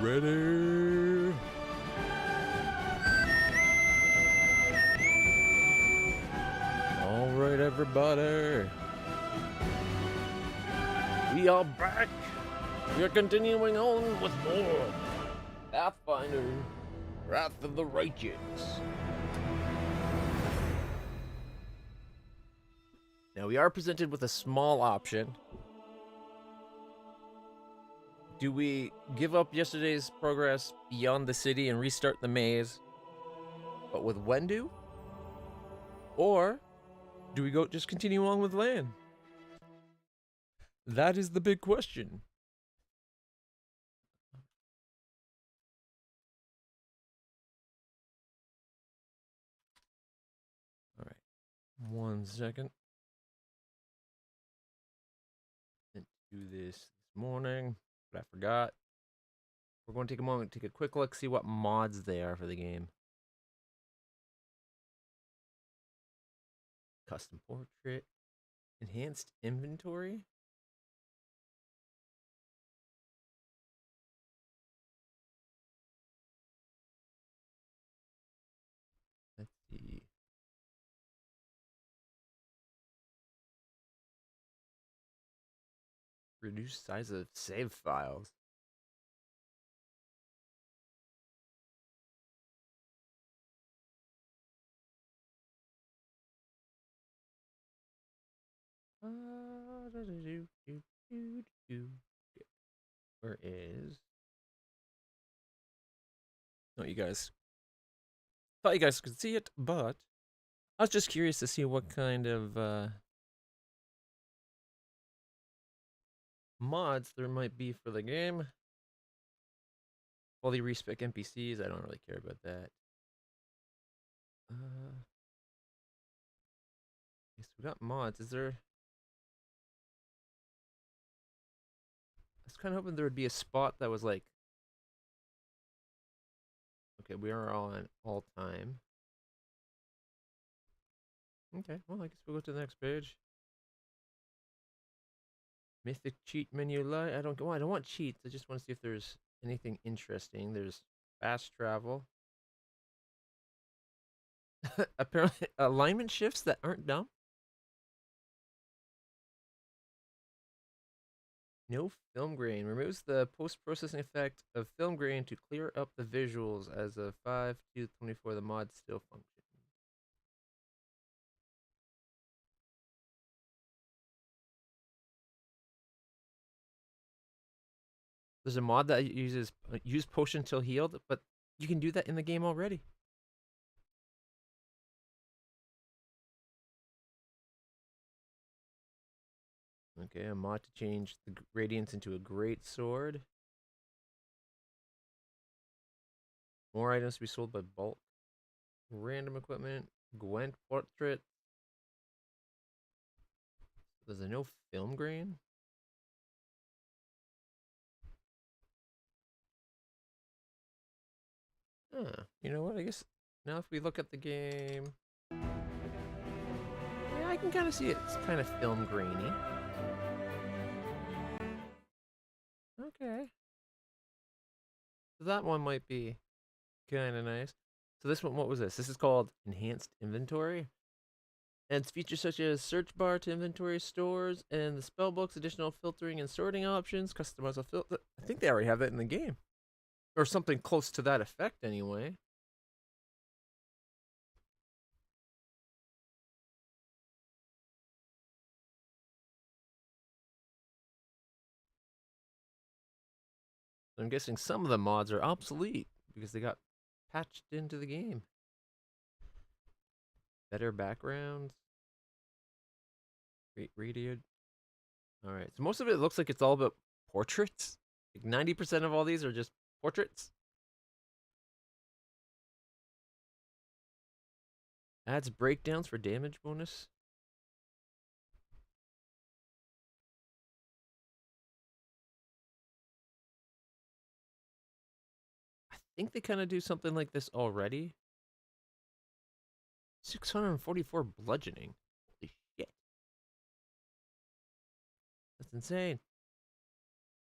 ready? All right, everybody. We are back. We are continuing on with more Pathfinder, Wrath of the Righteous. Now, we are presented with a small option. Do we give up yesterday's progress beyond the city and restart the maze, but with Wendu? Or do we just continue on with Lan? That is the big question. All right, 1 second. Didn't do this morning, but I forgot. We're going to take a moment, take a quick look, see what mods they are for the game. Custom portrait, enhanced inventory. Let's see. Reduce size of save files. Where is? No, you guys. Thought you guys could see it, but I was just curious to see what kind of mods there might be for the game. Fully respec NPCs, I don't really care about that. Yes, we got mods. Is there? I was kind of hoping there would be a spot that was like, okay, we are on all time. Okay, well, I guess we'll go to the next page. Mythic cheat menu light. I don't want cheats. I just want to see if there's anything interesting. There's fast travel. Apparently, alignment shifts that aren't dumb. No film grain. Removes the post-processing effect of film grain to clear up the visuals. As of 5/2/24, the mod still functions. There's a mod that uses use potion till healed, but you can do that in the game already. Okay, a mod to change the radiance into a great sword. More items to be sold by bulk. Random equipment. Gwent portrait. There's a no film grain. Huh. You know what? I guess now if we look at the game, yeah, I can kind of see it's kind of film grainy. Okay. So that one might be kind of nice. So this one, what was this? This is called Enhanced Inventory. And it's features such as search bar to inventory stores and the spell books, additional filtering and sorting options, customize a filter. I think they already have that in the game. Or something close to that effect anyway. I'm guessing some of the mods are obsolete because they got patched into the game. Better backgrounds. Great radio. Alright, so most of it looks like it's all about portraits. Like 90% of all these are just portraits. Adds breakdowns for damage bonus. I think they kind of do something like this already. 644 bludgeoning. Holy shit. That's insane.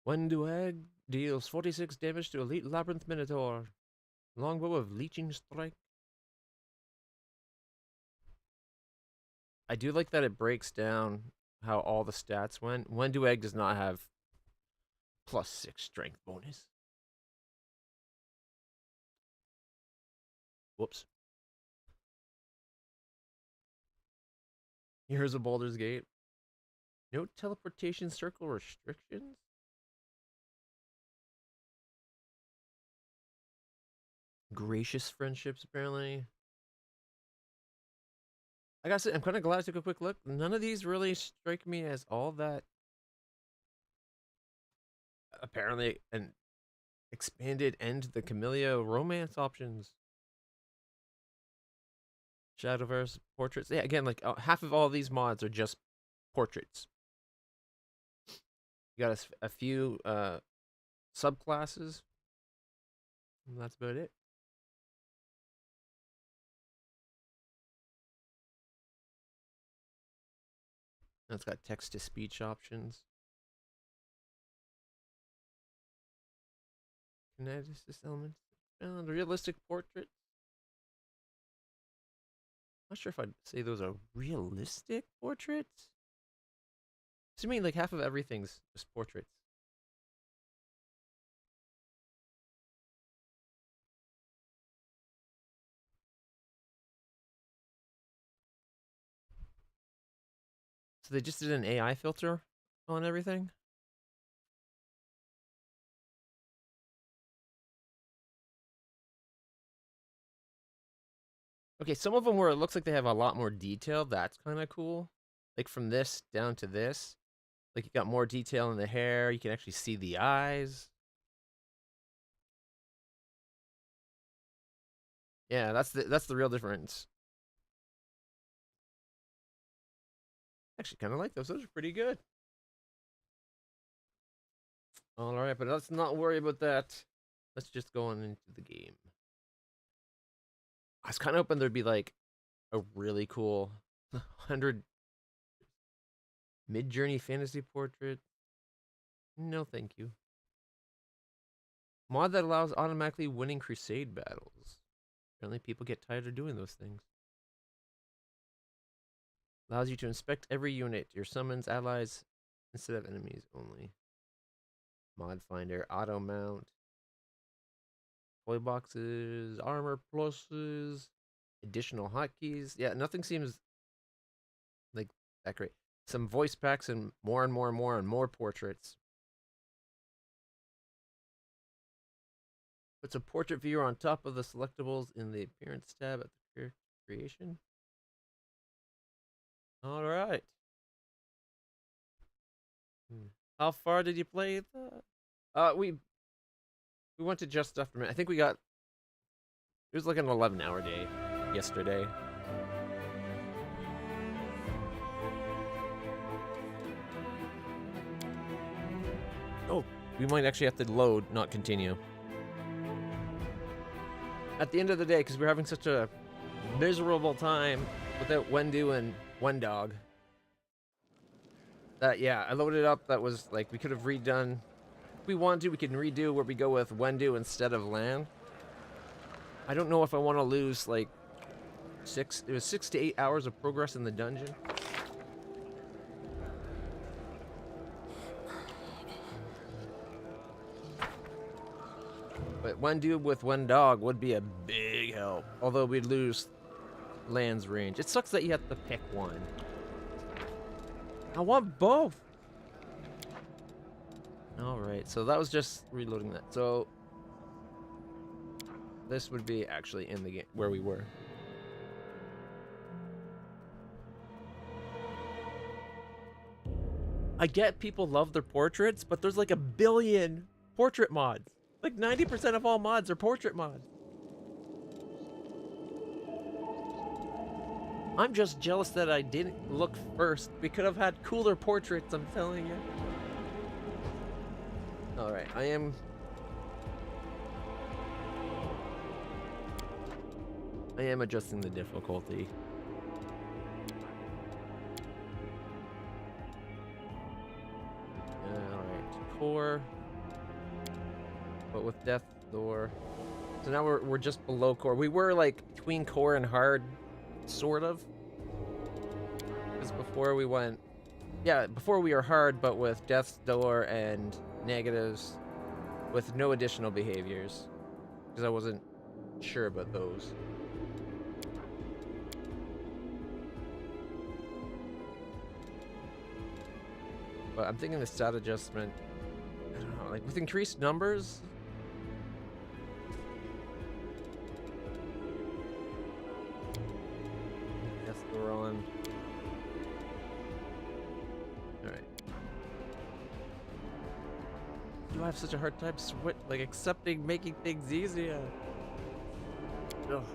Wendu egg. Deals 46 damage to Elite Labyrinth Minotaur. Longbow of Leeching Strike. I do like that it breaks down how all the stats went. Wendu Egg does not have +6 strength bonus. Whoops. Here's a Baldur's Gate. No teleportation circle restrictions? Gracious friendships, apparently. I gotta say, I'm kind of glad I took a quick look. None of these really strike me as all that. Apparently, an expanded end to the Camellia romance options. Shadowverse portraits. Yeah, again, like half of all these mods are just portraits. You got a few subclasses. And that's about it. And it's got text to speech options. Kineticist elements. And realistic portrait. Not sure if I'd say those are realistic portraits. To me, like half of everything's just portraits. So they just did an AI filter on everything? Okay, some of them where it looks like they have a lot more detail. That's kind of cool. Like from this down to this. Like you got more detail in the hair. You can actually see the eyes. Yeah, that's the real difference. Actually, kind of like those. Those are pretty good. All right, but let's not worry about that. Let's just go on into the game. I was kind of hoping there'd be like a really cool 100 mid-journey fantasy portrait. No, thank you. Mod that allows automatically winning crusade battles. Apparently people get tired of doing those things. Allows you to inspect every unit, your summons, allies, instead of enemies only. Mod finder, auto mount. Toy boxes, armor pluses, additional hotkeys. Yeah, nothing seems like that great. Some voice packs and more portraits. Puts a portrait viewer on top of the selectables in the appearance tab at the character creation. All right. How far did you play that? We went to just after midnight. I think we got. It was like an 11-hour day yesterday. Oh, we might actually have to load, not continue. At the end of the day, because we're having such a miserable time without Wendu and Wendog. Yeah, I loaded up. That was like we could have redone. If we want to, we can redo where we go with Wendu instead of Lan. I don't know if I want to lose like 6 to 8 hours of progress in the dungeon. But Wendu with Wendog would be a big help. Although we'd lose Lan's range. It sucks that you have to pick one. I want both. Alright, so that was just reloading that. So this would be actually in the game where we were. I get people love their portraits, but there's like 1 billion portrait mods. Like 90% of all mods are portrait mods. I'm just jealous that I didn't look first. We could have had cooler portraits, I'm telling you. Alright, I am adjusting the difficulty. Alright, core. but with death door. So now we're just below core. We were like between core and hard, sort of. Because before we went, yeah, before we were hard, but with death's door and negatives, with no additional behaviors. Because I wasn't sure about those. But I'm thinking the stat adjustment, I don't know, like with increased numbers. Yes, we're on. Alright. Do I have such a hard time accepting making things easier? Ugh.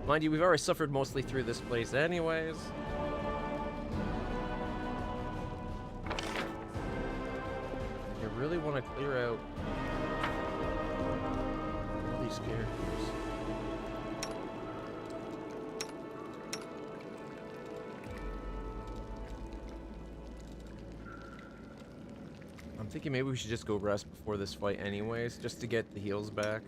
Mind you, we've already suffered mostly through this place anyways. I really want to clear out all these characters. I'm thinking maybe we should just go rest before this fight anyways, just to get the heals back.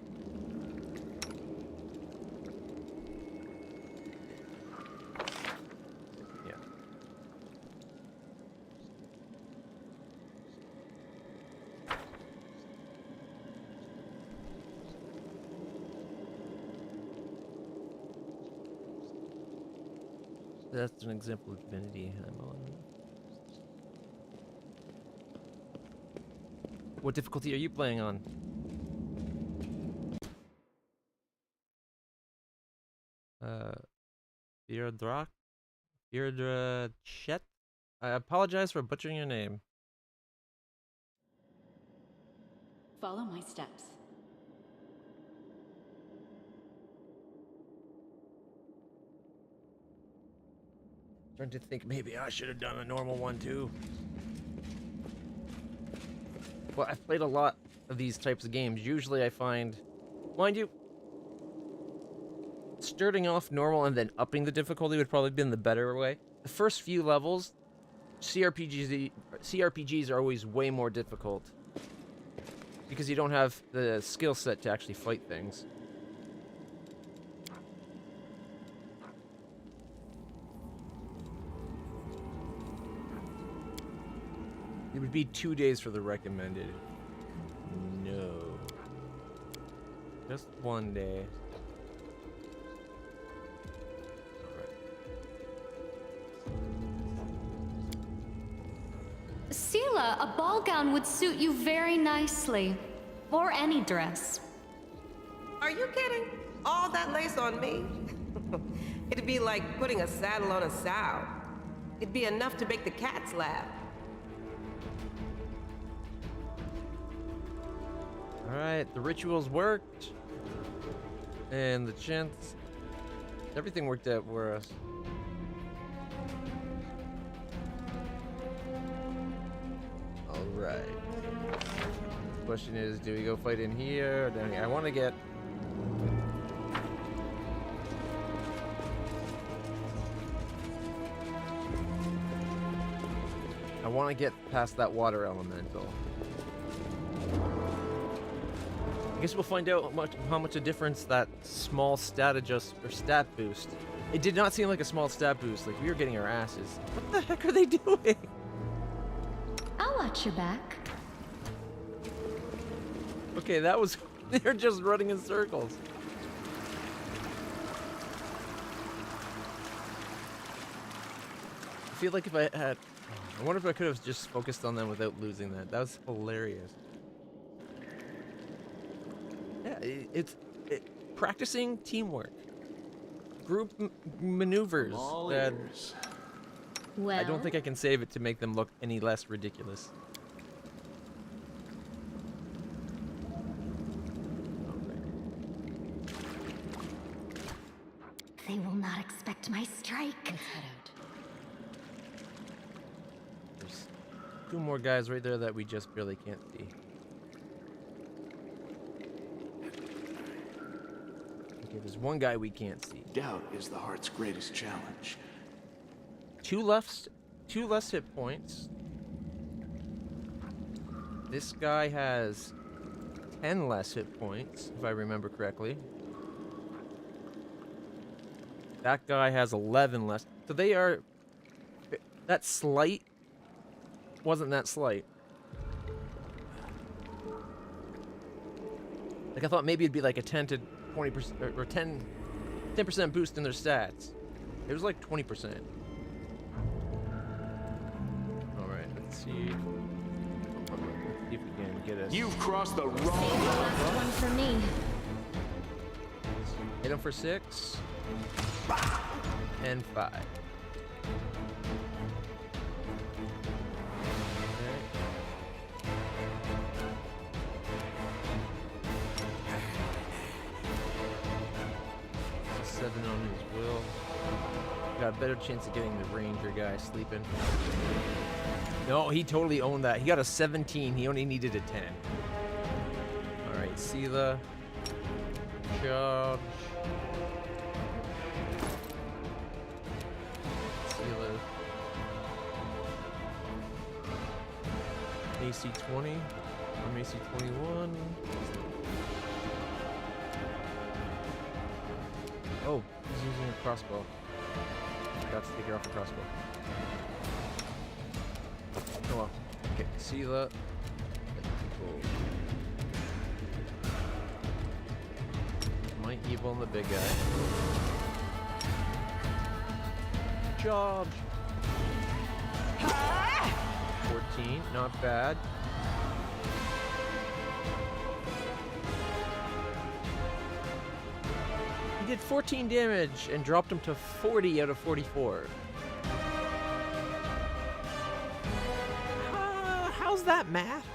That's an example of divinity I'm on. What difficulty are you playing on? Deirdre Chet? I apologize for butchering your name. Follow my steps. Trying to think maybe I should have done a normal one too. Well, I've played a lot of these types of games. Usually I find, mind you, starting off normal and then upping the difficulty would probably been the better way. The first few levels, CRPGs are always way more difficult because you don't have the skill set to actually fight things. It would be 2 days for the recommended. No. Just 1 day. Sela, a ball gown would suit you very nicely. Or any dress. Are you kidding? All that lace on me? It'd be like putting a saddle on a sow. It'd be enough to make the cats laugh. Alright, the rituals worked. And the chants. Everything worked out for us. Alright. The question is, do we go fight in here or down here? I want to get... I want to get past that water elemental. I guess we'll find out how much a difference that small stat adjust or stat boost. It did not seem like a small stat boost. Like we were getting our asses. What the heck are they doing? I'll watch your back. Okay, that was... They're just running in circles. I feel like if I had... I wonder if I could have just focused on them without losing that. That was hilarious. Yeah, it's practicing teamwork. Group maneuvers. That Well, I don't think I can save it to make them look any less ridiculous. they will not expect my strike. Let's head out. There's 2 more guys right there that we just barely can't see. Okay, there's 1 guy we can't see. Doubt is the heart's greatest challenge. 2 less hit points. This guy has 10 less hit points, if I remember correctly. That guy has 11 less. So they are... That slight wasn't that slight. Like, I thought maybe it'd be like a 10 to 20% or 10% boost in their stats. It was like 20%. Alright, let's see. See if we can get us. You've crossed the wrong Save the last one for me. Hit him for 6. And 5. Seven on his will. Got a better chance of getting the ranger guy sleeping. No, he totally owned that. He got a 17. He only needed a 10. Alright, Sela. Charge. Sela. AC 20. I'm AC 21. Oh, he's using a crossbow. Forgot to take it off the crossbow. Oh well. Okay, Sela. Might evil on the big guy. Charge! 14, not bad. He did 14 damage and dropped him to 40 out of 44. How's that math?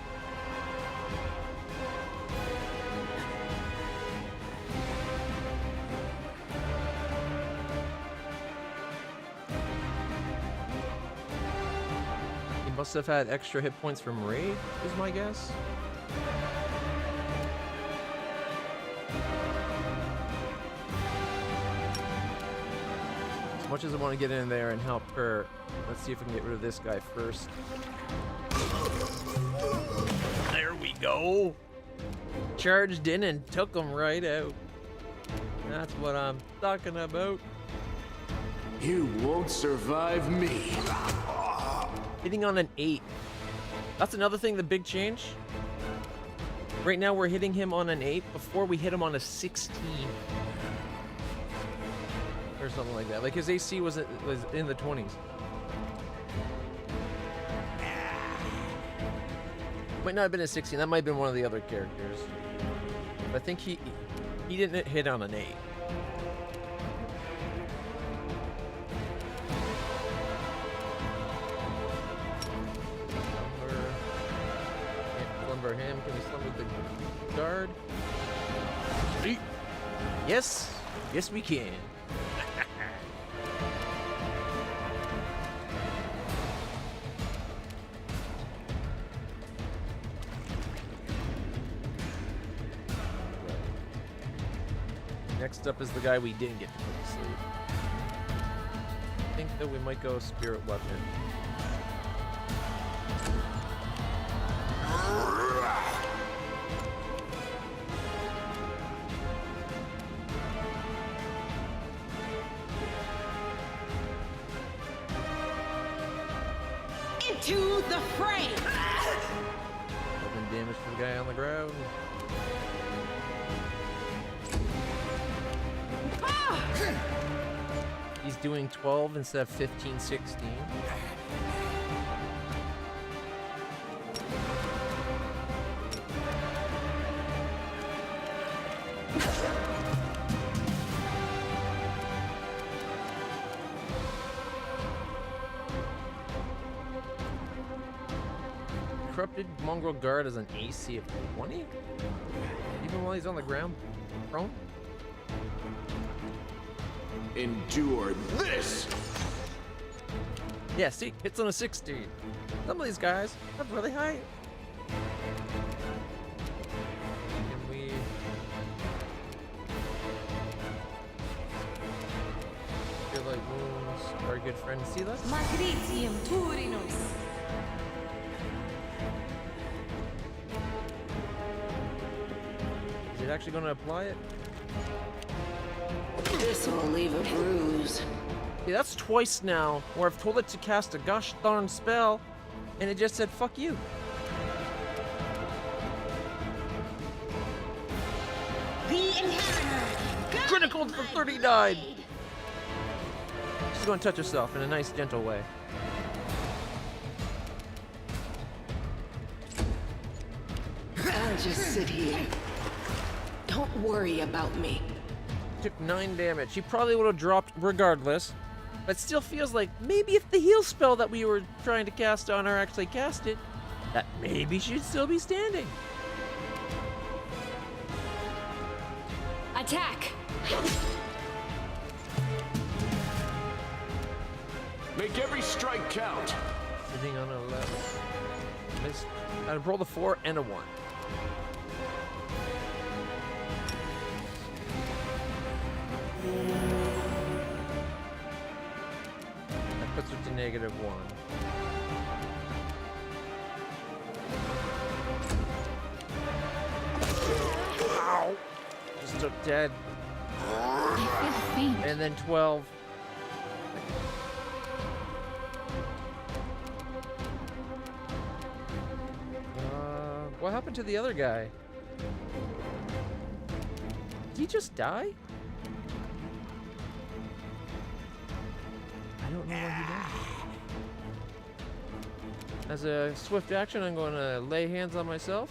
He must have had extra hit points from Raid, is my guess. As much as I want to get in there and help her, let's see if we can get rid of this guy first. There we go. Charged in and took him right out. That's what I'm talking about. You won't survive me. Hitting on an 8. That's another thing, the big change. Right now we're hitting him on an 8. Before we hit him on a 16. Or something like that. Like his AC was in the 20s. Might not have been a 16. That might have been one of the other characters. But I think he didn't hit on an 8. Can't slumber him. Can we slumber the guard? Yes. Yes, we can. Next up is the guy we didn't get to put to sleep. I think that we might go spirit weapon. Into the fray! 11 damage for the guy on the ground. He's doing 12 instead of 15, 16. Corrupted Mongrel Guard has an AC of 20? Even while he's on the ground prone? Endure this! Yeah, see, hits on a 16. Some of these guys have really high. Can we... feel like wounds our good friend Sela? Magritium Turinos. actually going to apply it? This will leave a bruise. Yeah, that's twice now where I've told it to cast a gosh darn spell, and it just said, fuck you. The Inheritor. Critical for 39! She's going to touch herself in a nice, gentle way. I'll just sit here. Don't worry about me. Took 9 damage. She probably would have dropped regardless. But still feels like maybe if the heal spell that we were trying to cast on her actually cast it, that maybe she'd still be standing. Attack! Make every strike count. Sitting on a 11. Missed. I rolled a 4 and a 1. That puts her to -1. Ow! Just took dead. I feel faint. And then 12. What happened to the other guy? Did he just die? I don't know what he died. As a swift action, I'm going to lay hands on myself.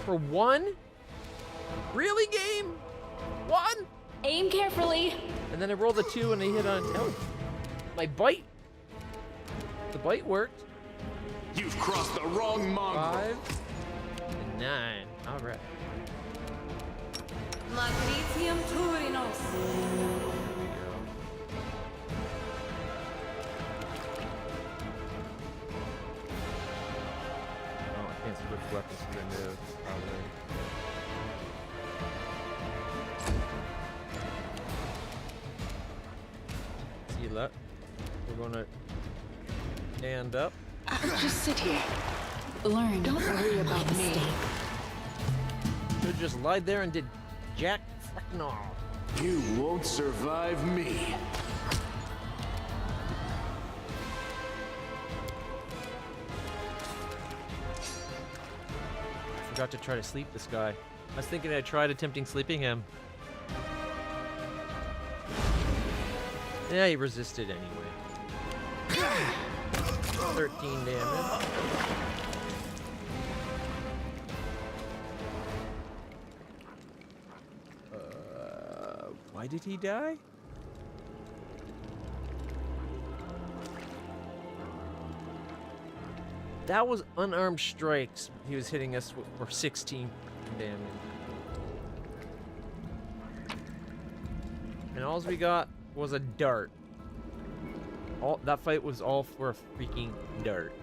For 1? Really, game? 1? Aim carefully. And then I rolled a 2 and I hit on... Oh, my bite. The bite worked. You've crossed the wrong mongrel. 5 and 9. All right. Magnetium Turinos. Oh, I can't switch weapons because I moved. See that? We're gonna stand up. I'll just sit here. Learn. Don't worry about me. Should just lied there and did jack frickin' all. You won't survive me. Forgot to try to sleep this guy. I was thinking I tried attempting sleeping him. Yeah, he resisted anyway. 13 damage. Why did he die? That was unarmed strikes. He was hitting us for 16 damage. And all we got was a dart. All that fight was all for a freaking dart.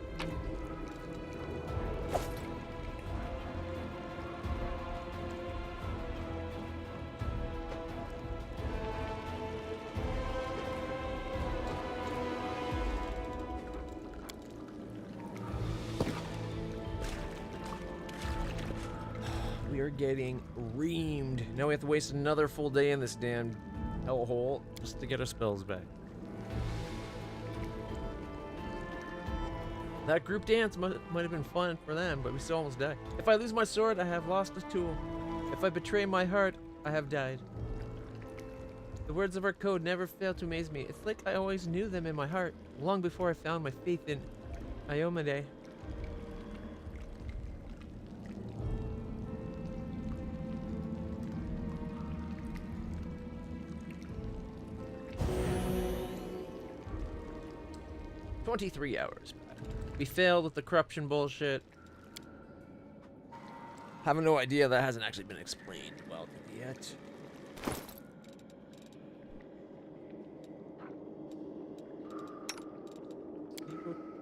We are getting reamed. Now we have to waste another full day in this damn hellhole just to get our spells back. That group dance might have been fun for them, but we still almost died. If I lose my sword, I have lost a tool. If I betray my heart, I have died. The words of our code never fail to amaze me. It's like I always knew them in my heart, long before I found my faith in Iomade. "23 hours. We failed with the corruption bullshit. Have no idea, that hasn't actually been explained well yet.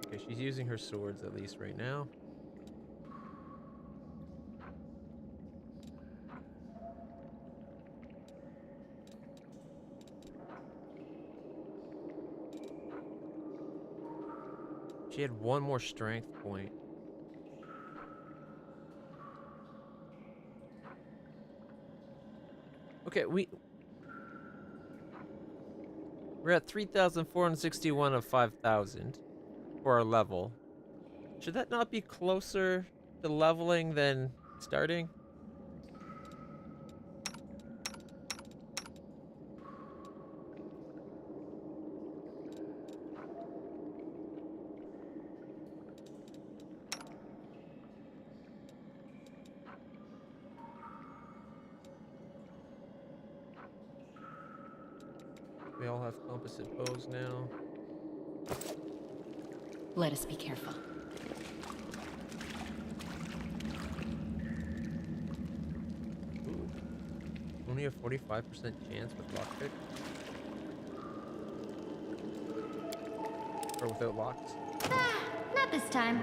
Okay, she's using her swords at least right now. She had one more strength point. Okay, we're at 3,461 of 5,000 for our level. Should that not be closer to leveling than starting? We all have composite bows now. Let us be careful. Ooh. Only a 45% chance with lockpick. Or without locks. Not this time.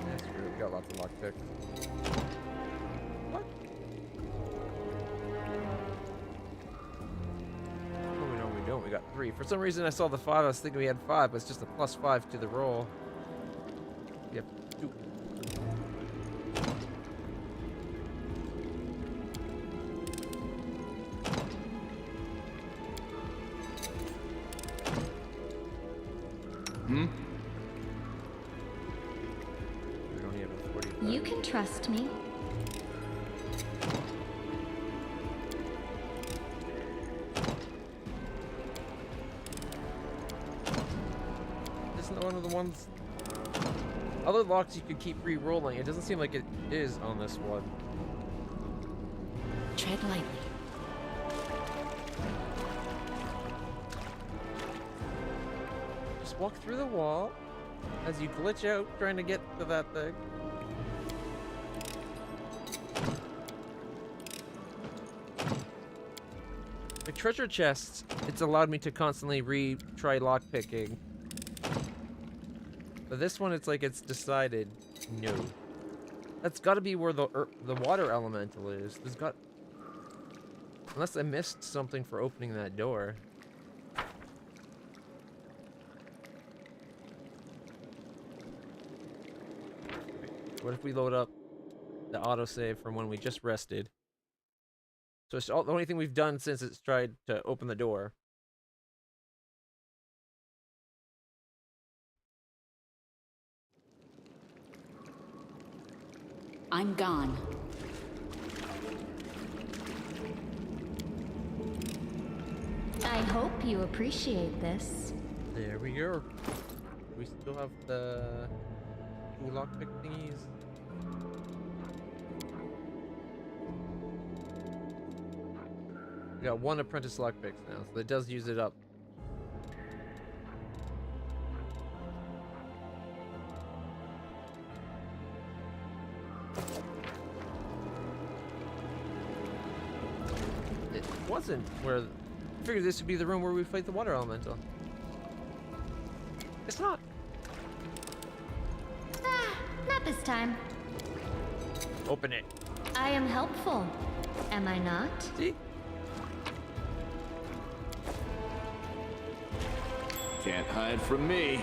That's true, we got lots of lockpick. What? Oh, no, we don't. We got 3. For some reason, I saw the 5. I was thinking we had 5, but it's just a +5 to the roll. We have 2. Hmm? We only have a 45. You can trust me. Isn't one of the ones... Other locks you could keep re-rolling. It doesn't seem like it is on this one. Tread lightly. Just walk through the wall as you glitch out trying to get to that thing. The treasure chests, it's allowed me to constantly retry lockpicking. But this one, it's like it's decided, no. That's got to be where the water elemental is. There's got... Unless I missed something for opening that door. What if we load up the autosave from when we just rested? So it's the only thing we've done since it's tried to open the door. I'm gone. I hope you appreciate this. There we go. We still have the 2 lockpick thingies. We got 1 apprentice lockpicks now, so it does use it up. It wasn't where... I figured this would be the room where we fight the water elemental. It's not. Not this time. Open it. I am helpful. Am I not? See? Can't hide from me.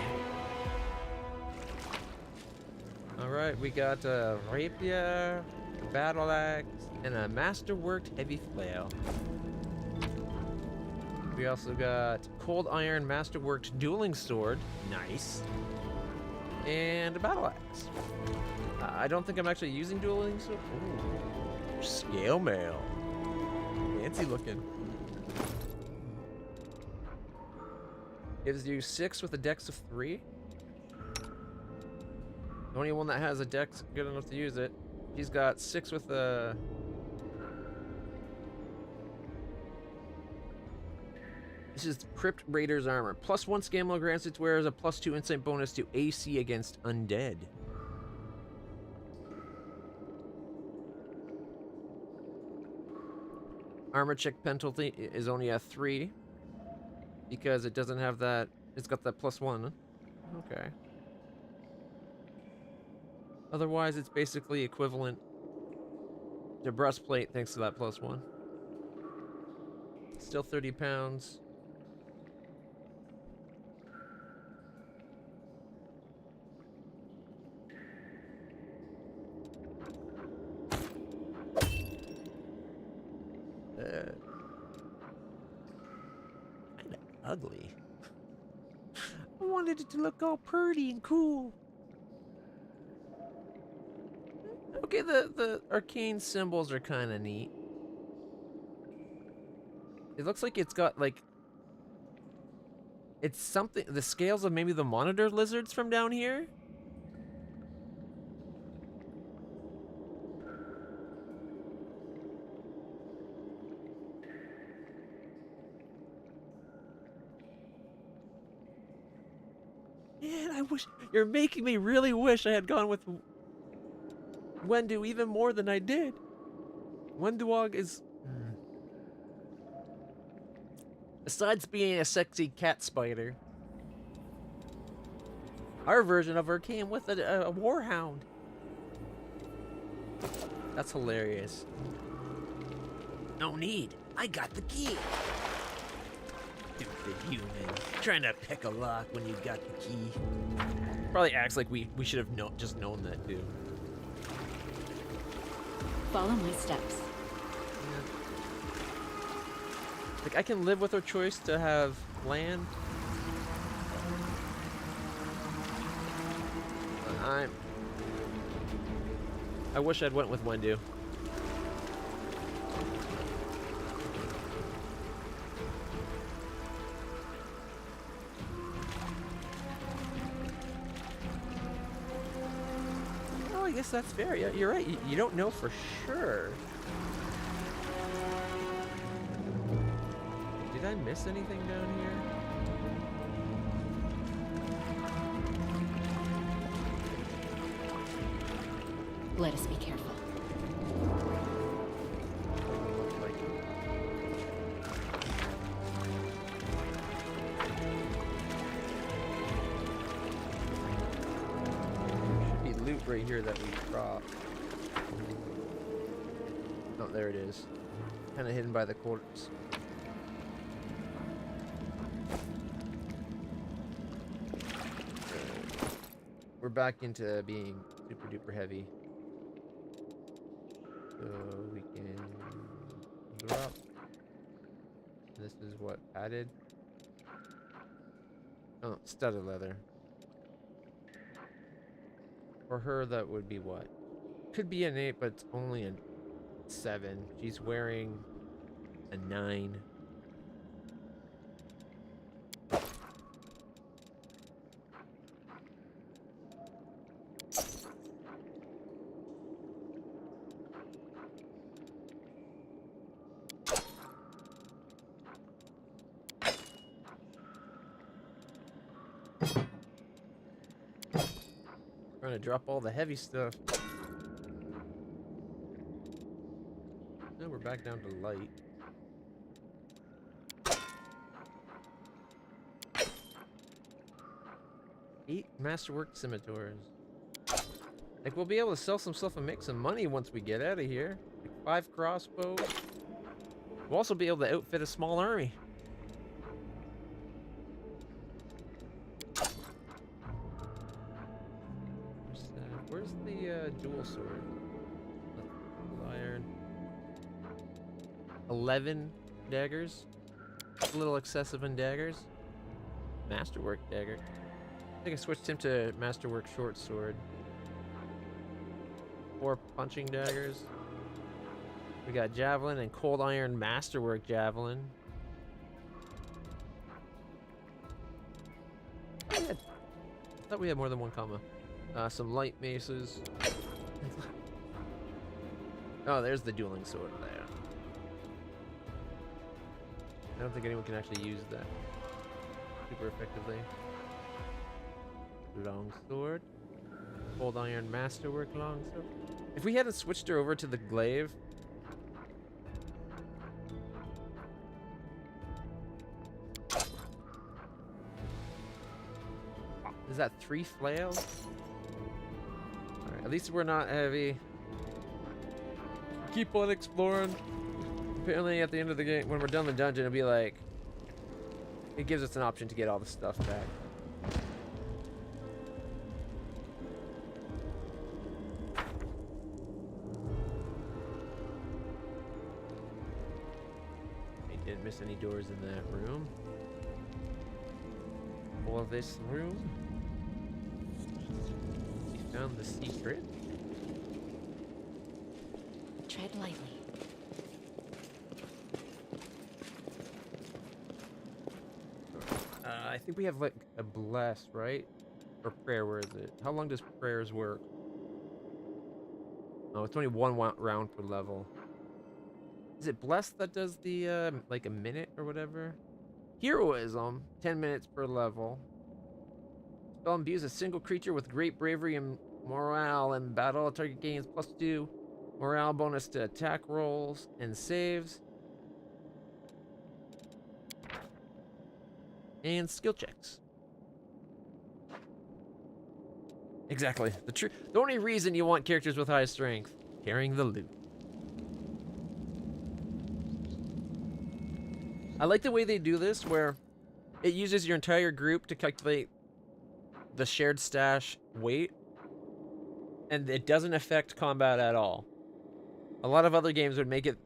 Alright, we got a rapier, a battle axe, and a masterworked heavy flail. We also got cold iron masterworked dueling sword. Nice. And a battle axe. I don't think I'm actually using dueling sword. Ooh. Scale mail. Fancy looking. Gives you 6 with a dex of 3. The only one that has a dex good enough to use it. He's got 6 with a... This is Crypt Raider's armor. +1 scale grants its wearers a +2 insight bonus to AC against undead. Armor check penalty is only a 3 because it doesn't have that. It's got that +1. Okay. Otherwise, it's basically equivalent to breastplate thanks to that +1. Still 30 pounds. Kinda ugly. I wanted it to look all pretty and cool. Okay, the arcane symbols are kind of neat. It looks like it's got like it's something the scales of maybe the monitor lizards from down here. Man, I wish you're making me really wish I had gone with Wendu even more than I did. Wenduog is besides being a sexy cat spider, our version of her came with a warhound. That's hilarious. No need. I got the key. Stupid human. Trying to pick a lock when you got the key. Probably acts like we should have just known that too. Follow my steps. Yeah. Like I can live with her choice to have land. But I wish I'd went with Wendu. Oh, I guess that's fair. Yeah, you're right. You don't know for sure. Did I miss anything down here? Let us be careful. Like, should be loot right here that we dropped. Oh, there it is. Kind of hidden by the corpse. We're back into being super duper heavy. So we can go up. This is what padded. Oh, studded leather. For her, that would be what? Could be an 8, but it's only a 7. She's wearing a 9. Trying to drop all the heavy stuff. Now we're back down to light. Eight masterwork scimitars. Like we'll be able to sell some stuff and make some money once we get out of here. Like 5 crossbows. We'll also be able to outfit a small army. Where's the dual sword? Iron. 11 daggers. A little excessive in daggers. Masterwork dagger. I think I switched him to masterwork short sword. 4 punching daggers. We got javelin and cold iron masterwork javelin. Oh, yeah. I thought we had more than one combo. Some light maces. Oh, there's the dueling sword there. I don't think anyone can actually use that super effectively. Long sword. Cold iron masterwork long sword. If we hadn't switched her over to the glaive, Is that 3 flails? Alright, at least we're not heavy. Keep on exploring. Apparently at the end of the game, when we're done the dungeon, it'll be like... It gives us an option to get all the stuff back. I didn't miss any doors in that room. For this room, we found the secret. Tread lightly. I think we have like a bless, right? Or prayer, where is it? How long does prayers work? Oh, it's only one round per level. Is it bless that does the, like a minute or whatever? Heroism, 10 minutes per level. Spell imbues a single creature with great bravery and morale in battle. Target gains +2 morale bonus to attack rolls and saves. And skill checks. Exactly. The only reason you want characters with high strength, carrying the loot. I like the way they do this, where it uses your entire group to calculate the shared stash weight, and it doesn't affect combat at all. A lot of other games would make it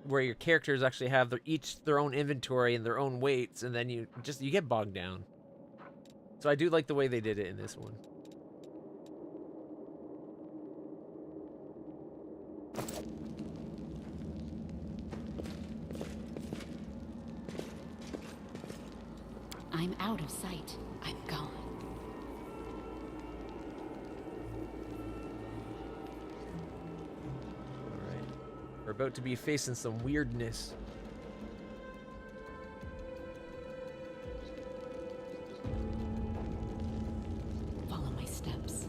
where your characters actually have each their own inventory and their own weights, and then you get bogged down. So I do like the way they did it in this one. I'm out of sight. I'm gone. Alright. We're about to be facing some weirdness. Follow my steps.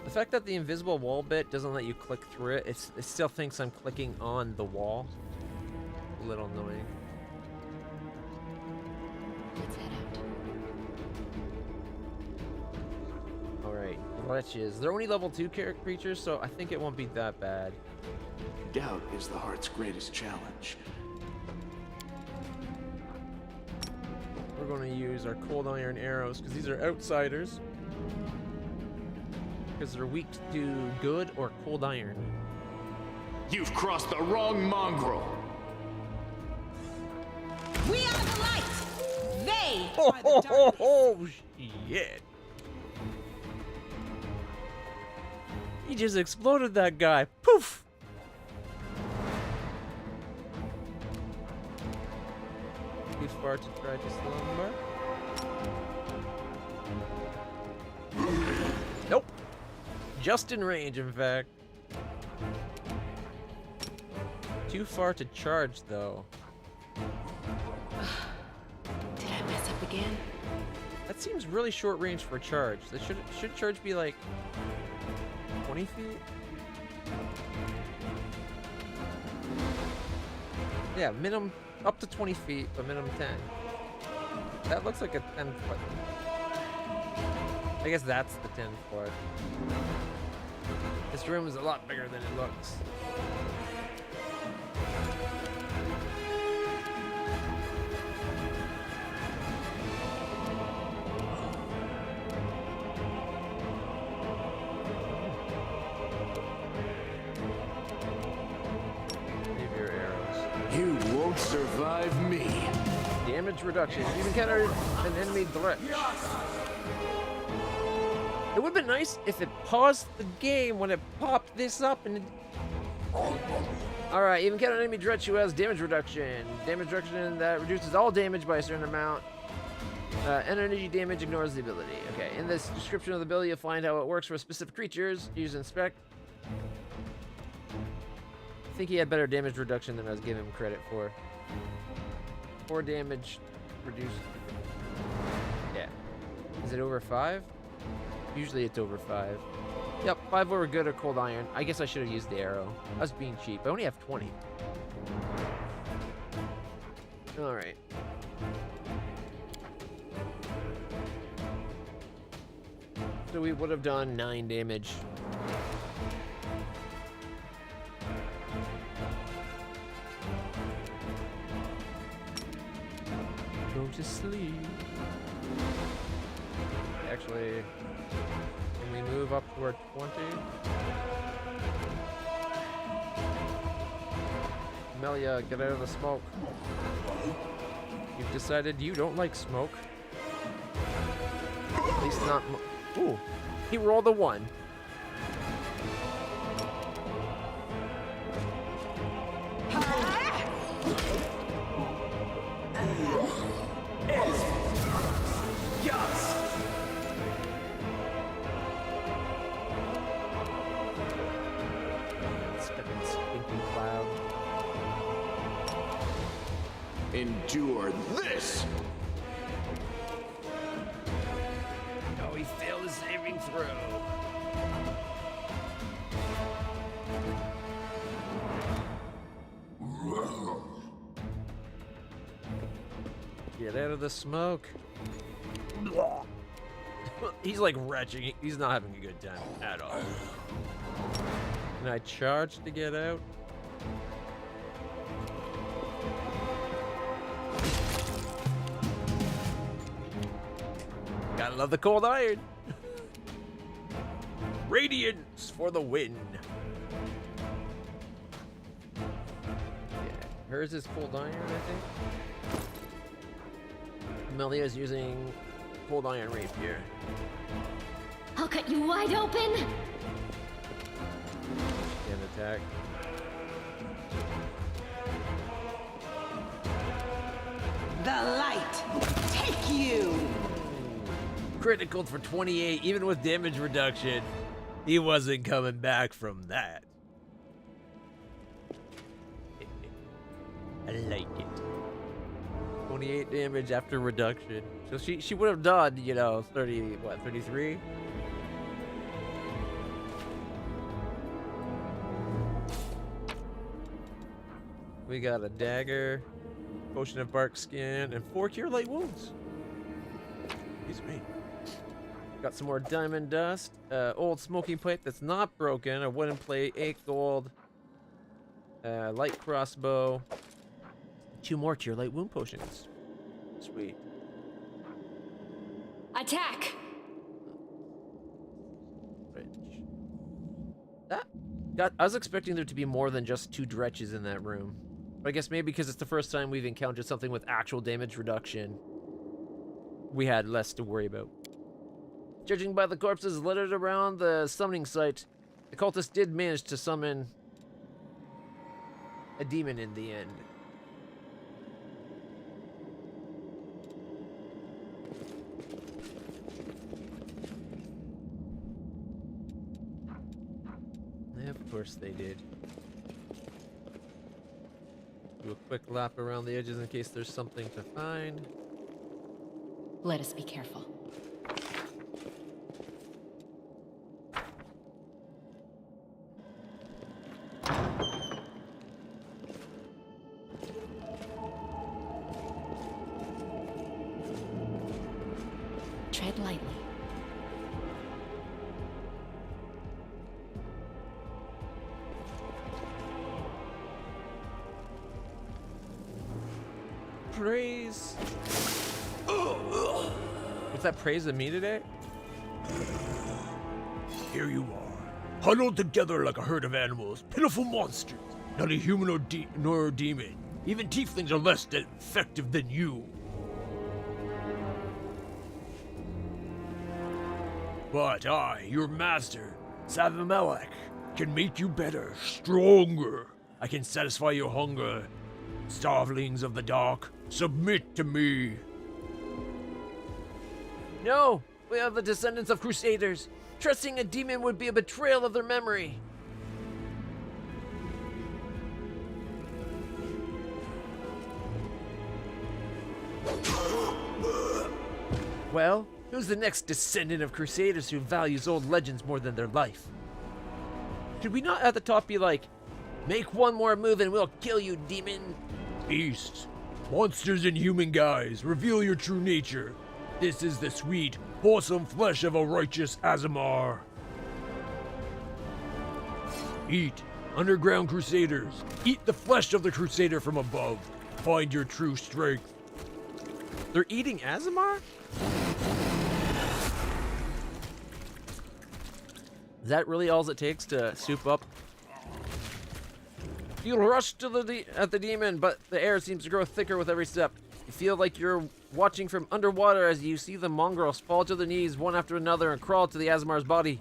The fact that the invisible wall bit doesn't let you click through it, it still thinks I'm clicking on the wall. A little annoying. Let's head out. Alright, glitches. They're only level 2 creatures, so I think it won't be that bad. Doubt is the heart's greatest challenge. We're going to use our cold iron arrows, because these are outsiders. Because they're weak to good or cold iron. You've crossed the wrong mongrel. We are the light! They Oh, are the darkness! oh, shit. He just exploded that guy. Poof! Too far to try to slumber. Nope. Just in range, in fact. Too far to charge, though. Did I mess up again? That seems really short range for charge. That should charge be like 20 feet? Yeah, minimum up to 20 feet, but minimum 10. That looks like a 10 foot. I guess that's the 10 foot. This room is a lot bigger than it looks. You won't survive me. Damage reduction. You've encountered an enemy threat. It would have been nice if it paused the game when it popped this up and Alright, you've encountered an enemy threat who has damage reduction. Damage reduction that reduces all damage by a certain amount. Energy damage ignores the ability. Okay, in this description of the ability, you'll find how it works for specific creatures. Use inspect. I think he had better damage reduction than I was giving him credit for. 4 damage reduced. Yeah. Is it over 5? Usually it's over 5. Yep, 5 over good or cold iron. I guess I should have used the arrow. I was being cheap. I only have 20. Alright. So we would have done 9 damage. Go to sleep. Actually, can we move up to our 20? Amelia, get out of the smoke. You've decided you don't like smoke. At least not. Ooh, he rolled a 1. Stinking cloud. Endure this! Oh, he failed his saving throw. Get out of the smoke. He's like retching. He's not having a good time at all. Can I charge to get out? Gotta love the cold iron. Radiance for the win. Yeah, hers is cold iron, I think. Amelia's using cold iron rapier. I'll cut you wide open. And attack. The light, take you! Critical for 28, even with damage reduction. He wasn't coming back from that. I like it. 28 damage after reduction. So she would have done, you know, 30, what, 33? We got a dagger, potion of bark skin, and 4 cure light wounds. Excuse me. Got some more diamond dust, old smoking pipe that's not broken, a wooden plate, 8 gold, light crossbow, 2 more cure light wound potions. Sweet. Attack! I was expecting there to be more than just 2 dretches in that room. But I guess maybe because it's the first time we've encountered something with actual damage reduction, we had less to worry about. Judging by the corpses littered around the summoning site, the cultist did manage to summon a demon in the end. Of course they did. Do a quick lap around the edges in case there's something to find. Let us be careful. Tread lightly. Praise. What's that praise of me today? Here you are, huddled together like a herd of animals, pitiful monsters, not a human nor a demon. Even tieflings are less effective than you. But I, your master, Savimelech, can make you better, stronger. I can satisfy your hunger. Starvelings of the dark, submit to me. No! We are the descendants of Crusaders. Trusting a demon would be a betrayal of their memory. Well, who's the next descendant of Crusaders who values old legends more than their life? Should we not at the top be like, make one more move and we'll kill you, demon? Beasts, monsters in human guise, reveal your true nature. This is the sweet for some flesh of a righteous Azamar. Eat, underground crusaders. Eat the flesh of the crusader from above. Find your true strength. They're eating Azamar? Is that really all it takes to soup up? You rush to at the demon, but the air seems to grow thicker with every step. You feel like you're watching from underwater as you see the mongrels fall to their knees one after another and crawl to the Azamar's body.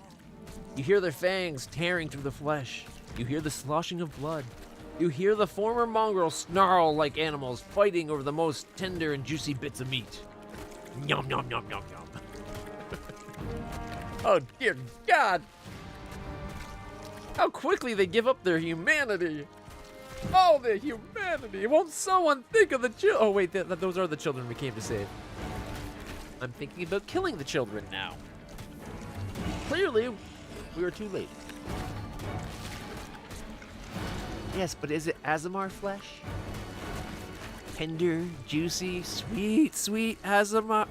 You hear their fangs tearing through the flesh. You hear the sloshing of blood. You hear the former mongrels snarl like animals, fighting over the most tender and juicy bits of meat. Yum, yum, yum, yum, yum. Oh, dear God. How quickly they give up their humanity. Oh, their humanity. Won't someone think of the children? Oh, wait, those are the children we came to save. I'm thinking about killing the children now. Clearly, we were too late. Yes, but is it Azamar flesh? Tender, juicy, sweet, sweet Azamar.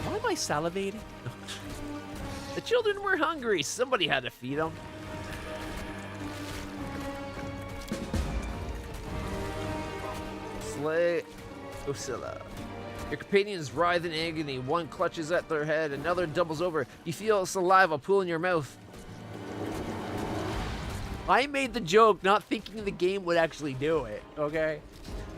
Why am I salivating? The children were hungry. Somebody had to feed them. Slay Osilla. Your companions writhe in agony. One clutches at their head, another doubles over. You feel saliva pool in your mouth. I made the joke not thinking the game would actually do it, okay?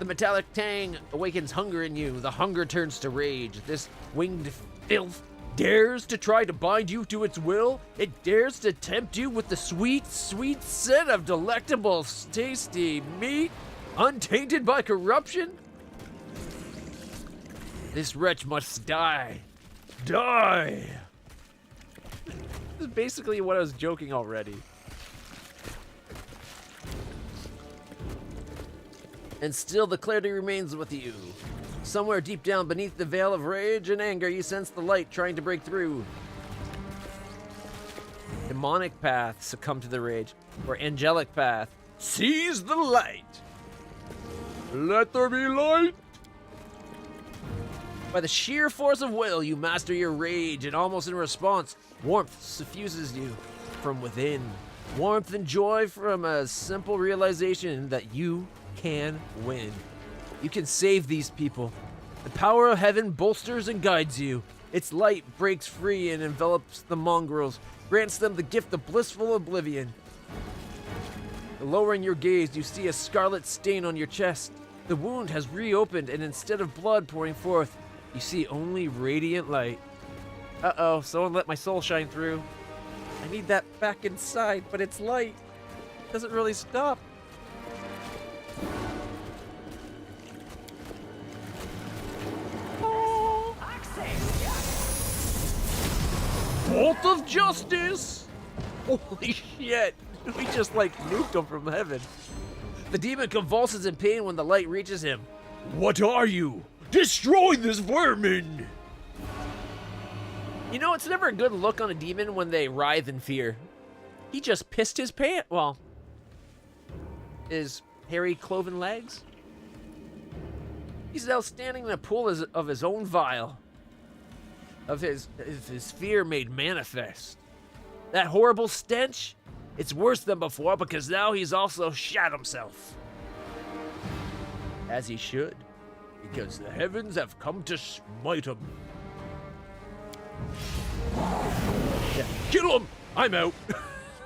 The metallic tang awakens hunger in you. The hunger turns to rage. This winged filth dares to try to bind you to its will. It dares to tempt you with the sweet, sweet scent of delectable, tasty meat, untainted by corruption. This wretch must die. Die! This is basically what I was joking already. And still the clarity remains with you. Somewhere deep down beneath the veil of rage and anger, you sense the light trying to break through. Demonic path succumb to the rage, or angelic path seize the light. Let there be light. By the sheer force of will, you master your rage, and almost in response, warmth suffuses you from within. Warmth and joy from a simple realization that you can win. You can save these people. The power of heaven bolsters and guides you. Its light breaks free and envelops the mongrels, grants them the gift of blissful oblivion. Lowering your gaze, you see a scarlet stain on your chest. The wound has reopened, and instead of blood pouring forth, you see only radiant light. Uh-oh, someone let my soul shine through. I need that back inside, but it's light. It doesn't really stop. Bolt of justice! Holy shit! We just like nuked him from heaven. The demon convulses in pain when the light reaches him. What are you? Destroy this vermin! You know, it's never a good look on a demon when they writhe in fear. He just pissed his pants. Well, his hairy cloven legs. He's now standing in a pool of his own vial. Of his fear made manifest. That horrible stench, it's worse than before because now he's also shat himself. As he should, because the heavens have come to smite him. Yeah, kill him! I'm out.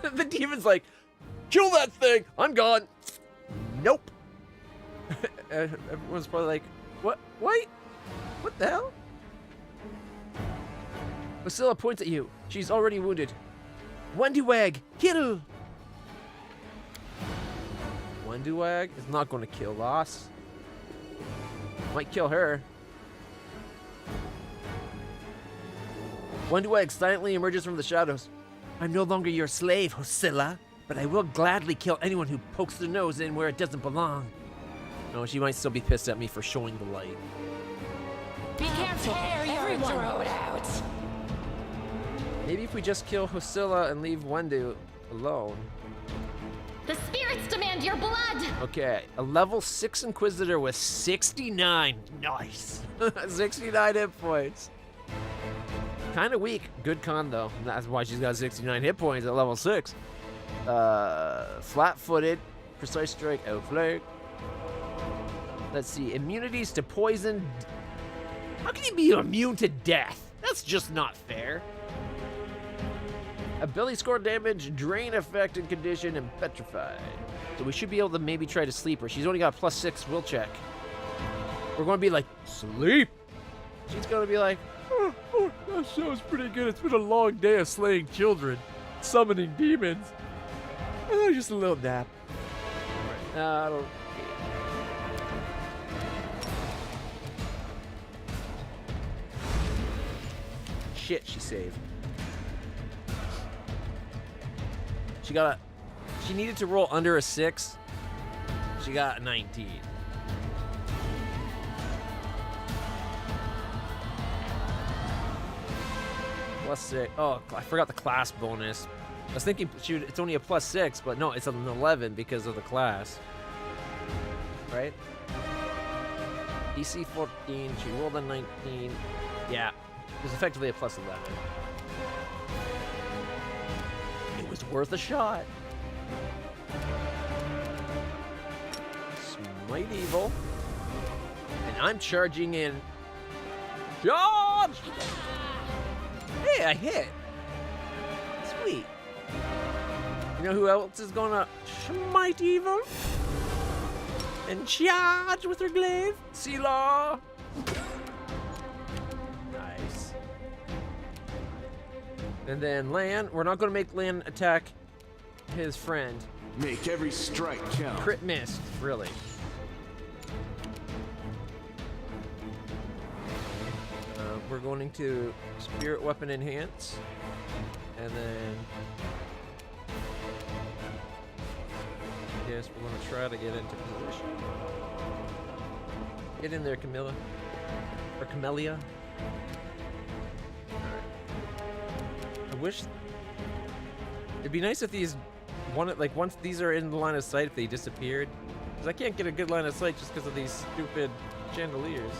The demon's like, kill that thing! I'm gone. Nope. Everyone's probably like, what? Wait, what the hell? Basila points at you. She's already wounded. Wenduwag, kill! Wenduwag is not going to kill Loss. Might kill her. Wenduwag silently emerges from the shadows. I'm no longer your slave, Hosilla, but I will gladly kill anyone who pokes their nose in where it doesn't belong. No, she might still be pissed at me for showing the light. Be careful! Tear your throat out! Maybe if we just kill Hosilla and leave Wendu alone. The spirits demand demand your blood! Okay, a level 6 Inquisitor with 69. Nice. 69 hit points. Kind of weak. Good con, though. That's why she's got 69 hit points at level 6. Flat-footed. Precise strike. Outflank. Let's see. Immunities to poison. How can you be immune to death? That's just not fair. Ability score damage, drain effect and condition, and petrified. So we should be able to maybe try to sleep her. She's only got +6 will check. We're going to be like, sleep. She's going to be like, oh, that sounds pretty good. It's been a long day of slaying children, summoning demons. Just a little nap. I don't... Shit, she saved. She needed to roll under a 6. She got a 19. +6. Oh, I forgot the class bonus. I was thinking it's only a +6, but no, it's an 11 because of the class. Right? DC 14. She rolled a 19. Yeah, it was effectively a +11. It was worth a shot. Smite evil. And I'm charging in. Charge! Hey, I hit. Sweet. You know who else is gonna smite evil? And charge with her glaive? Sealaw! Nice. And then Lan, we're not gonna make Lan attack his friend. Make every strike count. Crit missed, really. We're going to Spirit Weapon Enhance. And then... I guess we're gonna try to get into position. Get in there, Camilla. Or Camellia. I wish it'd be nice if these once these are in the line of sight, if they disappeared, because I can't get a good line of sight just because of these stupid chandeliers.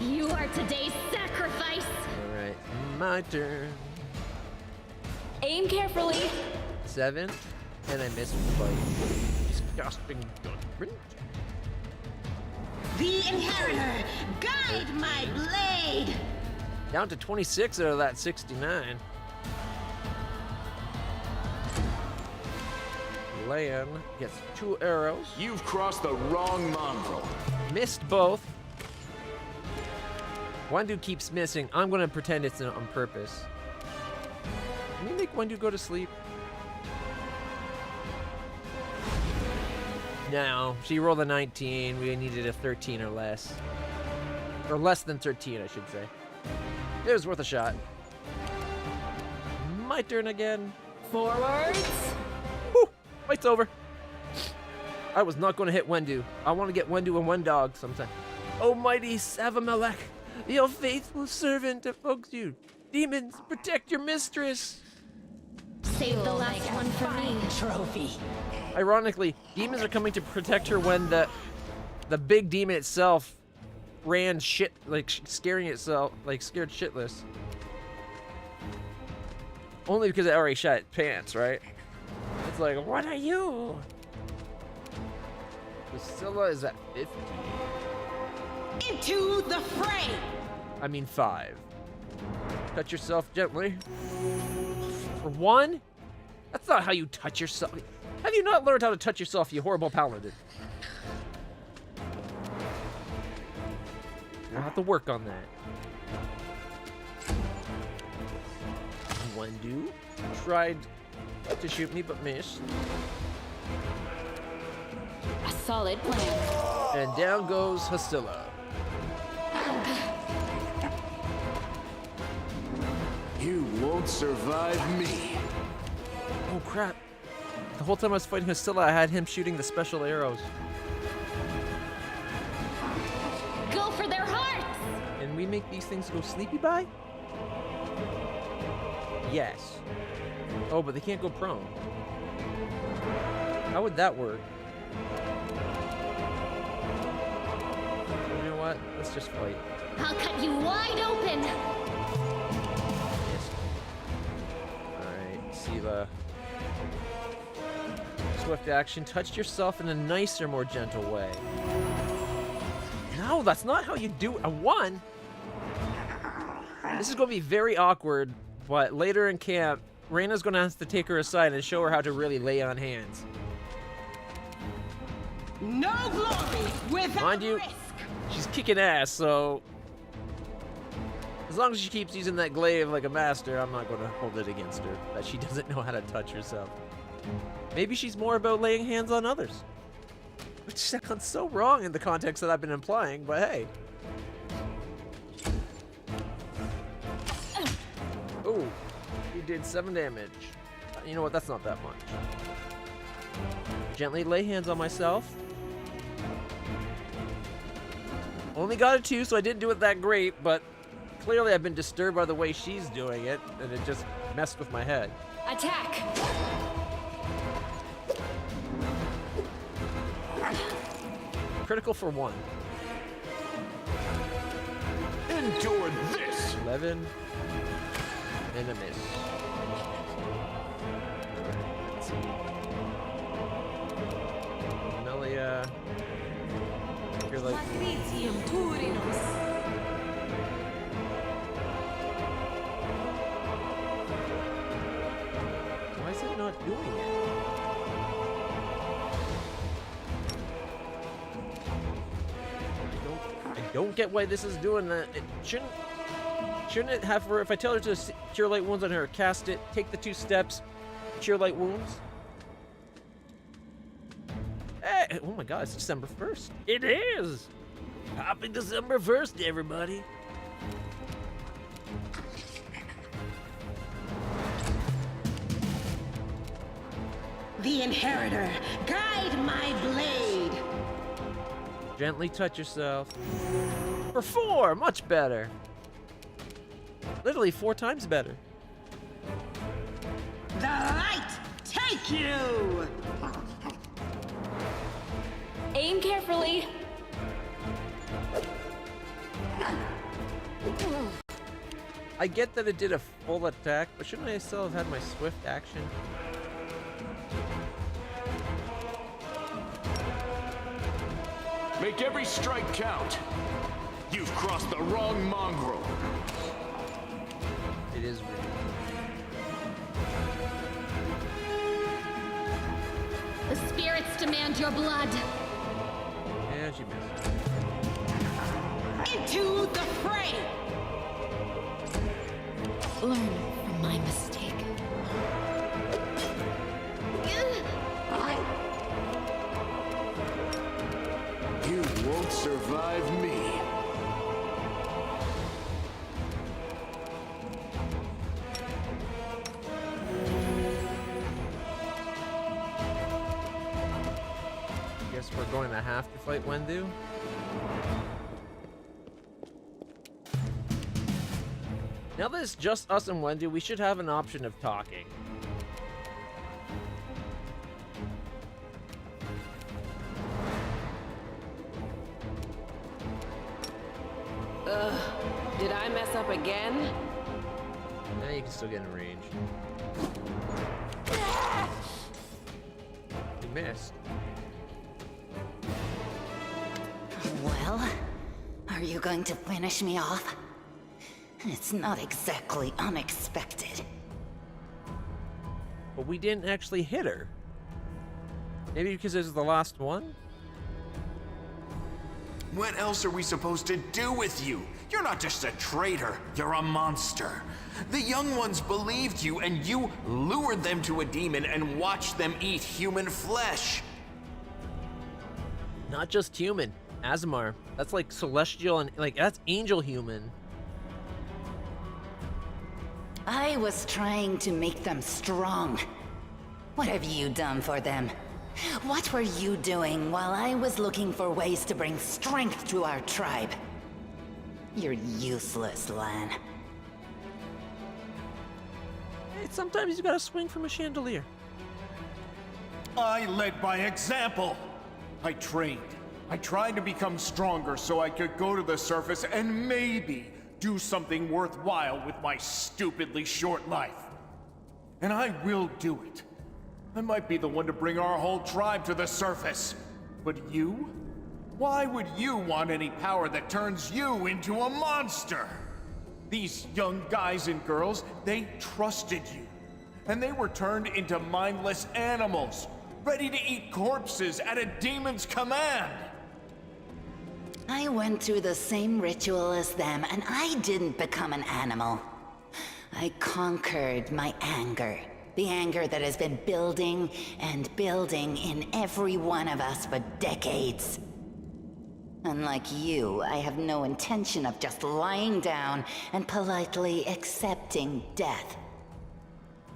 You are today's sacrifice! All right, my turn. Aim carefully. 7, and I missed by disgusting judgment. The Inheritor, guide my blade! Down to 26 out of that 69. Lan gets 2 arrows. You've crossed the wrong mongrel. Missed both. One dude keeps missing. I'm gonna pretend it's on purpose. Can you make one dude go to sleep? No, she rolled a 19. We needed a 13 or less. Or less than 13, I should say. It was worth a shot. My turn again. Forwards. Whew, fight's over. I was not going to hit Wendu. I want to get Wendu and one dog sometime. Almighty Savamelech, your faithful servant evokes you. Demons, protect your mistress. Save the last one for me. Trophy. Ironically, demons are coming to protect her when the big demon itself ran shit, like scaring itself, like scared shitless. Only because it already shot its pants, right? It's like, what are you? Priscilla is at 50. Into the fray! I mean 5. Touch yourself gently. For 1? That's not how you touch yourself. Have you not learned how to touch yourself, you horrible paladin? I'll have to work on that. Wendu tried to shoot me but missed. A solid plan. And down goes Hasilla. You won't survive me. Oh crap. The whole time I was fighting Hasilla, I had him shooting the special arrows. Go for their heart! we make these things go sleepy by? Yes. Oh, but they can't go prone. How would that work? You know what? Let's just fight. I'll cut you wide open. Yes. Alright, Siva. Swift action. Touch yourself in a nicer, more gentle way. No, that's not how you do it. A 1? This is going to be very awkward, but later in camp, Reyna's going to have to take her aside and show her how to really lay on hands. No glory without Mind you, risk. she's kicking ass, so as long as she keeps using that glaive like a master, I'm not going to hold it against her that she doesn't know how to touch herself. Maybe she's more about laying hands on others, which sounds so wrong in the context that I've been implying, but hey. Oh, he did 7 damage. You know what? That's not that much. Gently lay hands on myself. Only got a 2, so I didn't do it that great, but clearly I've been disturbed by the way she's doing it, and it just messed with my head. Attack. Critical for 1. Endure this! 11. And a miss. Let's see. Melia. You're like. Why is it not doing it? I don't get why this is doing that. It shouldn't it have her, if I tell her to cure light wounds on her, cast it, take the 2 steps, cure light wounds? Hey, oh my god, it's December 1st. It is! Happy December 1st, everybody. The Inheritor, guide my blade. Gently touch yourself. For 4, much better. Literally 4 times better. The light take you. Aim carefully. I get that it did a full attack, but shouldn't I still have had my swift action? Make every strike count. You've crossed the wrong mongrel. It is weird. The spirits demand your blood. And she missed. Into the fray. Learn from my mistake. You won't survive me. Guess we're going to have to fight Wendu. Now that it's just us and Wendu, we should have an option of talking. Did I mess up again? Now you can still get in range. You missed. Well, are you going to finish me off? It's not exactly unexpected. But we didn't actually hit her. Maybe because this is the last one? What else are we supposed to do with you? You're not just a traitor, you're a monster. The young ones believed you, and you lured them to a demon and watched them eat human flesh. Not just human. Azamar. That's like celestial and like that's angel human. I was trying to make them strong. What have you done for them? What were you doing while I was looking for ways to bring strength to our tribe? You're useless, Lan. Hey, sometimes you gotta swing from a chandelier. I led by example. I trained. I tried to become stronger so I could go to the surface and maybe do something worthwhile with my stupidly short life. And I will do it. I might be the one to bring our whole tribe to the surface. But you? Why would you want any power that turns you into a monster? These young guys and girls, they trusted you. And they were turned into mindless animals, ready to eat corpses at a demon's command. I went through the same ritual as them, and I didn't become an animal. I conquered my anger. The anger that has been building and building in every one of us for decades. Unlike you, I have no intention of just lying down and politely accepting death.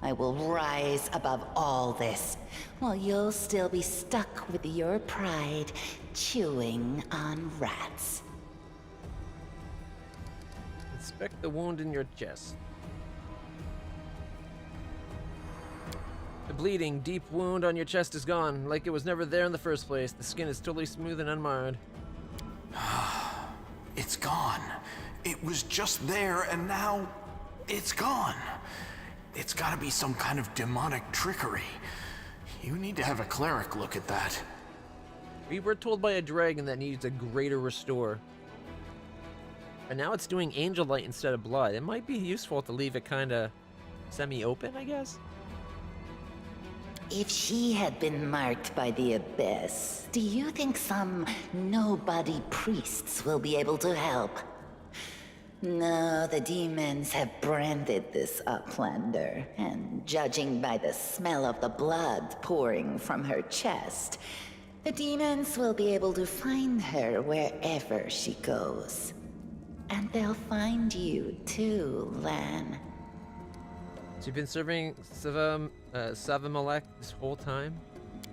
I will rise above all this, while you'll still be stuck with your pride, chewing on rats. Inspect the wound in your chest. The bleeding, deep wound on your chest is gone, like it was never there in the first place. The skin is totally smooth and unmarred. It's gone. It was just there, and now it's gone. It's gotta be some kind of demonic trickery. You need to have a cleric look at that. We were told by a dragon that needs a greater restore. And now it's doing angel light instead of blood. It might be useful to leave it kinda semi-open, I guess? If she had been marked by the Abyss, do you think some nobody priests will be able to help? No, the demons have branded this Uplander, and judging by the smell of the blood pouring from her chest, the demons will be able to find her wherever she goes. And they'll find you too, Lan. So you've been serving Savimalek this whole time?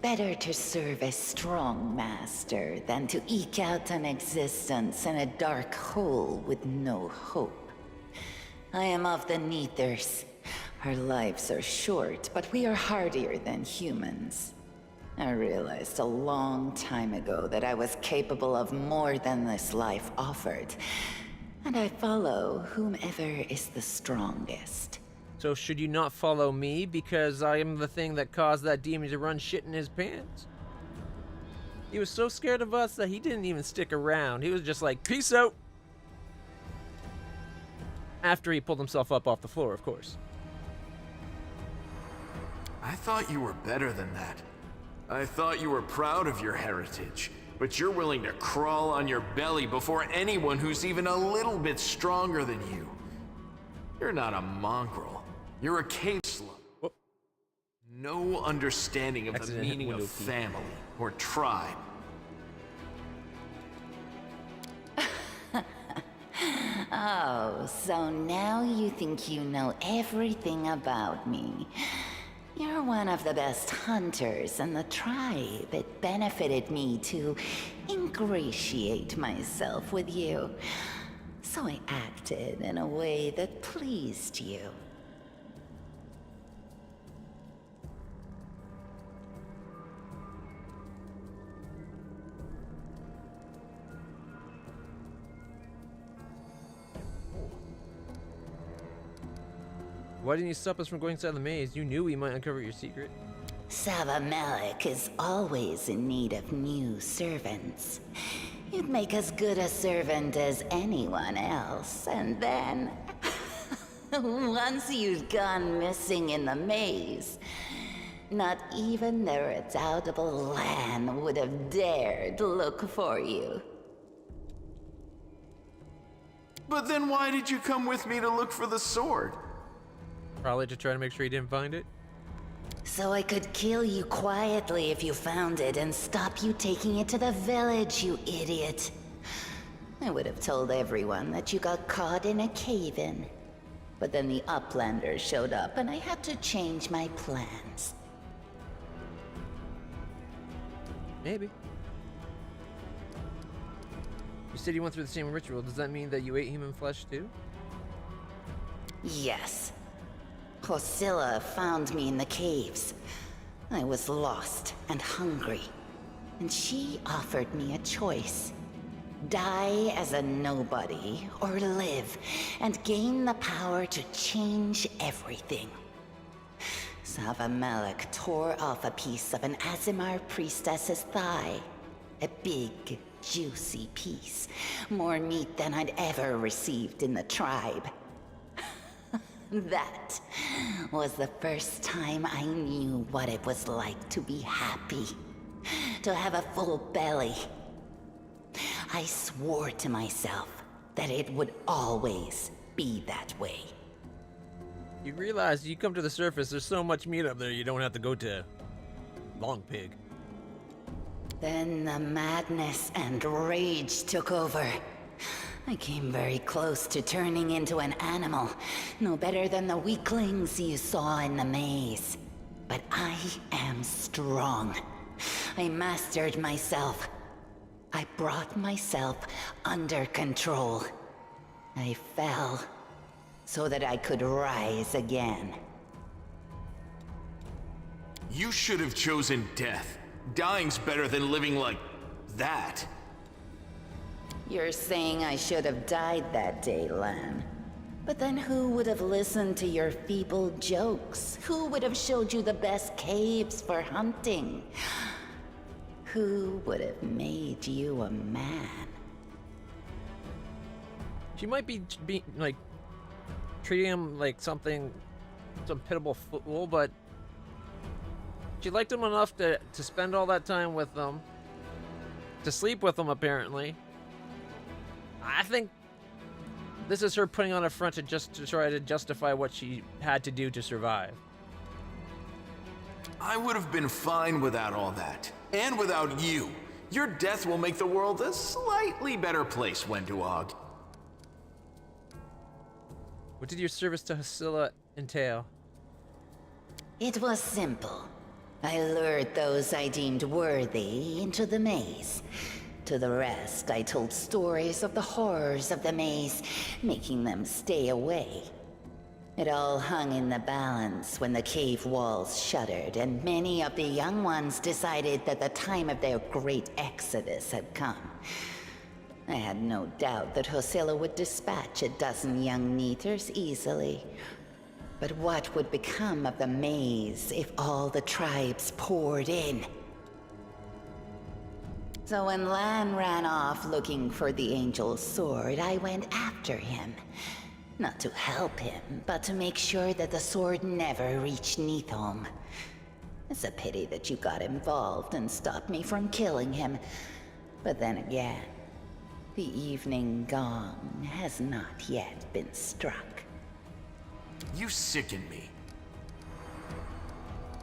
Better to serve a strong master than to eke out an existence in a dark hole with no hope. I am of the Neithers. Our lives are short, but we are hardier than humans. I realized a long time ago that I was capable of more than this life offered, and I follow whomever is the strongest. So should you not follow me because I am the thing that caused that demon to run shit in his pants? He was so scared of us that he didn't even stick around. He was just like, peace out. After he pulled himself up off the floor, of course. I thought you were better than that. I thought you were proud of your heritage, but you're willing to crawl on your belly before anyone who's even a little bit stronger than you. You're not a mongrel. You're a cave slug. Whoop. No understanding of the Accident hit meaning of window key. family or tribe. Oh, so now you think you know everything about me. You're one of the best hunters in the tribe. It benefited me to ingratiate myself with you. So I acted in a way that pleased you. Why didn't you stop us from going inside the maze? You knew we might uncover your secret. Savamelek is always in need of new servants. You'd make as good a servant as anyone else, and then... once you'd gone missing in the maze, not even the redoubtable Lan would have dared look for you. But then why did you come with me to look for the sword? Probably to try to make sure he didn't find it. So I could kill you quietly if you found it and stop you taking it to the village, you idiot. I would have told everyone that you got caught in a cave-in. But then the Uplanders showed up and I had to change my plans. Maybe. You said you went through the same ritual. Does that mean that you ate human flesh too? Yes. Hosilla found me in the caves. I was lost and hungry, and she offered me a choice. Die as a nobody, or live and gain the power to change everything. Savamelek tore off a piece of an Azimar priestess's thigh. A big, juicy piece. More meat than I'd ever received in the tribe. That was the first time I knew what it was like to be happy. To have a full belly. I swore to myself that it would always be that way. You realize you come to the surface, there's so much meat up there you don't have to go to Long Pig. Then the madness and rage took over. I came very close to turning into an animal, no better than the weaklings you saw in the maze. But I am strong. I mastered myself. I brought myself under control. I fell so that I could rise again. You should have chosen death. Dying's better than living like that. You're saying I should have died that day, Lan. But then who would have listened to your feeble jokes? Who would have showed you the best caves for hunting? Who would have made you a man? She might be like treating him like some pitiable fool, but she liked him enough to spend all that time with them, to sleep with him apparently. I think this is her putting on a front to try to justify what she had to do to survive. I would have been fine without all that. And without you. Your death will make the world a slightly better place, Wenduog. What did your service to Hosilla entail? It was simple. I lured those I deemed worthy into the maze. To the rest, I told stories of the horrors of the maze, making them stay away. It all hung in the balance when the cave walls shuttered, and many of the young ones decided that the time of their great exodus had come. I had no doubt that Hosilla would dispatch a dozen young Neethers easily. But what would become of the maze if all the tribes poured in? So when Lan ran off looking for the Angel's sword, I went after him. Not to help him, but to make sure that the sword never reached Neathholm. It's a pity that you got involved and stopped me from killing him. But then again, the evening gong has not yet been struck. You sicken me.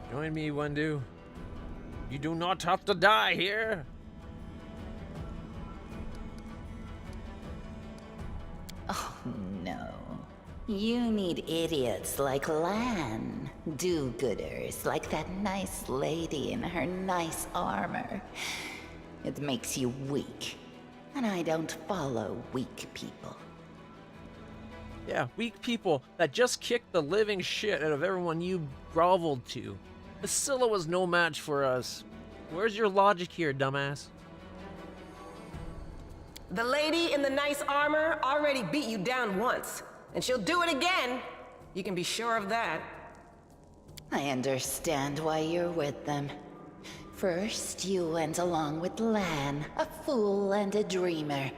Join me, Wendu. You do not have to die here. Oh, no. You need idiots like Lan. Do-gooders like that nice lady in her nice armor. It makes you weak. And I don't follow weak people. Yeah, weak people that just kicked the living shit out of everyone you groveled to. Hosilla was no match for us. Where's your logic here, dumbass? The lady in the nice armor already beat you down once, and she'll do it again. You can be sure of that. I understand why you're with them. First, you went along with Lan, a fool and a dreamer,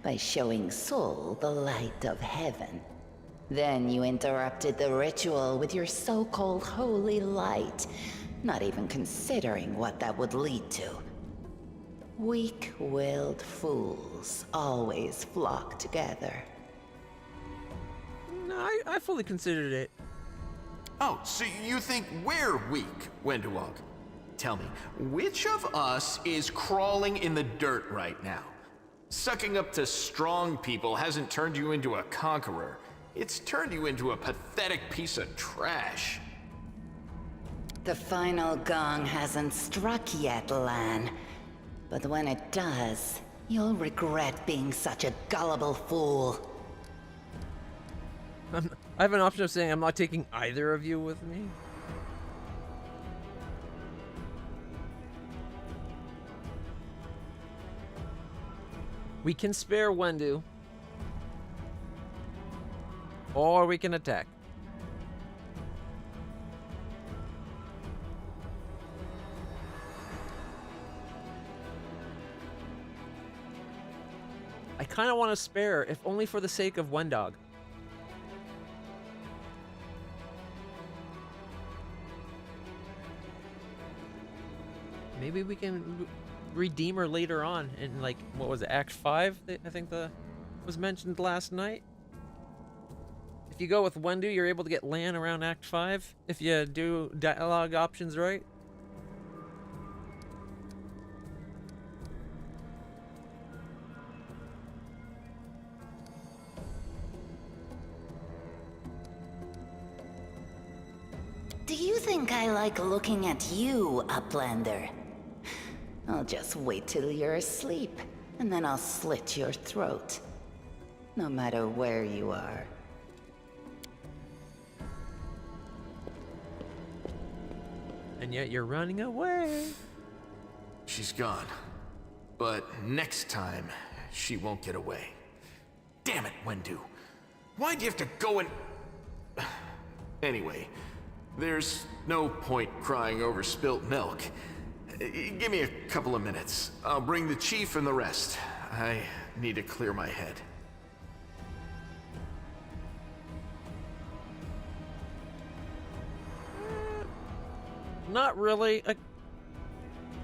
by showing Sol the light of heaven. Then you interrupted the ritual with your so-called holy light, not even considering what that would lead to. Weak-willed fools always flock together. No, I fully considered it. Oh, so you think we're weak, Wenduog? Tell me, which of us is crawling in the dirt right now? Sucking up to strong people hasn't turned you into a conqueror. It's turned you into a pathetic piece of trash. The final gong hasn't struck yet, Lan. But when it does, You'll regret being such a gullible fool. I have an option of saying I'm not taking either of you with me. We can spare Wendu. Or we can attack. I kind of want to spare, if only for the sake of Wendog. Maybe we can redeem her later on in, like, what was it, Act 5? I think was mentioned last night. If you go with Wendu, you're able to get Lan around Act 5 if you do dialogue options right. Do you think I like looking at you, Uplander? I'll just wait till you're asleep, and then I'll slit your throat. No matter where you are. And yet you're running away. She's gone. But next time, she won't get away. Damn it, Wendu. Why'd you have to go and... Anyway, there's no point crying over spilt milk. Give me a couple of minutes. I'll bring the chief and the rest. I need to clear my head. Not really.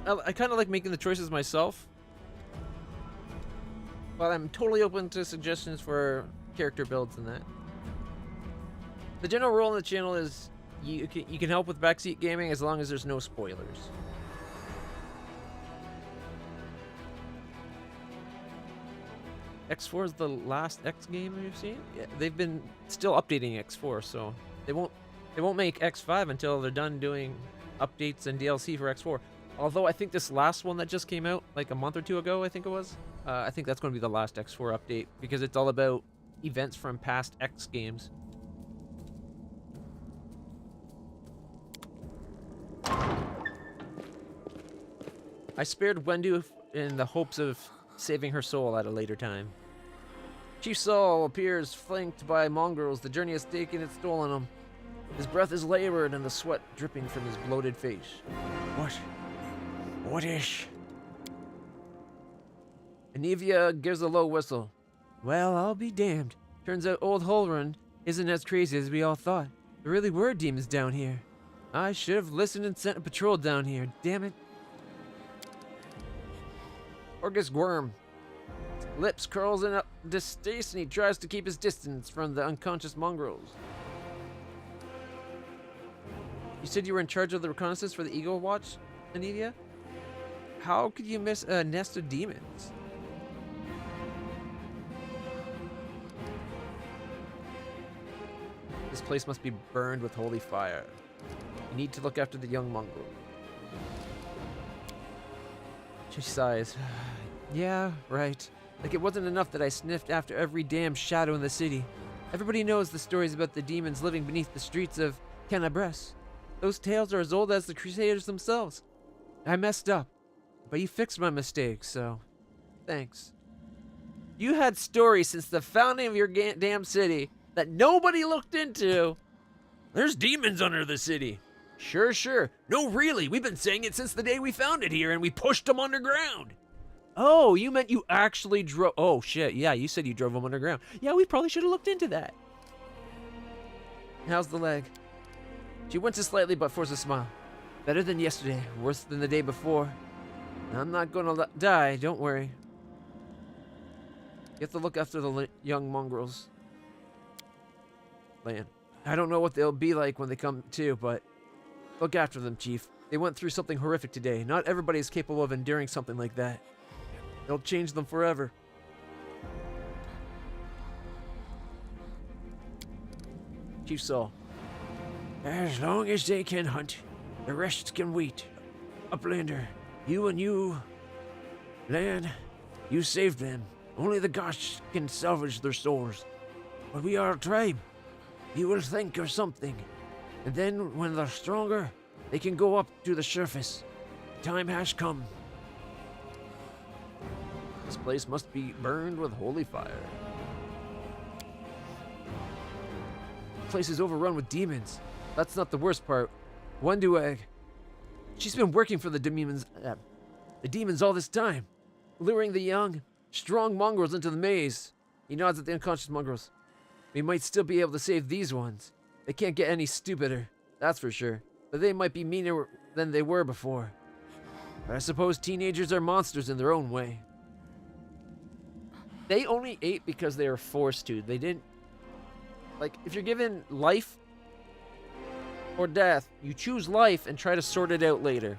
I kind of like making the choices myself. But I'm totally open to suggestions for character builds and that. The general rule on the channel is you can help with backseat gaming as long as there's no spoilers. X4 is the last X game we've seen. Yeah, they've been still updating X4, so they won't make X5 until they're done doing updates and DLC for X4. Although I think this last one that just came out like a month or two ago, I think it was. I think that's going to be the last X4 update because it's all about events from past X games. I spared Wendu in the hopes of saving her soul at a later time. Chief Saul appears flanked by mongrels. The journey has taken its toll on him. His breath is labored and the sweat dripping from his bloated face. What is? Anivia gives a low whistle. Well, I'll be damned. Turns out old Holrun isn't as crazy as we all thought. There really were demons down here. I should have listened and sent a patrol down here. Damn it. Orgus Worm. Lips curls in distaste and he tries to keep his distance from the unconscious mongrels. You said you were in charge of the reconnaissance for the Eagle Watch, Anivia? How could you miss a nest of demons? This place must be burned with holy fire. You need to look after the young mongrel. She sighs. Yeah, right. Like it wasn't enough that I sniffed after every damn shadow in the city. Everybody knows the stories about the demons living beneath the streets of Canabres. Those tales are as old as the Crusaders themselves. I messed up, but you fixed my mistake, so thanks. You had stories since the founding of your damn city that nobody looked into. There's demons under the city. Sure. No, really, we've been saying it since the day we found it here and we pushed them underground. Oh, you meant you actually drove... Oh, shit, yeah, you said you drove them underground. Yeah, we probably should have looked into that. How's the leg? She winces slightly but forces a smile. Better than yesterday, worse than the day before. I'm not gonna die, don't worry. You have to look after the young mongrels. Lan. I don't know what they'll be like when they come to, but look after them, Chief. They went through something horrific today. Not everybody is capable of enduring something like that. It'll change them forever. Chief Saul. As long as they can hunt, the rest can wait. Uplander, you, Lan, You saved them. Only the gods can salvage their souls. But we are a tribe. You will think of something. And then, when they're stronger, they can go up to the surface. Time has come. This place must be burned with holy fire. The place is overrun with demons. That's not the worst part. Wendueg. She's been working for the demons all this time, luring the young, strong mongrels into the maze. He nods at the unconscious mongrels. We might still be able to save these ones. They can't get any stupider, that's for sure. But they might be meaner than they were before. But I suppose teenagers are monsters in their own way. They only ate because they were forced to. They didn't... Like, if you're given life or death, you choose life and try to sort it out later.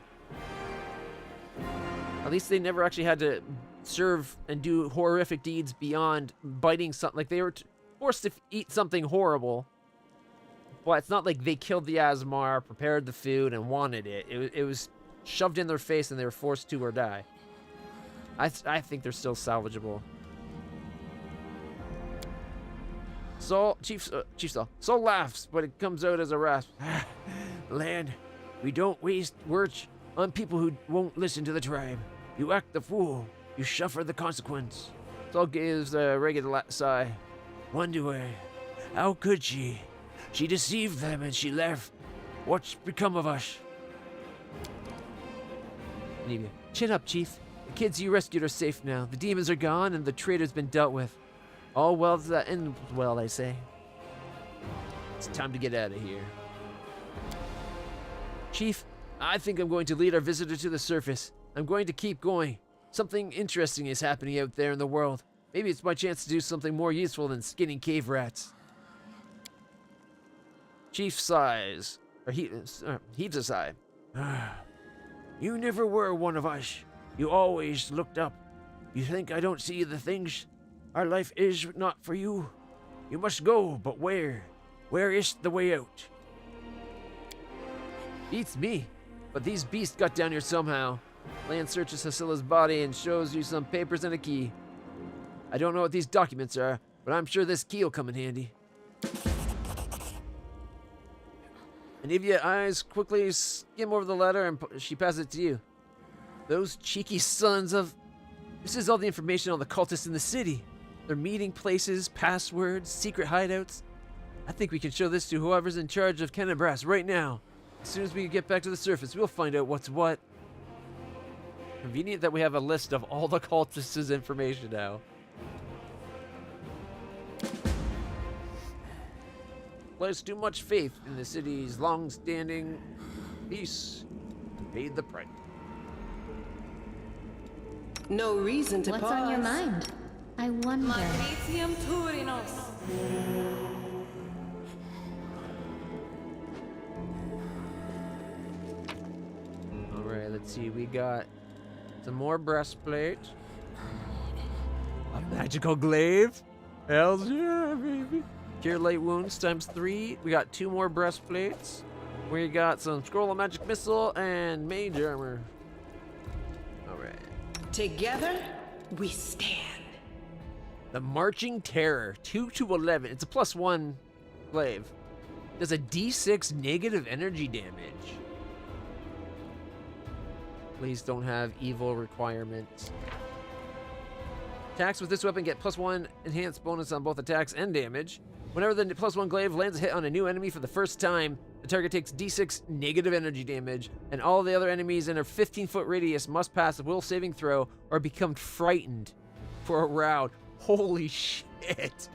At least they never actually had to serve and do horrific deeds beyond biting something. Like, they were forced to eat something horrible. But it's not like they killed the Asmar, prepared the food, and wanted it. It was shoved in their face and they were forced to or die. I think they're still salvageable. Chief Saul laughs, but it comes out as a rasp. Lad, we don't waste words on people who won't listen to the tribe. You act the fool, you suffer the consequence. Saul gives a ragged sigh. Wonder how could she? She deceived them and she left. What's become of us? Anivia, chin up, Chief. The kids you rescued are safe now. The demons are gone and the traitor's been dealt with. All well that ends well, I say. It's time to get out of here. Chief, I think I'm going to lead our visitor to the surface. I'm going to keep going. Something interesting is happening out there in the world. Maybe it's my chance to do something more useful than skinning cave rats. Chief sighs, or heaves a sigh. You never were one of us. You always looked up. You think I don't see the things? Our life is not for you. You must go, but where? Where is the way out? Beats me. But these beasts got down here somehow. Lan searches Hasila's body and shows you some papers and a key. I don't know what these documents are, but I'm sure this key will come in handy. Anivia's eyes quickly skim over the letter and she passes it to you. Those cheeky sons of... This is all the information on the cultists in the city. Their meeting places, passwords, secret hideouts. I think we can show this to whoever's in charge of Kennebrass right now. As soon as we get back to the surface, we'll find out what's what. Convenient that we have a list of all the cultists' information now. Place too much faith in the city's long-standing peace. Paid the price. No reason to What's pause. on your mind? I wonder. Magnesium Turinos. Alright, let's see. We got some more breastplates. A magical glaive. Hells yeah, baby. Cure light wounds ×3. We got 2 more breastplates. We got some scroll of magic missile and mage armor. Alright. Together, we stand. The Marching Terror, 2 to 11. It's a +1 glaive. Does a D6 negative energy damage. Please don't have evil requirements. Attacks with this weapon get +1 enhanced bonus on both attacks and damage. Whenever the +1 glaive lands a hit on a new enemy for the first time, the target takes D6 negative energy damage, and all the other enemies in a 15-foot radius must pass a will saving throw or become frightened for a round. Holy shit.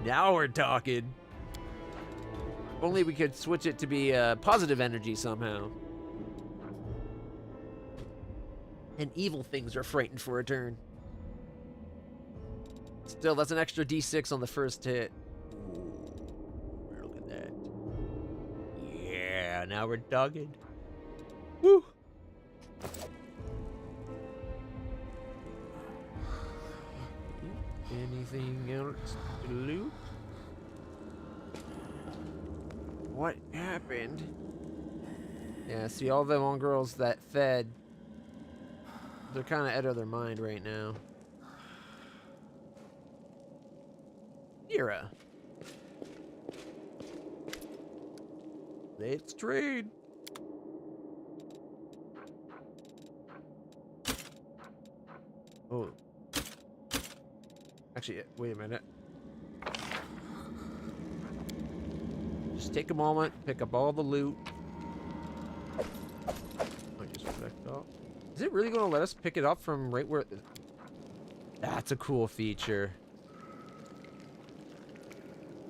Now we're talking. If only we could switch it to be positive energy somehow. And evil things are frightened for a turn. Still, that's an extra D6 on the first hit. Ooh, look at that. Yeah, now we're talking. Woo! Anything else to loot? What happened? Yeah, see all the mongrels that fed They're kind of out of their mind right now. Mira. Let's trade. Oh. Actually, wait a minute. Just take a moment, pick up all the loot. I just picked up. Is it really going to let us pick it up from right where... That's a cool feature.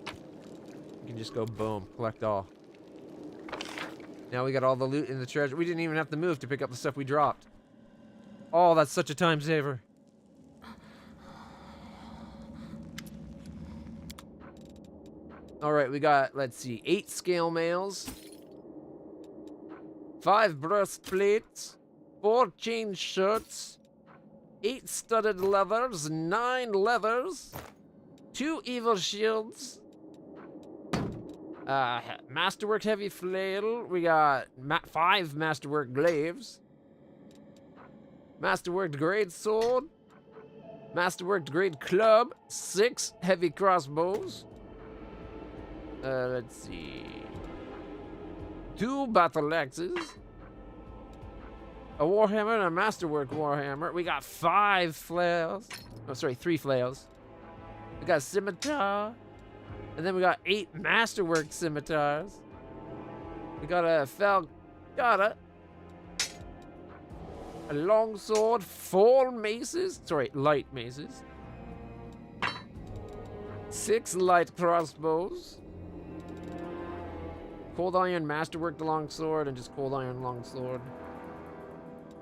You can just go boom, collect all. Now we got all the loot in the treasure. We didn't even have to move to pick up the stuff we dropped. Oh, that's such a time saver. Alright, we got, let's see, 8 scale mails, 5 breastplates, 4 chain shirts, 8 studded leathers, 9 leathers, 2 evil shields, masterwork heavy flail. We got 5 masterwork glaives, masterworked great sword, masterworked great club, 6 heavy crossbows. Let's see. 2 battle axes, a warhammer and a masterwork warhammer. We got 5 flails. Oh, sorry, 3 flails. We got a scimitar. And then we got 8 masterwork scimitars. We got a falcata. A longsword, 4 maces. Sorry, light maces. 6 light crossbows. Cold iron masterworked longsword and just cold iron longsword.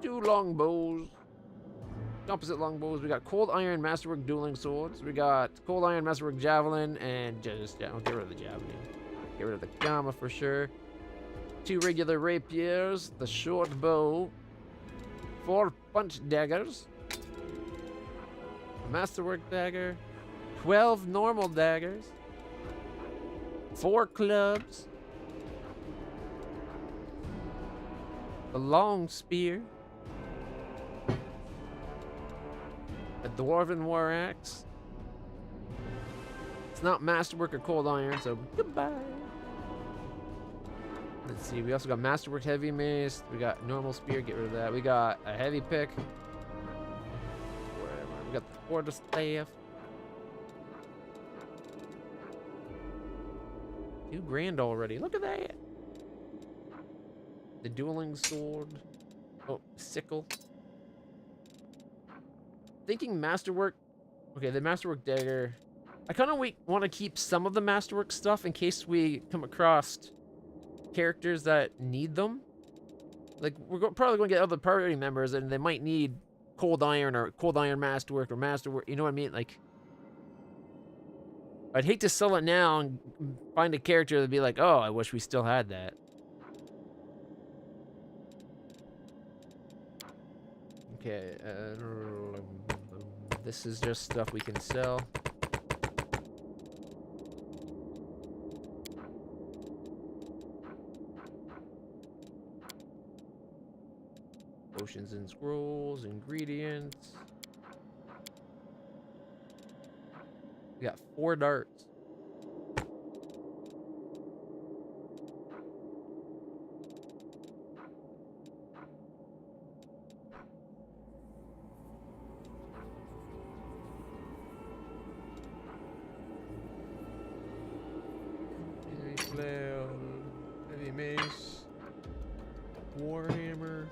2 longbows. Composite longbows. We got cold iron masterwork dueling swords. We got cold iron masterwork javelin and just, yeah, I'll get rid of the javelin. Get rid of the gamma for sure. 2 regular rapiers. The short bow. 4 punch daggers. A masterwork dagger. 12 normal daggers. 4 clubs. A long spear. A dwarven war axe. It's not masterwork or cold iron, so goodbye. Let's see, we also got masterwork heavy mace. We got normal spear, get rid of that. We got a heavy pick. Whatever. We got the quarter staff. $2,000 already. Look at that. The dueling sword. Oh, sickle. Thinking masterwork. Okay, the masterwork dagger. I kind of want to keep some of the masterwork stuff in case we come across characters that need them. Like, we're probably going to get other party members and they might need cold iron or cold iron masterwork or masterwork. You know what I mean? Like, I'd hate to sell it now and find a character that'd be like, oh, I wish we still had that. Okay, this is just stuff we can sell. Potions and scrolls, ingredients. We got 4 darts. Heavy mace, warhammer.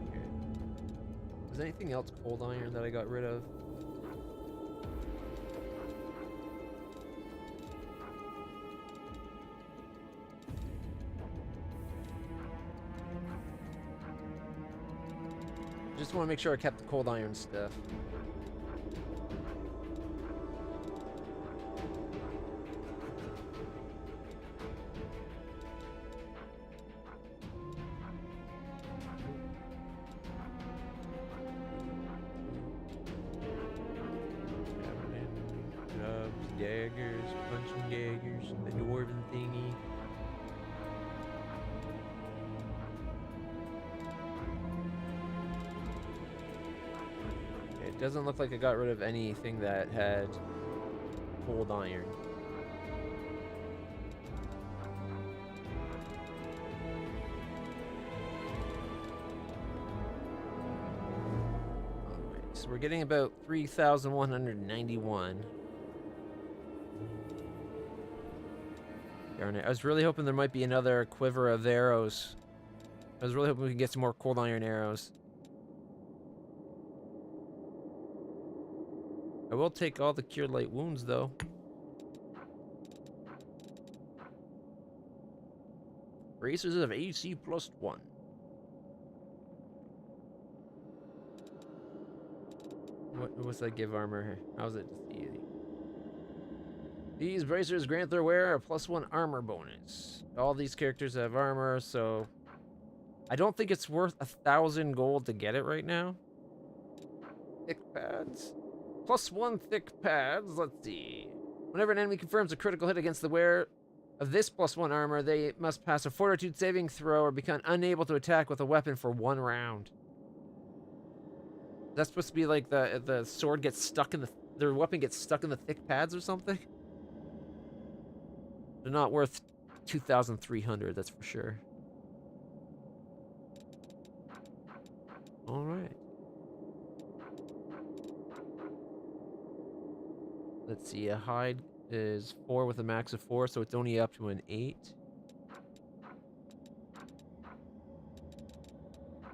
Okay. Is there anything else cold iron that I got rid of? Just want to make sure I kept the cold iron stuff. Daggers, punching daggers, the dwarven thingy. It doesn't look like I got rid of anything that had cold iron. Alright, so we're getting about 3,191. Darn it. I was really hoping there might be another quiver of arrows. I was really hoping we could get some more cold iron arrows. I will take all the cured light wounds, though. Bracers of AC +1. What's that give armor? How's it? These bracers grant their wearer a +1 armor bonus. All these characters have armor, so I don't think it's worth 1,000 gold to get it right now. Thick pads. +1 thick pads. Let's see. Whenever an enemy confirms a critical hit against the wearer of this +1 armor, they must pass a fortitude saving throw or become unable to attack with a weapon for 1 round. That's supposed to be like the sword gets stuck in their weapon gets stuck in the thick pads or something. They're not worth 2,300, that's for sure. All right. Let's see, a hide is 4 with a max of 4, so it's only up to an 8.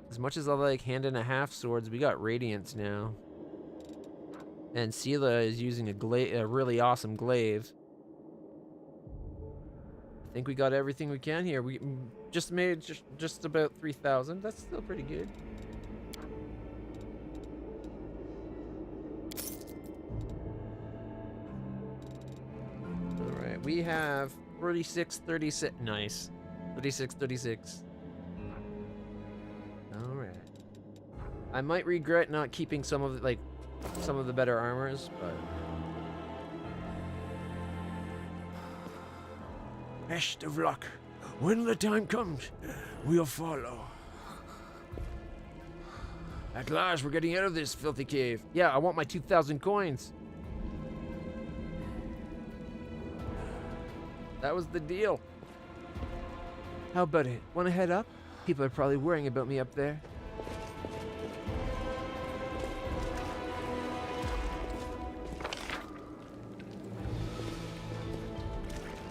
As much as I like hand and a half swords, we got radiance now. And Sela is using a really awesome glaive. I think we got everything we can here. We just made just about 3,000. That's still pretty good. All right, we have 36, 36. Nice. 36, 36. All right. I might regret not keeping some of the better armors, but Best of luck. When the time comes, we'll follow. at last we're getting out of this filthy cave. Yeah, I want my 2,000 coins. That was the deal. How about it? Want to head up? People are probably worrying about me up there.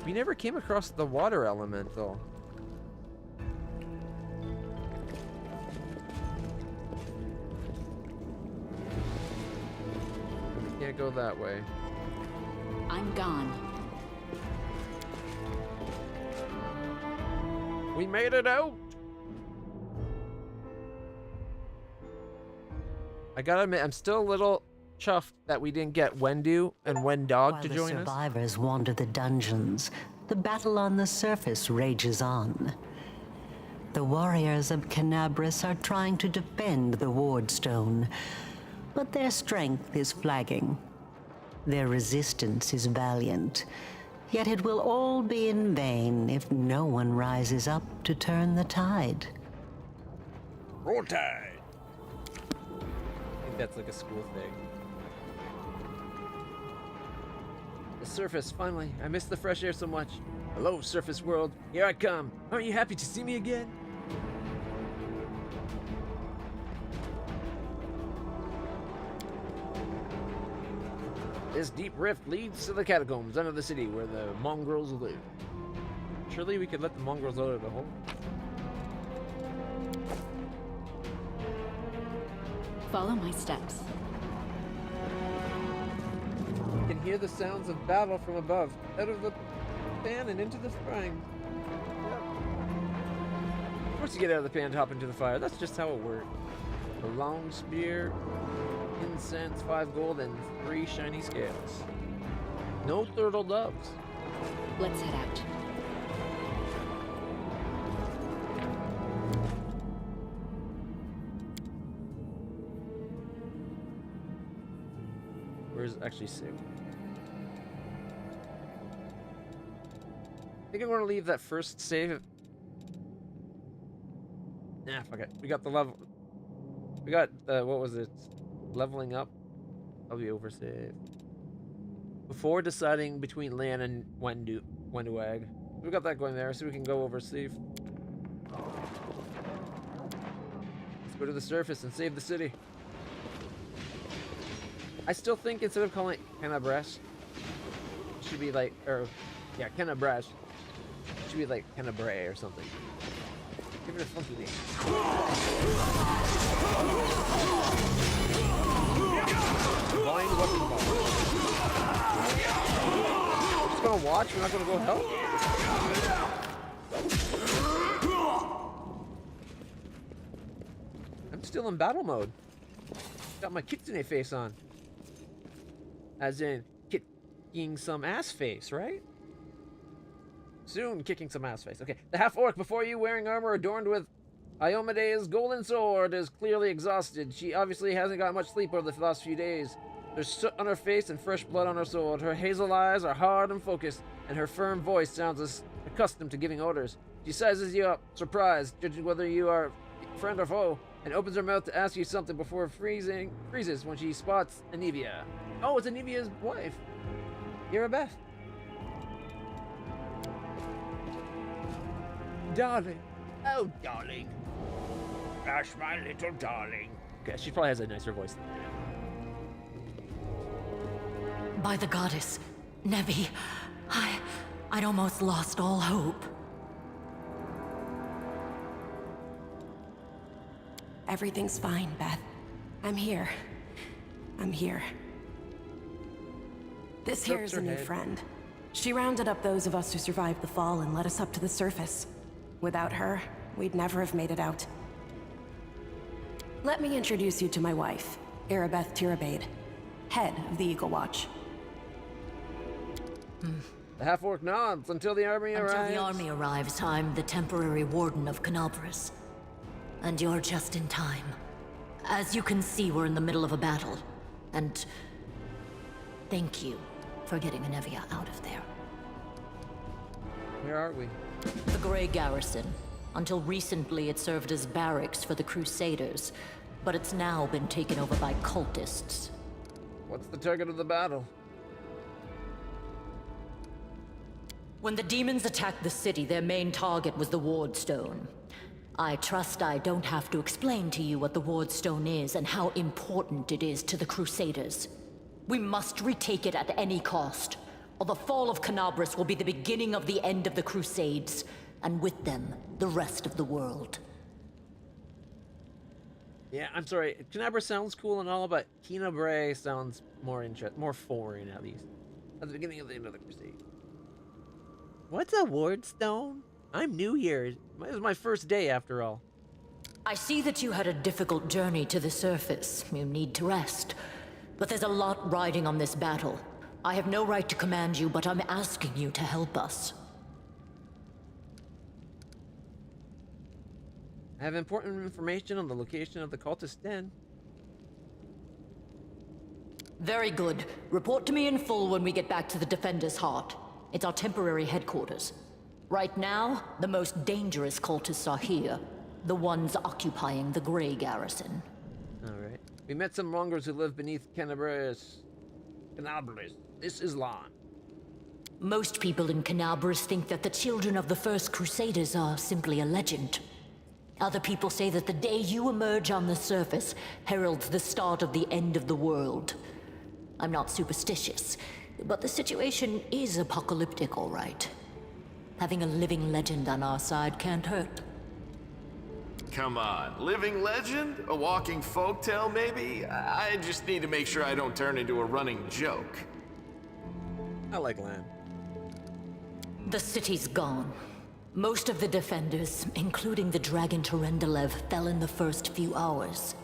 We never came across the water elemental. We can't go that way. I'm gone. We made it out! I gotta admit, I'm still a little chuffed that we didn't get Wendu and Wendog to join us. While the survivors wander the dungeons, the battle on the surface rages on. The warriors of Canabras are trying to defend the Wardstone, but their strength is flagging. Their resistance is valiant, yet it will all be in vain if no one rises up to turn the tide. Roll tide! I think that's like a school thing. The surface, finally. I miss the fresh air so much. Hello, surface world. Here I come. Aren't you happy to see me again? This deep rift leads to the catacombs under the city where the mongrels live. Surely we could let the mongrels out of the hole. Follow my steps. You can hear the sounds of battle from above, out of the pan and into the frying. Yep. Of course you get out of the pan to hop into the fire. That's just how it works. A long spear, incense, 5 gold, and 3 shiny scales. No turtle doves. Let's head out. Where's actually safe? I think I'm gonna leave that first save. Nah, fuck it. We got the level. We got the, what was it? Leveling up Probably oversave. Before deciding between land and Wenduag. We got that going there, so we can go oversave. Let's go to the surface and save the city. I still think instead of calling it Canabres, it should be like, Canabres. It should be like Canabre or something. Give it a funky name. Blind weapon ball. We're just gonna watch, we're not gonna go help? I'm still in battle mode. Got my kitsune face on. As in, kicking some ass face, right? Soon kicking some ass face. Okay, the half-orc before you wearing armor adorned with Iomede's golden sword is clearly exhausted. She obviously hasn't got much sleep over the last few days. There's soot on her face and fresh blood on her sword. Her hazel eyes are hard and focused, and her firm voice sounds accustomed to giving orders. She sizes you up, surprised, judging whether you are friend or foe, and opens her mouth to ask you something before freezes when she spots Anivia. Oh, it's Anivia's wife. Beth. Darling. Oh, darling. Gosh, my little darling. Okay, she probably has a nicer voice than that. By the goddess, Nevi, I'd almost lost all hope. Everything's fine, Beth. I'm here. I'm here. This here's a new friend. She rounded up those of us who survived the fall and led us up to the surface. Without her, we'd never have made it out. Let me introduce you to my wife, Erebeth Tirabade, head of the Eagle Watch. The half-orc nods until the army arrives. Until the army arrives, I'm the temporary warden of Canabris. And you're just in time. As you can see, we're in the middle of a battle. And thank you for getting Anevia out of there. Where are we? The Grey Garrison. Until recently, it served as barracks for the Crusaders, but it's now been taken over by cultists. What's the target of the battle? When the demons attacked the city, their main target was the Ward Stone. I trust I don't have to explain to you what the Ward Stone is and how important it is to the Crusaders. We must retake it at any cost, or the fall of Canabris will be the beginning of the end of the Crusades, and with them, the rest of the world. Yeah, I'm sorry. Canabra sounds cool and all, but Kinabre sounds more foreign, at least. At the beginning of the end of the Crusade. What's a Ward Stone? I'm new here. It was my first day, after all. I see that you had a difficult journey to the surface. You need to rest. But there's a lot riding on this battle. I have no right to command you, but I'm asking you to help us. I have important information on the location of the cultist den. Very good. Report to me in full when we get back to the Defender's Heart. It's our temporary headquarters. Right now, the most dangerous cultists are here. The ones occupying the Grey Garrison. Alright. We met some mongrels who live beneath Canabris. This is Lon. Most people in Canabris think that the children of the First Crusaders are simply a legend. Other people say that the day you emerge on the surface heralds the start of the end of the world. I'm not superstitious, but the situation is apocalyptic, all right. Having a living legend on our side can't hurt. Come on, living legend? A walking folktale, maybe? I just need to make sure I don't turn into a running joke. I like land. The city's gone. Most of the defenders, including the Dragon Terendelev, fell in the first few hours.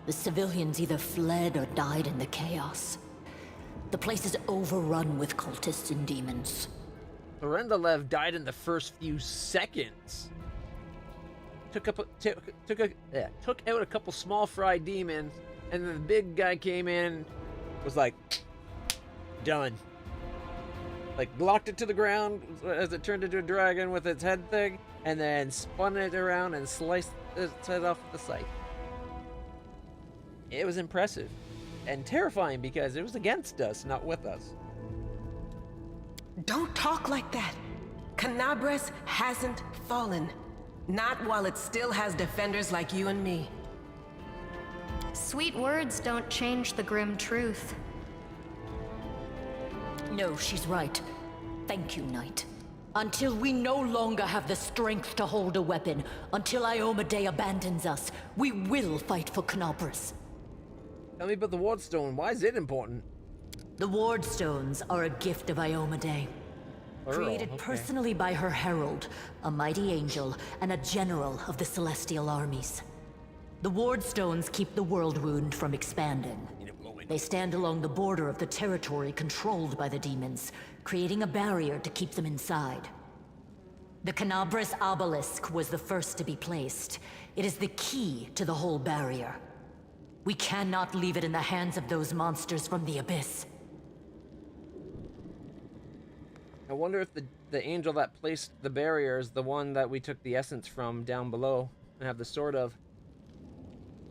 The civilians either fled or died in the chaos. The place is overrun with cultists and demons. Terendelev died in the first few seconds. Took out a couple small fry demons, and then the big guy came in, was like, done. Like, blocked it to the ground as it turned into a dragon with its head thing, and then spun it around and sliced its head off with the scythe. It was impressive. and terrifying because it was against us, not with us. Don't talk like that. Canabres hasn't fallen. Not while it still has defenders like you and me. Sweet words don't change the grim truth. No, she's right. Thank you, Knight. Until we no longer have the strength to hold a weapon, until Iomedae abandons us, we will fight for Canabres. Tell me about the Wardstone. Why is it important? The Wardstones are a gift of Iomedae. Created personally by her herald, a mighty angel, and a general of the celestial armies. The Wardstones keep the world wound from expanding. They stand along the border of the territory controlled by the demons, creating a barrier to keep them inside. The Canabres obelisk was the first to be placed. It is the key to the whole barrier. We cannot leave it in the hands of those monsters from the abyss. I wonder if the angel that placed the barrier is the one that we took the essence from down below and have the sword of.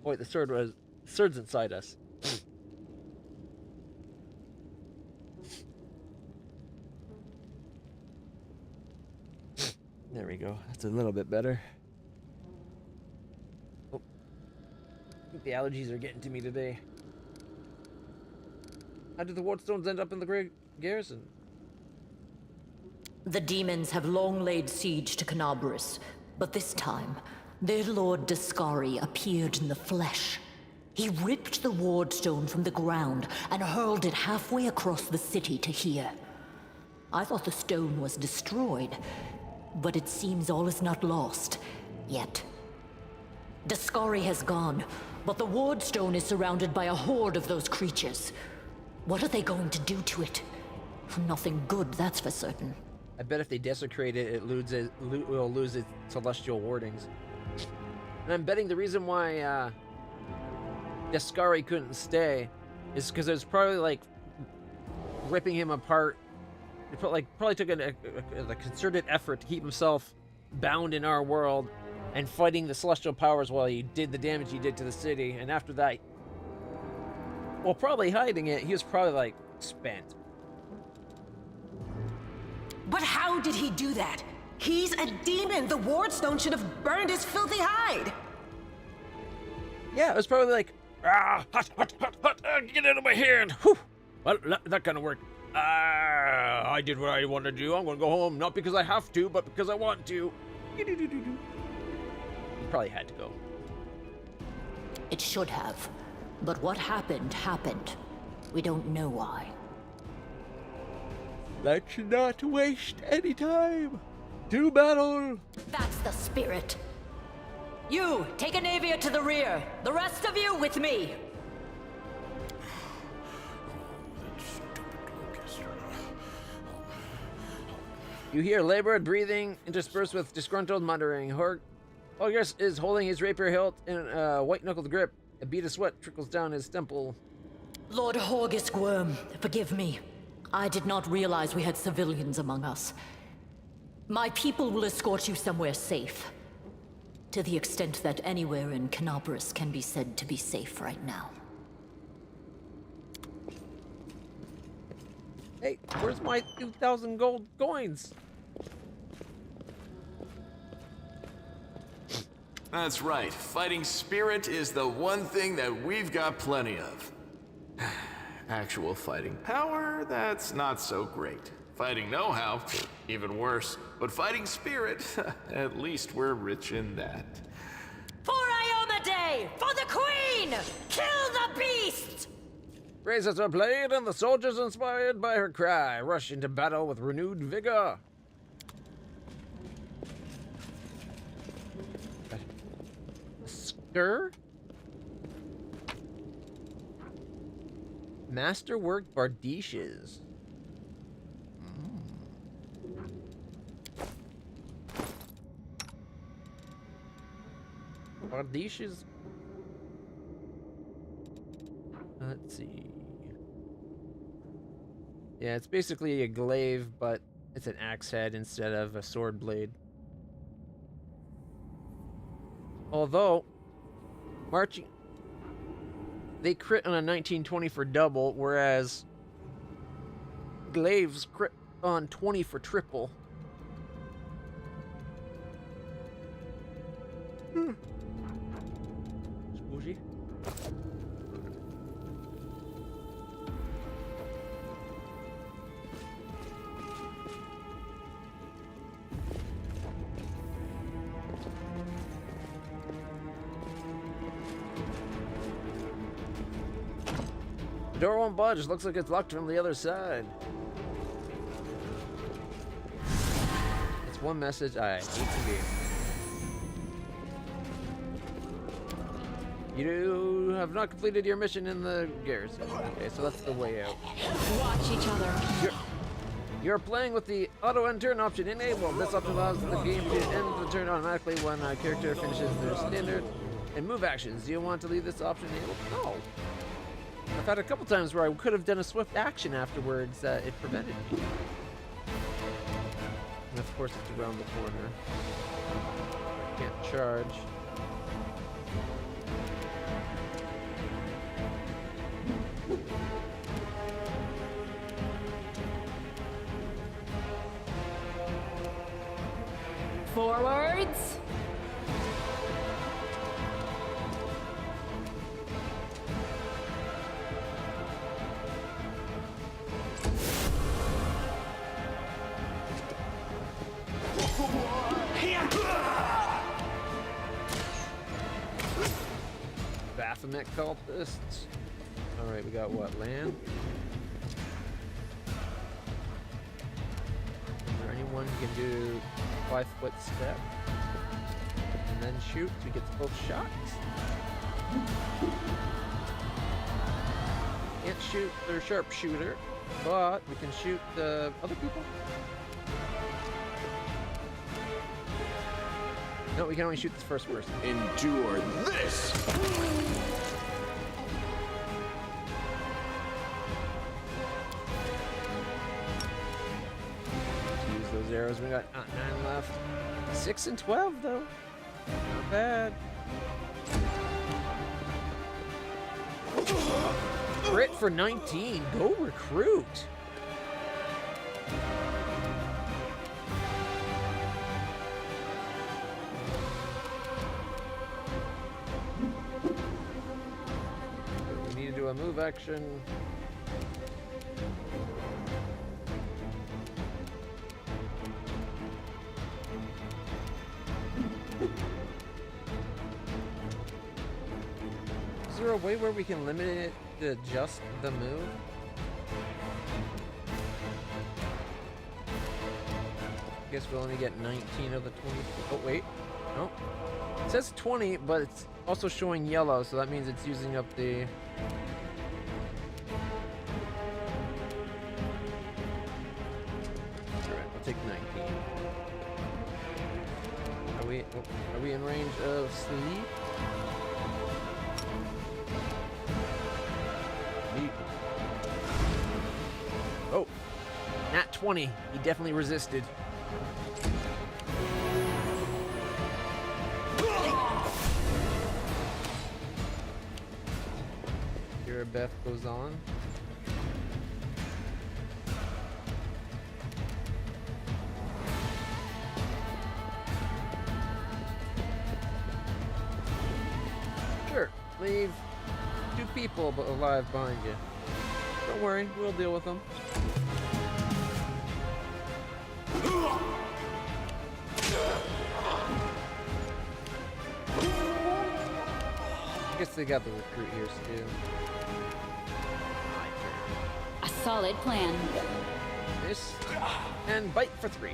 Oh, wait, the sword's inside us. There we go. That's a little bit better. Oh, I think the allergies are getting to me today. How did the Wardstones end up in the Great Garrison? The demons have long laid siege to Canabres, but this time, their lord Dascari appeared in the flesh. He ripped the Wardstone from the ground and hurled it halfway across the city to here. I thought the stone was destroyed, but it seems all is not lost, yet. Dascari has gone, but the Wardstone is surrounded by a horde of those creatures. What are they going to do to it? Nothing good, that's for certain. I bet if they desecrate it, it will lose its celestial wardings. And I'm betting the reason why Dascari couldn't stay is because it was probably like ripping him apart. It probably took a concerted effort to keep himself bound in our world and fighting the celestial powers while he did the damage he did to the city. And after that, well, probably hiding it, he was probably like spent. But how did he do that? He's a demon. The Wardstone should have burned his filthy hide. Yeah, it was probably like, hot, get out of my hand. Whew. Well, that kind of worked. I did what I wanted to do. I'm going to go home, not because I have to, but because I want to. Probably had to go. It should have. But what happened, happened. We don't know why. Let's not waste any time. To battle. That's the spirit. You, take Anavia to the rear. The rest of you with me. You hear labored breathing interspersed with disgruntled muttering. Horgus is holding his rapier hilt in a white-knuckled grip. A bead of sweat trickles down his temple. Lord Horgus Worm, forgive me. I did not realize we had civilians among us. My people will escort you somewhere safe. To the extent that anywhere in Canabres can be said to be safe right now. Hey, where's my 2,000 gold coins? That's right. Fighting spirit is the one thing that we've got plenty of. Actual fighting power, that's not so great. Fighting know-how, even worse. But fighting spirit, at least we're rich in that. For Iomedae! For the Queen! Kill the beast! Praises are played, and the soldiers, inspired by her cry, rush into battle with renewed vigor. Skur? Masterwork Bardishes. Bardishes. Let's see. Yeah, it's basically a glaive, but it's an axe head instead of a sword blade. Although, they crit on a 19-20 for double, whereas glaives crit on 20 for triple. Squishy. The door won't budge. Looks like it's locked from the other side. That's one message I hate to be. You have not completed your mission in the garrison. Okay, so that's the way out. Watch each other. You're playing with the auto end turn option enabled. This option allows the game to end the turn automatically when a character finishes their standard and move actions. Do you want to leave this option enabled? No. I've had a couple times where I could have done a swift action afterwards that it prevented me. And of course it's around the corner. Can't charge. Forwards. Baphomet cultists. Alright, we got what? Land? Is there anyone who can do 5-foot step? And then shoot so he gets both shots? Can't shoot their sharpshooter, but we can shoot the other people. No, we can only shoot this first person. Endure this! Use those arrows. We got 9 left. 6 and 12 though. Not bad. Crit for 19. Go recruit. We need to do a move action. Is there a way where we can limit it to just the move? I guess we'll only get 19 of the 20. Oh, wait. No. It says 20, but it's also showing yellow, so that means it's using up the... Alright, I'll take 19. Are we in range of sleep? Oh, nat 20. He definitely resisted. Here Beth goes on. Sure, leave 2 people but alive behind you. Don't worry, we'll deal with them. I guess they got the recruit here still. A solid plan. Miss and bite for 3.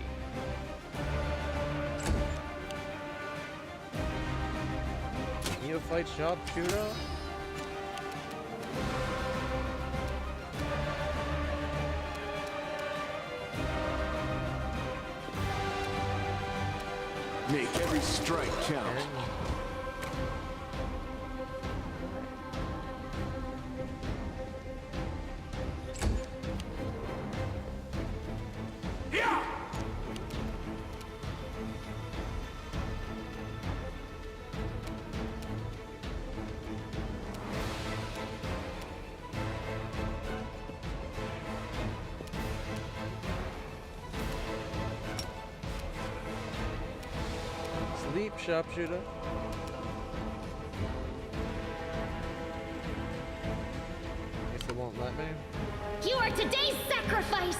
Neophyte sharpshooter. Make every strike count. Sleep, sharpshooter. Guess it won't let me. You are today's sacrifice!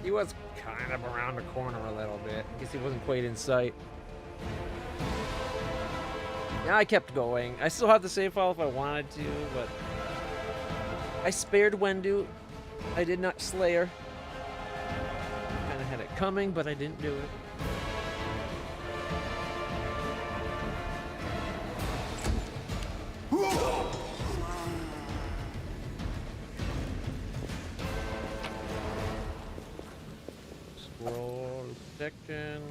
He was kind of around the corner a little bit. Guess he wasn't quite in sight. Yeah, I kept going. I still had the save file if I wanted to, but I spared Wendu. I did not slay her. Kind of had it coming, but I didn't do it. Scroll section.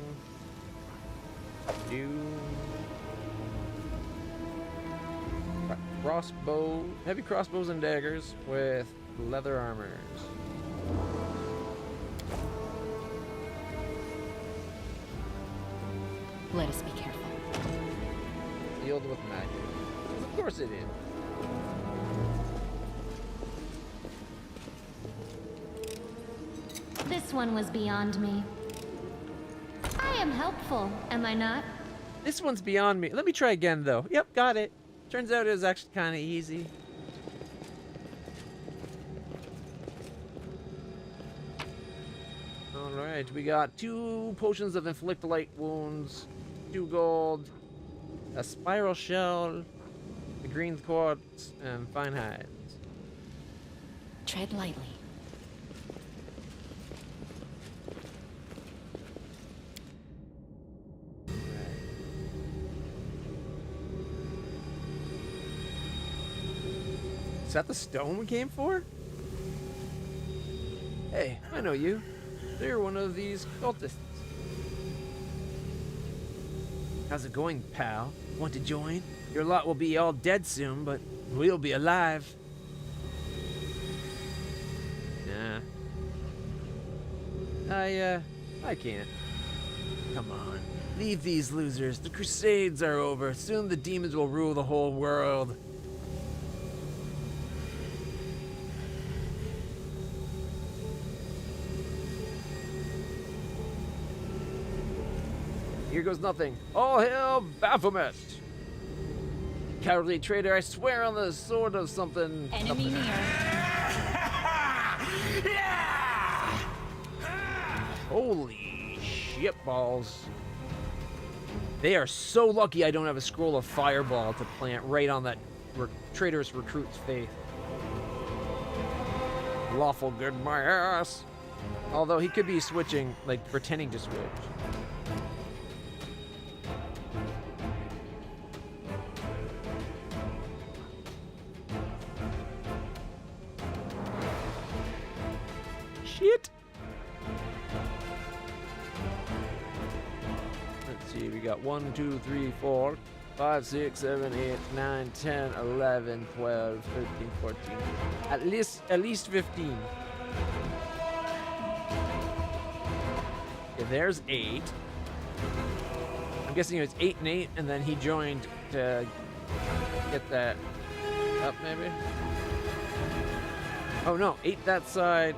Crossbow, heavy crossbows and daggers with leather armors. Let us be careful. Sealed with magic. Of course it is. This one was beyond me. I am helpful, am I not? This one's beyond me. Let me try again, though. Yep, got it. Turns out it was actually kind of easy. Alright, we got 2 potions of inflict light wounds, 2 gold, a spiral shell, a green quartz, and fine hides. Tread lightly. Is that the stone we came for? Hey, I know you. They're one of these cultists. How's it going, pal? Want to join? Your lot will be all dead soon, but we'll be alive. Nah. I can't. Come on. Leave these losers. The Crusades are over. Soon the demons will rule the whole world. Here goes nothing. All hail Baphomet! Cowardly traitor, I swear on the sword of something. Enemy near. Holy shit balls. They are so lucky I don't have a scroll of fireball to plant right on that traitorous recruit's face. Lawful good my ass. Although he could be switching, like pretending to switch. Shit. Let's see, we got 1, 2, 3, 4, 5, 6, 7, 8, 9, 10, 11, 12, 13, 14. At least 15. Okay, there's 8. I'm guessing it was 8 and 8, and then he joined to get that up, maybe? Oh no, 8 that side.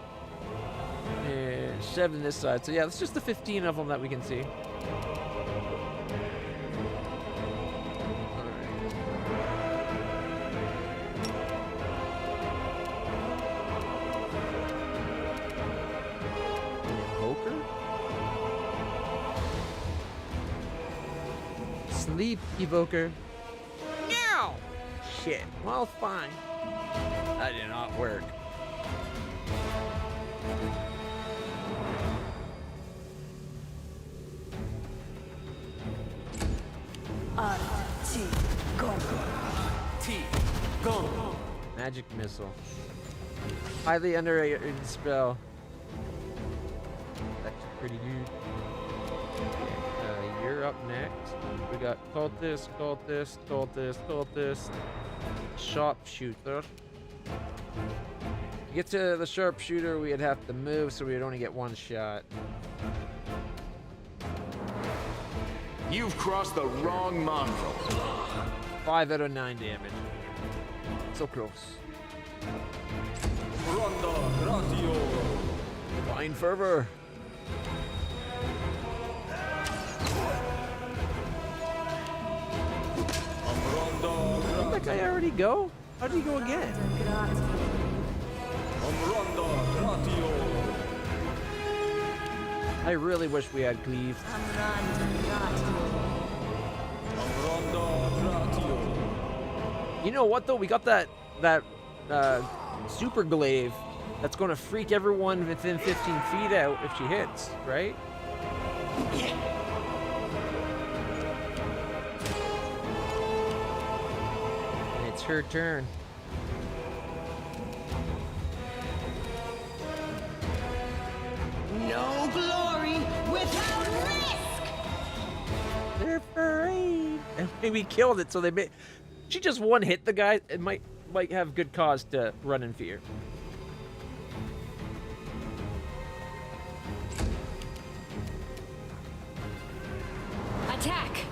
7 this side. So yeah, that's just the 15 of them that we can see. Poker? Sleep evoker. No! Shit. Well, fine. That did not work. Magic missile. Highly underrated spell. That's pretty good. Okay, you're up next. We got cultist, cultist, cultist, cultist. Sharpshooter. To get to the sharpshooter, we'd have to move, so we'd only get 1 shot. You've crossed the wrong mongrel. 5 out of 9 damage. So close. Divine fervor. that guy already go? How did he go again? I really wish we had cleaves. You know what though? We got that super glaive that's going to freak everyone within 15 feet out if she hits, right? And it's her turn. No glory without risk! They're afraid. And we killed it, so they made... She just one hit the guy. It might have good cause to run in fear. Attack!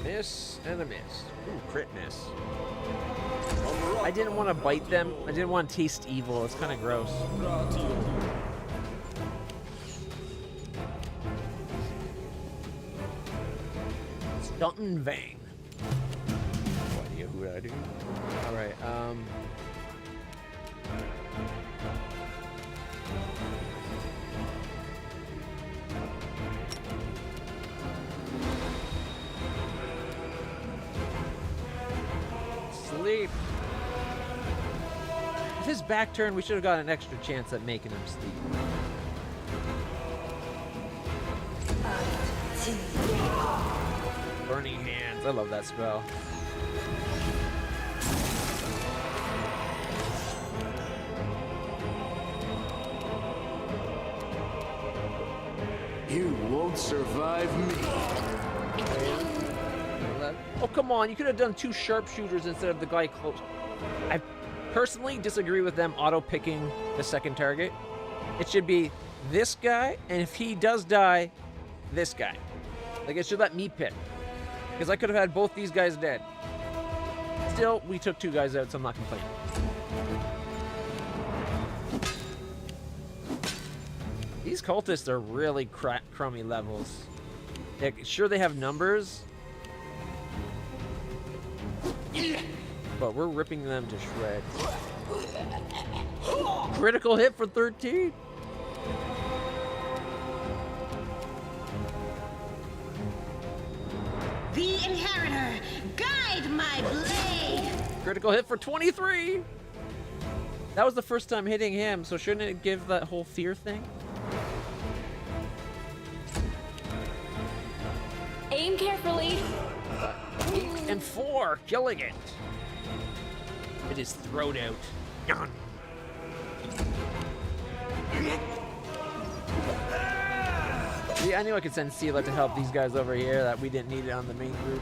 Miss and a miss. Ooh, crit miss. I didn't want to bite them. I didn't want to taste evil. It's kind of gross. Stunton Vang. No idea who I do. All right. Sleep. With his back turn, we should have got an extra chance at making him sleep. Burning Hands. I love that spell. You won't survive me. Oh, come on. You could have done 2 sharpshooters instead of the guy close. I personally disagree with them auto-picking the second target. It should be this guy, and if he does die, this guy. Like, it should let me pick. Because I could have had both these guys dead. Still, we took 2 guys out, so I'm not complaining. These cultists are really crummy levels. Like, sure, they have numbers, but we're ripping them to shreds. Critical hit for 13. The Inheritor, guide my blade! Critical hit for 23. That was the first time hitting him, so shouldn't it give that whole fear thing? Aim carefully. 8 and 4, killing it. It is thrown out. Yawn. See, I knew I could send Seela to help these guys over here, that we didn't need it on the main group.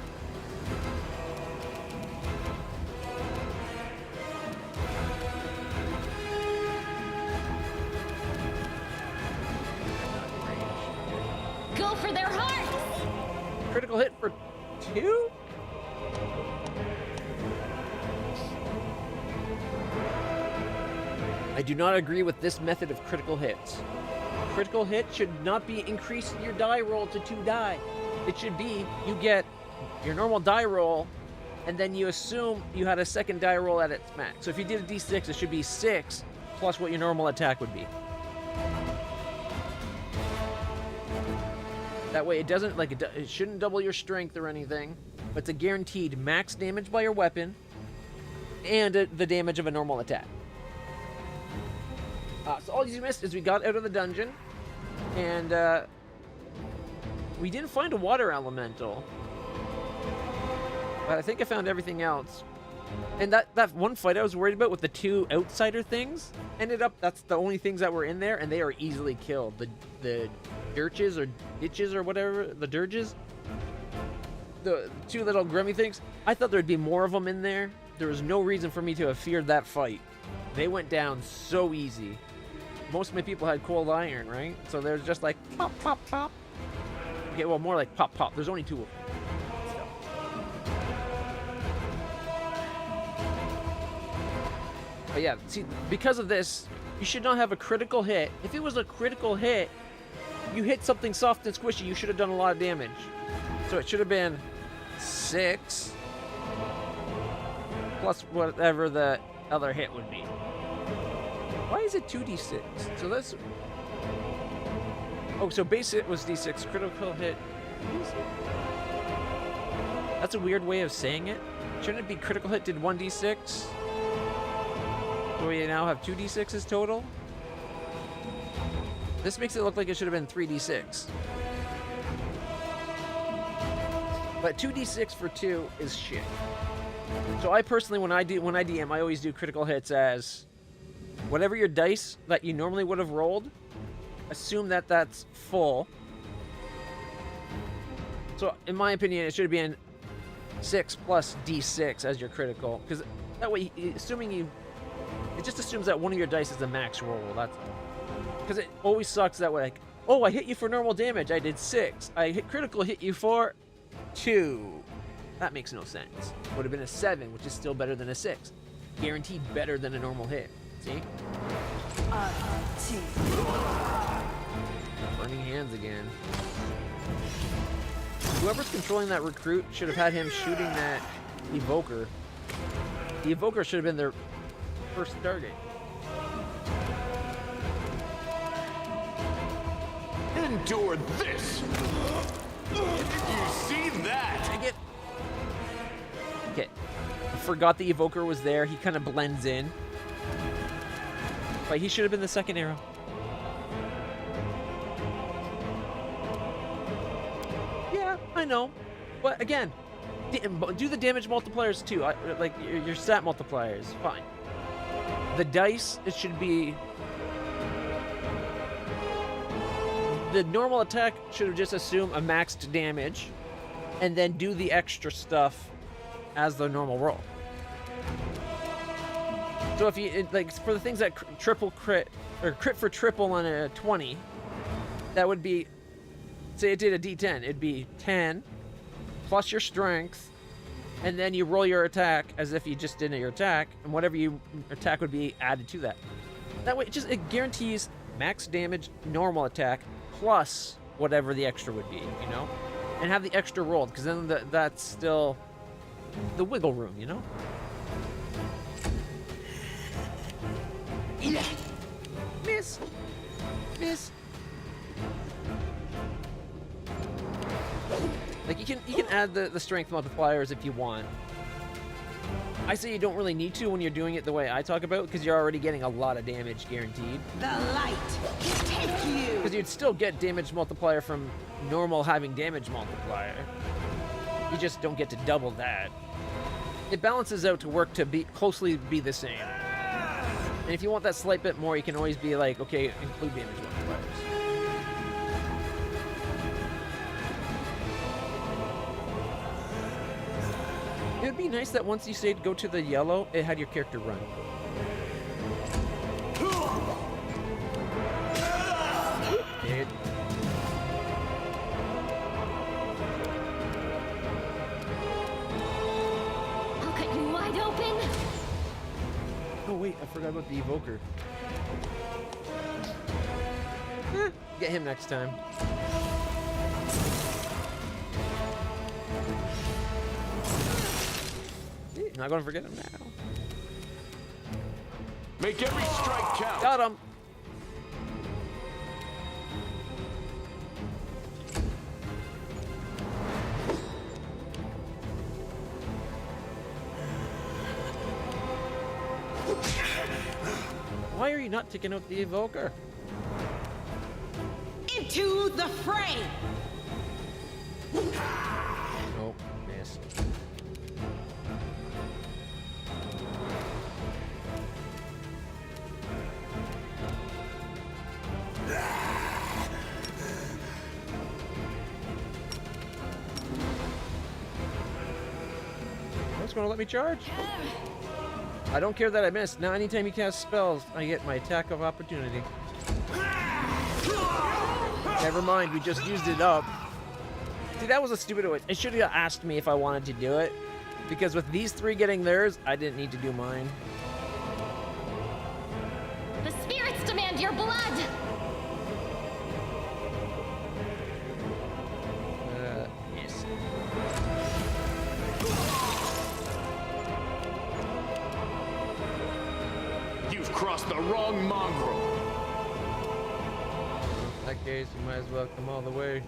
Go for their hearts! Critical hit for 2? I do not agree with this method of critical hits. Critical hit should not be increasing your die roll to 2 die. It should be you get your normal die roll, and then you assume you had a second die roll at its max. So if you did a d6, it should be 6 plus what your normal attack would be. That way it doesn't, like, it shouldn't double your strength or anything, but it's a guaranteed max damage by your weapon and the damage of a normal attack. So all you missed is we got out of the dungeon, and we didn't find a water elemental, but I think I found everything else. And that one fight I was worried about with the 2 outsider things, ended up, that's the only things that were in there, and they are easily killed. The dirches or ditches or whatever, the dirges, the 2 little grummy things, I thought there'd be more of them in there. There was no reason for me to have feared that fight. They went down so easy. Most of my people had cold iron, right? So there's just like pop, pop, pop. Okay, well, more like pop, pop. There's only 2 of them. But yeah, see, because of this, you should not have a critical hit. If it was a critical hit, you hit something soft and squishy, you should have done a lot of damage. So it should have been 6. plus whatever the other hit would be. Why is it 2d6? So that's... Oh, so base hit was d6, critical hit... That's a weird way of saying it. Shouldn't it be critical hit did 1d6? So we now have 2d6s total? This makes it look like it should have been 3d6. But 2d6 for 2 is shit. So I personally, when I DM, I always do critical hits as whatever your dice that you normally would have rolled, assume that that's full. So in my opinion, it should have been 6 plus d6 as your critical, because that way, assuming you, it just assumes that one of your dice is a max roll. That's because it always sucks that way. Like, oh, I hit you for normal damage. I did 6. I hit critical, hit you for 2. That makes no sense. Would have been a 7, which is still better than a 6. Guaranteed better than a normal hit. See? Burning hands again. Whoever's controlling that recruit should have had him shooting that evoker. The evoker should have been their first target. Endure this! You see that? Dang it. Okay. I forgot the evoker was there. He kind of blends in. But he should have been the second arrow. Yeah, I know. But again, do the damage multipliers too. Like your stat multipliers. Fine. The dice, it should be... The normal attack should have just assumed a maxed damage and then do the extra stuff as the normal roll. So if you, like, for the things that triple crit, or crit for triple on a 20, that would be, say it did a d10, it'd be 10 plus your strength, and then you roll your attack as if you just did your attack, and whatever you attack would be added to that. That way, it guarantees max damage, normal attack, plus whatever the extra would be, you know? And have the extra rolled, because then that's still the wiggle room, you know? Miss! Miss! Like, you can add the strength multipliers if you want. I say you don't really need to when you're doing it the way I talk about, because you're already getting a lot of damage guaranteed. The light can take you! Because you'd still get damage multiplier from normal having damage multiplier. You just don't get to double that. It balances out to work to closely be the same. And if you want that slight bit more, you can always be like, okay, include damage multipliers. It would be nice that once you said go to the yellow, it had your character run. Dude. I'll cut you wide open. Oh wait, I forgot about the evoker. Get him next time. Not gonna forget him now. Make every strike count. Got him. Why are you not taking out the evoker? Into the fray! Nope, missed. What's gonna let me charge? I don't care that I missed. Now anytime you cast spells, I get my attack of opportunity. Never mind, we just used it up. See, that was a stupid way. It should have asked me if I wanted to do it. Because with these three getting theirs, I didn't need to do mine. The spirits demand your blood. Yes. crossed the wrong mongrel. In that case, you might as well come all the way.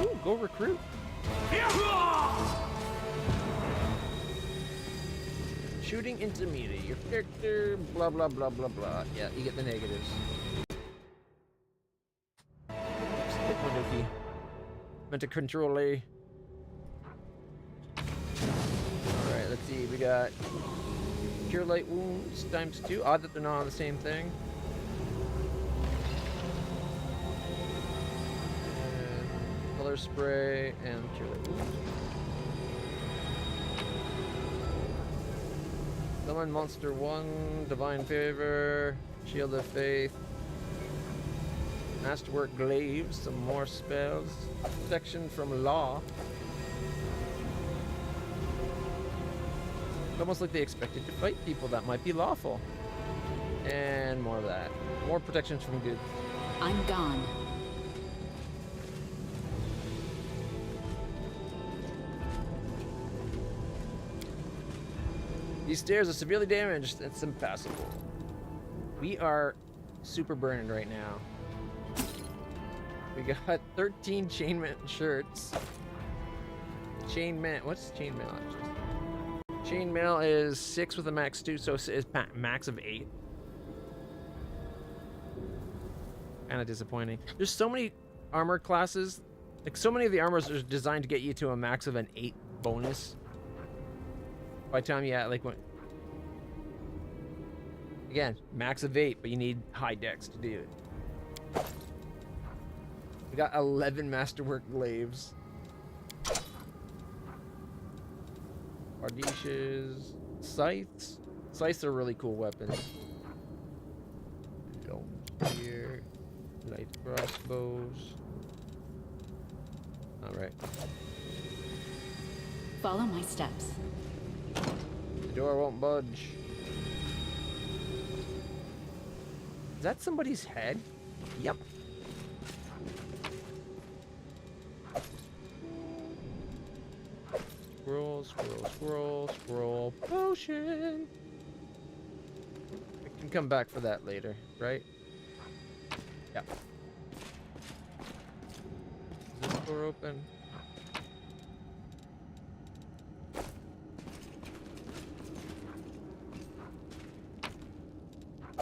Ooh, go recruit. Shooting into melee. Your character, blah, blah, blah, blah, blah. Yeah, you get the negatives. Meant to control A. Alright, let's see. We got Cure Light Wounds ×2. Odd that they're not on the same thing. And Color Spray and Cure Light Wounds. Summon Monster 1, Divine Favor, Shield of Faith, Masterwork Glaive, some more spells, Protection from Law. It's almost like they expected to fight people that might be lawful. And more of that. More protections from good. I'm gone. These stairs are severely damaged. It's impassable. We are super burned right now. We got 13 chainmail shirts. Chainmail. What's chainmail? Chainmail is 6 with a max 2, so it's max of 8. Kind of disappointing. There's so many armor classes. Like, so many of the armors are designed to get you to a max of an 8 bonus. By the time you like when again, max of 8, but you need high dex to do it. We got 11 Masterwork Glaives. Ardishes. Scythes. Scythes are really cool weapons. Dome spear. Light crossbows. Alright. Follow my steps. The door won't budge. Is that somebody's head? Yep. Scroll, scroll, scroll, scroll. Potion! We can come back for that later, right? Yeah. Is this door open?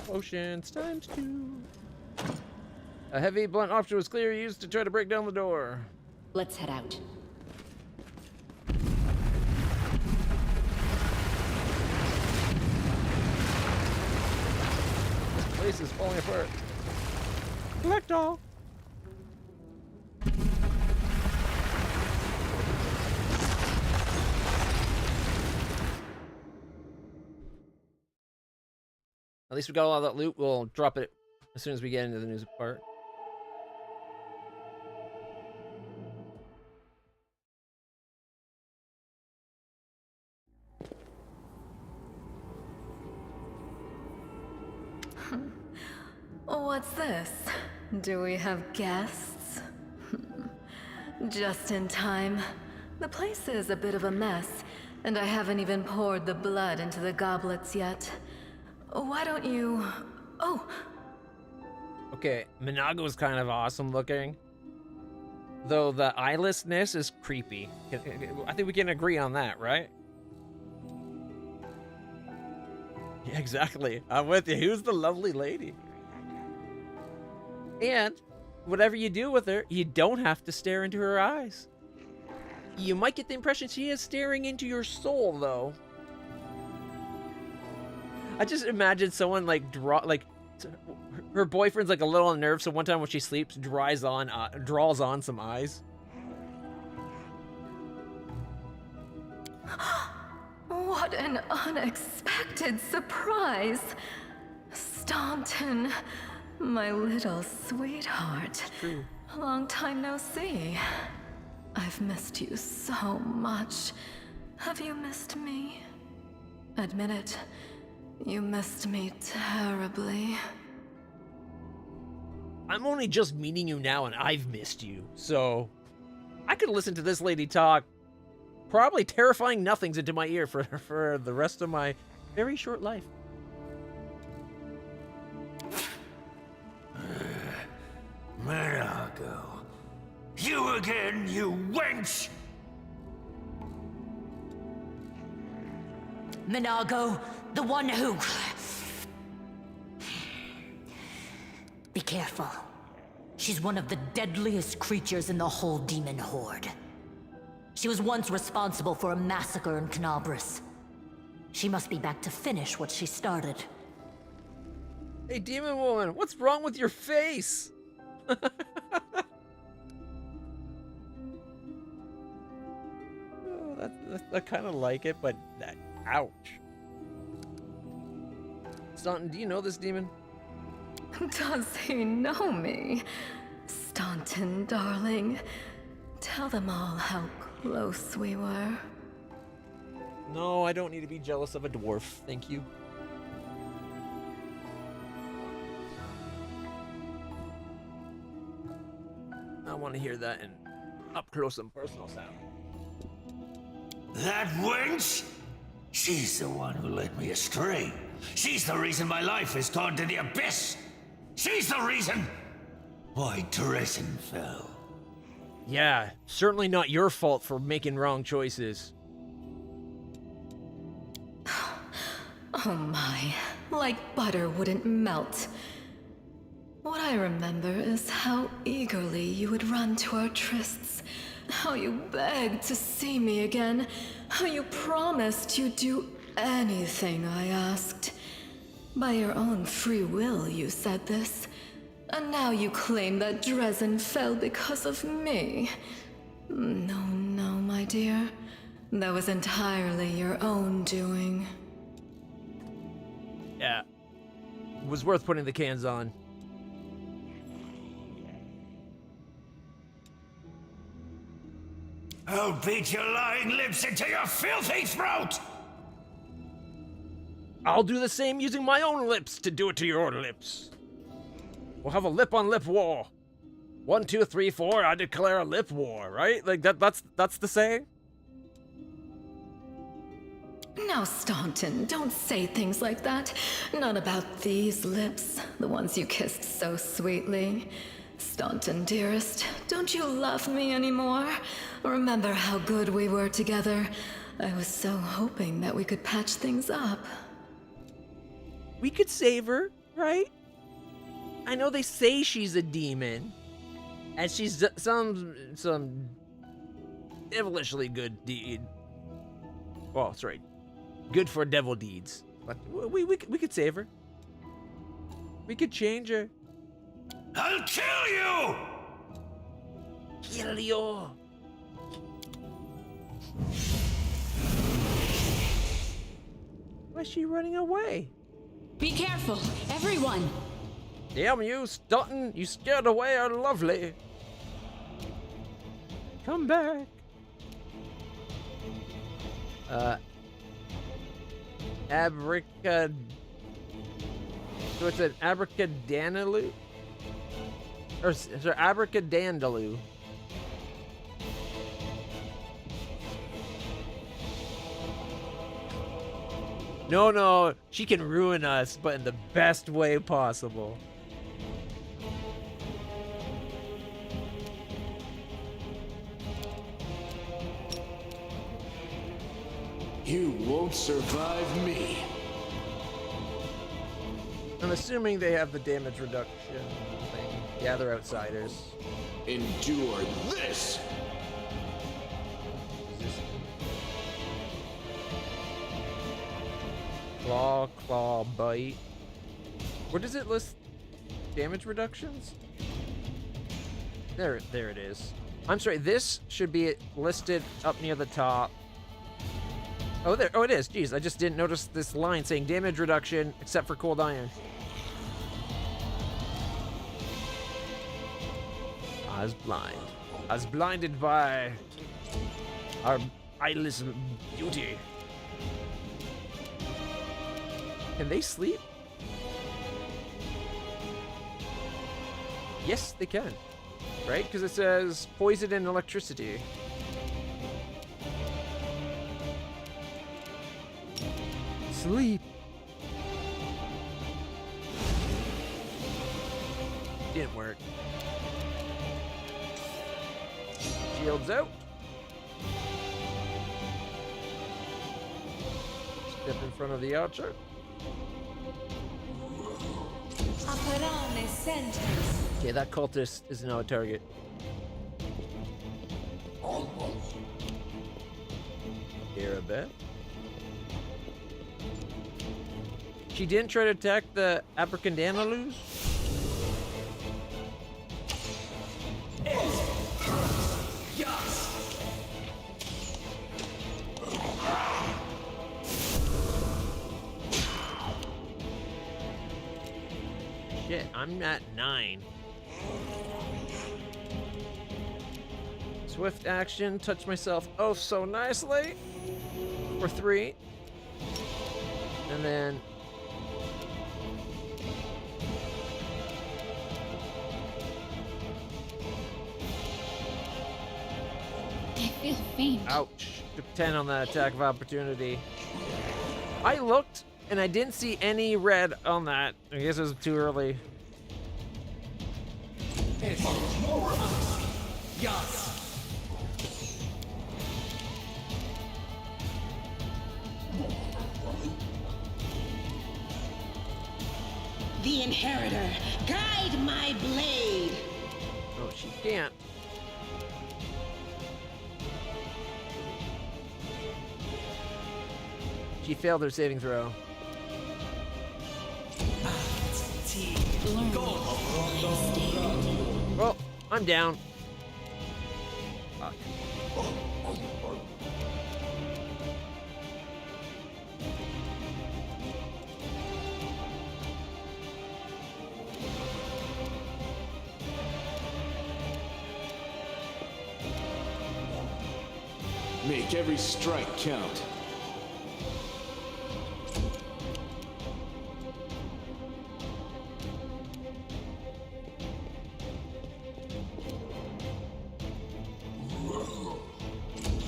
Potions ×2. A heavy blunt option was clearly used to try to break down the door. Let's head out. This place is falling apart. Collect all. At least we got a lot of that loot. We'll drop it as soon as we get into the news part. What's this? Do we have guests? Just in time. The place is a bit of a mess, and I haven't even poured the blood into the goblets yet. Why don't you... Oh! Okay, Minago is kind of awesome looking. Though the eyelessness is creepy. I think we can agree on that, right? Yeah, exactly. I'm with you. Who's the lovely lady? And whatever you do with her, you don't have to stare into her eyes. You might get the impression she is staring into your soul, though. I just imagine someone like her boyfriend's like a little unnerved, so one time when she sleeps, draws on some eyes. What an unexpected surprise! Staunton, my little sweetheart. True. Long time no see. I've missed you so much. Have you missed me? Admit it. You missed me terribly. I'm only just meeting you now and I've missed you, so I could listen to this lady talk probably terrifying nothings into my ear for the rest of my very short life. Minago. You again, you wench! Minago, the one who... Be careful. She's one of the deadliest creatures in the whole demon horde. She was once responsible for a massacre in Canabris. She must be back to finish what she started. Hey, demon woman, what's wrong with your face? Oh, I kind of like it, but ouch. Staunton, do you know this demon? Does he know me? Staunton, darling. Tell them all how close we were. No, I don't need to be jealous of a dwarf, thank you. I want to hear that in up close and personal sound. That wench? She's the one who led me astray. She's the reason my life has gone to the abyss. She's the reason why Dresden fell. Yeah, certainly not your fault for making wrong choices. Oh my, like butter wouldn't melt. What I remember is how eagerly you would run to our trysts, how you begged to see me again, how you promised you'd do anything I asked. By your own free will, you said this. And now you claim that Dresden fell because of me. No, no, my dear. That was entirely your own doing. Yeah. It was worth putting the cans on. I'll beat your lying lips into your filthy throat! I'll do the same using my own lips to do it to your lips. We'll have a lip-on-lip war. 1, 2, 3, 4, I declare a lip war, right? Like, that's the saying? Now, Staunton, don't say things like that. Not about these lips, the ones you kissed so sweetly. Staunton, dearest, don't you love me anymore? Remember how good we were together? I was so hoping that we could patch things up. We could save her, right? I know they say she's a demon, and she's some devilishly good deed. Well, sorry, good for devil deeds. But we could save her. We could change her. I'll kill you! Kill you. Why's she running away? Be careful, everyone! Damn you, Staunton! You scared away our lovely. Come back. So it's an abracadabra? Or sorry, abracadandaloo. No, she can ruin us, but in the best way possible. You won't survive me. I'm assuming they have the damage reduction thing. Yeah, they're outsiders. Endure this! Claw, bite. Where does it list damage reductions? There it is. I'm sorry, this should be listed up near the top. Oh, there. Oh, it is. Jeez, I just didn't notice this line saying damage reduction except for cold iron. I was blind. I was blinded by our eyeless beauty. Can they sleep? Yes, they can. Right? Because it says poison and electricity. Sleep. Didn't work. Shields out. Step in front of the archer. Apparane sentence. Okay, that cultist is now a target. Arabet. She didn't try to attack the Abracadabra. Shit, I'm at 9. Swift action, touch myself oh so nicely. For 3. And then I feel faint. ouch. Took 10 on that attack of opportunity. I looked and I didn't see any red on that. I guess it was too early. The Inheritor, guide my blade. Oh, she can't. She failed her saving throw. Well, I'm down. Fuck. Make every strike count.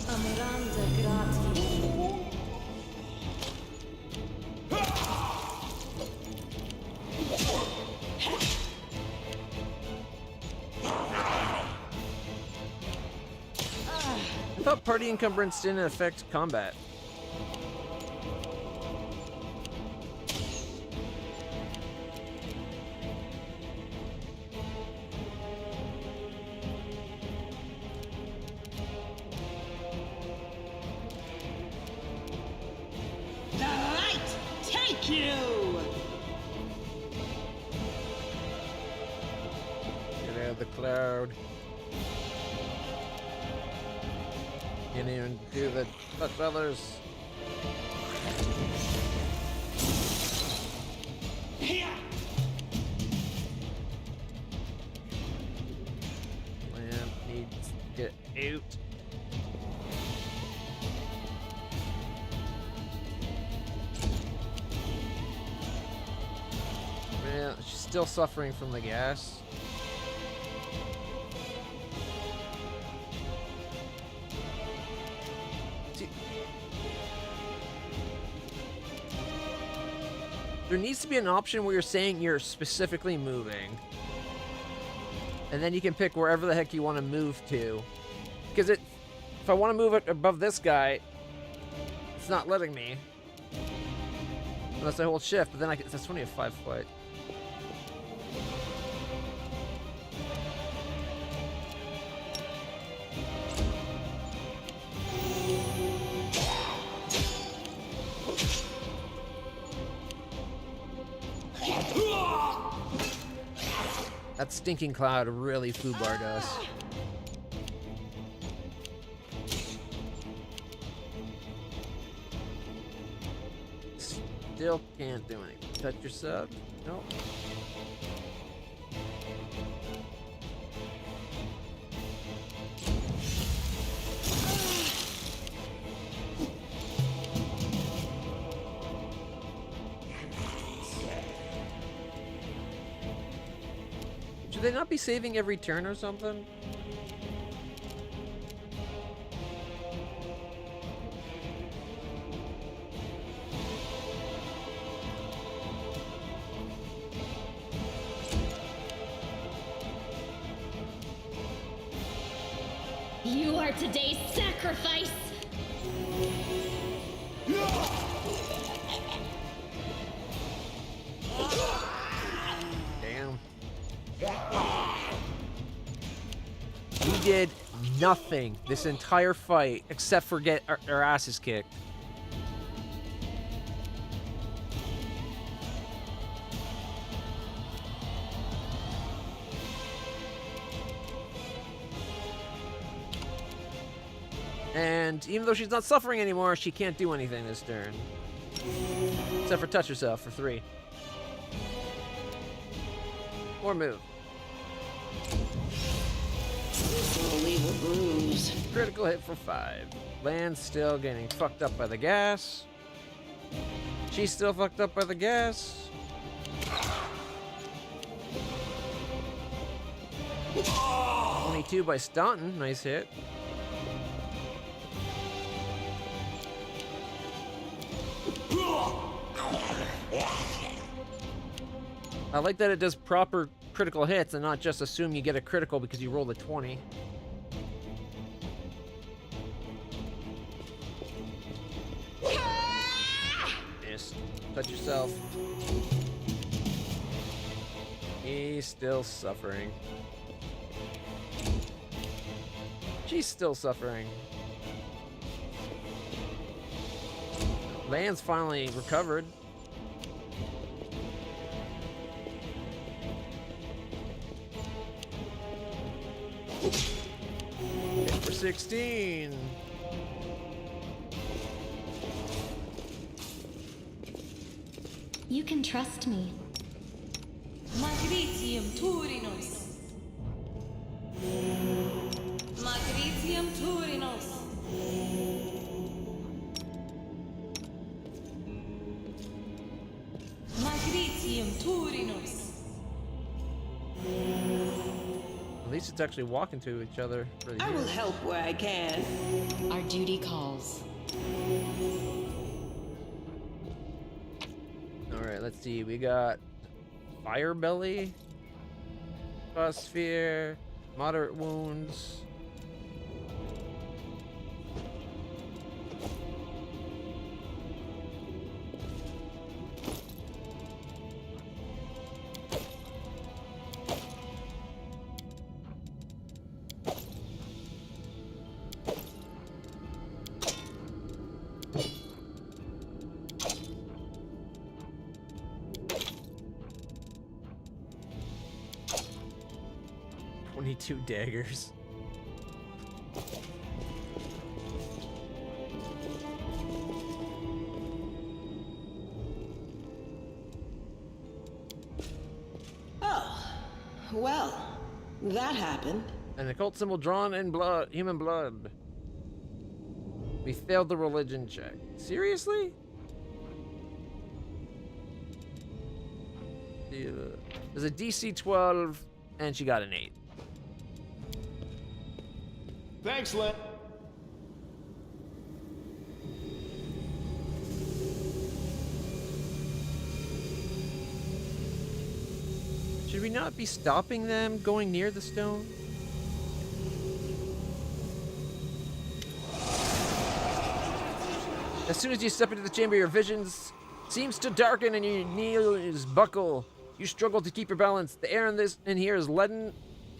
Amaranda gratis. I thought party encumbrance didn't affect combat. The light take you. Get out of the cloud. Can't even do the touch others. Lamp needs to get out. Man, she's still suffering from the gas. There needs to be an option where you're saying you're specifically moving. And then you can pick wherever the heck you want to move to. Because if I want to move it above this guy, it's not letting me. Unless I hold shift, but then that's only a 5 foot. That stinking cloud really foobarred us. Still can't do anything. Touch your sub? Nope. Should they not be saving every turn or something? You are today's sacrifice! Damn. We did nothing this entire fight except for get our asses kicked. And even though she's not suffering anymore, she can't do anything this turn. Except for touch herself for 3. Or move. This will leave a bruise. Critical hit for 5. Land's still getting fucked up by the gas. She's still fucked up by the gas. 22 by Staunton. Nice hit. I like that it does proper critical hits and not just assume you get a critical because you rolled a 20. Miss. Touch yourself. He's still suffering. She's still suffering. Land's finally recovered. Hit for 16. You can trust me. Magritium Turinos. Magritium Turinos. Magritium Turinos. At least it's actually walking to each other. For the I will help where I can. Our duty calls. Alright, let's see. We got Fire Belly, Sphere, Moderate Wounds. Two daggers. Oh, well, that happened. An occult symbol drawn in blood, human blood. We failed the religion check. Seriously? There's a DC 12, and she got an 8. Thanks, Len. Should we not be stopping them going near the stone? As soon as you step into the chamber, your visions seems to darken and your knees buckle. You struggle to keep your balance. The air in here is laden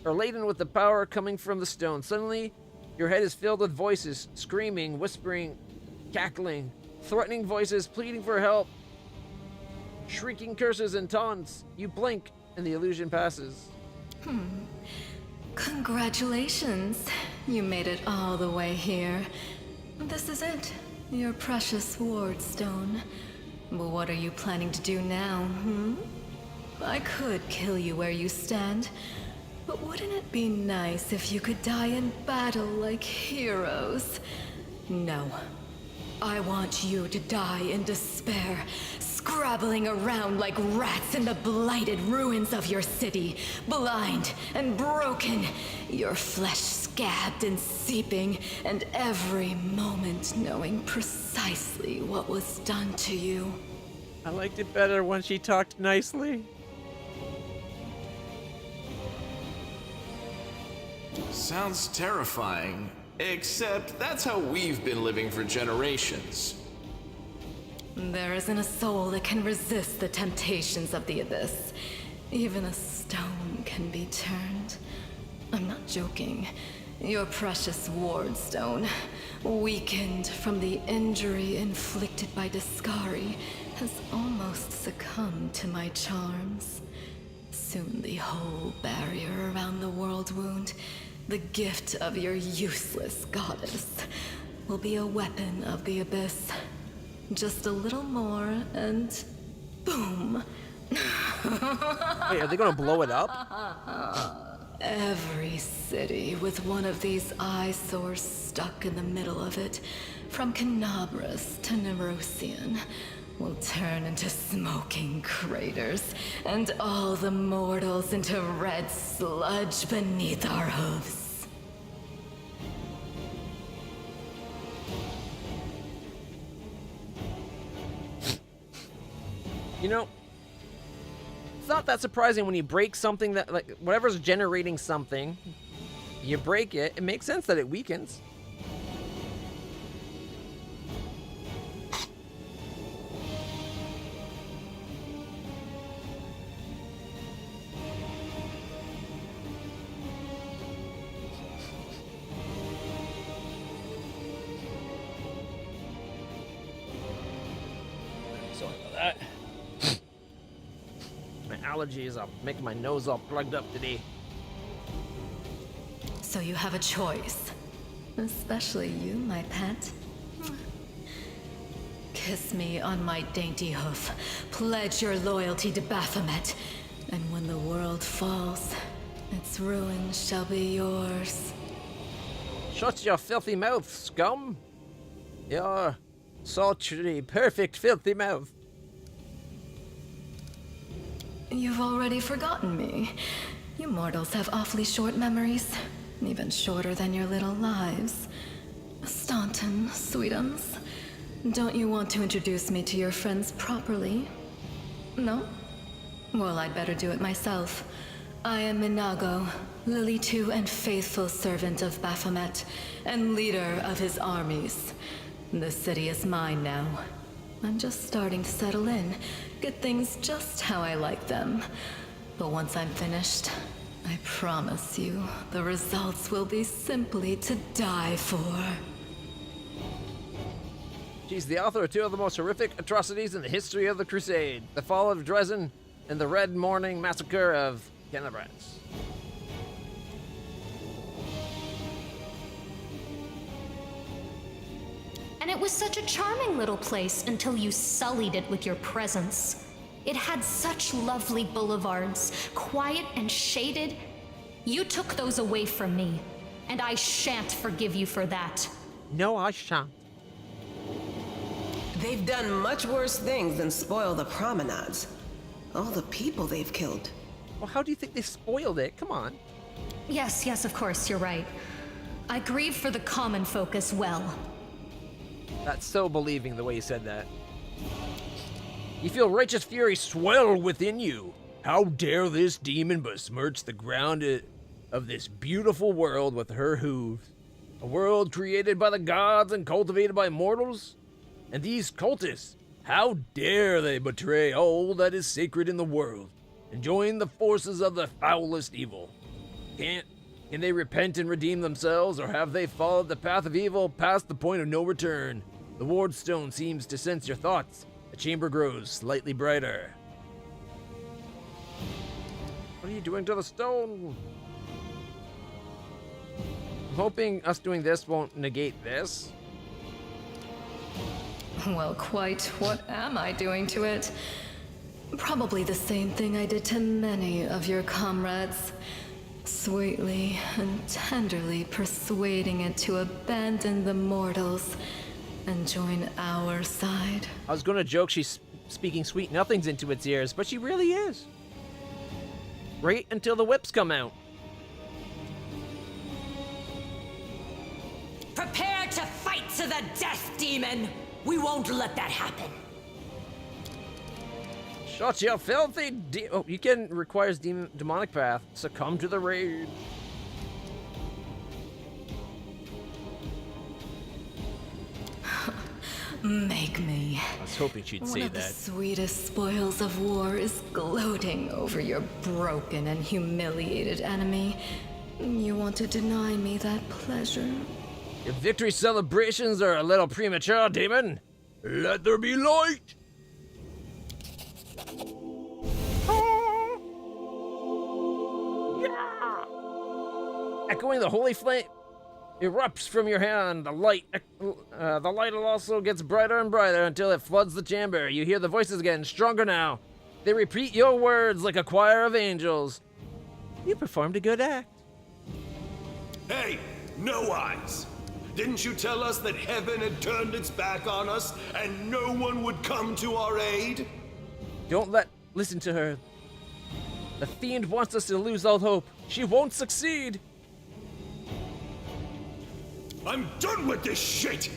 with the power coming from the stone. Suddenly, your head is filled with voices, screaming, whispering, cackling, threatening voices, pleading for help, shrieking curses and taunts. You blink, and the illusion passes. Congratulations. You made it all the way here. This is it, your precious ward stone. But what are you planning to do now, I could kill you where you stand, but wouldn't it be nice if you could die in battle like heroes? No. I want you to die in despair, scrabbling around like rats in the blighted ruins of your city, blind and broken, your flesh scabbed and seeping, and every moment knowing precisely what was done to you. I liked it better when she talked nicely. Sounds terrifying. Except that's how we've been living for generations. There isn't a soul that can resist the temptations of the abyss. Even a stone can be turned. I'm not joking. Your precious ward stone, weakened from the injury inflicted by Discari, has almost succumbed to my charms. Soon the whole barrier around the world wound, the gift of your useless goddess, will be a weapon of the abyss. Just a little more and boom. Wait, are they gonna blow it up? Every city with one of these eyesores stuck in the middle of it, from Canabras to Nerosian, will turn into smoking craters, and all the mortals into red sludge beneath our hooves. You know, it's not that surprising when you break something that, like, whatever's generating something, you break it, it makes sense that it weakens. Sorry about that. My allergies are making my nose all plugged up today. So you have a choice. Especially you, my pet. Kiss me on my dainty hoof. Pledge your loyalty to Baphomet. And when the world falls, its ruin shall be yours. Shut your filthy mouth, scum! Your sultry, perfect, filthy mouth. You've already forgotten me. You mortals have awfully short memories. Even shorter than your little lives. Staunton, sweetums. Don't you want to introduce me to your friends properly? No? Well, I'd better do it myself. I am Minago, Lily II and faithful servant of Baphomet, and leader of his armies. The city is mine now. I'm just starting to settle in, get things just how I like them. But once I'm finished, I promise you, the results will be simply to die for. She's the author of two of the most horrific atrocities in the history of the Crusade, the Fall of Dresden and the Red Morning Massacre of Canabras. And it was such a charming little place until you sullied it with your presence. It had such lovely boulevards, quiet and shaded. You took those away from me, and I shan't forgive you for that. No, I shan't. They've done much worse things than spoil the promenades. All the people they've killed. Well, how do you think they spoiled it? Come on. Yes, of course, you're right. I grieve for the common folk as well. That's so believing the way you said that. You feel righteous fury swell within you. How dare this demon besmirch the ground of this beautiful world with her hooves? A world created by the gods and cultivated by mortals? And these cultists, how dare they betray all that is sacred in the world and join the forces of the foulest evil? Can they repent and redeem themselves, or have they followed the path of evil past the point of no return? The ward stone seems to sense your thoughts. The chamber grows slightly brighter. What are you doing to the stone? I'm hoping us doing this won't negate this. Well, quite what am I doing to it? Probably the same thing I did to many of your comrades. Sweetly and tenderly persuading it to abandon the mortals and join our side. I was gonna joke she's speaking sweet nothings into its ears, but she really is. Right until the whips come out. Prepare to fight to the death, demon! We won't let that happen. Shut your filthy oh, you can requires demonic path. Succumb to the rage. Make me. I was hoping she'd One say of the that. sweetest spoils of war is gloating over your broken and humiliated enemy. You want to deny me that pleasure? Your victory celebrations are a little premature, demon. Let there be light. Echoing the holy flame erupts from your hand. The light also gets brighter and brighter until it floods the chamber. You hear the voices again, stronger now. They repeat your words like a choir of angels. You performed a good act. Hey, No Eyes! Didn't you tell us that heaven had turned its back on us and no one would come to our aid? Don't listen to her. The fiend wants us to lose all hope. She won't succeed. I'm done with this shit!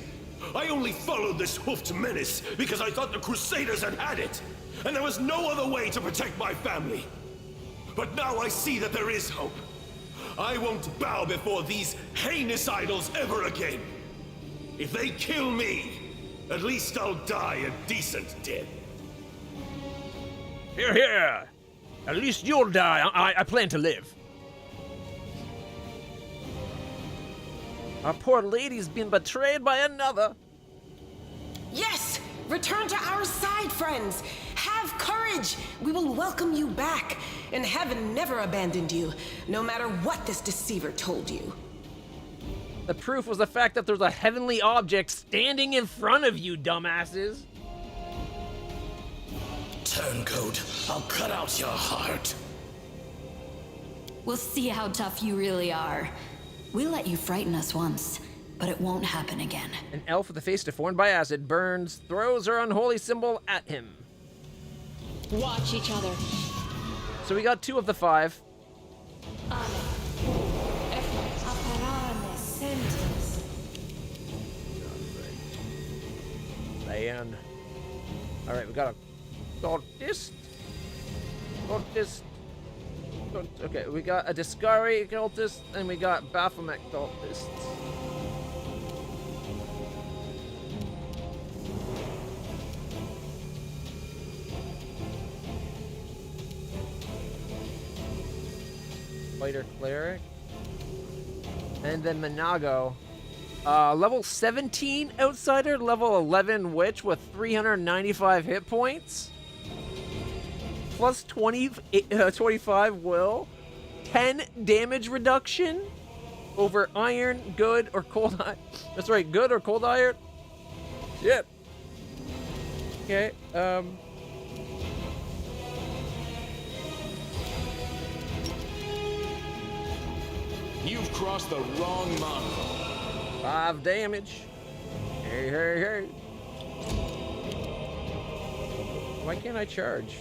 I only followed this hoofed menace because I thought the Crusaders had it, and there was no other way to protect my family. But now I see that there is hope. I won't bow before these heinous idols ever again. If they kill me, at least I'll die a decent death. Here, here. At least you'll die. I plan to live. Our poor lady's been betrayed by another. Yes! Return to our side, friends! Have courage! We will welcome you back, and heaven never abandoned you, no matter what this deceiver told you. The proof was the fact that there's a heavenly object standing in front of you, dumbasses. Turncoat, I'll cut out your heart. We'll see how tough you really are. We let you frighten us once, but it won't happen again. An elf with a face deformed by acid burns, throws her unholy symbol at him. Watch each other. So we got 2 of the 5. Man. Alright, we got a cultist. Okay, we got a Discari cultist, and we got Baphomet cultists. Fighter cleric. And then Minago. Level 17 outsider, level 11 witch with 395 hit points. Plus 25 will. 10 damage reduction over iron, good, or cold iron. That's right, good or cold iron. Yep. Okay, You've crossed the wrong mongrel. 5 damage. Hey, hey, hey. Why can't I charge?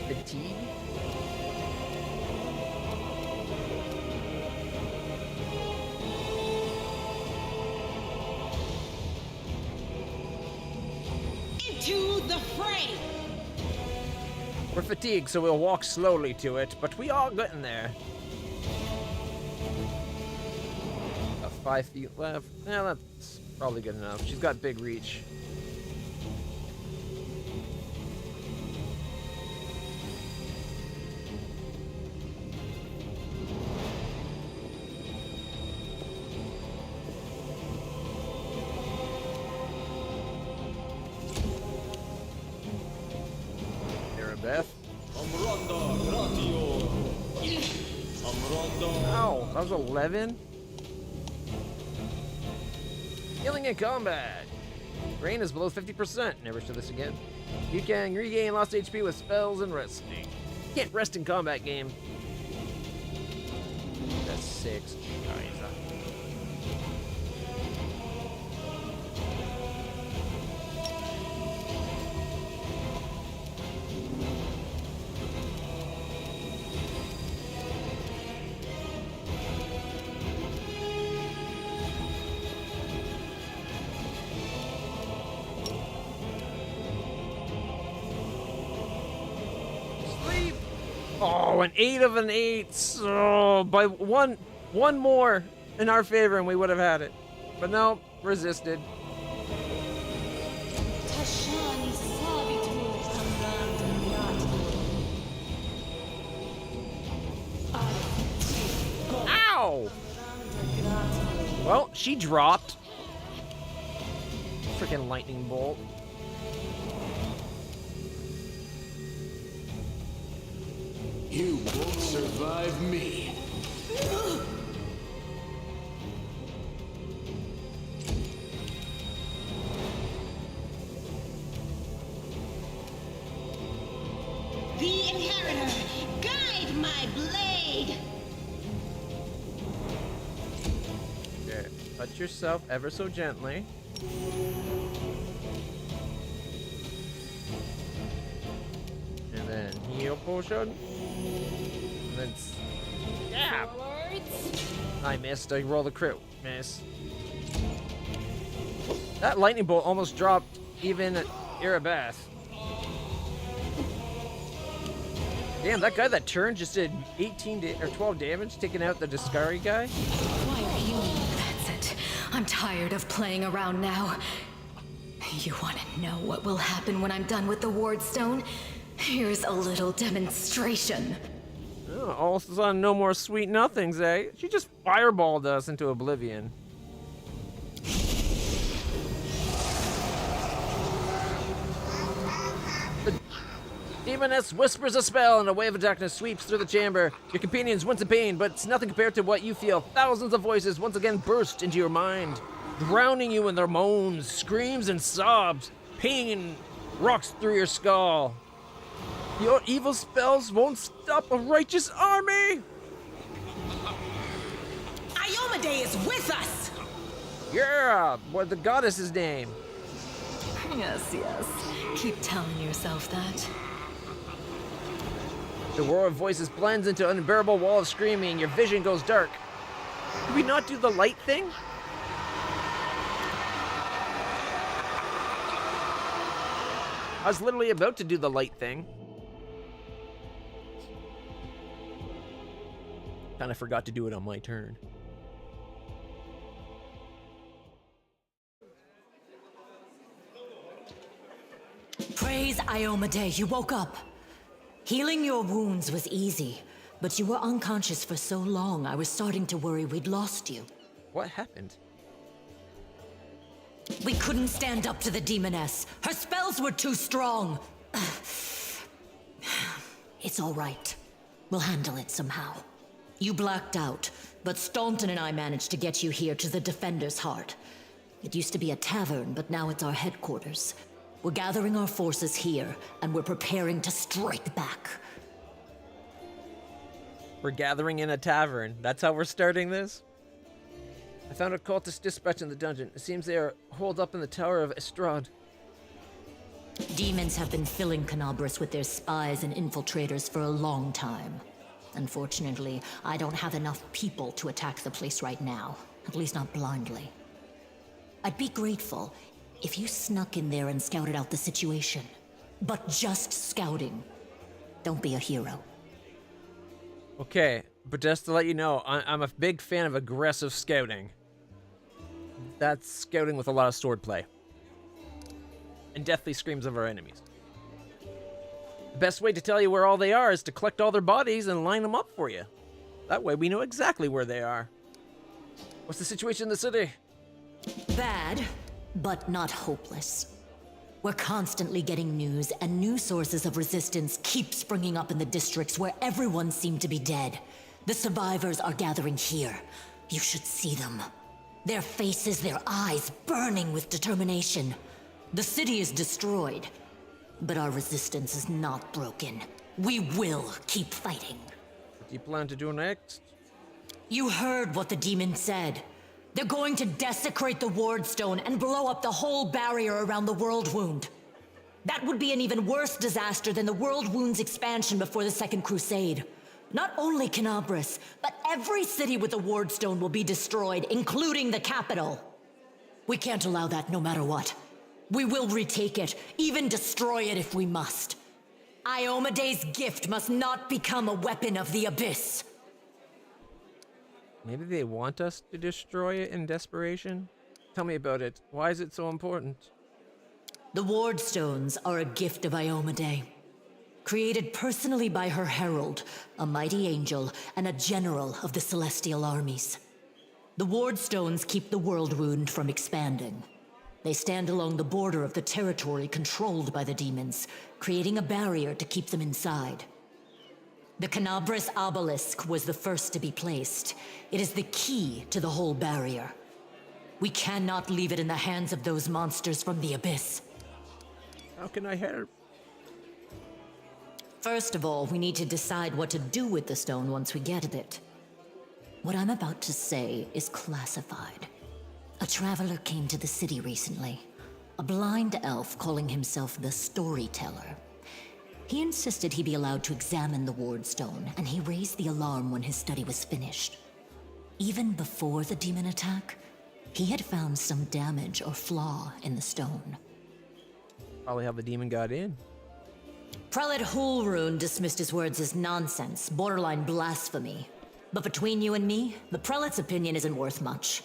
Fatigue? Into the fray! We're fatigued, so we'll walk slowly to it, but we are getting there. Got 5 feet left. Yeah, that's probably good enough. She's got big reach. Beth. Ow, that was 11. Healing in combat. Rain is below 50%. Never show this again. You can regain lost HP with spells and resting. Can't rest in combat game. That's 6. Guys. Oh, an 8 of an 8. Oh, by one more in our favor, and we would have had it. But no, resisted. Ow! Well, she dropped. Freaking lightning bolt. You won't survive me. The Inheritor, guide my blade! Okay, touch yourself ever so gently. And then heal potion. And then yeah. I missed. I rolled a crit miss. That lightning bolt almost dropped even Erebeth. Damn, that guy that turned just did 18 or 12 damage, taking out the Discari guy. Why are you? That's it. I'm tired of playing around now. You want to know what will happen when I'm done with the Wardstone? Here's a little demonstration. Oh, all of a sudden, no more sweet nothings, eh? She just fireballed us into oblivion. The demoness whispers a spell and a wave of darkness sweeps through the chamber. Your companions wince in pain, but it's nothing compared to what you feel. Thousands of voices once again burst into your mind, drowning you in their moans, screams, and sobs. Pain rocks through your skull. Your evil spells won't stop a righteous army! Iomade is with us! Yeah, what the goddess's name? Yes, yes. Keep telling yourself that. The roar of voices blends into an unbearable wall of screaming. Your vision goes dark. Did we not do the light thing? I was literally about to do the light thing. Kind of forgot to do it on my turn. Praise Iomade, you woke up. Healing your wounds was easy, but you were unconscious for so long, I was starting to worry we'd lost you. What happened? We couldn't stand up to the demoness. Her spells were too strong. It's all right. We'll handle it somehow. You blacked out, but Staunton and I managed to get you here to the Defender's Heart. It used to be a tavern, but now it's our headquarters. We're gathering our forces here, and we're preparing to strike back. We're gathering in a tavern. That's how we're starting this? I found a cultist dispatch in the dungeon. It seems they are holed up in the Tower of Estrad. Demons have been filling Canabras with their spies and infiltrators for a long time. Unfortunately, I don't have enough people to attack the place right now. At least not blindly. I'd be grateful if you snuck in there and scouted out the situation. But just scouting. Don't be a hero. Okay, but just to let you know, I'm a big fan of aggressive scouting. That's scouting with a lot of swordplay. And deathly screams of our enemies. The best way to tell you where all they are is to collect all their bodies and line them up for you. That way we know exactly where they are. What's the situation in the city? Bad, but not hopeless. We're constantly getting news, and new sources of resistance keep springing up in the districts where everyone seemed to be dead. The survivors are gathering here. You should see them. Their faces, their eyes burning with determination. The city is destroyed, but our resistance is not broken. We will keep fighting. What do you plan to do next? You heard what the demon said. They're going to desecrate the Wardstone and blow up the whole barrier around the World Wound. That would be an even worse disaster than the World Wound's expansion before the Second Crusade. Not only Canabras, but every city with the Wardstone will be destroyed, including the capital. We can't allow that no matter what. We will retake it, even destroy it if we must. Iomade's gift must not become a weapon of the Abyss. Maybe they want us to destroy it in desperation? Tell me about it. Why is it so important? The Ward Stones are a gift of Iomedae. Created personally by her herald, a mighty angel, and a general of the celestial armies. The Ward Stones keep the world wound from expanding. They stand along the border of the territory controlled by the demons, creating a barrier to keep them inside. The Canabras obelisk was the first to be placed. It is the key to the whole barrier. We cannot leave it in the hands of those monsters from the abyss. How can I help? First of all, we need to decide what to do with the stone once we get it. What I'm about to say is classified. A traveler came to the city recently. A blind elf calling himself the Storyteller. He insisted he be allowed to examine the Ward Stone, and he raised the alarm when his study was finished. Even before the demon attack, he had found some damage or flaw in the stone. Probably how the demon got in. Prelate Hulrune dismissed his words as nonsense, borderline blasphemy. But between you and me, the prelate's opinion isn't worth much.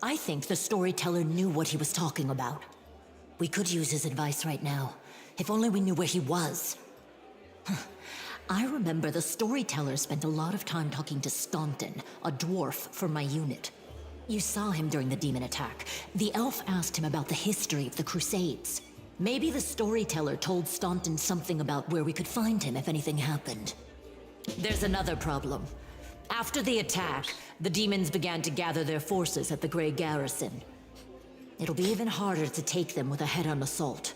I think the Storyteller knew what he was talking about. We could use his advice right now, if only we knew where he was. I remember the Storyteller spent a lot of time talking to Staunton, a dwarf from my unit. You saw him during the demon attack. The elf asked him about the history of the Crusades. Maybe the Storyteller told Staunton something about where we could find him if anything happened. There's another problem. After the attack, the demons began to gather their forces at the Grey Garrison. It'll be even harder to take them with a head-on assault.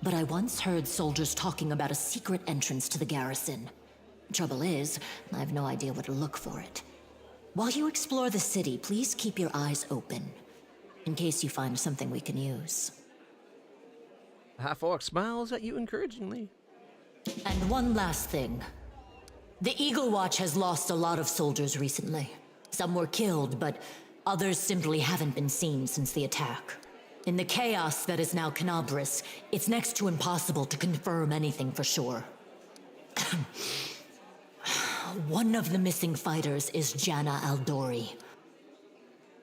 But I once heard soldiers talking about a secret entrance to the garrison. Trouble is, I have no idea where to look for it. While you explore the city, please keep your eyes open, in case you find something we can use. Half-orc smiles at you encouragingly. And one last thing. The Eagle Watch has lost a lot of soldiers recently. Some were killed, but others simply haven't been seen since the attack. In the chaos that is now Canabras, it's next to impossible to confirm anything for sure. One of the missing fighters is Janna Aldori,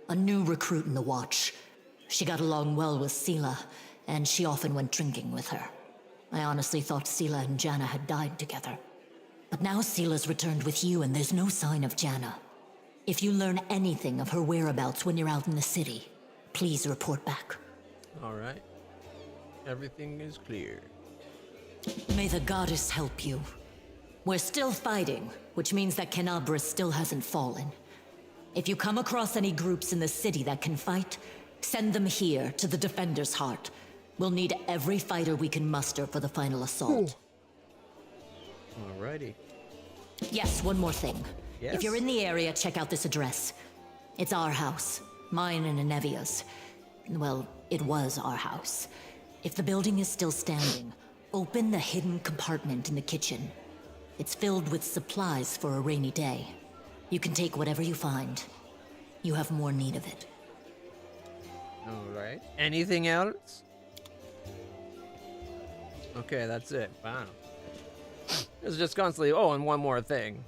a new recruit in the Watch. She got along well with Sela, and she often went drinking with her. I honestly thought Sela and Janna had died together. But now Sela's returned with you, and there's no sign of Janna. If you learn anything of her whereabouts when you're out in the city, please report back. All right. Everything is clear. May the goddess help you. We're still fighting, which means that Canabras still hasn't fallen. If you come across any groups in the city that can fight, send them here to the Defender's Heart. We'll need every fighter we can muster for the final assault. Alrighty. Yes, one more thing. Yes? If you're in the area, check out this address. It's our house. Mine and Inevia's. Well, it was our house. If the building is still standing, open the hidden compartment in the kitchen. It's filled with supplies for a rainy day. You can take whatever you find. You have more need of it. Alright. Anything else? Okay, that's it. Wow. It's just constantly, oh, and one more thing.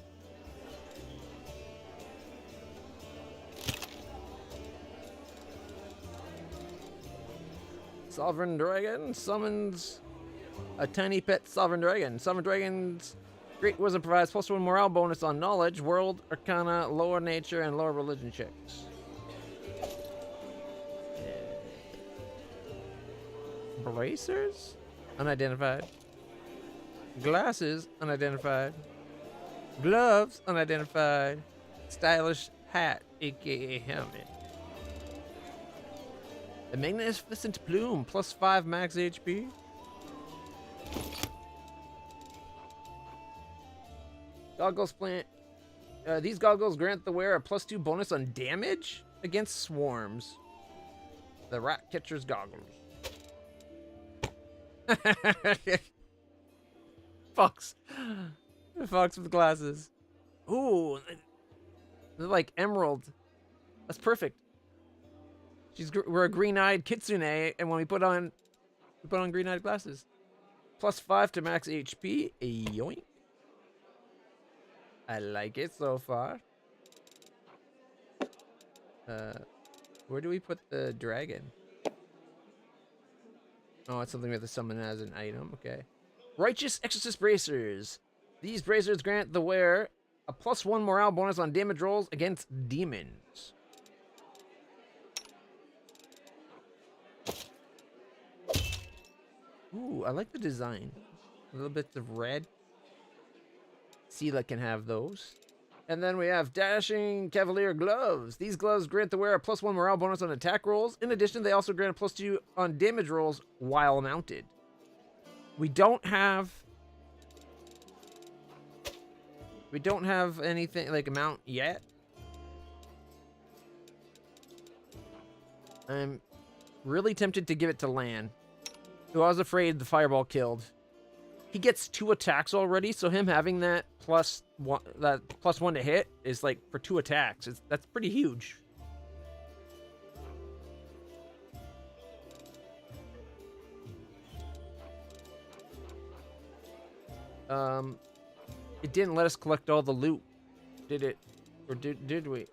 Sovereign Dragon summons a tiny pet Sovereign Dragon. Sovereign Dragon's Great Wizard provides +1 morale bonus on knowledge, world, arcana, lower nature, and lower religion checks. Bracers? Unidentified. Glasses? Unidentified. Gloves? Unidentified. Stylish hat, aka helmet. A magnificent plume, +5 max HP. Goggles plant. These goggles grant the wearer a +2 bonus on damage against swarms. The rat catcher's goggles. Fox. Fox with glasses. Ooh, they're like emerald. That's perfect. We're a green-eyed kitsune, and when we put on green-eyed glasses. +5 to max HP. Yoink. I like it so far. Where do we put the dragon? Oh, it's something we have to summon as an item. Okay. Righteous Exorcist Bracers. These bracers grant the wearer a +1 morale bonus on damage rolls against demons. Ooh, I like the design. Little bits of red. Sela can have those. And then we have Dashing Cavalier Gloves. These gloves grant the wearer a +1 morale bonus on attack rolls. In addition, they also grant a +2 on damage rolls while mounted. We don't have anything like a mount yet. I'm really tempted to give it to Lan, who I was afraid the fireball killed. He gets 2 attacks already, so him having that +1 to hit is like for 2 attacks. That's pretty huge. It didn't let us collect all the loot, did it? Or did we?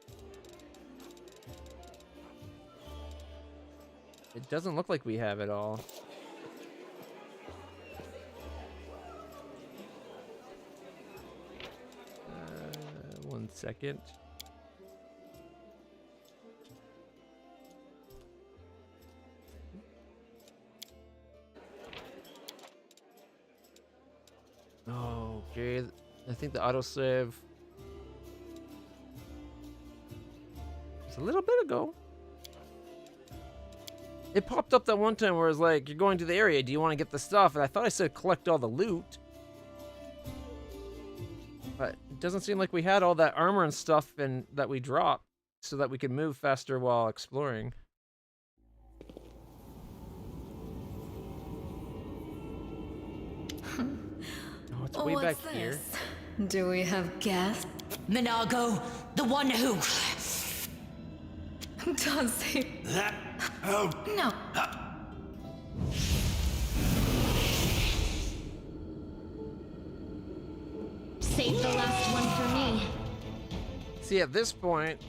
It doesn't look like we have it all. One second. Oh, okay. I think the autosave was a little bit ago. It popped up that one time where it was like, you're going to the area, do you want to get the stuff? And I thought I said collect all the loot. But it doesn't seem like we had all that armor and stuff and that we dropped so that we could move faster while exploring. Oh, it's way back here. Do we have guests? Minago, the one who... Does he? Oh. No. Save the last one for me. See, at this point,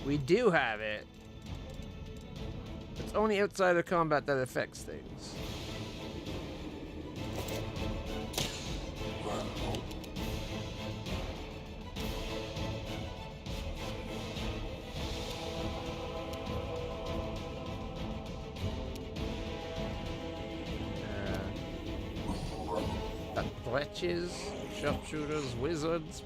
we do have it. It's only outside of combat that affects things. Wretches, sharpshooters, wizards.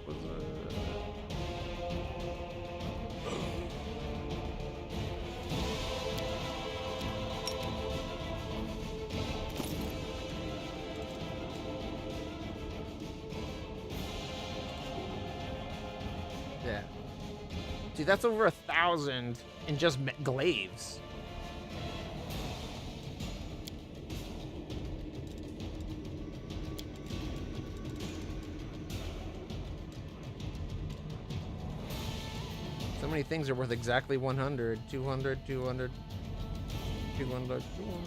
Yeah. See, that's over 1,000 in just glaives. So many things are worth exactly 100, 200, 200, 200, 200.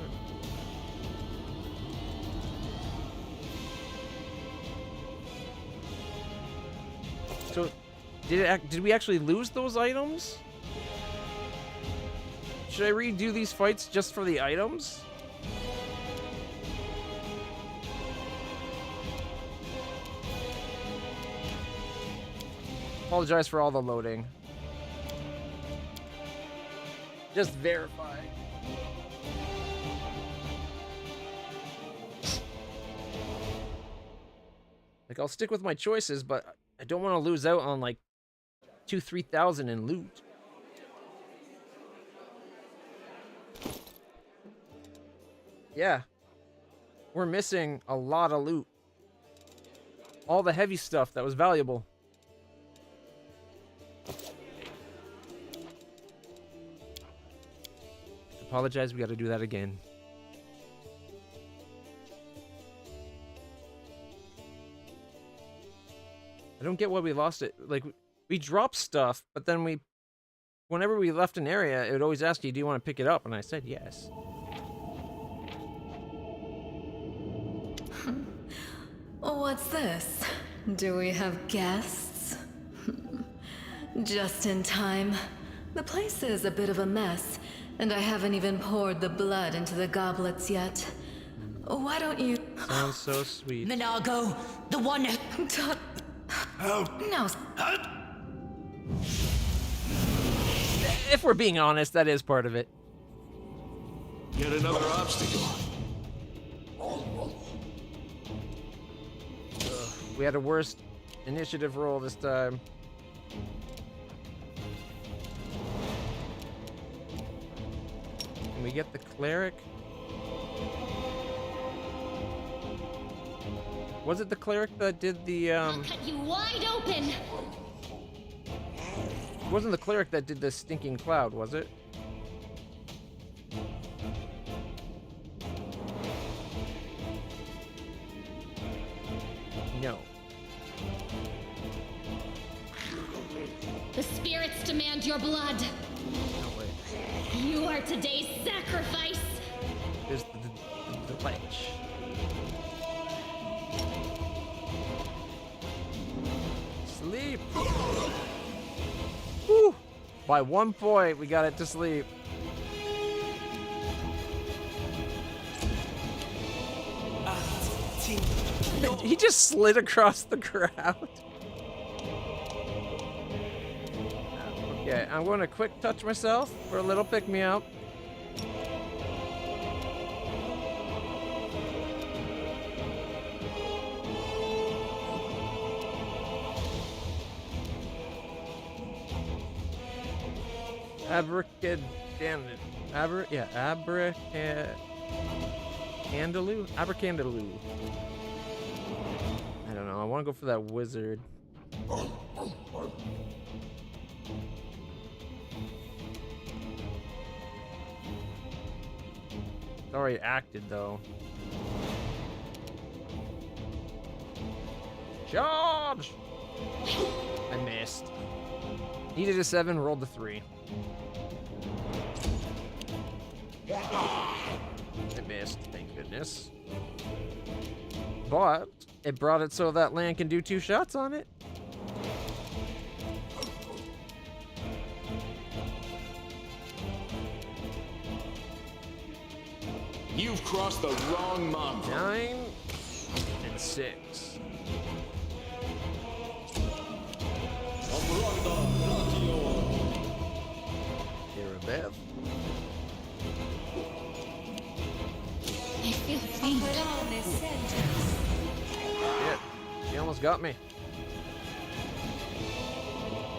So, did we actually lose those items? Should I redo these fights just for the items? Apologize for all the loading. Just verify. Like, I'll stick with my choices, but I don't want to lose out on like 2,000-3,000 in loot. Yeah. We're missing a lot of loot. All the heavy stuff that was valuable. Apologize, we gotta do that again. I don't get why we lost it. Like, we dropped stuff, but then whenever we left an area, it would always ask you, do you want to pick it up? And I said yes. What's this? Do we have guests? Just in time. The place is a bit of a mess, and I haven't even poured the blood into the goblets yet. Why don't you... Sounds so sweet. Minago, the one... No. If we're being honest, that is part of it. Yet another obstacle. We had a worse initiative roll this time. Can we get the cleric? Was it the cleric that did the I'll cut you wide open. It wasn't the cleric that did the stinking cloud, was it? No. The spirits demand your blood. No way. You are today's sacrifice. There's the ledge. Sleep. Woo! By 1 point, we got it to sleep. He just slid across the crowd. Okay, I'm going to quick touch myself for a little pick-me-up. Abracandaloo. I don't know. I want to go for that wizard. It's already acted though. Charge! I missed. Needed a 7, rolled a 3. I missed, thank goodness. But it brought it so that land can do 2 shots on it. You've crossed the wrong mongrel. 9 and 6. Bev. I feel faint. Shit, she almost got me.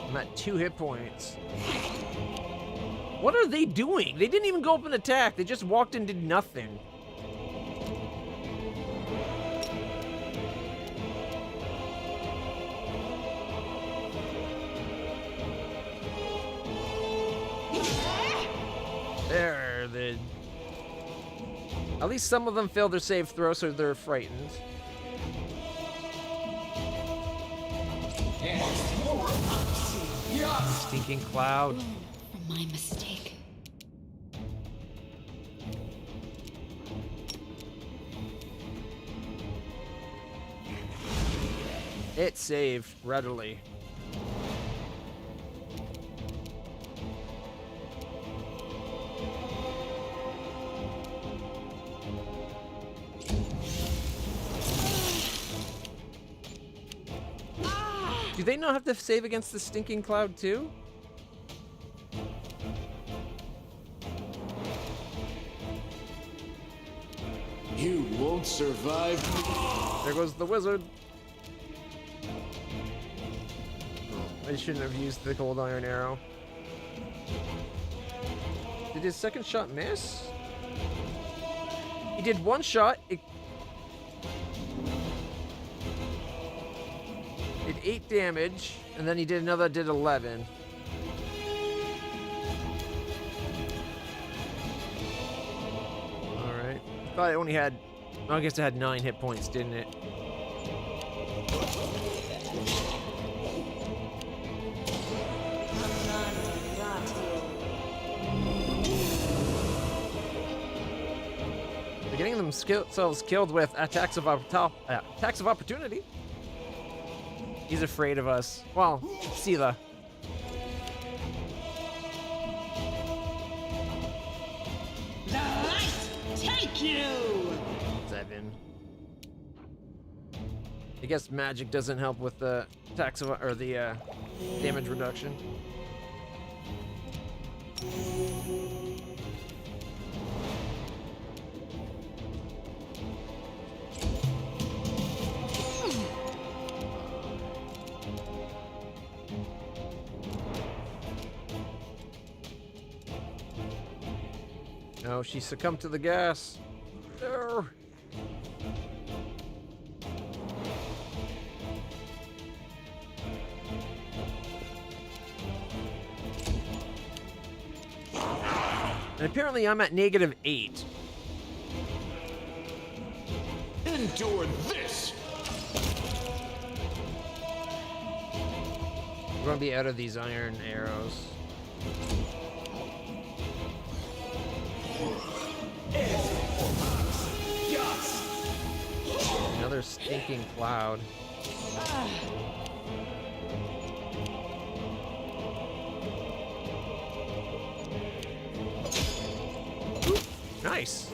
I'm at 2 hit points. What are they doing? They didn't even go up and attack. They just walked and did nothing. There, at least some of them failed their save throw, so they're frightened. Stinking cloud. From my mistake. It saved readily. Do they not have to save against the stinking cloud too? You won't survive. There goes the wizard. I shouldn't have used the cold iron arrow. Did his second shot miss? He did 1 shot. It did 8 damage, and then he did another, did 11. Alright. I thought it only had, I guess it had 9 hit points, didn't it? They're getting themselves killed with attacks of opportunity. He's afraid of us. Well, Sela. kill! 7. I guess magic doesn't help with the attacks or the damage reduction. No, she succumbed to the gas. No. And apparently I'm at -8. Endure this! We're gonna be out of these iron arrows. Another stinking cloud. Nice.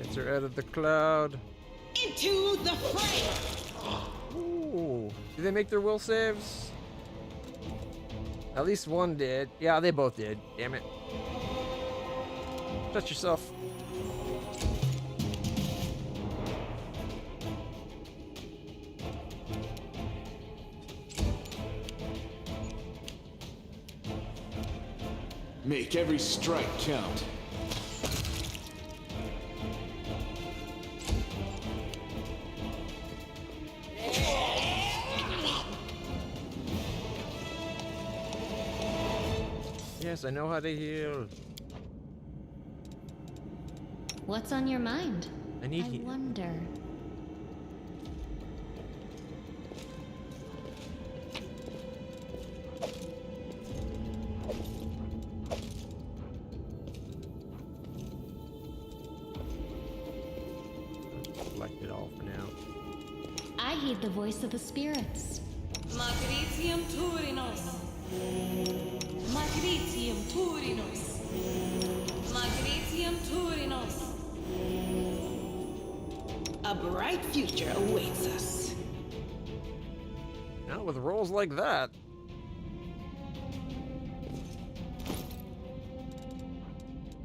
Gets her out of the cloud. Into the fray! Ooh. Do they make their will saves? At least one did. Yeah, they both did. Damn it. Touch yourself. Make every strike count. Yes, I know how to heal. What's on your mind? I need I heal. wonder. Select it all for now. I heed the voice of the spirits. Magritium Turinos. Magritium Turinos. Magritium Turinos. A bright future awaits us. Not with rolls like that.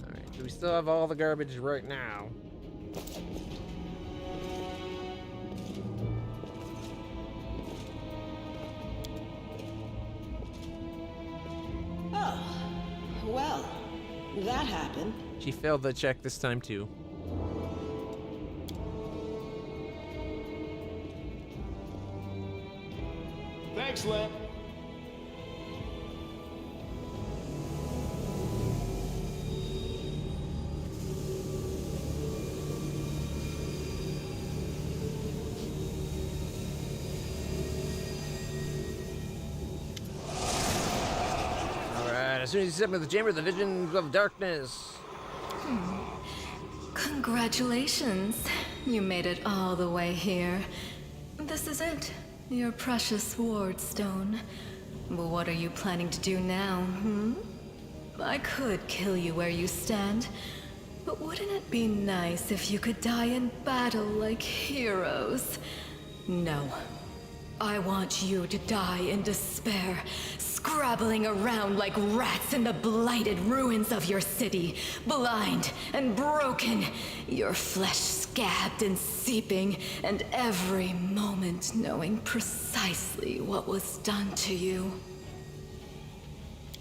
Alright, do we still have all the garbage right now? Oh, well, that happened. She failed the check this time too. Thanks, Len. Alright, as soon as you step into the chamber, the visions of darkness. Congratulations. You made it all the way here. This is it. Your precious ward stone. But what are you planning to do now, I could kill you where you stand, but wouldn't it be nice if you could die in battle like heroes? No. I want you to die in despair, scrabbling around like rats in the blighted ruins of your city, blind and broken, your flesh scabbed and seeping, and every moment knowing precisely what was done to you.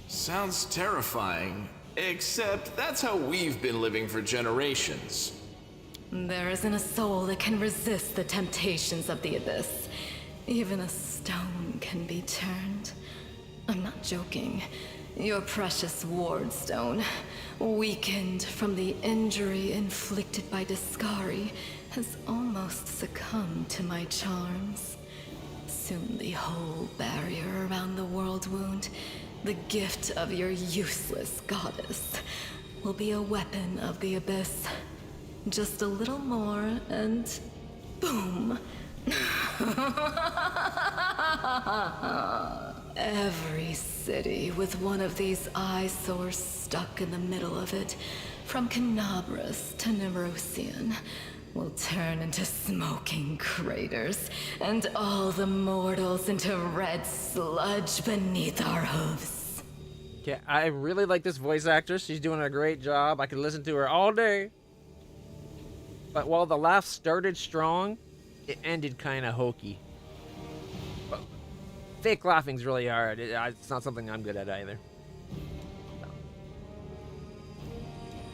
Sounds terrifying, except that's how we've been living for generations. There isn't a soul that can resist the temptations of the abyss. Even a stone can be turned. I'm not joking. Your precious ward stone, weakened from the injury inflicted by Discari, has almost succumbed to my charms. Soon the whole barrier around the world wound, the gift of your useless goddess, will be a weapon of the abyss. Just a little more and boom. Every city with one of these eyesores stuck in the middle of it, from Canabras to Nerosian, will turn into smoking craters, and all the mortals into red sludge beneath our hooves. Okay, I really like this voice actress. She's doing a great job. I could listen to her all day. But while the laugh started strong, it ended kind of hokey. But fake laughing's really hard. It's not something I'm good at either.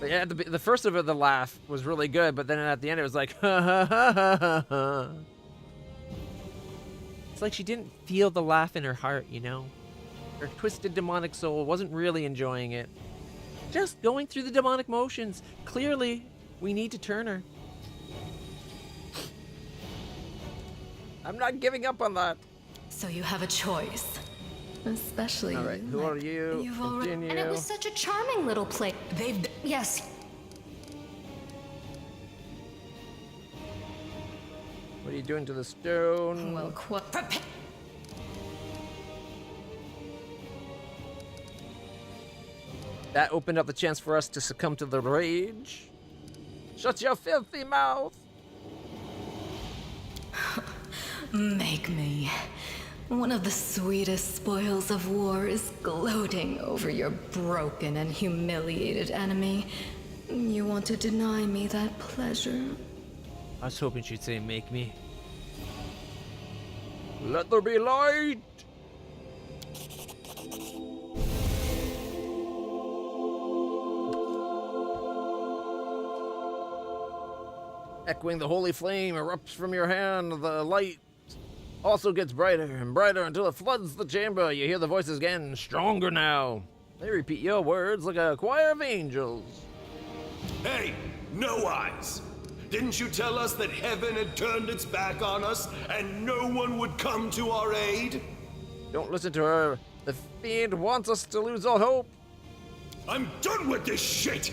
But yeah, the first of it, the laugh was really good, but then at the end it was like, ha ha ha ha ha. It's like she didn't feel the laugh in her heart, you know? Her twisted demonic soul wasn't really enjoying it. Just going through the demonic motions. Clearly, we need to turn her. I'm not giving up on that. So you have a choice. Especially. All right, who are you? You've already. Continue. And it was such a charming little place. Yes. What are you doing to the stone? Well, That opened up the chance for us to succumb to the rage. Shut your filthy mouth. Make me. One of the sweetest spoils of war is gloating over your broken and humiliated enemy. You want to deny me that pleasure? I was hoping she'd say make me. Let there be light! Echoing the holy flame erupts from your hand. The light also gets brighter and brighter until it floods the chamber. You hear the voices again, stronger now. They repeat your words like a choir of angels. Hey, No Eyes! Didn't you tell us that heaven had turned its back on us and no one would come to our aid? Don't listen to her. The fiend wants us to lose all hope. I'm done with this shit!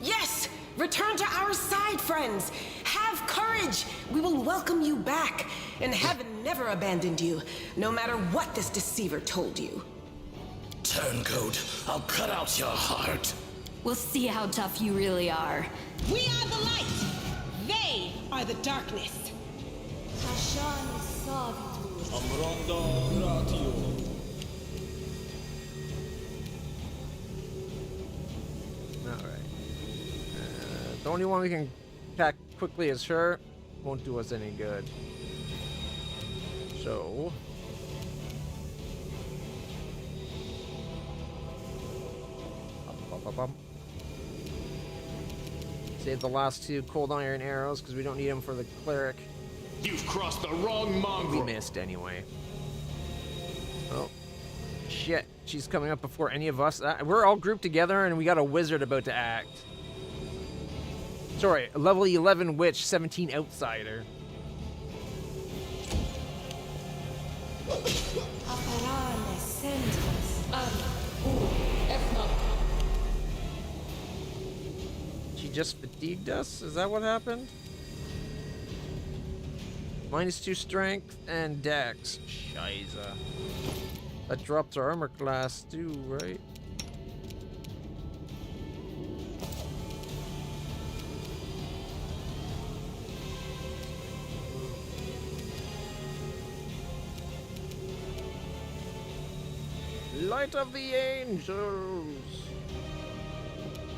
Yes! Return to our side, friends! Have courage! We will welcome you back, and heaven never abandoned you, no matter what this deceiver told you. Turncoat, I'll cut out your heart. We'll see how tough you really are. We are the light. They are the darkness. Alright. The only one we can attack quickly is her. Won't do us any good. So... Save the last two cold iron arrows because we don't need them for the cleric. You've crossed the wrong mongrel. We missed anyway. Oh. Shit. She's coming up before any of us. We're all grouped together and we got a wizard about to act. Sorry, level 11 witch, 17 outsider. She just fatigued us? Is that what happened? -2 strength and dex. Scheiße. That dropped our armor class too, right? Light of the angels.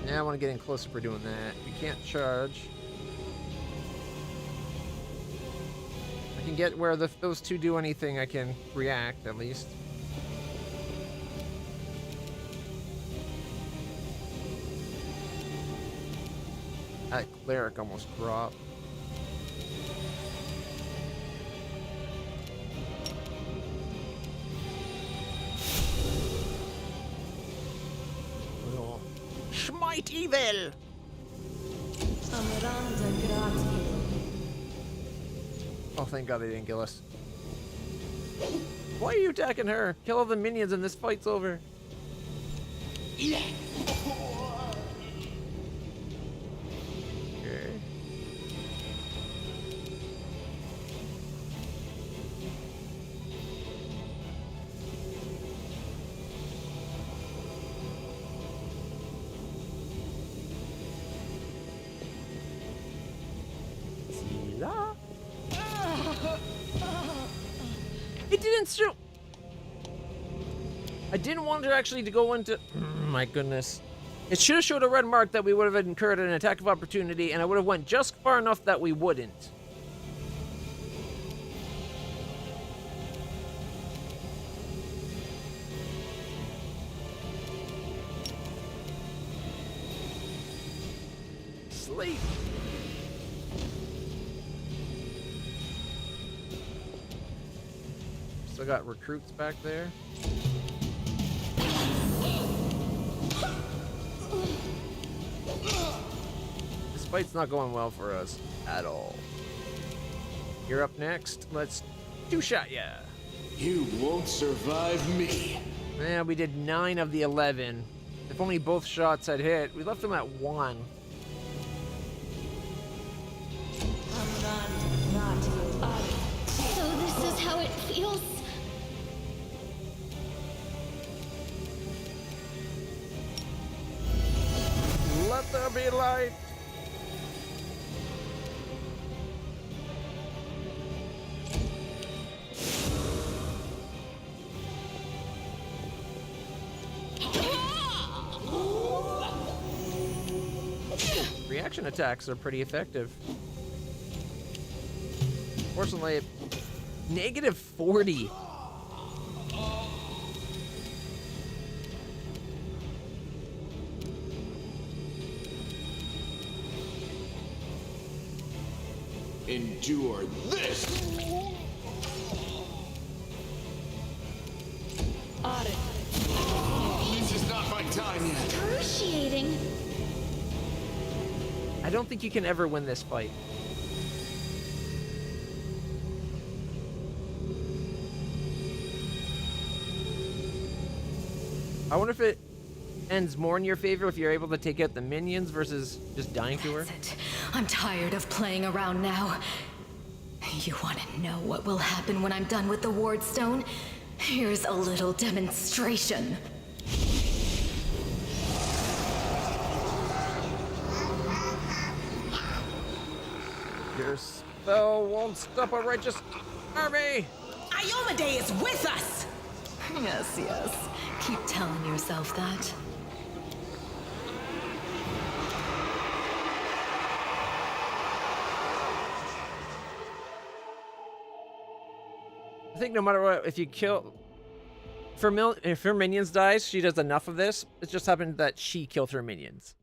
Now I want to get in closer for doing that. We can't charge. I can get where those two do anything, I can react at least. That cleric almost dropped. Smite evil! Oh, thank God they didn't kill us. Why are you attacking her? Kill all the minions and this fight's over. Yeah. Okay. Sila. It didn't show. I didn't want her actually to go into. My goodness. It should have showed a red mark that we would have incurred an attack of opportunity, and I would have went just far enough that we wouldn't. Sleep. Still got recruits back there. This fight's not going well for us at all. You're up next. Let's two-shot ya. You won't survive me. Yeah, we did 9 of the 11. If only both shots had hit. We left them at 1. So this is how it feels. Let there be light. Reaction attacks are pretty effective. Fortunately, negative 40. Endure this! This is not my time yet. Excruciating. I don't think you can ever win this fight. I wonder if it ends more in your favor if you're able to take out the minions versus just dying to her. That's it. I'm tired of playing around now. You want to know what will happen when I'm done with the Ward Stone? Here's a little demonstration. Your spell won't stop a righteous army! Iomade is with us! Yes, yes. Keep telling yourself that. I think no matter what, if you kill... If her minions dies, she does enough of this. It just happened that she killed her minions.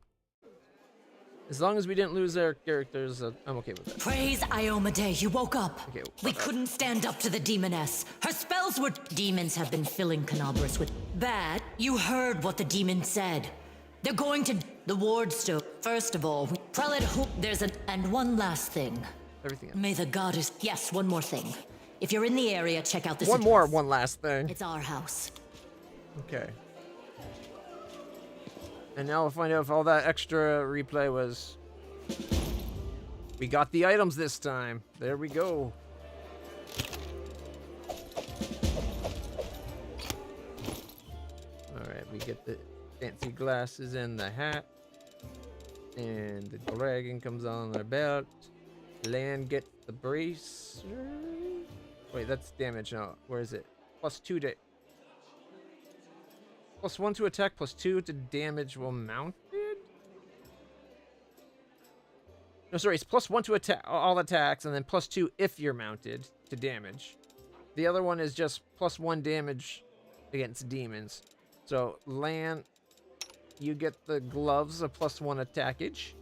As long as we didn't lose our characters, I'm okay with it. Praise Iomade, you woke up. Okay, We couldn't stand up to the demoness. Her spells were... Demons have been filling Canabras with... Bad. You heard what the demon said. They're going to... The Ward Stone. First of all, Prelate Hoop... There's an... And one last thing. Everything else. May the goddess... Yes, one more thing. If you're in the area, check out this... One last thing. It's our house. Okay. And now we'll find out if all that extra replay was... We got the items this time. There we go. Alright, we get the fancy glasses and the hat. And the dragon comes on their belt. Land gets the brace. Wait, that's damage now. Where is it? +2 to... +1 to attack, +2 to damage while mounted? No, sorry, it's +1 to attack all attacks, and then +2 if you're mounted to damage. The other one is just +1 damage against demons. So, Lan, you get the gloves, a +1 attackage.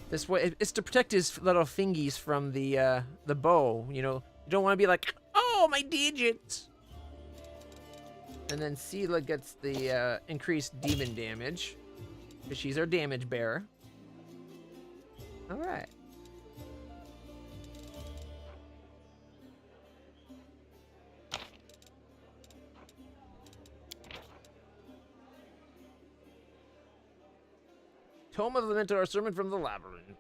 This way, it's to protect his little fingies from the bow. You know, you don't want to be like, oh, my digits. And then Sela gets the increased demon damage, because she's our damage bearer. All right. Tome of the Mentor, Sermon from the Labyrinth.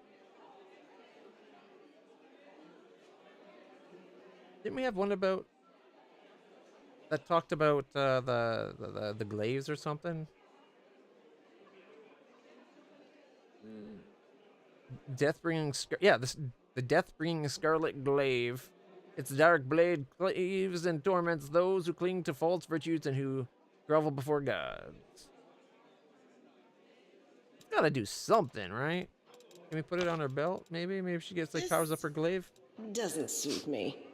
Didn't we have one about that talked about the glaives or something? Death-bringing the death-bringing scarlet glaive. Its dark blade cleaves and torments those who cling to false virtues and who grovel before gods. It's gotta do something, right? Can we put it on her belt? Maybe she gets like powers up her glaive. Doesn't suit me.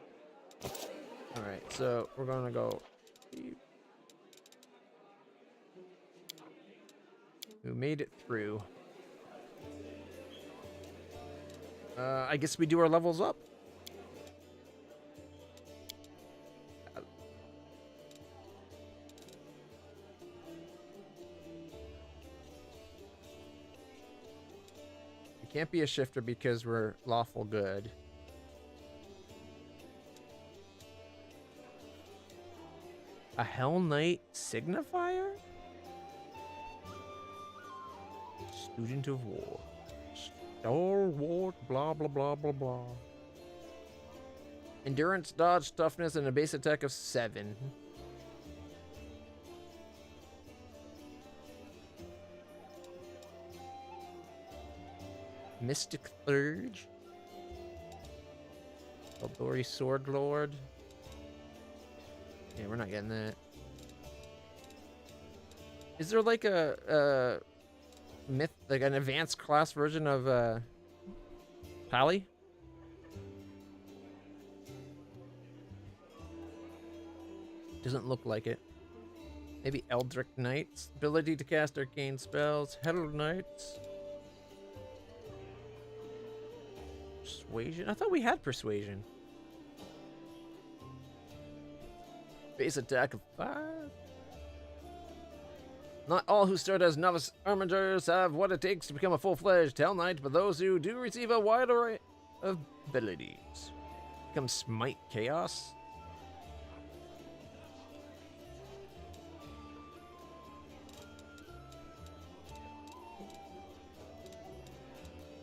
All right, so we're gonna go. We made it through. I guess we do our levels up. We can't be a shifter because we're lawful good. A Hell Knight signifier? Student of War. Stalwart, blah, blah, blah, blah, blah. Endurance, dodge, toughness, and a base attack of 7. Mystic Thurge. Eldori Sword Lord. Yeah, we're not getting that. Is there like a myth, like an advanced class version of Pally? Doesn't look like it. Maybe Eldritch Knights. Ability to cast arcane spells. Herald Knights. Persuasion? I thought we had Persuasion. Base attack of 5. Not all who start as novice armigers have what it takes to become a full-fledged Hell Knight, but those who do receive a wide array of abilities. Become Smite Chaos.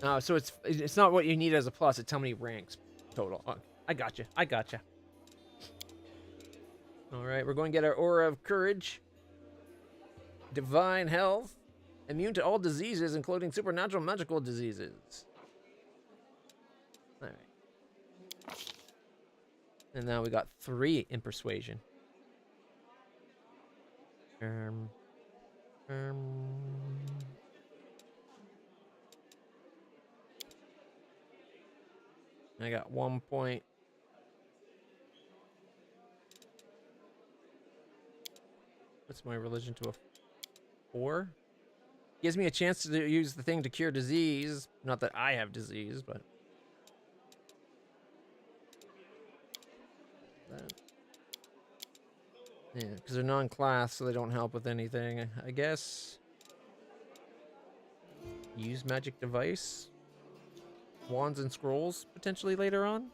Oh, so it's not what you need as a plus, it's how many ranks total. Oh, I gotcha. Alright, we're going to get our Aura of Courage. Divine Health. Immune to all diseases, including supernatural magical diseases. Alright. And now we got 3 in Persuasion. I got 1 point. What's my religion to a 4? Gives me a chance to use the thing to cure disease. Not that I have disease, but... Yeah, because they're non-class, so they don't help with anything, I guess. Use magic device. Wands and scrolls, potentially later on.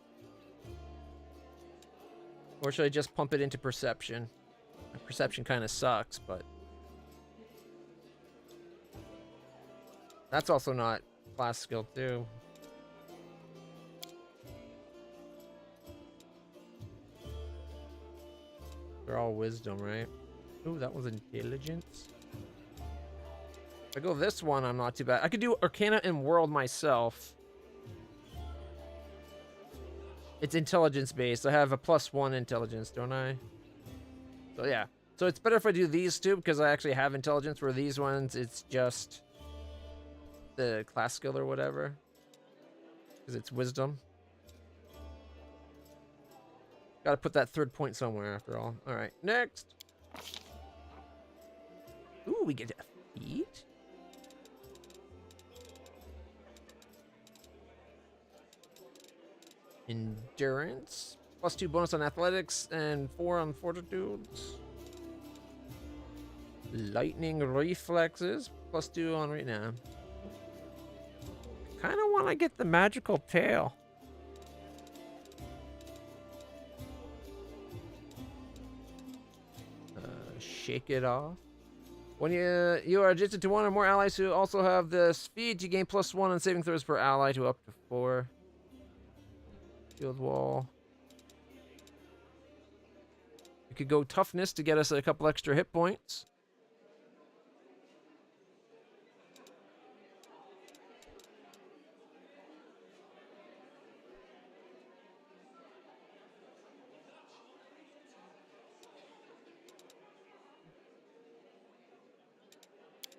Or should I just pump it into perception? Perception kind of sucks, but... That's also not class skill, too. They're all wisdom, right? Ooh, that one's intelligence. If I go this one, I'm not too bad. I could do Arcana and World myself. It's intelligence based. I have a +1 intelligence, don't I? So yeah. So it's better if I do these two because I actually have intelligence, where these ones, it's just the class skill or whatever. Because it's wisdom. Gotta put that 3rd point somewhere after all. Alright, next. Ooh, we get a feat. Endurance. +2 bonus on athletics and 4 on fortitudes. Lightning reflexes. +2 on right now. Kind of want to get the magical tail. Shake it off. When you are adjacent to one or more allies who also have the speed, you gain +1 on saving throws per ally to up to 4. Shield wall. You could go toughness to get us a couple extra hit points.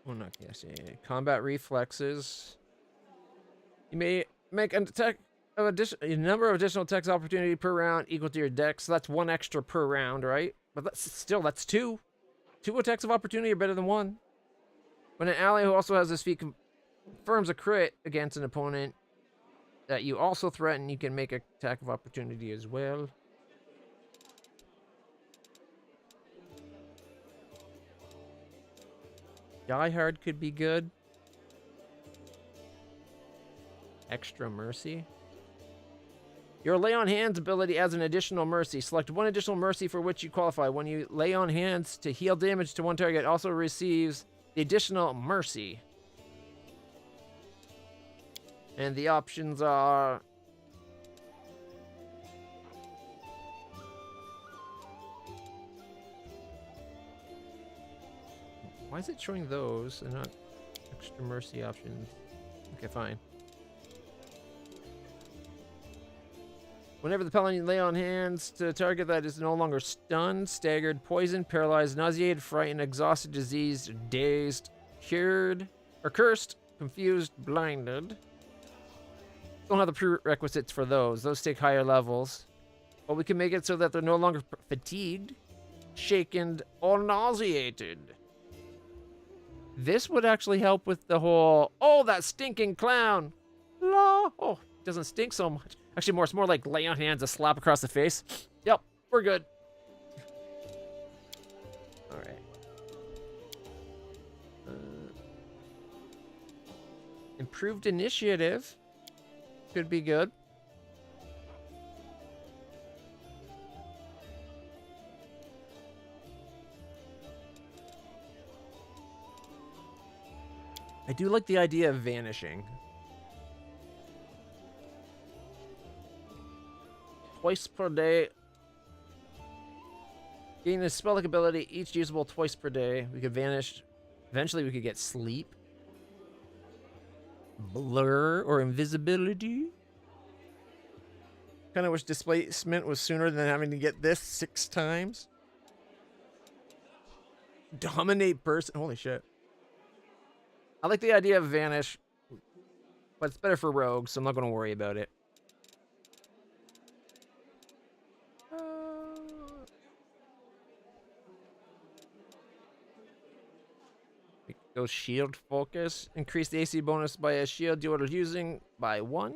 Oh, not yes. Combat reflexes. You may make an attack of a number of additional attacks opportunity per round equal to your dex. So that's 1 extra per round, right? But that's 2. 2 attacks of opportunity are better than 1. When an ally who also has this feat confirms a crit against an opponent that you also threaten, you can make an attack of opportunity as well. Die Hard could be good. Extra Mercy. Your Lay on Hands ability adds an additional mercy. Select 1 additional mercy for which you qualify. When you lay on hands to heal damage to one target, it also receives the additional mercy. And the options are... Why is it showing those and not extra mercy options? Okay, fine. Whenever the paladin lay on hands to a target that is no longer stunned, staggered, poisoned, paralyzed, nauseated, frightened, exhausted, diseased, dazed, cured, or cursed, confused, blinded. Don't have the prerequisites for those. Those take higher levels. But we can make it so that they're no longer fatigued, shaken, or nauseated. This would actually help with the whole, oh, that stinking clown. La. Oh, it doesn't stink so much. Actually, it's more like lay on hands, a slap across the face. Yep, we're good. All right. Improved initiative could be good. I do like the idea of vanishing. Twice per day. Gain a spell-like ability, each usable twice per day. We could vanish. Eventually we could get sleep. Blur or invisibility. Kind of wish displacement was sooner than having to get this 6 times. Dominate person. Holy shit. I like the idea of vanish, but it's better for rogues, so I'm not going to worry about it. Go shield focus. Increase the AC bonus by a shield you are using by 1.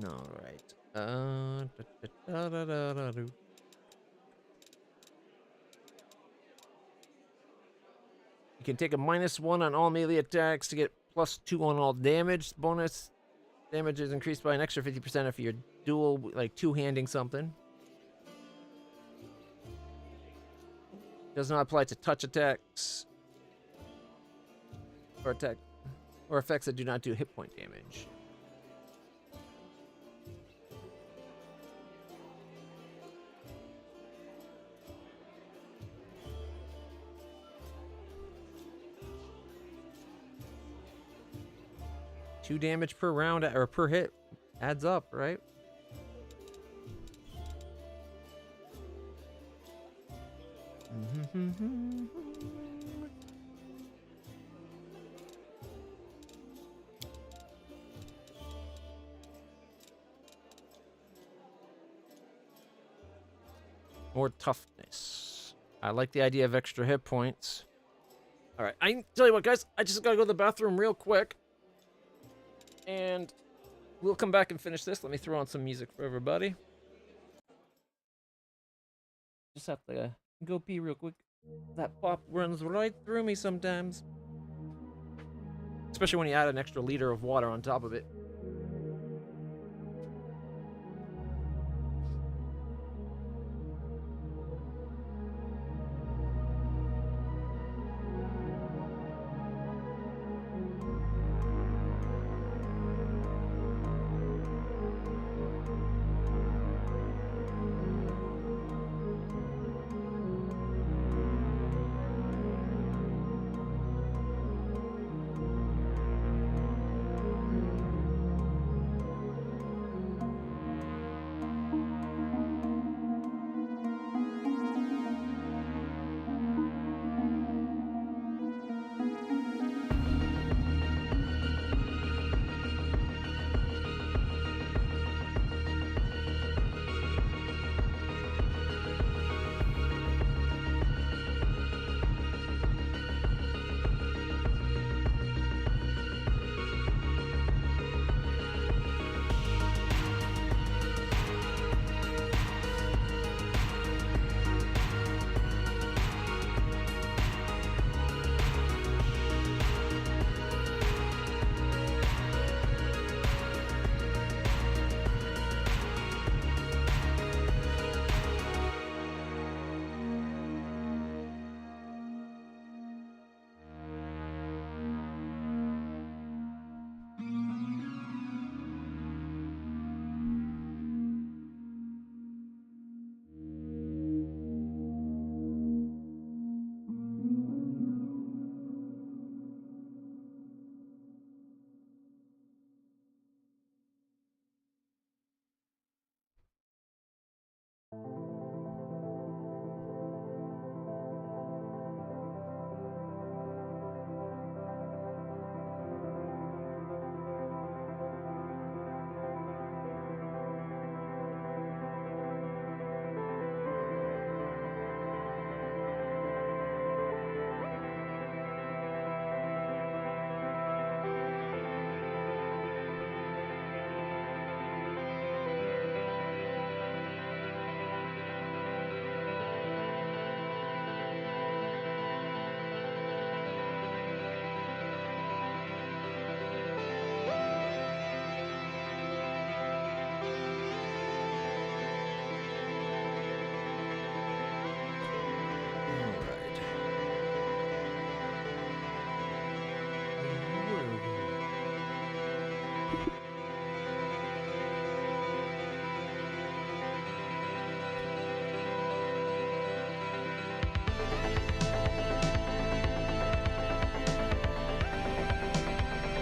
All right. You can take a -1 on all melee attacks to get +2 on all damage. Bonus damage is increased by an extra 50% if you're dual, like two-handing something. Does not apply to touch attacks or effects that do not do hit point damage. Two damage per round or per hit adds up, right? More toughness. I like the idea of extra hit points. All right, I tell you what, guys. I just gotta go to the bathroom real quick, and we'll come back and finish this. Let me throw on some music for everybody. Just have to go pee real quick. That pop runs right through me sometimes. Especially when you add an extra liter of water on top of it.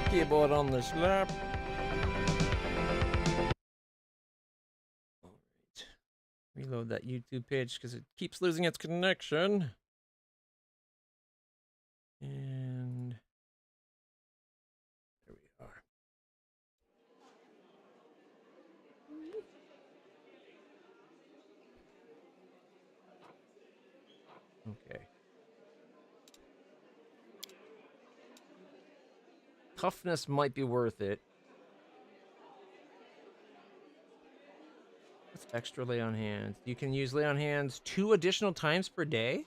Keyboard on this lap. Alright. Reload that YouTube page because it keeps losing its connection. And there we are. Okay. Toughness might be worth it. What's extra lay on hands? You can use lay on hands 2 additional times per day?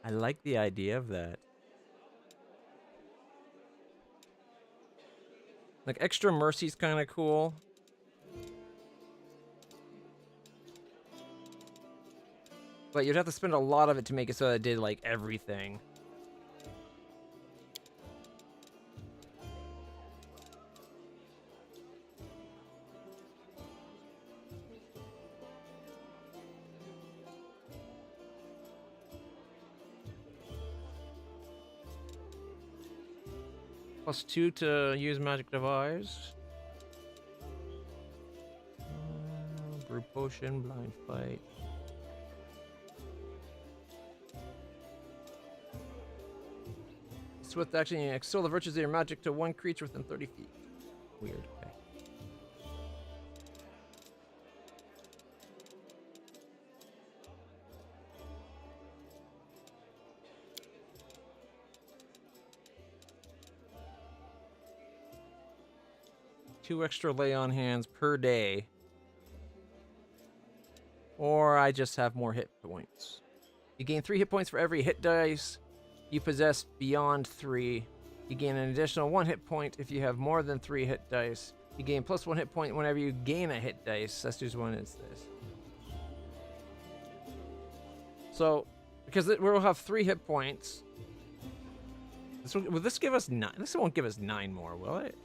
I like the idea of that. Like, extra mercy's kind of cool. But you'd have to spend a lot of it to make it so that it did, like, everything. +2 to use magic device. Brew potion, blind fight. With actually extol the virtues of your magic to 1 creature within 30 feet. Weird. Okay. Two extra lay on hands per day. Or I just have more hit points. You gain 3 hit points for every hit dice you possess beyond 3. You gain an additional 1 hit point if you have more than 3 hit dice. You gain +1 hit point whenever you gain a hit dice. That's just one is this. So, because we'll have 3 hit points. Will this give us 9? This won't give us 9 more, will it?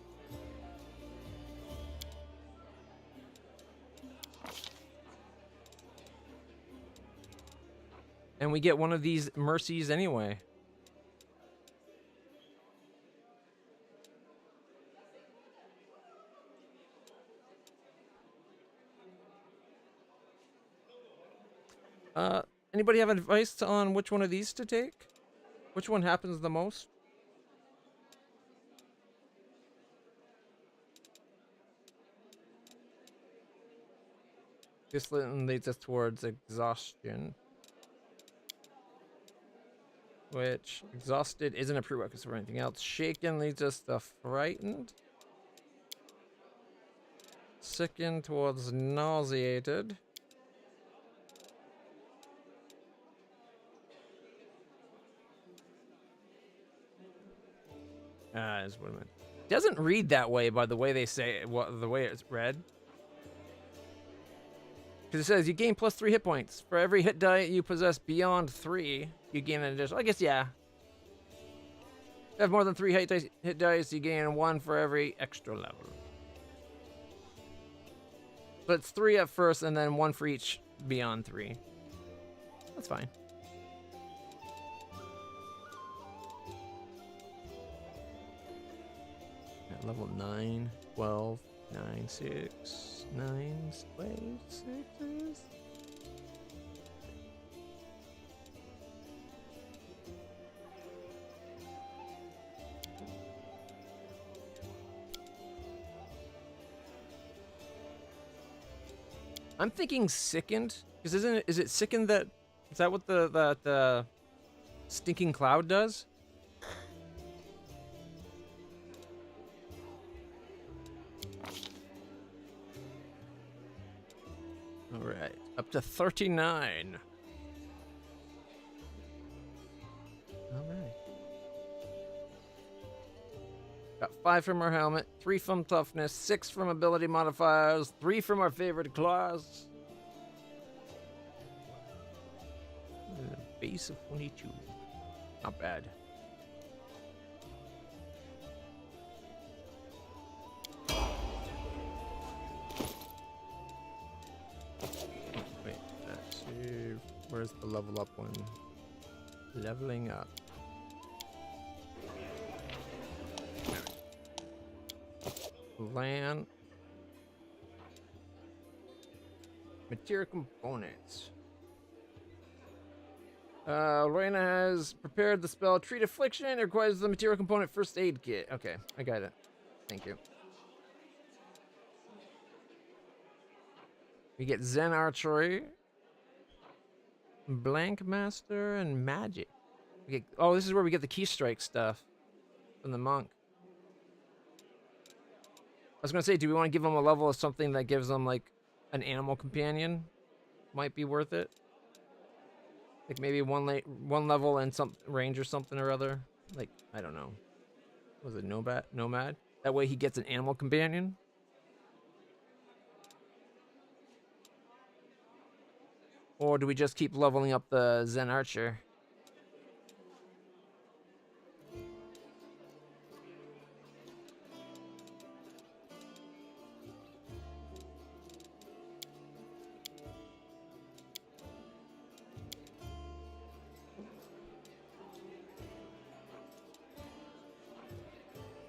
And we get one of these mercies anyway. Anybody have advice on which one of these to take? Which one happens the most? This leads us towards exhaustion. Which, exhausted isn't a prerequisite for anything else. Shaken leads us to frightened. Sickened towards nauseated. Is what I meant. Doesn't read that way by the way they say it, the way it's read. Because it says you gain +3 hit points for every hit die you possess beyond 3. You gain an additional. I guess yeah. If you have more than 3 hit dice, you gain 1 for every extra level. But it's 3 at first, and then 1 for each beyond 3. That's fine. At level 9, 12, 9, 6, 9, wait, 6s. I'm thinking sickened, because is it sickened that is that what the stinking cloud does? All right, up to 39. All right. Got 5 from our helmet, 3 from toughness, 6 from ability modifiers, 3 from our favorite class. Base of 22. Not bad. Wait, let's see. Where's the level up one? Leveling up. Land. Material components. Lorena has prepared the spell Treat Affliction. It requires the material component first aid kit. Okay, I got it. Thank you. We get Zen Archery, Blank Master, and Magic. We get, oh, this is where we get the Key Strike stuff from the monk. I was gonna say, do we want to give them a level of something that gives them like an animal companion? Might be worth it. Like maybe one level and some range or something or other. Like, I don't know. Was it Nomad? That way he gets an animal companion. Or do we just keep leveling up the Zen Archer?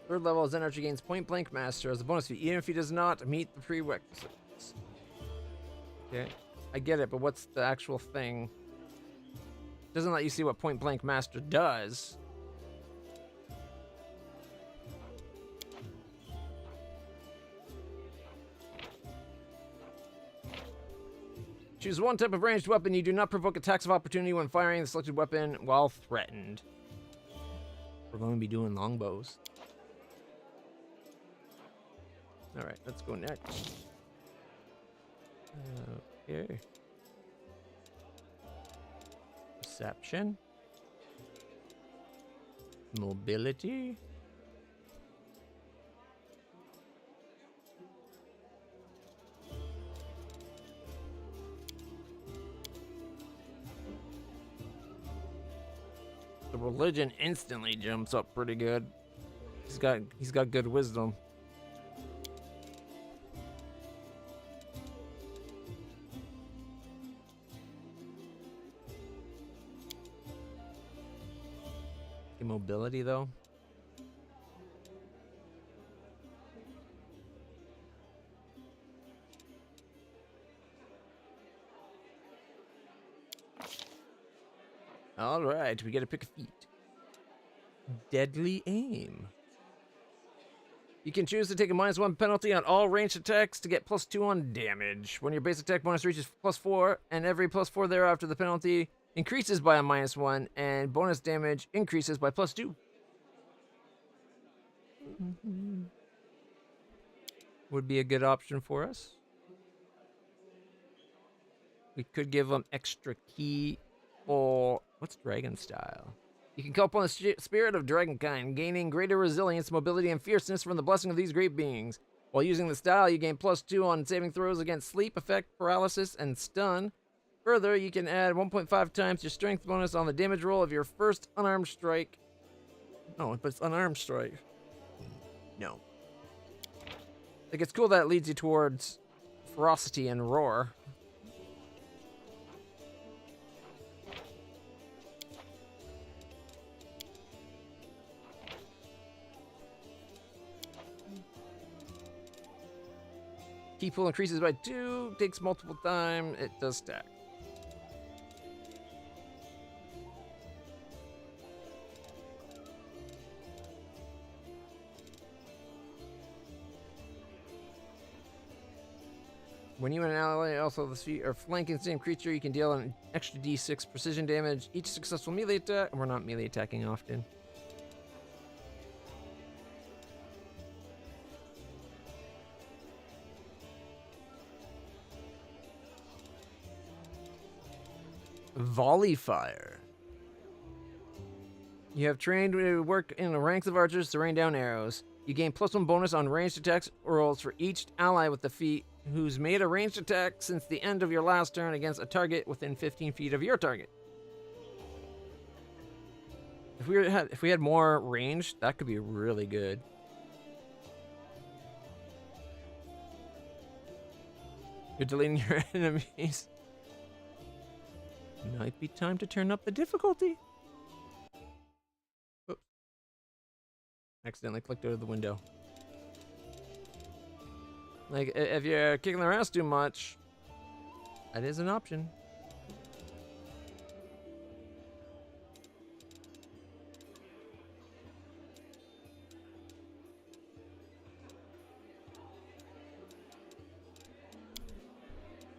Third level, Zen Archer gains Point Blank Master as a bonus feat, even if he does not meet the prerequisites. Okay, I get it, but what's the actual thing? Doesn't let you see what Point Blank Master does. Choose one type of ranged weapon. You do not provoke attacks of opportunity when firing the selected weapon while threatened. We're going to be doing longbows. Alright, let's go next. Okay. Perception. Mobility. The religion instantly jumps up pretty good. He's got good wisdom. Mobility though. All right, we get to pick a feat. Deadly Aim. You can choose to take a -1 penalty on all ranged attacks to get +2 on damage. When your base attack bonus reaches +4, and every +4 thereafter, the penalty increases by a -1, and bonus damage increases by +2. Would be a good option for us. We could give them extra key, or what's Dragon Style? You can call upon the spirit of Dragonkind, gaining greater resilience, mobility, and fierceness from the blessing of these great beings. While using the style, you gain +2 on saving throws against sleep, effect, paralysis, and stun. Further, you can add 1.5 times your strength bonus on the damage roll of your first unarmed strike. Oh, but it's unarmed strike. No. Like, it's cool that it leads you towards ferocity and roar. Key pool increases by 2, takes multiple time, it does stack. When you and an ally also are flanking the same creature, you can deal an extra d6 precision damage each successful melee attack. We're not melee attacking often. Volley Fire. You have trained to work in the ranks of archers to rain down arrows. You gain +1 bonus on ranged attacks rolls for each ally with the feat who's made a ranged attack since the end of your last turn against a target within 15 feet of your target. If we had more range, that could be really good. You're deleting your enemies. Might be time to turn up the difficulty. Oops. Accidentally clicked out of the window. Like, if you're kicking their ass too much, that is an option.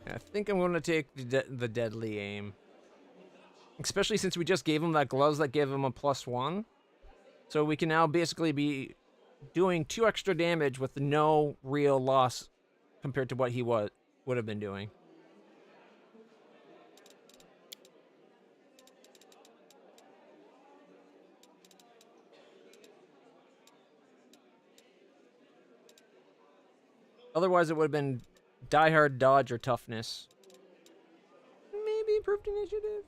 I think I'm going to take the deadly aim. Especially since we just gave him that gloves that gave him a +1. So we can now basically be doing 2 extra damage with no real loss compared to what he would have been doing. Otherwise, it would have been die hard, dodge, or toughness. Maybe improved initiative.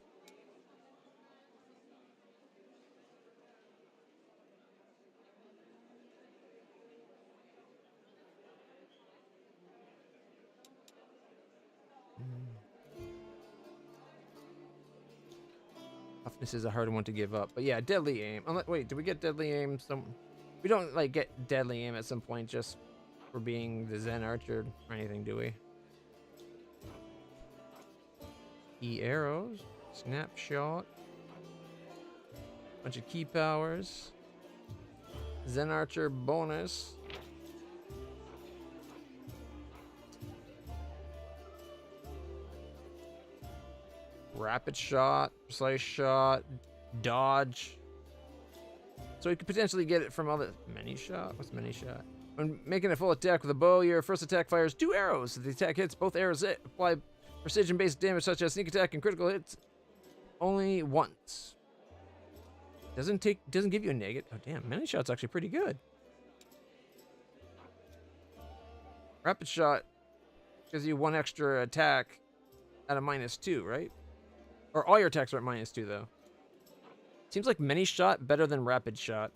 Toughness is a hard one to give up. But yeah, deadly aim. Wait, do we get deadly aim? We don't like get deadly aim at some point just for being the Zen Archer or anything, do we? Arrows, snapshot, bunch of key powers, Zen Archer bonus. Rapid shot, precise shot, dodge. So you could potentially get it from other many shot. What's many shot? When making a full attack with a bow, your first attack fires 2 arrows. If the attack hits, both arrows apply precision-based damage such as sneak attack and critical hits only once. Doesn't give you a negative. Oh damn, many shot's actually pretty good. Rapid shot gives you 1 extra attack at a -2, right? Or all your attacks are at -2 though. Seems like many shot better than rapid shot.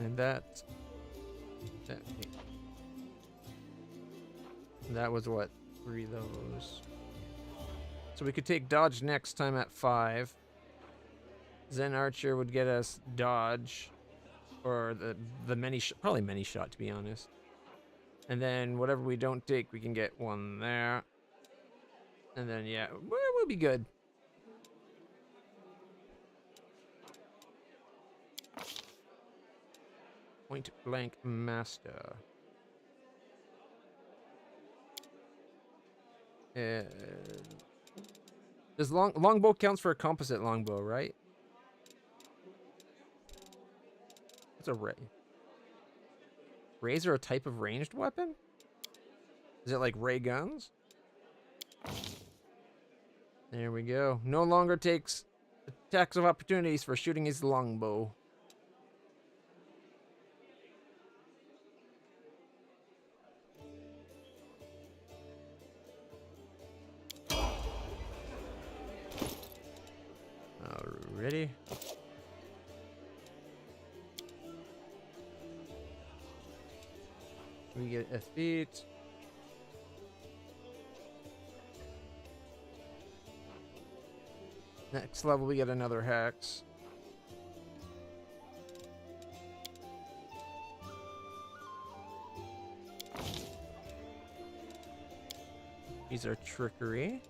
And that was what? 3 of those. So we could take dodge next time at 5. Zen Archer would get us dodge, or the probably many shot to be honest. And then whatever we don't take, we can get 1 there. And then yeah, we'll be good. Point blank master. Does longbow counts for a composite longbow, right? What's a ray? Rays are a type of ranged weapon? Is it like ray guns? There we go. No longer takes attacks of opportunities for shooting his longbow. Alrighty. We get a feat. Next level, we get another hex. These are trickery.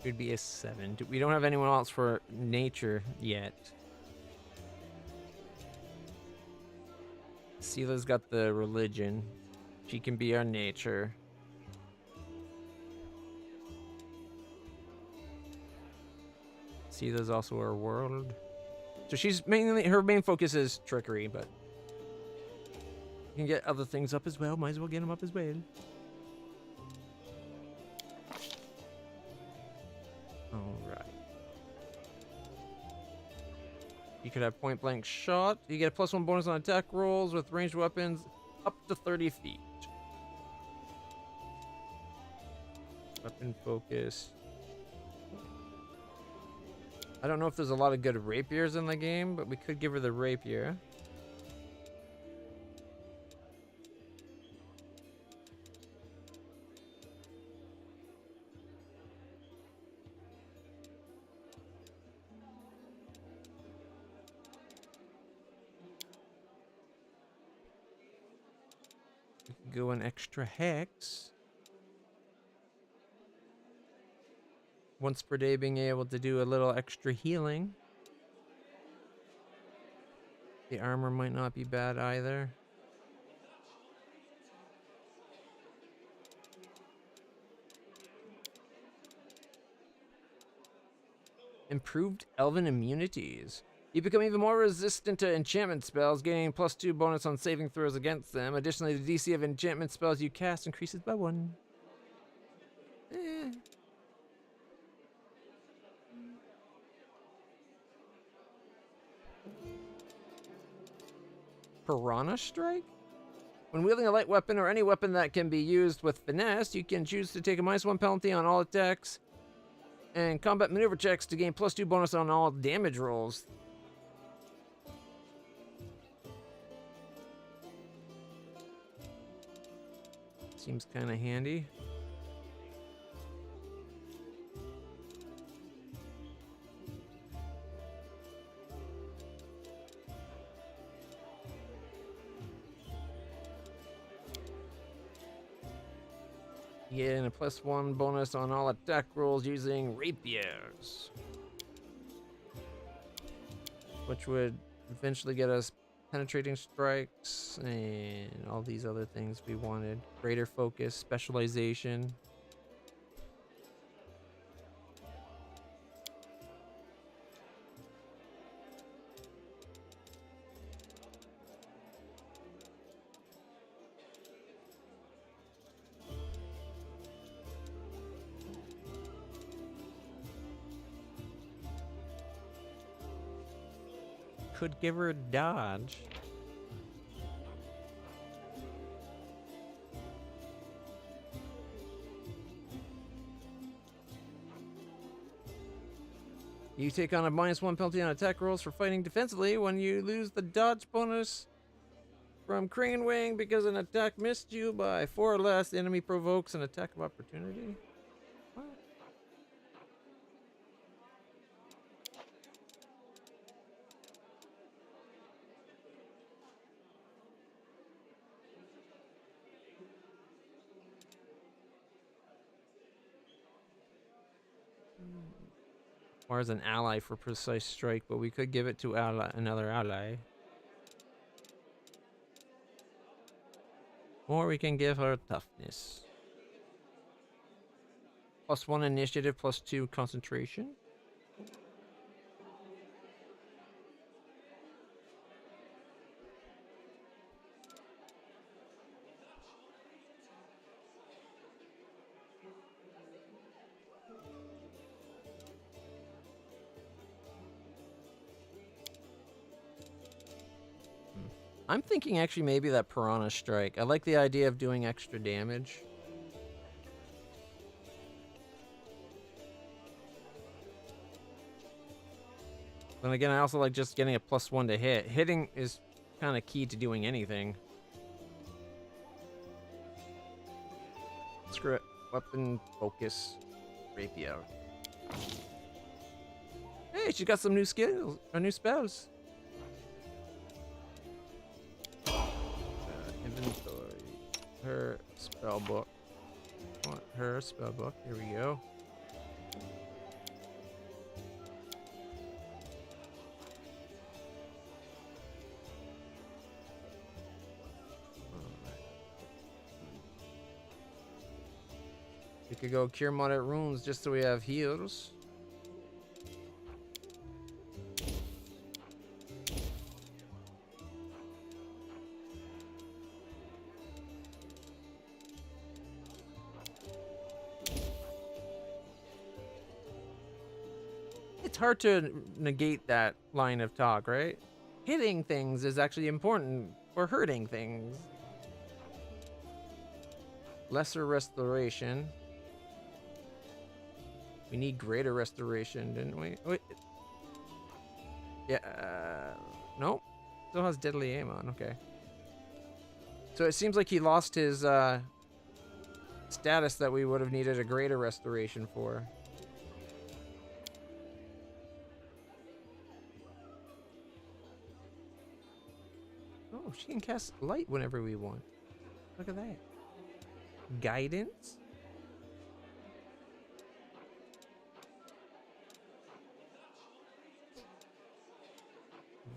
Would be a 7. We don't have anyone else for nature yet. Sela's got the religion. She can be our nature. see there's also her world. So she's mainly, her main focus is trickery, but you can get other things up as well. Might as well get them up as well. Alright. You could have point blank shot. You get a +1 bonus on attack rolls with ranged weapons up to 30 feet. Weapon focus. I don't know if there's a lot of good rapiers in the game, but we could give her the rapier. We could go an extra hex. Once per day, being able to do a little extra healing. The armor might not be bad either. Improved elven immunities. You become even more resistant to enchantment spells, gaining +2 bonus on saving throws against them. Additionally, the DC of enchantment spells you cast increases by 1. Piranha Strike? When wielding a light weapon or any weapon that can be used with finesse, you can choose to take a -1 penalty on all attacks and combat maneuver checks to gain +2 bonus on all damage rolls. Seems kind of handy. Yeah, and a +1 bonus on all attack rolls using rapiers, which would eventually get us penetrating strikes and all these other things we wanted. Greater focus, specialization. Could give her a dodge. You take on a -1 penalty on attack rolls for fighting defensively when you lose the dodge bonus from Crane Wing because an attack missed you by 4 or less. The enemy provokes an attack of opportunity. What? Or as an ally for precise strike, but we could give it to another ally. Or we can give her toughness. +1 initiative, +2 concentration. I'm thinking actually maybe that Piranha Strike. I like the idea of doing extra damage. Then again, I also like just getting a +1 to hit. Hitting is kind of key to doing anything. Screw it. Weapon, focus, rapier. Hey, she got some new skills, or new spells. Inventory. Her spell book. Want her spell book. Here we go. We could go cure moderate wounds just so we have heals. it's hard to negate that line of talk, right? Hitting things is actually important for hurting things. Lesser restoration. We need greater restoration, didn't we? Wait. Yeah, nope. Still has deadly aim on, okay. So it seems like he lost his status that we would have needed a greater restoration for. Oh, she can cast light whenever we want. Look at that. Guidance?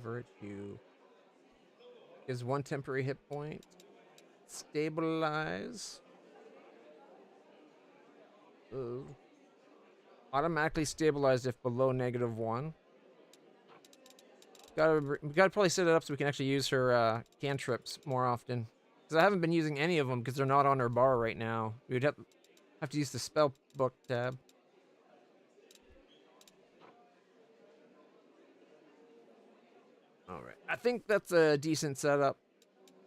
Virtue. Is 1 temporary hit point. Stabilize. Automatically stabilized if below -1. We gotta probably set it up so we can actually use her cantrips more often. Because I haven't been using any of them because they're not on her bar right now. We would have to use the spell book tab. Alright, I think that's a decent setup.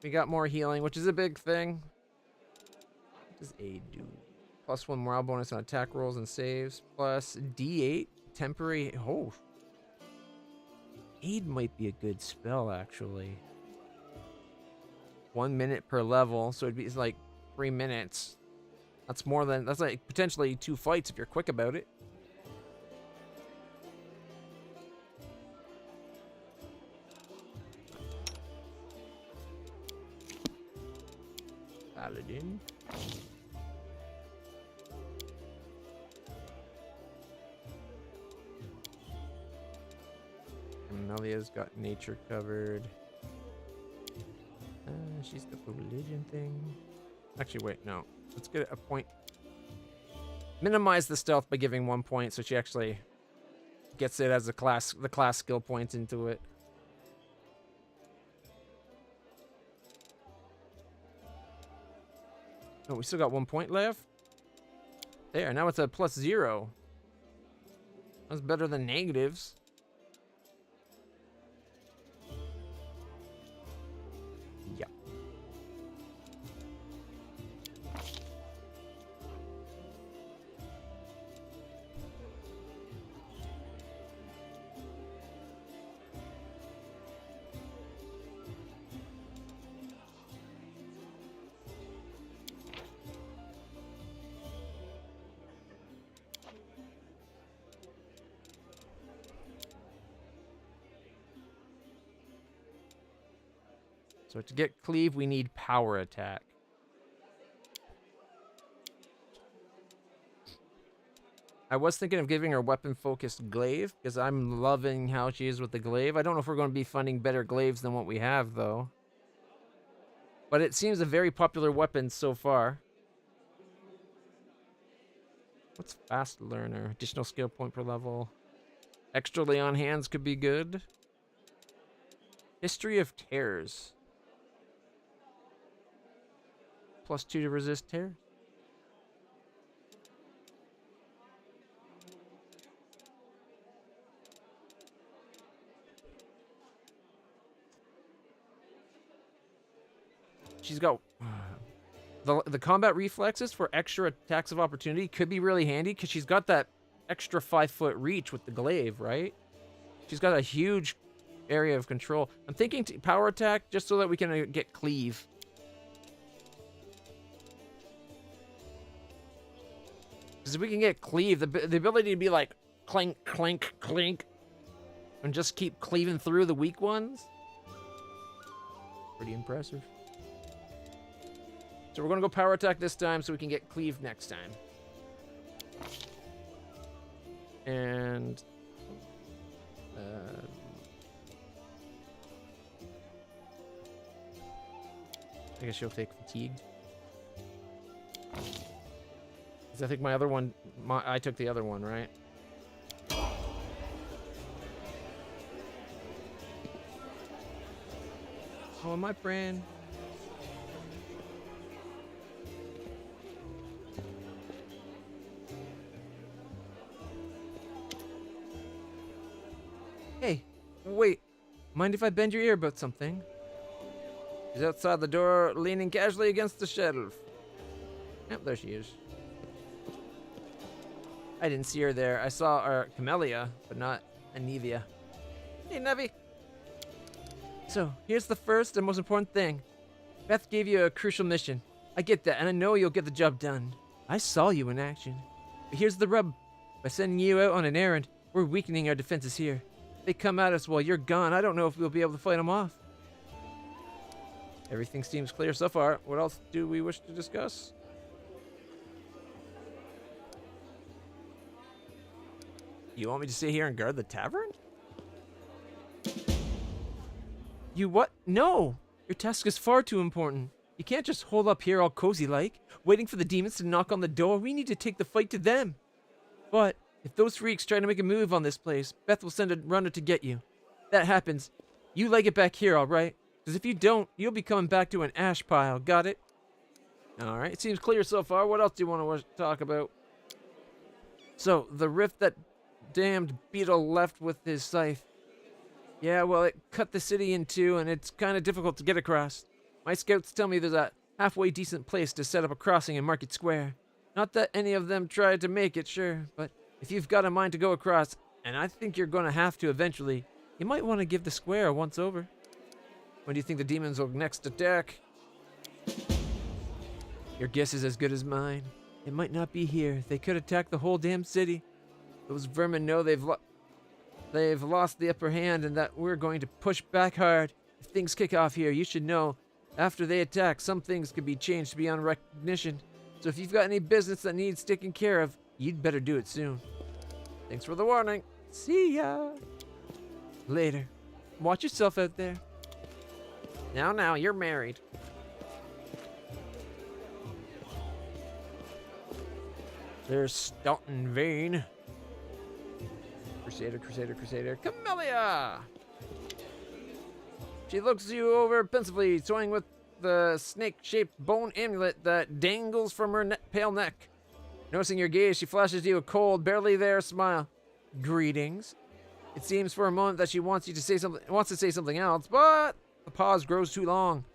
We got more healing, which is a big thing. What does aid do? +1 morale bonus on attack rolls and saves. Plus D8 temporary. Oh. Aid might be a good spell, actually. 1 minute per level, so it's like 3 minutes. That's like potentially 2 fights if you're quick about it. Paladin. Amelia's got nature covered. She's got the religion thing. Actually, wait, no. Let's get a point. Minimize the stealth by giving 1 point, so she actually gets it as the class skill points into it. Oh, we still got 1 point left. There, now it's a +0. That's better than negatives. Yeah. So to get cleave, we need power attack. I was thinking of giving her weapon-focused glaive, because I'm loving how she is with the glaive. I don't know if we're going to be funding better glaives than what we have, though. But it seems a very popular weapon so far. What's fast learner? Additional skill point per level. Extra lay on hands could be good. History of tears. +2 to resist tear. She's got the combat reflexes for extra attacks of opportunity could be really handy because she's got that extra 5-foot reach with the glaive, right? She's got a huge area of control. I'm thinking power attack just so that we can get cleave. Because if we can get cleave, the ability to be like clink, clink, clink, and just keep cleaving through the weak ones. Pretty impressive. So we're going to go power attack this time so we can get cleave next time. And... I guess she'll take fatigued. I think my other one, I took the other one, right? Oh, my friend. Wait, mind if I bend your ear about something? She's outside the door, leaning casually against the shelf. Yep, there she is. I didn't see her there. I saw our Camellia, but not Anevia. Hey, Nevi. So, here's the first and most important thing. Beth gave you a crucial mission. I get that, and I know you'll get the job done. I saw you in action. But here's the rub. By sending you out on an errand, we're weakening our defenses here. If they come at us while you're gone, I don't know if we'll be able to fight them off. Everything seems clear so far. What else do we wish to discuss? You want me to stay here and guard the tavern? You what? No! Your task is far too important. You can't just hold up here all cozy-like, waiting for the demons to knock on the door. We need to take the fight to them. But if those freaks try to make a move on this place, Beth will send a runner to get you. If that happens, you leg it back here, alright? Because if you don't, you'll be coming back to an ash pile. Got it? Alright, it seems clear so far. What else do you want to talk about? So, the rift that damned beetle left with his scythe. Yeah, well, it cut the city in two, and it's kind of difficult to get across. My scouts tell me there's a halfway decent place to set up a crossing in Market Square. Not that any of them tried to make it, sure, but if you've got a mind to go across, and I think you're going to have to eventually, you might want to give the square a once-over. When do you think the demons will next attack? Your guess is as good as mine. It might not be here. They could attack the whole damn city. Those vermin know they've lost the upper hand and that we're going to push back hard. If things kick off here, you should know, after they attack, some things could be changed beyond recognition. So if you've got any business that needs taking care of, you'd better do it soon. Thanks for the warning. See ya. Later. Watch yourself out there. Now, you're married. There's Staunton Vane. Crusader. Camellia! She looks you over pensively, toying with the snake-shaped bone amulet that dangles from her pale neck. Noticing your gaze, she flashes you a cold, barely there smile. Greetings. It seems for a moment that she wants to say something else, but the pause grows too long,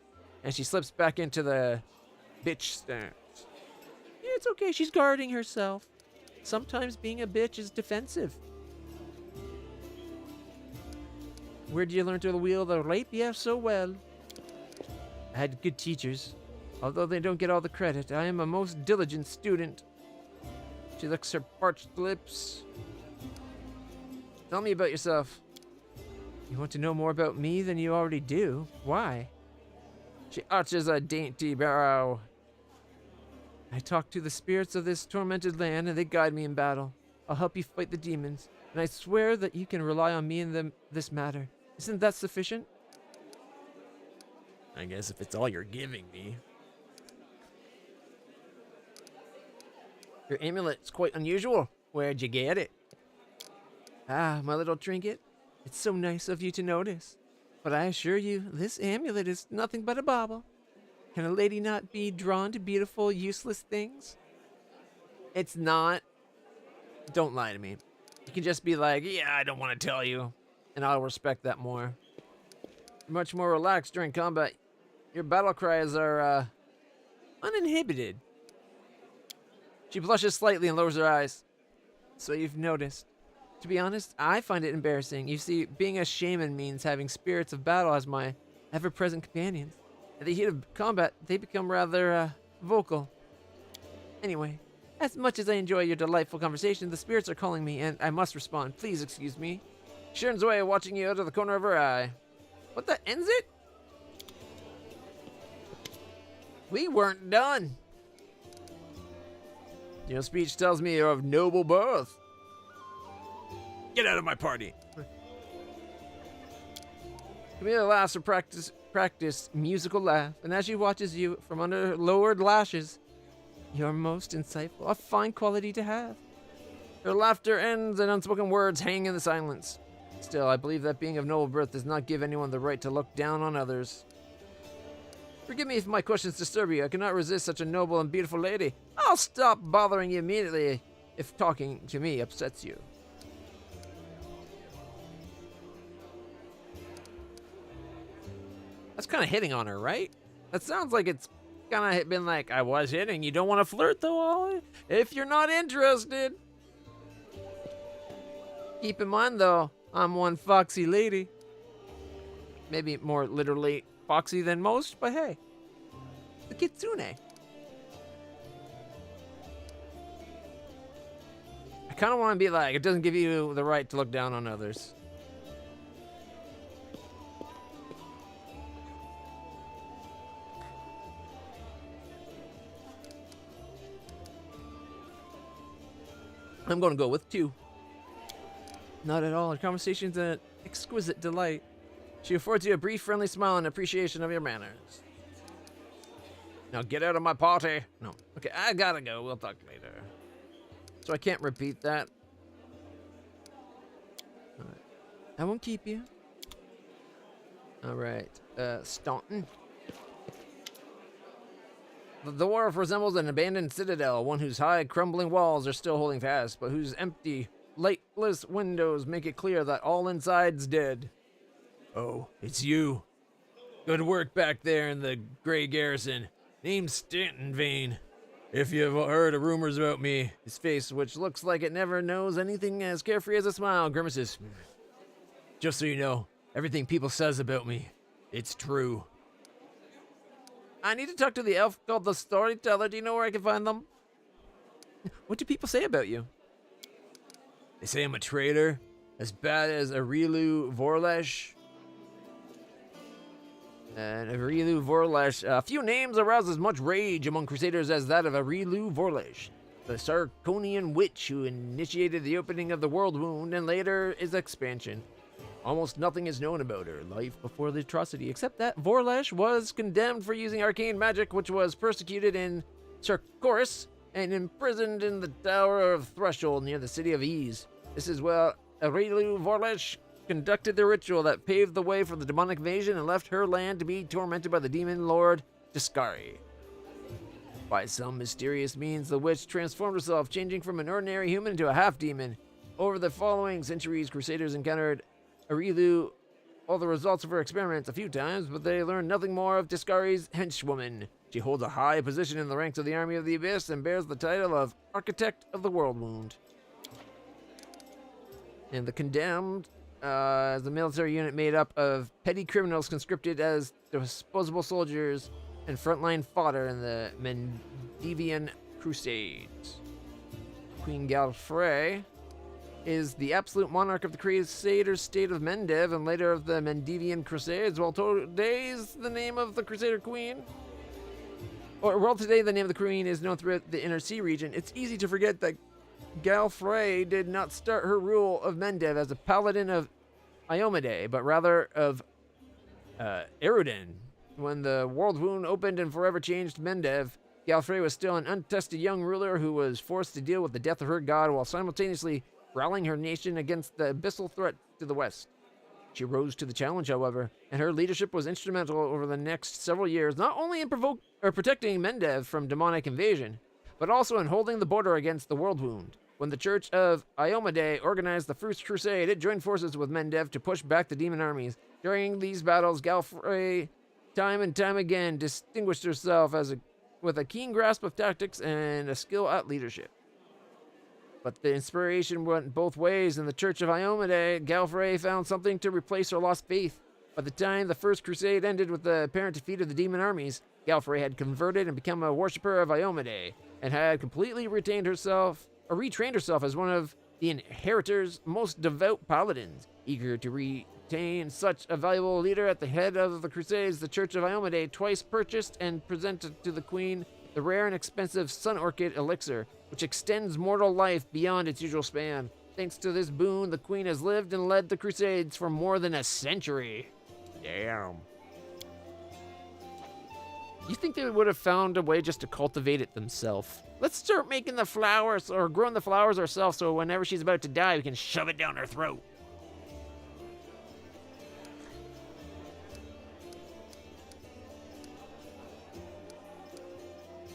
and she slips back into the bitch stance. Yeah, it's okay, she's guarding herself. Sometimes being a bitch is defensive. Where did you learn to wield the rapier so well? I had good teachers. Although they don't get all the credit, I am a most diligent student. She licks her parched lips. Tell me about yourself. You want to know more about me than you already do? Why? She arches a dainty brow. I talk to the spirits of this tormented land, and they guide me in battle. I'll help you fight the demons, and I swear that you can rely on me in this matter. Isn't that sufficient? I guess if it's all you're giving me. Your amulet's quite unusual. Where'd you get it? Ah, my little trinket. It's so nice of you to notice. But I assure you, this amulet is nothing but a bauble. Can a lady not be drawn to beautiful, useless things? It's not. Don't lie to me. You can just be like, yeah, I don't want to tell you. And I'll respect that more. You're much more relaxed during combat. Your battle cries are, uninhibited. She blushes slightly and lowers her eyes. So you've noticed. To be honest, I find it embarrassing. You see, being a shaman means having spirits of battle as my ever-present companions. At the heat of combat, they become rather, vocal. Anyway, as much as I enjoy your delightful conversation, the spirits are calling me, and I must respond. Please excuse me. She turns away, watching you out of the corner of her eye. What the ends it? We weren't done. Your speech tells me you're of noble birth. Get out of my party. Camilla laughs her practice musical laugh, and as she watches you from under her lowered lashes, you're most insightful, a fine quality to have. Her laughter ends and unspoken words hang in the silence. Still, I believe that being of noble birth does not give anyone the right to look down on others. Forgive me if my questions disturb you. I cannot resist such a noble and beautiful lady. I'll stop bothering you immediately if talking to me upsets you. That's kind of hitting on her, right? That sounds like it's kind of been like, I was hitting. You don't want to flirt, though, Ollie? If you're not interested. Keep in mind, though, I'm one foxy lady. Maybe more literally foxy than most, but hey. The kitsune. I kind of want to be like, it doesn't give you the right to look down on others. I'm going to go with 2. Not at all. Our conversation's an exquisite delight. She affords you a brief, friendly smile and appreciation of your manners. Now get out of my party. No. Okay, I gotta go. We'll talk later. So I can't repeat that. All right. I won't keep you. All right. Staunton. The wharf resembles an abandoned citadel, one whose high, crumbling walls are still holding fast, but whose empty, lightless windows make it clear that all inside's dead. Oh, it's you. Good work back there in the Gray Garrison. Name's Stanton Vane. If you've heard of rumors about me, his face, which looks like it never knows anything as carefree as a smile, grimaces. Just so you know, everything people says about me, it's true. I need to talk to the elf called the Storyteller. Do you know where I can find them? What do people say about you? They say I'm a traitor, as bad as Arilu Vorlesh. And Arilu Vorlesh. A few names arouse as much rage among Crusaders as that of Arilu Vorlesh, the Sarkonian witch who initiated the opening of the World Wound and later its expansion. Almost nothing is known about her life before the atrocity, except that Vorlesh was condemned for using arcane magic, which was persecuted in Sarkoris and imprisoned in the Tower of Threshold near the city of Ease. This is where Arilu Vorlesh conducted the ritual that paved the way for the demonic invasion and left her land to be tormented by the demon lord Discari. By some mysterious means, the witch transformed herself, changing from an ordinary human into a half-demon. Over the following centuries, Crusaders encountered Arilu, all the results of her experiments a few times, but they learned nothing more of Discari's henchwoman. She holds a high position in the ranks of the Army of the Abyss and bears the title of Architect of the World Wound. And the Condemned is a military unit made up of petty criminals conscripted as disposable soldiers and frontline fodder in the Mendevian Crusades. Queen Galfrey is the absolute monarch of the Crusader state of Mendev and later of the Mendevian Crusades, while today's the name of the Crusader Queen. While today the name of the Queen is known throughout the Inner Sea region, it's easy to forget that Galfrey did not start her rule of Mendev as a paladin of Iomade, but rather of Erudin. When the World Wound opened and forever changed Mendev, Galfrey was still an untested young ruler who was forced to deal with the death of her god while simultaneously rallying her nation against the abyssal threat to the west. She rose to the challenge, however, and her leadership was instrumental over the next several years, not only in protecting Mendev from demonic invasion, but also in holding the border against the World Wound. When the Church of Iomade organized the First Crusade, it joined forces with Mendev to push back the demon armies. During these battles, Galfrey, time and time again, distinguished herself with a keen grasp of tactics and a skill at leadership. But the inspiration went both ways. In the Church of Iomade, Galfrey found something to replace her lost faith. By the time the First Crusade ended with the apparent defeat of the demon armies, Galfrey had converted and become a worshipper of Iomade, and had completely retrained herself as one of the Inheritor's most devout paladins. Eager to retain such a valuable leader at the head of the Crusades, the Church of Iomade twice purchased and presented to the Queen the rare and expensive Sun Orchid elixir, which extends mortal life beyond its usual span. Thanks to this boon, the Queen has lived and led the Crusades for more than a century. Damn. You think they would have found a way just to cultivate it themselves? Let's start making the flowers or growing the flowers ourselves so whenever she's about to die, we can shove it down her throat.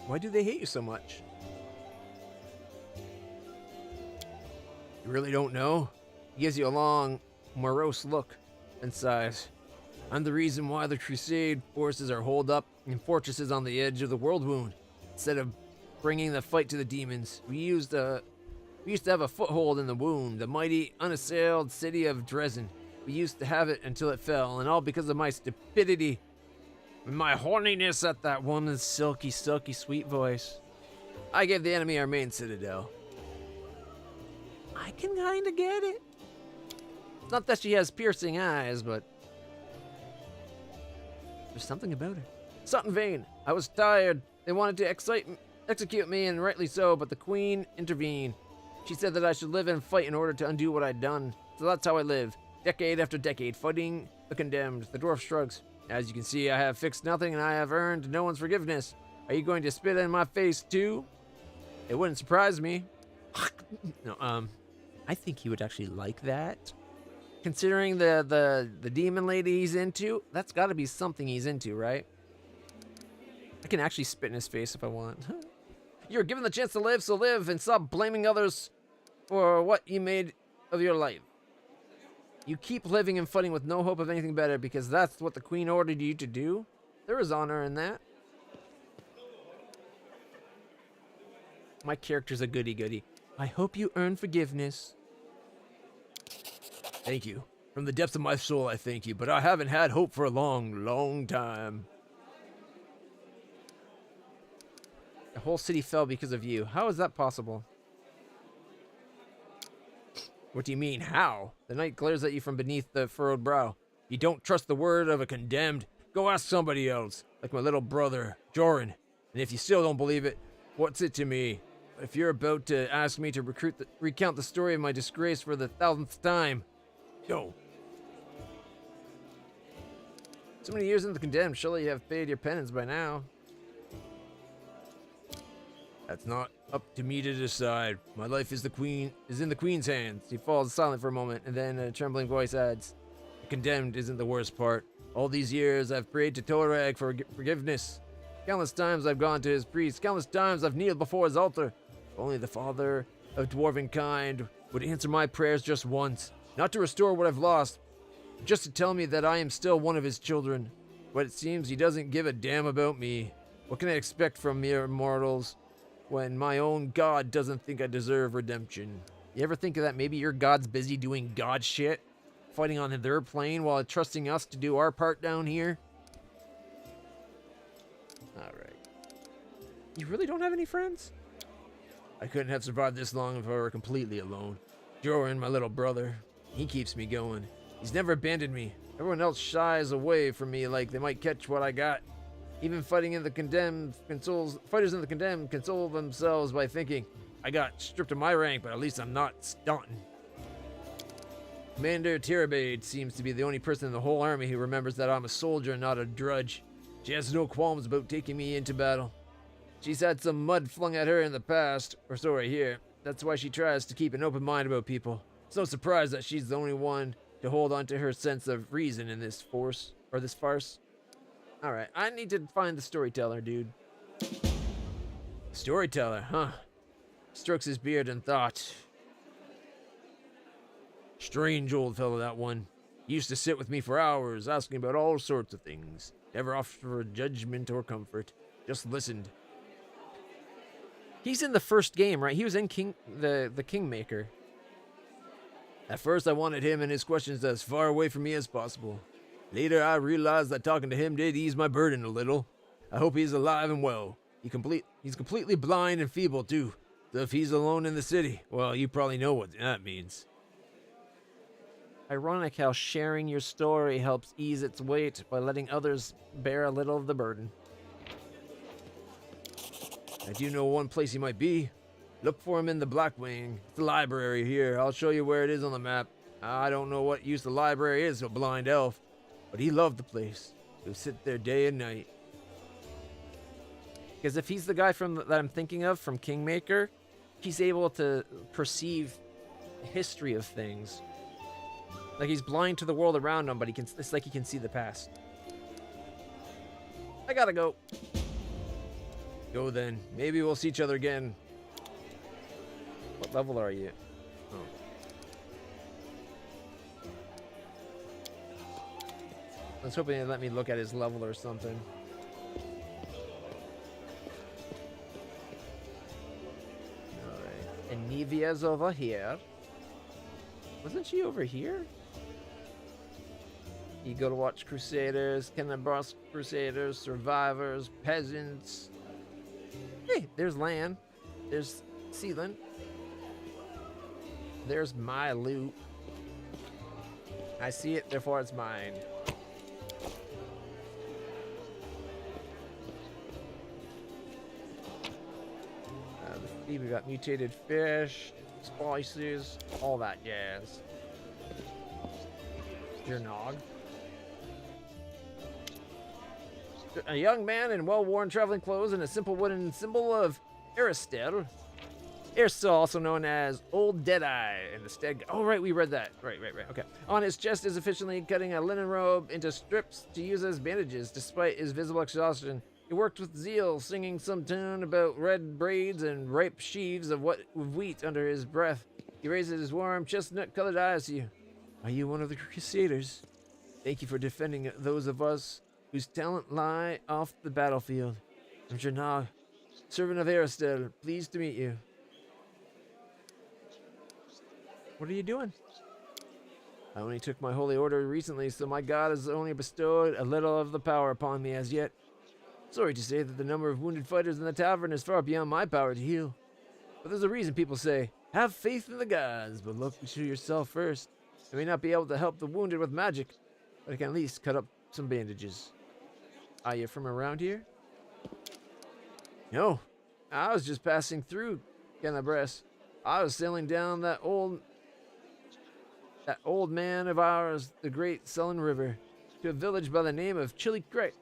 Why do they hate you so much? You really don't know? He gives you a long, morose look and sighs. I'm the reason why the Crusade forces are holed up in fortresses on the edge of the world wound. Instead of bringing the fight to the demons, we used to have a foothold in the wound, the mighty, unassailed city of Dresden. We used to have it until it fell, and all because of my stupidity and my horniness at that woman's silky, sweet voice. I gave the enemy our main citadel. I can kinda get it. It's not that she has piercing eyes, but there's something about her. Something vain. I was tired. They wanted to execute me, and rightly so, but the queen intervened. She said that I should live and fight in order to undo what I'd done. So that's how I live, decade after decade, fighting the condemned. The dwarf shrugs. As you can see, I have fixed nothing, and I have earned no one's forgiveness. Are you going to spit in my face, too? It wouldn't surprise me. No, I think he would actually like that. Considering the demon lady he's into, that's got to be something he's into, right? I can actually spit in his face if I want. You're given the chance to live, so live and stop blaming others for what you made of your life. You keep living and fighting with no hope of anything better because that's what the queen ordered you to do. There is honor in that. My character's a goody-goody. I hope you earn forgiveness. Thank you. From the depths of my soul, I thank you, but I haven't had hope for a long, long time. The whole city fell because of you. How is that possible? What do you mean, how? The night glares at you from beneath the furrowed brow. You don't trust the word of a condemned? Go ask somebody else, like my little brother, Joran. And if you still don't believe it, what's it to me? If you're about to ask me to recount the story of my disgrace for the 1000th time, go. So many years in the condemned, surely you have paid your penance by now. That's not up to me to decide. My life is in the queen's hands. He falls silent for a moment, and then a trembling voice adds, "The condemned isn't the worst part. All these years I've prayed to Torag for forgiveness. Countless times I've gone to his priest. Countless times I've kneeled before his altar. If only the father of dwarven kind would answer my prayers just once. Not to restore what I've lost, just to tell me that I am still one of his children. But it seems he doesn't give a damn about me. What can I expect from mere mortals when my own god doesn't think I deserve redemption?" You ever think of that? Maybe your god's busy doing god shit, fighting on their plane while trusting us to do our part down here? Alright. You really don't have any friends? I couldn't have survived this long if I were completely alone. Joran, my little brother, he keeps me going. He's never abandoned me. Everyone else shies away from me like they might catch what I got. Even fighters in the condemned console themselves by thinking, I got stripped of my rank, but at least I'm not stunting. Commander Tirabade seems to be the only person in the whole army who remembers that I'm a soldier and not a drudge. She has no qualms about taking me into battle. She's had some mud flung at her in the past, or so I hear. That's why she tries to keep an open mind about people. It's no surprise that she's the only one to hold on to her sense of reason in this farce. Alright, I need to find the storyteller, dude. Storyteller, huh? Strokes his beard in thought. Strange old fellow, that one. He used to sit with me for hours, asking about all sorts of things. Never offered for judgment or comfort. Just listened. He's in the first game, right? He was in the Kingmaker. At first, I wanted him and his questions as far away from me as possible. Later, I realized that talking to him did ease my burden a little. I hope he's alive and well. He's completely blind and feeble, too. So if he's alone in the city, well, you probably know what that means. Ironic how sharing your story helps ease its weight by letting others bear a little of the burden. I do know one place he might be. Look for him in the Black Wing. It's the library here. I'll show you where it is on the map. I don't know what use the library is to a blind elf, but he loved the place. He would sit there day and night. Because if he's the guy that I'm thinking of from Kingmaker, he's able to perceive the history of things. Like he's blind to the world around him, but it's like he can see the past. I gotta go. Go then. Maybe we'll see each other again. What level are you? Oh. was hoping they'd let me look at his level or something. Alright. And Nevia's over here. Wasn't she over here? Eagle Watch Crusaders, Kennebrass Crusaders, Survivors, Peasants. Hey, there's land. There's Sealand. There's my loot. I see it, therefore it's mine. We got mutated fish, spices, all that jazz. Your nog. A young man in well-worn traveling clothes and a simple wooden symbol of Aristel. Aristel, also known as Old Deadeye, and the stag. Oh, right, we read that. Right. Okay. On his chest is efficiently cutting a linen robe into strips to use as bandages, despite his visible exhaustion. He worked with zeal, singing some tune about red braids and ripe sheaves of wheat under his breath. He raises his warm, chestnut-colored eyes to you. Are you one of the Crusaders? Thank you for defending those of us whose talent lie off the battlefield. I'm Janag, servant of Aristel. Pleased to meet you. What are you doing? I only took my holy order recently, so my God has only bestowed a little of the power upon me as yet. Sorry to say that the number of wounded fighters in the tavern is far beyond my power to heal. But there's a reason people say, have faith in the gods, but look to yourself first. I may not be able to help the wounded with magic, but I can at least cut up some bandages. Are you from around here? No, I was just passing through Kennebrass. I was sailing down that old man of ours, the Great Sullen River, to a village by the name of Chili Creek.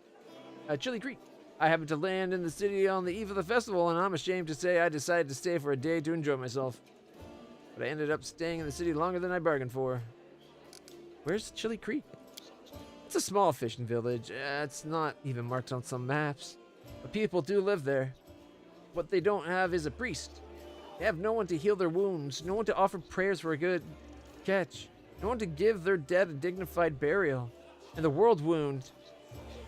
I happened to land in the city on the eve of the festival, and I'm ashamed to say I decided to stay for a day to enjoy myself. But I ended up staying in the city longer than I bargained for. Where's Chili Creek? It's a small fishing village. It's not even marked on some maps. But people do live there. What they don't have is a priest. They have no one to heal their wounds, no one to offer prayers for a good catch, no one to give their dead a dignified burial. And the world wound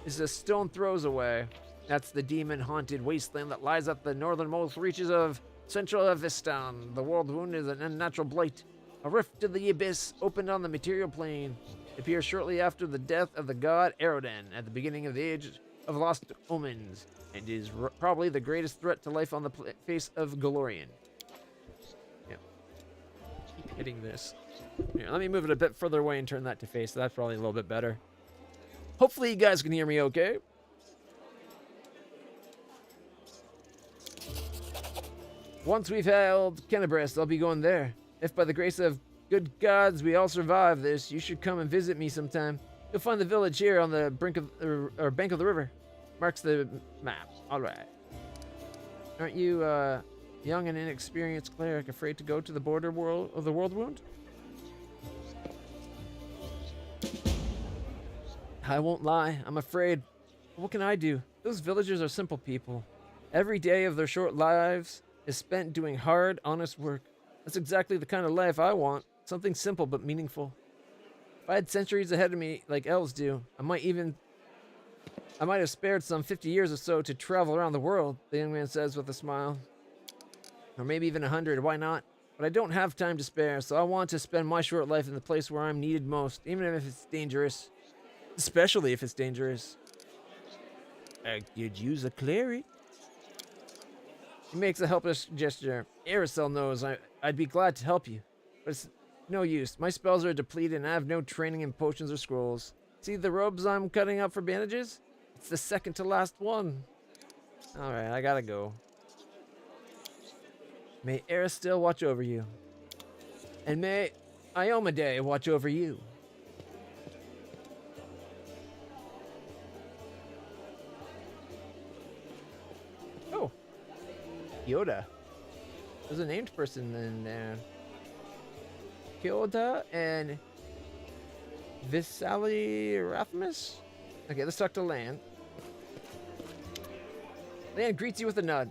is a stone throws away. That's the demon-haunted wasteland that lies at the northernmost reaches of Central Avistan. The world wound is an unnatural blight. A rift to the abyss opened on the material plane. It appears shortly after the death of the god Erodan at the beginning of the Age of Lost Omens, and is probably the greatest threat to life on the face of Golorian. Yeah. Keep hitting this. Here, let me move it a bit further away and turn that to face. That's probably a little bit better. Hopefully you guys can hear me okay. Once we've held Kennebrass, I'll be going there. If by the grace of good gods we all survive this, you should come and visit me sometime. You'll find the village here on the bank of the river. Marks the map. All right. Aren't you young and inexperienced cleric afraid to go to the border world of the world wound? I won't lie. I'm afraid. But what can I do? Those villagers are simple people. Every day of their short lives is spent doing hard, honest work. That's exactly the kind of life I want. Something simple but meaningful. If I had centuries ahead of me like elves do, I might have spared some 50 years or so to travel around the world, the young man says with a smile. Or maybe even 100, why not? But I don't have time to spare, so I want to spend my short life in the place where I'm needed most, even if it's dangerous. Especially if it's dangerous. I could use a cleric. He makes a helpless gesture. Arisel knows I'd be glad to help you, but it's no use. My spells are depleted and I have no training in potions or scrolls. See the robes I'm cutting up for bandages? It's the second to last one. Alright, I gotta go. May Aristil watch over you. And may Iomade watch over you. Oh. Yoda. There's a named person in there. Kyoda and Visali Rathmus? Okay, let's talk to Lan. Lan greets you with a nod.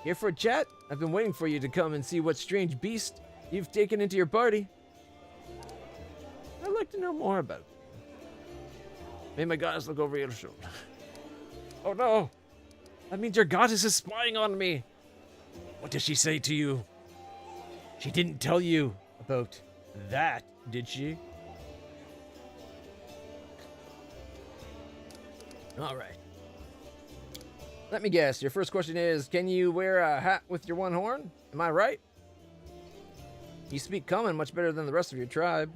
Here for a chat? I've been waiting for you to come and see what strange beast you've taken into your party. I'd like to know more about it. May my goddess look over your shoulder. Oh no! That means your goddess is spying on me! What does she say to you? She didn't tell you about that, did she? Alright. Let me guess, your first question is, can you wear a hat with your one horn? Am I right? You speak common much better than the rest of your tribe.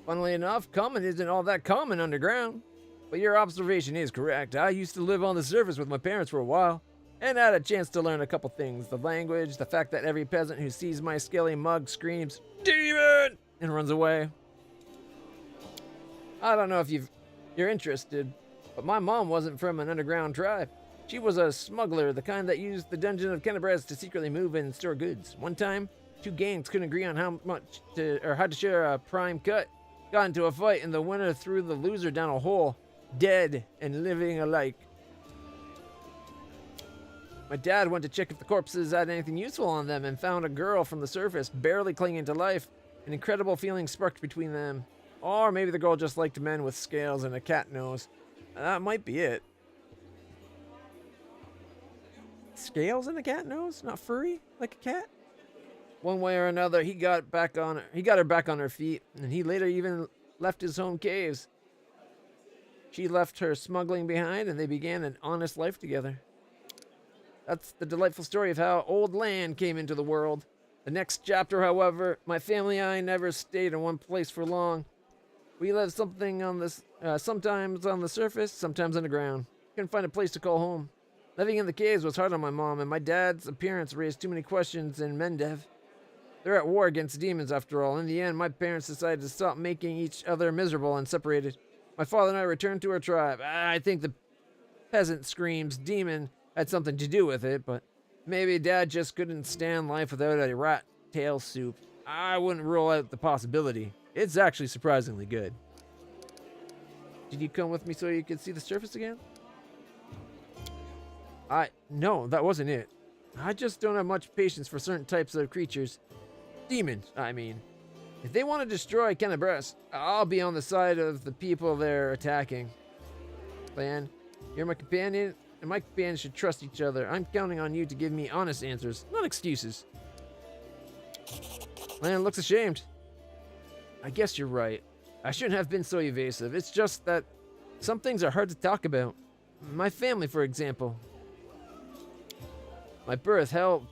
Funnily enough, common isn't all that common underground. But your observation is correct. I used to live on the surface with my parents for a while, and I had a chance to learn a couple things. The language, the fact that every peasant who sees my scaly mug screams, "Demon!" and runs away. I don't know if you're interested, but my mom wasn't from an underground tribe. She was a smuggler, the kind that used the dungeon of Kenabres to secretly move and store goods. One time, two gangs couldn't agree on how to share a prime cut. Got into a fight, and the winner threw the loser down a hole, dead and living alike. My dad went to check if the corpses had anything useful on them and found a girl from the surface, barely clinging to life. An incredible feeling sparked between them. Or maybe the girl just liked men with scales and a cat nose. That might be it. Scales and a cat nose? Not furry like a cat? One way or another, he got her back on her feet, and he later even left his home caves. She left her smuggling behind, and they began an honest life together. That's the delightful story of how Old Land came into the world. The next chapter, however, my family and I never stayed in one place for long. We lived sometimes on the surface, sometimes underground. Couldn't find a place to call home. Living in the caves was hard on my mom, and my dad's appearance raised too many questions in Mendev. They're at war against demons, after all. In the end, my parents decided to stop making each other miserable and separated. My father and I returned to our tribe. I think the peasant screams demon had something to do with it, but maybe Dad just couldn't stand life without a rat tail soup. I wouldn't rule out the possibility. It's actually surprisingly good. Did you come with me so you could see the surface again? No, that wasn't it. I just don't have much patience for certain types of creatures. Demons, I mean. If they want to destroy Kenabres, I'll be on the side of the people they're attacking. Clan, you're my companion, and my companions should trust each other. I'm counting on you to give me honest answers, not excuses. Lan looks ashamed. I guess you're right. I shouldn't have been so evasive. It's just that some things are hard to talk about. My family, for example. My birth, hell,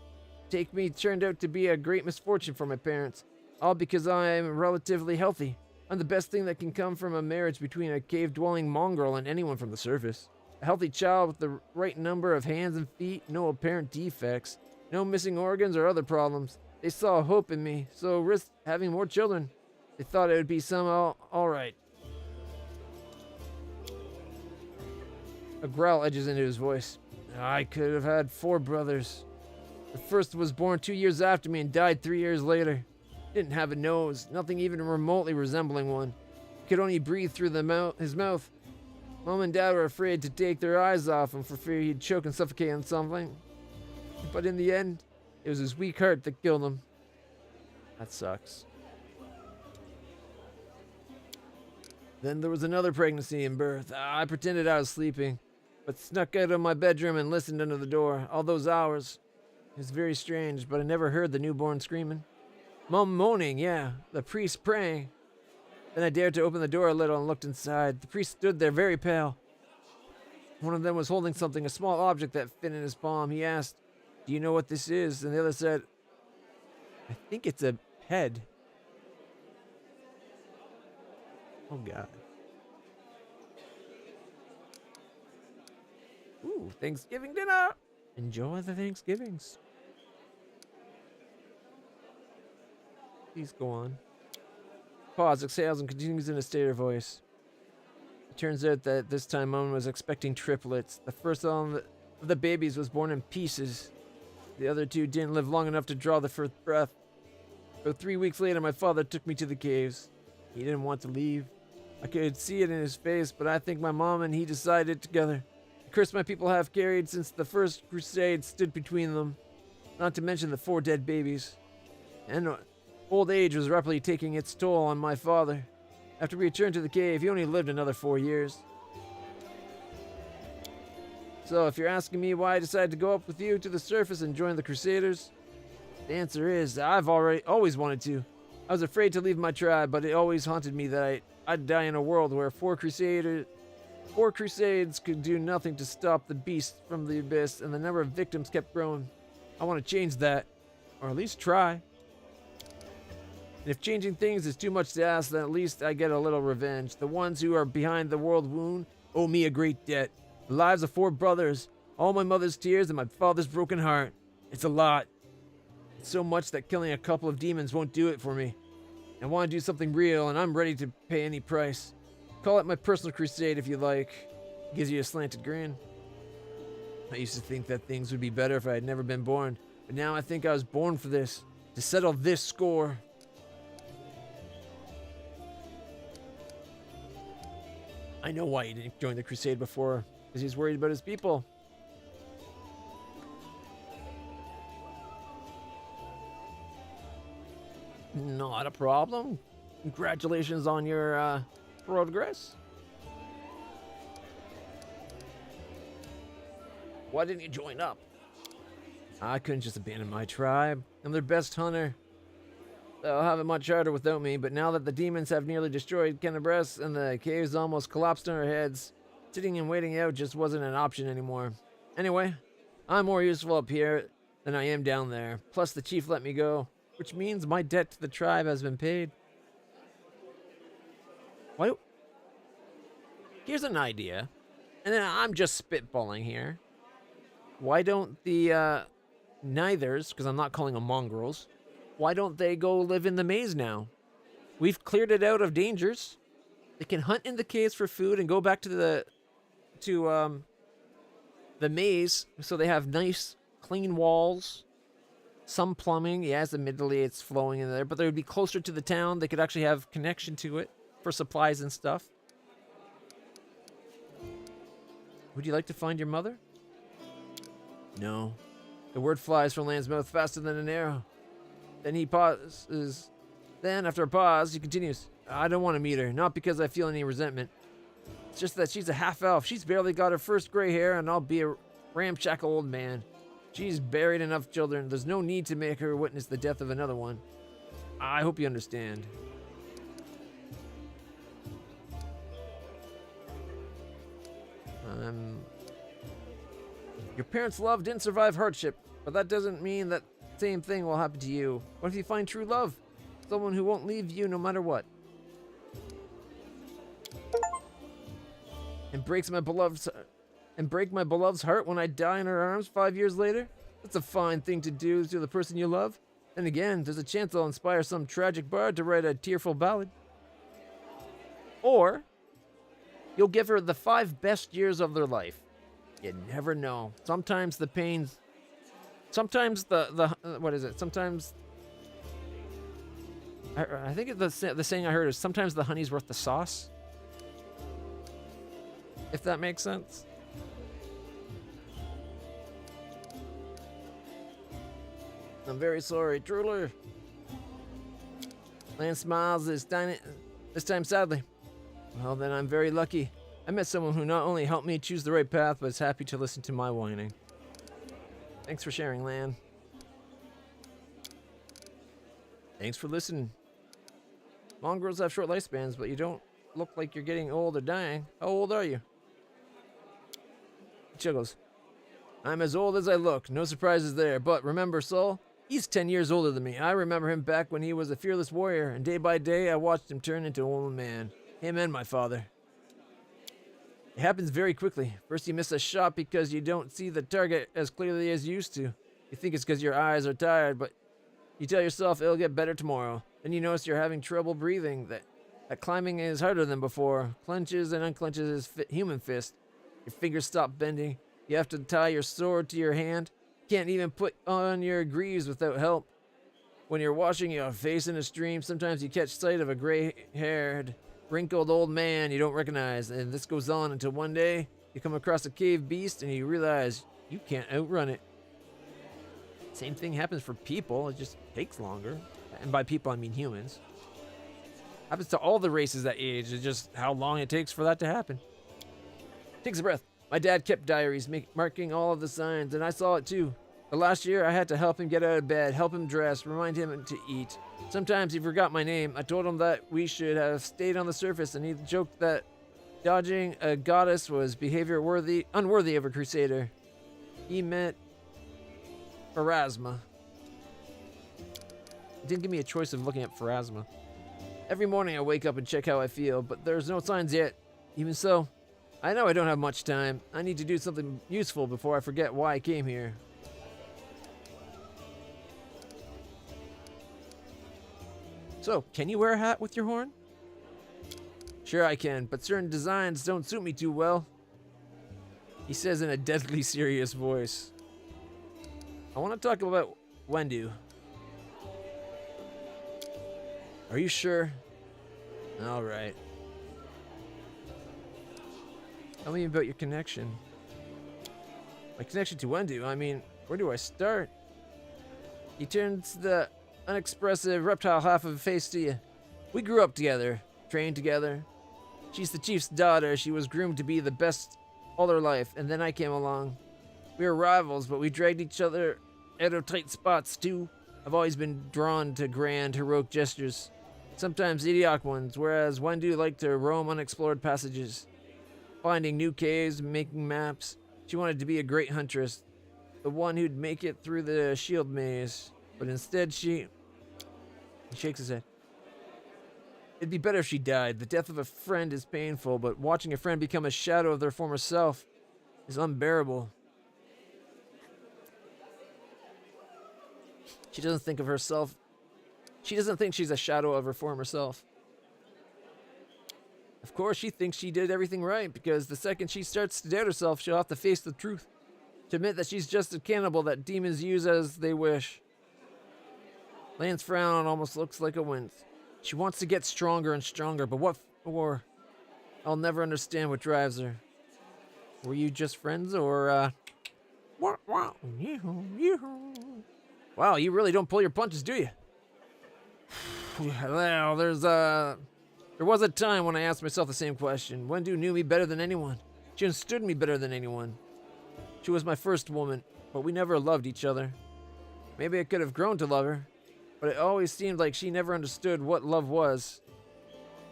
take me, turned out to be a great misfortune for my parents. All because I'm relatively healthy. I'm the best thing that can come from a marriage between a cave-dwelling mongrel and anyone from the surface. A healthy child with the right number of hands and feet, no apparent defects, no missing organs or other problems. They saw hope in me, so risked having more children. They thought it would be somehow alright. A growl edges into his voice. I could have had 4 brothers. The first was born 2 years after me and died 3 years later. Didn't have a nose, nothing even remotely resembling one. He could only breathe through his mouth. Mom and Dad were afraid to take their eyes off him for fear he'd choke and suffocate on something. But in the end, it was his weak heart that killed him. That sucks. Then there was another pregnancy and birth. I pretended I was sleeping, but snuck out of my bedroom and listened under the door. All those hours. It was very strange, but I never heard the newborn screaming. Mom moaning, yeah. The priest praying. Then I dared to open the door a little and looked inside. The priest stood there very pale. One of them was holding something, a small object that fit in his palm. He asked, "Do you know what this is?" And the other said, "I think it's a head." Oh, God. Ooh, Thanksgiving dinner! Enjoy the Thanksgivings. Please go on. Pause, exhales, and continues in a stater voice. It turns out that this time Mom was expecting triplets. The first of the babies was born in pieces. The other 2 didn't live long enough to draw the first breath. So 3 weeks later, my father took me to the caves. He didn't want to leave. I could see it in his face, but I think my mom and he decided together. The curse my people have carried since the first crusade stood between them. Not to mention the 4 dead babies. And old age was rapidly taking its toll on my father. After we returned to the cave, he only lived another 4 years. So if you're asking me why I decided to go up with you to the surface and join the Crusaders, the answer is I've always wanted to. I was afraid to leave my tribe, but it always haunted me that I'd die in a world where 4 crusades could do nothing to stop the beast from the abyss, and the number of victims kept growing. I want to change that, or at least try. And if changing things is too much to ask, then at least I get a little revenge. The ones who are behind the world wound owe me a great debt. The lives of 4 brothers, all my mother's tears, and my father's broken heart. It's a lot. It's so much that killing a couple of demons won't do it for me. I want to do something real, and I'm ready to pay any price. Call it my personal crusade if you like. Gives you a slanted grin. I used to think that things would be better if I had never been born, but now I think I was born for this, to settle this score. I know why he didn't join the crusade before, because he's worried about his people. Not a problem. Congratulations on your progress. Why didn't you join up? I couldn't just abandon my tribe. I'm their best hunter. They'll have it much harder without me, but now that the demons have nearly destroyed Kenabres and the caves almost collapsed on our heads, sitting and waiting out just wasn't an option anymore. Anyway, I'm more useful up here than I am down there. Plus the chief let me go, which means my debt to the tribe has been paid. Why? Here's an idea, and then I'm just spitballing here. Why don't the Neithers, because I'm not calling them mongrels, why don't they go live in the maze now? We've cleared it out of dangers. They can hunt in the caves for food and go back to the maze, so they have nice, clean walls. Some plumbing, yes, admittedly it's flowing in there, but they would be closer to the town. They could actually have connection to it for supplies and stuff. Would you like to find your mother? No. The word flies from Landsmouth faster than an arrow. Then he pauses. Then, after a pause, he continues. I don't want to meet her, not because I feel any resentment. It's just that she's a half-elf. She's barely got her first gray hair, and I'll be a ramshackle old man. She's buried enough children. There's no need to make her witness the death of another one. I hope you understand. Your parents' love didn't survive hardship, but that doesn't mean that same thing will happen to you. What if you find true love? Someone who won't leave you no matter what. And break my beloved's heart when I die in her arms 5 years later? That's a fine thing to do to the person you love. Then again, there's a chance I'll inspire some tragic bard to write a tearful ballad. Or you'll give her the 5 best years of their life. You never know. Sometimes the pains... Sometimes what is it? Sometimes... I think the saying I heard is sometimes the honey's worth the sauce. If that makes sense. I'm very sorry, truly. Lan smiles this time sadly. Well, then I'm very lucky. I met someone who not only helped me choose the right path, but is happy to listen to my whining. Thanks for sharing, Lan. Thanks for listening. Mongrels have short lifespans, but you don't look like you're getting old or dying. How old are you? He chuckles. I'm as old as I look. No surprises there. But remember Saul? He's 10 years older than me. I remember him back when he was a fearless warrior, and day by day I watched him turn into an old man. Him and my father. It happens very quickly. First you miss a shot because you don't see the target as clearly as you used to. You think it's because your eyes are tired, but you tell yourself it'll get better tomorrow. Then you notice you're having trouble breathing, that climbing is harder than before. Clenches and unclenches his human fist. Your fingers stop bending. You have to tie your sword to your hand. Can't even put on your greaves without help. When you're washing your face in a stream, sometimes you catch sight of a gray-haired, wrinkled old man you don't recognize, and this goes on until one day you come across a cave beast and you realize you can't outrun it. Same thing happens for people, it just takes longer. And by people I mean humans. Happens to all the races that age. It's just how long it takes for that to happen. Takes a breath. My dad kept diaries, marking all of the signs, and I saw it too. The last year, I had to help him get out of bed, help him dress, remind him to eat. Sometimes he forgot my name. I told him that we should have stayed on the surface, and he joked that dodging a goddess was behavior unworthy of a crusader. He meant Pharasma. He didn't give me a choice of looking at Pharasma. Every morning I wake up and check how I feel, but there's no signs yet. Even so, I know I don't have much time. I need to do something useful before I forget why I came here. So, can you wear a hat with your horn? Sure I can, but certain designs don't suit me too well. He says in a deadly serious voice. I want to talk about Wendu. Are you sure? All right. Tell me about your connection. My connection to Wendu? I mean, where do I start? He turns the unexpressive reptile half of a face to you. We grew up together, trained together. She's the chief's daughter. She was groomed to be the best all her life, and then I came along. We were rivals, but we dragged each other out of tight spots too. I've always been drawn to grand, heroic gestures. Sometimes idiotic ones, whereas Wendu liked to roam unexplored passages, finding new caves, making maps. She wanted to be a great huntress, the one who'd make it through the shield maze. But instead he shakes his head. It'd be better if she died. The death of a friend is painful, but watching a friend become a shadow of their former self is unbearable. She doesn't think of herself. She doesn't think she's a shadow of her former self. Of course, she thinks she did everything right, because the second she starts to doubt herself, she'll have to face the truth. To admit that she's just a cannibal that demons use as they wish. Lance's frown almost looks like a wince. She wants to get stronger and stronger, but what for? I'll never understand what drives her. Were you just friends, or, Wow, you really don't pull your punches, do you? Well, there was a time when I asked myself the same question. Wendu knew me better than anyone. She understood me better than anyone. She was my first woman, but we never loved each other. Maybe I could have grown to love her, but it always seemed like she never understood what love was.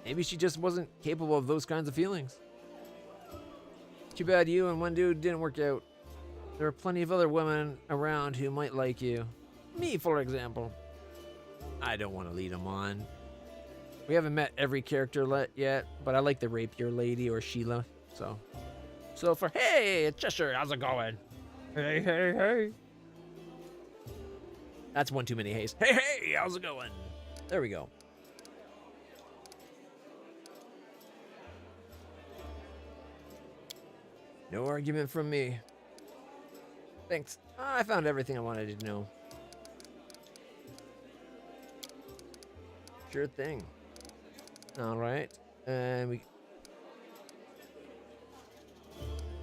Maybe she just wasn't capable of those kinds of feelings. Too bad you and Wendu didn't work out. There are plenty of other women around who might like you. Me, for example. I don't want to lead them on. We haven't met every character yet, but I like the rapier lady or Sheila. So for hey, Cheshire, how's it going? Hey, hey, hey. That's one too many hays. Hey, hey, how's it going? There we go. No argument from me. Thanks. I found everything I wanted to know. Sure thing. All right. And we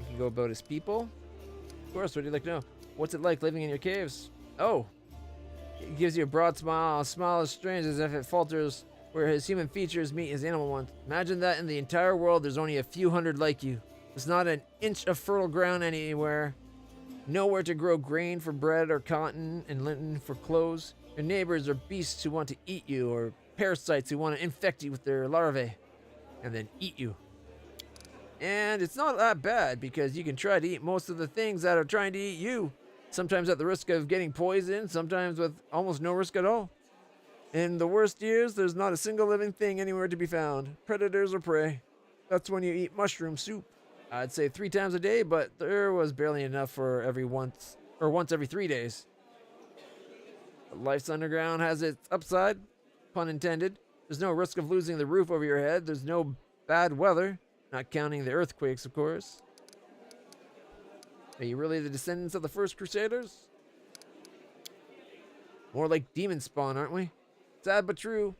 can go about his people. Of course, what do you like to know? What's it like living in your caves? Oh. It gives you a broad smile. A smile as strange as if it falters where his human features meet his animal ones. Imagine that in the entire world there's only a few hundred like you. There's not an inch of fertile ground anywhere. Nowhere to grow grain for bread or cotton and linen for clothes. Your neighbors are beasts who want to eat you, or parasites who want to infect you with their larvae and then eat you. And it's not that bad, because you can try to eat most of the things that are trying to eat you. Sometimes at the risk of getting poisoned, sometimes with almost no risk at all. In the worst years, there's not a single living thing anywhere to be found. Predators or prey. That's when you eat mushroom soup. I'd say 3 times a day, but there was barely enough for once every 3 days. But life's underground has its upside, pun intended. There's no risk of losing the roof over your head. There's no bad weather, not counting the earthquakes, of course. Are you really the descendants of the first Crusaders? More like demon spawn, aren't we? Sad but true.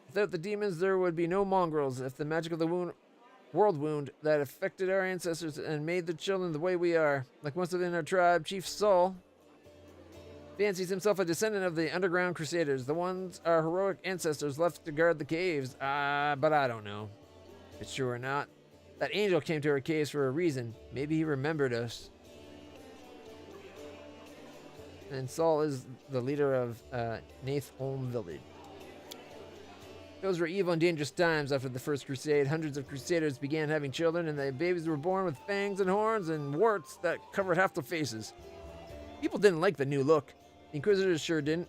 Without the demons, there would be no mongrels. If the magic of the world wound that affected our ancestors and made the children the way we are. Like once within our tribe, Chief Saul Fancies himself a descendant of the underground crusaders, the ones our heroic ancestors left to guard the caves. But I don't know. If it's true or not. That angel came to our caves for a reason. Maybe he remembered us. And Saul is the leader of Nath Holm Village. Those were evil and dangerous times after the First Crusade. Hundreds of crusaders began having children, and the babies were born with fangs and horns and warts that covered half their faces. People didn't like the new look. The Inquisitors sure didn't.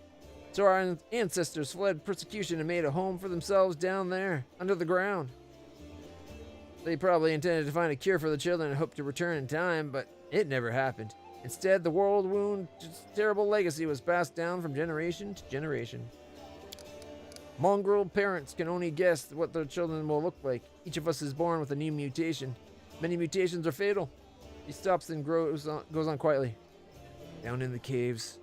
So our ancestors fled persecution and made a home for themselves down there, under the ground. They probably intended to find a cure for the children and hoped to return in time, but it never happened. Instead, the world wound's terrible legacy was passed down from generation to generation. Mongrel parents can only guess what their children will look like. Each of us is born with a new mutation. Many mutations are fatal. He stops and goes on quietly. Down in the caves.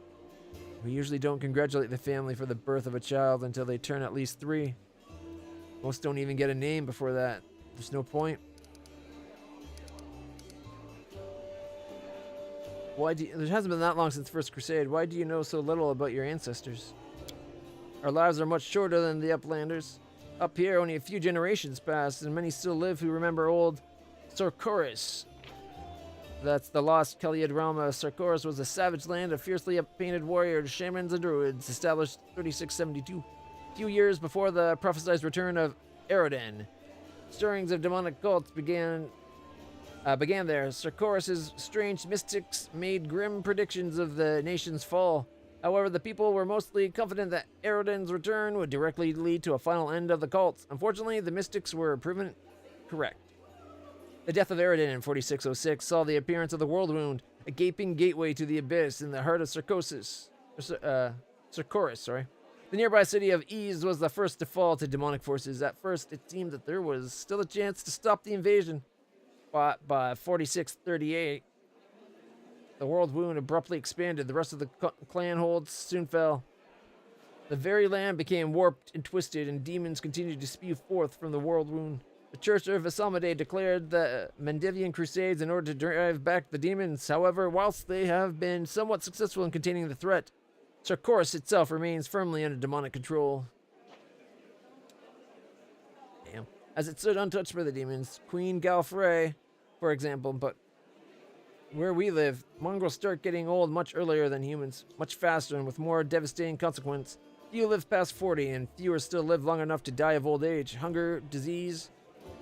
We usually don't congratulate the family for the birth of a child until they turn at least 3. Most don't even get a name before that. There's no point. There hasn't been that long since First Crusade. Why do you know so little about your ancestors? Our lives are much shorter than the Uplanders. Up here, only a few generations passed, and many still live who remember old Sarkoris. That's the lost Kaliad realm. Sarkoris was a savage land of fiercely painted warriors, shamans, and druids, established 3672, a few years before the prophesied return of Eroden. Stirrings of demonic cults began there. Sarkoris' strange mystics made grim predictions of the nation's fall. However, the people were mostly confident that Eroden's return would directly lead to a final end of the cults. Unfortunately, the mystics were proven correct. The death of Eroden in 4606 saw the appearance of the World Wound, a gaping gateway to the abyss in the heart of Sarkoris. The nearby city of Ys was the first to fall to demonic forces. At first, it seemed that there was still a chance to stop the invasion. But by 4638, the World Wound abruptly expanded. The rest of the clan holds soon fell. The very land became warped and twisted, and demons continued to spew forth from the World Wound. The Church of Isamade declared the Mendevian Crusades in order to drive back the demons. However, whilst they have been somewhat successful in containing the threat, Sarkoris itself remains firmly under demonic control. Damn. As it stood untouched by the demons, Queen Galfrey, for example, but where we live, mongrels start getting old much earlier than humans, much faster and with more devastating consequence. Few live past 40, and fewer still live long enough to die of old age. Hunger, disease,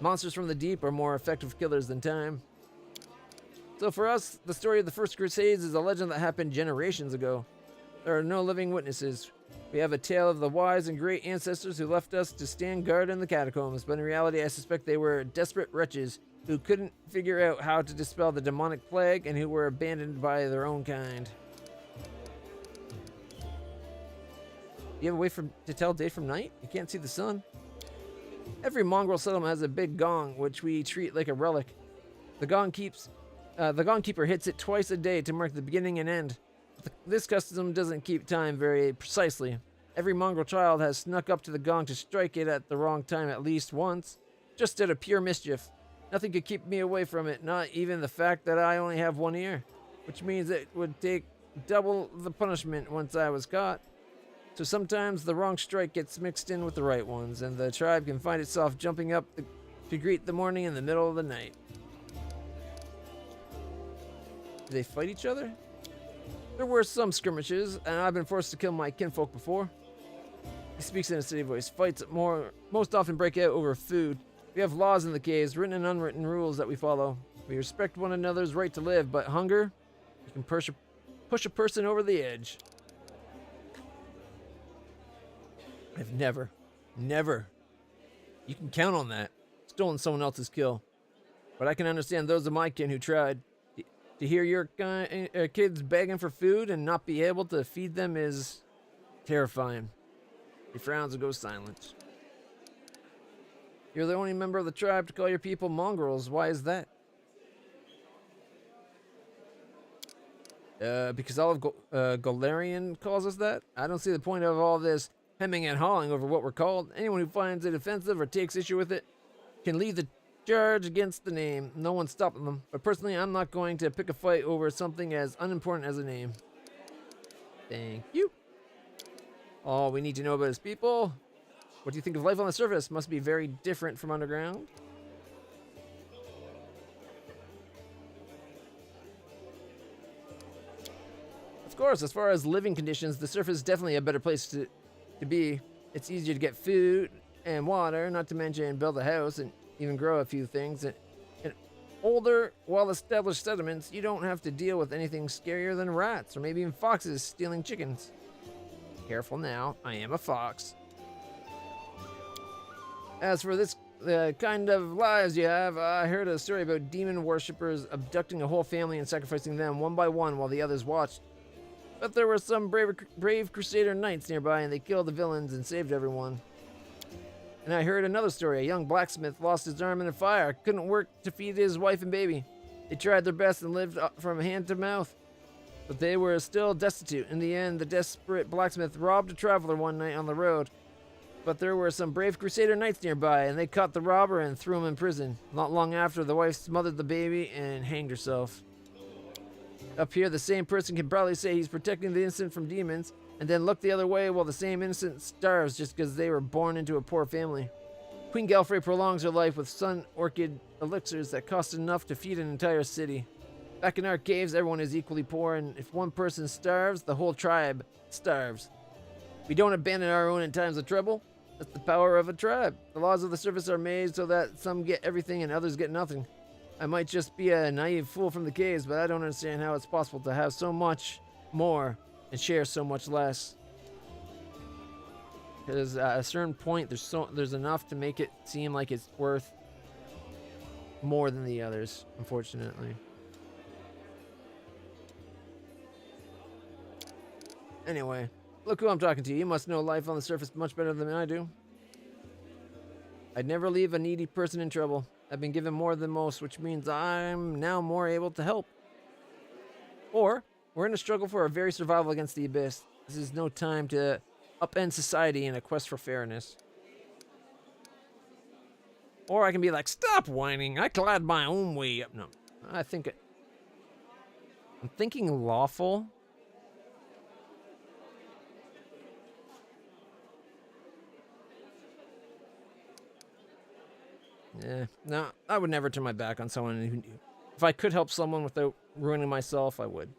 monsters from the deep are more effective killers than time. So for us, the story of the First Crusades is a legend that happened generations ago. There are no living witnesses. We have a tale of the wise and great ancestors who left us to stand guard in the catacombs, but in reality I suspect they were desperate wretches who couldn't figure out how to dispel the demonic plague and who were abandoned by their own kind. You have a way to tell day from night? You can't see the sun? Every mongrel settlement has a big gong, which we treat like a relic. The gongkeeper hits it twice a day to mark the beginning and end. This custom doesn't keep time very precisely. Every mongrel child has snuck up to the gong to strike it at the wrong time at least once, just out of pure mischief. Nothing could keep me away from it, not even the fact that I only have one ear, which means it would take double the punishment once I was caught. So sometimes the wrong strike gets mixed in with the right ones, and the tribe can find itself jumping up to greet the morning in the middle of the night. Do they fight each other? There were some skirmishes, and I've been forced to kill my kinfolk before. He speaks in a steady voice. Fights most often break out over food. We have laws in the caves, written and unwritten rules that we follow. We respect one another's right to live, but hunger, you can push a person over the edge. I've never, you can count on that, stolen someone else's kill. But I can understand those of my kin who tried. To hear your kids begging for food and not be able to feed them is terrifying. He frowns and goes silent. You're the only member of the tribe to call your people mongrels. Why is that? Because all of Golarion calls us that? I don't see the point of all this hemming and hawing over what we're called. Anyone who finds it offensive or takes issue with it can lead the charge against the name. No one's stopping them. But personally, I'm not going to pick a fight over something as unimportant as a name. Thank you. All we need to know about his people. What do you think of life on the surface? Must be very different from underground. Of course, as far as living conditions, the surface is definitely a better place to be. It's easier to get food and water, not to mention build a house and even grow a few things. In older, well-established settlements, you don't have to deal with anything scarier than rats or maybe even foxes stealing chickens. Careful now, I am a fox. As for this the kind of lives you have, I heard a story about demon worshippers abducting a whole family and sacrificing them one by one while the others watched. But there were some brave Crusader knights nearby, and they killed the villains and saved everyone. And I heard another story. A young blacksmith lost his arm in a fire, couldn't work to feed his wife and baby. They tried their best and lived from hand to mouth, but they were still destitute. In the end, the desperate blacksmith robbed a traveler one night on the road. But there were some brave Crusader knights nearby, and they caught the robber and threw him in prison. Not long after, the wife smothered the baby and hanged herself. Up here, the same person can probably say he's protecting the innocent from demons, and then look the other way while the same innocent starves just because they were born into a poor family. Queen Galfrey prolongs her life with sun orchid elixirs that cost enough to feed an entire city. Back in our caves, everyone is equally poor, and if one person starves, the whole tribe starves. We don't abandon our own in times of trouble. That's the power of a tribe. The laws of the surface are made so that some get everything and others get nothing. I might just be a naive fool from the caves, but I don't understand how it's possible to have so much more and share so much less. Because at a certain point, there's enough to make it seem like it's worth more than the others, unfortunately. Anyway, look who I'm talking to. You must know life on the surface much better than I do. I'd never leave a needy person in trouble. I've been given more than most, which means I'm now more able to help. Or, we're in a struggle for our very survival against the abyss. This is no time to upend society in a quest for fairness. Or I can be like, stop whining, I clad my own way up. No, I'm thinking lawful. Yeah, no, I would never turn my back on someone who, if I could help someone without ruining myself, I would.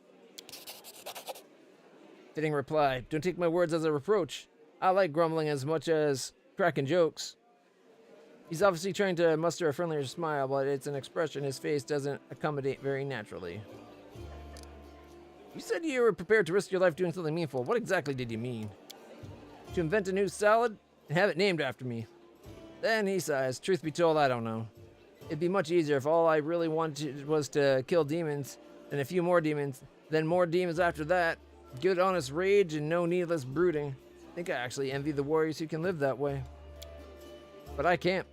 Fitting reply. Don't take my words as a reproach. I like grumbling as much as cracking jokes. He's obviously trying to muster a friendlier smile, but it's an expression his face doesn't accommodate very naturally. You said you were prepared to risk your life doing something meaningful. What exactly did you mean? To invent a new salad and have it named after me. Then he sighs. Truth be told, I don't know. It'd be much easier if all I really wanted was to kill demons, then a few more demons, then more demons after that. Good honest rage and no needless brooding. I think I actually envy the warriors who can live that way. But I can't.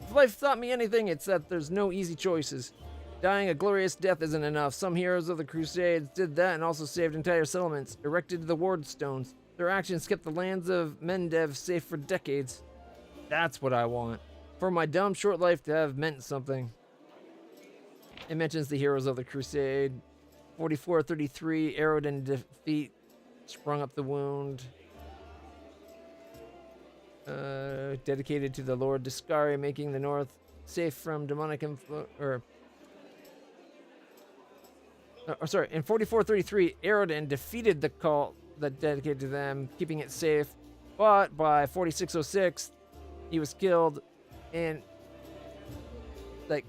If life taught me anything, it's that there's no easy choices. Dying a glorious death isn't enough. Some heroes of the Crusades did that and also saved entire settlements, erected the ward stones. Their actions kept the lands of Mendev safe for decades. That's what I want. For my dumb short life to have meant something. It mentions the heroes of the Crusade. 4433, arrowed in defeat, sprung up the wound. Dedicated to the Lord Discari, making the North safe from demonic influence. Sorry, in 4433, Aerodin defeated the cult that dedicated to them, keeping it safe. But by 4606, he was killed and, like,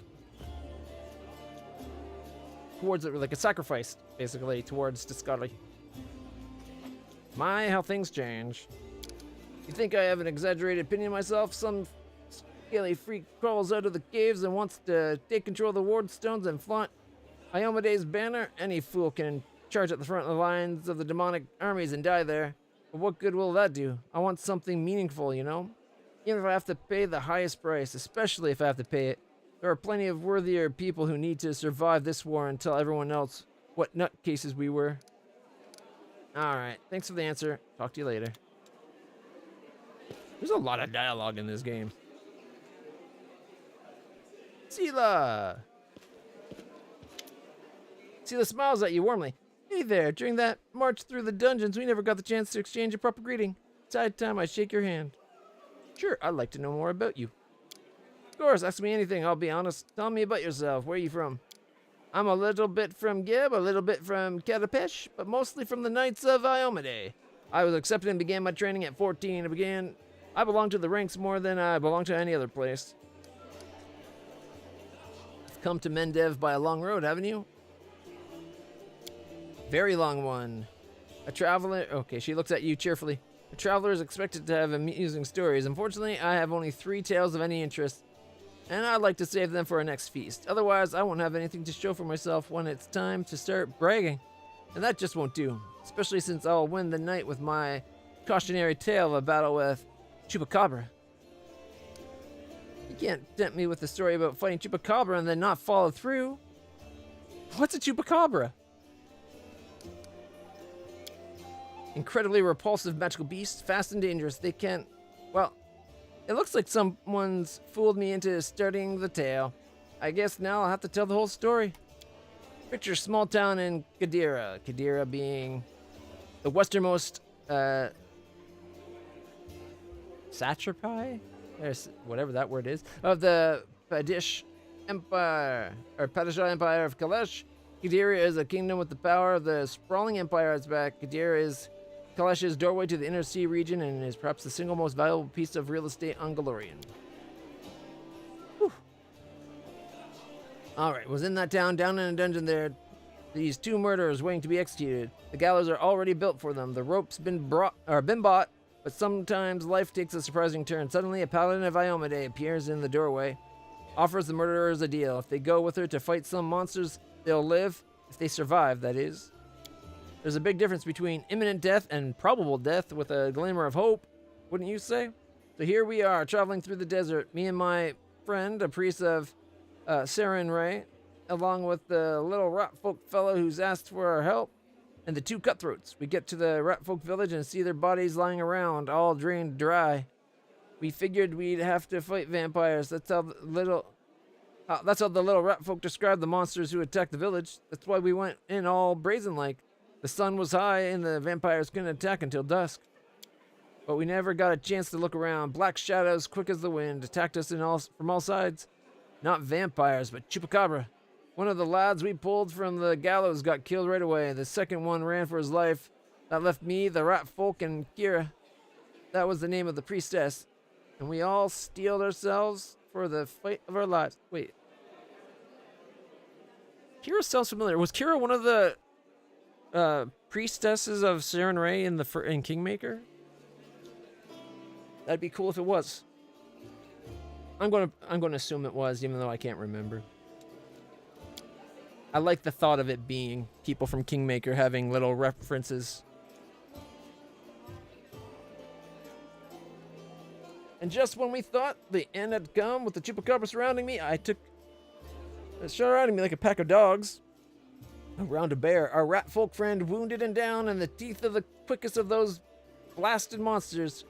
towards it, like a sacrifice, basically, towards Discari. My, how things change. You think I have an exaggerated opinion of myself? Some scaly freak crawls out of the caves and wants to take control of the ward stones and flaunt Iomede's banner? Any fool can charge at the front of the lines of the demonic armies and die there. But what good will that do? I want something meaningful, you know? Even if I have to pay the highest price, especially if I have to pay it. There are plenty of worthier people who need to survive this war and tell everyone else what nutcases we were. Alright, thanks for the answer. Talk to you later. There's a lot of dialogue in this game. Sela! Sela smiles at you warmly. Hey there, during that march through the dungeons, we never got the chance to exchange a proper greeting. It's high time I shake your hand. Sure, I'd like to know more about you. Of course, ask me anything, I'll be honest. Tell me about yourself. Where are you from? I'm a little bit from Gib, a little bit from Katapesh, but mostly from the Knights of Iomade. I was accepted and began my training at 14. I belong to the ranks more than I belong to any other place. You've come to Mendev by a long road, haven't you? Very long one. A traveler... Okay, she looks at you cheerfully. A traveler is expected to have amusing stories. Unfortunately, I have only 3 tales of any interest, and I'd like to save them for our next feast. Otherwise, I won't have anything to show for myself when it's time to start bragging. And that just won't do, especially since I'll win the night with my cautionary tale of a battle with Chupacabra. You can't tempt me with a story about fighting Chupacabra and then not follow through. What's a Chupacabra? Incredibly repulsive magical beasts, fast and dangerous. They can't... Well, it looks like someone's fooled me into starting the tale. I guess now I'll have to tell the whole story. Picture a small town in Kadira. Kadira being the westernmost satrapy? Whatever that word is. Of the Padish Empire, or Padishah Empire of Kalesh. Kadira is a kingdom with the power of the sprawling empire at its back. Kadira is Kalesh's doorway to the inner sea region and is perhaps the single most valuable piece of real estate on Galorian. Alright, was in that town, down in a dungeon there. These 2 murderers waiting to be executed. The gallows are already built for them. The rope's been bought, but sometimes life takes a surprising turn. Suddenly, a paladin of Iomade appears in the doorway, offers the murderers a deal. If they go with her to fight some monsters, they'll live. If they survive, that is. There's a big difference between imminent death and probable death with a glimmer of hope, wouldn't you say? So here we are, traveling through the desert. Me and my friend, a priest of Saren Ray, along with the little rat folk fellow who's asked for our help, and the 2 cutthroats. We get to the rat folk village and see their bodies lying around, all drained dry. We figured we'd have to fight vampires. That's how the little rat folk described the monsters who attacked the village. That's why we went in all brazen-like. The sun was high and the vampires couldn't attack until dusk. But we never got a chance to look around. Black shadows, quick as the wind, attacked us from all sides. Not vampires, but Chupacabra. One of the lads we pulled from the gallows got killed right away. The second one ran for his life. That left me, the rat folk, and Kira. That was the name of the priestess. And we all steeled ourselves for the fight of our lives. Wait. Kira sounds familiar. Was Kira one of the priestesses of Saren Ray in Kingmaker? That'd be cool if it was. I'm gonna assume it was, even though I can't remember. I like the thought of it being people from Kingmaker having little references. And just when we thought the end had come with the Chupacabra surrounding me, surrounding me like a pack of dogs around a bear, our rat folk friend wounded and down in the teeth of the quickest of those blasted monsters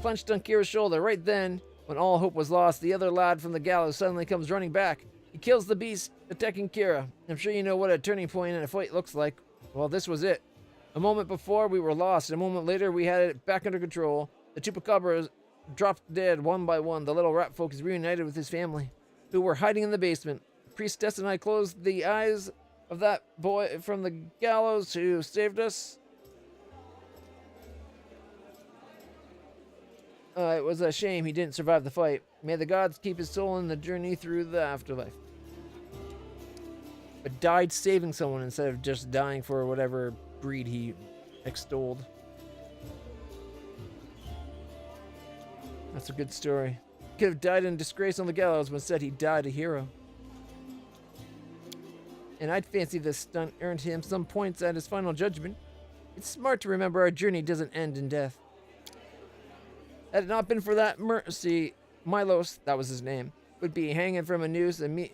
clenched on Kira's shoulder. Right then, when all hope was lost, the other lad from the gallows suddenly comes running back. He kills the beast, attacking Kira. I'm sure you know what a turning point in a fight looks like. Well, this was it. A moment before, we were lost. A moment later, we had it back under control. The Chupacabra dropped dead one by one. The little rat folk is reunited with his family, who were hiding in the basement. The priestess and I closed the eyes of that boy from the gallows who saved us. It was a shame he didn't survive the fight. May the gods keep his soul in the journey through the afterlife. But died saving someone instead of just dying for whatever breed he extolled. That's a good story. He could have died in disgrace on the gallows, but instead he died a hero. And I'd fancy this stunt earned him some points at his final judgment. It's smart to remember our journey doesn't end in death. Had it not been for that mercy, Milos, that was his name, would be hanging from a noose, and me,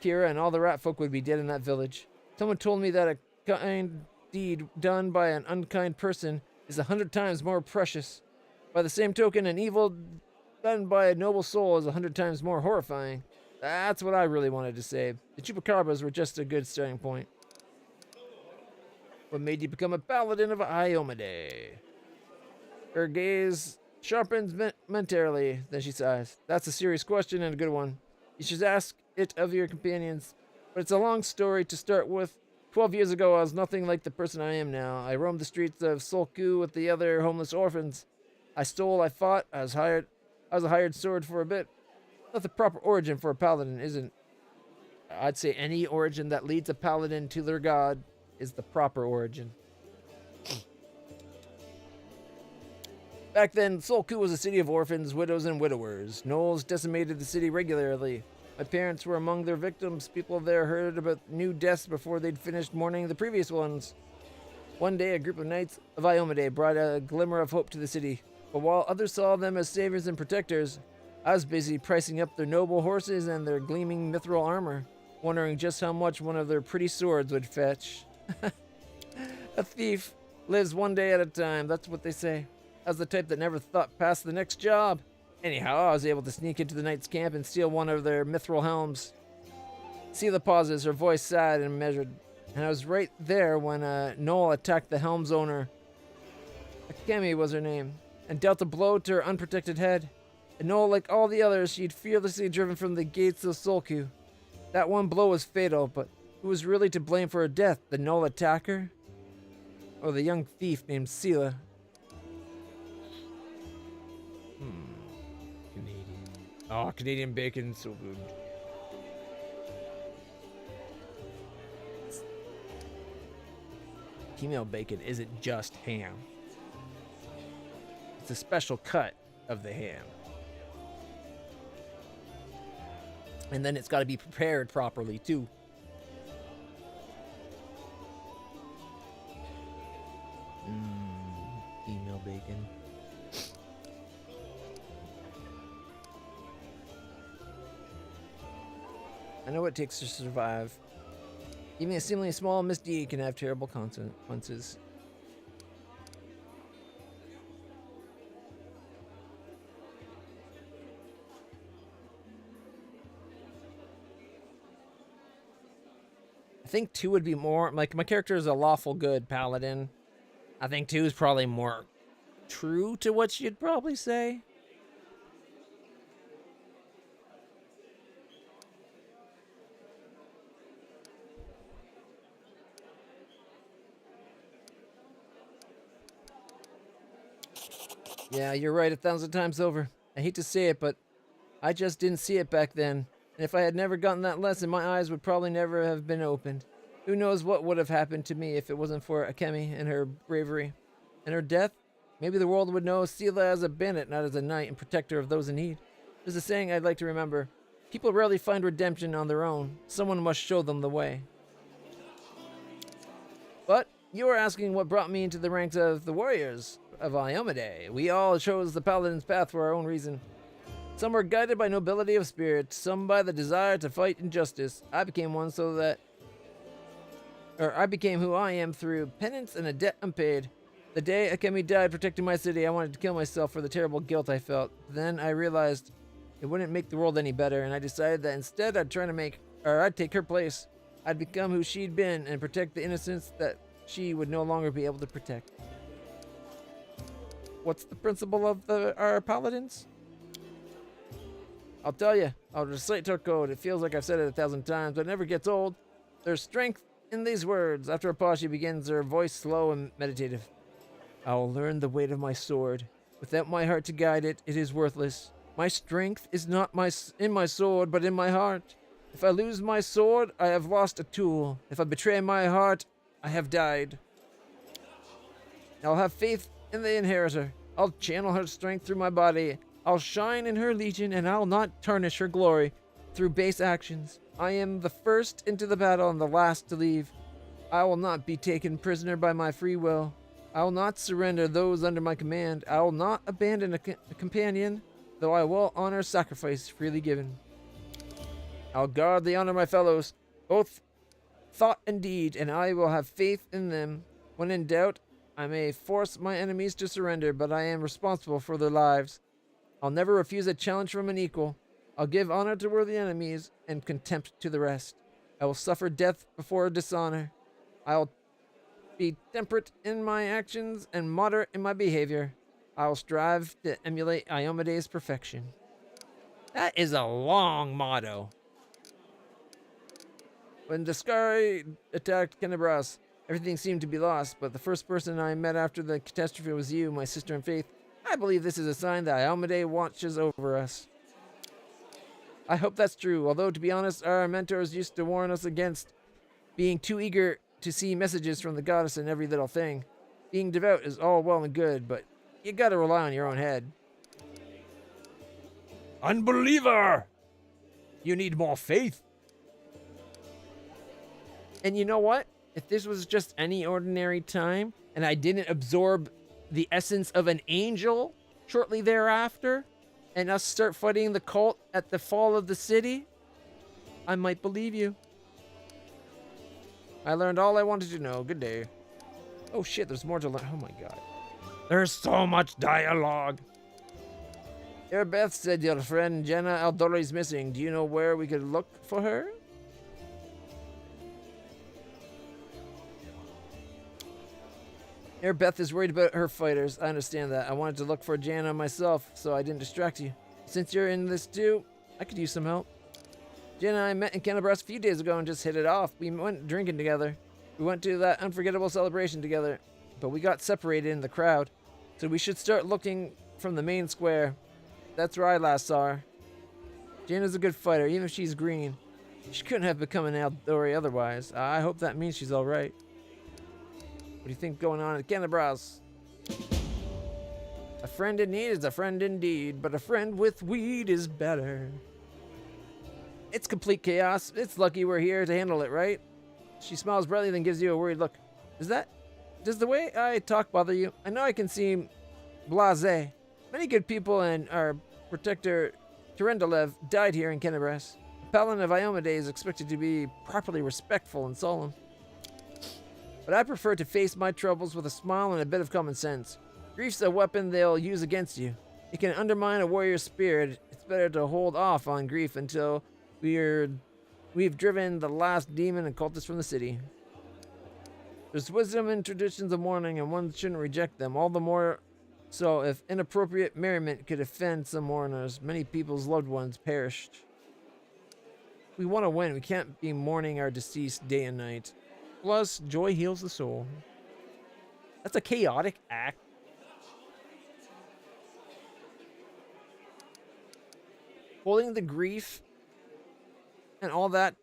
Kira, and all the rat folk would be dead in that village. Someone told me that a kind deed done by an unkind person is 100 times more precious. By the same token, an evil done by a noble soul is 100 times more horrifying. That's what I really wanted to say. The Chupacabras were just a good starting point. What made you become a paladin of Iomade? Her gaze sharpens momentarily, then she sighs. That's a serious question and a good one. You should ask it of your companions. But it's a long story to start with. 12 years ago, I was nothing like the person I am now. I roamed the streets of Solku with the other homeless orphans. I stole, I fought, I was a hired sword for a bit. Not the proper origin for a paladin, isn't. I'd say any origin that leads a paladin to their god is the proper origin. Back then, Solku was a city of orphans, widows, and widowers. Gnolls decimated the city regularly. My parents were among their victims. People there heard about new deaths before they'd finished mourning the previous ones. One day, a group of knights of Iomade brought a glimmer of hope to the city. But while others saw them as saviors and protectors, I was busy pricing up their noble horses and their gleaming mithril armor, wondering just how much one of their pretty swords would fetch. A thief lives one day at a time, that's what they say. I was the type that never thought past the next job. Anyhow, I was able to sneak into the knight's camp and steal one of their mithril helms. Sela pauses, her voice sad and measured. And I was right there when Gnoll attacked the helm's owner. Akemi was her name, and dealt a blow to her unprotected head. And Gnoll, like all the others, she'd fearlessly driven from the gates of Solku. That one blow was fatal, but who was really to blame for her death? The Gnoll attacker? Or the young thief named Sela? Canadian. Oh, Canadian bacon, so good. Female bacon isn't just ham. It's a special cut of the ham. And then it's got to be prepared properly, too. Female bacon. I know what it takes to survive. Even a seemingly small misdeed can have terrible consequences. I think 2 would be more, like, my character is a lawful good paladin. I think 2 is probably more true to what you'd probably say. Yeah, you're right 1,000 times over. I hate to say it, but I just didn't see it back then. And if I had never gotten that lesson, my eyes would probably never have been opened. Who knows what would have happened to me if it wasn't for Akemi and her bravery. And her death? Maybe the world would know Sela as a bandit, not as a knight and protector of those in need. There's a saying I'd like to remember. People rarely find redemption on their own. Someone must show them the way. But you are asking what brought me into the ranks of the warriors of Iomade. We all chose the paladin's path for our own reason. Some were guided by nobility of spirit, some by the desire to fight injustice. I became one so that... I became who I am through penance and a debt unpaid. The day Akemi died protecting my city, I wanted to kill myself for the terrible guilt I felt. Then I realized it wouldn't make the world any better, and I decided that instead I'd take her place. I'd become who she'd been and protect the innocence that she would no longer be able to protect. What's the principle of our paladins? I'll tell you. I'll recite her code. It feels like I've said it 1,000 times, but it never gets old. There's strength in these words. After a pause, she begins, her voice slow and meditative. I will learn the weight of my sword. Without my heart to guide it, it is worthless. My strength is not in my sword, but in my heart. If I lose my sword, I have lost a tool. If I betray my heart, I have died. I'll have faith in the inheritor. I'll channel her strength through my body. I'll shine in her legion, and I'll not tarnish her glory through base actions. I am the first into the battle and the last to leave. I will not be taken prisoner by my free will. I will not surrender those under my command. I will not abandon a companion, though I will honor sacrifice freely given. I'll guard the honor of my fellows, both thought and deed, and I will have faith in them. When in doubt, I may force my enemies to surrender, but I am responsible for their lives. I'll never refuse a challenge from an equal. I'll give honor to worthy enemies and contempt to the rest. I will suffer death before dishonor. I'll be temperate in my actions and moderate in my behavior. I will strive to emulate Iomede's perfection. That is a long motto. When Dascari attacked Kenebras, everything seemed to be lost, but the first person I met after the catastrophe was you, my sister in faith. I believe this is a sign that Iomede watches over us. I hope that's true, although to be honest, our mentors used to warn us against being too eager to see messages from the goddess in every little thing. Being devout is all well and good, but you gotta rely on your own head. Unbeliever! You need more faith. And you know what? If this was just any ordinary time, and I didn't absorb the essence of an angel shortly thereafter, and us start fighting the cult at the fall of the city, I might believe you. I learned all I wanted to know. Good day. Oh shit, there's more to learn. Oh my god. There's so much dialogue. Beth said your friend Jenna Aldori is missing. Do you know where we could look for her? Beth is worried about her fighters. I understand that. I wanted to look for Jana myself, so I didn't distract you. Since you're in this too, I could use some help. Jana and I met in Kenebras a few days ago and just hit it off. We went drinking together. We went to that unforgettable celebration together, but we got separated in the crowd. So we should start looking from the main square. That's where I last saw her. Jana's a good fighter, even if she's green. She couldn't have become an Aldori otherwise. I hope that means she's alright. What do you think going on at Kenebras? A friend in need is a friend indeed, but a friend with weed is better. It's complete chaos. It's lucky we're here to handle it, right? She smiles brightly, then gives you a worried look. Does the way I talk bother you? I know I can seem blasé. Many good people and our protector, Terendelev, died here in Kenebras. The Paladin of Iomede is expected to be properly respectful and solemn. But I prefer to face my troubles with a smile and a bit of common sense. Grief's a weapon they'll use against you. It can undermine a warrior's spirit. It's better to hold off on grief until we've driven the last demon and cultist from the city. There's wisdom in traditions of mourning, and one shouldn't reject them. All the more so if inappropriate merriment could offend some mourners. Many people's loved ones perished. We want to win. We can't be mourning our deceased day and night. Plus, joy heals the soul. That's a chaotic act. Holding the grief and all that.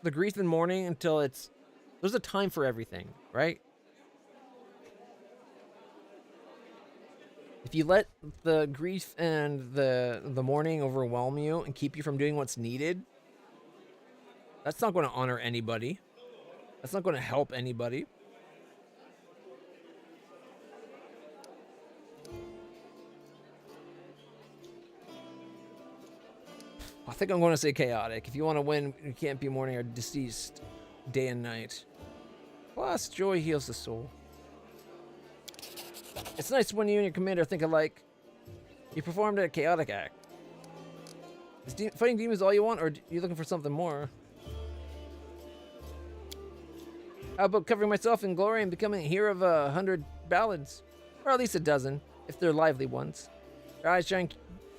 The grief and mourning until it's... There's a time for everything, right? If you let the grief and the mourning overwhelm you and keep you from doing what's needed, that's not going to honor anybody. That's not going to help anybody. I think I'm going to say chaotic. If you want to win, you can't be mourning our deceased day and night. Plus, joy heals the soul. It's nice when you and your commander think alike. You performed a chaotic act. Is fighting demons all you want, or are you looking for something more? How about covering myself in glory and becoming a hero of 100 ballads? Or at least a dozen, if they're lively ones. Your eyes shine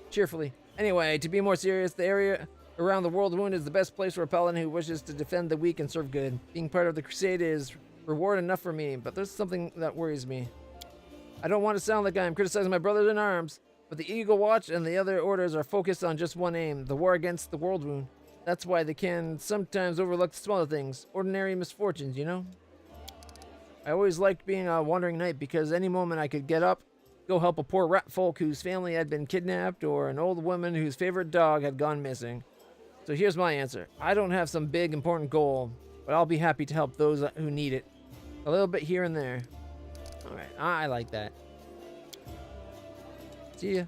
cheerfully. Anyway, to be more serious, the area around the World Wound is the best place for a paladin who wishes to defend the weak and serve good. Being part of the crusade is reward enough for me, but there's something that worries me. I don't want to sound like I'm criticizing my brothers in arms, but the Eagle Watch and the other orders are focused on just one aim, the war against the World Wound. That's why they can sometimes overlook the smaller things, ordinary misfortunes, you know? I always liked being a wandering knight because any moment I could get up, go help a poor rat folk whose family had been kidnapped or an old woman whose favorite dog had gone missing. So here's my answer. I don't have some big important goal, but I'll be happy to help those who need it. A little bit here and there. Alright, I like that. See ya.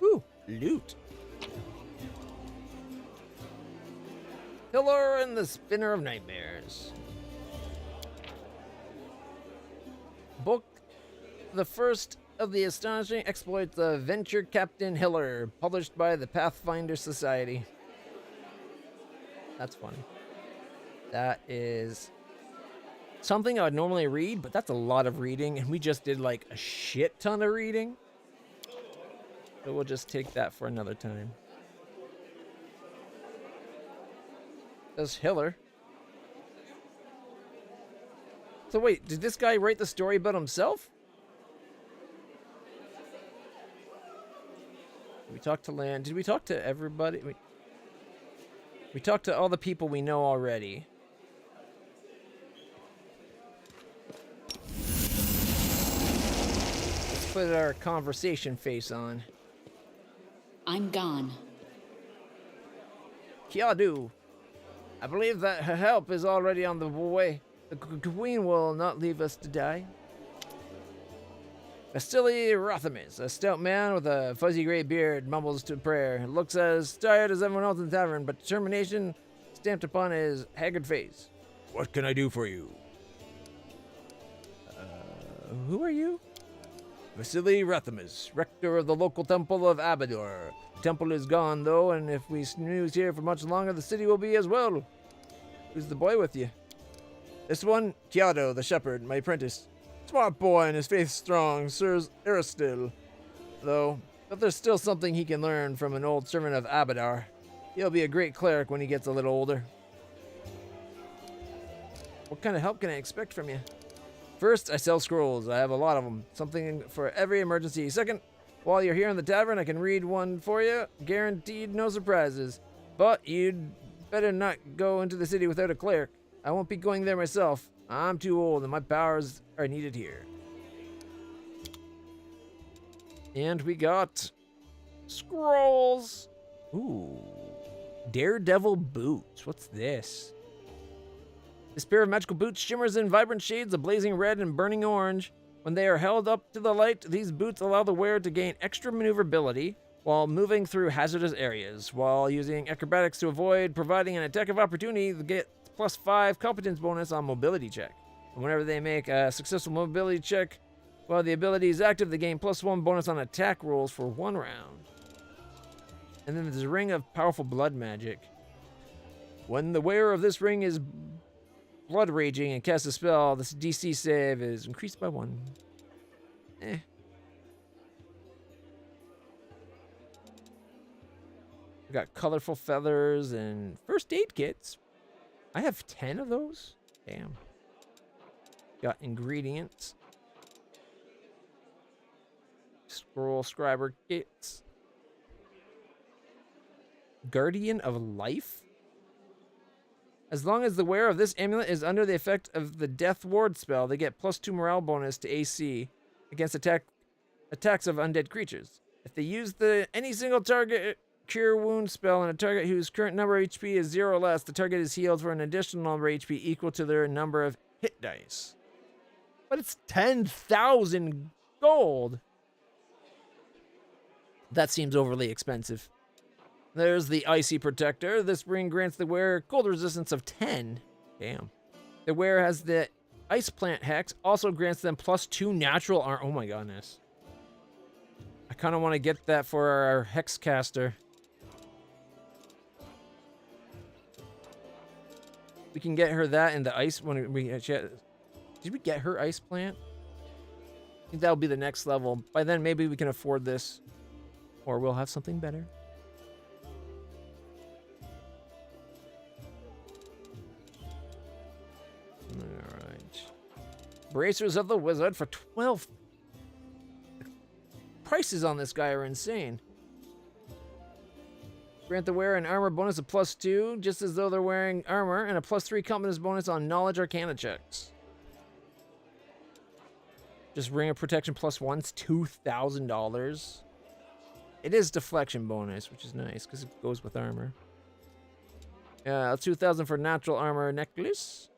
Woo! Loot. Pillar and the Spinner of Nightmares. Book the first of the astonishing exploits of Venture Captain Hiller, published by the Pathfinder Society. That's funny. That is something I would normally read, but that's a lot of reading, and we just did like a shit ton of reading. So we'll just take that for another time. There's Hiller. So wait, did this guy write the story about himself? We talked to Land. Did we talk to everybody? We talked to all the people we know already. Let's put our conversation face on. I'm gone. Kiadu, I believe that her help is already on the way. The queen will not leave us to die. Vasily Rothamis, a stout man with a fuzzy gray beard, mumbles to prayer. Looks as tired as everyone else in the tavern, but determination stamped upon his haggard face. What can I do for you? Who are you? Vasily Rothamis, rector of the local temple of Abador. The temple is gone, though, and if we snooze here for much longer, the city will be as well. Who's the boy with you? This one, Kiado, the shepherd, my apprentice. Smart boy and his faith strong, serves Aristil, though, but there's still something he can learn from an old servant of Abadar. He'll be a great cleric when he gets a little older. What kind of help can I expect from you? First, I sell scrolls. I have a lot of them. Something for every emergency. Second, while you're here in the tavern, I can read one for you. Guaranteed no surprises. But you'd better not go into the city without a cleric. I won't be going there myself. I'm too old and my powers are needed here. And we got scrolls. Ooh. Daredevil boots. What's this? This pair of magical boots shimmers in vibrant shades of blazing red and burning orange. When they are held up to the light, these boots allow the wearer to gain extra maneuverability while moving through hazardous areas, while using acrobatics to avoid providing an attack of opportunity. They get +5 competence bonus on mobility check. And whenever they make a successful mobility check, while the ability is active, they gain +1 bonus on attack rolls for 1 round. And then there's a ring of powerful blood magic. When the wearer of this ring is blood raging and casts a spell, this DC save is increased by 1. We got colorful feathers and first aid kits. I have 10 of those? Damn. Got ingredients. Scroll scriber kits. Guardian of Life? As long as the wearer of this amulet is under the effect of the Death Ward spell, they get +2 morale bonus to AC against attacks of undead creatures. If they use any single target Cure Wound spell on a target whose current number of HP is 0 or less, the target is healed for an additional number of HP equal to their number of hit dice. But it's 10,000 gold. That seems overly expensive. There's the Icy Protector. This ring grants the wearer cold resistance of 10. Damn. The wearer has the Ice Plant Hex, also grants them +2 natural armor. Oh my goodness. I kind of want to get that for our Hexcaster. We can get her that in the ice when we did we get her ice plant? I think that'll be the next level. By then maybe we can afford this. Or we'll have something better. Alright. Bracers of the Wizard for 12. Prices on this guy are insane. Grant the wearer an armor bonus of +2, just as though they're wearing armor, and a +3 competence bonus on knowledge arcana checks. Just ring of protection +1, it's $2,000. It is deflection bonus, which is nice because it goes with armor. 2,000 for natural armor necklace.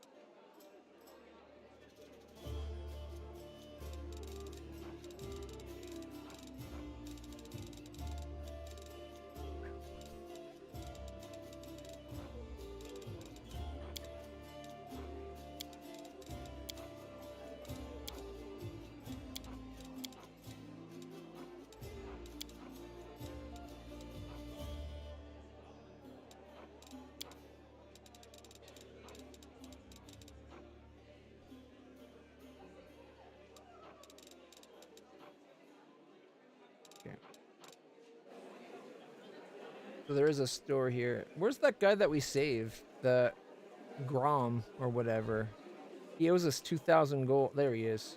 So there is a store here. Where's that guy that we saved? The Grom or whatever. He owes us 2,000 gold. There he is.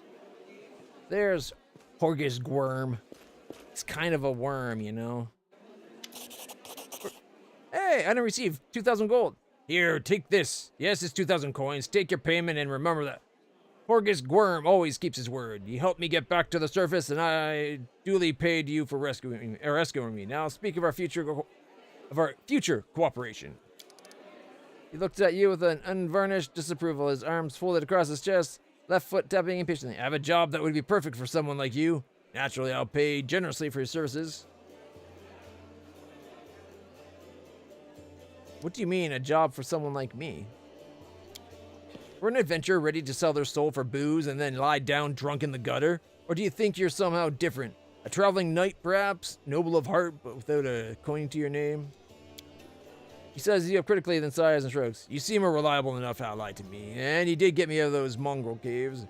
There's Horgus Worm. It's kind of a worm, you know. Hey, I didn't receive 2,000 gold. Here, take this. Yes, it's 2,000 coins. Take your payment and remember that Horgus Worm always keeps his word. You helped me get back to the surface, and I duly paid you for rescuing me. Now, speak of our future cooperation. He looked at you with an unvarnished disapproval, his arms folded across his chest, left foot tapping impatiently. I have a job that would be perfect for someone like you. Naturally, I'll pay generously for your services. What do you mean, a job for someone like me? For an adventurer ready to sell their soul for booze and then lie down drunk in the gutter? Or do you think you're somehow different? A traveling knight, perhaps? Noble of heart, but without a coin to your name? He says you up critically, then sighs and shrugs. You seem a reliable enough ally to me, and you did get me out of those mongrel caves.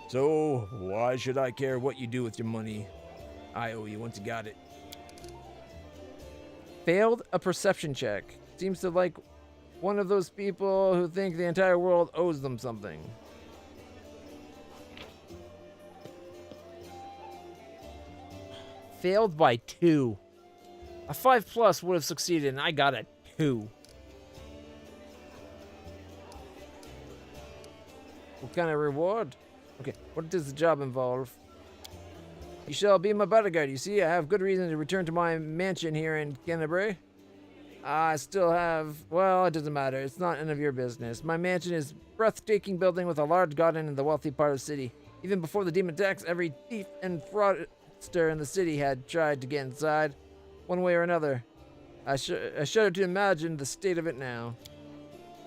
So, why should I care what you do with your money? I owe you once you got it. Failed a perception check. Seems to like one of those people who think the entire world owes them something. Failed by 2. A 5+ would have succeeded, and I got a 2. What kind of reward? Okay, what does the job involve? You shall be my bodyguard. You see, I have good reason to return to my mansion here in Canterbury. I still have... Well, it doesn't matter. It's not none of your business. My mansion is a breathtaking building with a large garden in the wealthy part of the city. Even before the demon attacks, every thief and fraudster in the city had tried to get inside, one way or another. I shudder to imagine the state of it now.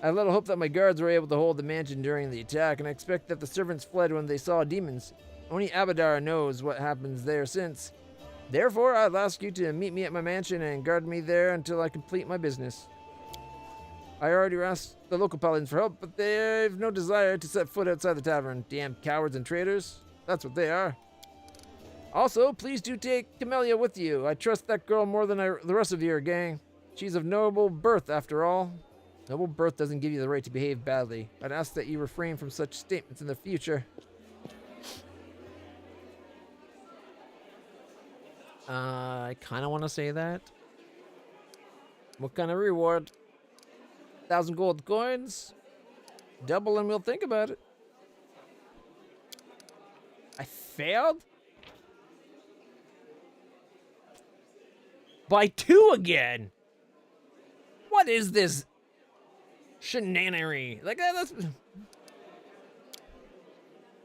I have little hope that my guards were able to hold the mansion during the attack, and I expect that the servants fled when they saw demons. Only Abadar knows what happens there since. Therefore, I'll ask you to meet me at my mansion and guard me there until I complete my business. I already asked the local paladins for help, but they've no desire to set foot outside the tavern. Damn cowards and traitors. That's what they are. Also, please do take Camellia with you. I trust that girl more than the rest of your gang. She's of noble birth, after all. Noble birth doesn't give you the right to behave badly. I'd ask that you refrain from such statements in the future. I kind of want to say that. What kind of reward? 1,000 gold coins? Double and we'll think about it. I failed? By 2 again? What is this shenanery? Like, that's...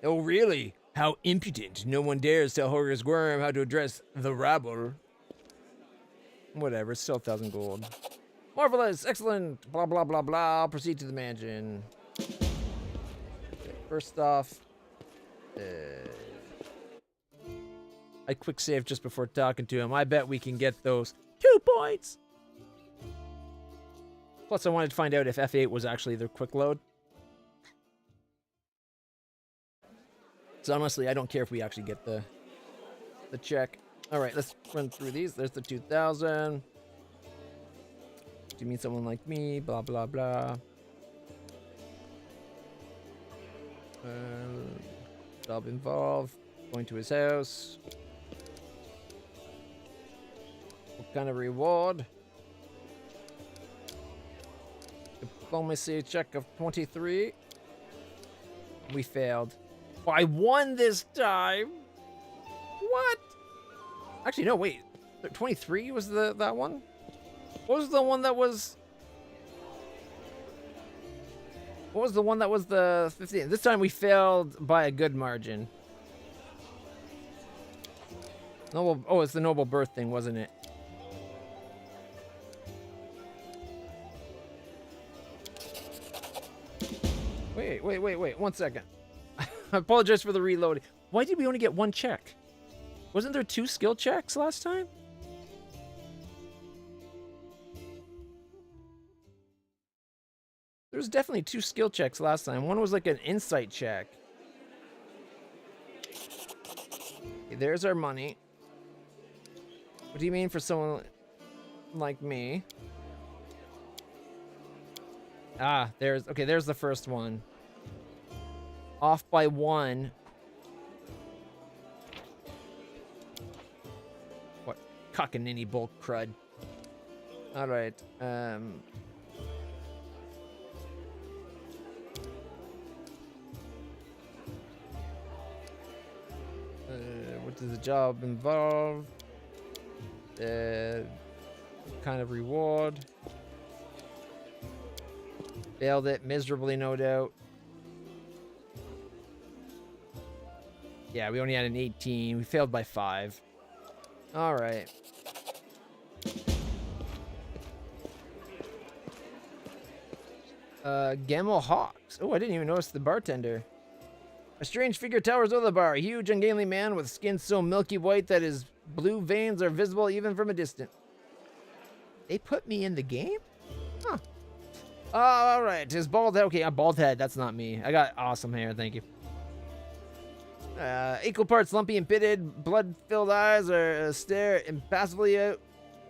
Oh, really? How impudent. No one dares tell Horgus Worm how to address the rabble. Whatever, it's still 1,000 gold. Marvelous, excellent, blah, blah, blah, blah. I'll proceed to the mansion. Okay, first off, I quick save just before talking to him. I bet we can get those 2 points. Plus, I wanted to find out if F8 was actually their quick load. So honestly, I don't care if we actually get the check. All right, let's run through these. There's the 2,000. Do you mean someone like me? Blah, blah, blah. Job involved. Going to his house. What kind of reward? Diplomacy check of 23. We failed. I won this time. What? Actually, no, wait. 23 was that one? What was the one that was... What was the one that was the 15? This time we failed by a good margin. Noble... Oh, it's the noble birth thing, wasn't it? Wait. 1 second. I apologize for the reloading. Why did we only get 1 check? Wasn't there 2 skill checks last time? There was definitely 2 skill checks last time. One was like an insight check. Okay, there's our money. What do you mean for someone like me? Ah, there's the first one. Off by 1. What cockaninny bull crud. All right. What does the job involve? Kind of reward. Failed it miserably, no doubt. Yeah, we only had an 18. We failed by 5. All right. Gamel Hawks. Oh, I didn't even notice the bartender. A strange figure towers over the bar. A huge, ungainly man with skin so milky white that his blue veins are visible even from a distance. They put me in the game? Huh. All right. His bald head. Okay, a bald head. That's not me. I got awesome hair. Thank you. Equal parts lumpy and pitted, blood-filled eyes stare impassively out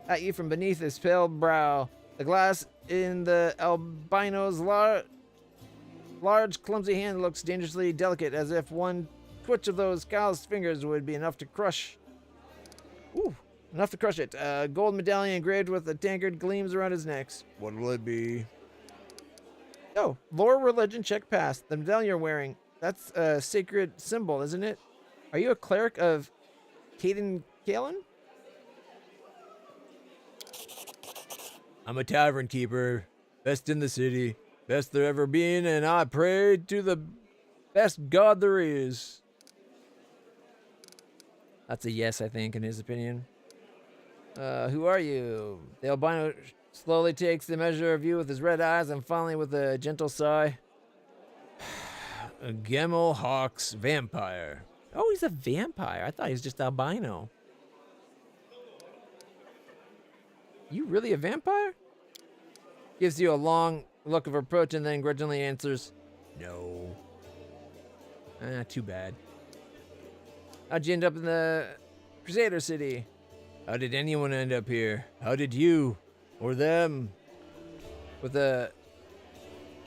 at you from beneath his pale brow. The glass in the albino's large, clumsy hand looks dangerously delicate, as if one twitch of those calloused fingers would be enough to crush. Ooh, enough to crush it. A gold medallion engraved with a tankard gleams around his neck. What'll it be? Oh, lore religion check passed. The medallion you're wearing. That's a sacred symbol, isn't it? Are you a cleric of Caden Kalen? I'm a tavern keeper. Best in the city. Best there ever been, and I pray to the best god there is. That's a yes, I think, in his opinion. Who are you? The albino slowly takes the measure of you with his red eyes, and finally with a gentle sigh. A Gamel Hawks vampire. Oh, he's a vampire. I thought he was just albino. You really a vampire? Gives you a long look of reproach and then grudgingly answers, no. Too bad. How'd you end up in the Crusader City? How did anyone end up here? How did you? Or them? With a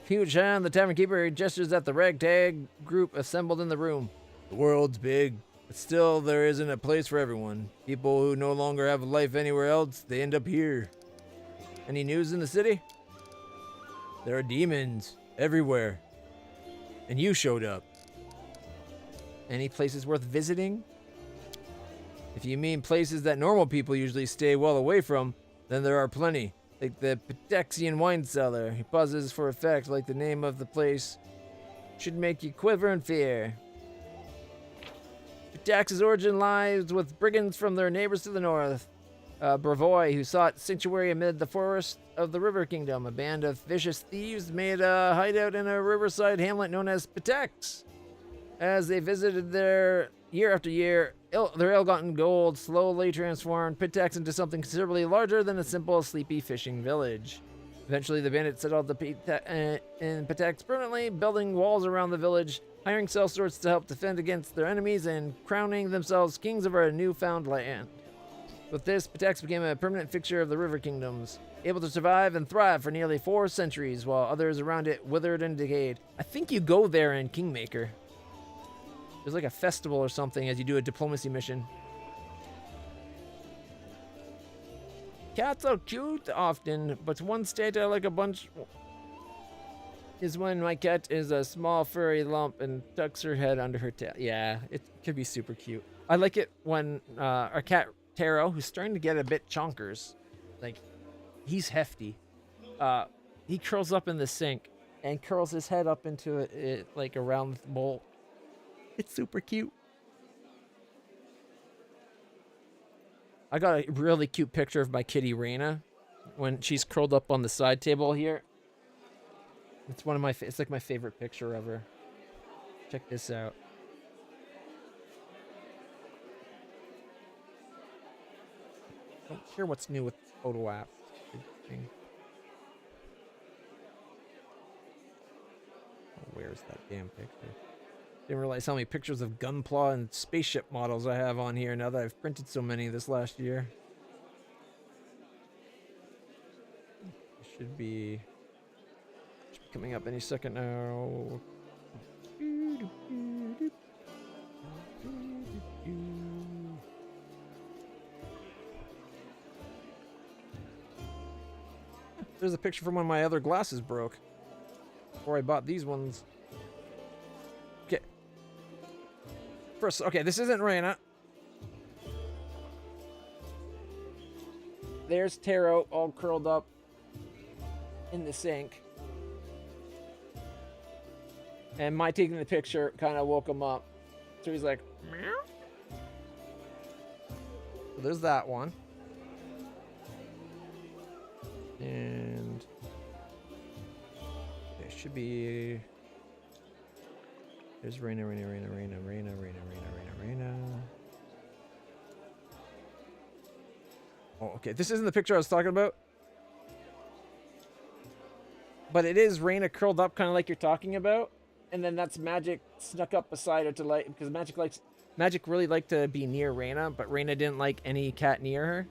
huge hand, the tavern keeper gestures at the ragtag group assembled in the room. The world's big, but still there isn't a place for everyone. People who no longer have a life anywhere else, they end up here. Any news in the city? There are demons everywhere. And you showed up. Any places worth visiting? If you mean places that normal people usually stay well away from, then there are plenty. Like the Pataxian wine cellar. He pauses for effect, like the name of the place should make you quiver in fear. Patax's origin lies with brigands from their neighbors to the north. Bravoi, who sought sanctuary amid the forest of the River Kingdom. A band of vicious thieves made a hideout in a riverside hamlet known as Patax. As they visited there year after year, their ill-gotten gold slowly transformed Pitax into something considerably larger than a simple, sleepy fishing village. Eventually, the bandits settled in Pitax permanently, building walls around the village, hiring sellswords to help defend against their enemies, and crowning themselves kings of our newfound land. With this, Pitax became a permanent fixture of the River Kingdoms, able to survive and thrive for nearly 4 centuries, while others around it withered and decayed. I think you go there in Kingmaker. There's like a festival or something as you do a diplomacy mission. Cats are cute often, but one state I like a bunch is when my cat is a small furry lump and tucks her head under her tail. Yeah, it could be super cute. I like it when our cat Taro, who's starting to get a bit chonkers, like he's hefty. He curls up in the sink and curls his head up into it like a round bowl. It's super cute. I got a really cute picture of my kitty Raina when she's curled up on the side table here. It's one of my it's like my favorite picture ever. Check this out. Don't hear what's new with photo app. Where's that damn picture? Didn't realize how many pictures of Gunpla and spaceship models I have on here now that I've printed so many this last year. It should coming up any second now. There's a picture from when my other glasses broke. Before I bought these ones. Okay. First, okay, this isn't Reyna. There's Taro all curled up in the sink. And my taking the picture kind of woke him up. So he's like, meow. So there's that one. And there should be. There's Reyna. Oh, okay. This isn't the picture I was talking about. But it is Reyna curled up kind of like you're talking about. And then that's Magic snuck up beside her to like, because Magic really liked to be near Reyna, but Reyna didn't like any cat near her.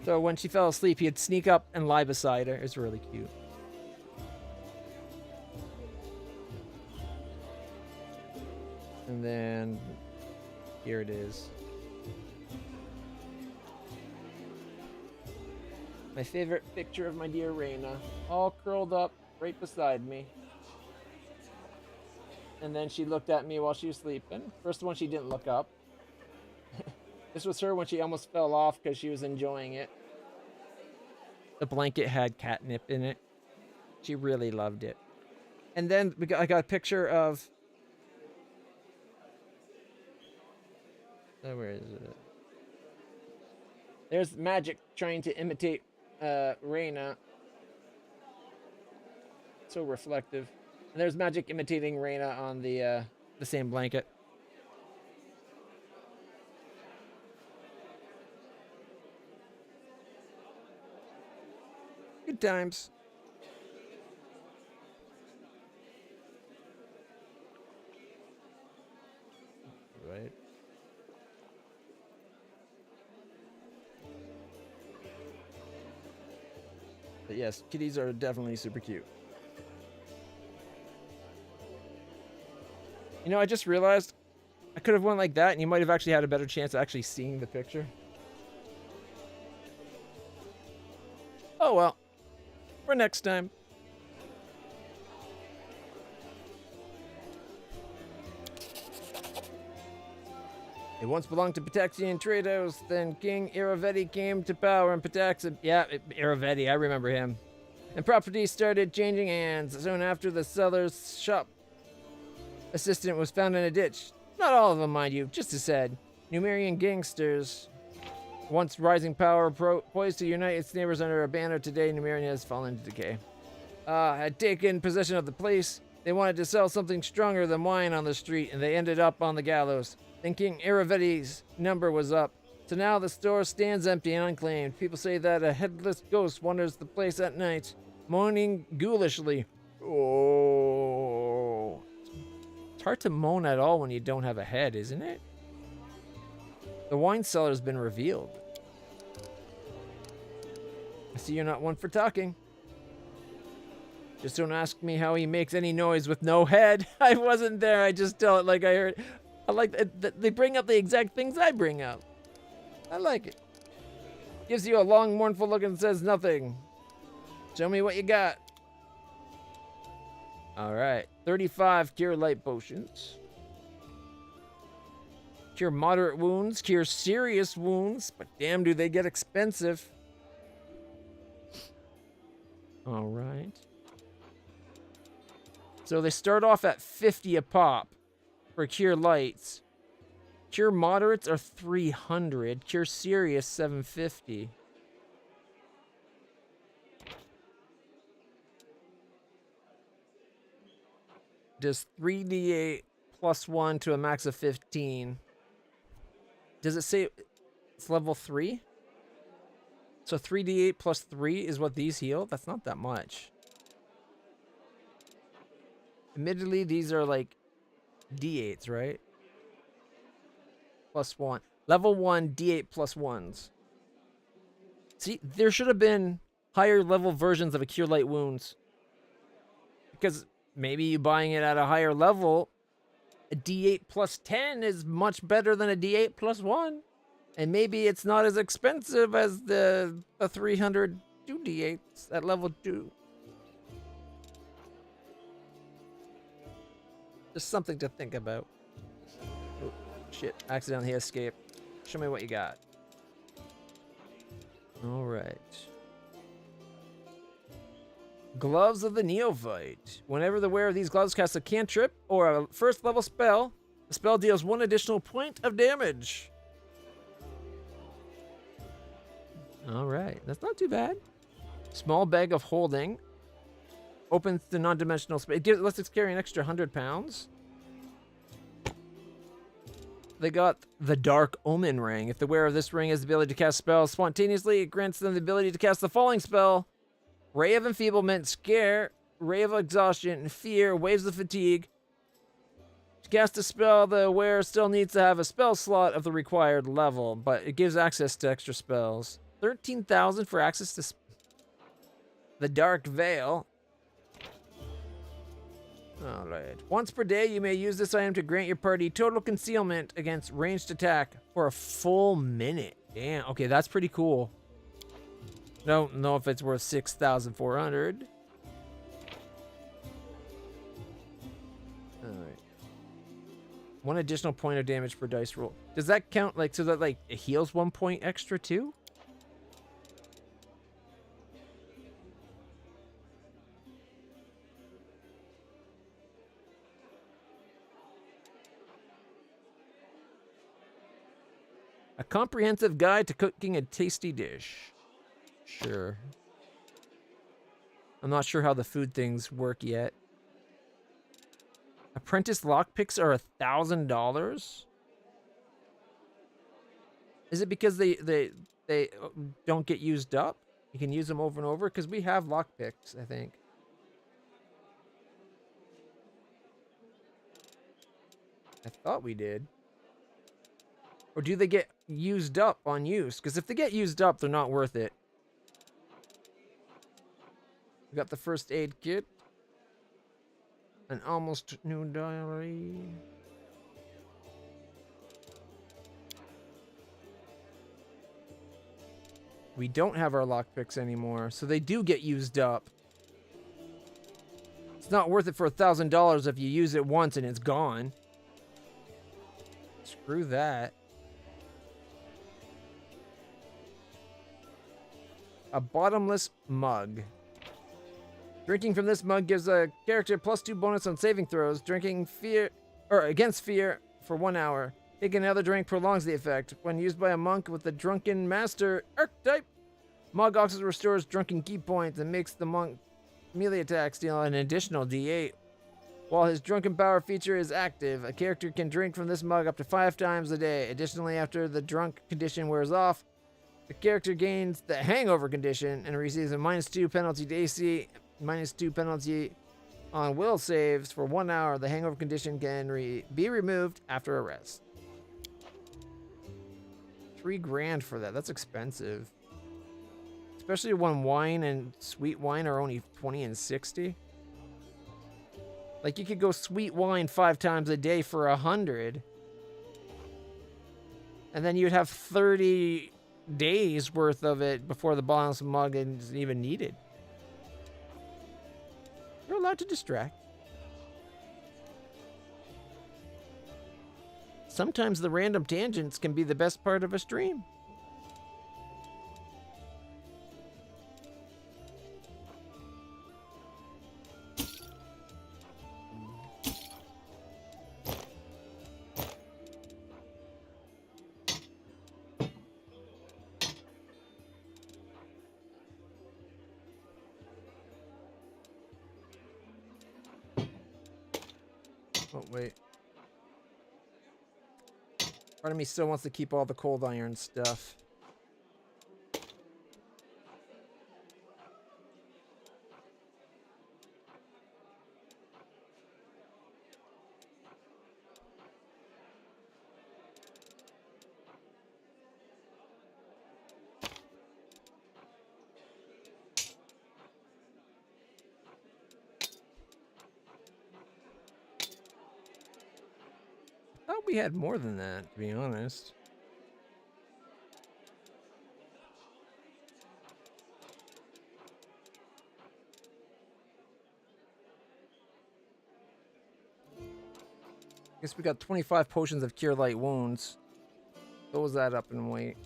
So when she fell asleep, he'd sneak up and lie beside her. It's really cute. And then here it is. My favorite picture of my dear Reyna, all curled up right beside me. And then she looked at me while she was sleeping. First one, she didn't look up. This was her when she almost fell off because she was enjoying it. The blanket had catnip in it. She really loved it. And then I got a picture of... Oh, where is it? There's Magic trying to imitate Reyna. So reflective. And there's Magic imitating Reyna on the same blanket. Good times. Right. But yes, kitties are definitely super cute. You know, I just realized I could have went like that and you might have actually had a better chance of actually seeing the picture. Oh well. For next time. It once belonged to Pataxian Trados, then King Iravetti came to power and Patax... Yeah, Iravetti, I remember him. And property started changing hands. Soon after, the seller's shop assistant was found in a ditch. Not all of them, mind you, just a said. Numerian gangsters. Once rising power poised to unite its neighbors under a banner, today Numerian has fallen into decay. Had taken possession of the place. They wanted to sell something stronger than wine on the street, and they ended up on the gallows. Then King Iravetti's number was up. So now the store stands empty and unclaimed. People say that a headless ghost wanders the place at night, moaning ghoulishly. Oh. It's hard to moan at all when you don't have a head, isn't it? The wine cellar's been revealed. I see you're not one for talking. Just don't ask me how he makes any noise with no head. I wasn't there, I just tell it like I heard. I like that they bring up the exact things I bring up. I like it. Gives you a long, mournful look and says nothing. Show me what you got. Alright. 35 cure light potions. Cure moderate wounds. Cure serious wounds. But damn, do they get expensive. Alright. So they start off at 50 a pop for cure lights. Cure moderates are 300. Cure serious 750. Does 3d8 plus 1 to a max of 15. Does it say it's level 3? So 3d8 plus 3 is what these heal? That's not that much. Admittedly, these are like d8s, right? Plus 1. Level 1, d8 plus 1s. See, there should have been higher level versions of a Cure Light Wounds. because maybe you buying it at a higher level, a D8 plus 10 is much better than a D8 plus 1. And maybe it's not as expensive as the 300 2D8s at level 2. Just something to think about. Oh, shit. Accidentally escaped. Show me what you got. Alright. Gloves of the Neophyte. Whenever the wearer of these gloves casts a cantrip or a first level spell, the spell deals 1 additional point of damage. Alright, that's not too bad. Small bag of holding. Opens the non-dimensional space. It lets us carry an extra 100 pounds. They got the Dark Omen Ring. If the wearer of this ring has the ability to cast spells spontaneously, it grants them the ability to cast the following spell: Ray of Enfeeblement, Scare, Ray of Exhaustion, Fear, Waves of Fatigue. To cast a spell, the wearer still needs to have a spell slot of the required level, but it gives access to extra spells. 13,000 for access to the Dark Veil. Alright. Once per day, you may use this item to grant your party total concealment against ranged attack for a full minute. Damn. Okay, that's pretty cool. Don't know if it's worth 6,400. Alright. 1 additional point of damage per dice roll. Does that count, like, so that, like, it heals 1 point extra, too? A comprehensive guide to cooking a tasty dish. Sure. I'm not sure how the food things work yet. Apprentice lockpicks are $1,000? Is it because they don't get used up? You can use them over and over? Because we have lockpicks, I think. I thought we did. Or do they get used up on use? Because if they get used up, they're not worth it. We got the first aid kit. An almost new diary. We don't have our lockpicks anymore, so they do get used up. It's not worth it for $1,000 if you use it once and it's gone. Screw that. A bottomless mug. Drinking from this mug gives a character +2 bonus on saving throws. Drinking against fear for 1 hour. Taking another drink prolongs the effect. When used by a monk with the Drunken Master archetype, mug also restores drunken key points and makes the monk melee attacks deal an additional D8. While his drunken power feature is active, a character can drink from this mug up to 5 times a day. Additionally, after the drunk condition wears off, the character gains the hangover condition and receives a -2 penalty to AC, -2 penalty on will saves for 1 hour. The hangover condition can be removed after a rest. $3,000 for that. That's expensive. Especially when wine and sweet wine are only 20 and 60. Like, you could go sweet wine 5 times a day for 100. And then you'd have 30 days worth of it before the bottomless mug is even needed. You're allowed to distract. Sometimes the random tangents can be the best part of a stream. Oh, wait. Part of me still wants to keep all the cold iron stuff. thought we had more than that, to be honest. Guess we got 25 potions of Cure Light Wounds. Throws that up in weight.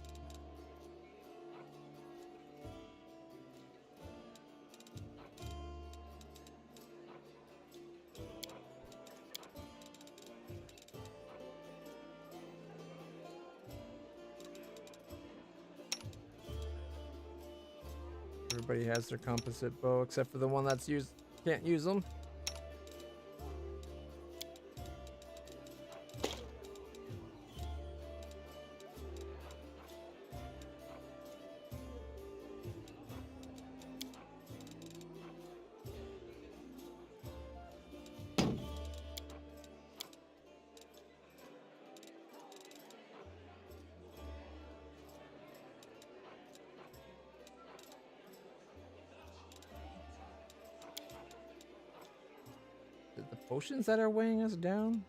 Everybody has their composite bow except for the one that's used. Can't use them. The potions that are weighing us down?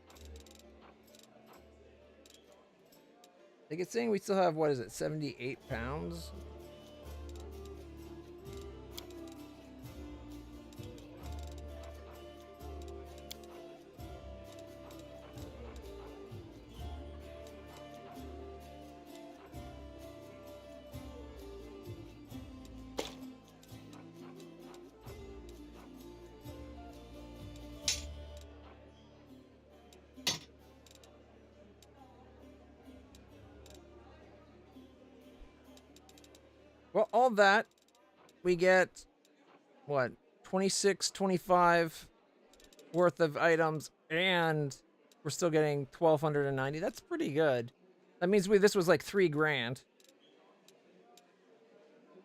I think it's saying we still have, what is it, 78 pounds? Well, all that, we get, what, 26, 25 worth of items, and we're still getting 1,290. That's pretty good. That means this was like 3 grand.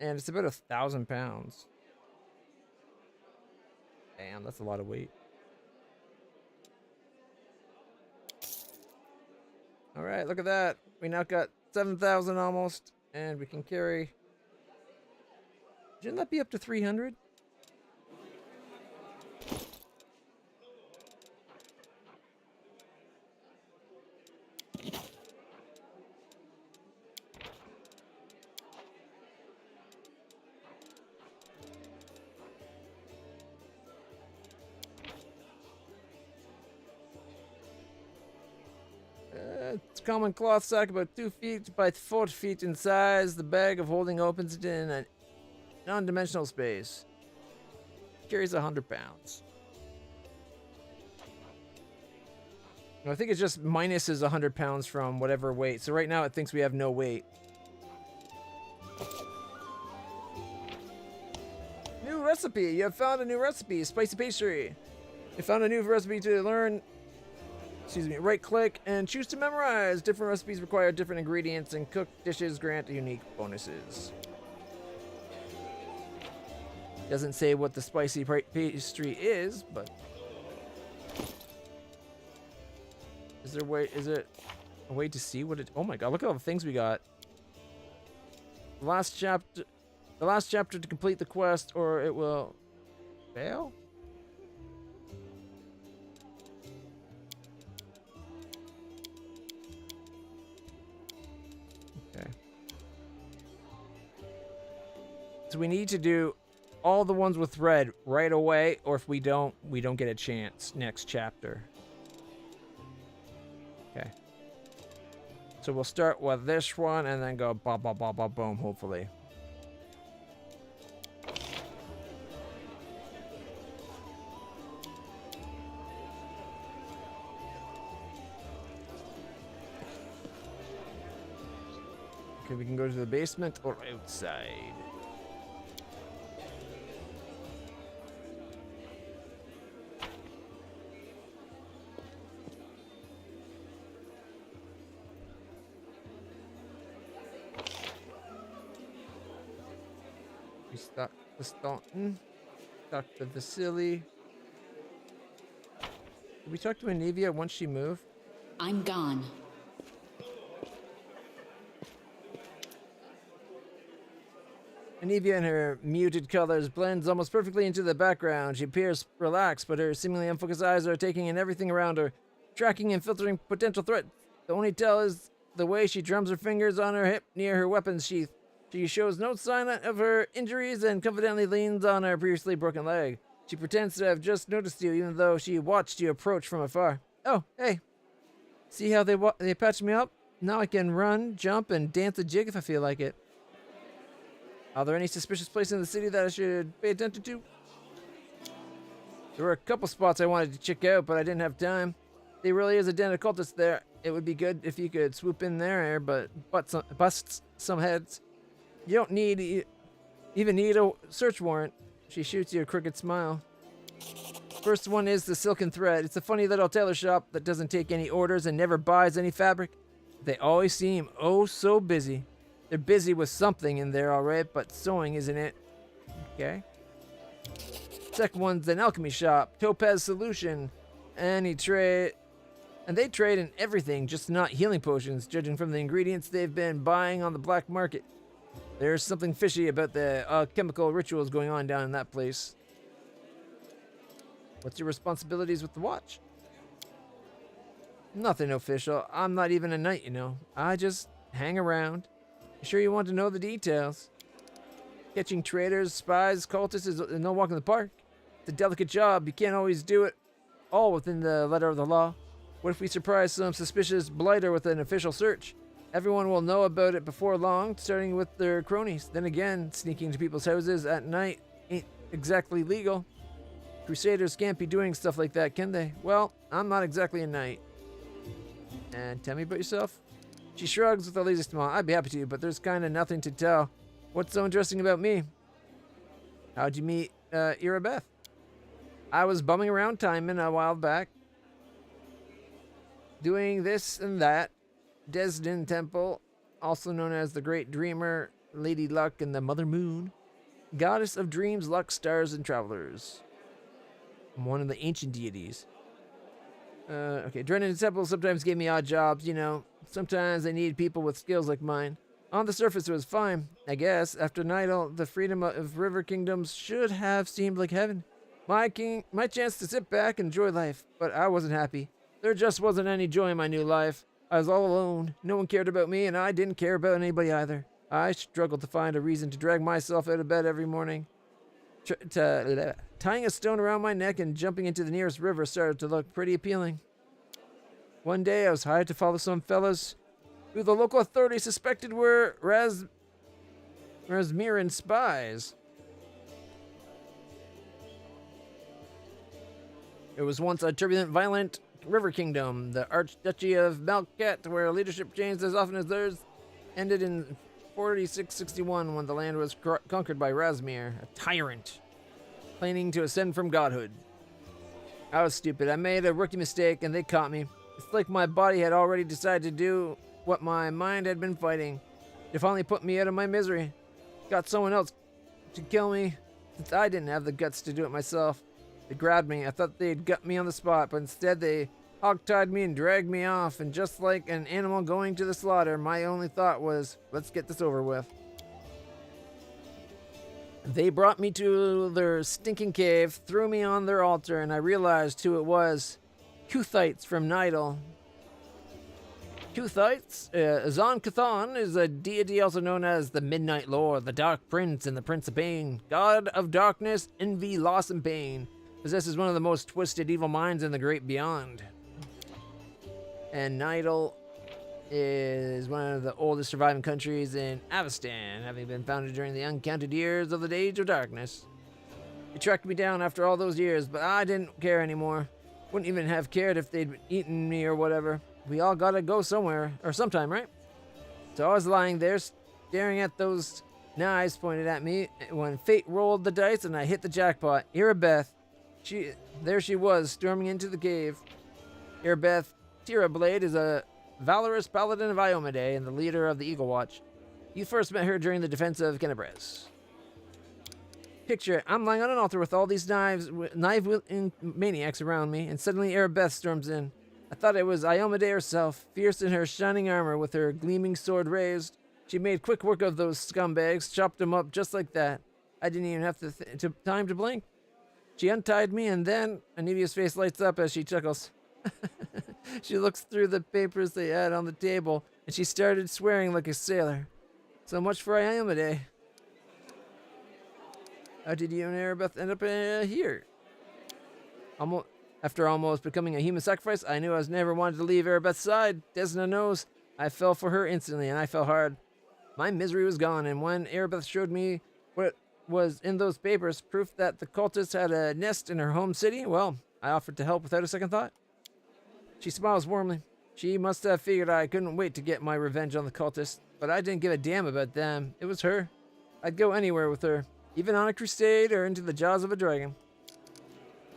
And it's about 1,000 pounds. Damn, that's a lot of weight. All right, look at that. We now got 7,000 almost, and we can carry... Shouldn't that be up to 300? It's a common cloth sack about 2 feet by 4 feet in size. The bag of holding opens it in a non-dimensional space. Carries 100 pounds. I think it's just minuses 100 pounds from whatever weight. So right now it thinks we have no weight. New recipe. You have found a new recipe. Spicy pastry. You found a new recipe to learn. Excuse me. Right click and choose to memorize. Different recipes require different ingredients, and cooked dishes grant unique bonuses. Doesn't say what the spicy pastry is, but is it a way to see what it? Oh my god! Look at all the things we got. The last chapter to complete the quest, or it will fail. Okay. So we need to do all the ones with red right away, or if we don't get a chance next chapter. Okay. So we'll start with this one and then go ba ba ba ba boom, hopefully. Okay, we can go to the basement or outside. We stuck the Staunton, stuck the Vasily. Did we talk to Anivia once she moved? I'm gone. Anivia in her muted colors blends almost perfectly into the background. She appears relaxed, but her seemingly unfocused eyes are taking in everything around her. tracking and filtering potential threats. The only tell is the way she drums her fingers on her hip near her weapons sheath. She shows no sign of her injuries and confidently leans on her previously broken leg. She pretends to have just noticed you, even though she watched you approach from afar. Oh, hey. See how they patched me up? Now I can run, jump, and dance a jig if I feel like it. Are there any suspicious places in the city that I should pay attention to? There were a couple spots I wanted to check out, but I didn't have time. There really is a den of cultists there. It would be good if you could swoop in there, but bust some heads. You don't even need a search warrant. She shoots you a crooked smile. First one is the Silken Thread. It's a funny little tailor shop that doesn't take any orders and never buys any fabric. They always seem oh so busy. They're busy with something in there, alright, but sewing isn't it. Okay. Second one's an alchemy shop, Topaz Solution, and they trade in everything, just not healing potions, judging from the ingredients they've been buying on the black market. There's something fishy about the chemical rituals going on down in that place. What's your responsibilities with the watch? Nothing official. I'm not even a knight, you know. I just hang around. You sure you want to know the details? Catching traitors, spies, cultists is no walk in the park. It's a delicate job. You can't always do it all within the letter of the law. What if we surprise some suspicious blighter with an official search? Everyone will know about it before long, starting with their cronies. Then again, sneaking into people's houses at night ain't exactly legal. Crusaders can't be doing stuff like that, can they? Well, I'm not exactly a knight. And tell me about yourself. She shrugs with a lazy smile. I'd be happy to, but there's kind of nothing to tell. What's so interesting about me? How'd you meet Irabeth? I was bumming around Timon a while back, doing this and that. Desdin Temple, also known as the Great Dreamer, Lady Luck, and the Mother Moon, goddess of dreams, luck, stars, and travelers. I'm one of the ancient deities. Okay, Drennan Temple sometimes gave me odd jobs, you know. Sometimes they need people with skills like mine. On the surface, it was fine, I guess. After Nidal, the freedom of River Kingdoms should have seemed like heaven. My chance to sit back and enjoy life, but I wasn't happy. There just wasn't any joy in my new life. I was all alone. No one cared about me, and I didn't care about anybody either. I struggled to find a reason to drag myself out of bed every morning. Tying a stone around my neck and jumping into the nearest river started to look pretty appealing. One day, I was hired to follow some fellas who the local authorities suspected were Razmiran spies. It was once a turbulent, violent river kingdom, the Archduchy of Malkat, where leadership changed as often as theirs, ended in 4661 when the land was conquered by Razmir, a tyrant, claiming to ascend from godhood. I was stupid. I made a rookie mistake and they caught me. It's like my body had already decided to do what my mind had been fighting. It finally put me out of my misery. Got someone else to kill me, since I didn't have the guts to do it myself. They grabbed me. I thought they'd gut me on the spot, but instead they hogtied me and dragged me off, and just like an animal going to the slaughter, my only thought was, let's get this over with. They brought me to their stinking cave, threw me on their altar, and I realized who it was. Kuthites from Nidal. Kuthites? Zon Cathon is a deity also known as the Midnight Lord, the Dark Prince, and the Prince of Pain. God of darkness, envy, loss, and pain. Possesses one of the most twisted evil minds in the great beyond. And Nidal is one of the oldest surviving countries in Avestan, having been founded during the uncounted years of the Age of Darkness. They tracked me down after all those years, but I didn't care anymore. Wouldn't even have cared if they'd eaten me or whatever. We all gotta go somewhere, or sometime, right? So I was lying there, staring at those knives pointed at me, when fate rolled the dice and I hit the jackpot. Irabeth. There she was, storming into the cave. Irabeth Tirablade is a valorous paladin of Iomade and the leader of the Eagle Watch. You first met her during the defense of Kenabres. Picture it, I'm lying on an altar with all these knife-wielding maniacs around me, and suddenly Irabeth storms in. I thought it was Iomade herself, fierce in her shining armor with her gleaming sword raised. She made quick work of those scumbags, chopped them up just like that. I didn't even have time to blink. She untied me, and then Anivia's face lights up as she chuckles. She looks through the papers they had on the table, and she started swearing like a sailor. So much for I am a day. How did you and Arabeth end up here? After almost becoming a human sacrifice, I knew I was never wanted to leave Arabeth's side. Desna knows. I fell for her instantly, and I fell hard. My misery was gone, and when Arabeth showed me what was in those papers, proof that the cultist had a nest in her home city, well, I offered to help without a second thought. She smiles warmly. She must have figured I couldn't wait to get my revenge on the cultists, but I didn't give a damn about them. It was her. I'd go anywhere with her, even on a crusade or into the jaws of a dragon.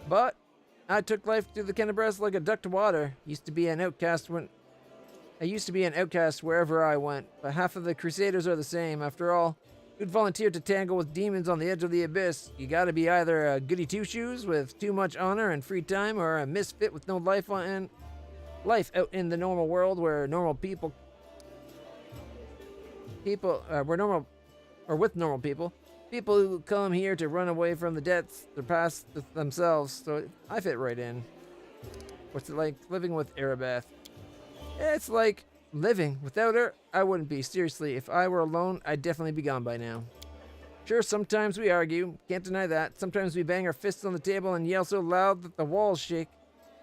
But I took life to the Kennebress like a duck to water. I used to be an outcast wherever I went, but half of the Crusaders are the same. After all, who'd volunteer to tangle with demons on the edge of the abyss? You gotta be either a goody two-shoes with too much honor and free time, or a misfit with no life out in the normal world where normal people with normal people who come here to run away from the debts they're past themselves. So I fit right in. What's it like living with Arabeth? It's like living. Without her, I wouldn't be. Seriously, if I were alone, I'd definitely be gone by now. Sure, sometimes we argue. Can't deny that. Sometimes we bang our fists on the table and yell so loud that the walls shake.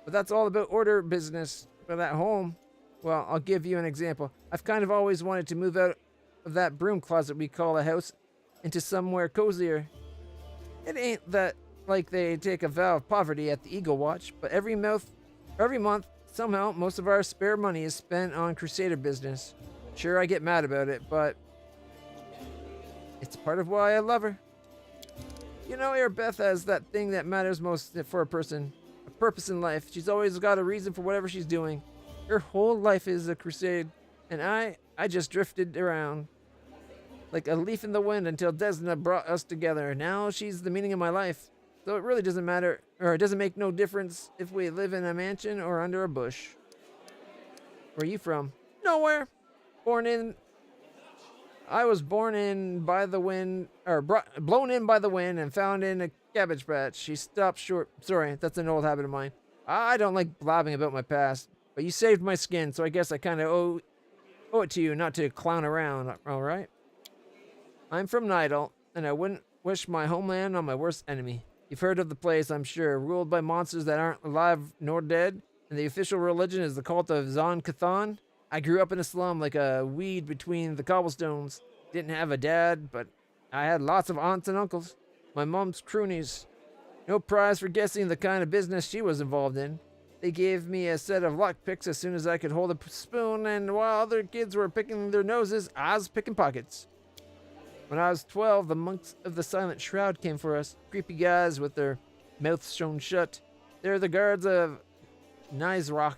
But that's all about order business. But at home, well, I'll give you an example. I've kind of always wanted to move out of that broom closet we call a house into somewhere cozier. It ain't that like they take a vow of poverty at the Eagle Watch, but every month, somehow, most of our spare money is spent on Crusader business. Sure, I get mad about it, but it's part of why I love her. You know, Arabeth has that thing that matters most for a person, a purpose in life. She's always got a reason for whatever she's doing. Her whole life is a crusade, and I just drifted around like a leaf in the wind until Desna brought us together. Now she's the meaning of my life. So it really doesn't matter, or it doesn't make no difference if we live in a mansion or under a bush. Where are you from? Nowhere. I was born in by the wind, or blown in by the wind and found in a cabbage patch. She stopped short. Sorry, that's an old habit of mine. I don't like blabbing about my past, but you saved my skin, so I guess I kind of owe it to you not to clown around, all right? I'm from Nidal, and I wouldn't wish my homeland on my worst enemy. You've heard of the place, I'm sure, ruled by monsters that aren't alive nor dead, and the official religion is the cult of Zon Cathan. I grew up in a slum like a weed between the cobblestones. Didn't have a dad, but I had lots of aunts and uncles. My mom's croonies. No prize for guessing the kind of business she was involved in. They gave me a set of lockpicks as soon as I could hold a spoon, and while other kids were picking their noses, I was picking pockets. When I was 12, the monks of the Silent Shroud came for us. Creepy guys with their mouths sewn shut. They're the guards of Nizrock.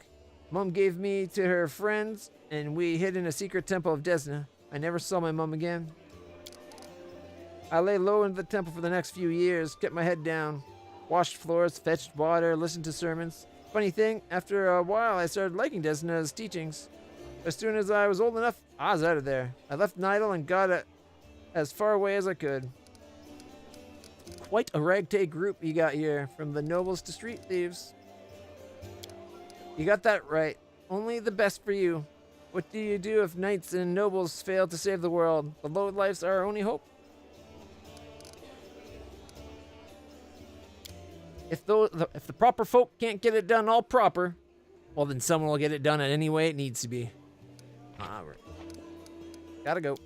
Mom gave me to her friends, and we hid in a secret temple of Desna. I never saw my mom again. I lay low in the temple for the next few years, kept my head down, washed floors, fetched water, listened to sermons. Funny thing, after a while I started liking Desna's teachings. As soon as I was old enough, I was out of there. I left Nidal and got as far away as I could. Quite a ragtag group you got here, from the nobles to street thieves. You got that right. Only the best for you. What do you do if knights and nobles fail to save the world? The lowlife's our only hope. If the proper folk can't get it done all proper, well then someone will get it done in any way it needs to be. Alright. Gotta go.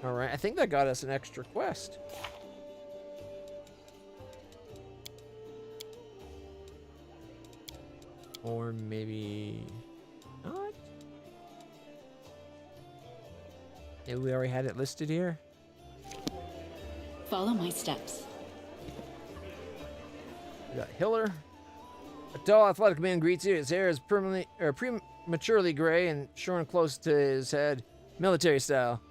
Alright, I think that got us an extra quest. Or maybe not? Maybe we already had it listed here? Follow my steps. We got Hiller. A tall, athletic man greets you. His hair is prematurely gray and shorn close to his head, military style.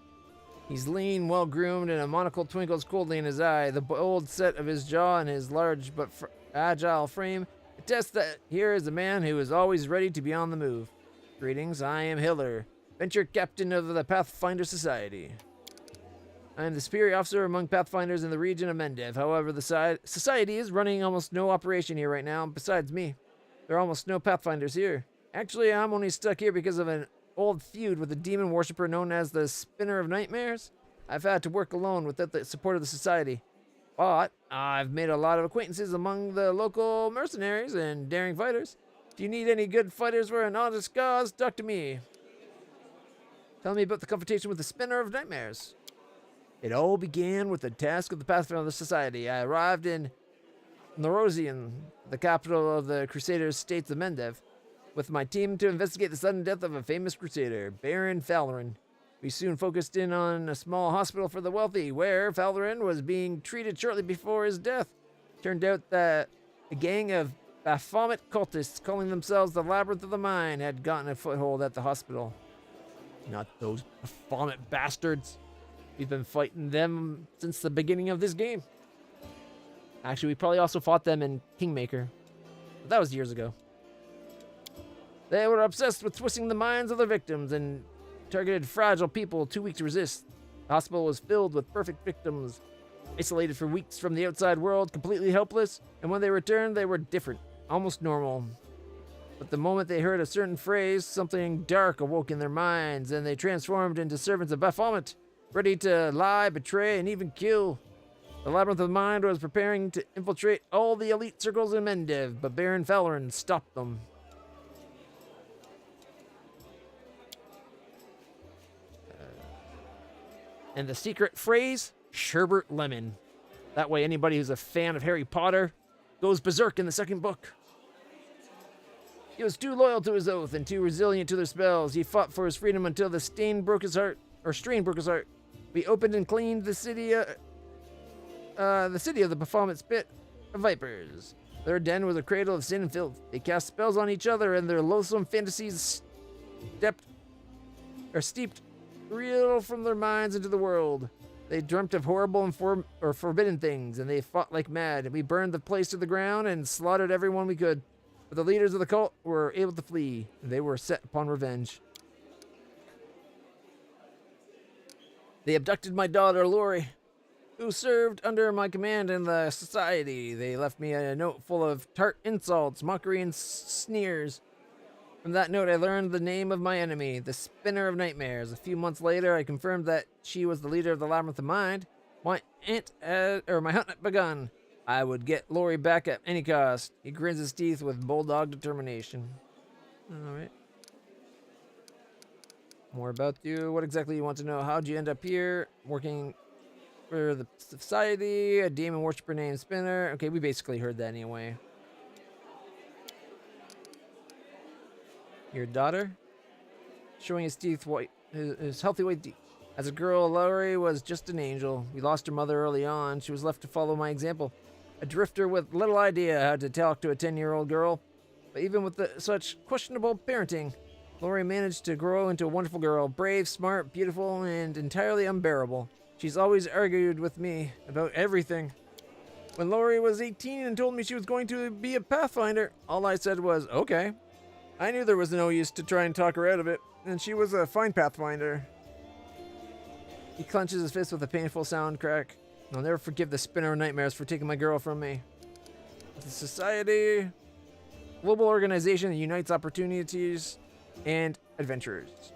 He's lean, well-groomed, and a monocle twinkles coldly in his eye. The bold set of his jaw and his large but agile frame attest that here is a man who is always ready to be on the move. Greetings, I am Hiller, venture captain of the Pathfinder Society. I am the superior officer among Pathfinders in the region of Mendev. However, the society is running almost no operation here right now, besides me. There are almost no Pathfinders here. Actually, I'm only stuck here because of an old feud with a demon worshiper known as the Spinner of Nightmares. I've had to work alone without the support of the society. But I've made a lot of acquaintances among the local mercenaries and daring fighters. If you need any good fighters for an honest cause, talk to me. Tell me about the confrontation with the Spinner of Nightmares. It all began with the task of the Pathfinder Society. I arrived in Norosian, the capital of the Crusaders' states of Mendev, with my team to investigate the sudden death of a famous crusader, Baron Falarin. We soon focused in on a small hospital for the wealthy, where Falarin was being treated shortly before his death. Turned out that a gang of Baphomet cultists calling themselves the Labyrinth of the Mind had gotten a foothold at the hospital. Not those Baphomet bastards. We've been fighting them since the beginning of this game. Actually, we probably also fought them in Kingmaker. But that was years ago. They were obsessed with twisting the minds of their victims and targeted fragile people too weak to resist. The hospital was filled with perfect victims, isolated for weeks from the outside world, completely helpless, and when they returned, they were different, almost normal. But the moment they heard a certain phrase, something dark awoke in their minds, and they transformed into servants of Baphomet, ready to lie, betray, and even kill. The Labyrinth of the Mind was preparing to infiltrate all the elite circles in Mendev, but Baron Falarin stopped them. And the secret phrase, sherbet lemon. That way anybody who's a fan of Harry Potter goes berserk in the second book. He was too loyal to his oath and too resilient to their spells. He fought for his freedom until the strain broke his heart. We opened and cleaned the city of the Baphomet Spit of Vipers. Their den was a cradle of sin and filth. They cast spells on each other, and their loathsome fantasies steeped real from their minds into the world. They dreamt of horrible and forbidden things, and they fought like mad. We burned the place to the ground and slaughtered everyone we could. But the leaders of the cult were able to flee. They were set upon revenge. They abducted my daughter, Lori, who served under my command in the society. They left me a note full of tart insults, mockery, and sneers. From that note, I learned the name of my enemy, the Spinner of Nightmares. A few months later, I confirmed that she was the leader of the Labyrinth of Mind. My hunt had begun. I would get Lori back at any cost. He grins his teeth with bulldog determination. All right. More about you. What exactly you want to know? How'd you end up here? Working for the society, a demon worshiper named Spinner. Okay, we basically heard that anyway. Your daughter? Showing his teeth white, his healthy white teeth. As a girl, Lori was just an angel. We lost her mother early on. She was left to follow my example. A drifter with little idea how to talk to a 10-year-old girl. But even with such questionable parenting, Lori managed to grow into a wonderful girl. Brave, smart, beautiful, and entirely unbearable. She's always argued with me about everything. When Lori was 18 and told me she was going to be a Pathfinder, all I said was, okay. I knew there was no use to try and talk her out of it, and she was a fine Pathfinder. He clenches his fist with a painful sound crack. I'll never forgive the Spinner of Nightmares for taking my girl from me. The society, global organization that unites opportunities and adventurers.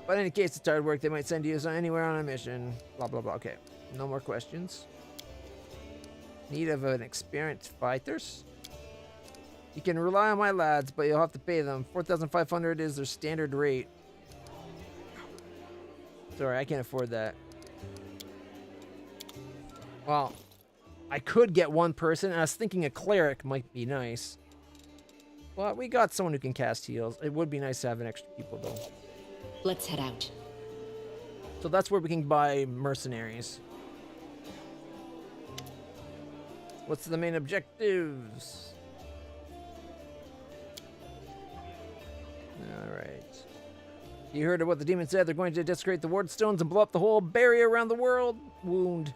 But in any case, it's hard work. They might send you anywhere on a mission. Blah, blah, blah. Okay, no more questions. Need of an experienced fighters? You can rely on my lads, but you'll have to pay them. 4,500 is their standard rate. Sorry, I can't afford that. Well, I could get one person, and I was thinking a cleric might be nice. Well, we got someone who can cast heals. It would be nice to have an extra people, though. Let's head out. So that's where we can buy mercenaries. What's the main objectives? Alright. You heard of what the demon said. They're going to desecrate the ward stones and blow up the whole barrier around the world wound.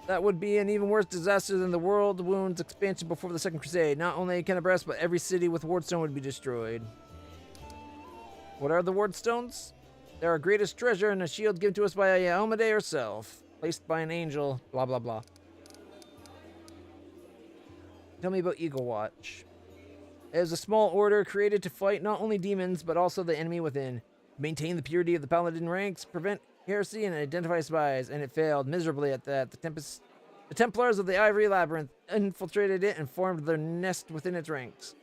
That would be an even worse disaster than the world wound's expansion before the Second Crusade. Not only Kenabres, but every city with wardstone would be destroyed. What are the wardstones? They're our greatest treasure and a shield given to us by Almade herself. Placed by an angel. Blah, blah, blah. Tell me about Eagle Watch. It is a small order created to fight not only demons, but also the enemy within. Maintain the purity of the paladin ranks, prevent heresy, and identify spies. And it failed miserably at that. The Templars of the Ivory Labyrinth infiltrated it and formed their nest within its ranks.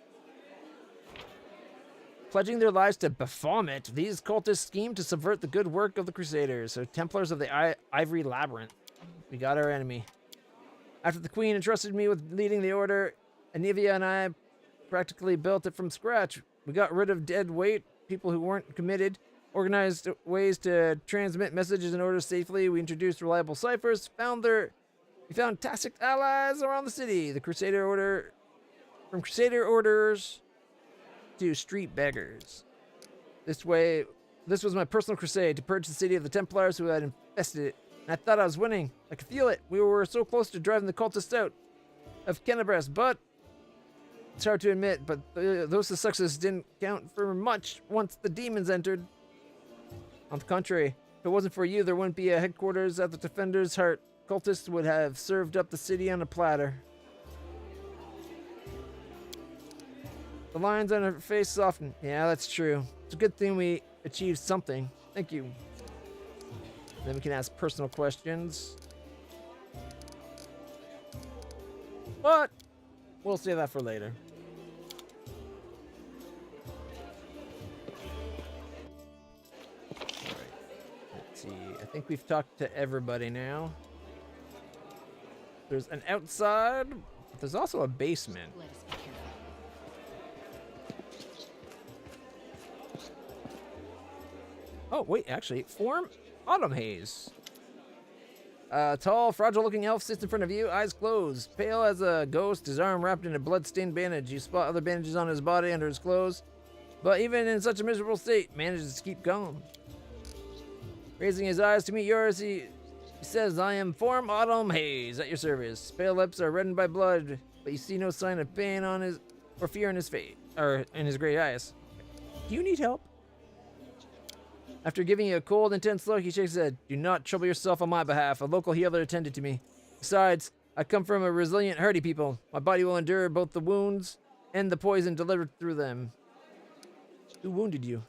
Pledging their lives to Baphomet, these cultists schemed to subvert the good work of the Crusaders. So Templars of the Ivory Labyrinth. We got our enemy. After the Queen entrusted me with leading the order, Anivia and I practically built it from scratch. We got rid of dead weight, people who weren't committed, organized ways to transmit messages and orders safely. We introduced reliable ciphers, we found tacit allies around the city. The Crusader Order, from Crusader orders to street beggars. This was my personal crusade to purge the city of the Templars who had infested it. And I thought I was winning. I could feel it. We were so close to driving the cultists out of Kenabres, but it's hard to admit, but those successes didn't count for much once the demons entered. On the contrary, if it wasn't for you, there wouldn't be a headquarters at the Defender's Heart. Cultists would have served up the city on a platter. The lines on her face softened. Yeah, that's true. It's a good thing we achieved something. Thank you. Then we can ask personal questions. But we'll save that for later. Alright. Let's see. I think we've talked to everybody now. There's an outside, but there's also a basement. Oh, wait, actually, form Autumn Haze. A tall, fragile-looking elf sits in front of you, eyes closed. Pale as a ghost, his arm wrapped in a blood-stained bandage. You spot other bandages on his body under his clothes, but even in such a miserable state, manages to keep calm. Raising his eyes to meet yours, he says, I am Form Autumn Haze at your service. Pale lips are reddened by blood, but you see no sign of pain on his or fear in his face, or in his gray eyes. Do you need help? After giving you a cold, intense look, he shakes his head. Do not trouble yourself on my behalf. A local healer attended to me. Besides, I come from a resilient, hardy people. My body will endure both the wounds and the poison delivered through them. Who wounded you?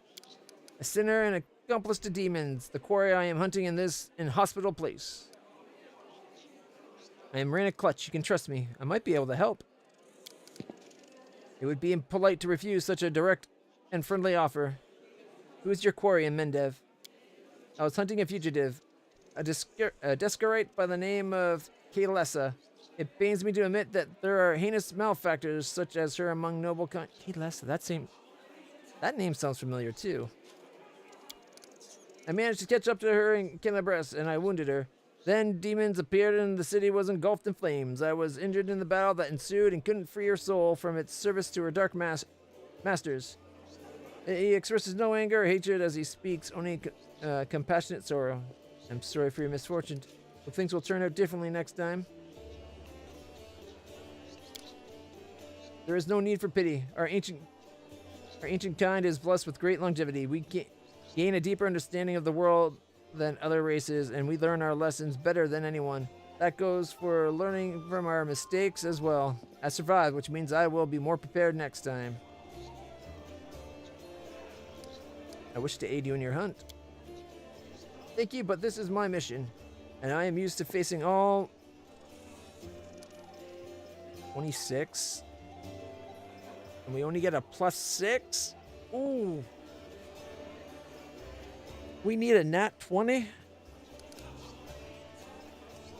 A sinner and accomplice to demons. The quarry I am hunting in this inhospitable place. I am LitlClutch. You can trust me. I might be able to help. It would be impolite to refuse such a direct and friendly offer. Who is your quarry in Mendev? I was hunting a fugitive, a Descarite by the name of Kaylessa. It pains me to admit that there are heinous malefactors such as her among noble Kaylessa, that name sounds familiar too. I managed to catch up to her in Kenabres, and I wounded her. Then demons appeared and the city was engulfed in flames. I was injured in the battle that ensued and couldn't free her soul from its service to her dark masters. He expresses no anger or hatred as he speaks, only compassionate sorrow. I'm sorry for your misfortune. Hope things will turn out differently next time. There is no need for pity. Our ancient kind is blessed with great longevity. We gain a deeper understanding of the world than other races, and we learn our lessons better than anyone. That goes for learning from our mistakes as well. I survived, which means I will be more prepared next time. I wish to aid you in your hunt. Thank you, but this is my mission, and I am used to facing all 26. And we only get a +6? Ooh. We need a nat 20.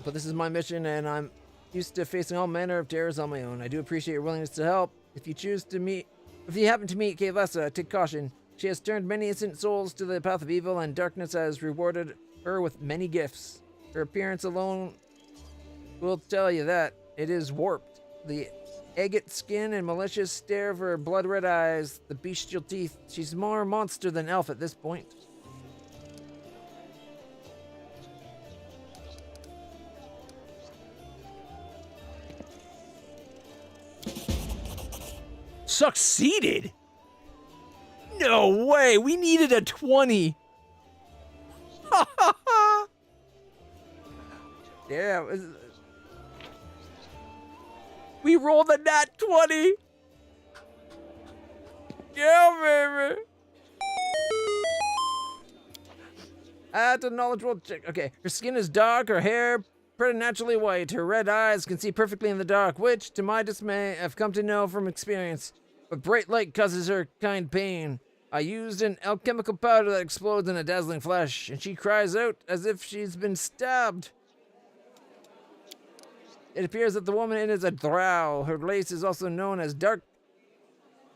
But this is my mission, and I'm used to facing all manner of terrors on my own. I do appreciate your willingness to help. If you happen to meet Kaylessa, take caution. She has turned many innocent souls to the path of evil, and darkness has rewarded her with many gifts. Her appearance alone will tell you that. It is warped. The agate skin and malicious stare of her blood-red eyes, the bestial teeth. She's more monster than elf at this point. Succeeded? No way! We needed a 20! Yeah. We rolled a nat 20! Yeah, baby. Add a knowledgeable check. Okay, her skin is dark, her hair preternaturally white, her red eyes can see perfectly in the dark, which, to my dismay, I've come to know from experience. But bright light causes her kind pain. I used an alchemical powder that explodes in a dazzling flash, and she cries out as if she's been stabbed. It appears that the woman is a drow. Her race is also known as dark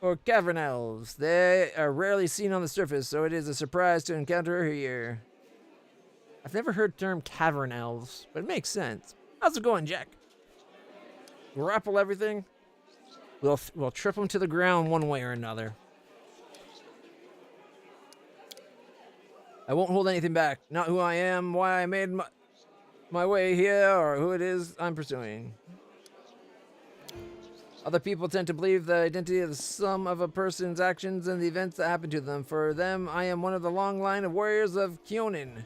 or cavern elves. They are rarely seen on the surface, so it is a surprise to encounter her here. I've never heard the term cavern elves, but it makes sense. How's it going, Jack? Grapple everything. We'll trip them to the ground one way or another. I won't hold anything back. Not who I am, why I made my way here, or who it is I'm pursuing. Other people tend to believe the identity of the sum of a person's actions and the events that happen to them. For them, I am one of the long line of warriors of Keonin,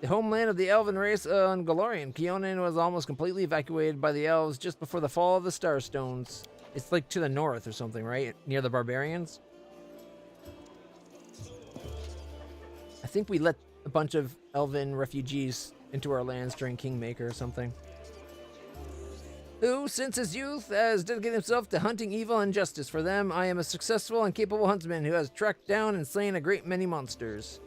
the homeland of the elven race on Golarion. Keonin was almost completely evacuated by the elves just before the fall of the Starstones. It's like to the north or something, right? Near the barbarians? I think we let a bunch of elven refugees into our lands during Kingmaker or something. Who, since his youth, has dedicated himself to hunting evil and justice. For them, I am a successful and capable huntsman who has tracked down and slain a great many monsters.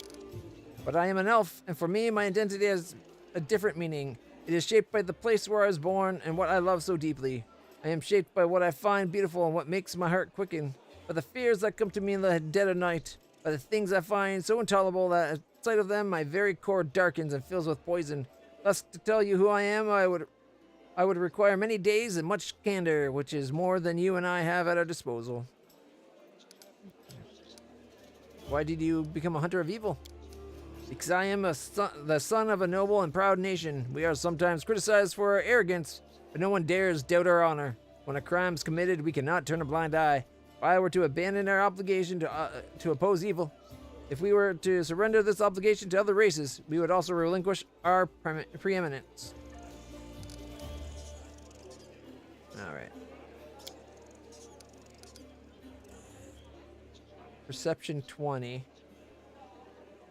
But I am an elf, and for me, my identity has a different meaning. It is shaped by the place where I was born and what I love so deeply. I am shaped by what I find beautiful and what makes my heart quicken, by the fears that come to me in the dead of night, by the things I find so intolerable that at sight of them my very core darkens and fills with poison. Thus, to tell you who I am, I would require many days and much candor, which is more than you and I have at our disposal. Why did you become a hunter of evil? Because I am the son of a noble and proud nation. We are sometimes criticized for our arrogance, but no one dares doubt our honor. When a crime is committed, we cannot turn a blind eye. If I were to abandon our obligation to oppose evil, if we were to surrender this obligation to other races, we would also relinquish our preeminence. All right. Perception 20.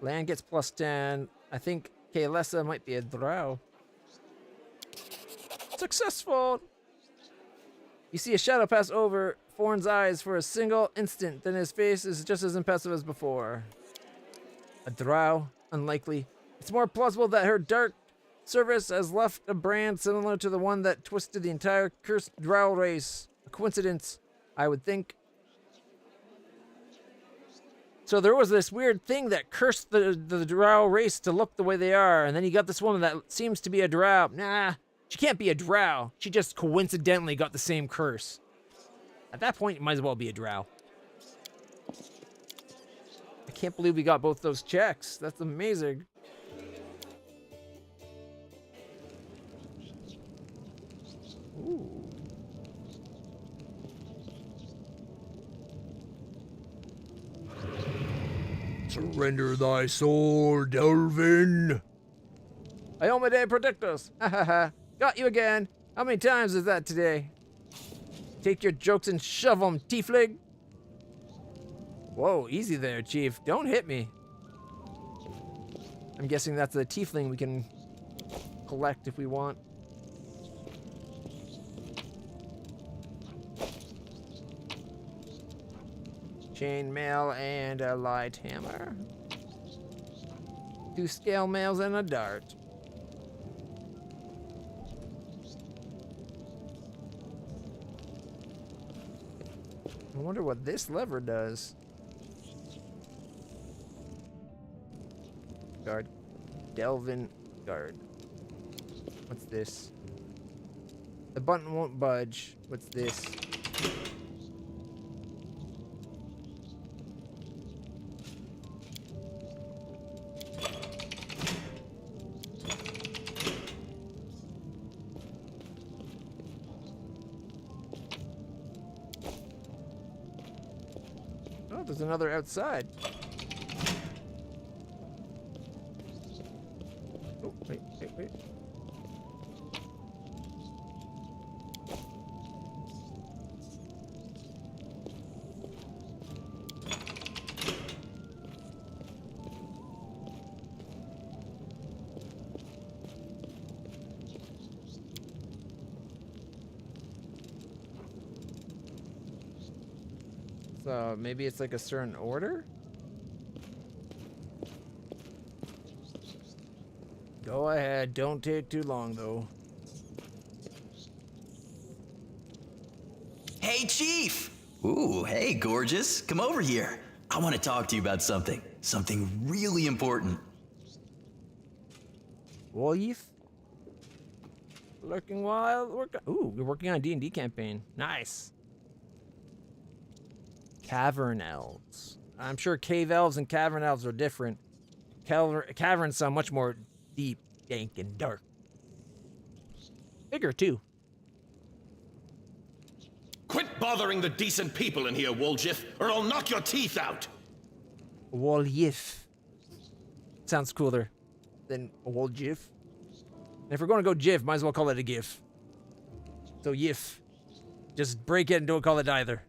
Land gets plus 10. I think Kaelessa might be a drow. Successful! You see a shadow pass over Thorn's eyes for a single instant, then his face is just as impassive as before. A drow? Unlikely. It's more plausible that her dark service has left a brand similar to the one that twisted the entire cursed drow race. A coincidence, I would think. So there was this weird thing that cursed the drow race to look the way they are, and then you got this woman that seems to be a drow. Nah, she can't be a drow. She just coincidentally got the same curse. At that point, you might as well be a drow. I can't believe we got both those checks. That's amazing. Ooh. Surrender thy soul, Delvin. Iomade, protect us. Ha ha ha. Got you again. How many times is that today? Take your jokes and shove them, tiefling. Whoa, easy there, Chief. Don't hit me. I'm guessing that's a tiefling we can collect if we want. Chainmail and a light hammer. 2 scale mails and a dart. I wonder what this lever does. Guard. Delvin guard. What's this? The button won't budge. What's this? Oh, there's another outside. Oh, wait. So maybe it's like a certain order? Go ahead, don't take too long though. Hey, Chief! Ooh, hey, gorgeous. Come over here. I want to talk to you about something. Something really important. Wolf? Looking wild. Ooh, we're working on a D&D campaign. Nice. Cavern elves. I'm sure cave elves and cavern elves are different. Caverns sound much more deep, dank, and dark. Bigger, too. Quit bothering the decent people in here, Woljif, or I'll knock your teeth out! Woljif. Sounds cooler than Woljif. And if we're going to go GIF, might as well call it a GIF. So YIF. Just break it and don't call it either.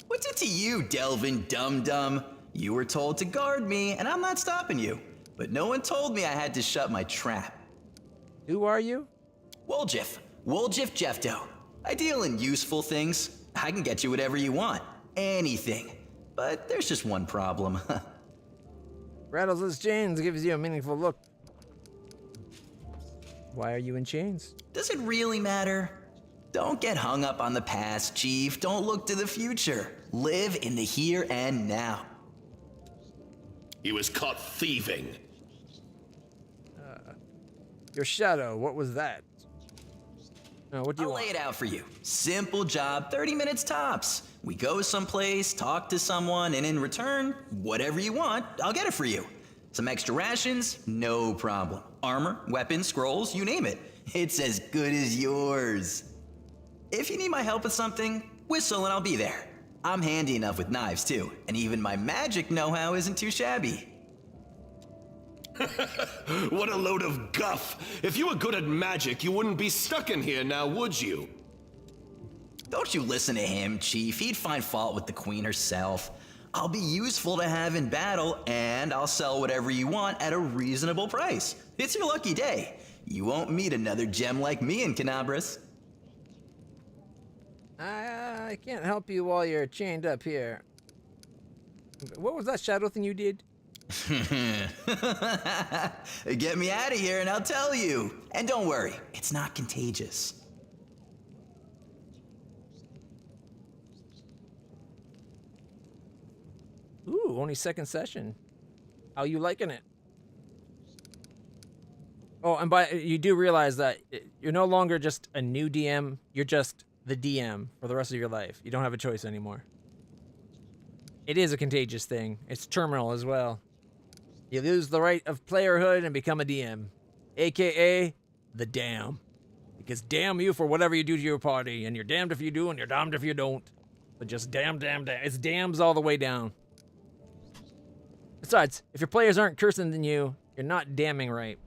What's it to you, Delvin Dum-Dum? You were told to guard me, and I'm not stopping you. But no one told me I had to shut my trap. Who are you? Woljif. Woljif Jefto. I deal in useful things. I can get you whatever you want. Anything. But there's just one problem. Rattles his chains, gives you a meaningful look. Why are you in chains? Does it really matter? Don't get hung up on the past, Chief. Don't look to the future. Live in the here and now. He was caught thieving. Your shadow, what was that? What do you I'll want? lay it out for you. Simple job, 30 minutes tops. We go someplace, talk to someone, and in return, whatever you want, I'll get it for you. Some extra rations? No problem. Armor, weapons, scrolls, you name it. It's as good as yours. If you need my help with something, whistle and I'll be there. I'm handy enough with knives too, and even my magic know-how isn't too shabby. What a load of guff! If you were good at magic, you wouldn't be stuck in here now, would you? Don't you listen to him, Chief. He'd find fault with the Queen herself. I'll be useful to have in battle, and I'll sell whatever you want at a reasonable price. It's your lucky day. You won't meet another gem like me in Canabras. I can't help you while you're chained up here. What was that shadow thing you did? Get me out of here and I'll tell you. And don't worry, it's not contagious. Ooh, only second session. How you liking it? Oh, and you do realize that you're no longer just a new DM, you're just the DM for the rest of your life. You don't have a choice anymore. It is a contagious thing. It's terminal as well. You lose the right of playerhood and become a DM, aka the damn. Because damn you for whatever you do to your party, and you're damned if you do and you're damned if you don't. But just damn. It's dams all the way down. Besides, if your players aren't cursing than you, you're not damning right.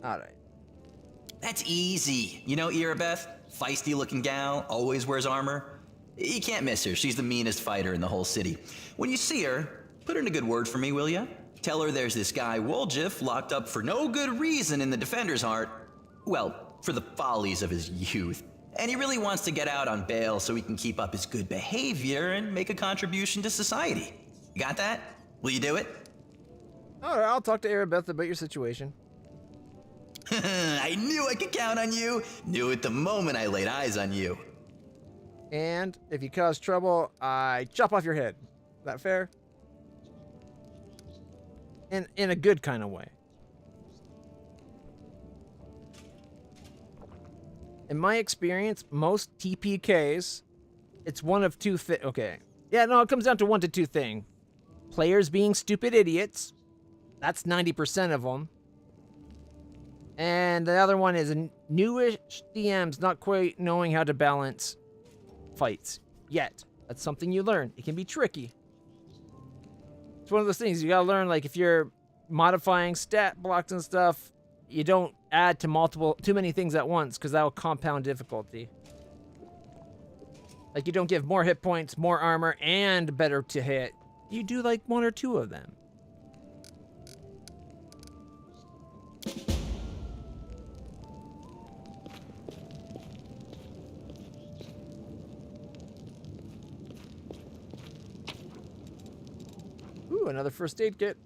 Alright. That's easy. You know Irabeth? Feisty looking gal, always wears armor. You can't miss her. She's the meanest fighter in the whole city. When you see her, put in a good word for me, will ya? Tell her there's this guy Woljif locked up for no good reason in the Defender's Heart. Well, for the follies of his youth. And he really wants to get out on bail so he can keep up his good behavior and make a contribution to society. You got that? Will you do it? Alright, I'll talk to Arabeth about your situation. I knew I could count on you. Knew it the moment I laid eyes on you. And if you cause trouble, I chop off your head. Is that fair? In a good kind of way. In my experience, most TPKs, it's one of two things. Okay. Yeah, no, it comes down to one to two things. Players being stupid idiots. That's 90% of them. And the other one is newish DMs not quite knowing how to balance fights yet. That's something you learn. It can be tricky. It's one of those things you gotta learn, like if you're modifying stat blocks and stuff, you don't add to too many things at once because that will compound difficulty. Like you don't give more hit points, more armor, and better to hit. You do like one or two of them. another first aid kit.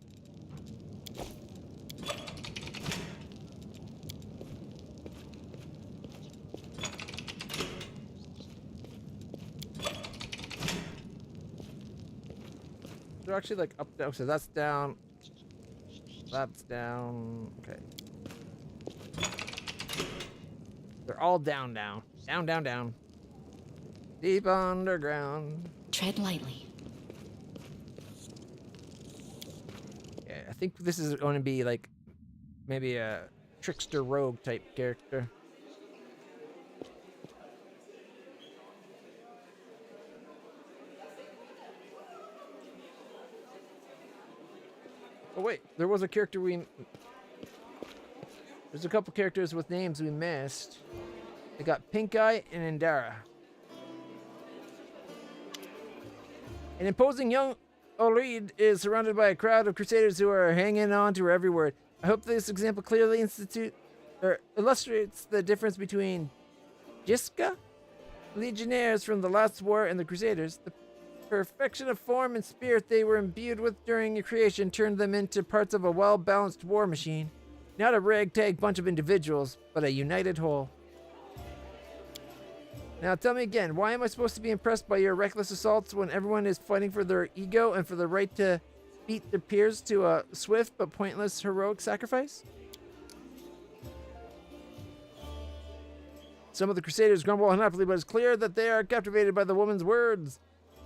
They're actually like up down, so that's down. That's down. Okay. They're all down. Down. Deep underground. Tread lightly. Yeah, I think this is going to be like maybe a trickster rogue type character. Oh wait, there was a character there's a couple characters with names we missed. They got Pink Eye and Indara. An imposing young Oreed is surrounded by a crowd of crusaders who are hanging on to her every word. I hope this example clearly illustrates the difference between Jiska, legionnaires from the last war, and the crusaders. The perfection of form and spirit they were imbued with during your creation turned them into parts of a well-balanced war machine. Not a ragtag bunch of individuals, but a united whole. Now tell me again, why am I supposed to be impressed by your reckless assaults when everyone is fighting for their ego and for the right to beat their peers to a swift but pointless heroic sacrifice? Some of the crusaders grumble unhappily, but it's clear that they are captivated by the woman's words.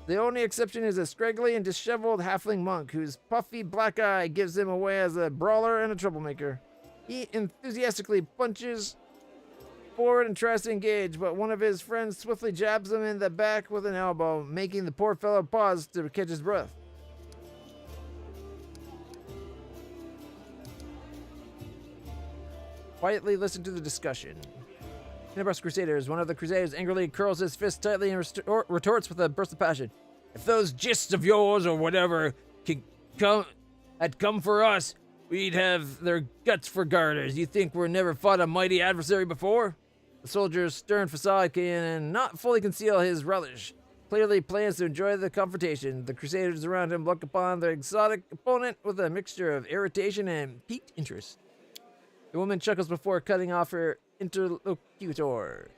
The only exception is a scraggly and disheveled halfling monk whose puffy black eye gives him away as a brawler and a troublemaker. He enthusiastically punches forward and tries to engage, but one of his friends swiftly jabs him in the back with an elbow, making the poor fellow pause to catch his breath. Quietly listen to the discussion. Nebraska Crusaders. One of the Crusaders angrily curls his fist tightly and retorts with a burst of passion. If those gists of yours or whatever had come for us, we'd have their guts for garters. You think we're never fought a mighty adversary before? The soldier's stern facade can not fully conceal his relish. Clearly plans to enjoy the confrontation. The Crusaders around him look upon their exotic opponent with a mixture of irritation and piqued interest. The woman chuckles before cutting off her interlocutor.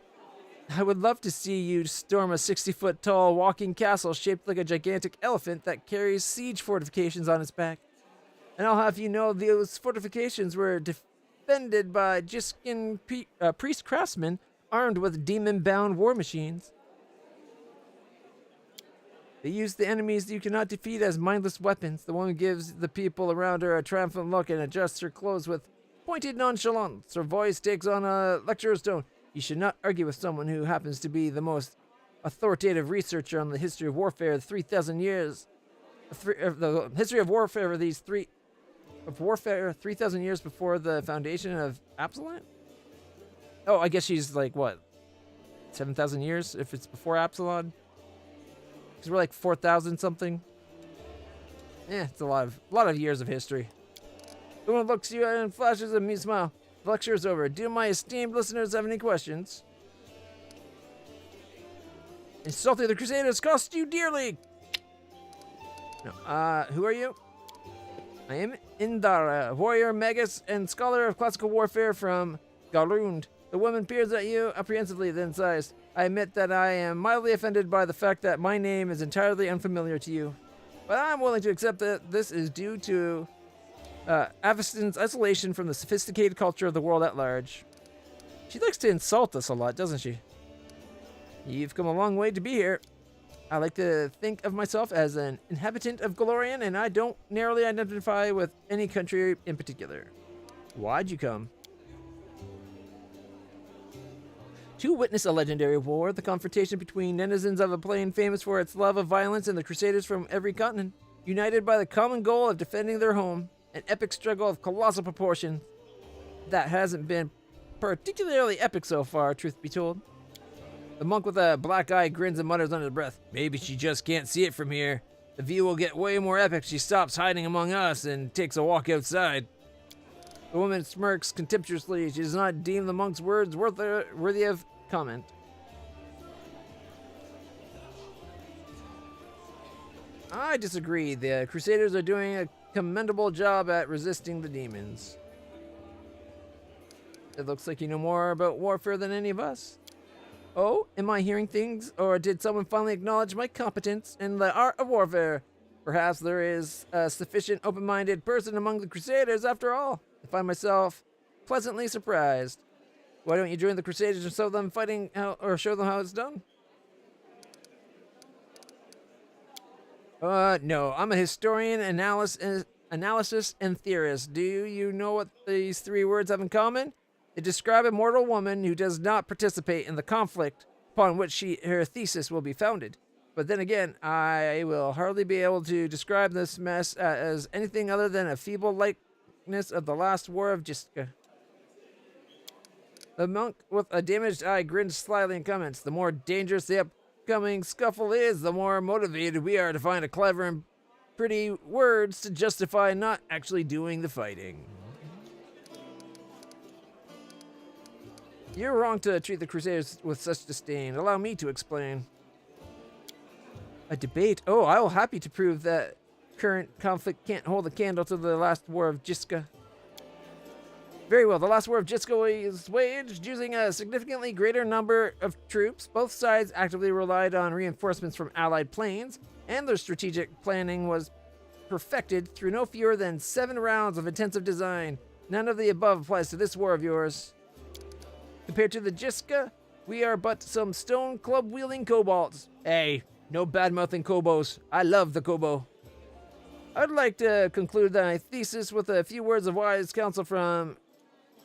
I would love to see you storm a 60-foot tall walking castle shaped like a gigantic elephant that carries siege fortifications on its back. And I'll have you know those fortifications were defended by Jiskin priest craftsmen armed with demon-bound war machines. They use the enemies you cannot defeat as mindless weapons. The woman gives the people around her a triumphant look and adjusts her clothes with pointed nonchalance. Her voice takes on a lecturer's tone. You should not argue with someone who happens to be the most authoritative researcher on the history of warfare 3,000 years. The history of warfare 3,000 years before the foundation of Absalom? Oh, I guess she's like, what, 7,000 years if it's before Absalom? Because we're like 4,000 something. Yeah, it's a lot of years of history. The woman looks at you and flashes a amused smile. The lecture is over. Do my esteemed listeners have any questions? Insulting the Crusaders cost you dearly. No, who are you? I am Indara, warrior, magus, and scholar of classical warfare from Galund. The woman peers at you apprehensively, then sighs. I admit that I am mildly offended by the fact that my name is entirely unfamiliar to you. But I'm willing to accept that this is due to Aveston's isolation from the sophisticated culture of the world at large. She likes to insult us a lot, doesn't she? You've come a long way to be here. I like to think of myself as an inhabitant of Golorian, and I don't narrowly identify with any country in particular. Why'd you come? To witness a legendary war, the confrontation between denizens of a plane famous for its love of violence and the Crusaders from every continent, united by the common goal of defending their home. An epic struggle of colossal proportions. That hasn't been particularly epic so far, truth be told. The monk with a black eye grins and mutters under his breath. Maybe she just can't see it from here. The view will get way more epic if she stops hiding among us and takes a walk outside. The woman smirks contemptuously. She does not deem the monk's words worthy of comment. I disagree. The Crusaders are doing a commendable job at resisting the demons. It looks like you know more about warfare than any of us. Oh, am I hearing things, or did someone finally acknowledge my competence in the art of warfare? Perhaps there is a sufficient open-minded person among the Crusaders after all. I find myself pleasantly surprised. Why don't you join the Crusaders and show them fighting or show them how it's done? No, I'm a historian, analysis, and theorist. Do you know what these three words have in common? They describe a mortal woman who does not participate in the conflict upon which her thesis will be founded. But then again, I will hardly be able to describe this mess as anything other than a feeble likeness of the last war of Jiska. The monk with a damaged eye grins slyly and comments, the more dangerous the upcoming scuffle is, the more motivated we are to find a clever and pretty words to justify not actually doing the fighting. You're wrong to treat the Crusaders with such disdain. Allow me to explain. A debate? Oh, I will happy to prove that current conflict can't hold a candle to the last war of Jiska. Very well, the last war of Jiska was waged using a significantly greater number of troops. Both sides actively relied on reinforcements from allied planes, and their strategic planning was perfected through no fewer than 7 rounds of intensive design. None of the above applies to this war of yours. Compared to the Jiska, we are but some stone club-wielding kobolds. Hey, no bad-mouthing kobos. I love the kobo. I'd like to conclude my thesis with a few words of wise counsel from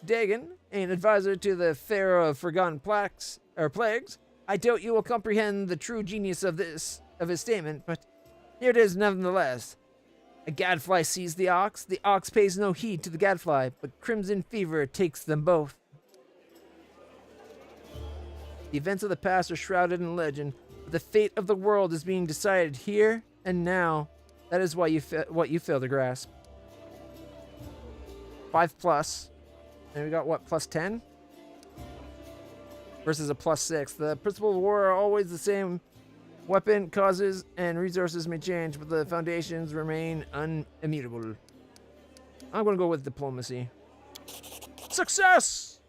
Dagon, an advisor to the Pharaoh of Forgotten Plagues. I doubt you will comprehend the true genius of his statement, but here it is nonetheless. A gadfly sees the ox pays no heed to the gadfly, but crimson fever takes them both. The events of the past are shrouded in legend, but the fate of the world is being decided here and now. That is why what you fail to grasp. 5+. And we got what, +10? Versus a +6. The principles of war are always the same. Weapon, causes, and resources may change, but the foundations remain unimmutable. I'm going to go with diplomacy. Success!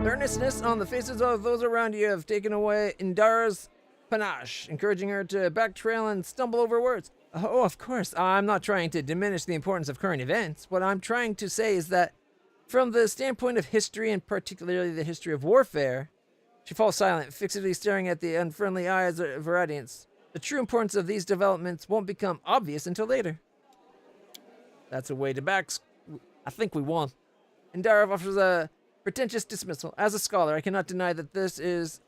The earnestness on the faces of those around you have taken away Indara's panache, encouraging her to backtrail and stumble over words. Oh, of course, I'm not trying to diminish the importance of current events. What I'm trying to say is that from the standpoint of history, and particularly the history of warfare, she falls silent, fixedly staring at the unfriendly eyes of her audience. The true importance of these developments won't become obvious until later. That's a way to back. I think we won. Indara offers a pretentious dismissal. As a scholar, I cannot deny that there is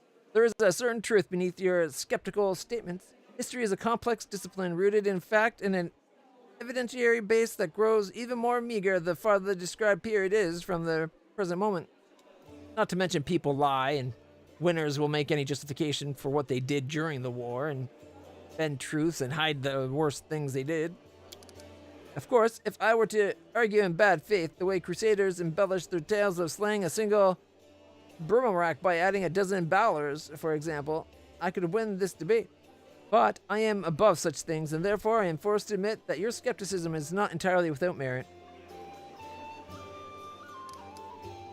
a certain truth beneath your skeptical statements. History is a complex discipline rooted in fact and an evidentiary base that grows even more meager the farther the described period is from the present moment. Not to mention people lie, and winners will make any justification for what they did during the war and bend truths and hide the worst things they did. Of course, if I were to argue in bad faith the way Crusaders embellished their tales of slaying a single Burmarak by adding a dozen Balors, for example, I could win this debate. But I am above such things, and therefore I am forced to admit that your skepticism is not entirely without merit.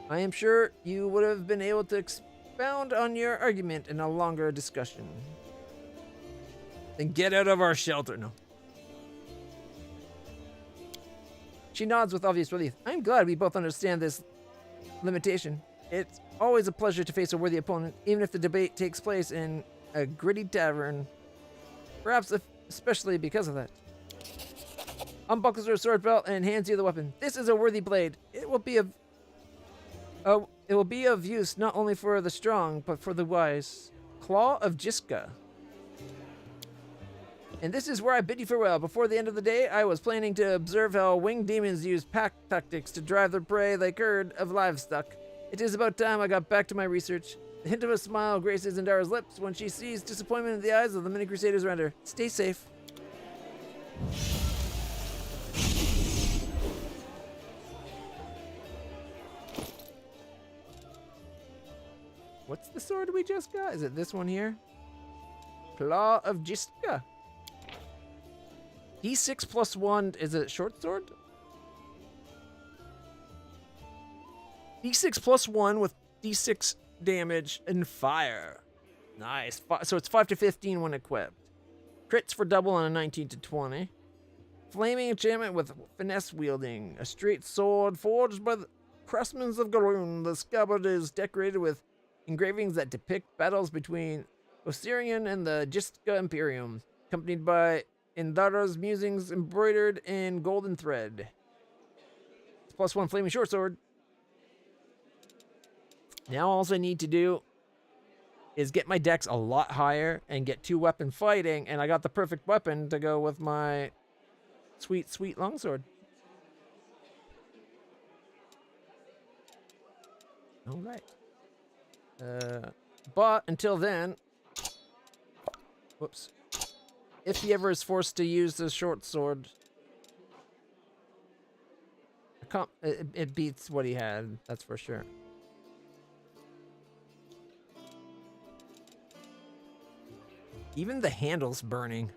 I am sure you would have been able to expound on your argument in a longer discussion. Then get out of our shelter. No. She nods with obvious relief. I'm glad we both understand this limitation. It's always a pleasure to face a worthy opponent, even if the debate takes place in a gritty tavern. Perhaps especially because of that. Unbuckles her sword belt and hands you the weapon. This is a worthy blade. It will be of use not only for the strong, but for the wise. Claw of Jiska. And this is where I bid you farewell. Before the end of the day, I was planning to observe how winged demons use pack tactics to drive their prey like herd of livestock. It is about time I got back to my research. The hint of a smile graces Indara's lips when she sees disappointment in the eyes of the many crusaders around her. Stay safe. What's the sword we just got? Is it this one here? Claw of Jiska. D6 plus 1, is it short sword? D6 plus 1 with D6 damage and fire. Nice. So it's 5 to 15 when equipped. Crits for double on a 19 to 20. Flaming enchantment with finesse wielding. A straight sword forged by the craftsmen of Garoon. The scabbard is decorated with engravings that depict battles between Osirian and the Jiska Imperium, accompanied by Indara's musings embroidered in golden thread. It's plus 1 flaming short sword. Now all I need to do is get my dex a lot higher and get 2 weapon fighting, and I got the perfect weapon to go with my sweet, sweet longsword. All right. But until then, whoops. If he ever is forced to use the short sword, it beats what he had, that's for sure. Even the handle's burning.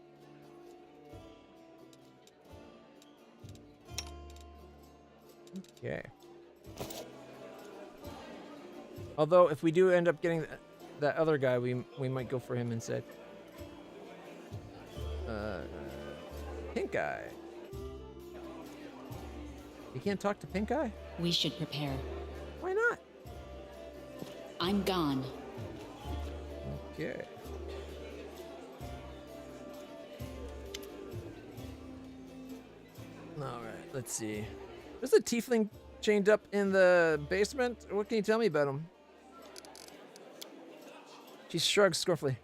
Okay. Although, if we do end up getting that other guy, we might go for him instead. Pink Eye. You can't talk to Pink Eye? We should prepare. Why not? I'm gone. Okay. Alright, let's see. There's a tiefling chained up in the basement. What can you tell me about him? She shrugs scornfully.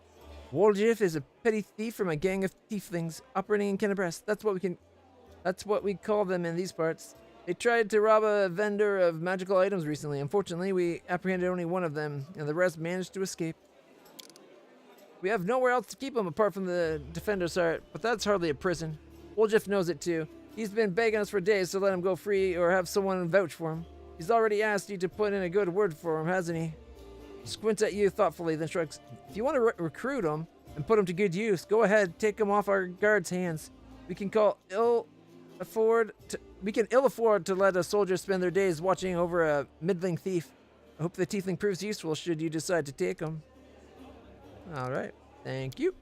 Woljif is a petty thief from a gang of tieflings operating in Kennebrest. That's what we call them in these parts. They tried to rob a vendor of magical items recently. Unfortunately, we apprehended only one of them, and the rest managed to escape. We have nowhere else to keep him apart from the Defender's Heart, but that's hardly a prison. Woljif knows it too. He's been begging us for days to let him go free or have someone vouch for him. He's already asked you to put in a good word for him, hasn't he? Squints at you thoughtfully, then shrugs. If you want to recruit him and put him to good use, go ahead, take him off our guards' hands. We can ill afford to let a soldier spend their days watching over a middling thief. I hope the tiefling proves useful should you decide to take him. All right, thank you.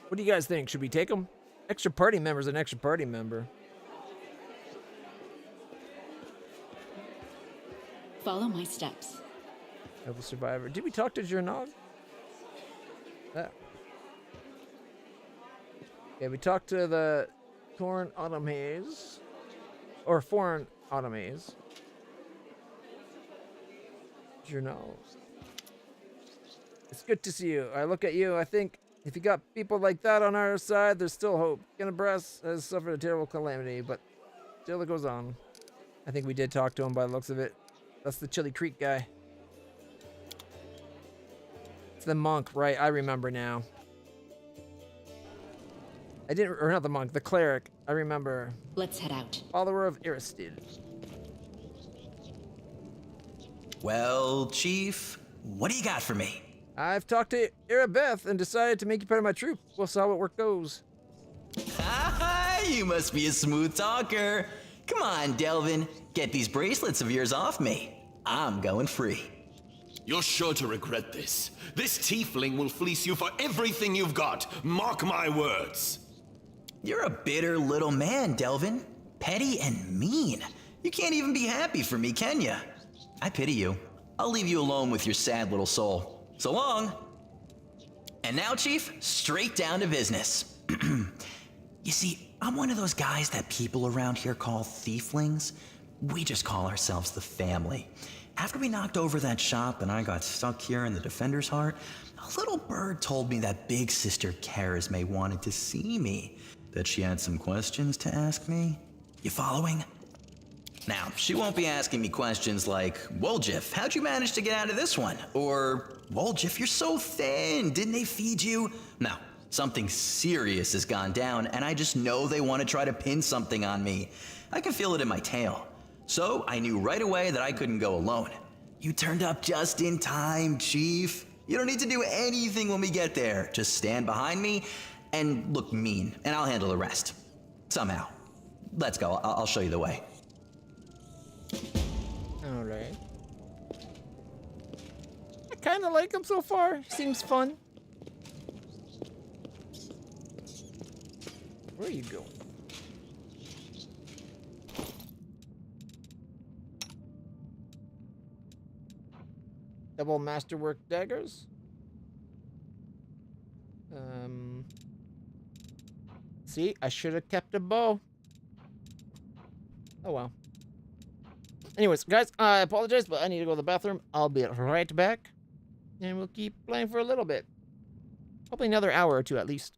What do you guys think? Should we take him? Extra party member's an extra party member. Follow my steps. Noble survivor. Did we talk to Jernog? Yeah. Okay, we talked to the Torn Autumn Haze. Or Foreign Autumn Haze. Jernog. It's good to see you. I look at you, I think if you got people like that on our side, there's still hope. Kennebrest has suffered a terrible calamity, but still it goes on. I think we did talk to him by the looks of it. That's the Chili Creek guy. It's the monk, right? I remember now. Or not the monk, the cleric. I remember. Let's head out. Follower of Aristide. Well, Chief, what do you got for me? I've talked to Irabeth and decided to make you part of my troop. We'll see how it work goes. You must be a smooth talker. Come on, Delvin. Get these bracelets of yours off me. I'm going free. You're sure to regret this. This tiefling will fleece you for everything you've got. Mark my words. You're a bitter little man, Delvin. Petty and mean. You can't even be happy for me, can you? I pity you. I'll leave you alone with your sad little soul. So long. And now, Chief, straight down to business. You see, I'm one of those guys that people around here call thieflings. We just call ourselves the family. After we knocked over that shop and I got stuck here in the Defender's Heart, a little bird told me that big sister Charisme wanted to see me. That she had some questions to ask me. You following? Now, she won't be asking me questions like, Woljif, how'd you manage to get out of this one? Or, Woljif, you're so thin, didn't they feed you? No, Something serious has gone down, and I just know they want to try to pin something on me. I can feel it in my tail. So I knew right away that I couldn't go alone. You turned up just in time, Chief. You don't need to do anything when we get there. Just stand behind me and look mean, and I'll handle the rest. Somehow. Let's go. I'll show you the way. All right. I kind of like him so far. Seems fun. Where are you going? Double masterwork daggers. See, I should have kept a bow. Oh well. Anyways, guys, I apologize, but I need to go to the bathroom. I'll be right back. And we'll keep playing for a little bit. Probably another hour or two at least.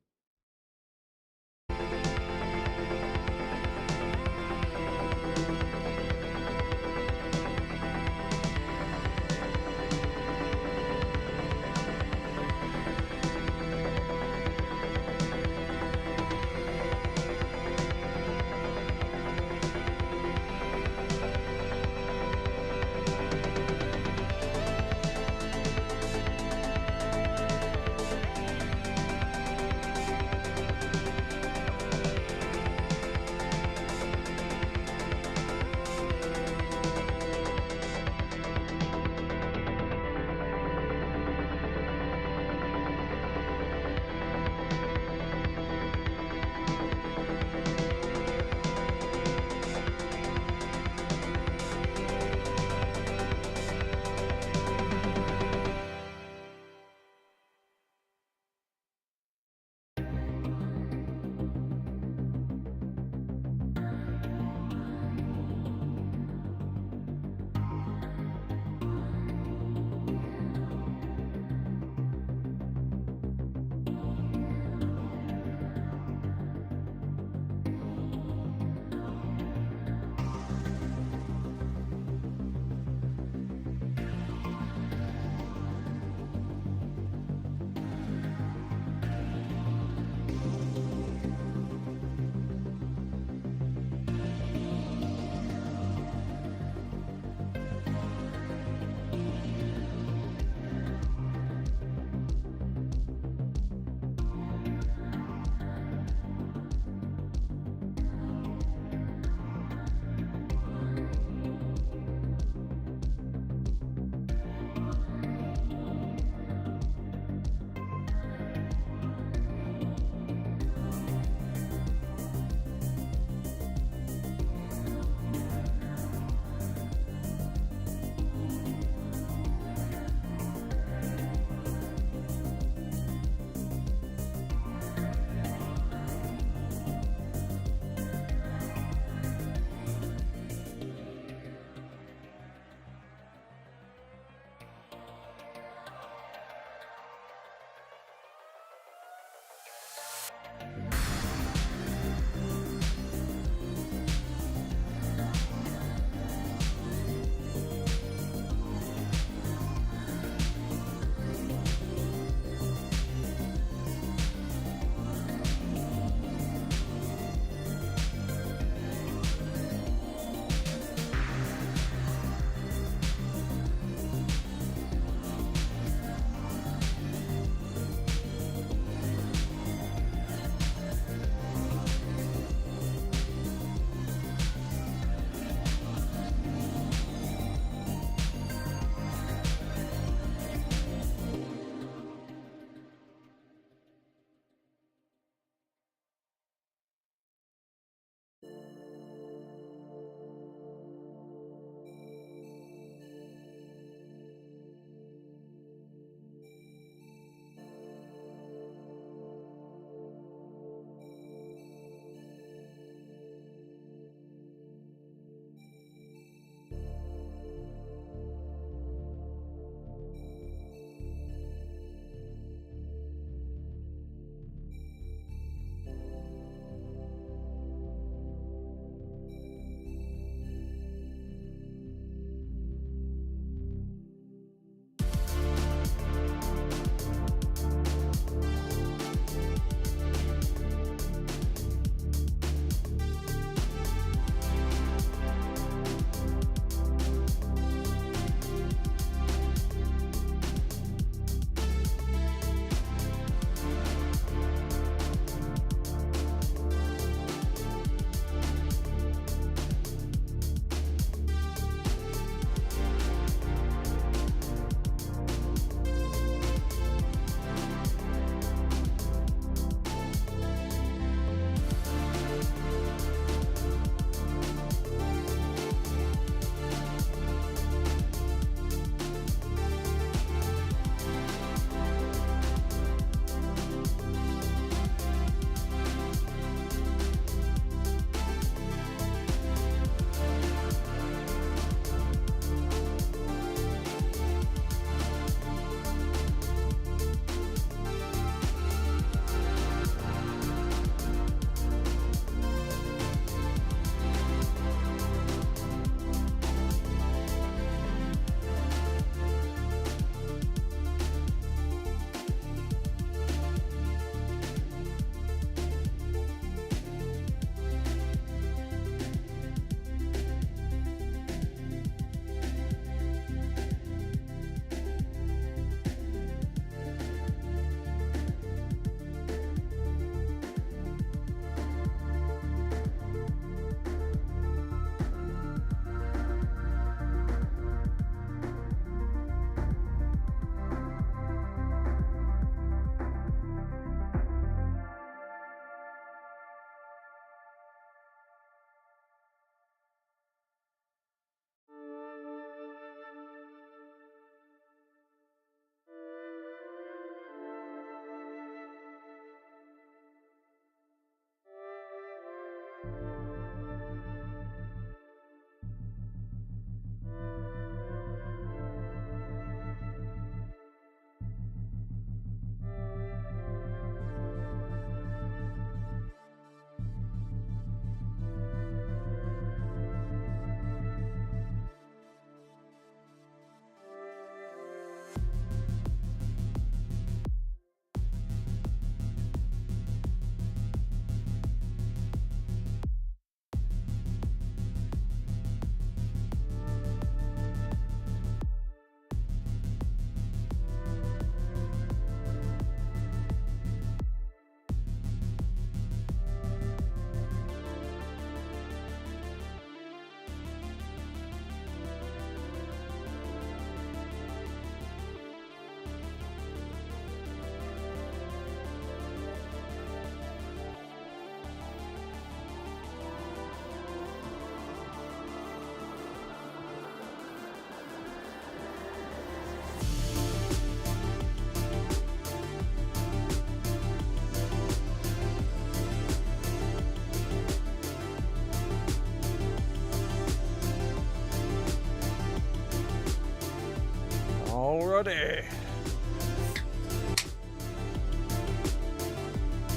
everybody.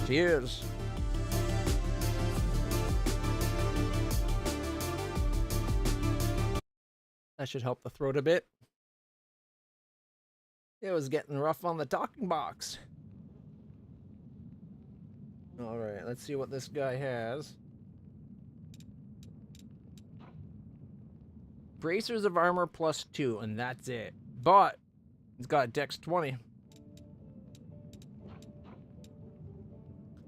Cheers. That should help the throat a bit. It was getting rough on the talking box. Alright, let's see what this guy has. Bracers of armor +2, and that's it. But he's got Dex 20.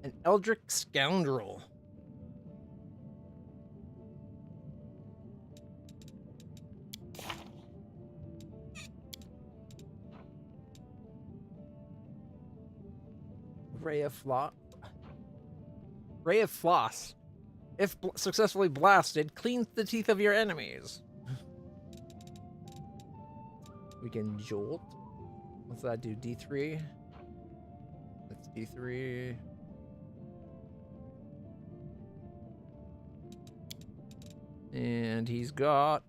An Eldritch Scoundrel. Ray of Floss. If successfully blasted, cleans the teeth of your enemies. We can Jolt. What's that do? D3? That's D3. And he's got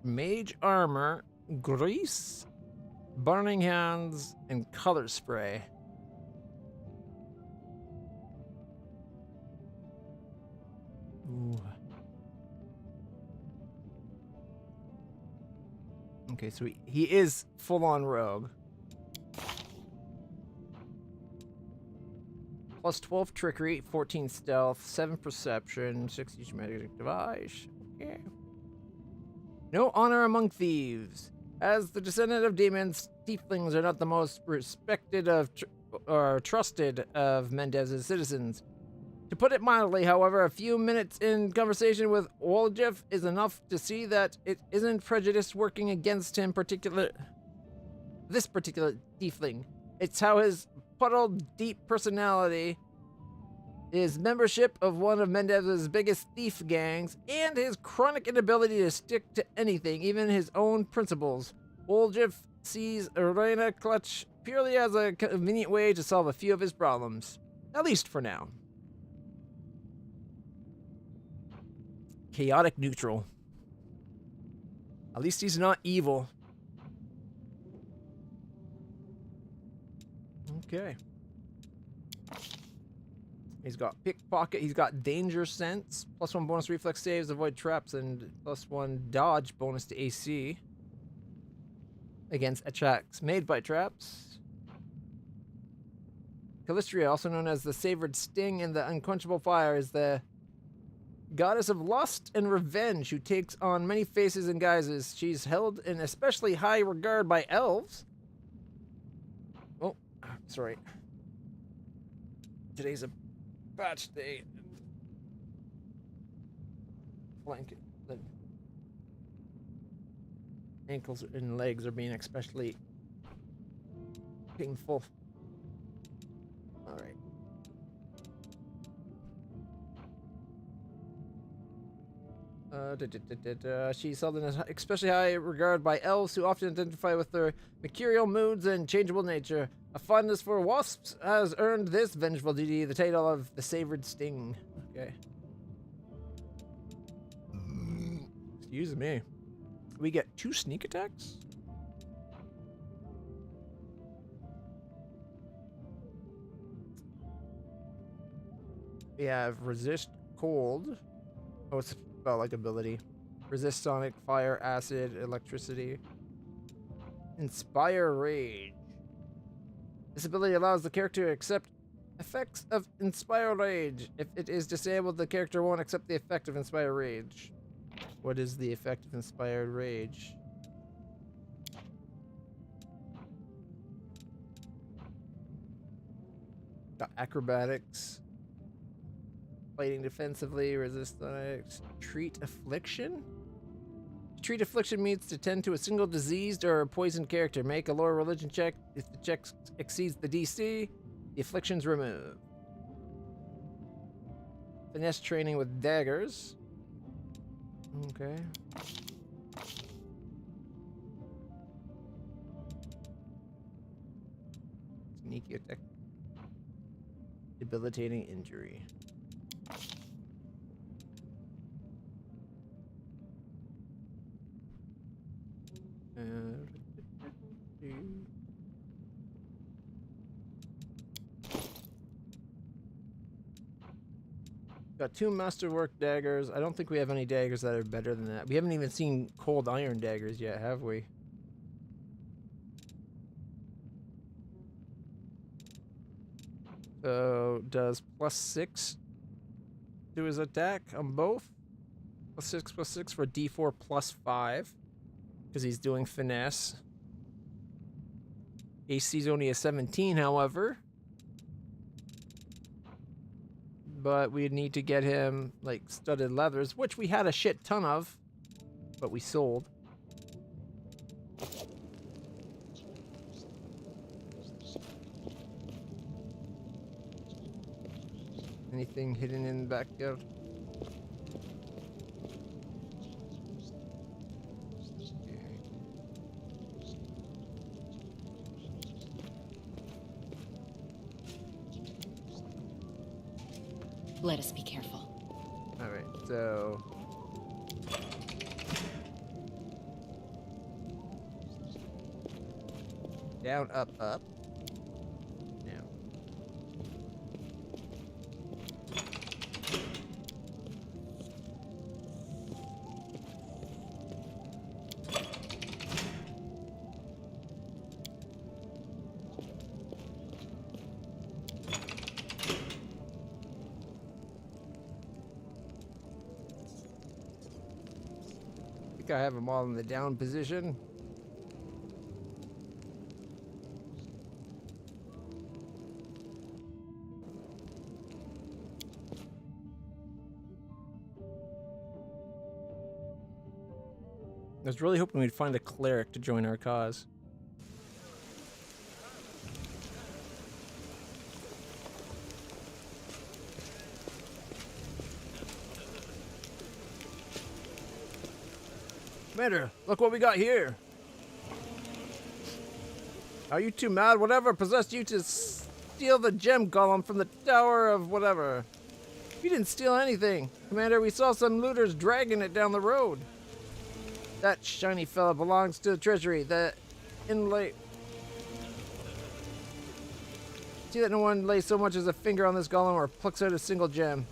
Mage Armor, Grease, Burning Hands, and Color Spray. Ooh. Okay, so he is full-on rogue. Plus 12 trickery, 14 stealth, 7 perception, 6 each magic device. Okay. No honor among thieves. As the descendant of demons, tieflings are not the most respected of or trusted of Mendez's citizens. To put it mildly, however, a few minutes in conversation with Woljef is enough to see that it isn't prejudice working against him this particular tiefling. It's how his puddled, deep personality, his membership of one of Mendez's biggest thief gangs, and his chronic inability to stick to anything, even his own principles. Woljef sees LitlClutch purely as a convenient way to solve a few of his problems. At least for now. Chaotic neutral. At least he's not evil. Okay. He's got pickpocket. He's got danger sense. +1 bonus reflex saves, avoid traps, and +1 dodge bonus to AC against attacks made by traps. Calistria, also known as the Savored Sting and the Unquenchable Fire, is the goddess of lust and revenge who takes on many faces and guises. She's held in especially high regard by elves. Oh, sorry. Today's a batch day. Blanket. The ankles and legs are being especially painful. All right. She's held in especially high regard by elves who often identify with their mercurial moods and changeable nature. A fondness for wasps has earned this vengeful deity the title of the Savored Sting. Okay. Excuse me. We get 2 sneak attacks? We have resist cold. Oh, it's about like ability. Resist sonic, fire, acid, electricity. Inspire rage. This ability allows the character to accept effects of Inspire Rage. If it is disabled, the character won't accept the effect of Inspire Rage. What is the effect of Inspired Rage? Got acrobatics. Fighting defensively, resist sonics. Treat affliction? Treat affliction means to tend to a single diseased or poisoned character. Make a lower religion check. If the check exceeds the DC, the affliction's removed. Finesse training with daggers. Okay. Sneaky attack. Debilitating injury. Got 2 masterwork daggers. I don't think we have any daggers that are better than that. We haven't even seen cold iron daggers yet, have we? So, does +6 to his attack on both? +6/+6 for D4 +5. Because he's doing finesse. AC's only a 17, however. But we need to get him, like, studded leathers, which we had a shit ton of. But we sold. Anything hidden in the backyard? Let us be careful. Alright, so... down, up, up. Down. I think I have them all in the down position. I was really hoping we'd find a cleric to join our cause. Commander, look what we got here. Are you too mad? Whatever possessed you to steal the gem golem from the tower of whatever? We didn't steal anything. Commander, we saw some looters dragging it down the road. That shiny fella belongs to the treasury. The inlay... See that no one lays so much as a finger on this golem or plucks out a single gem.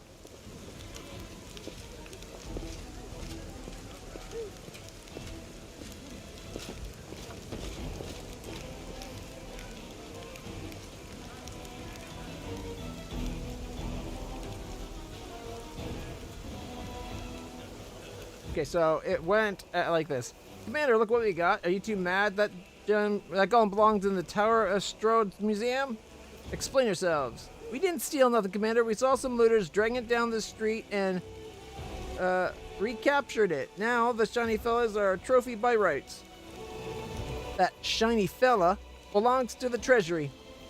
Okay, so it went like this. Commander, look what we got. Are you too mad that that golem belongs in the Tower of Strode Museum? Explain yourselves. We didn't steal nothing, Commander. We saw some looters dragging it down the street and recaptured it. Now the shiny fellas are trophy by rights. That shiny fella belongs to the treasury.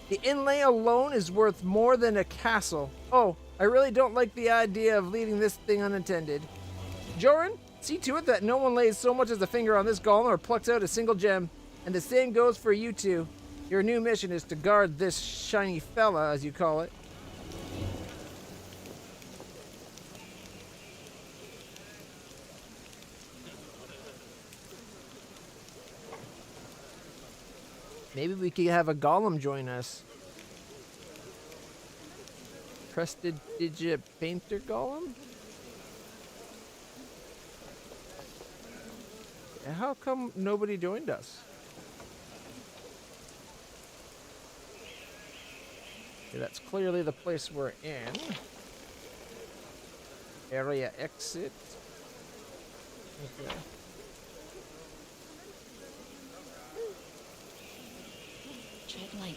The inlay alone is worth more than a castle. Oh, I really don't like the idea of leaving this thing unattended. Joran, see to it that no one lays so much as a finger on this golem or plucks out a single gem. And the same goes for you two. Your new mission is to guard this shiny fella, as you call it. Maybe we could have a golem join us. Prestidigit painter golem? How come nobody joined us? Okay, that's clearly the place we're in. Area exit. Okay. Tread lightly.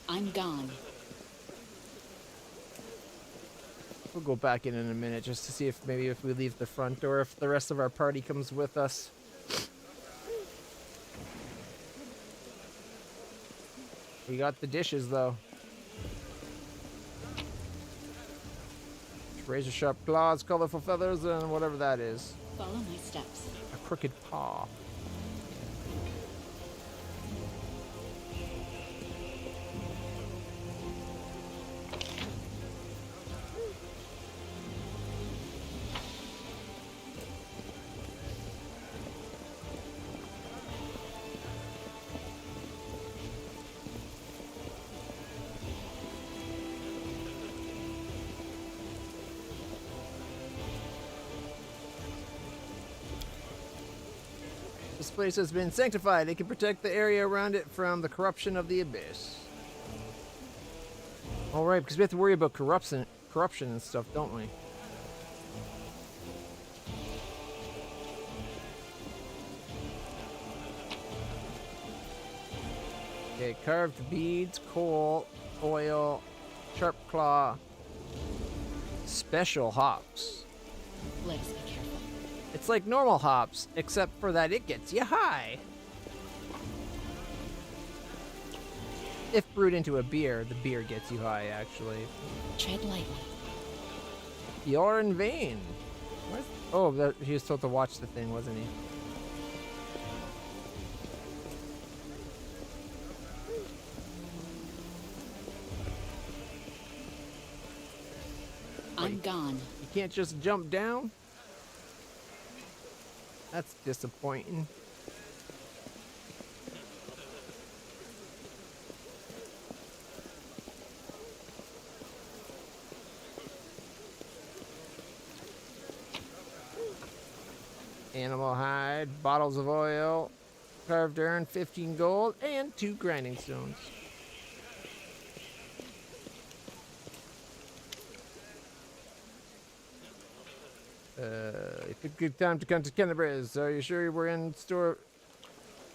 I'm gone. We'll go back in a minute just to see if maybe if we leave the front door, if the rest of our party comes with us. We got the dishes though. Razor sharp claws, colorful feathers, and whatever that is. Follow my steps. A crooked paw. This place has been sanctified. It can protect the area around it from the corruption of the abyss. Alright, because we have to worry about corruption and stuff, don't we? Okay, carved beads, coal, oil, sharp claw, special hops. Let us be careful. It's like normal hops, except for that it gets you high. If brewed into a beer, the beer gets you high, actually. Tread lightly. You're in vain. What? Oh, he was told to watch the thing, wasn't he? I'm gone. You can't just jump down? That's disappointing. Animal hide, bottles of oil, carved urn, 15 gold, and 2 grinding stones. It's a good time to come to Canterbury's. Are you sure we're in store?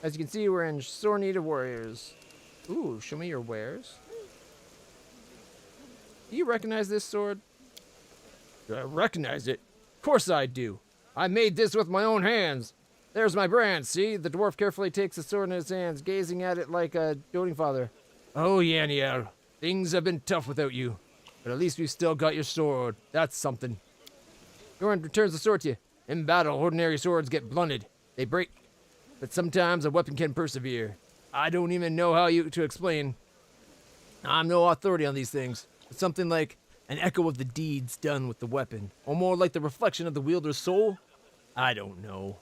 As you can see, we're in sore need of warriors. Ooh, show me your wares. Do you recognize this sword? Do I recognize it? Of course I do. I made this with my own hands. There's my brand, see? The dwarf carefully takes the sword in his hands, gazing at it like a doting father. Oh, Yaniel, things have been tough without you. But at least we've still got your sword. That's something. Yorin returns the sword to you. In battle, ordinary swords get blunted. They break. But sometimes a weapon can persevere. I don't even know how to explain. I'm no authority on these things. It's something like an echo of the deeds done with the weapon. Or more like the reflection of the wielder's soul. I don't know.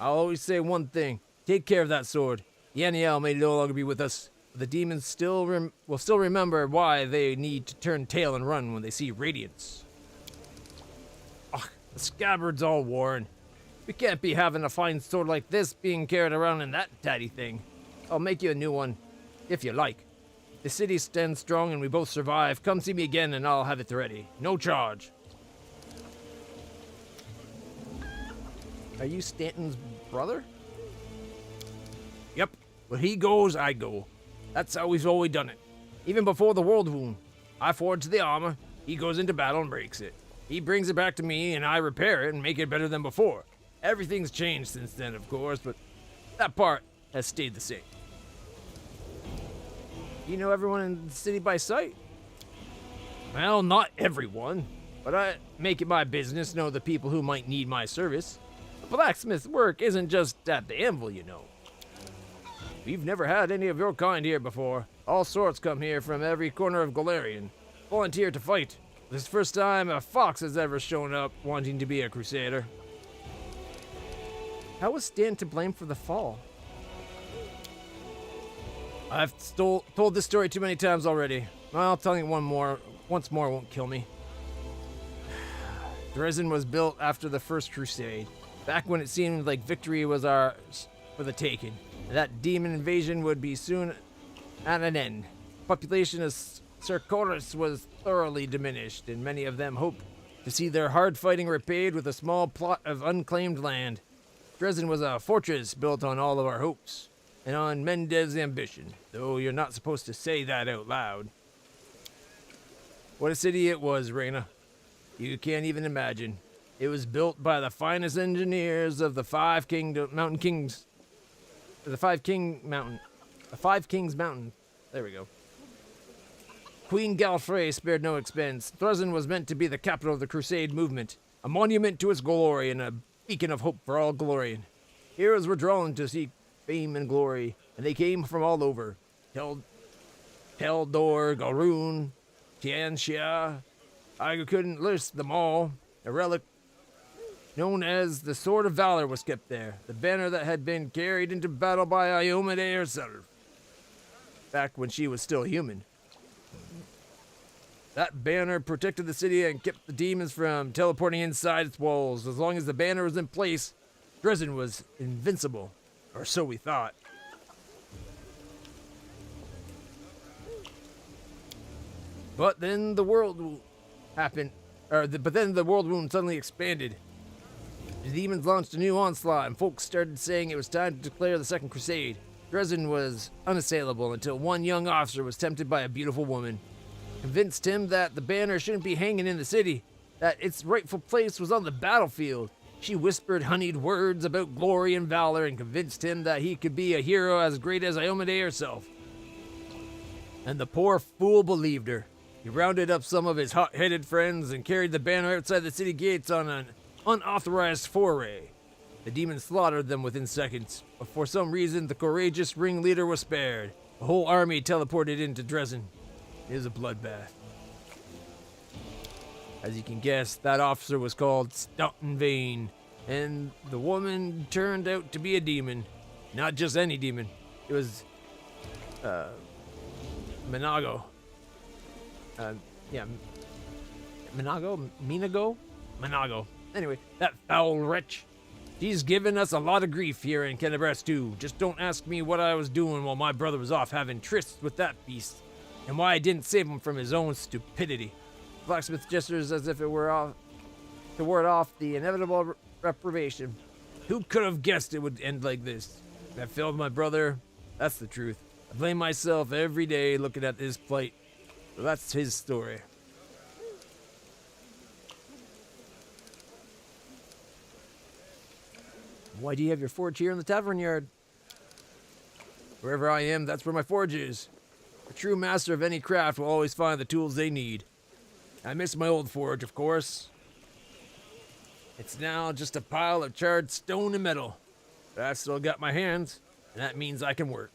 I'll always say one thing. Take care of that sword. Yaniel may no longer be with us. But the demons will still remember why they need to turn tail and run when they see radiance. Ugh, the scabbard's all worn. We can't be having a fine sword like this being carried around in that tatty thing. I'll make you a new one, if you like. The city stands strong and we both survive. Come see me again and I'll have it ready. No charge. Are you Stanton's brother? Yep. Where he goes, I go. That's how we've always done it. Even before the world wound. I forge the armor, he goes into battle and breaks it. He brings it back to me, and I repair it and make it better than before. Everything's changed since then, of course, but that part has stayed the same. You know everyone in the city by sight? Well, not everyone, but I make it my business to know the people who might need my service. Blacksmith's work isn't just at the anvil, you know. We've never had any of your kind here before. All sorts come here from every corner of Golarion. Volunteer to fight. This is the first time a fox has ever shown up wanting to be a crusader. How was Stan to blame for the fall? I've told this story too many times already. Well, telling it once more won't kill me. Dresden was built after the First Crusade, back when it seemed like victory was ours for the taking. That demon invasion would be soon at an end. Population of Cercoris was thoroughly diminished, and many of them hoped to see their hard fighting repaid with a small plot of unclaimed land. Dresden was a fortress built on all of our hopes, and on Mendez's ambition, though you're not supposed to say that out loud. What a city it was, Reyna. You can't even imagine. It was built by the finest engineers of the Five Kings Mountain. There we go. Queen Galfrey spared no expense. Dresden was meant to be the capital of the Crusade movement, a monument to its glory and a beacon of hope for all Golarion. Heroes were drawn to seek fame and glory, and they came from all over. Teldor, Garoon, Tianxia. I couldn't list them all. A relic known as the Sword of Valor was kept there, the banner that had been carried into battle by Iomade herself, back when she was still human. That banner protected the city and kept the demons from teleporting inside its walls. As long as the banner was in place, Dresden was invincible. Or so we thought. But then the world happened. But then the world wound suddenly expanded. The demons launched a new onslaught, and folks started saying it was time to declare the Second Crusade. Dresden was unassailable until one young officer was tempted by a beautiful woman. Convinced him that the banner shouldn't be hanging in the city, that its rightful place was on the battlefield. She whispered honeyed words about glory and valor and convinced him that he could be a hero as great as Iomade herself. And the poor fool believed her. He rounded up some of his hot-headed friends and carried the banner outside the city gates on an unauthorized foray. The demons slaughtered them within seconds, but for some reason the courageous ringleader was spared. The whole army teleported into Dresden. It was a bloodbath. As you can guess, that officer was called Staunton Vane, and the woman turned out to be a demon. Not just any demon. It was, Minago. Minago. Anyway, that foul wretch. She's given us a lot of grief here in Kennebrest too. Just don't ask me what I was doing while my brother was off having trysts with that beast, and why I didn't save him from his own stupidity. Blacksmith gestures as if it were off to ward off the inevitable reprobation. Who could have guessed it would end like this? That failed my brother. That's the truth. I blame myself every day looking at his plight. So that's his story. Why do you have your forge here in the tavern yard? Wherever I am, that's where my forge is. A true master of any craft will always find the tools they need. I miss my old forge, of course. It's now just a pile of charred stone and metal. But I've still got my hands, and that means I can work.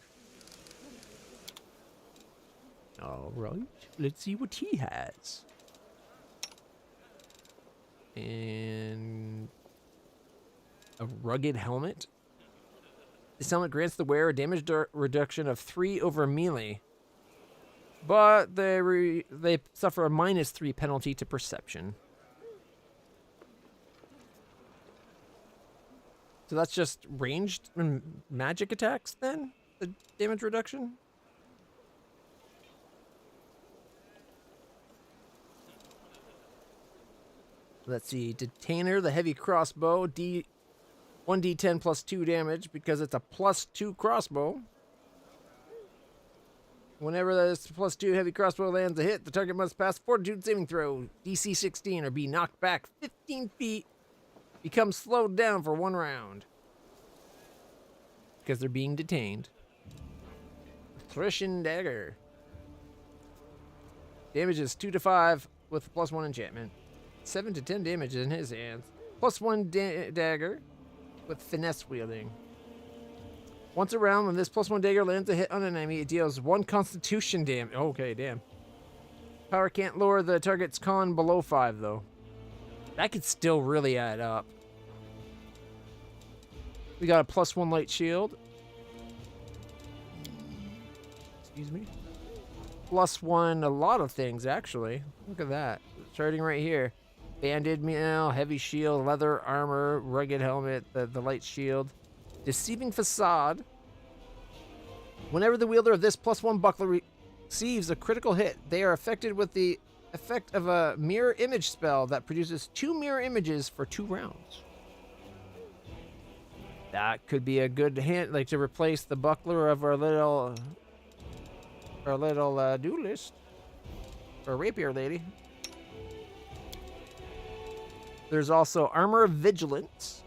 Alright, let's see what he has. And a rugged helmet. This helmet grants the wearer a damage reduction of 3 over melee, but they suffer a -3 penalty to perception. So that's just ranged magic attacks then? The damage reduction? Let's see. Detainer, the heavy crossbow, 1d10 plus 2 damage because it's a +2 crossbow. Whenever this +2 heavy crossbow lands a hit, the target must pass fortitude saving throw, DC 16, or be knocked back 15 feet, become slowed down for 1 round. Because they're being detained. Thrushing Dagger. Damage is 2 to 5 with +1 enchantment. 7 to 10 damage in his hands. +1 dagger with finesse wielding. Once a round, when this +1 dagger lands a hit on an enemy, it deals 1 constitution damage. Okay, damn. Power can't lower the target's con below 5, though. That could still really add up. We got a +1 light shield. Excuse me. +1 a lot of things, actually. Look at that. Starting right here. Banded meal, heavy shield, leather armor, rugged helmet, the light shield. Deceiving facade. Whenever the wielder of this +1 buckler receives a critical hit, they are affected with the effect of a mirror image spell that produces 2 mirror images for 2 rounds. That could be a good hint, like to replace the buckler of our little duelist, or rapier lady. There's also Armor of Vigilance.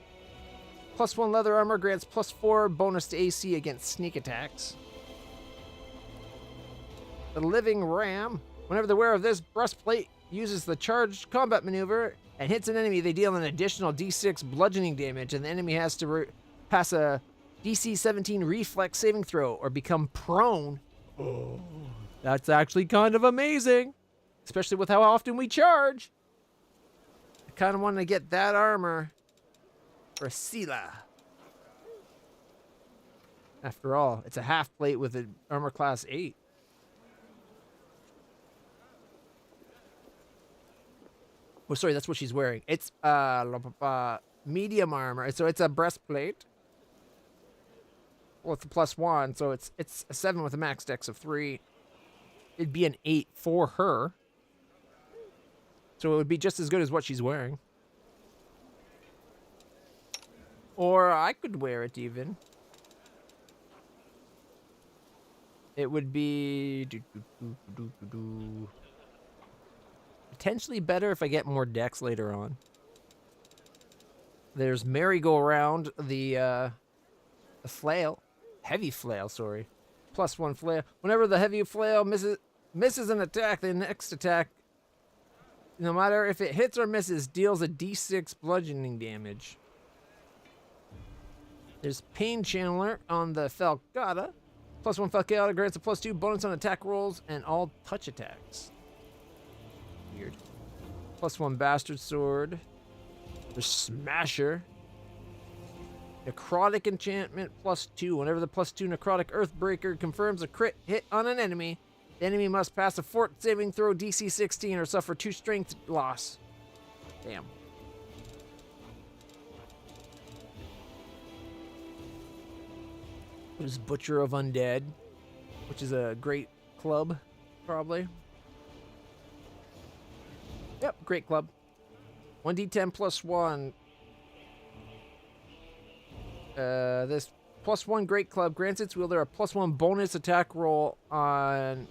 +1 leather armor grants +4 bonus to AC against sneak attacks. The Living Ram. Whenever the wearer of this breastplate uses the charged combat maneuver and hits an enemy, they deal an additional D6 bludgeoning damage, and the enemy has to pass a DC 17 reflex saving throw or become prone. Oh, that's actually kind of amazing, especially with how often we charge. Kind of want to get that armor for Sela. After all, it's a half plate with an armor class 8. Oh, sorry, that's what she's wearing. It's medium armor, so it's a breastplate. with the +1, so it's a 7 with a max dex of 3. It'd be an 8 for her. So it would be just as good as what she's wearing. Or I could wear it even. It would be potentially better if I get more decks later on. There's merry-go-round, the flail. Heavy flail, sorry. +1 flail. Whenever the heavy flail misses an attack, the next attack, no matter if it hits or misses, deals a d6 bludgeoning damage. There's Pain Channeler on the Falcata. +1 Falcata grants a +2 bonus on attack rolls and all touch attacks. Weird. +1 Bastard Sword. There's Smasher. Necrotic Enchantment +2. Whenever the +2 Necrotic Earthbreaker confirms a crit hit on an enemy, the enemy must pass a fort saving throw DC 16 or suffer 2 strength loss. Damn. There's Butcher of Undead, which is a great club, probably. Yep, great club. 1d10 +1. This +1 great club grants its wielder a +1 bonus attack roll on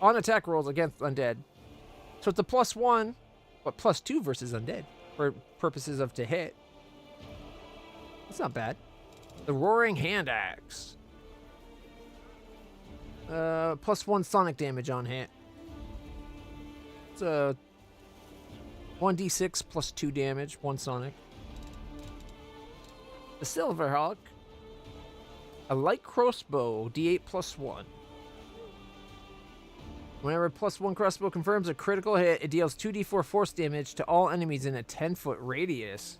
attack rolls against undead. So it's a +1, but +2 versus undead for purposes of to hit. That's not bad. The Roaring Hand Axe. +1 sonic damage on hit. It's a 1d6 +2 damage, 1 sonic. The Silverhawk. A light crossbow, d8 +1. Whenever +1 crossbow confirms a critical hit, it deals 2d4 force damage to all enemies in a 10-foot radius.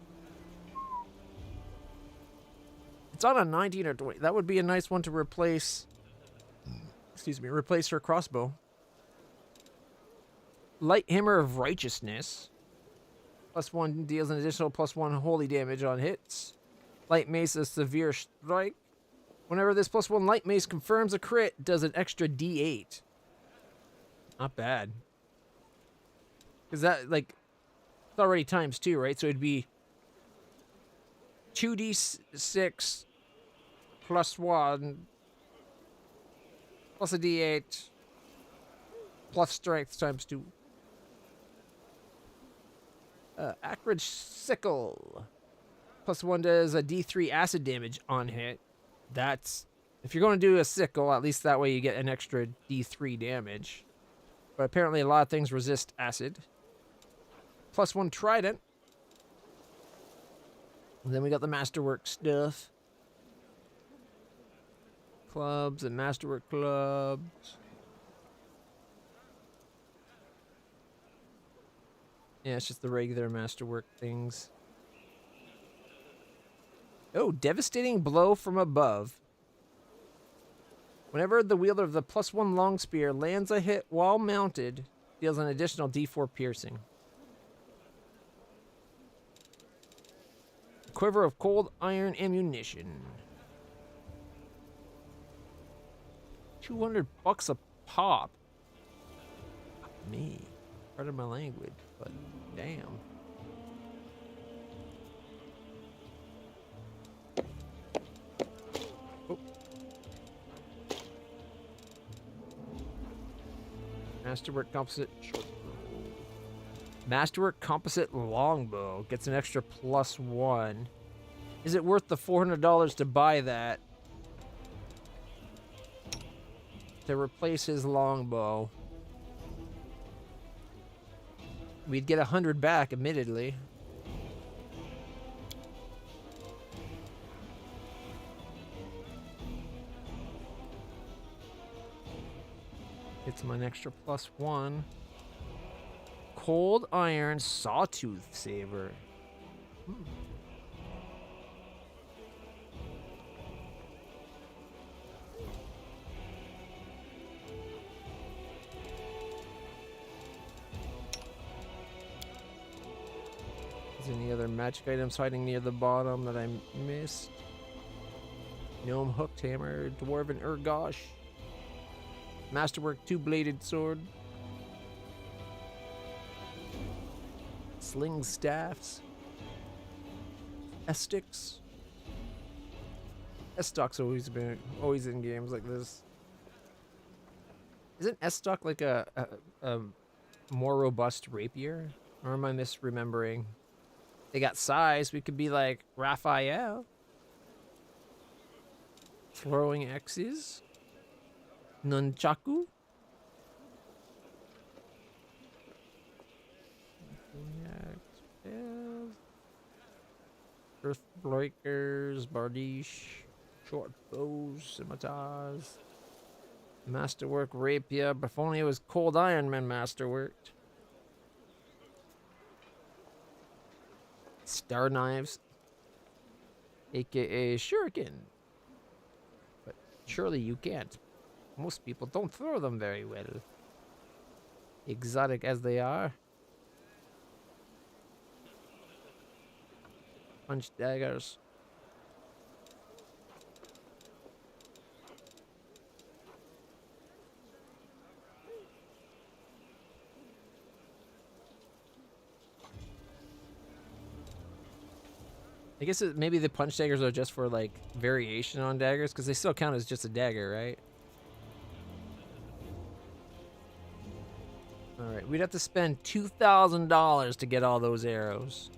It's on a 19 or 20. That would be a nice one to replace. Replace her crossbow. Light Hammer of Righteousness. +1 deals an additional +1 holy damage on hits. Light Mace of Severe Strike. Whenever this +1 Light Mace confirms a crit, does an extra d8. Not bad. Because that, like, it's already ×2, right? So it'd be 2d6 +1 plus a d8 plus strength ×2. Acrid Sickle. +1 does a d3 acid damage on hit. That's, if you're going to do a sickle, at least that way you get an extra d3 damage. But apparently a lot of things resist acid. +1 Trident. And then we got the Masterwork stuff. Clubs and Masterwork clubs. Yeah, it's just the regular Masterwork things. Oh, Devastating Blow from Above. Whenever the wielder of the +1 long spear lands a hit while mounted, deals an additional d4 piercing. Quiver of Cold Iron Ammunition. $200 a pop. Me. Part of my language, but damn. Masterwork Composite Short Bow. Masterwork Composite Longbow gets an extra +1. Is it worth the $400 to buy that? To replace his longbow. We'd get 100 back, admittedly. It's an extra +1. Cold Iron Sawtooth Saber. Is any other magic items hiding near the bottom that I missed? Gnome hooked hammer, dwarven ergosh, masterwork two-bladed sword, sling staffs, S-sticks. S-stock's always in games like this. Isn't S-stock like a more robust rapier? Or am I misremembering? They got size. We could be like Raphael. Throwing axes. Nunchaku. Earthbreakers, bardiche, short bows, scimitars, masterwork rapier. But if only it was cold iron men masterworked. Star knives, aka shuriken. But surely you can't. Most people don't throw them very well. Exotic as they are. Punch daggers. I guess maybe the punch daggers are just for like variation on daggers, because they still count as just a dagger, right? Alright, we'd have to spend $2,000 to get all those arrows.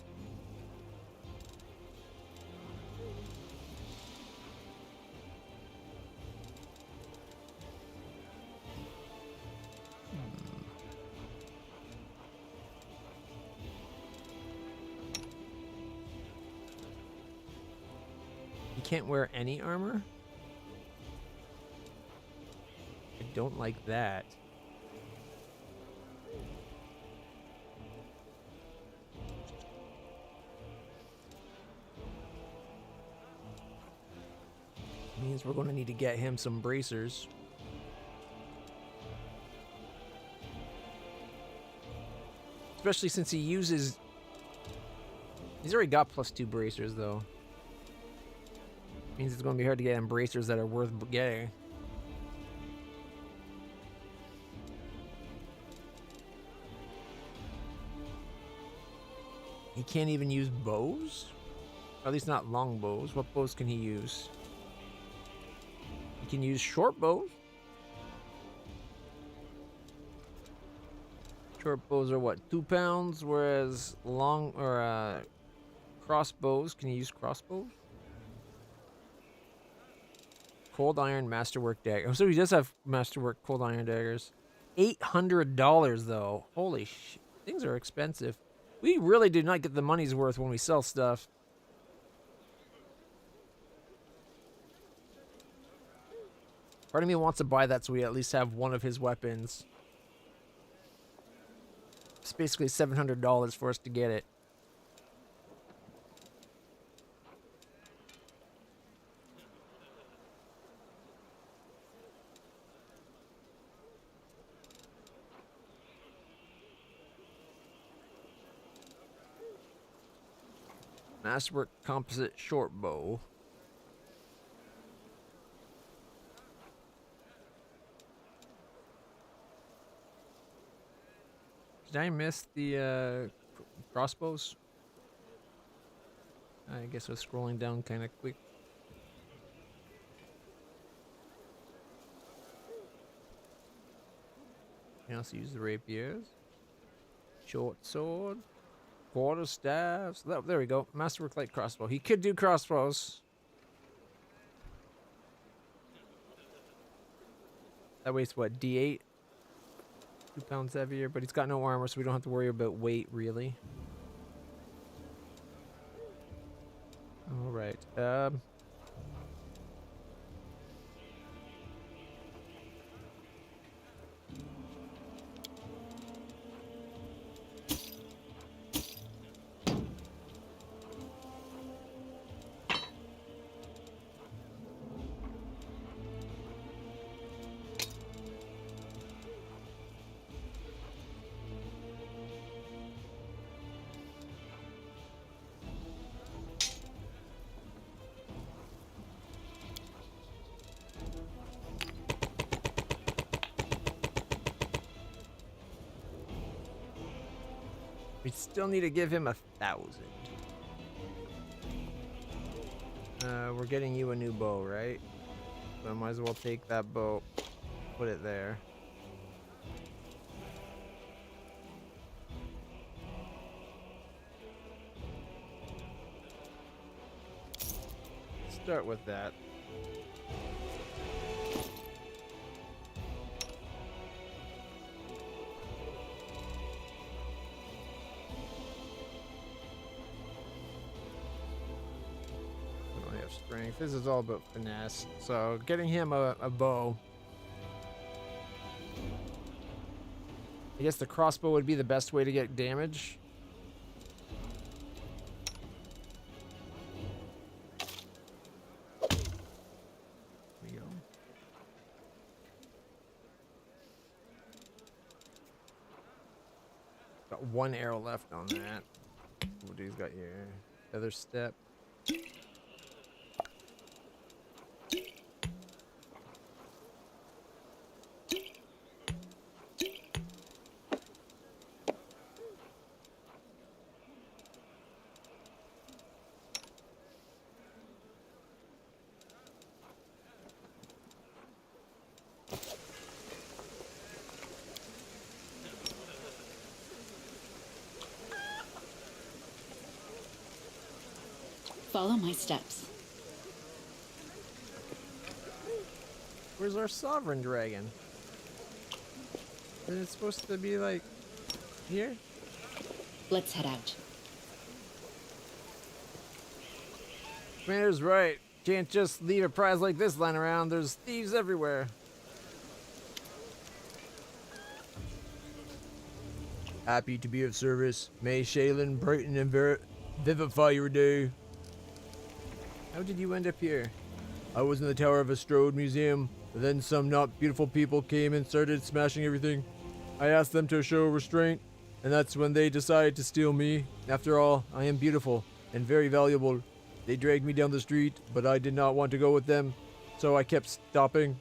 You can't wear any armor? I don't like that. Means we're going to need to get him some bracers. Especially since he uses... He's already got +2 bracers, though. Means it's going to be hard to get him bracers that are worth getting. He can't even use bows? Or at least not long bows. What bows can he use? He can use short bows. Short bows are what, 2 pounds, whereas long or crossbows, can you use crossbows? Cold iron masterwork dagger. Oh, so he does have masterwork cold iron daggers. $800 though. Holy shit. Things are expensive. We really do not get the money's worth when we sell stuff. Part of me wants to buy that so we at least have one of his weapons. It's basically $700 for us to get it. Masterwork composite short bow. Did I miss the crossbows? I guess I was scrolling down kind of quick. You can also use the rapiers. Short sword. Quarter staffs. Oh, there we go. Masterwork light crossbow. He could do crossbows. That weighs what, D8? 2 pounds heavier, but he's got no armor, so we don't have to worry about weight, really. Alright. We still need to give him 1,000. We're getting you a new bow, right? So I might as well take that bow, put it there. Start with that. Strength. This is all about finesse. So getting him a bow. I guess the crossbow would be the best way to get damage. There we go. Got 1 arrow left on that. What he's got here? Feather step. Follow my steps. Where's our sovereign dragon? Isn't it supposed to be like here? Let's head out. Commander's right. Can't just leave a prize like this lying around. There's thieves everywhere. Happy to be of service. May Shaylin brighten and vivify your day. How did you end up here? I was in the tower of a Strode museum, but then some not beautiful people came and started smashing everything. I asked them to show restraint, and that's when they decided to steal me. After all, I am beautiful and very valuable. They dragged me down the street, but I did not want to go with them, so I kept stopping.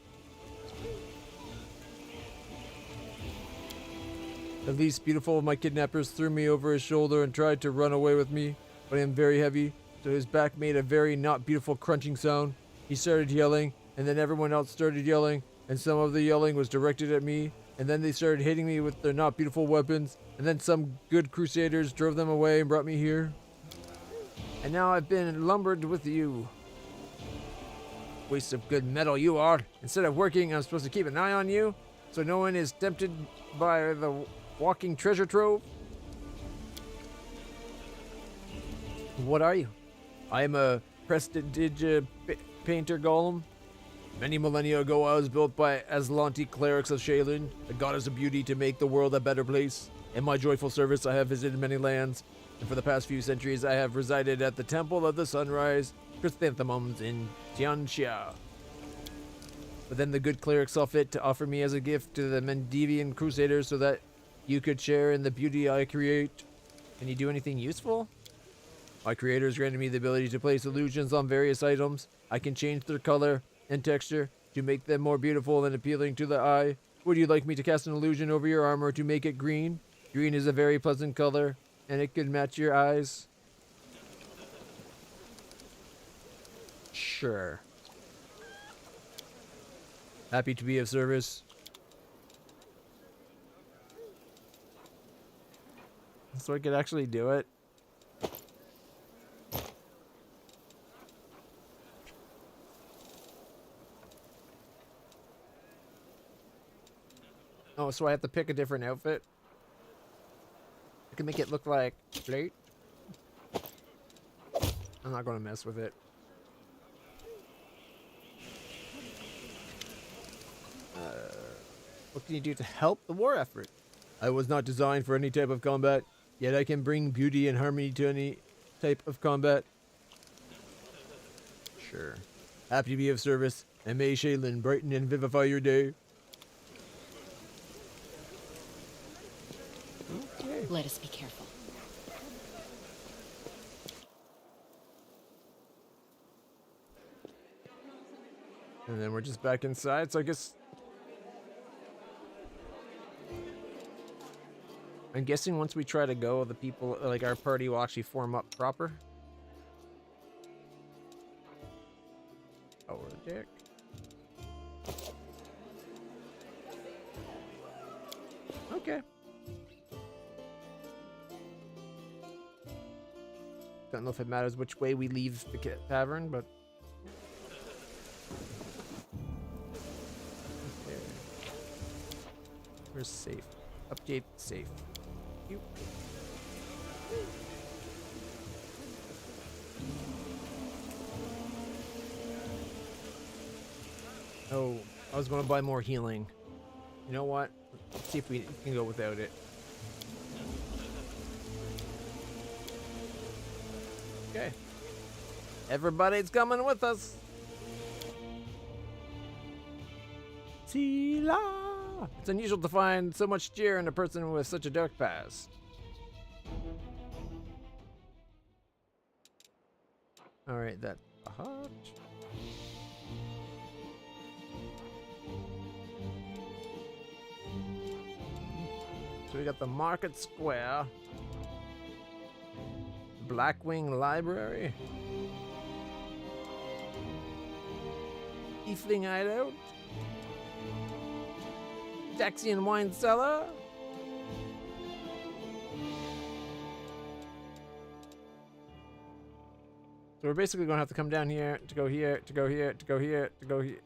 The least beautiful of my kidnappers threw me over his shoulder and tried to run away with me, but I am very heavy, so his back made a very not beautiful crunching sound. He started yelling, and then everyone else started yelling, and some of the yelling was directed at me, and then they started hitting me with their not beautiful weapons, and then some good crusaders drove them away and brought me here. And now I've been lumbered with you. Waste of good metal you are. Instead of working, I'm supposed to keep an eye on you, so no one is tempted by the walking treasure trove. What are you? I am a prestige painter golem. Many millennia ago, I was built by Aslanti clerics of Shaylin, the goddess of beauty, to make the world a better place. In my joyful service, I have visited many lands, and for the past few centuries, I have resided at the Temple of the Sunrise Chrysanthemums in Tianxia. But then the good cleric saw fit to offer me as a gift to the Mendevian Crusaders so that you could share in the beauty I create. Can you do anything useful? My creators granted me the ability to place illusions on various items. I can change their color and texture to make them more beautiful and appealing to the eye. Would you like me to cast an illusion over your armor to make it green? Green is a very pleasant color, and it could match your eyes. Sure. Happy to be of service. So I could actually do it. Oh, so I have to pick a different outfit? I can make it look like plate. I'm not gonna mess with it. What can you do to help the war effort? I was not designed for any type of combat, yet I can bring beauty and harmony to any type of combat. Sure. Happy to be of service, and may Shaylin brighten and vivify your day. Okay. Let us be careful. And then we're just back inside, so I guess I I'm guessing once we try to go, the people, like our party, will actually form up proper. Power deck. Okay. Don't know if it matters which way we leave the tavern, but... Okay. Where's safe? Update safe. You. Oh, I was going to buy more healing. You know what? Let's see if we can go without it. Okay. Everybody's coming with us. Sila! It's unusual to find so much cheer in a person with such a dark past. Alright, that's a hut. So we got the Market Square. Blackwing Library. Tiefling Hideout. Taxi and Wine Cellar. So we're basically going to have to come down here, to go here, to go here, to go here, to go here.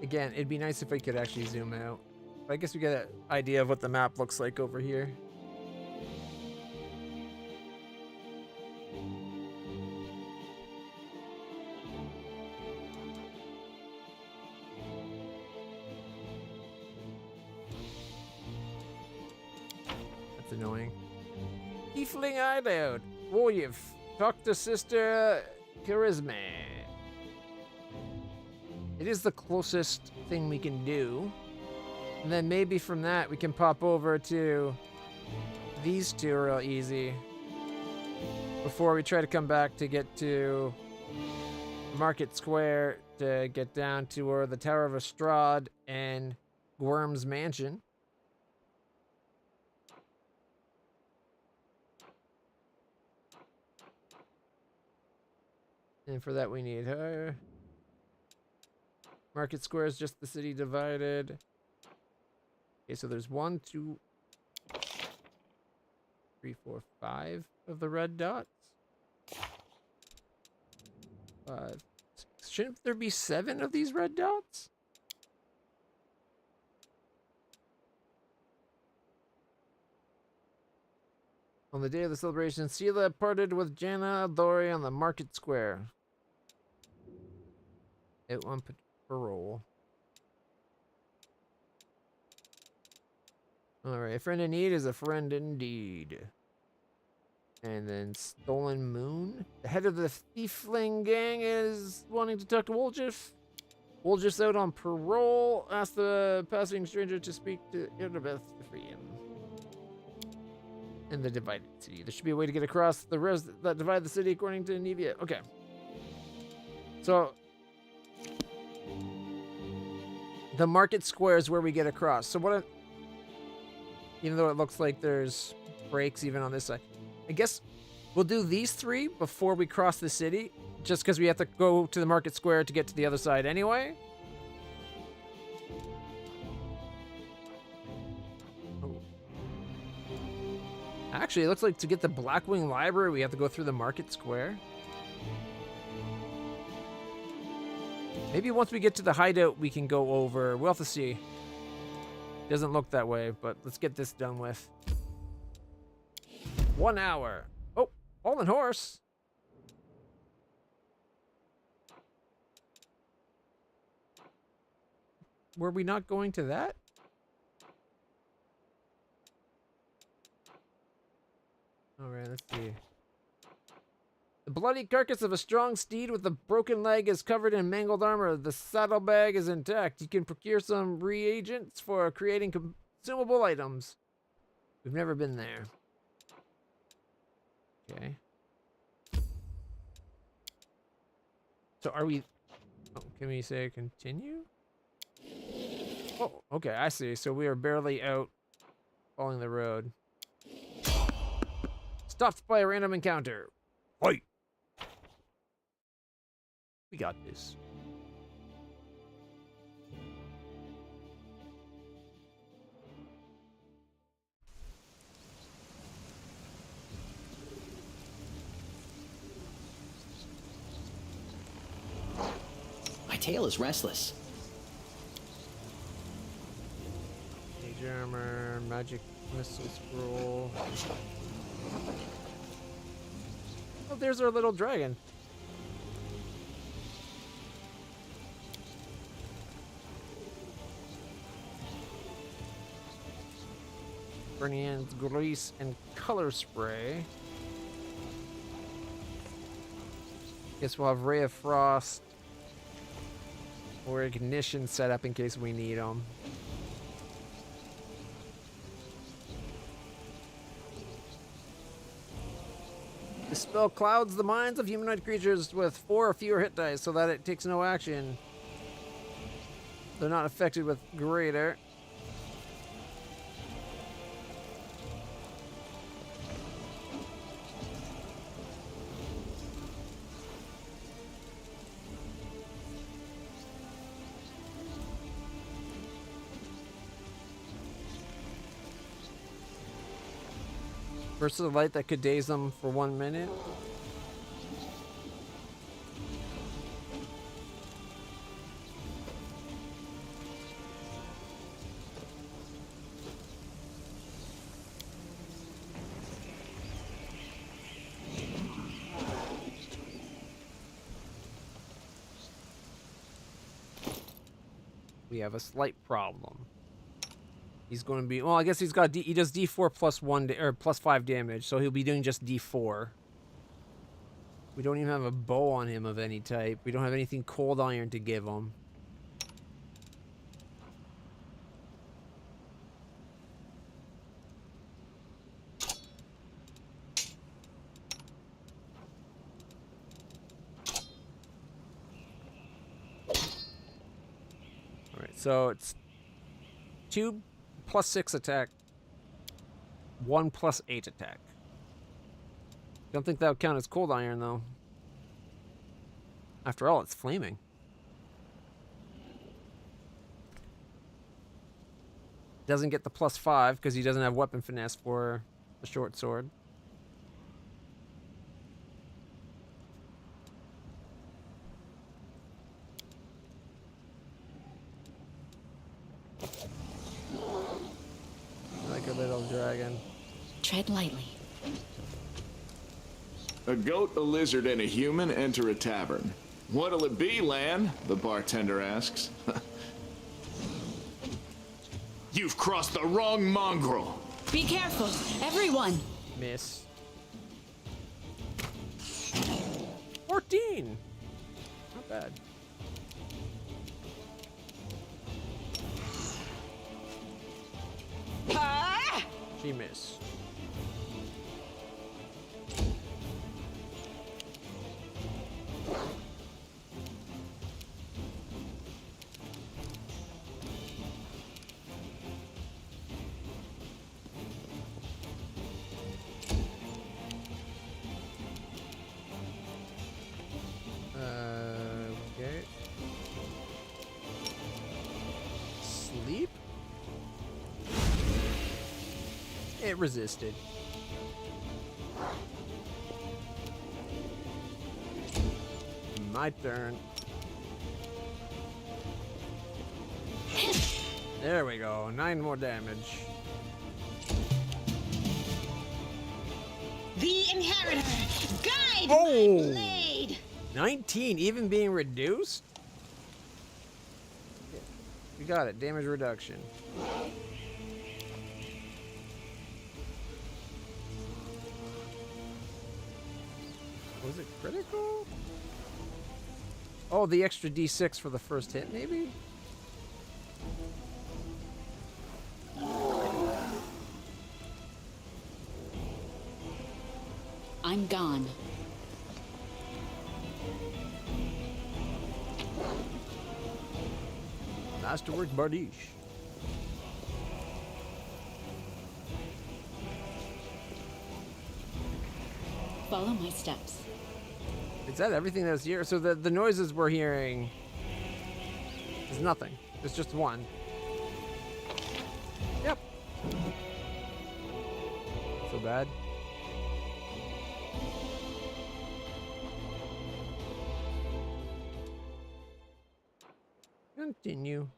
Again, it'd be nice if we could actually zoom out. But I guess we get an idea of what the map looks like over here. That's annoying. Tiefling Hideout. Warrior, talk to Sister Charisma. It is the closest thing we can do. And then maybe from that we can pop over to these two real easy. Before we try to come back to get to Market Square to get down to where the Tower of Estrad and Worm's Mansion. And for that we need her. Market Square is just the city divided. Okay, so there's 1, 2, 3, 4, 5 of the red dots. 5, 6. Shouldn't there be 7 of these red dots? On the day of the celebration, Sela parted with Jana Dori on the Market Square. Out on parole. Alright, a friend in need is a friend indeed. And then Stolen Moon. The head of the Thiefling gang is wanting to talk to Woljif. Woljif's out on parole. Ask the passing stranger to speak to Elizabeth to free him. In the divided city. There should be a way to get across the rivers that divide the city according to Nevia. Okay. So the Market Square is where we get across. So what even though it looks like there's breaks even on this side. I guess we'll do these 3 before we cross the city, just because we have to go to the Market Square to get to the other side anyway. Oh. Actually, it looks like to get the Blackwing Library, we have to go through the Market Square. Maybe once we get to the hideout, we can go over. We'll have to see. Doesn't look that way, but let's get this done with. 1 hour. Oh, Fallen Horse. Were we not going to that? All right, let's see. The bloody carcass of a strong steed with a broken leg is covered in mangled armor. The saddlebag is intact. You can procure some reagents for creating consumable items. We've never been there. Okay. So are we... Oh, can we say continue? Oh, okay, I see. So we are barely out following the road. Stopped by a random encounter. Fight! We got this. My tail is restless. Mage armor, magic missile scroll. Oh, there's our little dragon. Bernian's grease and color spray. Guess we'll have Ray of Frost or ignition set up in case we need them. The spell clouds the minds of humanoid creatures with 4 or fewer hit dice so that it takes no action. They're not affected with greater. Burst of light that could daze them for 1 minute. We have a slight problem. He's going to be, well, I guess he's got, he does D4 plus 1, or plus 5 damage, so he'll be doing just D4. We don't even have a bow on him of any type. We don't have anything cold iron to give him. Alright, so it's 2 plus 6 attack, 1 plus 8 attack. Don't think that would count as cold iron, though. After all, it's flaming. Doesn't get the plus 5 because he doesn't have weapon finesse for the short sword. Like a little dragon. Tread lightly. A goat, a lizard, and a human enter a tavern. What'll it be, Lan? The bartender asks. You've crossed the wrong mongrel. Be careful, everyone. Miss. 14. Not bad. Ah! She missed. Okay. Sleep? It resisted. My turn. There we go. 9 more damage. The Inheritor, guide my Oh! blade. 19, even being reduced? You got it. Damage reduction. Was it critical? Oh, the extra D6 for the first hit, maybe? I'm gone. Masterwork Bardiche. Follow my steps. Is that everything that's here? So the noises we're hearing is nothing. It's just one. Yep. So bad. Continue.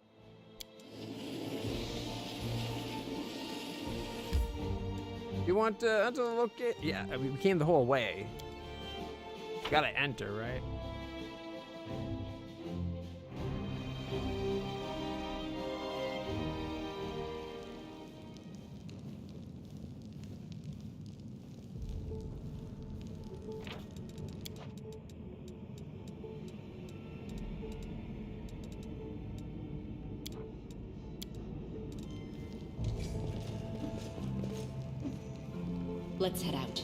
You want to enter the location? Yeah, we came the whole way. You gotta enter, right? Let's head out.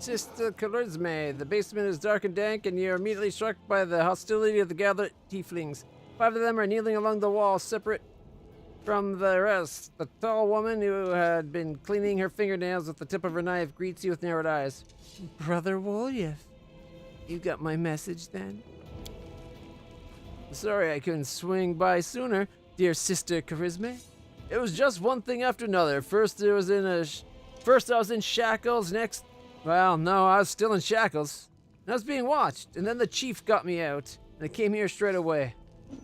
Sister Charisme, the basement is dark and dank, and you're immediately struck by the hostility of the gathered tieflings. 5 of them are kneeling along the wall, separate from the rest. The tall woman who had been cleaning her fingernails with the tip of her knife greets you with narrowed eyes. Brother Wolyev, you got my message then? Sorry I couldn't swing by sooner, dear Sister Charisme. It was just one thing after another. First I was in shackles, next... Well, no, I was still in shackles. I was being watched, and then the chief got me out, and I came here straight away.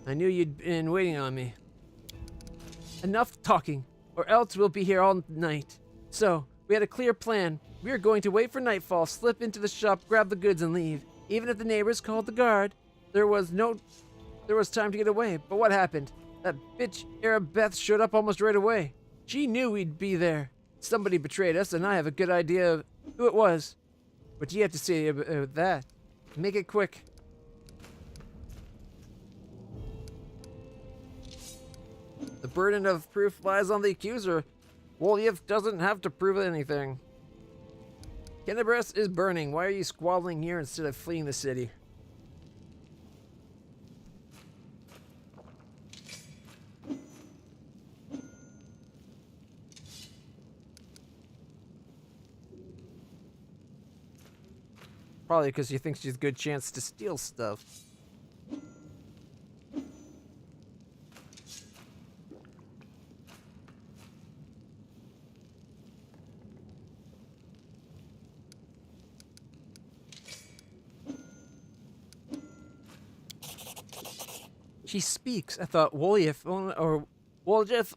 I knew you'd been waiting on me. Enough talking, or else we'll be here all night. So, we had a clear plan. We were going to wait for nightfall, slip into the shop, grab the goods, and leave. Even if the neighbors called the guard, there was time to get away. But what happened? That bitch Arabeth showed up almost right away. She knew we'd be there. Somebody betrayed us, and I have a good idea of who it was. What do you have to say about that? Make it quick. The burden of proof lies on the accuser. Wolyev doesn't have to prove anything. Kennebress is burning. Why are you squabbling here instead of fleeing the city? Probably because she thinks she's a good chance to steal stuff. She speaks. I thought Wolyev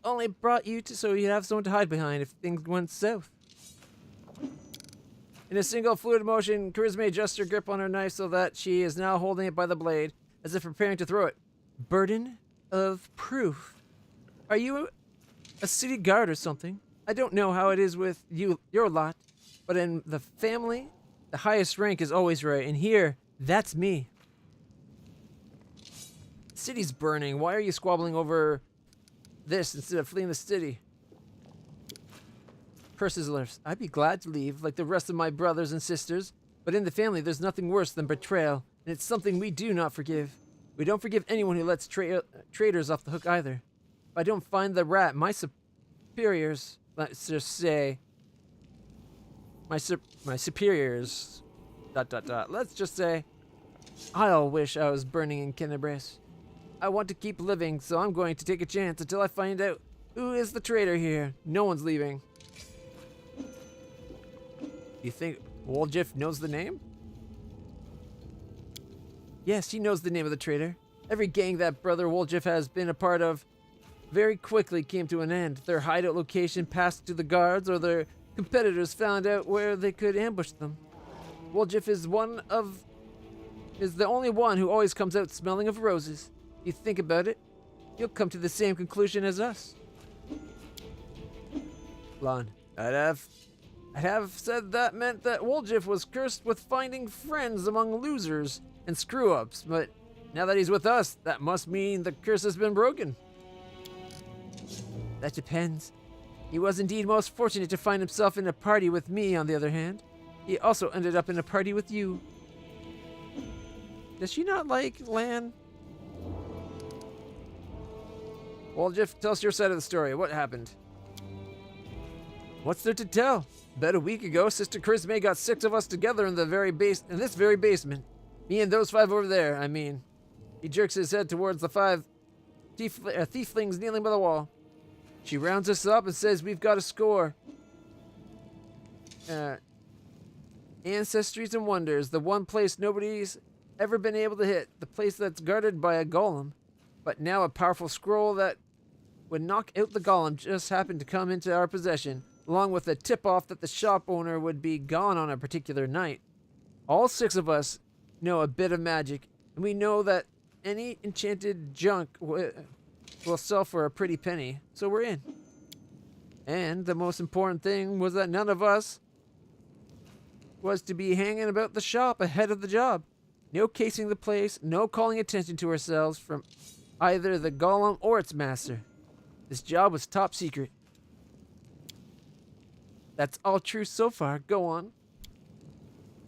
only brought you so you'd have someone to hide behind if things went south. In a single fluid motion, Charisma adjusts her grip on her knife so that she is now holding it by the blade, as if preparing to throw it. Burden of proof. Are you a city guard or something? I don't know how it is with your lot, but in the family, the highest rank is always right, and here, that's me. The city's burning. Why are you squabbling over this instead of fleeing the city? Purses lips. I'd be glad to leave, like the rest of my brothers and sisters, but in the family there's nothing worse than betrayal, and it's something we do not forgive. We don't forgive anyone who lets traitors off the hook either. If I don't find the rat, my superiors, let's just say, my superiors, ... let's just say, I'll wish I was burning in Kennebress. I want to keep living, so I'm going to take a chance until I find out who is the traitor here. No one's leaving. You think Woljeff knows the name? Yes, he knows the name of the traitor. Every gang that Brother Woljeff has been a part of very quickly came to an end. Their hideout location passed to the guards, or their competitors found out where they could ambush them. Woljeff is the only one who always comes out smelling of roses. If you think about it, you'll come to the same conclusion as us. Lon, I'd have said that meant that Woljeff was cursed with finding friends among losers and screw-ups, but now that he's with us, that must mean the curse has been broken. That depends. He was indeed most fortunate to find himself in a party with me, on the other hand. He also ended up in a party with you. Does she not like Lan? Well, Jeff, tell us your side of the story. What happened? What's there to tell? About a week ago, Sister Chrismay got 6 of us together in this very basement. Me and those 5 over there, I mean. He jerks his head towards the 5 thieflings kneeling by the wall. She rounds us up and says we've got a score. Ancestries and Wonders, the one place nobody's ever been able to hit. The place that's guarded by a golem. But now a powerful scroll that would knock out the golem just happened to come into our possession, along with a tip-off that the shop owner would be gone on a particular night. All 6 of us know a bit of magic, and we know that any enchanted junk will sell for a pretty penny, so we're in. And the most important thing was that none of us was to be hanging about the shop ahead of the job. No casing the place, no calling attention to ourselves from either the golem or its master. This job was top secret. That's all true so far. Go on.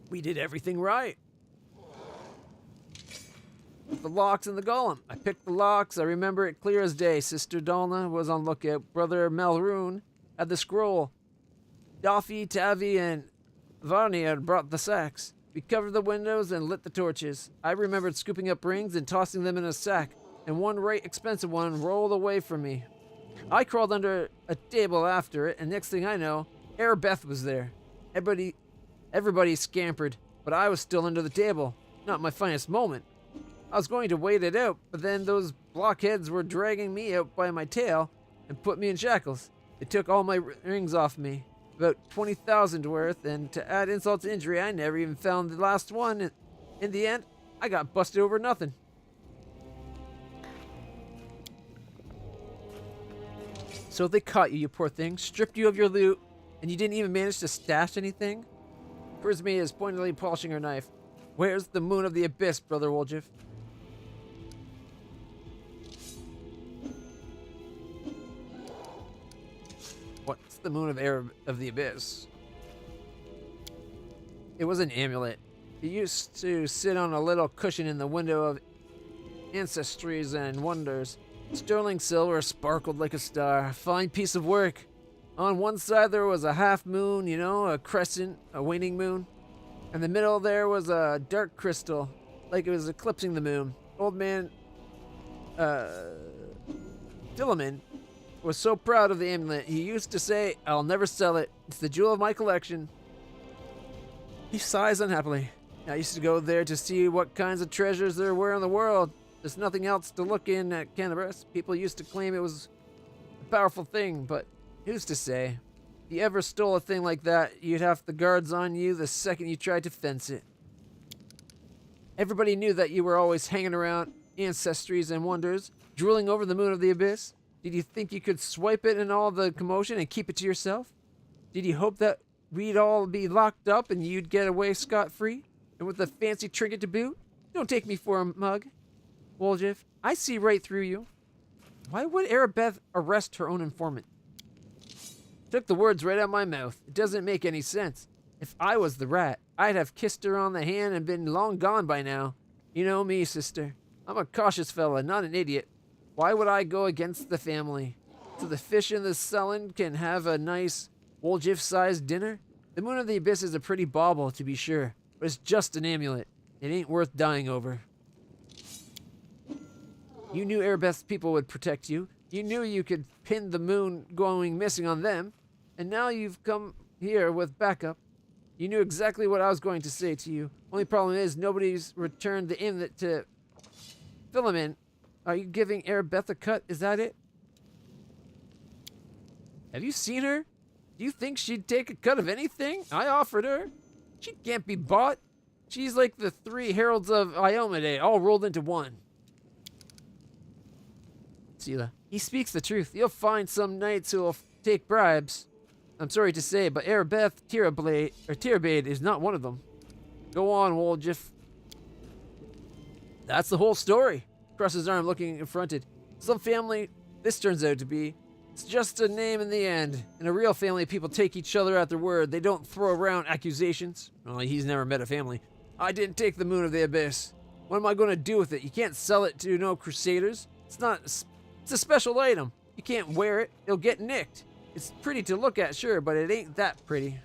We did everything right. The locks and the golem. I picked the locks. I remember it clear as day. Sister Dalna was on lookout. Brother Melroon had the scroll. Daffy, Tavi, and Varney had brought the sacks. We covered the windows and lit the torches. I remembered scooping up rings and tossing them in a sack, and one right expensive one rolled away from me. I crawled under a table after it, and next thing I know, Arabeth was there. Everybody scampered, but I was still under the table. Not my finest moment. I was going to wait it out, but then those blockheads were dragging me out by my tail and put me in shackles. They took all my rings off me, about 20,000 worth, and to add insult to injury, I never even found the last one. In the end, I got busted over nothing. So they caught you, you poor thing, stripped you of your loot, and you didn't even manage to stash anything? Prisme is pointedly polishing her knife. Where's the moon of the abyss, Brother Woljif? What's the moon of the abyss? It was an amulet. It used to sit on a little cushion in the window of Ancestries and Wonders. Sterling silver sparkled like a star. A fine piece of work. On one side there was a half moon, you know, a crescent, a waning moon. In the middle there was a dark crystal, like it was eclipsing the moon. Old man, Philemon, was so proud of the amulet, he used to say, I'll never sell it. It's the jewel of my collection. He sighs unhappily. I used to go there to see what kinds of treasures there were in the world. There's nothing else to look in at Canterbury. People used to claim it was a powerful thing, but who's to say? If you ever stole a thing like that, you'd have the guards on you the second you tried to fence it. Everybody knew that you were always hanging around Ancestries and Wonders, drooling over the moon of the abyss. Did you think you could swipe it in all the commotion and keep it to yourself? Did you hope that we'd all be locked up and you'd get away scot-free? And with a fancy trinket to boot? Don't take me for a mug. Woljif, I see right through you. Why would Arabeth arrest her own informant? Took the words right out of my mouth. It doesn't make any sense. If I was the rat, I'd have kissed her on the hand and been long gone by now. You know me, sister. I'm a cautious fella, not an idiot. Why would I go against the family? So the fish in the sullen can have a nice Woljif-sized dinner? The moon of the abyss is a pretty bauble, to be sure, but it's just an amulet. It ain't worth dying over. You knew Arabeth's people would protect you. You knew you could pin the moon going missing on them. And now you've come here with backup. You knew exactly what I was going to say to you. Only problem is nobody's returned the amulet to Philemon. Are you giving Arabeth a cut? Is that it? Have you seen her? Do you think she'd take a cut of anything? I offered her. She can't be bought. She's like the 3 heralds of Iomade, all rolled into one. Sela, he speaks the truth. You'll find some knights who'll take bribes. I'm sorry to say, but Arabeth Tirabade is not one of them. Go on, Woljif. That's the whole story. Across his arm, looking affronted. Some family, this turns out to be. It's just a name in the end. In a real family, people take each other at their word. They don't throw around accusations. Well, he's never met a family. I didn't take the moon of the abyss. What am I going to do with it? You can't sell it to no crusaders. It's a special item. You can't wear it. It'll get nicked. It's pretty to look at, sure, but it ain't that pretty.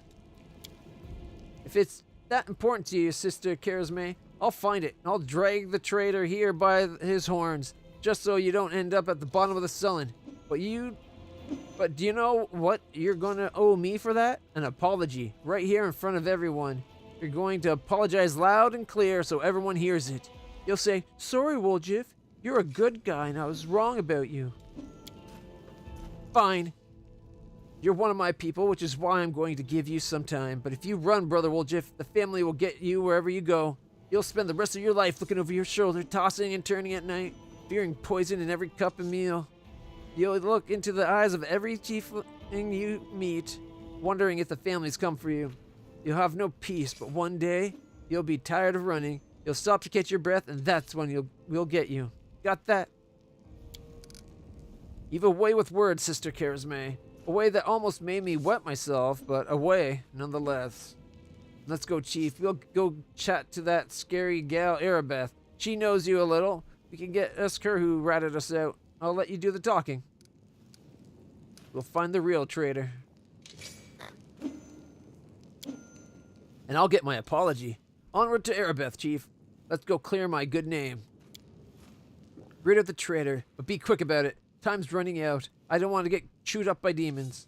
If it's that important to you, Sister Charisme, I'll find it. I'll drag the traitor here by his horns, just so you don't end up at the bottom of the sullen. But do you know what you're gonna owe me for that? An apology, right here in front of everyone. You're going to apologize loud and clear so everyone hears it. You'll say, sorry, Woljif, you're a good guy and I was wrong about you. Fine. You're one of my people, which is why I'm going to give you some time. But if you run, Brother Woljif, the family will get you wherever you go. You'll spend the rest of your life looking over your shoulder, tossing and turning at night, fearing poison in every cup and meal. You'll look into the eyes of every tiefling you meet, wondering if the family's come for you. You'll have no peace, but one day, you'll be tired of running. You'll stop to catch your breath, and that's when we'll get you. Got that? You've a way with words, Sister Charisme. A way that almost made me wet myself, but a way, nonetheless. Let's go, Chief. We'll go chat to that scary gal, Arabeth. She knows you a little. We can ask her who ratted us out. I'll let you do the talking. We'll find the real traitor. And I'll get my apology. Onward to Arabeth, Chief. Let's go clear my good name. Rid of the traitor, but be quick about it. Time's running out. I don't want to get chewed up by demons.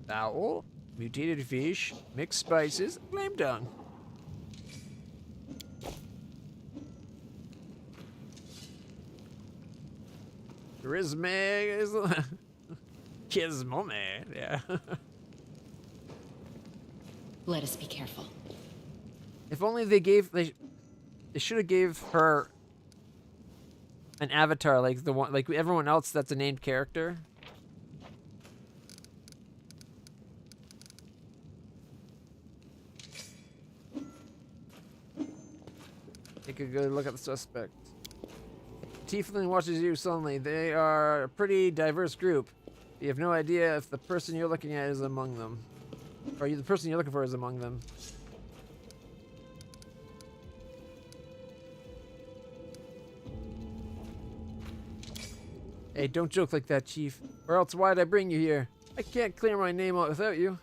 Fowl, mutated fish, mixed spices, lame dung. Charisma is Kismome, yeah. Let us be careful. If only they should have gave her an avatar like the one, like everyone else that's a named character. Take a good look at the suspect. Tiefling watches you sullenly. They are a pretty diverse group. You have no idea if the person you're looking at is among them. Or the person you're looking for is among them. Hey, don't joke like that, Chief. Or else why'd I bring you here? I can't clear my name out without you.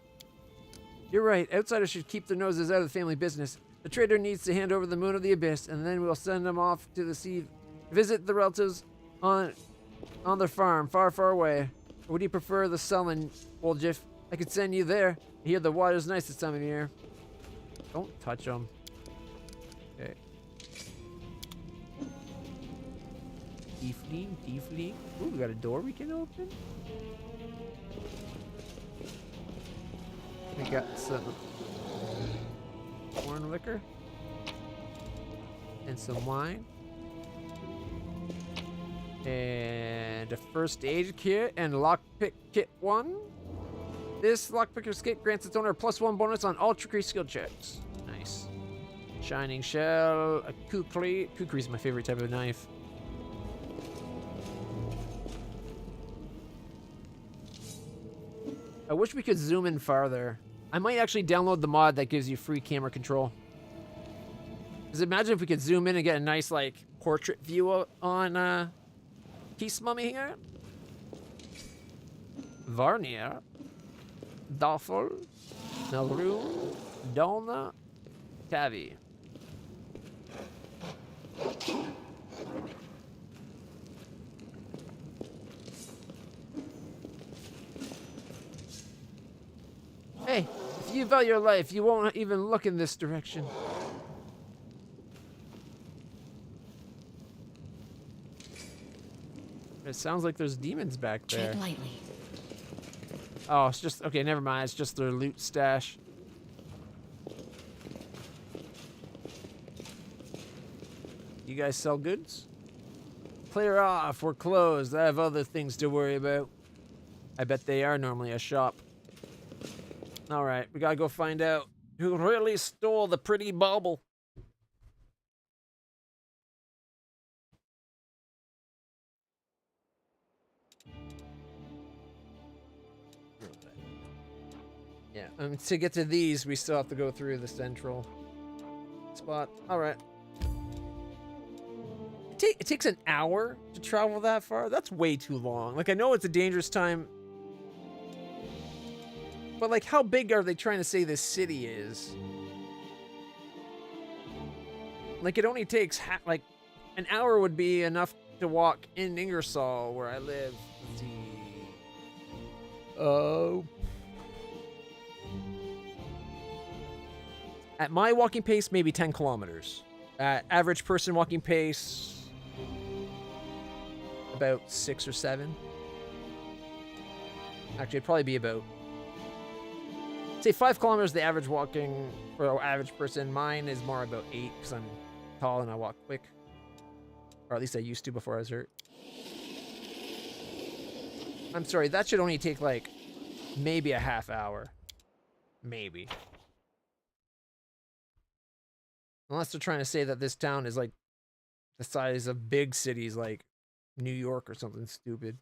You're right. Outsiders should keep their noses out of the family business. The traitor needs to hand over the moon of the abyss, and then we'll send him off to the sea. Visit the relatives on their farm, far, far away. Or would you prefer the sullen, Woljif? I could send you there. I hear the water's nice this time of year. Don't touch them. Okay. Tiefling, tiefling. Ooh, we got a door we can open. We got some corn liquor and some wine and a first aid kit and lockpick kit 1. This lockpicker's kit grants its owner a +1 bonus on all trickery skill checks. Nice. Shining shell, a kukri. Kukri's my favorite type of knife. I wish we could zoom in farther. I might actually download the mod that gives you free camera control. Because imagine if we could zoom in and get a nice, like, portrait view on, Peace Mummy here. Varnier. Doffel. Naru. Dolna. Tavi. Hey, if you value your life, you won't even look in this direction. It sounds like there's demons back there. Tread lightly. Oh, it's just... Okay, never mind. It's just their loot stash. You guys sell goods? Clear off. We're closed. I have other things to worry about. I bet they are normally a shop. Alright, we gotta go find out who really stole the pretty bauble. Yeah, to get to these, we still have to go through the central spot. All right. It takes an hour to travel that far? That's way too long. Like, I know it's a dangerous time, but, like, how big are they trying to say this city is? Like, it only takes, like, an hour would be enough to walk in Ingersoll, where I live. Let's see. Oh. At my walking pace, maybe 10 kilometers. At average person walking pace, about 6 or 7. Actually, it'd probably be about, say, 5 kilometers the average walking for an average person. Mine is more about 8 because I'm tall and I walk quick. Or at least I used to before I was hurt. I'm sorry, that should only take, like, maybe a half hour. Maybe. Unless they're trying to say that this town is, like, the size of big cities like New York or something stupid.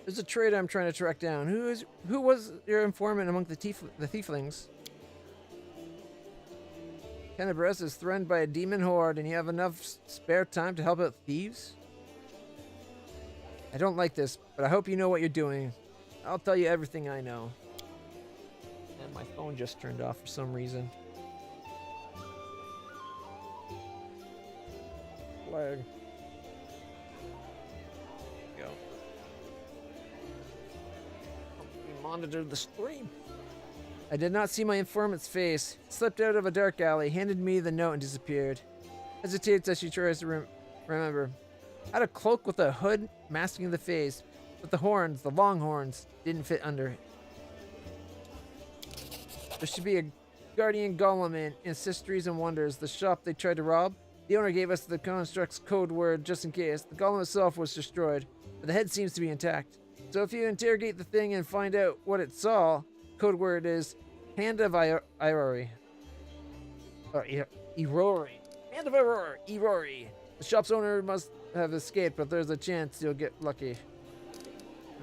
There's a trader I'm trying to track down. Who was your informant among the tieflings? Tenebris is threatened by a demon horde, and you have enough spare time to help out thieves? I don't like this, but I hope you know what you're doing. I'll tell you everything I know. And my phone just turned off for some reason. Flag. Go. Monitor the stream. I did not see my informant's face. He slipped out of a dark alley, handed me the note, and disappeared. Hesitates as she tries to remember. Had a cloak with a hood masking the face, but the horns, the long horns, didn't fit under it. There should be a guardian golem in Ancestries and Wonders, the shop they tried to rob. The owner gave us the construct's code word just in case. The golem itself was destroyed, but the head seems to be intact. So if you interrogate the thing and find out what it saw, code word is Hand of Irori. Or Irori. Hand of Irori. The shop's owner must have escaped, but there's a chance you'll get lucky.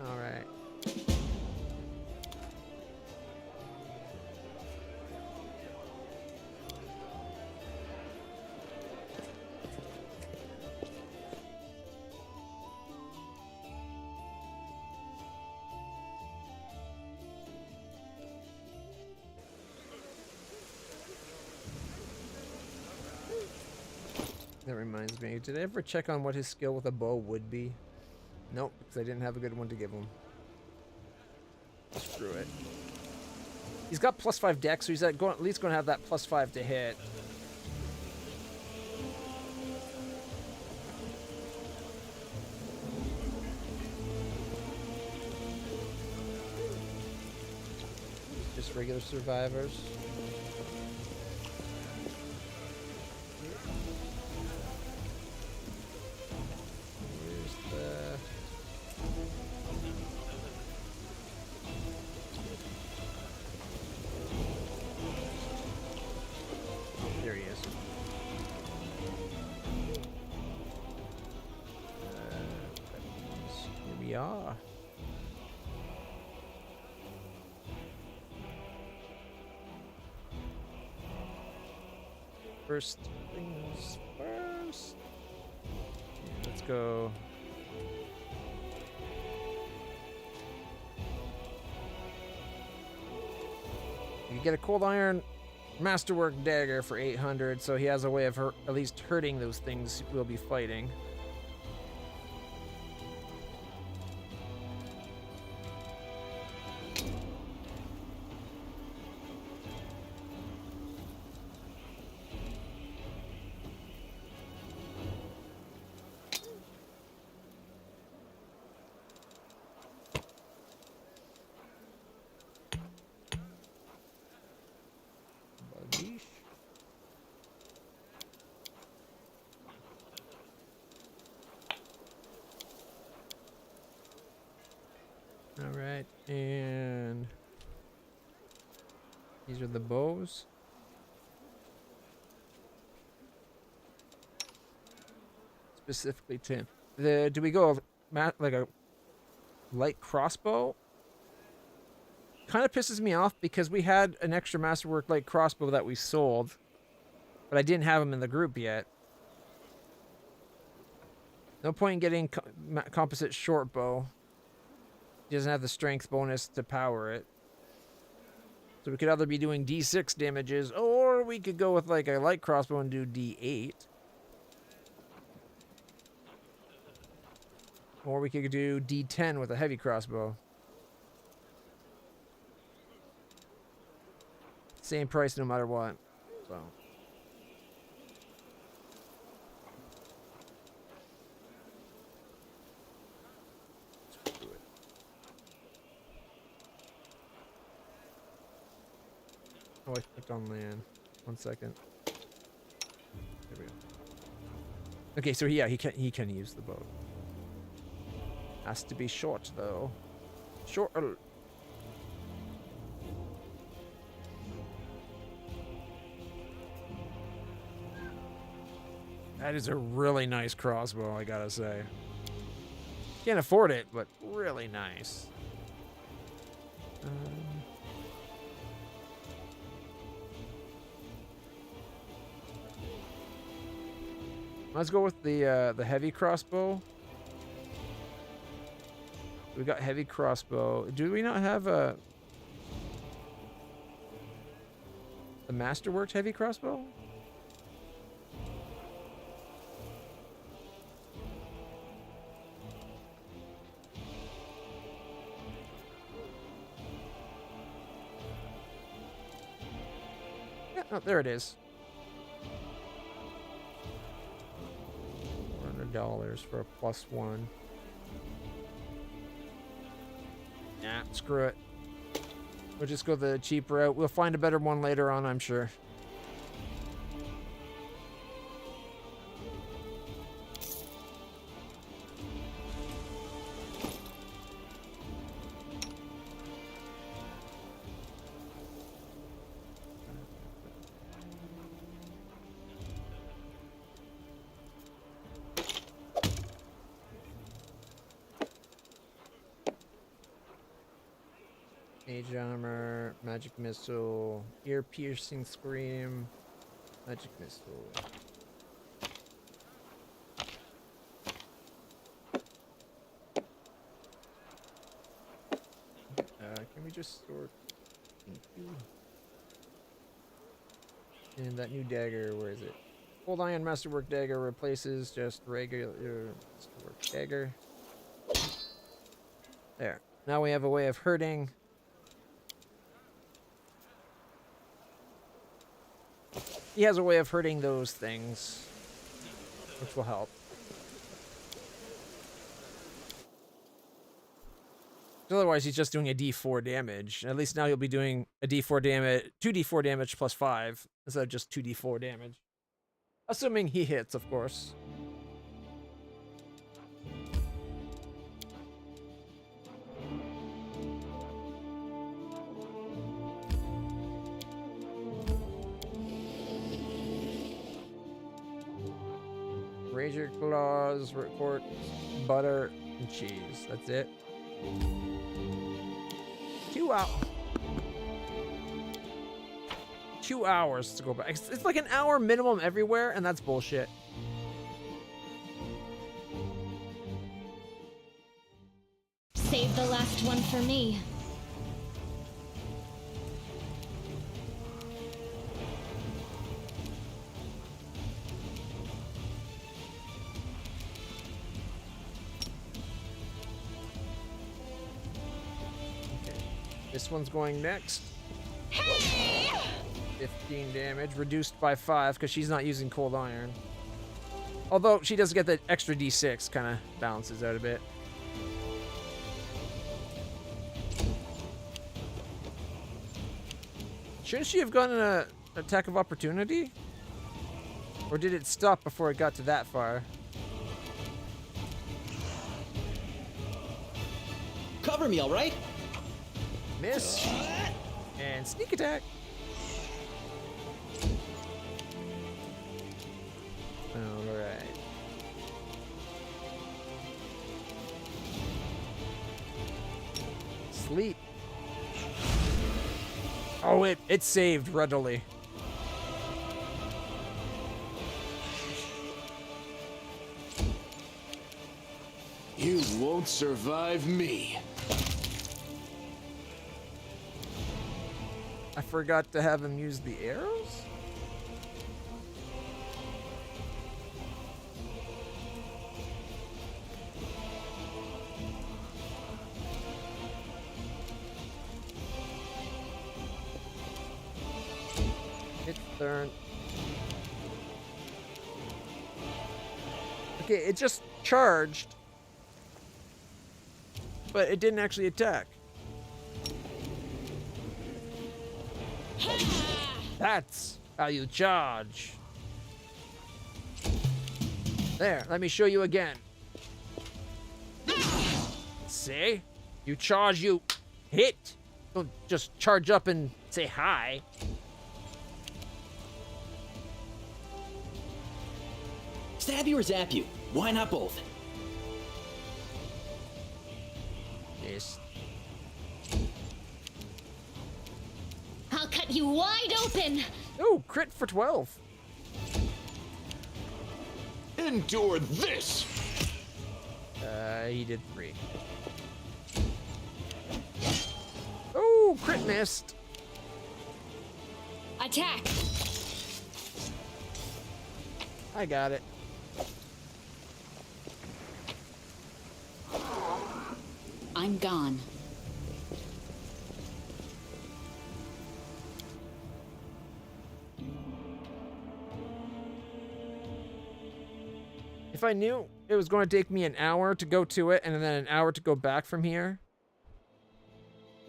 Alright. That reminds me, did I ever check on what his skill with a bow would be? Nope, because I didn't have a good one to give him. Screw it. He's got +5 dex, so he's at least going to have that +5 to hit. Just regular survivors. First things first. Let's go. You get a cold iron masterwork dagger for 800, so he has a way of at least hurting those things we'll be fighting. All right, and these are the bows. Specifically 10. Do we go like a light crossbow? Kind of pisses me off because we had an extra masterwork light crossbow that we sold, but I didn't have them in the group yet. No point in getting composite short bow. He doesn't have the strength bonus to power it. So we could either be doing D6 damages, or we could go with like a light crossbow and do D8. Or we could do D10 with a heavy crossbow. Same price no matter what. So. Let's do it. Oh, I clicked on land. 1 second. There we go. Okay, so yeah, he can use the bow. Has to be short though. Short. That is a really nice crossbow, I gotta say. Can't afford it, but really nice. Let's go with the heavy crossbow. We got heavy crossbow. Do we not have the Masterworks heavy crossbow? Yeah, oh, there it is. $400 for a +1. Nah, screw it. We'll just go the cheap route. We'll find a better one later on, I'm sure. Mage armor, magic missile, ear piercing scream, magic missile. Can we just store? Thank you. And that new dagger, where is it? Old Iron Masterwork dagger replaces just regular Masterwork dagger. There. Now we have a way of hurting. He has a way of hurting those things, which will help. Otherwise, he's just doing a D4 damage. At least now he'll be doing a D4 damage, 2d4 damage plus 5, instead of just 2d4 damage. Assuming he hits, of course. Razor claws, report, butter, and cheese. That's it. 2 hours. 2 hours to go back. It's like an hour minimum everywhere, and that's bullshit. Save the last one for me. This one's going next. 15 damage, reduced by 5 because she's not using cold iron. Although she does get the extra d6, kind of balances out a bit. Shouldn't she have gotten an attack of opportunity? Or did it stop before it got to that far? Cover me, all right? Miss. And sneak attack. Alright. Sleep. Oh, it saved readily. You won't survive me. I forgot to have him use the arrows? It's turn. Okay, it just charged, but it didn't actually attack. That's how you charge. There, let me show you again. See? You charge, you hit. Don't just charge up and say hi. Stab you or zap you? Why not both? Yes. I'll cut you wide open. Oh, crit for 12. Endure this. He did 3. Oh, crit missed. Attack. I got it. I'm gone. If I knew it was going to take me an hour to go to it and then an hour to go back from here,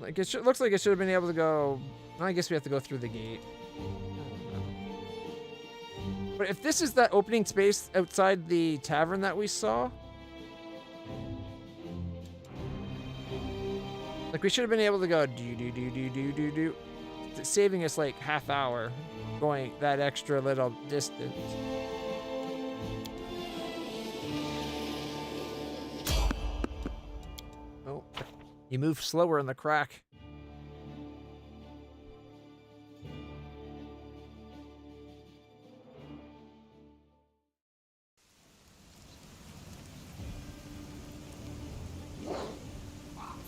like it looks like I should have been able to go. I guess we have to go through the gate. But if this is that opening space outside the tavern that we saw, like we should have been able to go do, saving us like half hour going that extra little distance. Oh, you move slower in the crack.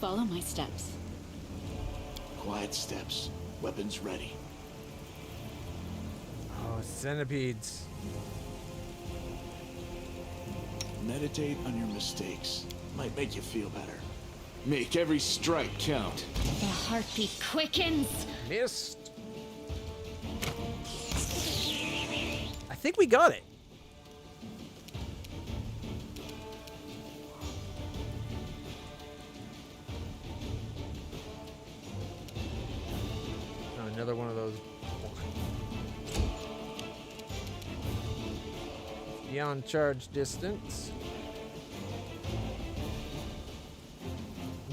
Follow my steps. Quiet steps. Weapons ready. Oh, centipedes. Meditate on your mistakes. Might make you feel better. Make every strike count. The heartbeat quickens. Missed. I think we got it. Oh, another one of those. Beyond charge distance.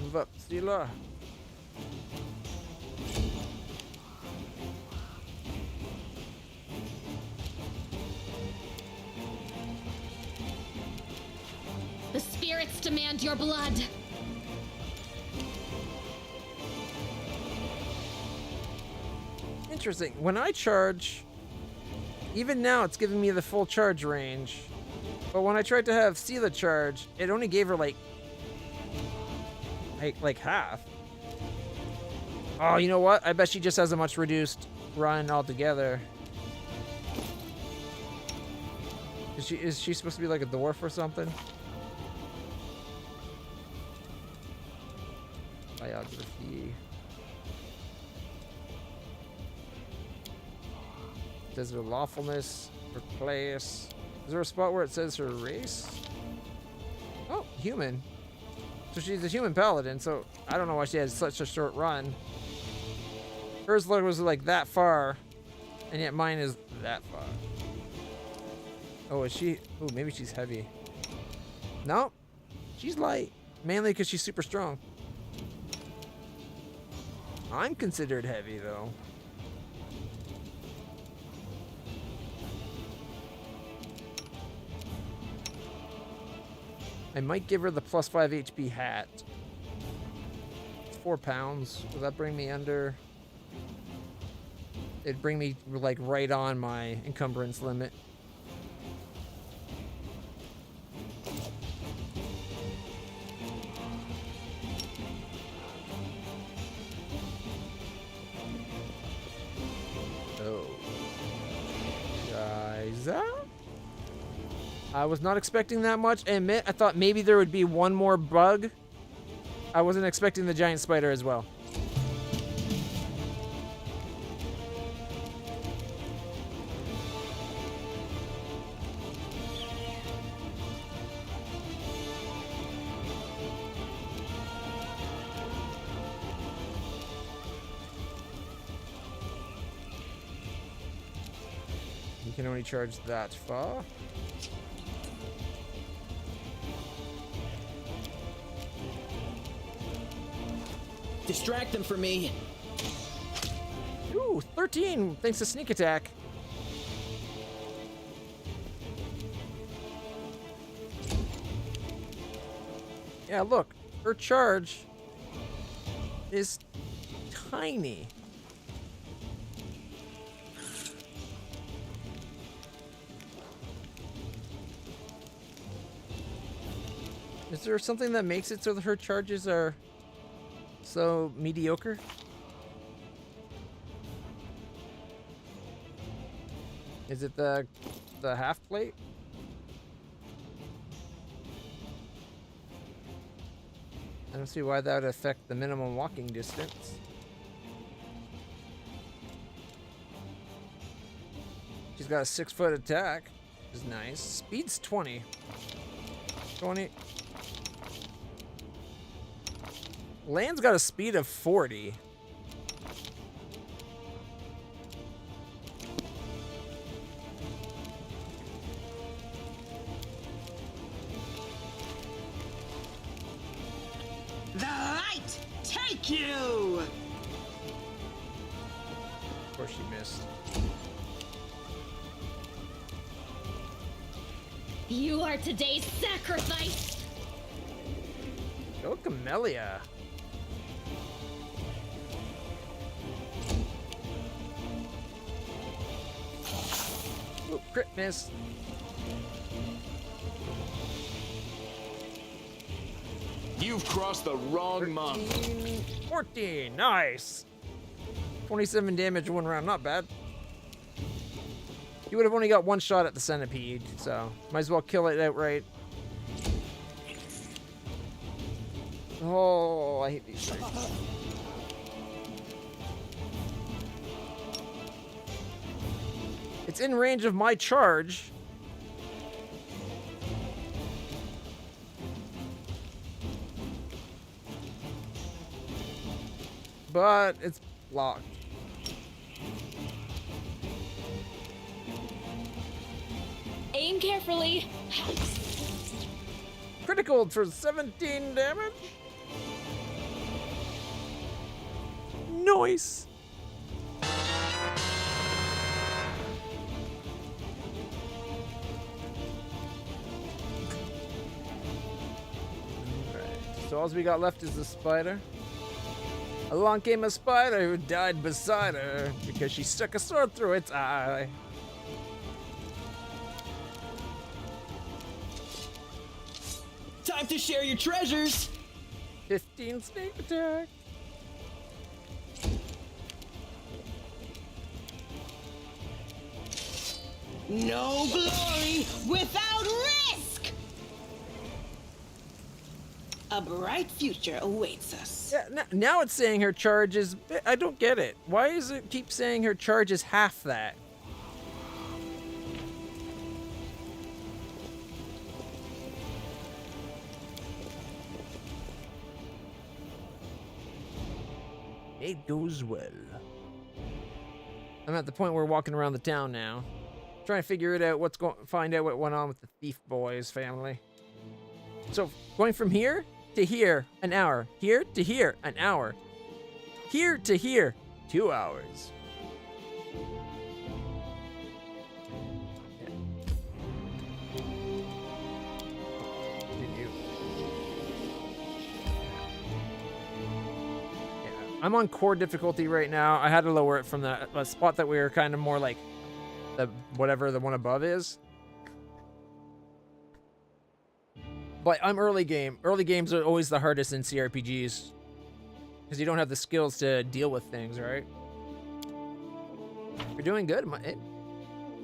Move up, Stila. The spirits demand your blood. Interesting. When I charge, even now it's giving me the full charge range. But when I tried to have Sela charge, it only gave her like half. Oh, you know what? I bet she just has a much reduced run altogether. Is she supposed to be like a dwarf or something? Biography. Does her lawfulness, her class. Is there a spot where it says her race? Oh, human. So she's a human paladin, so I don't know why she has such a short run. Hers was like that far, and yet mine is that far. Oh, is she? Oh, maybe she's heavy. No, she's light. Mainly because she's super strong. I'm considered heavy, though. I might give her the +5 HP hat. It's 4 pounds. Will that bring me under? It'd bring me, like, right on my encumbrance limit. Oh. Guys, I was not expecting that much. I admit, I thought maybe there would be one more bug. I wasn't expecting the giant spider as well. You can only charge that far. Distract them for me. Ooh, 13 thanks to sneak attack. Yeah, look, her charge is tiny. Is there something that makes it so that her charges are so mediocre? Is it the half plate? I don't see why that would affect the minimum walking distance. She's got a 6-foot attack, which is nice. Speed's 20. 20. Land's got a speed of 40. The light take you! Of course she missed. You are today's sacrifice! Go Camellia. Ooh, crit miss. You've crossed the wrong monk. 14, nice. 27 damage one round, not bad. You would have only got one shot at the centipede, so might as well kill it outright. Oh, I hate these things. It's in range of my charge. But it's blocked. Aim carefully. Critical for 17 damage. Nice. So all we got left is the spider. Along came a spider who died beside her because she stuck a sword through its eye. Time to share your treasures! 15 sneak attack. No glory without risk! A bright future awaits us. Yeah, now it's saying her charge is... I don't get it. Why does it keep saying her charge is half that? It goes well. I'm at the point where we're walking around the town now. Trying to figure it out, find out what went on with the Thief Boys family. So, going from here to here, an hour. Here to here, an hour. here to here, 2 hours. Continue. Yeah, I'm on core difficulty right now. I had to lower it from the spot that we were kind of more like the whatever the one above is. But I'm early game. Early games are always the hardest in CRPGs. Because you don't have the skills to deal with things, right? You're doing good.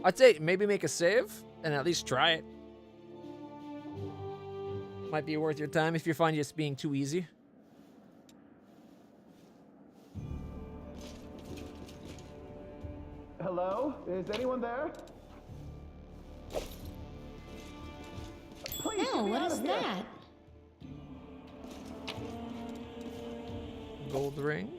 I'd say maybe make a save and at least try it. Might be worth your time if you find it's being too easy. Hello? Is anyone there? Please, Oh, what is that? Gold ring.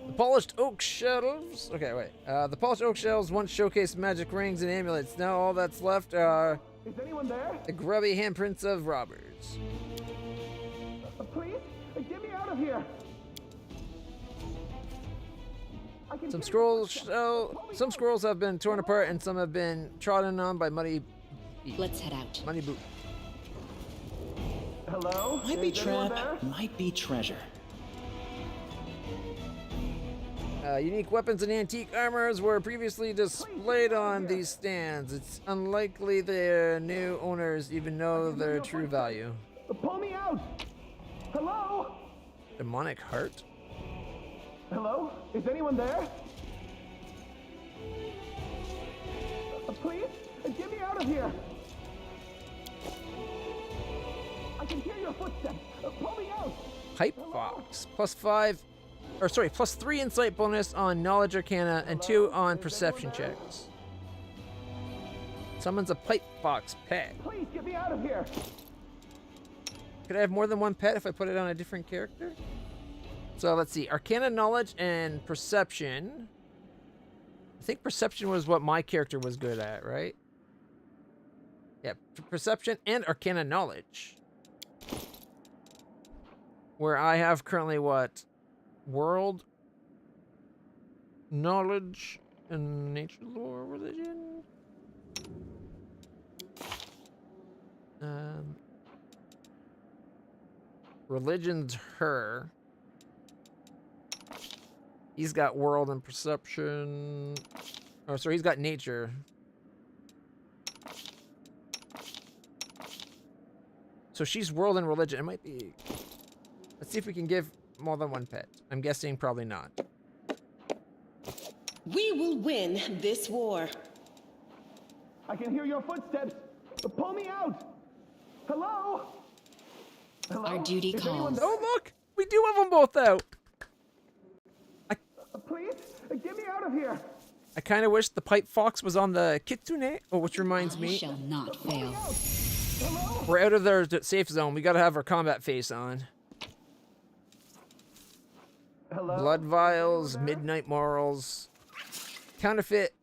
The polished oak shelves. Okay, wait. The polished oak shelves once showcased magic rings and amulets. Now all that's left are Is anyone there? the grubby handprints of robbers. Please, get me out of here. Some scrolls have been torn apart and some have been trodden on by muddy feet. Let's head out. Muddy boot. Hello? Might be Is anyone trap, there? might be treasure. Unique weapons and antique armors were previously displayed on these stands. It's unlikely their new owners even know their true value. Pull me out! Hello? Demonic heart? Hello? Is anyone there? Please, get me out of here! I can hear your footsteps. Pull me out! Pipe Fox. Plus 3 insight bonus on knowledge arcana and 2 on perception checks. Summons a Pipe Fox pet. Please get me out of here! Could I have more than one pet if I put it on a different character? So let's see. Arcana knowledge and perception. I think perception was what my character was good at, right? Yeah, perception and arcana knowledge. Where I have currently what? World knowledge and nature lore religion. Religion's her. He's got world and perception. Oh, sorry, he's got nature. So she's world and religion. It might be. Let's see if we can give more than one pet. I'm guessing probably not. We will win this war. I can hear your footsteps. Pull me out! Hello? Hello? Our duty Is anyone calls. there? Oh, look! We do have them both out! Please, get me out of here! I kind of wish the Pipe Fox was on the Kitsune. Oh, which reminds I me. shall not fail. We're out of their safe zone. We gotta have our combat face on. Hello? Blood vials, midnight morals, counterfeit,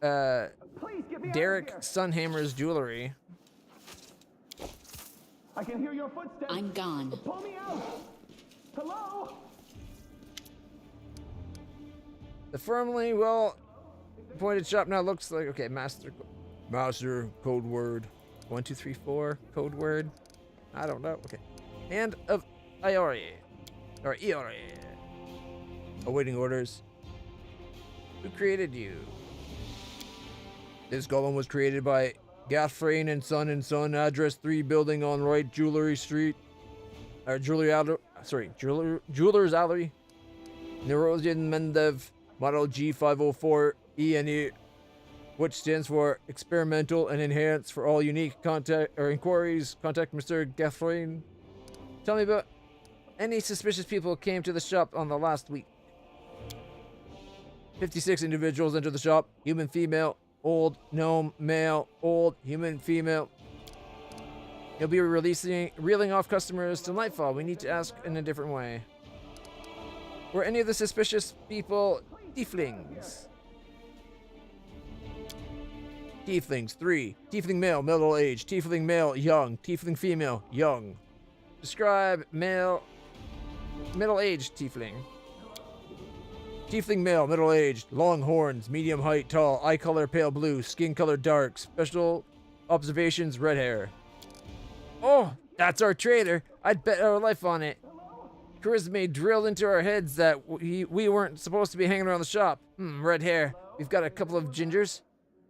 Please get me Derek out of here! Sunhammer's jewelry. I can hear your footsteps. I'm gone. Pull me out! Hello? The firmly well appointed shop now looks like okay. Master code word 1 2 3 4 code word. I don't know. Okay, hand of Iori or Iori. Awaiting orders. Who created you? This golem was created by Gathrain and Son, address 3 building on right Jewelry Street. Jewelers Alley. Nerosian Mendev, model G504 ENE, which stands for experimental and enhanced. For all unique contact or inquiries, contact Mr. Gathrain. Tell me about any suspicious people came to the shop on the last week. 56 individuals entered the shop. Human, female, old, gnome, male, old, human, female. You'll be reeling off customers to nightfall. We need to ask in a different way. Were any of the suspicious people tieflings? Tieflings, 3. Tiefling male, middle age. Tiefling male, young. Tiefling female, young. Describe male Middle-aged tiefling. Tiefling male, middle-aged, long horns, medium height, tall, eye color pale blue, skin color dark, special observations, red hair. Oh, that's our trader. I'd bet our life on it. Charisma drilled into our heads that we weren't supposed to be hanging around the shop. Red hair. We've got a couple of gingers.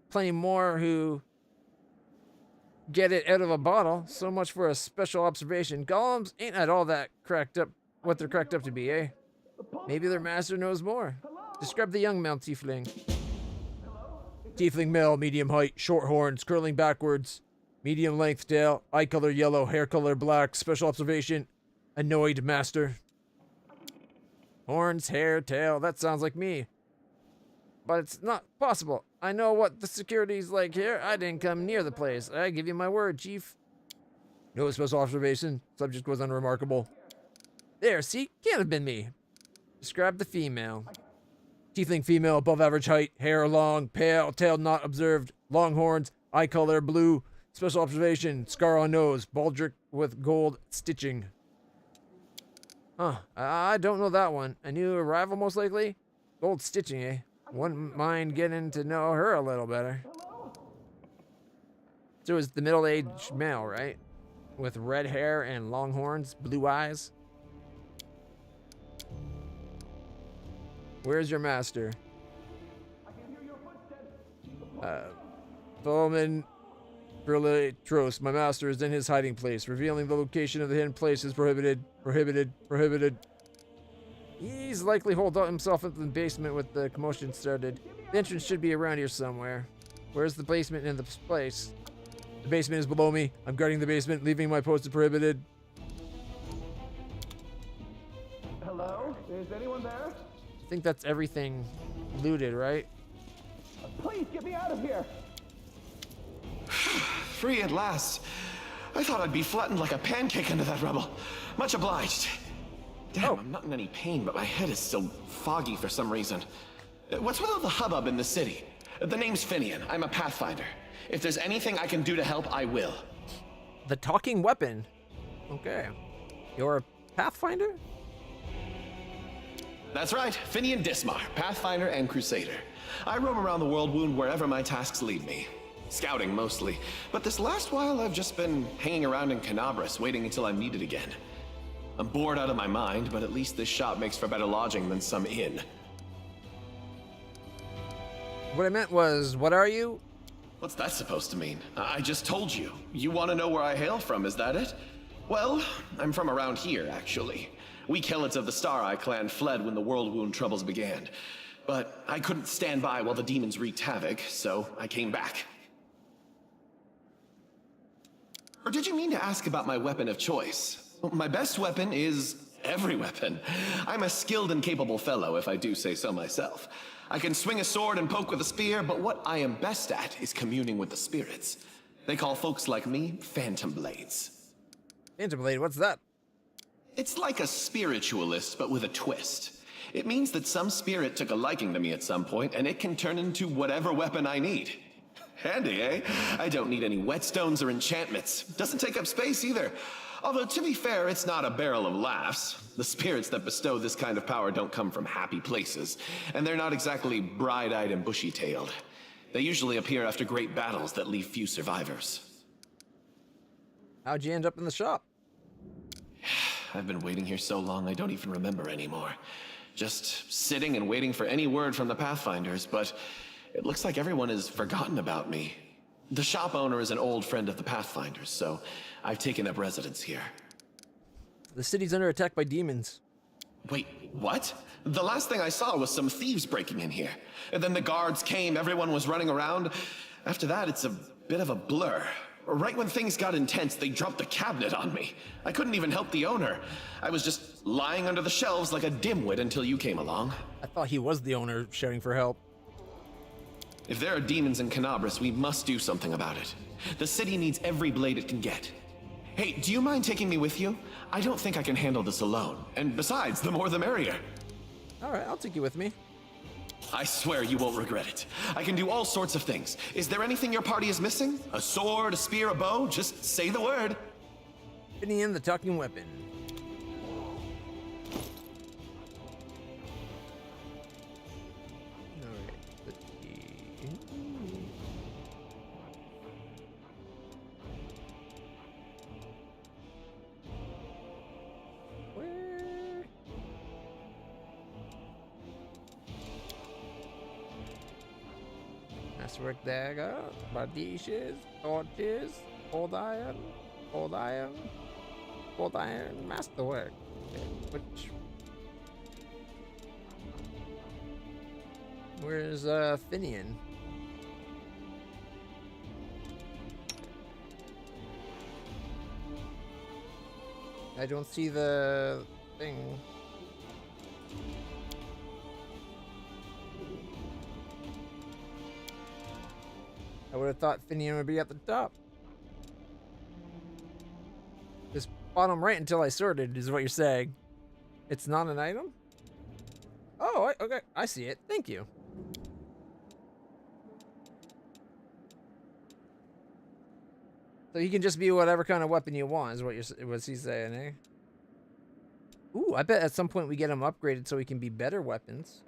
Plenty more who get it out of a bottle. So much for a special observation. Golems ain't at all that cracked up, what they're cracked up to be, eh? Maybe their master knows more. Describe the young male tiefling. Tiefling male, medium height, short horns, curling backwards, medium length tail, eye color yellow, hair color black, special observation, annoyed master. Horns, hair, tail, that sounds like me. But it's not possible. I know what the security's like here. I didn't come near the place. I give you my word, chief. No special observation. Subject was unremarkable. There, see? Can't have been me. Describe the female. Tiefling female, above average height, hair long, pale, tail not observed, long horns, eye color blue, special observation, scar on nose, baldric with gold stitching. Huh, I don't know that one. A new arrival most likely? Gold stitching, eh? Wouldn't mind getting to know her a little better. So it's the middle-aged male, right? With red hair and long horns, blue eyes. Where's your master? Bowman Tros, my master is in his hiding place. Revealing the location of the hidden place is prohibited. Prohibited. He's likely holed out himself into the basement with the commotion started. The entrance should be around here somewhere. Where's the basement in the place? The basement is below me. I'm guarding the basement, leaving my post prohibited. Hello? Is anyone there? I think that's everything looted, right? Please get me out of here! Free at last. I thought I'd be flattened like a pancake under that rubble. Much obliged. Damn, I'm not in any pain, but my head is still foggy for some reason. What's with all the hubbub in the city? The name's Finian. I'm a Pathfinder. If there's anything I can do to help, I will. The talking weapon. Okay. You're a Pathfinder? That's right, Finian Dismar, Pathfinder and Crusader. I roam around the world wound wherever my tasks lead me. Scouting mostly, but this last while I've just been hanging around in Canabras, waiting until I'm needed again. I'm bored out of my mind, but at least this shop makes for better lodging than some inn. What I meant was, what are you? What's that supposed to mean? I just told you. You want to know where I hail from, is that it? Well, I'm from around here, actually. We Kelets of the Star-Eye clan fled when the World Wound troubles began. But I couldn't stand by while the demons wreaked havoc, so I came back. Or did you mean to ask about my weapon of choice? Well, my best weapon is every weapon. I'm a skilled and capable fellow, if I do say so myself. I can swing a sword and poke with a spear, but what I am best at is communing with the spirits. They call folks like me Phantom Blades. Phantom Blade, what's that? It's like a spiritualist, but with a twist. It means that some spirit took a liking to me at some point, and it can turn into whatever weapon I need. Handy, eh? I don't need any whetstones or enchantments. Doesn't take up space either. Although, to be fair, it's not a barrel of laughs. The spirits that bestow this kind of power don't come from happy places, and they're not exactly bright-eyed and bushy-tailed. They usually appear after great battles that leave few survivors. How'd you end up in the shop? I've been waiting here so long I don't even remember anymore. Just sitting and waiting for any word from the Pathfinders, but it looks like everyone has forgotten about me. The shop owner is an old friend of the Pathfinders, so I've taken up residence here. The city's under attack by demons. Wait, what? The last thing I saw was some thieves breaking in here. And then the guards came, everyone was running around. After that, it's a bit of a blur. Right when things got intense, they dropped the cabinet on me. I couldn't even help the owner. I was just lying under the shelves like a dimwit until you came along. I thought he was the owner shouting for help. If there are demons in Canabras, we must do something about it. The city needs every blade it can get. Hey, do you mind taking me with you? I don't think I can handle this alone. And besides, the more the merrier. Alright, I'll take you with me. I swear you won't regret it. I can do all sorts of things. Is there anything your party is missing? A sword, a spear, a bow? Just say the word. Finian the talking weapon. masterwork dagger, badishes, torches, old iron, masterwork. Okay, which... Where's Finian? I don't see the thing. I would have thought Finian would be at the top. This bottom right until I sorted is what you're saying. It's not an item? Oh, okay. I see it. Thank you. So you can just be whatever kind of weapon you want, is what what's he saying, eh? Ooh, I bet at some point we get them upgraded so we can be better weapons.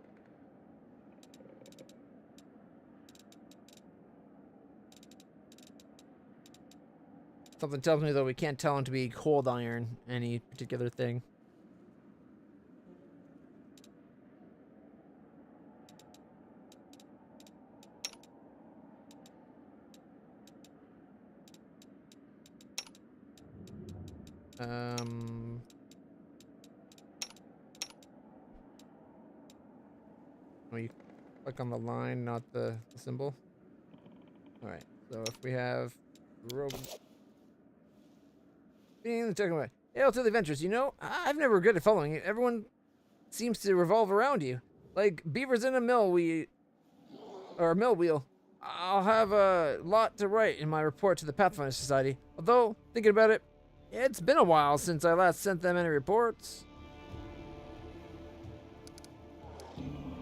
Something tells me, though, we can't tell him to be cold iron, any particular thing. Oh, you click on the line, not the symbol. All right. So if we have robe, being talking about hail to the adventures. You know, I've never regretted following you. Everyone seems to revolve around you, like beavers in a mill wheel. I'll have a lot to write in my report to the Pathfinder Society. Although, thinking about it, it's been a while since I last sent them any reports.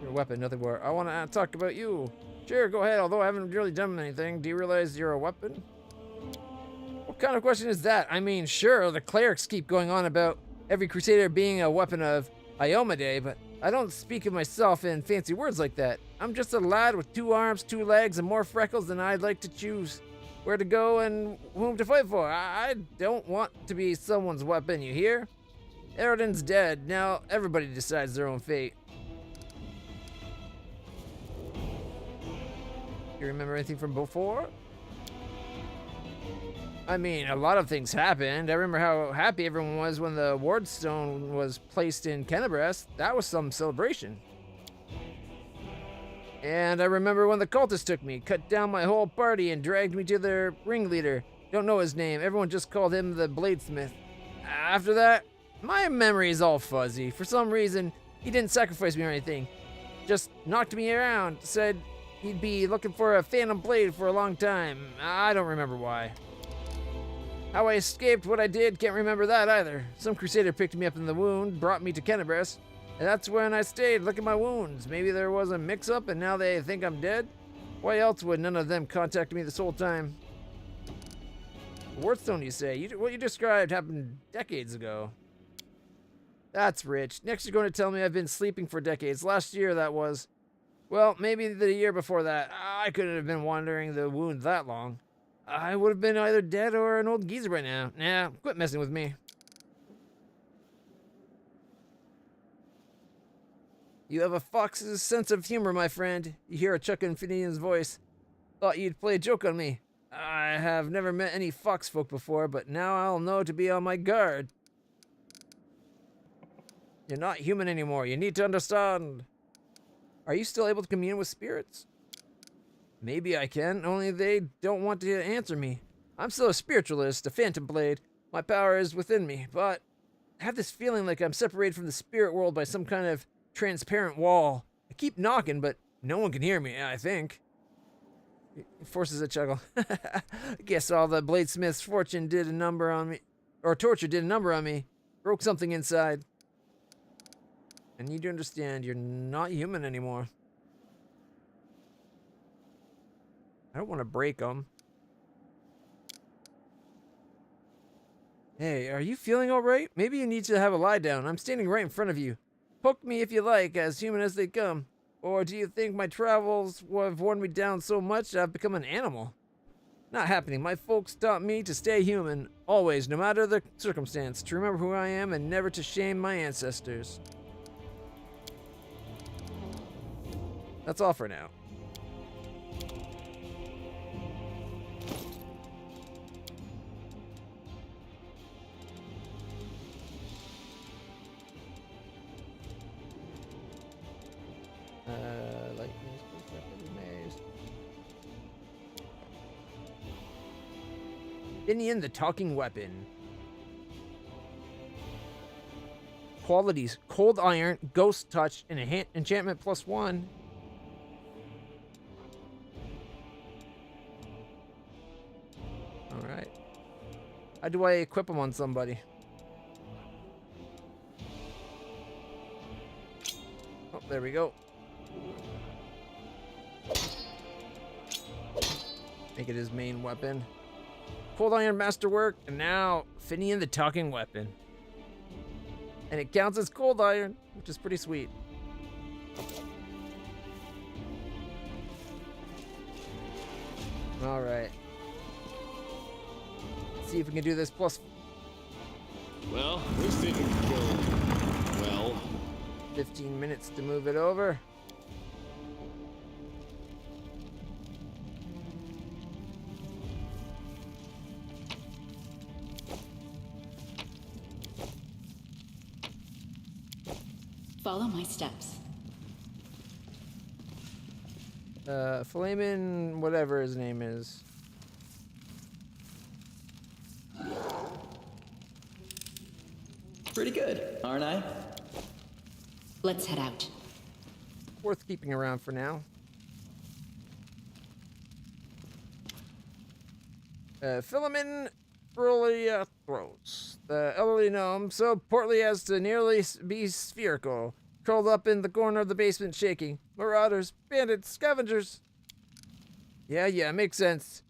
Your weapon, nothing more. I want to talk about you. Sure, go ahead, although I haven't really done anything. Do you realize you're a weapon? What kind of question is that? I mean, sure, the clerics keep going on about every crusader being a weapon of Iomade, but I don't speak of myself in fancy words like that. I'm just a lad with 2 arms, 2 legs, and more freckles than I'd like to choose where to go and whom to fight for. I don't want to be someone's weapon, you hear? Eridan's dead. Now everybody decides their own fate. You remember anything from before? I mean, a lot of things happened. I remember how happy everyone was when the wardstone was placed in Kennebrest. That was some celebration. And I remember when the cultists took me, cut down my whole party, and dragged me to their ringleader. Don't know his name. Everyone just called him the Bladesmith. After that, my memory is all fuzzy. For some reason, he didn't sacrifice me or anything. Just knocked me around, said he'd be looking for a phantom blade for a long time. I don't remember why. How I escaped what I did, can't remember that either. Some crusader picked me up in the wound, brought me to Kennebrest, and that's when I stayed, looking at my wounds. Maybe there was a mix-up and now they think I'm dead? Why else would none of them contact me this whole time? Wardstone, you say? What you described happened decades ago. That's rich. Next you're going to tell me I've been sleeping for decades. Last year, that was. Well, maybe the year before that. I couldn't have been wandering the wound that long. I would have been either dead or an old geezer right now. Nah, quit messing with me. You have a fox's sense of humor, my friend. You hear a chuck in Finian's voice. Thought you'd play a joke on me. I have never met any fox folk before, but now I'll know to be on my guard. You're not human anymore. You need to understand. Are you still able to commune with spirits? Maybe I can, only they don't want to answer me. I'm still a spiritualist, a phantom blade. My power is within me, but I have this feeling like I'm separated from the spirit world by some kind of transparent wall. I keep knocking, but no one can hear me, I think. He forces a chuckle. I guess all the bladesmith's fortune did a number on me, or torture did a number on me. Broke something inside. I need to understand, you're not human anymore. I don't want to break them. Hey, are you feeling all right? Maybe you need to have a lie down. I'm standing right in front of you. Poke me if you like, as human as they come. Or do you think my travels have worn me down so much that I've become an animal? Not happening. My folks taught me to stay human, always, no matter the circumstance, to remember who I am and never to shame my ancestors. That's all for now. Finian the talking weapon. Qualities: cold iron, ghost touch, and enchantment +1. All right. How do I equip them on somebody? Oh, there we go. Make it his main weapon. Cold iron masterwork, and now Finian the talking weapon. And it counts as cold iron, which is pretty sweet. All right. Let's see if we can do this plus. Well, this didn't go well. 15 minutes to move it over. Follow my steps. Flamin', whatever his name is. Pretty good, aren't I? Let's head out. Worth keeping around for now. Philemon throws. The elderly gnome, so portly as to nearly be spherical, curled up in the corner of the basement shaking. Marauders, bandits, scavengers. Yeah, makes sense.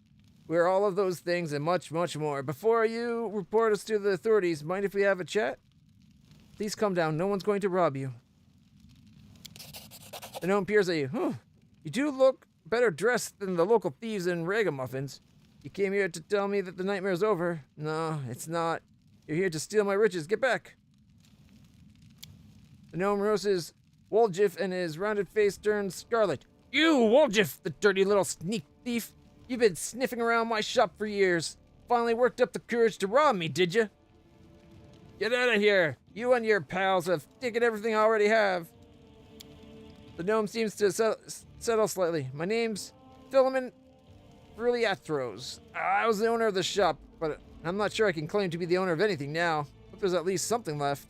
We're all of those things and much, much more. Before you report us to the authorities, mind if we have a chat? Please come down. No one's going to rob you. The gnome peers at you. Huh. You do look better dressed than the local thieves and ragamuffins. You came here to tell me that the nightmare's over. No, it's not. You're here to steal my riches. Get back. The gnome roasts Woljif, and his rounded face turns scarlet. You, Woljif, the dirty little sneak thief. You've been sniffing around my shop for years. Finally worked up the courage to rob me, did you? Get out of here. You and your pals have taken everything I already have. The gnome seems to settle slightly. My name's Philemon Throws. I was the owner of the shop, but I'm not sure I can claim to be the owner of anything now. But there's at least something left.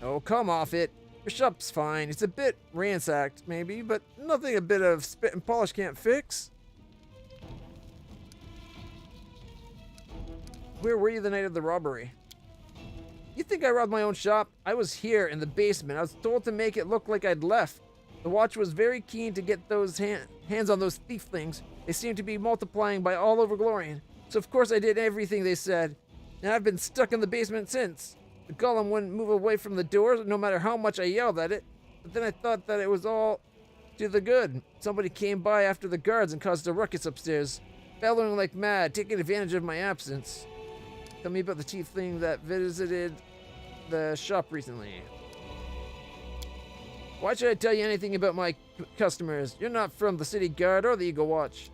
Oh, come off it. Your shop's fine. It's a bit ransacked, maybe, but nothing a bit of spit and polish can't fix. Where were you the night of the robbery? You think I robbed my own shop? I was here in the basement. I was told to make it look like I'd left. The watch was very keen to get those hands on those thieflings. They seem to be multiplying by all over Glorian. So of course I did everything they said. And I've been stuck in the basement since. The golem wouldn't move away from the door no matter how much I yelled at it. But then I thought that it was all to the good. Somebody came by after the guards and caused a ruckus upstairs, bellowing like mad, taking advantage of my absence. Tell me about the tiefling that visited the shop recently. Why should I tell you anything about my customers? You're not from the city guard or the Eagle Watch.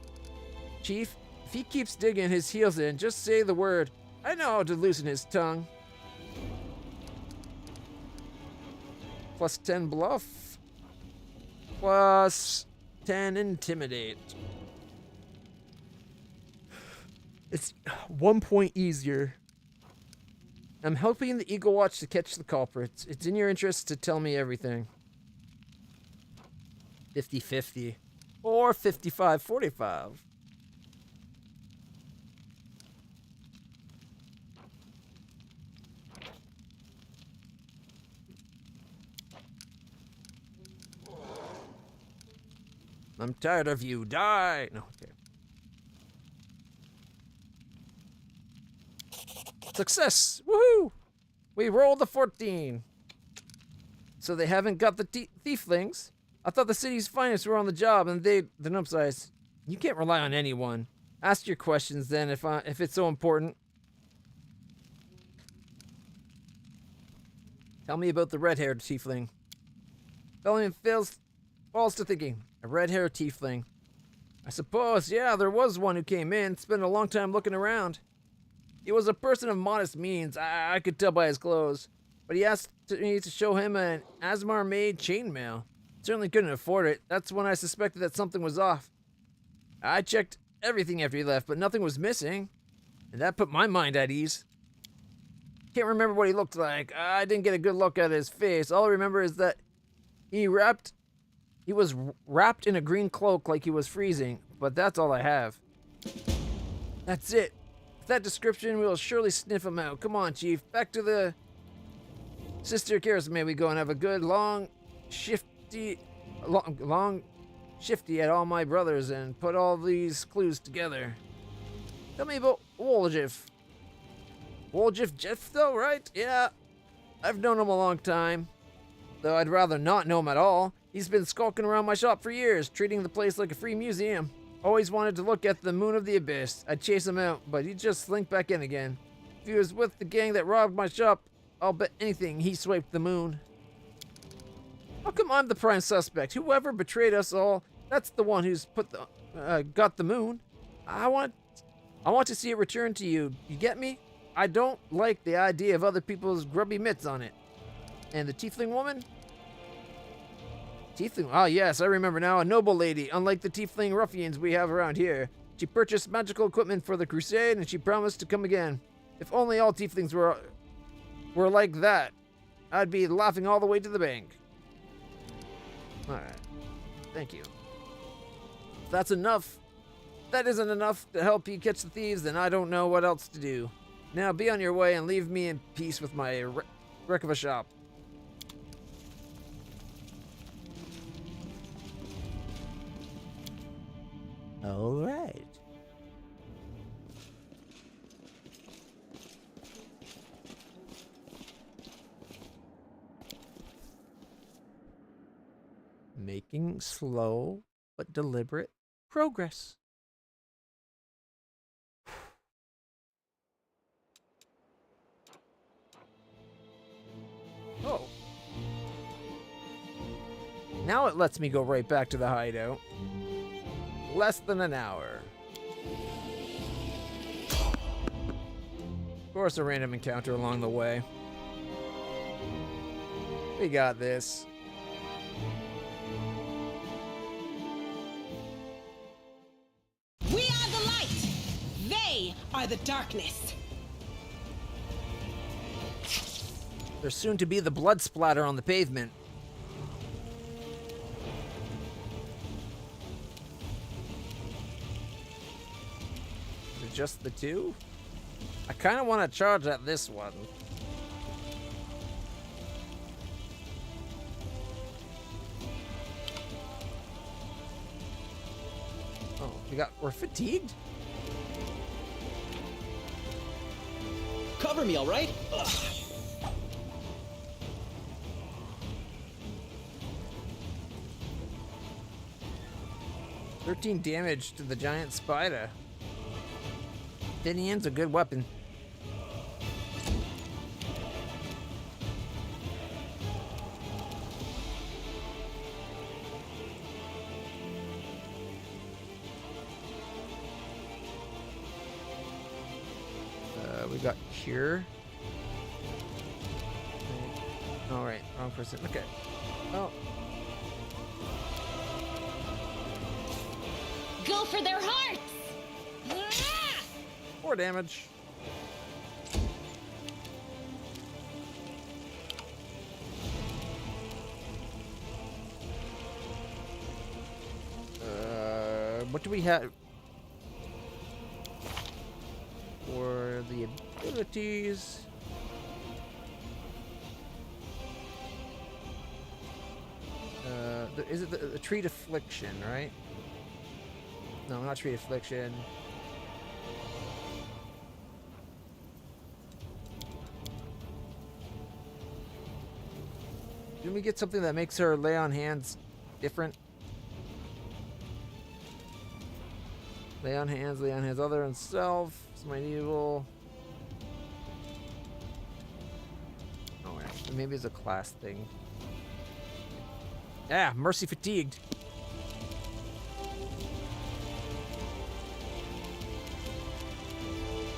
Chief, if he keeps digging his heels in, just say the word. I know how to loosen his tongue. Plus 10 bluff. Plus 10 intimidate. It's 1 point easier. I'm helping the Eagle Watch to catch the culprits. It's in your interest to tell me everything. 50-50. Or 55-45. I'm tired of you. Die! No, okay. Success! Woohoo! We rolled a 14. So they haven't got the thieflings. I thought the city's finest were on the job, and the gnome size. You can't rely on anyone. Ask your questions then, if it's so important. Tell me about the red-haired tiefling. Bellingham falls to thinking. A red-haired tiefling. I suppose, yeah, there was one who came in, spent a long time looking around. He was a person of modest means, I could tell by his clothes. But he asked me to show him an Asmar-made chainmail. Certainly couldn't afford it. That's when I suspected that something was off. I checked everything after he left, but nothing was missing. And that put my mind at ease. Can't remember what he looked like. I didn't get a good look at his face. All I remember is that he was wrapped in a green cloak like he was freezing, but that's all I have. That's it. With that description, we will surely sniff him out. Come on, Chief. Back to the Sister Karis. May we go and have a good long shifty at all my brothers and put all these clues together. Tell me about Woljif. Woljif Jeff, though, right? Yeah. I've known him a long time. Though I'd rather not know him at all. He's been skulking around my shop for years, treating the place like a free museum. Always wanted to look at the Moon of the Abyss. I'd chase him out, but he'd just slink back in again. If he was with the gang that robbed my shop, I'll bet anything he swiped the moon. How come I'm the prime suspect? Whoever betrayed us all, that's the one who's got the moon. I want to see it return to you. You get me? I don't like the idea of other people's grubby mitts on it. And the tiefling woman? Tiefling? Ah, yes, I remember now. A noble lady, unlike the tiefling ruffians we have around here. She purchased magical equipment for the crusade, and she promised to come again. If only all tieflings were like that, I'd be laughing all the way to the bank. Alright. Thank you. If that's enough, if that isn't enough to help you catch the thieves, then I don't know what else to do. Now be on your way and leave me in peace with my wreck of a shop. All right. Making slow but deliberate progress. Oh. Now it lets me go right back to the hideout. Less than an hour. Of course, a random encounter along the way. We got this. We are the light. They are the darkness. There's soon to be the blood splatter on the pavement. Is it just the two? I kind of want to charge at this one. Oh, we're fatigued? Cover me, all right? Ugh. $13 damage to the giant spider. Dinian's a good weapon. We got cure. All right, wrong person. Okay. Oh. Go for their hearts! 4 damage. What do we have for the abilities? Is it the treat affliction, right? No, not treat affliction. Didn't we get something that makes her lay on hands different? Lay on hands other than self. It's my evil. Oh, actually, maybe it's a class thing. Yeah, mercy fatigued.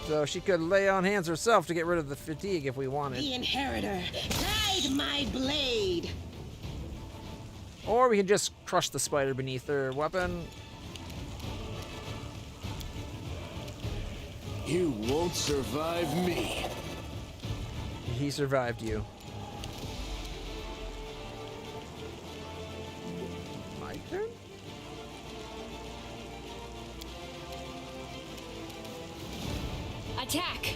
So she could lay on hands herself to get rid of the fatigue if we wanted. The inheritor, guide my blade. Or we can just crush the spider beneath her weapon. You won't survive me. He survived you. My turn? Attack!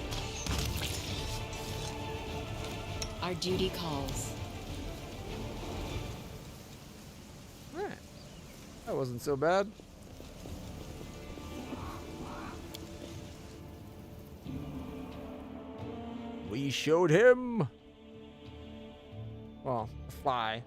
Our duty calls. Alright. That wasn't so bad. We showed him. Well, a fly.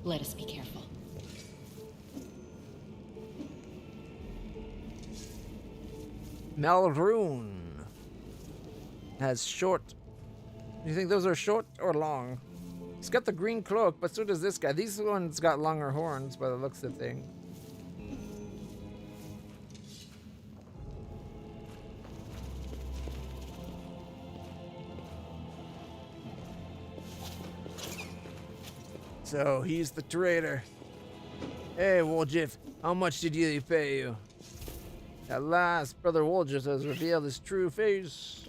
Let us be careful. Malrune has short. Do you think those are short or long? He's got the green cloak, but so does this guy. These ones got longer horns by the looks of things. So he's the traitor. Hey, Woljif, how much did he pay you? At last, Brother Woljif has revealed his true face.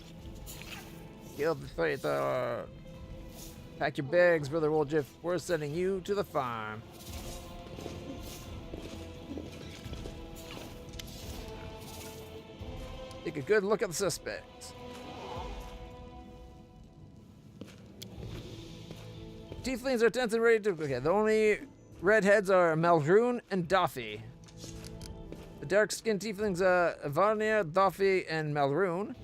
Kill the traitor. Pack your bags, Brother Woljif. We're sending you to the farm. Take a good look at the suspects. Tieflings are tense and ready to... Okay, the only redheads are Malrune and Duffy. The dark-skinned tieflings are Varnir, Duffy, and Malrune.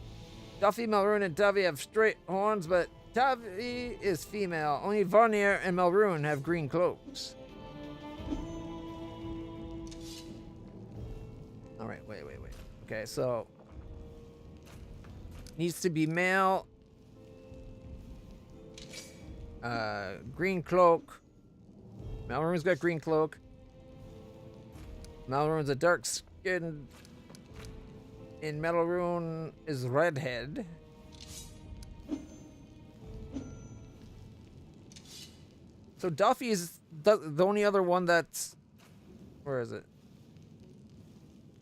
Duffy, Malrune, and Duffy have straight horns, but Duffy is female. Only Varnir and Malrune have green cloaks. Alright, wait. Okay, so... Needs to be male... green cloak. Malrune's got green cloak. Malrune's a dark skinned. And Malrune is redhead. So Duffy is the only other one that's... Where is it?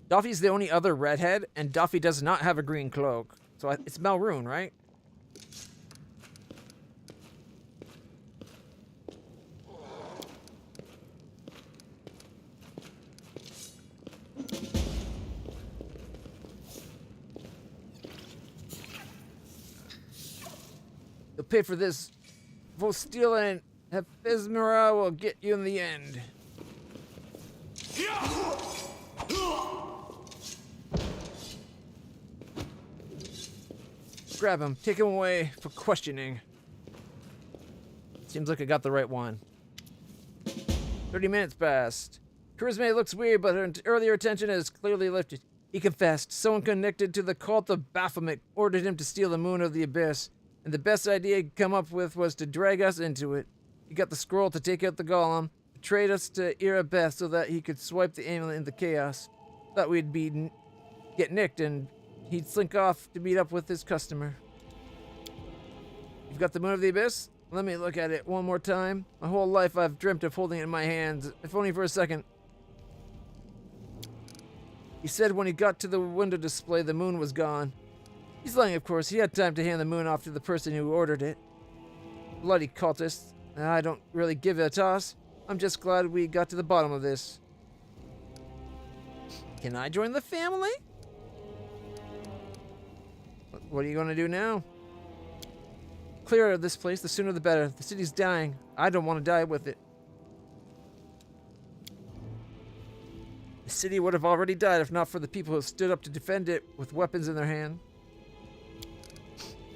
Duffy's the only other redhead, and Duffy does not have a green cloak. So it's Malrune, right? You'll pay for this. Vostila and Hephismera will get you in the end. Grab him. Take him away for questioning. Seems like I got the right one. 30 minutes passed. Charisma looks weird, but her earlier attention is clearly lifted. He confessed. Someone connected to the cult of Baphomet ordered him to steal the moon of the abyss. And the best idea he could come up with was to drag us into it. He got the scroll to take out the golem, betrayed us to Irabeth so that he could swipe the amulet into chaos. Thought we'd get nicked and he'd slink off to meet up with his customer. You've got the moon of the abyss? Let me look at it one more time. My whole life I've dreamt of holding it in my hands, if only for a second. He said when he got to the window display, the moon was gone. He's lying, of course. He had time to hand the moon off to the person who ordered it. Bloody cultists. I don't really give it a toss. I'm just glad we got to the bottom of this. Can I join the family? What are you going to do now? Clear out of this place, the sooner the better. The city's dying. I don't want to die with it. The city would have already died if not for the people who stood up to defend it with weapons in their hand.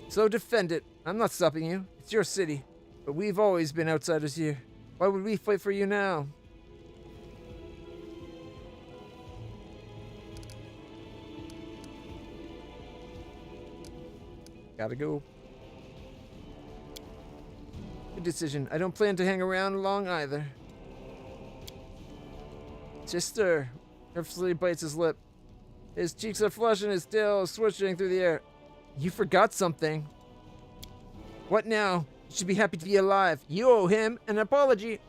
So defend it. I'm not stopping you. It's your city. But we've always been outsiders here. Why would we fight for you now? Gotta go. Good decision. I don't plan to hang around long either. Chister nervously bites his lip. His cheeks are flushed and his tail is swishing through the air. You forgot something. What now? You should be happy to be alive. You owe him an apology.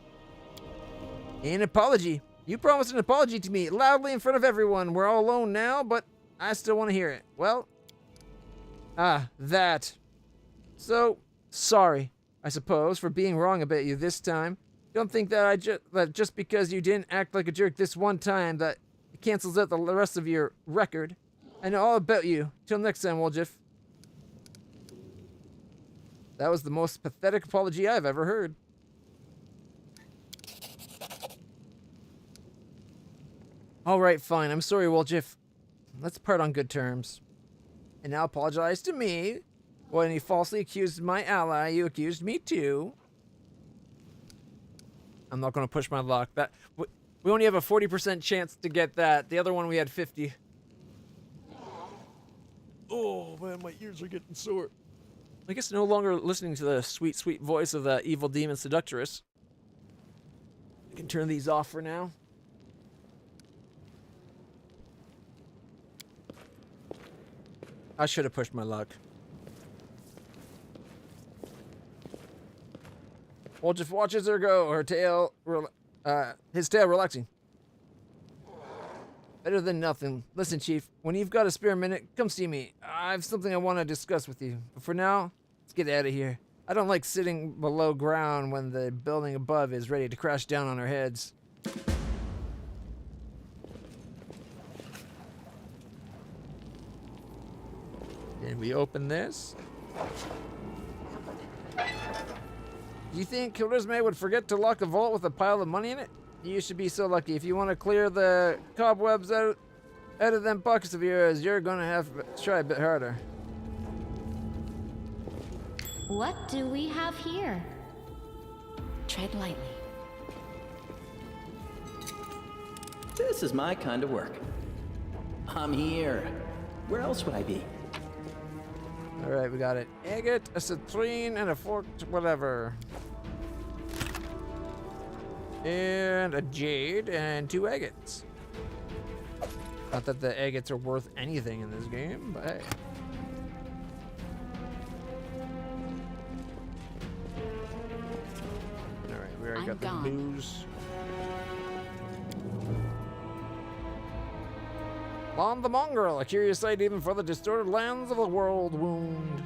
An apology? You promised an apology to me, loudly in front of everyone. We're all alone now, but I still want to hear it. Well, that. So, sorry, I suppose, for being wrong about you this time. Don't think that that just because you didn't act like a jerk this one time that it cancels out the rest of your record. I know all about you. Till next time, Woljif. That was the most pathetic apology I've ever heard. Alright, fine. I'm sorry, Woljif. Let's part on good terms. And now apologize to me. When you falsely accused my ally, you accused me too. I'm not going to push my luck. We only have a 40% chance to get that. The other one we had 50. Oh man, my ears are getting sore. I guess no longer listening to the sweet, sweet voice of the evil demon seductress. I can turn these off for now. I should have pushed my luck. Woljif watches her go, her tail, his tail relaxing. Better than nothing. Listen, Chief, when you've got a spare minute, come see me. I have something I want to discuss with you. But for now, let's get out of here. I don't like sitting below ground when the building above is ready to crash down on our heads. Can we open this? Do you think Charisma would forget to lock a vault with a pile of money in it? You should be so lucky. If you want to clear the cobwebs out of them pockets of yours, you're gonna have to try a bit harder. What do we have here? Tread lightly. This is my kind of work. I'm here. Where else would I be? Alright, we got an agate, a citrine, and a forked whatever. And a jade, and 2 agates. Not that the agates are worth anything in this game, but hey. Alright, we already got the booze. On the mongrel, a curious sight even for the distorted lands of the world wound.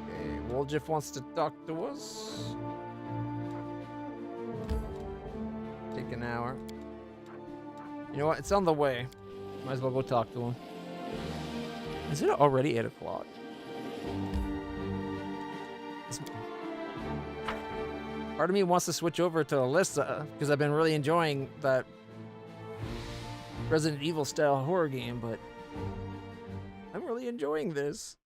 Okay, Woljif wants to talk to us. Take an hour. You know what? It's on the way. Might as well go talk to him. Is it already 8 o'clock? Part of me wants to switch over to Alyssa because I've been really enjoying that Resident Evil style horror game, but I'm really enjoying this.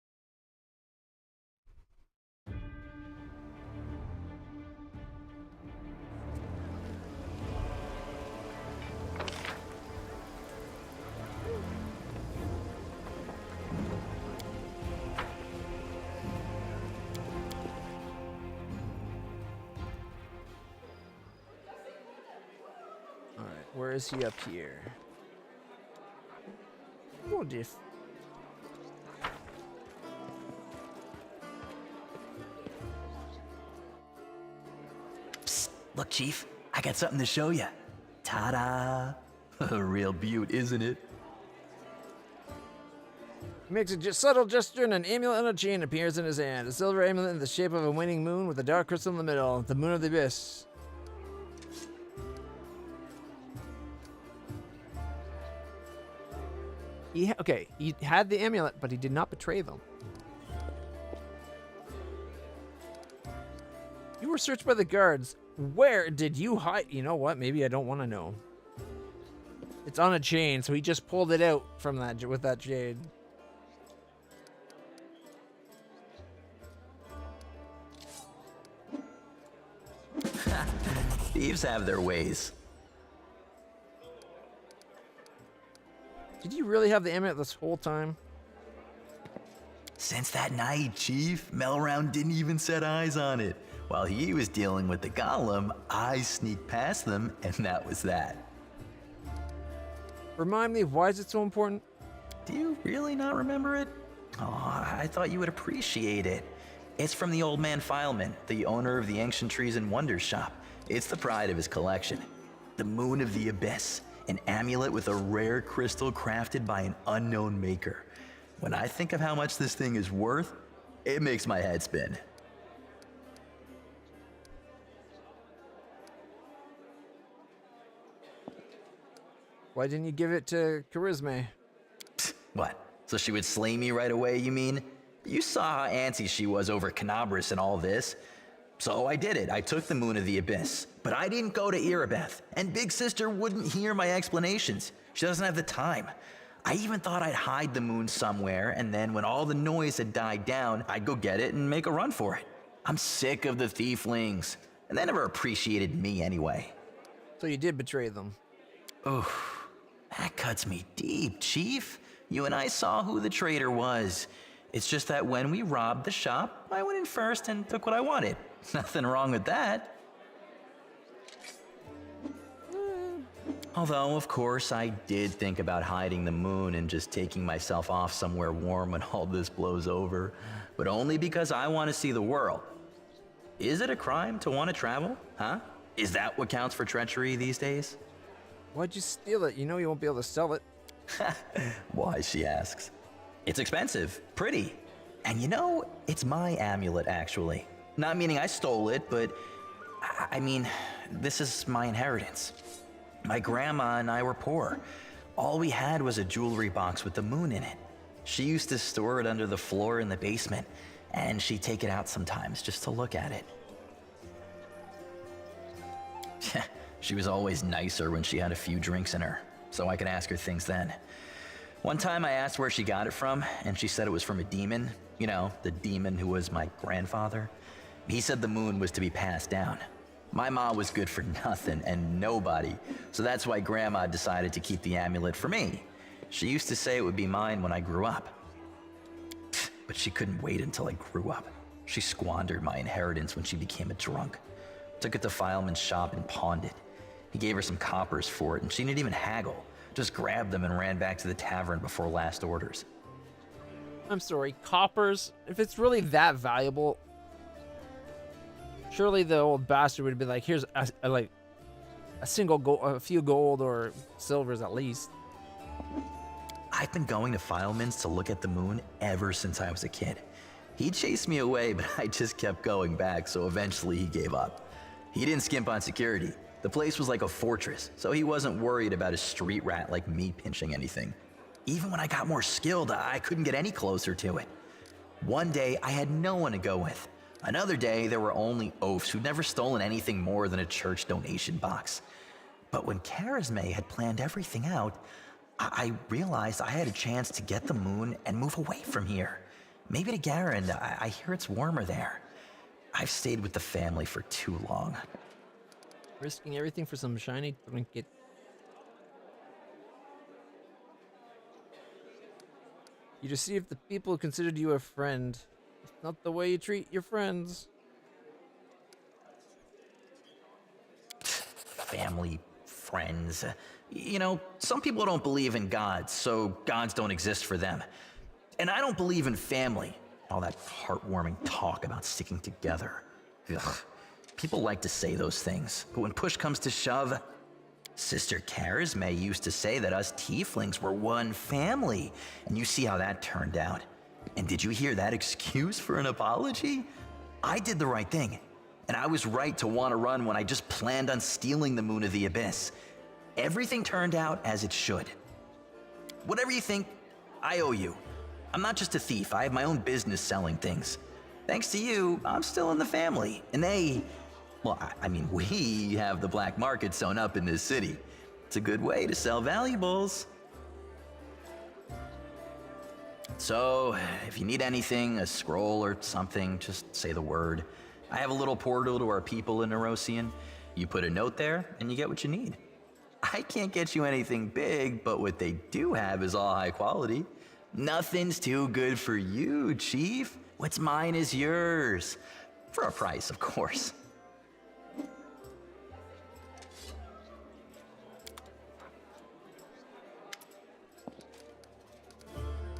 Where is he up here? Oh, diff. Psst, look, Chief. I got something to show you. Ta-da! A real beaut, isn't it? He makes a subtle gesture and an amulet on a chain appears in his hand. A silver amulet in the shape of a waning moon with a dark crystal in the middle. The moon of the abyss. Okay, he had the amulet, but he did not betray them. You were searched by the guards. Where did you hide? You know what? Maybe I don't want to know. It's on a chain, so he just pulled it out from that with that jade. Thieves have their ways. Did you really have the amulet this whole time? Since that night, Chief, Melround didn't even set eyes on it. While he was dealing with the golem, I sneaked past them, and that was that. Remind me, why is it so important? Do you really not remember it? Oh, I thought you would appreciate it. It's from the old man Fileman, the owner of the Ancient Trees and Wonders shop. It's the pride of his collection. The Moon of the Abyss, an amulet with a rare crystal crafted by an unknown maker. When I think of how much this thing is worth, it makes my head spin. Why didn't you give it to Charisma? What? So she would slay me right away, you mean? You saw how antsy she was over Canabras and all this. So I did it. I took the Moon of the Abyss. But I didn't go to Erebeth, and Big Sister wouldn't hear my explanations. She doesn't have the time. I even thought I'd hide the moon somewhere, and then when all the noise had died down, I'd go get it and make a run for it. I'm sick of the thieflings, and they never appreciated me anyway. So you did betray them. Oof, that cuts me deep, Chief. You and I saw who the traitor was. It's just that when we robbed the shop, I went in first and took what I wanted. Nothing wrong with that. Although, of course, I did think about hiding the moon and just taking myself off somewhere warm when all this blows over, but only because I want to see the world. Is it a crime to want to travel, huh? Is that what counts for treachery these days? Why'd you steal it? You know you won't be able to sell it. Why, she asks. It's expensive, pretty. And you know, it's my amulet, actually. Not meaning I stole it, but I mean, this is my inheritance. My grandma and I were poor. All we had was a jewelry box with the moon in it. She used to store it under the floor in the basement, and she'd take it out sometimes just to look at it. She was always nicer when she had a few drinks in her, so I could ask her things then. One time I asked where she got it from, and she said it was from a demon. You know, the demon who was my grandfather. He said the moon was to be passed down. My ma was good for nothing and nobody, so that's why Grandma decided to keep the amulet for me. She used to say it would be mine when I grew up. But she couldn't wait until I grew up. She squandered my inheritance when she became a drunk. Took it to Fileman's shop and pawned it. He gave her some coppers for it, and she didn't even haggle. Just grabbed them and ran back to the tavern before last orders. I'm sorry, coppers? If it's really that valuable, surely the old bastard would be like, here's a single gold, a few gold or silvers at least. I've been going to Fileman's to look at the moon ever since I was a kid. He chased me away, but I just kept going back, so eventually he gave up. He didn't skimp on security. The place was like a fortress, so he wasn't worried about a street rat like me pinching anything. Even when I got more skilled, I couldn't get any closer to it. One day, I had no one to go with. Another day, there were only oafs who'd never stolen anything more than a church donation box. But when Charisma had planned everything out, I realized I had a chance to get the moon and move away from here. Maybe to Garen. I hear it's warmer there. I've stayed with the family for too long. Risking everything for some shiny trinket. You just see if the people considered you a friend. It's not the way you treat your friends. Family, friends. You know, some people don't believe in gods, so gods don't exist for them. And I don't believe in family. All that heartwarming talk about sticking together. Ugh. People like to say those things, but when push comes to shove, Sister Charisma used to say that us tieflings were one family, and you see how that turned out. And did you hear that excuse for an apology? I did the right thing, and I was right to want to run when I just planned on stealing the Moon of the Abyss. Everything turned out as it should. Whatever you think, I owe you. I'm not just a thief, I have my own business selling things. Thanks to you, I'm still in the family, and we have the black market sewn up in this city. It's a good way to sell valuables. So, if you need anything, a scroll or something, just say the word. I have a little portal to our people in Nerosian. You put a note there, and you get what you need. I can't get you anything big, but what they do have is all high quality. Nothing's too good for you, Chief. What's mine is yours. For a price, of course.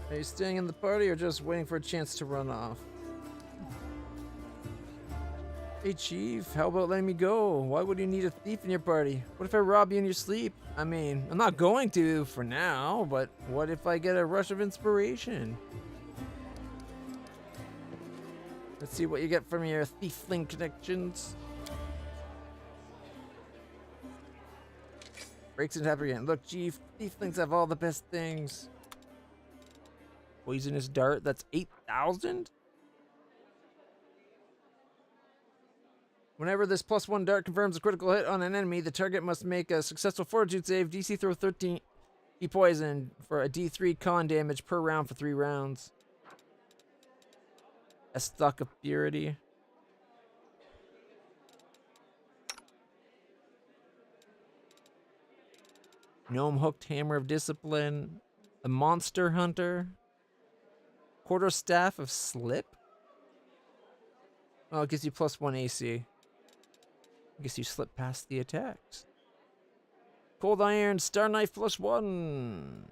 Are you staying in the party or just waiting for a chance to run off? Hey Chief, how about letting me go? Why would you need a thief in your party? What if I rob you in your sleep? I mean, I'm not going to for now, but what if I get a rush of inspiration? Let's see what you get from your thiefling connections. Breaks and tap again. Look, Chief, thieflings have all the best things. Poisonous dart, that's 8,000? Whenever this +1 dart confirms a critical hit on an enemy, the target must make a successful fortitude save, DC throw 13, be poisoned for a D3 con damage per round for 3 rounds. A stock of purity. Gnome hooked hammer of discipline. A monster hunter. Quarterstaff of slip. Oh, it gives you +1 AC. I guess you slip past the attacks. Cold Iron, Star Knife +1.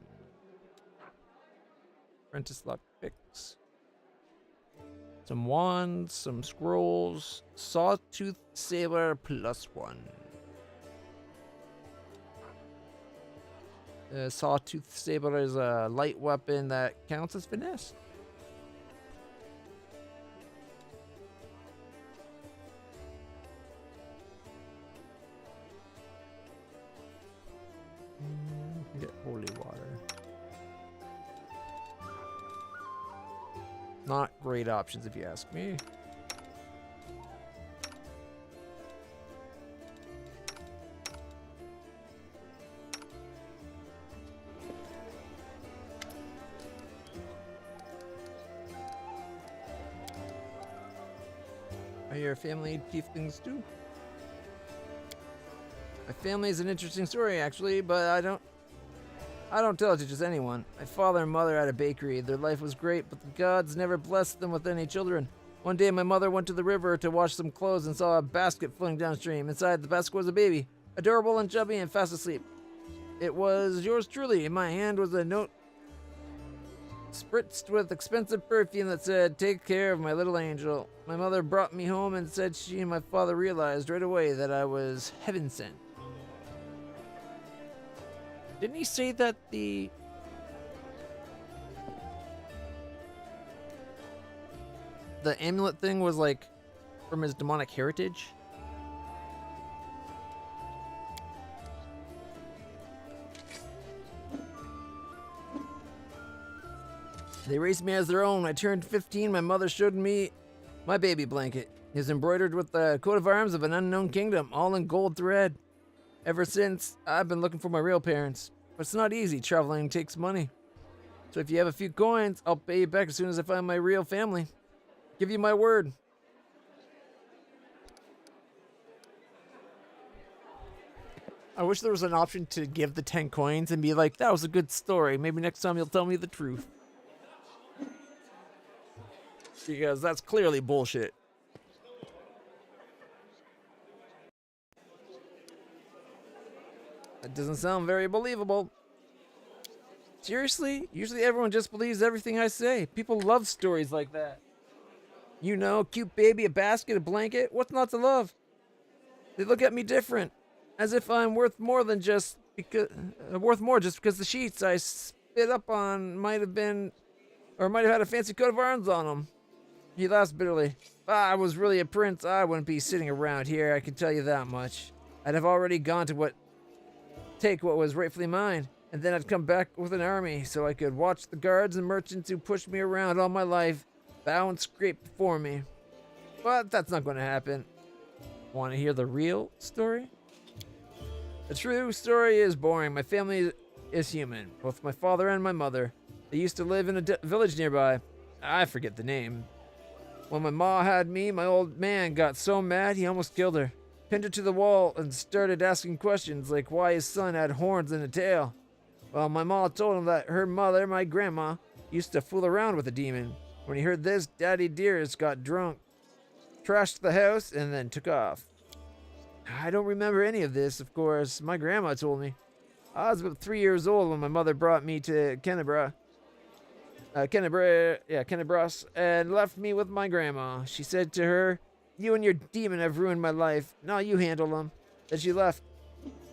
Apprentice Lock picks. Some wands, some scrolls. Sawtooth Saber +1. The Sawtooth Saber is a light weapon that counts as finesse. Get holy water. Not great options if you ask me. Are your family tieflings too? My family is an interesting story, actually, but I don't tell it to just anyone. My father and mother had a bakery. Their life was great, but the gods never blessed them with any children. One day, my mother went to the river to wash some clothes and saw a basket floating downstream. Inside the basket was a baby, adorable and chubby and fast asleep. It was yours truly. In my hand was a note spritzed with expensive perfume that said, "Take care of my little angel." My mother brought me home and said she and my father realized right away that I was heaven sent. Didn't he say that the amulet thing was like from his demonic heritage? They raised me as their own. When I turned 15, my mother showed me my baby blanket. It was embroidered with the coat of arms of an unknown kingdom, all in gold thread. Ever since, I've been looking for my real parents. But it's not easy. Traveling takes money. So if you have a few coins, I'll pay you back as soon as I find my real family. Give you my word. I wish there was an option to give the 10 coins and be like, that was a good story. Maybe next time you'll tell me the truth. Because that's clearly bullshit. That doesn't sound very believable. Seriously? Usually everyone just believes everything I say. People love stories like that. You know, cute baby, a basket, a blanket. What's not to love? They look at me different. As if I'm worth more just because the sheets I spit up on might have had a fancy coat of arms on them. He laughs bitterly. If I was really a prince, I wouldn't be sitting around here, I can tell you that much. I'd have already gone to take what was rightfully mine, and then I'd come back with an army so I could watch the guards and merchants who pushed me around all my life bow and scrape before me. But that's not going to happen. Want to hear the real story? The true story is boring. My family is human, both my father and my mother. They used to live in a village nearby. I forget the name. When my ma had me, my old man got so mad he almost killed her. Pinned her to the wall and started asking questions like why his son had horns and a tail. Well, my ma told him that her mother, my grandma, used to fool around with the demon. When he heard this, Daddy Dearest got drunk, trashed the house, and then took off. I don't remember any of this, of course. My grandma told me. I was about 3 years old when my mother brought me to Kennebras, and left me with my grandma. She said to her, "You and your demon have ruined my life. Now you handle them." Then she left.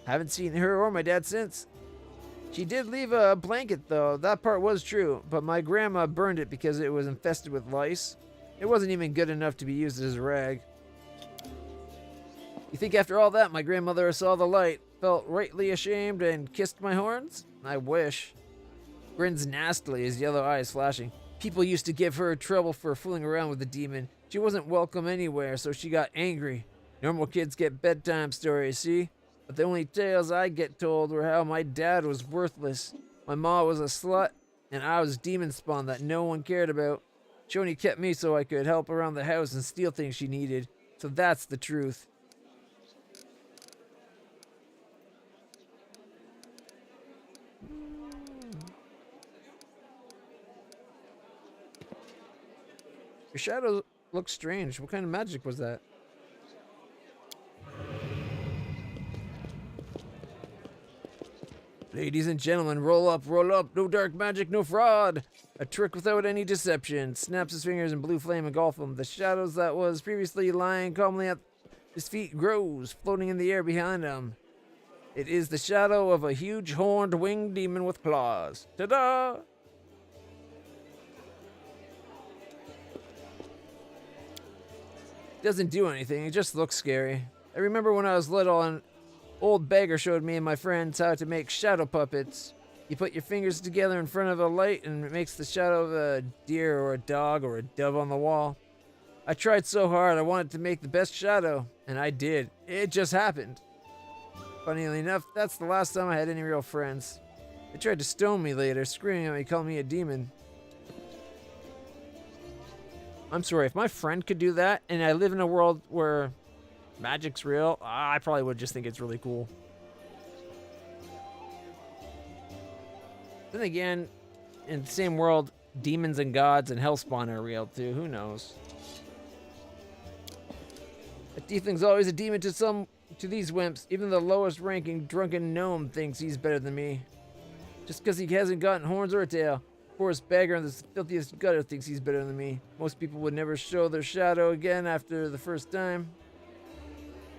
Haven't seen her or my dad since. She did leave a blanket, though. That part was true, but my grandma burned it because it was infested with lice. It wasn't even good enough to be used as a rag. You think after all that, my grandmother saw the light, felt rightly ashamed, and kissed my horns? I wish. Grins nastily, his yellow eyes flashing. People used to give her trouble for fooling around with the demon. She wasn't welcome anywhere, so she got angry. Normal kids get bedtime stories, see? But the only tales I get told were how my dad was worthless, my ma was a slut, and I was demon spawn that no one cared about. She only kept me so I could help around the house and steal things she needed. So that's the truth. Your shadow looks strange. What kind of magic was that? Ladies and gentlemen, roll up, roll up. No dark magic, no fraud. A trick without any deception. Snaps his fingers and blue flame engulf him. The shadows that was previously lying calmly at his feet grows, floating in the air behind him. It is the shadow of a huge horned winged demon with claws. Ta-da! Doesn't do anything, it just looks scary. I remember when I was little, an old beggar showed me and my friends how to make shadow puppets. You put your fingers together in front of a light and it makes the shadow of a deer or a dog or a dove on the wall. I tried so hard, I wanted to make the best shadow, and I did. It just happened. Funnily enough, that's the last time I had any real friends. They tried to stone me later, screaming at me, calling me a demon. I'm sorry, if my friend could do that, and I live in a world where magic's real, I probably would just think it's really cool. Then again, in the same world, demons and gods and hellspawn are real too. Who knows? A tiefling's always a demon to these wimps. Even the lowest ranking drunken gnome thinks he's better than me. Just because he hasn't gotten horns or a tail. Poorest beggar and the filthiest gutter thinks he's better than me. Most people would never show their shadow again after the first time.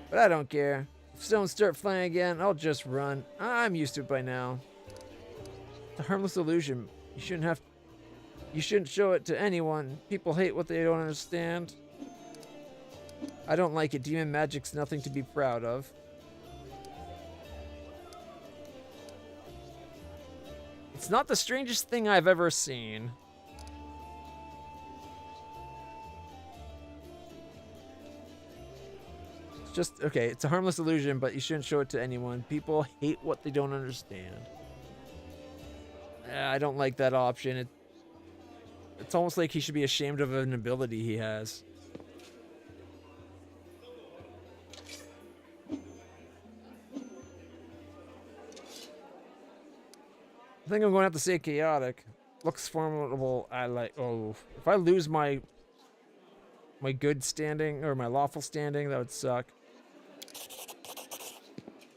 But I don't care. If stones start flying again, I'll just run. I'm used to it by now. It's a harmless illusion. You shouldn't show it to anyone. People hate what they don't understand. I don't like it. Demon magic's nothing to be proud of. It's not the strangest thing I've ever seen. It's just, okay, it's a harmless illusion, but you shouldn't show it to anyone. People hate what they don't understand. I don't like that option. It's almost like he should be ashamed of an ability he has. I think I'm going to have to say chaotic. Looks formidable. If I lose my good standing or my lawful standing, that would suck.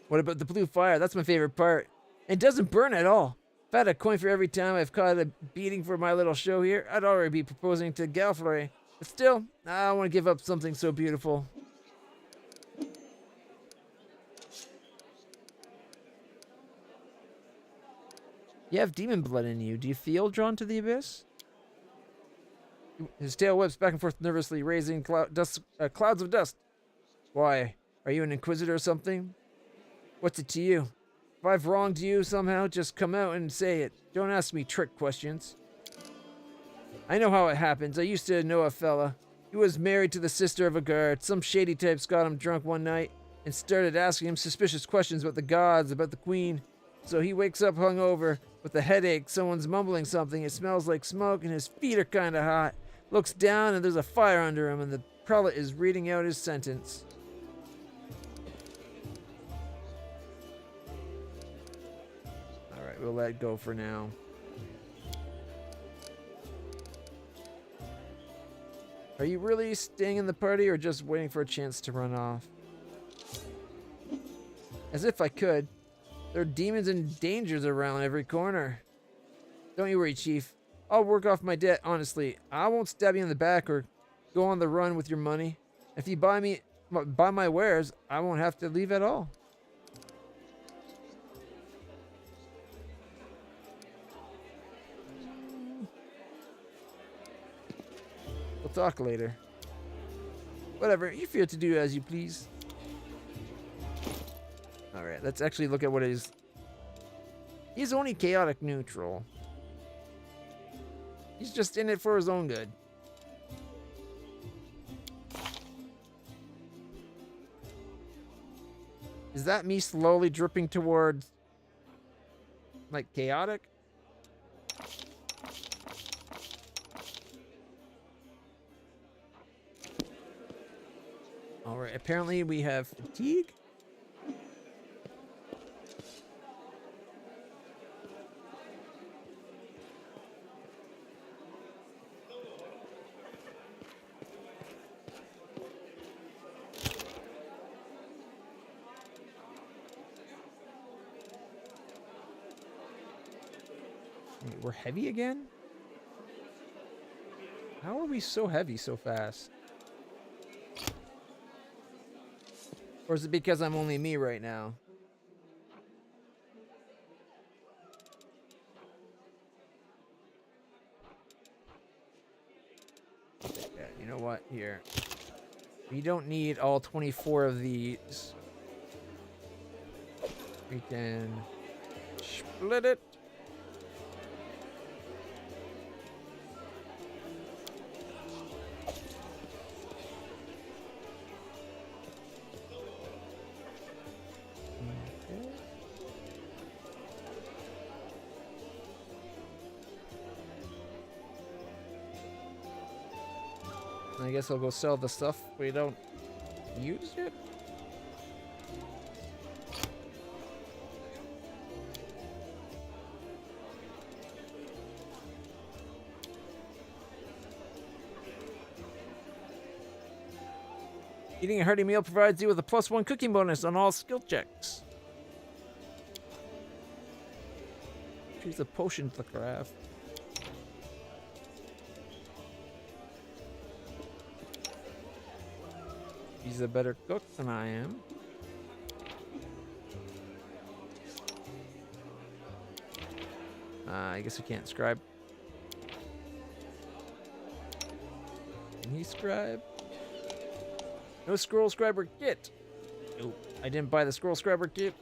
What about the blue fire? That's my favorite part. It doesn't burn at all. If I had a coin for every time I've caught a beating for my little show here, I'd already be proposing to Galfrey. But still, I don't want to give up something so beautiful. You have demon blood in you. Do you feel drawn to the abyss? His tail whips back and forth nervously, raising clouds of dust. Why? Are you an inquisitor or something? What's it to you? If I've wronged you somehow, just come out and say it. Don't ask me trick questions. I know how it happens. I used to know a fella. He was married to the sister of a guard. Some shady types got him drunk one night and started asking him suspicious questions about the gods, about the queen. So he wakes up hungover with a headache. Someone's mumbling something. It smells like smoke and his feet are kind of hot. Looks down and there's a fire under him and the prelate is reading out his sentence. Alright, we'll let it go for now. Are you really staying in the party or just waiting for a chance to run off? As if I could. There are demons and dangers around every corner. Don't you worry, Chief. I'll work off my debt, honestly. I won't stab you in the back or go on the run with your money. If you buy my wares, I won't have to leave at all. We'll talk later. Whatever, you feel to do as you please. Alright, let's actually look at what it is. He's only chaotic neutral. He's just in it for his own good. Is that me slowly dripping towards, like, chaotic? Alright, apparently we have fatigue. Wait, we're heavy again? How are we so heavy so fast? Or is it because I'm only me right now? Yeah, you know what? Here. We don't need all 24 of these. We can split it. I guess I'll go sell the stuff we don't use yet. Eating a hearty meal provides you with a +1 cooking bonus on all skill checks. Choose a potion to craft. He's a better cook than I am. I guess we can't scribe. Can he scribe? No scroll scriber kit. Nope, I didn't buy the scroll scriber kit.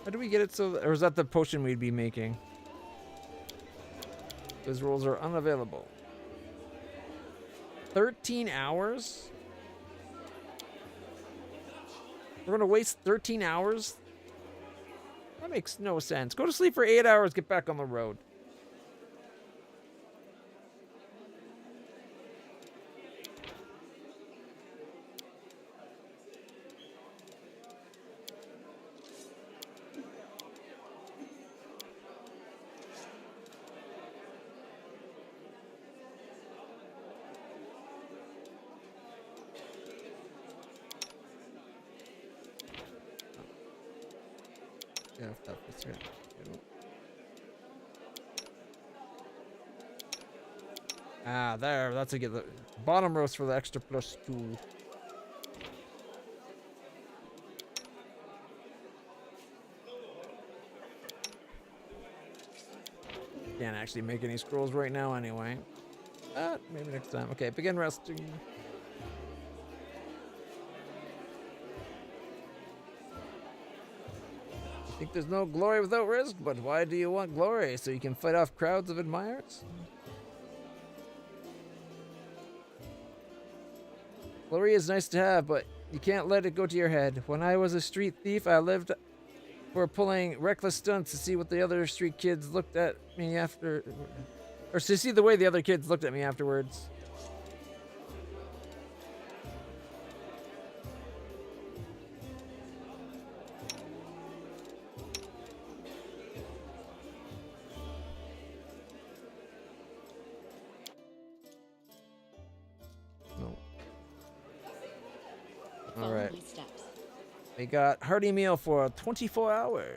How do we get it so, or is that the potion we'd be making? Those rolls are unavailable. 13 hours? We're gonna waste 13 hours? That makes no sense. Go to sleep for 8 hours, get back on the road. Yeah, that's right. Ah, there. That's a good. The bottom roast for the extra +2. Can't actually make any scrolls right now, anyway. Maybe next time. Okay, begin resting. Think there's no glory without risk, but why do you want glory? So you can fight off crowds of admirers? Glory is nice to have, but you can't let it go to your head. When I was a street thief, I lived for pulling reckless stunts to see what the other street kids looked at me after, or to see the way the other kids looked at me afterwards. No. All right. We got hearty meal for 24 hours.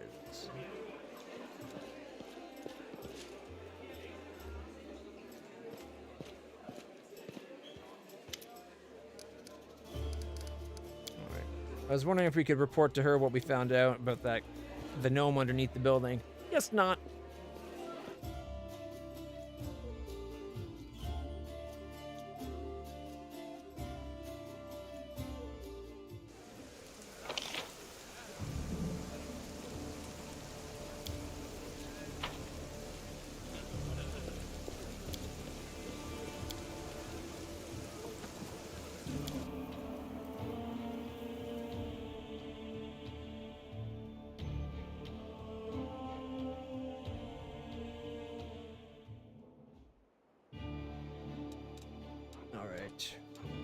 All right. I was wondering if we could report to her what we found out about the gnome underneath the building. Guess not.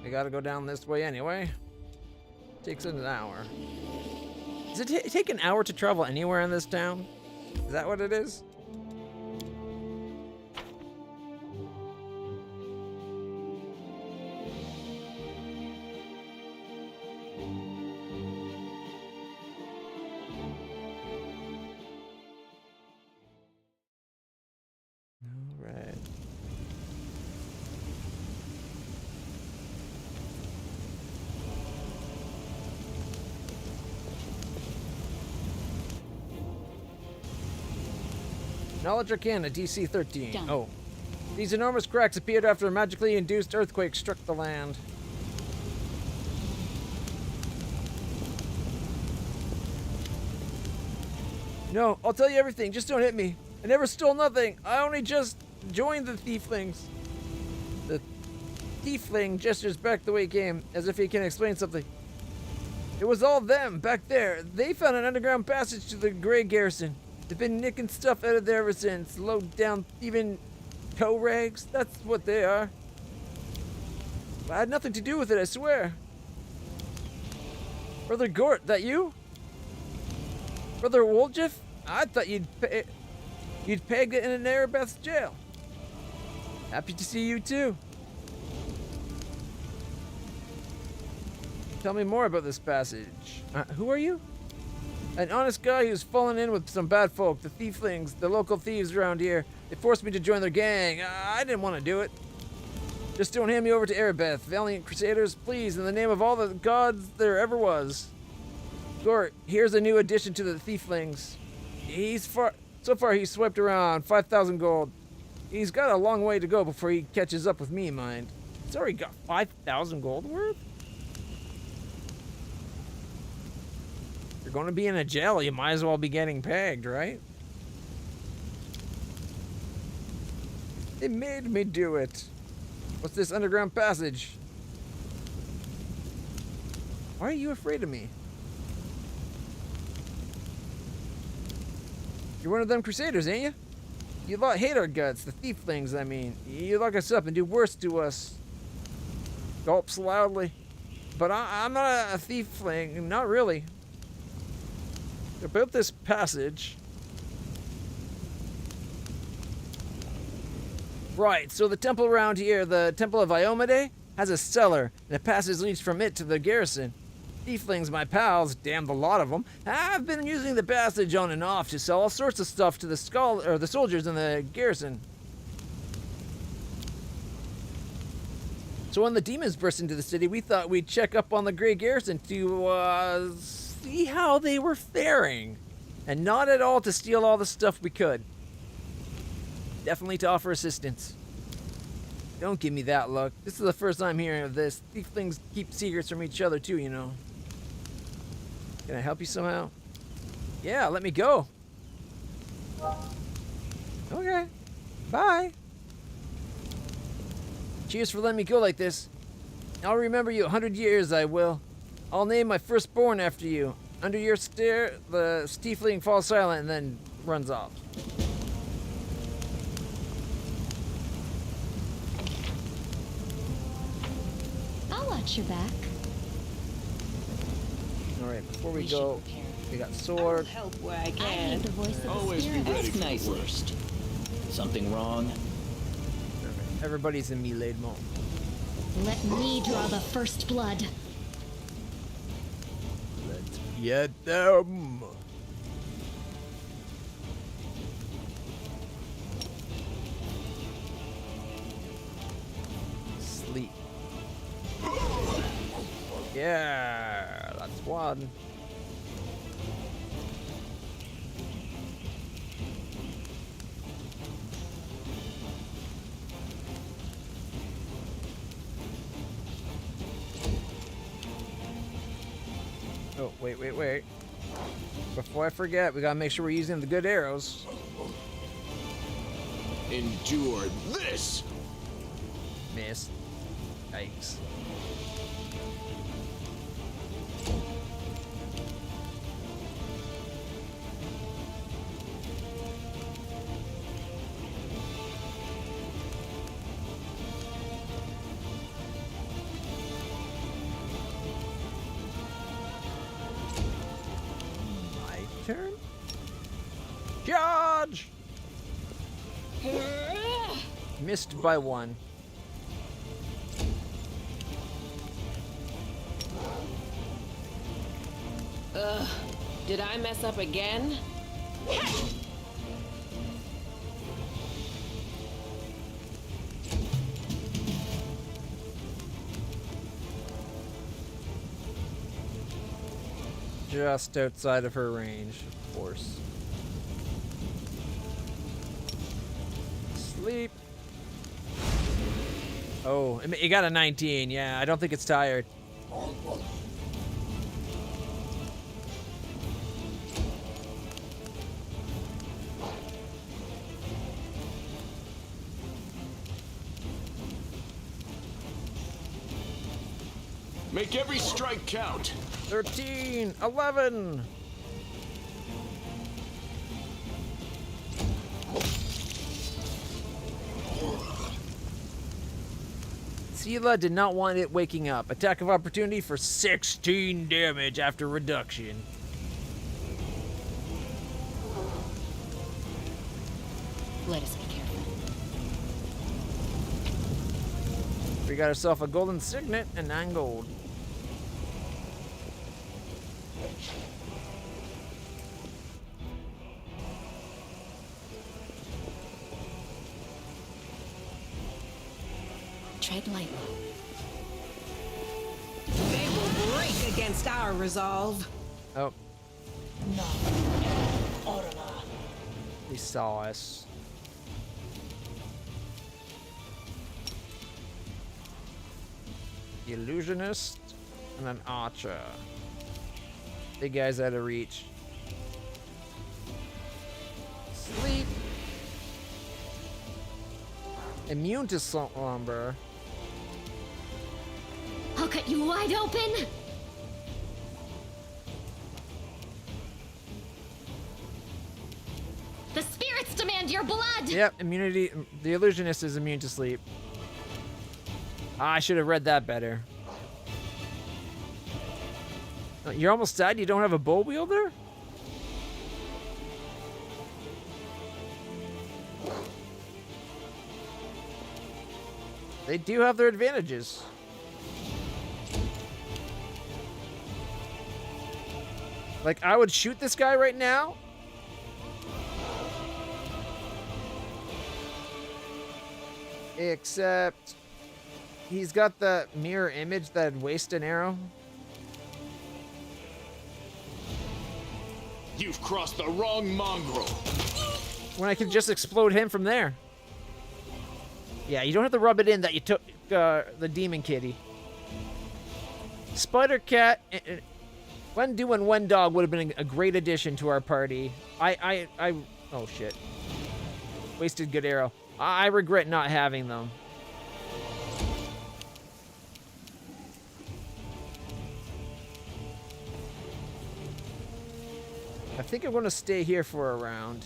I gotta go down this way anyway. Takes an hour. Does it take an hour to travel anywhere in this town? Is that what it is? All right. Knowledge Arcana, DC 13. Done. Oh. These enormous cracks appeared after a magically induced earthquake struck the land. No, I'll tell you everything. Just don't hit me. I never stole nothing. I only just joined the Thieflings. The Thiefling gestures back the way he came, as if he can explain something. It was all them, back there. They found an underground passage to the Grey Garrison. They've been nicking stuff out of there ever since. Low down thieving toe rags. That's what they are. I had nothing to do with it, I swear. Brother Gort, that you? Brother Woljif? I thought you'd pegged it in an Erebeth's jail. Happy to see you too. Tell me more about this passage. Who are you? An honest guy who's fallen in with some bad folk, the Thieflings, the local thieves around here. They forced me to join their gang. I didn't want to do it. Just don't hand me over to Erebeth. Valiant Crusaders, please, in the name of all the gods there ever was. Gort, here's a new addition to the Thieflings. So far he's swept around 5,000 gold. He's got a long way to go before he catches up with me, mind. He's already got 5,000 gold worth? You're going to be in a jail, you might as well be getting pegged, right? They made me do it. What's this underground passage? Why are you afraid of me? You're one of them Crusaders, ain't you? You lot hate our guts, the Thieflings, I mean. You lock us up and do worse to us. Gulps loudly. But I'm not a Thiefling, not really. About this passage. Right, so the temple around here, the Temple of Iomade, has a cellar, and a passage leads from it to the garrison. Thieflings, my pals, damn the lot of them, have been using the passage on and off to sell all sorts of stuff to the soldiers in the garrison. So when the demons burst into the city, we thought we'd check up on the Grey Garrison to, see how they were faring, and not at all to steal all the stuff we could. Definitely to offer assistance. Don't give me that look. This is the first time hearing of this. Thieflings keep secrets from each other too, you know. Can I help you somehow? Yeah, let me go. Okay. Bye. Cheers for letting me go like this. I'll remember you 100 years, I will. I'll name my firstborn after you. Under your stare, the tiefling falls silent and then runs off. I'll watch your back. Alright, before we go, we got sword. Help where I I can. need the voice of the Always be spirit. ready for Nice the worst. Something wrong? Everybody's in melee mode. Let me draw the first blood. Let's get them. Sleep. Yeah, that's one. Oh, wait. Before I forget, we gotta make sure we're using the good arrows. Endure this! Miss. Yikes. My turn? Charge! Missed by one. Ugh. Did I mess up again? Just outside of her range, of course. Sleep. Oh, it got a 19. Yeah, I don't think it's tired. Make every strike count. 13, 11. Sela did not want it waking up. Attack of opportunity for 16 damage after reduction. Let us be careful. We got ourselves a golden signet and 9 gold. Tread lightly. They will break against our resolve. Oh. He saw us. The illusionist and an archer. Big guys out of reach. Sleep. Immune to slumber. I'll cut you wide open. The spirits demand your blood. Yep, immunity. The illusionist is immune to sleep. I should have read that better. You're almost dead? You don't have a bow wielder? They do have their advantages. Like, I would shoot this guy right now. Except he's got the mirror image that'd waste an arrow. You've crossed the wrong mongrel. When I could just explode him from there. Yeah, you don't have to rub it in that you took the demon kitty. Spider Cat, Wendu and Wendog would have been a great addition to our party. Oh shit. Wasted good arrow. I regret not having them. I think I'm going to stay here for a round.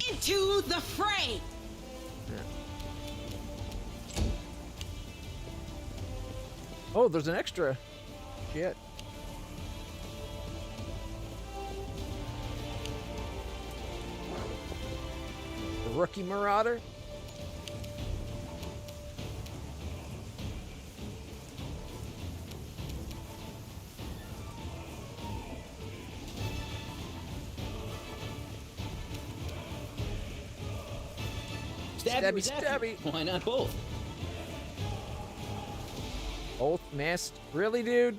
Into the fray! Oh, there's an extra. Shit. The rookie marauder. Stabby, stabby. Why not both? Both missed. Really, dude?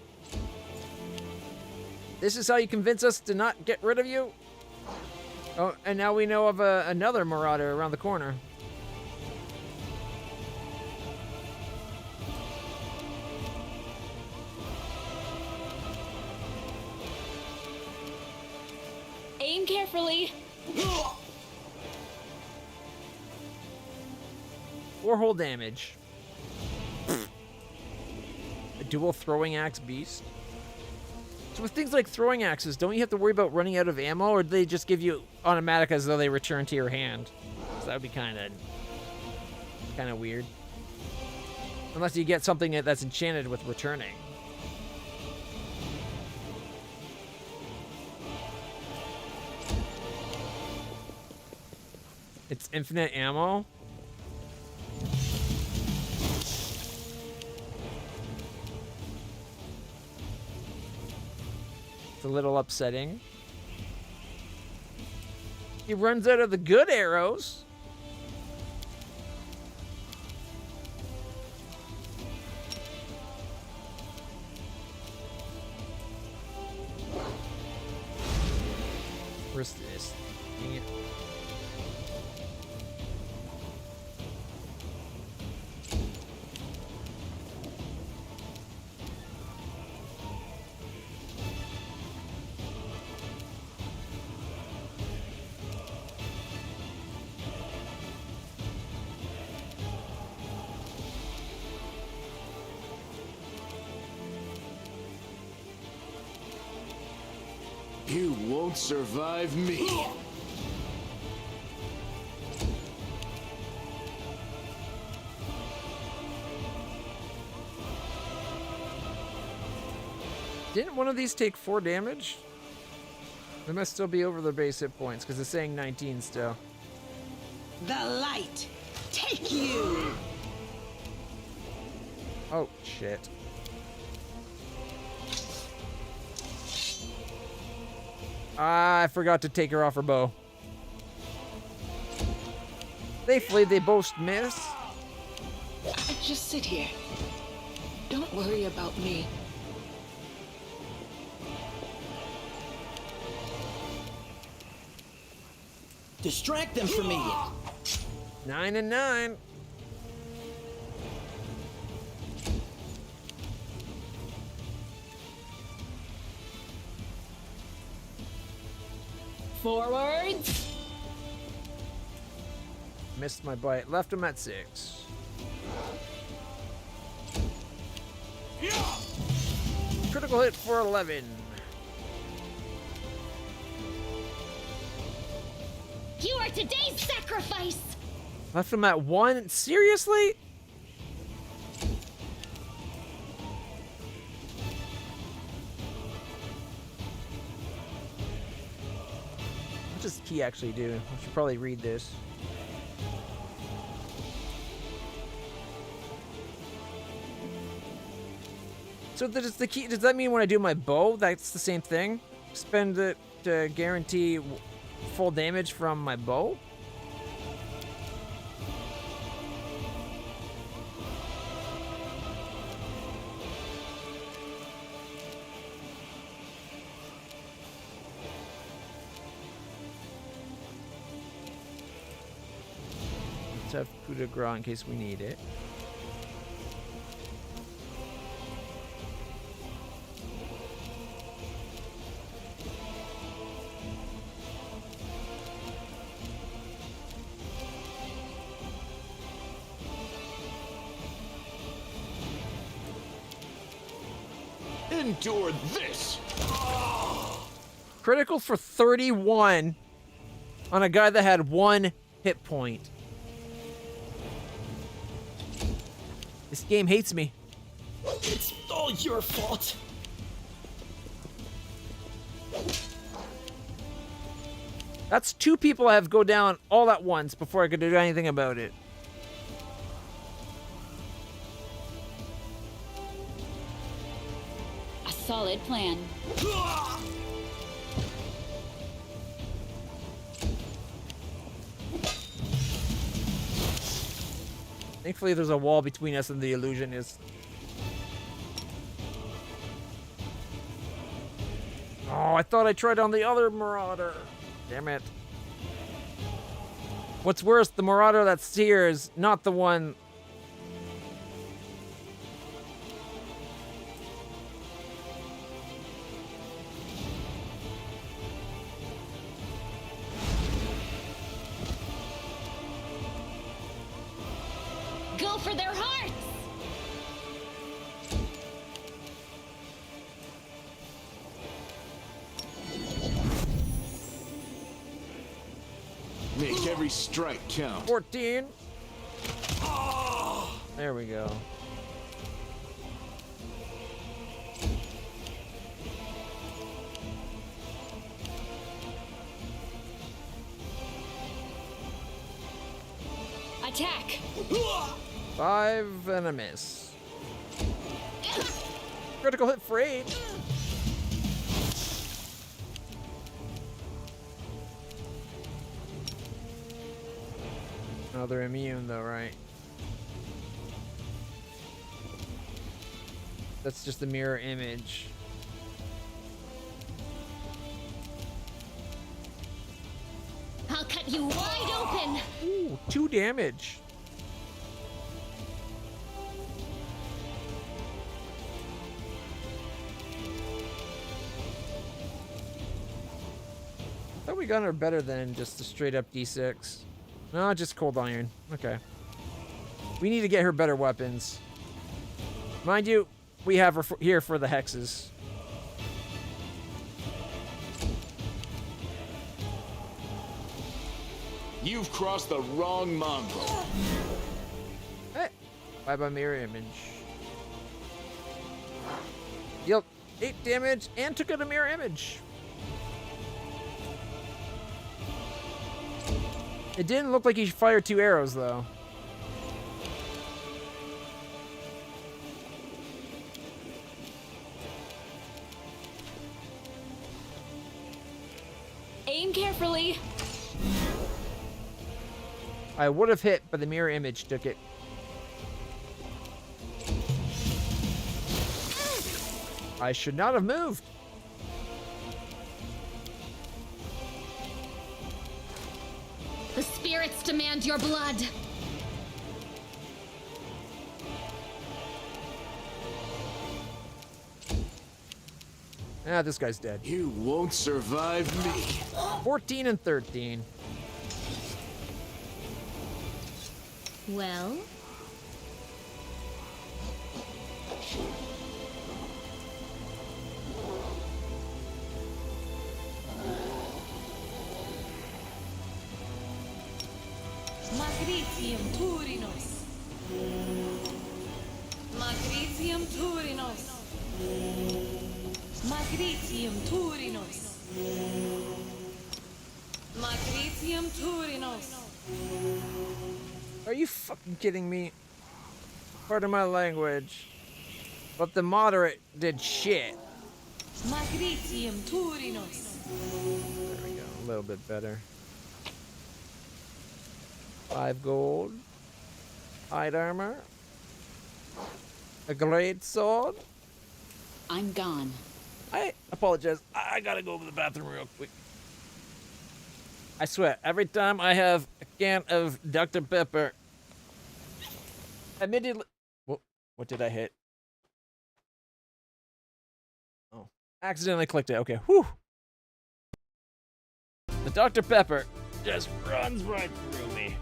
This is how you convince us to not get rid of you? Oh, and now we know of another marauder around the corner. Aim carefully. 4 hull damage. A dual throwing axe beast. So with things like throwing axes, don't you have to worry about running out of ammo, or do they just give you automatic as though they return to your hand? So that would be kind of weird. Unless you get something that's enchanted with returning. It's infinite ammo. It's a little upsetting. He runs out of the good arrows. Where's this? Dang it. You won't survive me. Didn't one of these take 4 damage? They must still be over their base hit points because it's saying 19 still. The light, take you! Oh, shit. I forgot to take her off her bow. Thankfully, they both miss. Just sit here. Don't worry about me. Distract them from me. 9 and 9. Forwards. Missed my bite. Left him at 6. Critical hit for 11. You are today's sacrifice! Left him at 1? Seriously? What does key actually do? I should probably read this. So does the key, does that mean when I do my bow, that's the same thing? Spend it to guarantee full damage from my bow? Let's have coup de grace in case we need it. Endure this! Critical for 31 on a guy that had 1 hit point. This game hates me. It's all your fault. That's 2 people I have to go down all at once before I could do anything about it. A solid plan. Thankfully, there's a wall between us and the illusionist. Oh, I thought I tried on the other Marauder. Damn it. What's worse, the Marauder that's here is not the one... Go for their hearts! Make every strike count. 14. There we go. Attack! 5 and a miss. Critical hit for 8. Oh, they're immune though, right? That's just a mirror image. I'll cut you wide open! Ooh, 2 damage. I thought we got her better than just a straight up D6. No, just cold iron. Okay. We need to get her better weapons. Mind you, we have her here for the hexes. You've crossed the wrong mongrel. Hey, bye-bye mirror image. Dealt 8 damage and took out a mirror image. It didn't look like he fired 2 arrows, though. Aim carefully. I would have hit, but the mirror image took it. I should not have moved. The spirits demand your blood. Ah, this guy's dead. You won't survive me. 14 and 13. Well? Magritium Turinos. Magritium Turinos. Magritium Turinos. Magritium Turinos. Are you fucking kidding me? Pardon my language. But the moderate did shit. Magritium Turinos. There we go. A little bit better. 5 gold. Hide armor. A great sword. I'm gone. I apologize. I gotta go to the bathroom real quick. I swear, every time I have a can of Dr. Pepper, immediately... What did I hit? Oh. Accidentally clicked it. Okay, whew. The Dr. Pepper just runs right through me.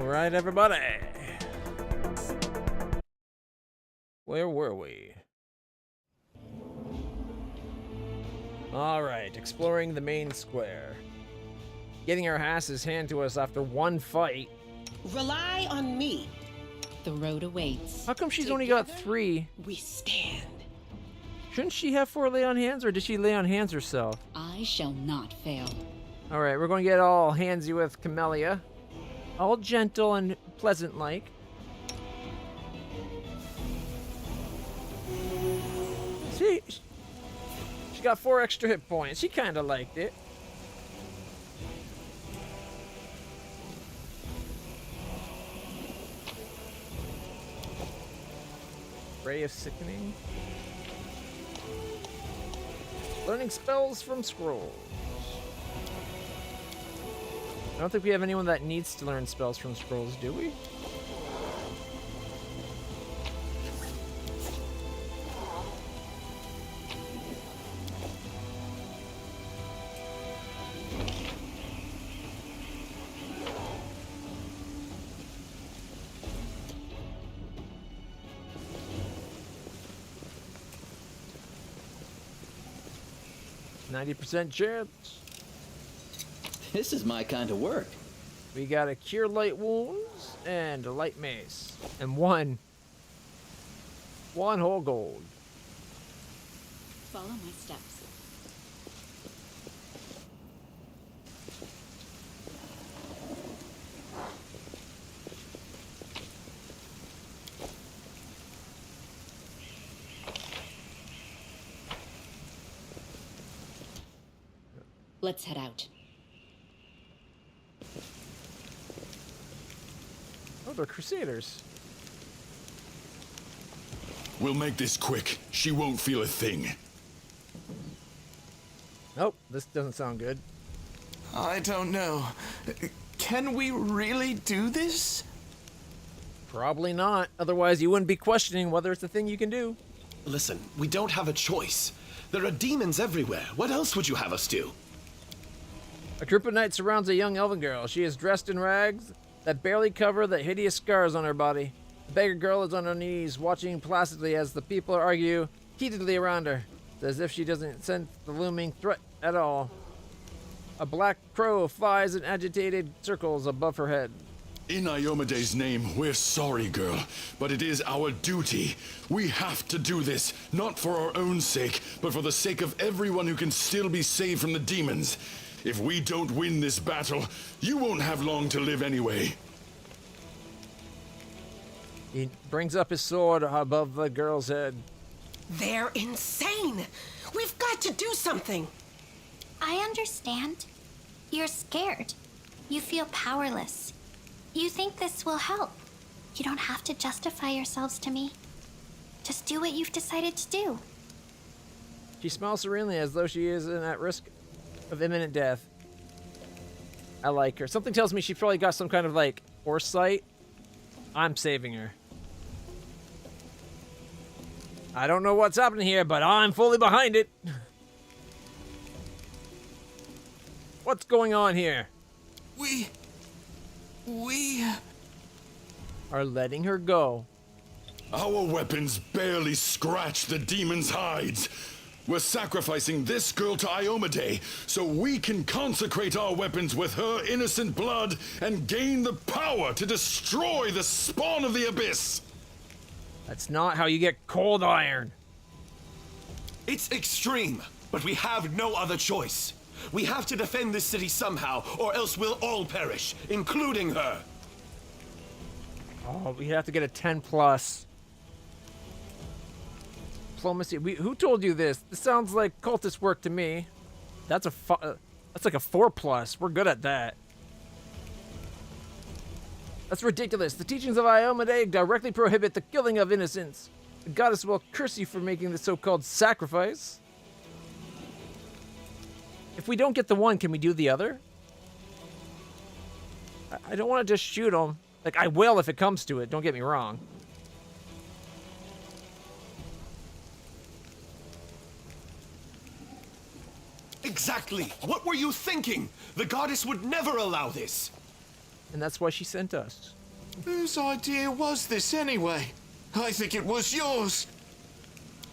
right, everybody. Where were we? All right, exploring the main square. Getting our asses handed to us after one fight. Rely on me. The road awaits. How come she's only got 3? We stand. Shouldn't she have 4 lay on hands, or did she lay on hands herself? I shall not fail. All right, we're going to get all handsy with Camellia. All gentle and pleasant-like. See, she got 4 extra hit points. She kind of liked it. Ray of Sickening. Learning spells from scrolls. I don't think we have anyone that needs to learn spells from scrolls, do we? %, chance. This is my kind of work. We got a cure light wounds and a light mace. And one whole gold. Follow my steps. Let's head out. Oh, they're Crusaders. We'll make this quick. She won't feel a thing. Nope, this doesn't sound good. I don't know. Can we really do this? Probably not. Otherwise, you wouldn't be questioning whether it's a thing you can do. Listen, we don't have a choice. There are demons everywhere. What else would you have us do? A group of knights surrounds a young elven girl. She is dressed in rags that barely cover the hideous scars on her body. The beggar girl is on her knees, watching placidly as the people argue heatedly around her, as if she doesn't sense the looming threat at all. A black crow flies in agitated circles above her head. In Iomede's name, we're sorry, girl, but it is our duty. We have to do this, not for our own sake, but for the sake of everyone who can still be saved from the demons. If we don't win this battle, you won't have long to live anyway. He brings up his sword above the girl's head. They're insane! We've got to do something! I understand. You're scared. You feel powerless. You think this will help. You don't have to justify yourselves to me. Just do what you've decided to do. She smiles serenely as though she isn't at risk of imminent death. I like her. Something tells me she probably got some kind of, like, foresight. I'm saving her. I don't know what's happening here, but I'm fully behind it. What's going on here? We are letting her go. Our weapons barely scratch the demon's hides. We're sacrificing this girl to Iomede so we can consecrate our weapons with her innocent blood and gain the power to destroy the spawn of the abyss. That's not how you get cold iron. It's extreme, but we have no other choice. We have to defend this city somehow, or else we'll all perish, including her. Oh, we have to get a 10+. Diplomacy. Who told you this? This sounds like cultist work to me. That's like a 4+. We're good at that. That's ridiculous. The teachings of Iomede directly prohibit the killing of innocents. The goddess will curse you for making the so-called sacrifice. If we don't get the one, can we do the other? I don't want to just shoot him. Like, I will if it comes to it. Don't get me wrong. Exactly. What were you thinking? The goddess would never allow this. And that's why she sent us. Whose idea was this anyway? I think it was yours.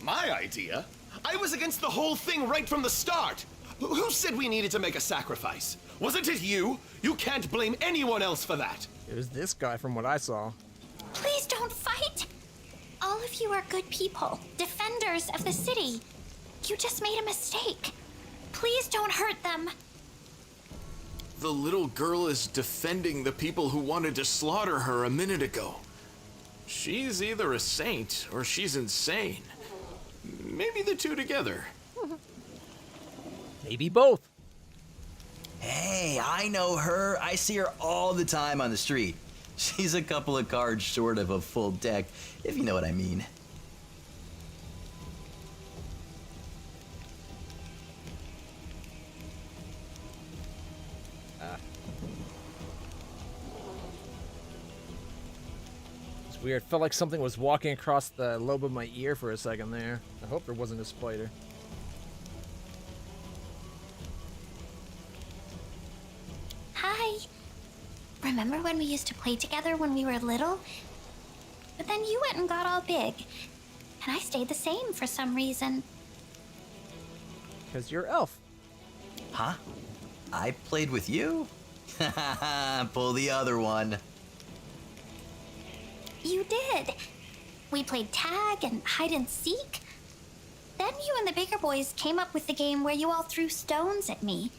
My idea? I was against the whole thing right from the start. Who said we needed to make a sacrifice? Wasn't it you? You can't blame anyone else for that. It was this guy from what I saw. Please don't fight! All of you are good people, defenders of the city. You just made a mistake. Please don't hurt them. The little girl is defending the people who wanted to slaughter her a minute ago. She's either a saint or she's insane. Maybe the two together. Maybe both. Hey, I know her. I see her all the time on the street. She's a couple of cards short of a full deck, if you know what I mean. It's weird. Felt like something was walking across the lobe of my ear for a second there. I hope there wasn't a spider. Hi. Remember when we used to play together when we were little? But then you went and got all big. And I stayed the same for some reason. Because you're elf. Huh? I played with you? Pull the other one. You did. We played tag and hide and seek. Then you and the bigger boys came up with the game where you all threw stones at me.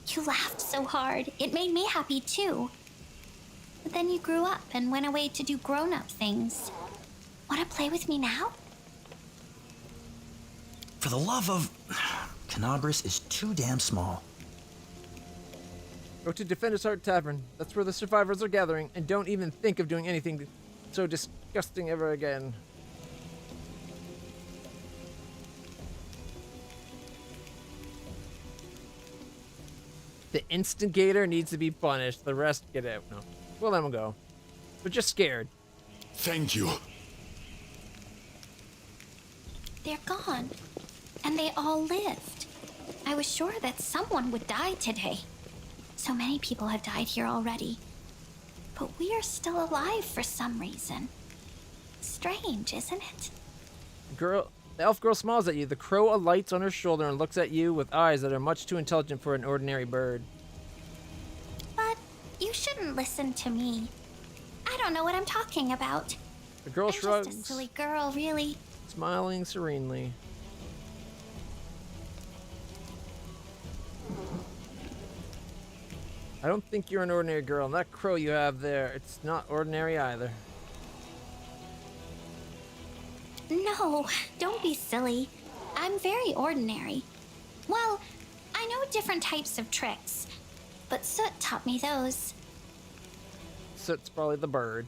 You laughed so hard. It made me happy too. But then you grew up and went away to do grown-up things. Want to play with me now? For the love of... Canabris is too damn small. Go to Defender's Heart Tavern. That's where the survivors are gathering, and don't even think of doing anything so disgusting ever again. The instigator needs to be punished. The rest get out. No. We'll let them go. They're just scared. Thank you. They're gone. And they all lived. I was sure that someone would die today. So many people have died here already. But we are still alive for some reason. Strange, isn't it? The elf girl smiles at you. The crow alights on her shoulder and looks at you with eyes that are much too intelligent for an ordinary bird. But you shouldn't listen to me. I don't know what I'm talking about. The girl I'm shrugs, just a silly girl, really. smiling serenely. I don't think you're an ordinary girl, and that crow you have there, it's not ordinary either. No, don't be silly. I'm very ordinary. Well, I know different types of tricks, but Soot taught me those. Soot's probably the bird.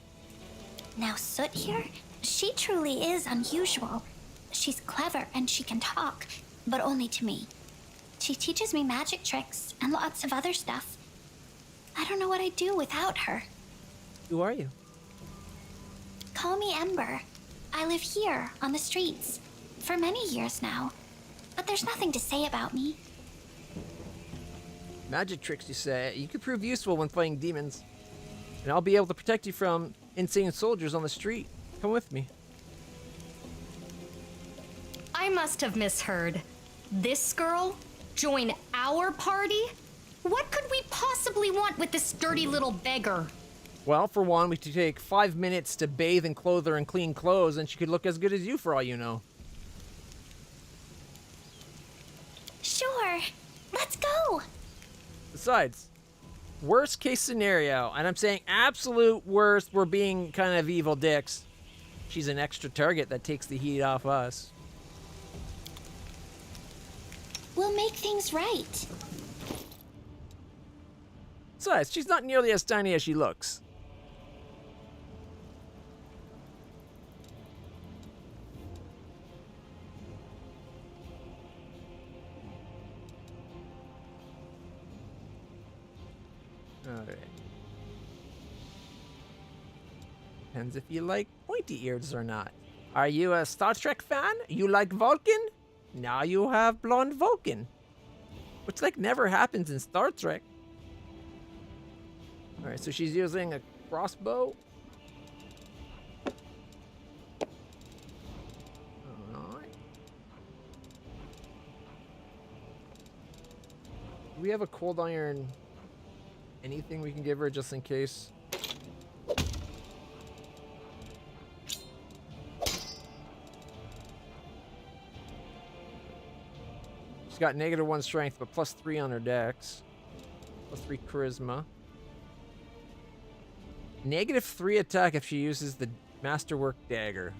Now Soot here, she truly is unusual. She's clever and she can talk, but only to me. She teaches me magic tricks and lots of other stuff. I don't know what I'd do without her. Who are you? Call me Ember. I live here, on the streets, for many years now. But there's nothing to say about me. Magic tricks, you say? You could prove useful when fighting demons. And I'll be able to protect you from insane soldiers on the street. Come with me. I must have misheard. This girl? Join our party? What could we possibly want with this dirty little beggar? Well, for one, we could take 5 minutes to bathe and clothe her in clean clothes, and she could look as good as you for all you know. Sure. Let's go. Besides, worst case scenario, and I'm saying absolute worst, we're being kind of evil dicks. She's an extra target that takes the heat off us. We'll make things right. Besides, she's not nearly as tiny as she looks. Alright. Depends if you like pointy ears or not. Are you a Star Trek fan? You like Vulcan? Now you have blonde Vulcan. Which like never happens in Star Trek. Alright, so she's using a crossbow. Alright. Do we have a cold iron? Anything we can give her just in case? She's got -1 strength, but +3 on her dex. +3 charisma. -3 attack if she uses the Masterwork Dagger.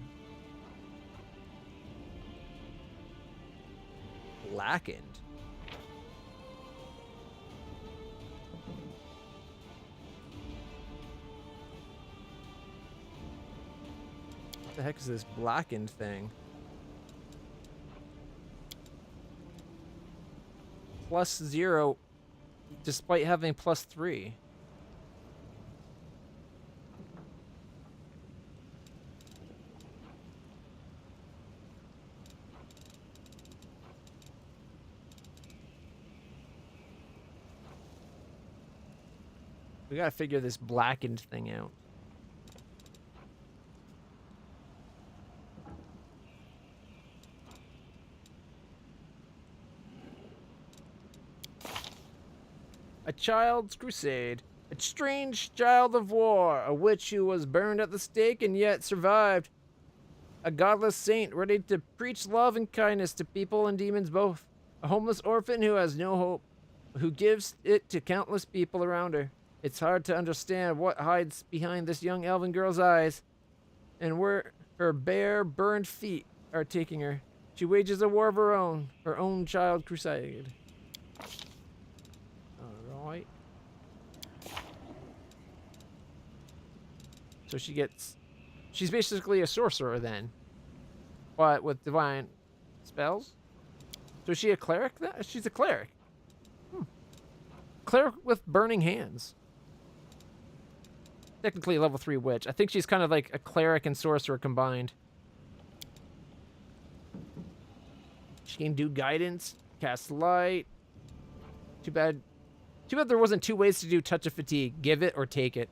Blackened. What the heck is this blackened thing? +0 despite having +3. We gotta figure this blackened thing out. A child's crusade. A strange child of war. A witch who was burned at the stake and yet survived. A godless saint ready to preach love and kindness to people and demons both. A homeless orphan who has no hope, who gives it to countless people around her. It's hard to understand what hides behind this young elven girl's eyes and where her bare, burned feet are taking her. She wages a war of her own child crusade. Alright. So she's basically a sorcerer then, but with divine spells. So is she a cleric? She's a cleric. Cleric with burning hands. Technically a level 3 witch. I think she's kind of like a cleric and sorcerer combined. She can do guidance, cast light. Too bad there wasn't 2 ways to do Touch of Fatigue. Give it or take it.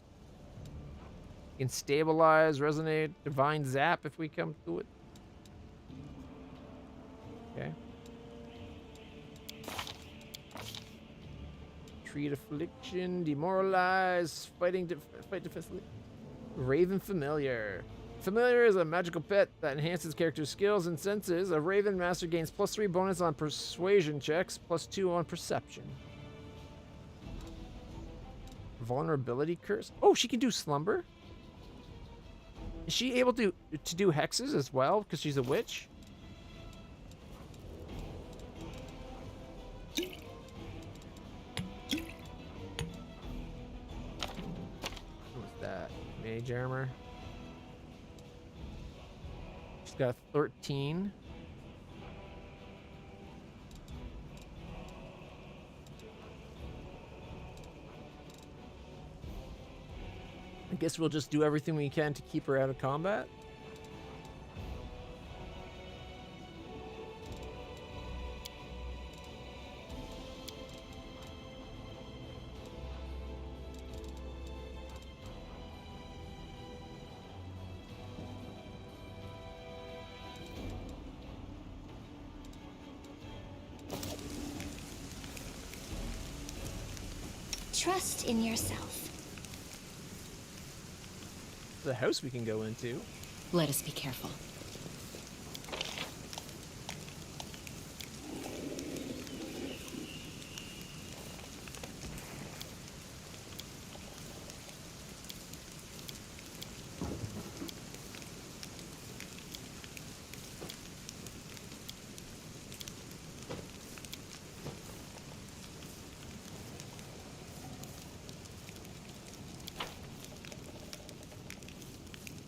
You can stabilize, resonate, divine zap if we come to it. Okay. Treat affliction, demoralize, fight defensively. Raven Familiar. Familiar is a magical pet that enhances characters' skills and senses. A Raven Master gains +3 bonus on persuasion checks, +2 on perception. Vulnerability curse. Oh, she can do slumber. Is she able to do hexes as well because she's a witch? What's that? Mage armor. She's got 13. I guess we'll just do everything we can to keep her out of combat. Trust in yourself. The house we can go into. Let us be careful.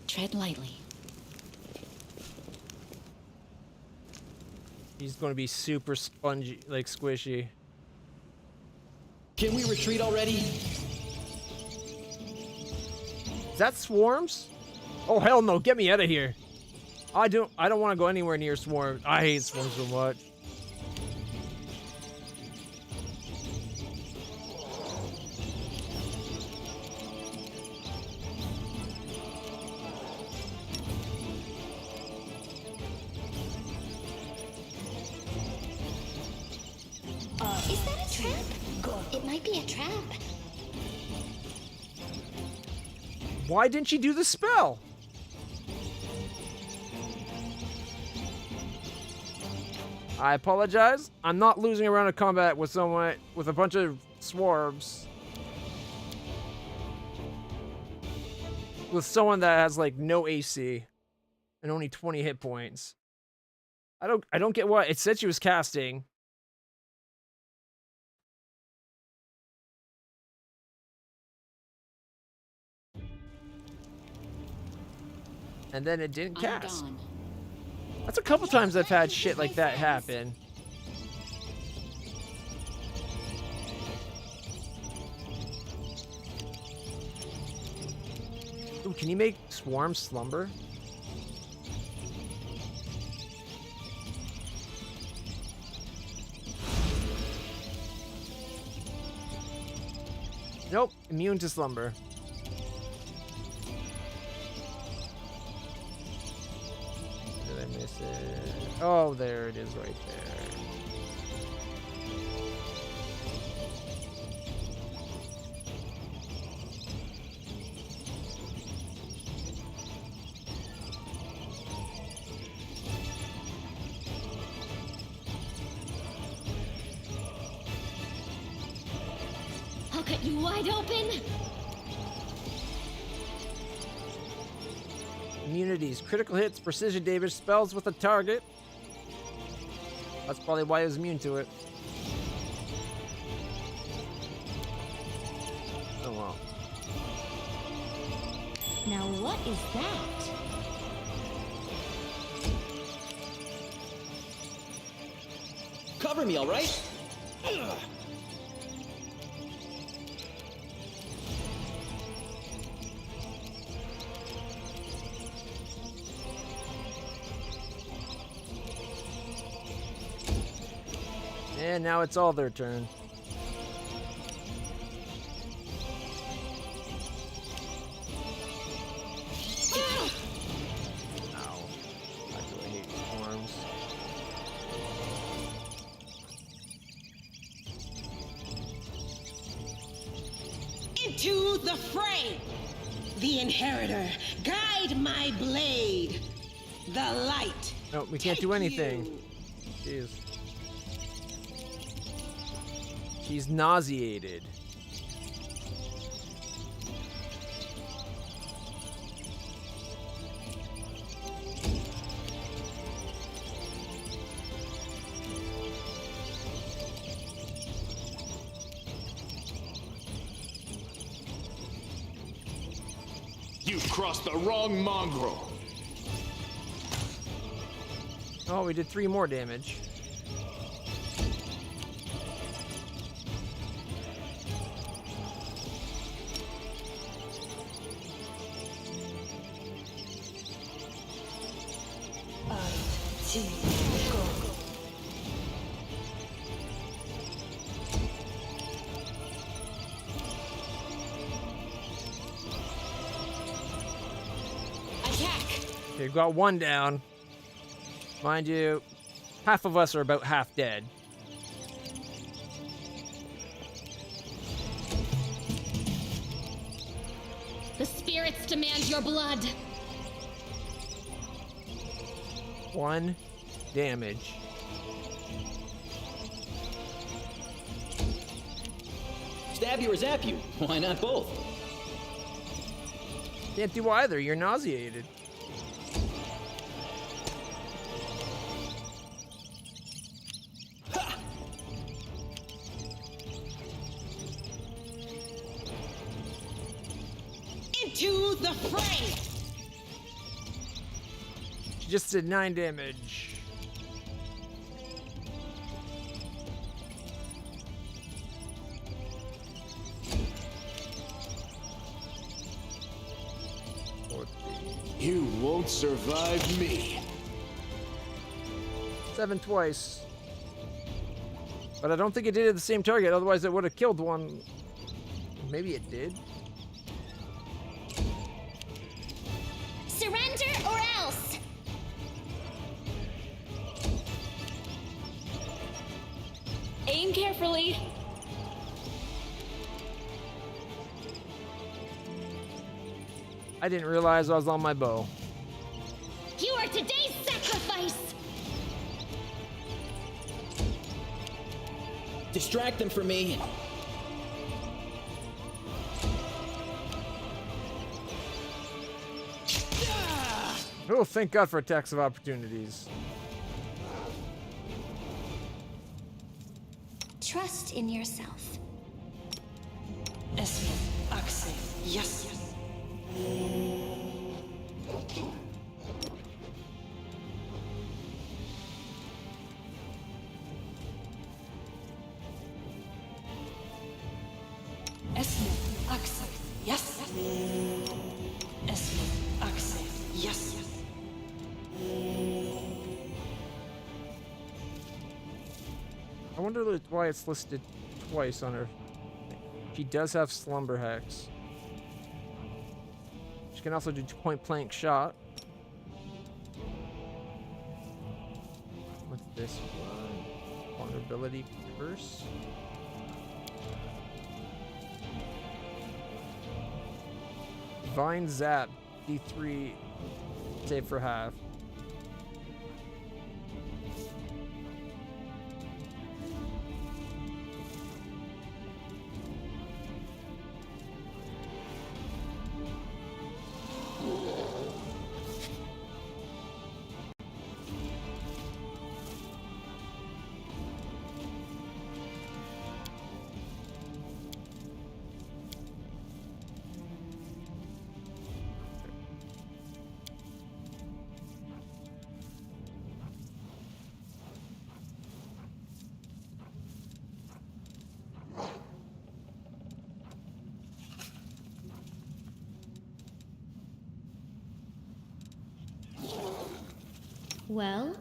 Tread lightly. He's going to be super spongy, like squishy. Can we retreat already? Is that swarms? Oh hell no! Get me out of here! I don't want to go anywhere near swarms. I hate swarms so much. be a trap. Why didn't she do the spell? I apologize. I'm not losing a round of combat with someone with a bunch of swarms. With someone that has like no AC and only 20 hit points. I don't get what it said she was casting. And then it didn't cast. That's a couple times I've had shit like that happen. Ooh, can you make swarms slumber? Nope, immune to slumber. Did I miss it? Oh, there it is right there. I'll cut you wide open. Immunities, critical hits, precision damage, spells with a target. That's probably why I was immune to it. Oh well. Now what is that? Cover me, all right? And now it's all their turn. Ow. I really hate swarms. Into the fray! The Inheritor, guide my blade! The light! No, we can't do anything. Jeez. She's nauseated. You've crossed the wrong mongrel. Oh, we did 3 more damage. Okay, we've got 1 down. Mind you, half of us are about half dead. The spirits demand your blood. 1 damage. Stab you or zap you? Why not both? Can't do either, you're nauseated. Into the fray! She just did 9 damage. You won't survive me. 7 twice. But I don't think it did at the same target, otherwise it would have killed one. Maybe it did. Surrender or else. Aim carefully. I didn't realize I was on my bow. You are today's sacrifice! Distract them from me. Oh, thank God for attacks of opportunities. Trust in yourself. Esme, Axel, yes. Esme, Axel, yes. Esme, Axel, yes. I wonder why it's listed twice on her. She does have Slumber Hex. She can also do point blank shot. What's this one? Vulnerability curse. Divine Zap, D3, save for half. Well?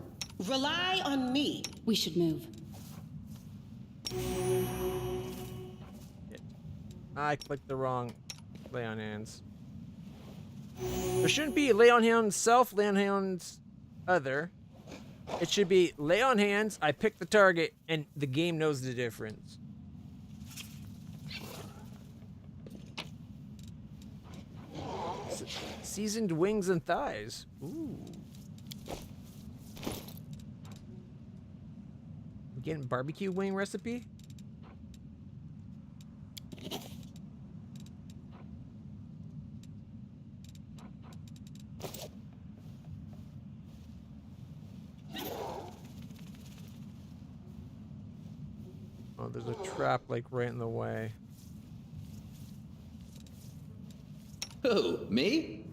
Rely on me. We should move. I clicked the wrong lay on hands. There shouldn't be lay on hands self, lay on hands other. It should be lay on hands, I pick the target, and the game knows the difference. Seasoned wings and thighs. Ooh. We getting barbecue wing recipe? Oh, there's a trap like right in the way. Who, me?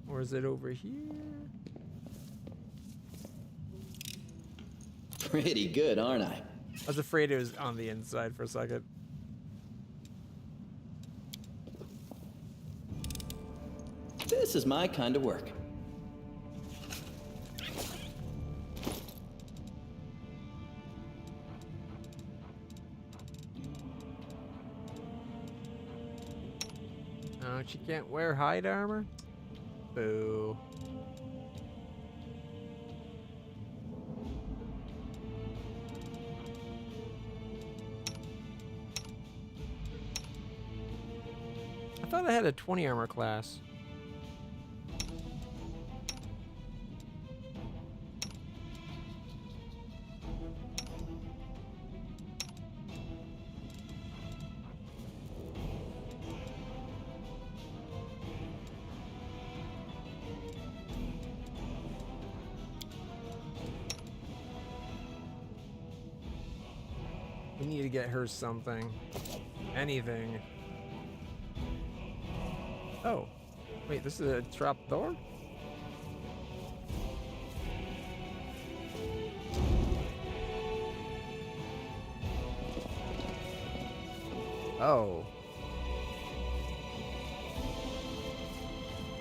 Or is it over here? Pretty good, aren't I? I was afraid it was on the inside for a second. This is my kind of work. Oh, she can't wear hide armor? Boo. I thought I had a 20 armor class. We need to get her something. Anything. Oh. Wait, this is a trap door? Oh.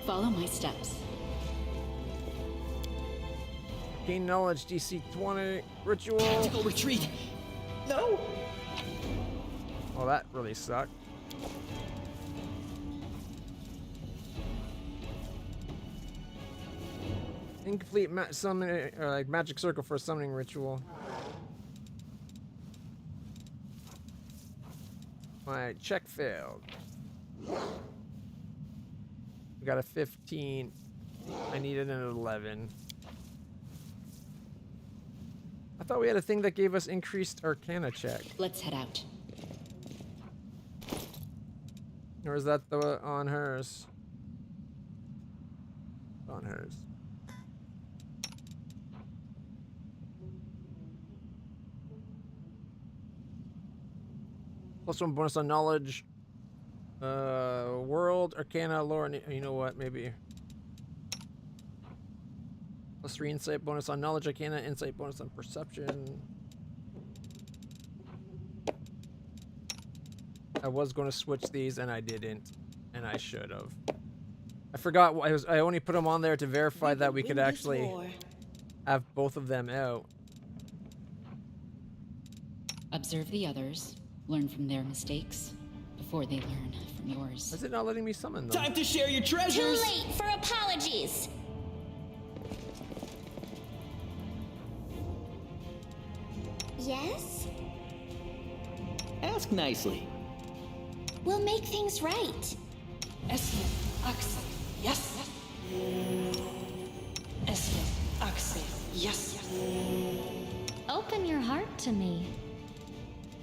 Follow my steps. Gain knowledge DC 20 ritual. Tactical retreat. No. Oh, that really sucked. Incomplete summon, like magic circle for a summoning ritual. My check failed. got a 15. I needed an 11. I thought we had a thing that gave us increased Arcana check. Let's head out. Or is that the on hers? On hers. +1 bonus on knowledge. World, Arcana, lore, you know what, maybe. +3 insight bonus on knowledge, Arcana, insight bonus on perception. I was going to switch these and I didn't, and I should have. I forgot. I only put them on there to verify that we could actually have both of them out. Observe the others, learn from their mistakes before they learn from yours. Is it not letting me summon them? Time to share your treasures! Too late for apologies! Yes? Ask nicely. We'll make things right. Esmith, Axel, yes. Esmith, Axel, yes. Open your heart to me.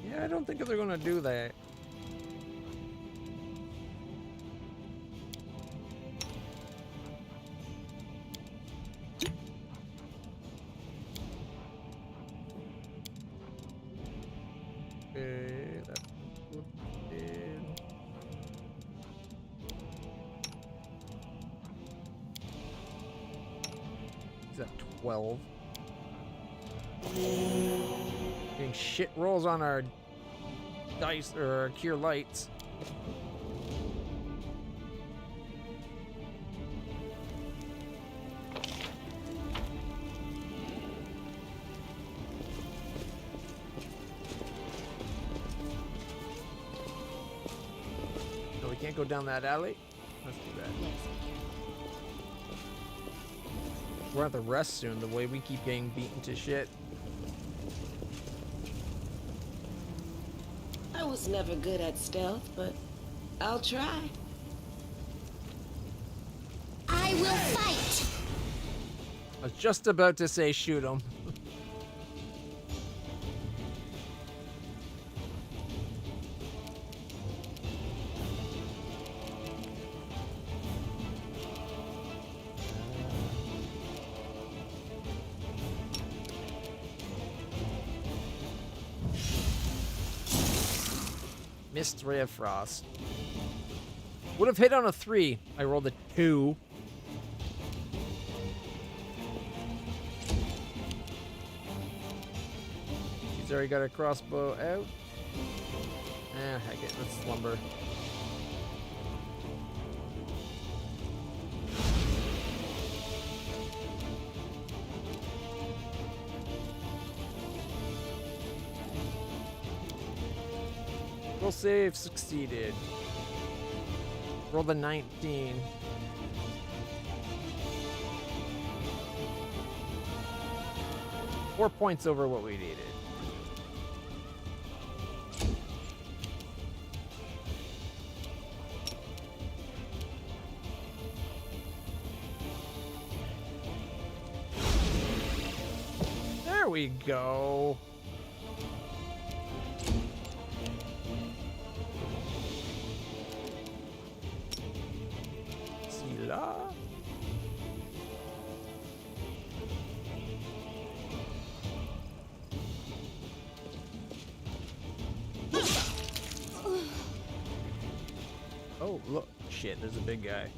Yeah, I don't think they're gonna do that. Okay, that's good. He's at 12. Getting shit rolls on our dice or our cure lights. No, we can't go down that alley. Let's do that. We're at the rest soon, the way we keep getting beaten to shit. I was never good at stealth, but I'll try. I will fight! I was just about to say shoot him. Missed Ray of Frost. Would have hit on a 3. I rolled a 2. He's already got a crossbow out. Heck it, let's slumber. Roll save succeeded. Roll the 19. Four points over what we needed. There we go. Sila. Oh, look. Shit, there's a big guy.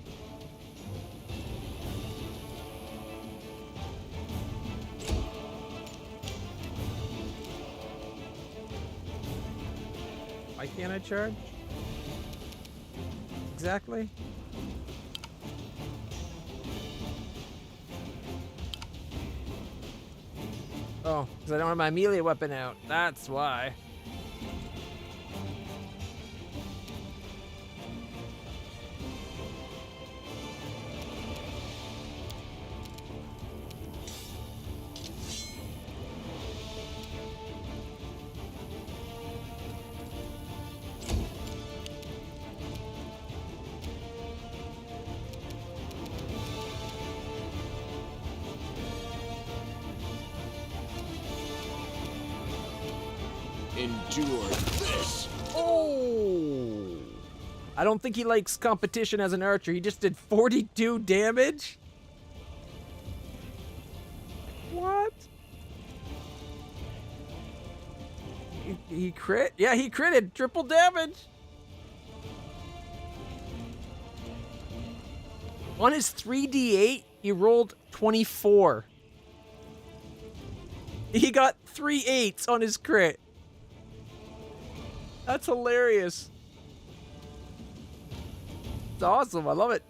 Why can't I charge? Exactly? Oh, because I don't have my melee weapon out. That's why. Endure this. Oh! I don't think he likes competition as an archer. He just did 42 damage? What? He crit? Yeah, he critted. Triple damage. On his 3d8, he rolled 24. He got 3 8s on his crit. That's hilarious. It's awesome. I love it.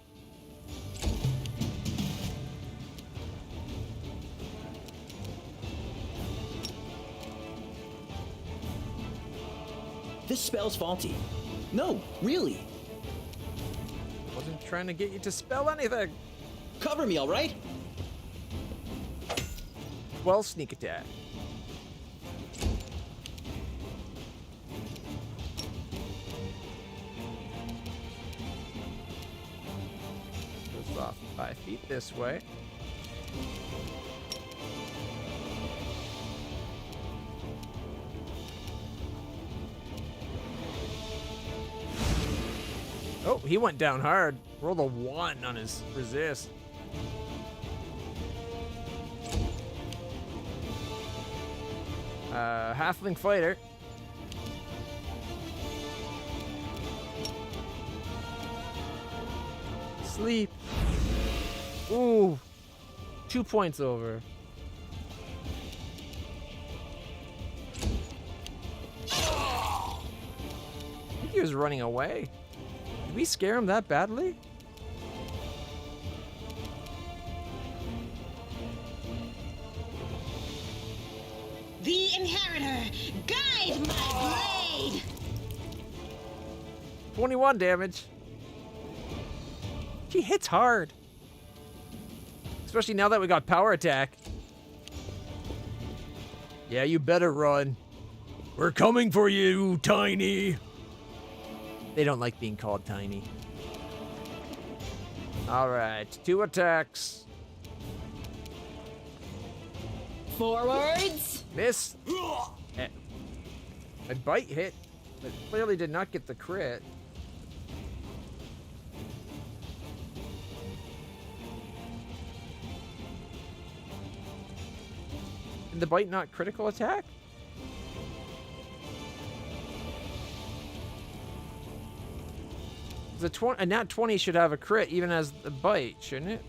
This spell's faulty. No, really. Wasn't trying to get you to spell anything. Cover me, all right? 12 sneak attack. Goes off 5 feet this way. Oh, he went down hard. Rolled a 1 on his resist. Halfling fighter. Sleep. Ooh. 2 points over. I think he was running away. Did we scare him that badly? The Inheritor, guide my blade! 21 damage. She hits hard. Especially now that we got power attack. Yeah, you better run. We're coming for you, Tiny. They don't like being called tiny. All right, 2 attacks. Forwards! Miss. A bite hit, but clearly did not get the crit. Did the bite not critical attack? A nat 20 should have a crit even as the bite, shouldn't it?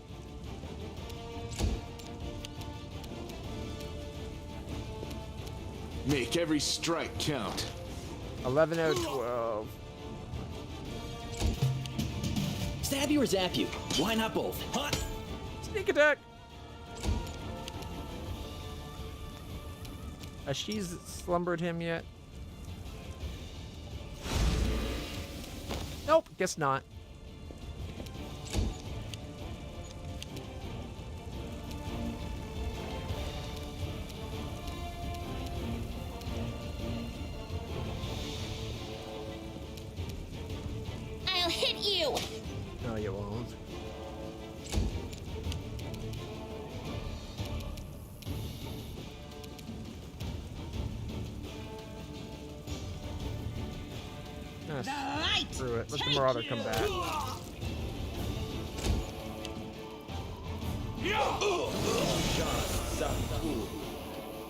Make every strike count. 11 out of 12. Stab you or zap you? Why not both? Huh? Sneak attack. Has she slumbered him yet? Nope, guess not. I'll hit you! No, you won't. Screw it. Let the Marauder come back.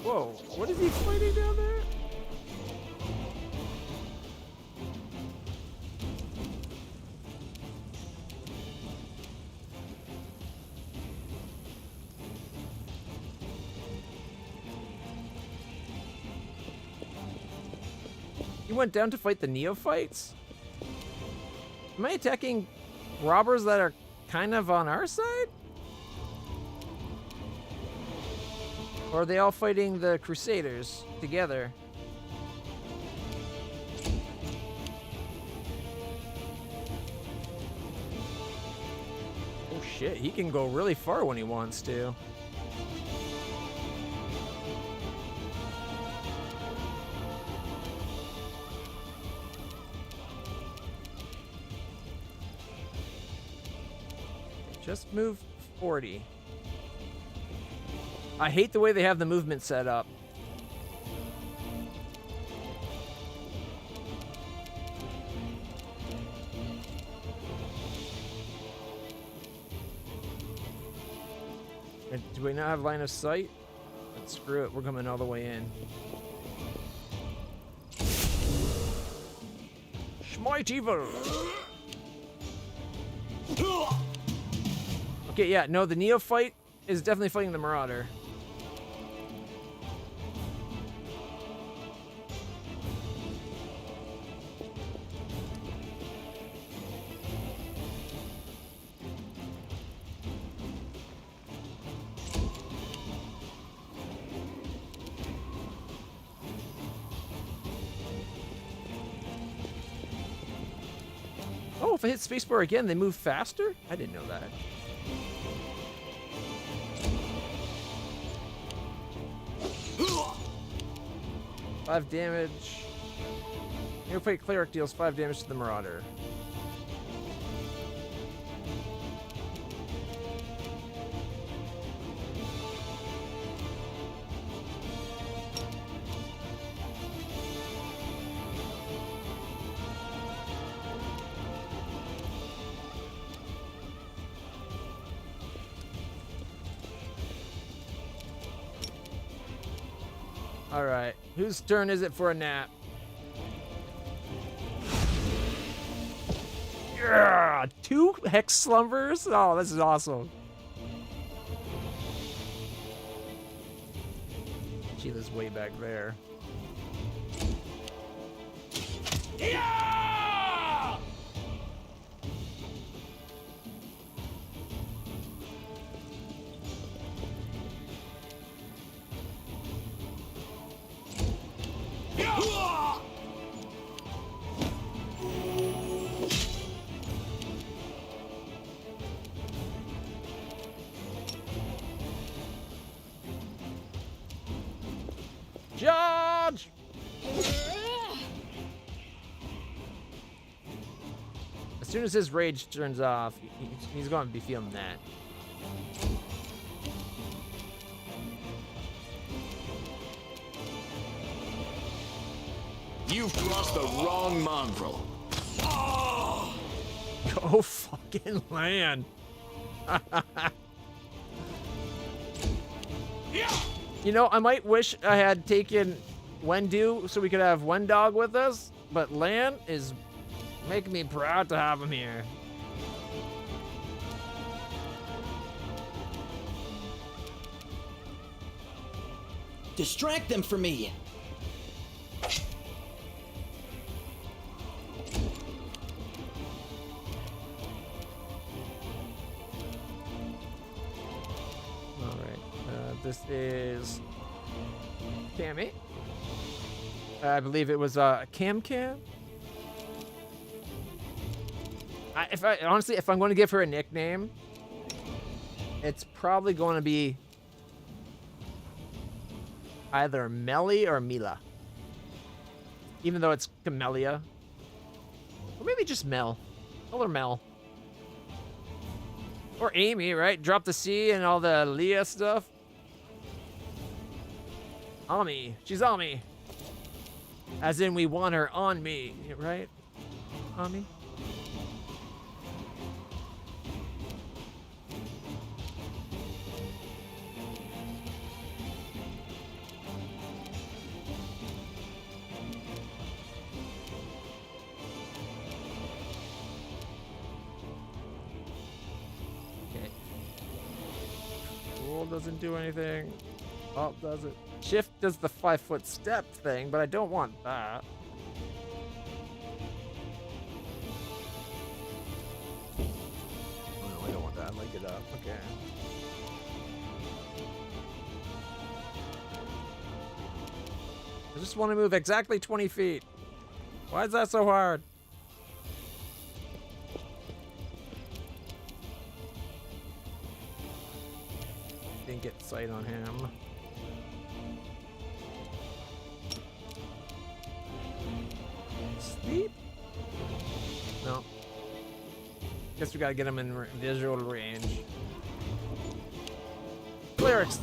Whoa, what is he fighting down there? He went down to fight the neophytes? Am I attacking robbers that are kind of on our side? Or are they all fighting the Crusaders together? Oh shit, he can go really far when he wants to. Just move 40. I hate the way they have the movement set up. And do we not have line of sight? But screw it, we're coming all the way in. Smite evil! Okay, yeah, no, the neophyte is definitely fighting the Marauder. Oh, if I hit spacebar again, they move faster? I didn't know that. Five damage. Neophyte Cleric deals 5 damage to the Marauder. Alright, whose turn is it for a nap? Yeah, 2 hex slumbers? Oh, this is awesome. Sheila's way back there. Yeah! Charge! As soon as his rage turns off, he's going to be feeling that. You've crossed the wrong mongrel. Go fucking land. You know, I might wish I had taken Wendu so we could have Wendog with us, but Lan is making me proud to have him here. Distract them for me. This is Cammy. I believe it was Cam. Honestly, if I'm going to give her a nickname, it's probably going to be either Melly or Mila. Even though it's Camellia. Or maybe just Mel. Call her Mel. Or Amy, right? Drop the C and all the Leah stuff. Ami. She's Ami. As in, we want her on me, right? Ami? Okay. Roll doesn't do anything. Alt does it. Shift does the 5-foot step thing, but I don't want that. Oh no, I don't want that. Like it up. Okay. I just want to move exactly 20 feet. Why is that so hard? Didn't get sight on him. Sleep? No. Guess we gotta get him in visual range. Clerics!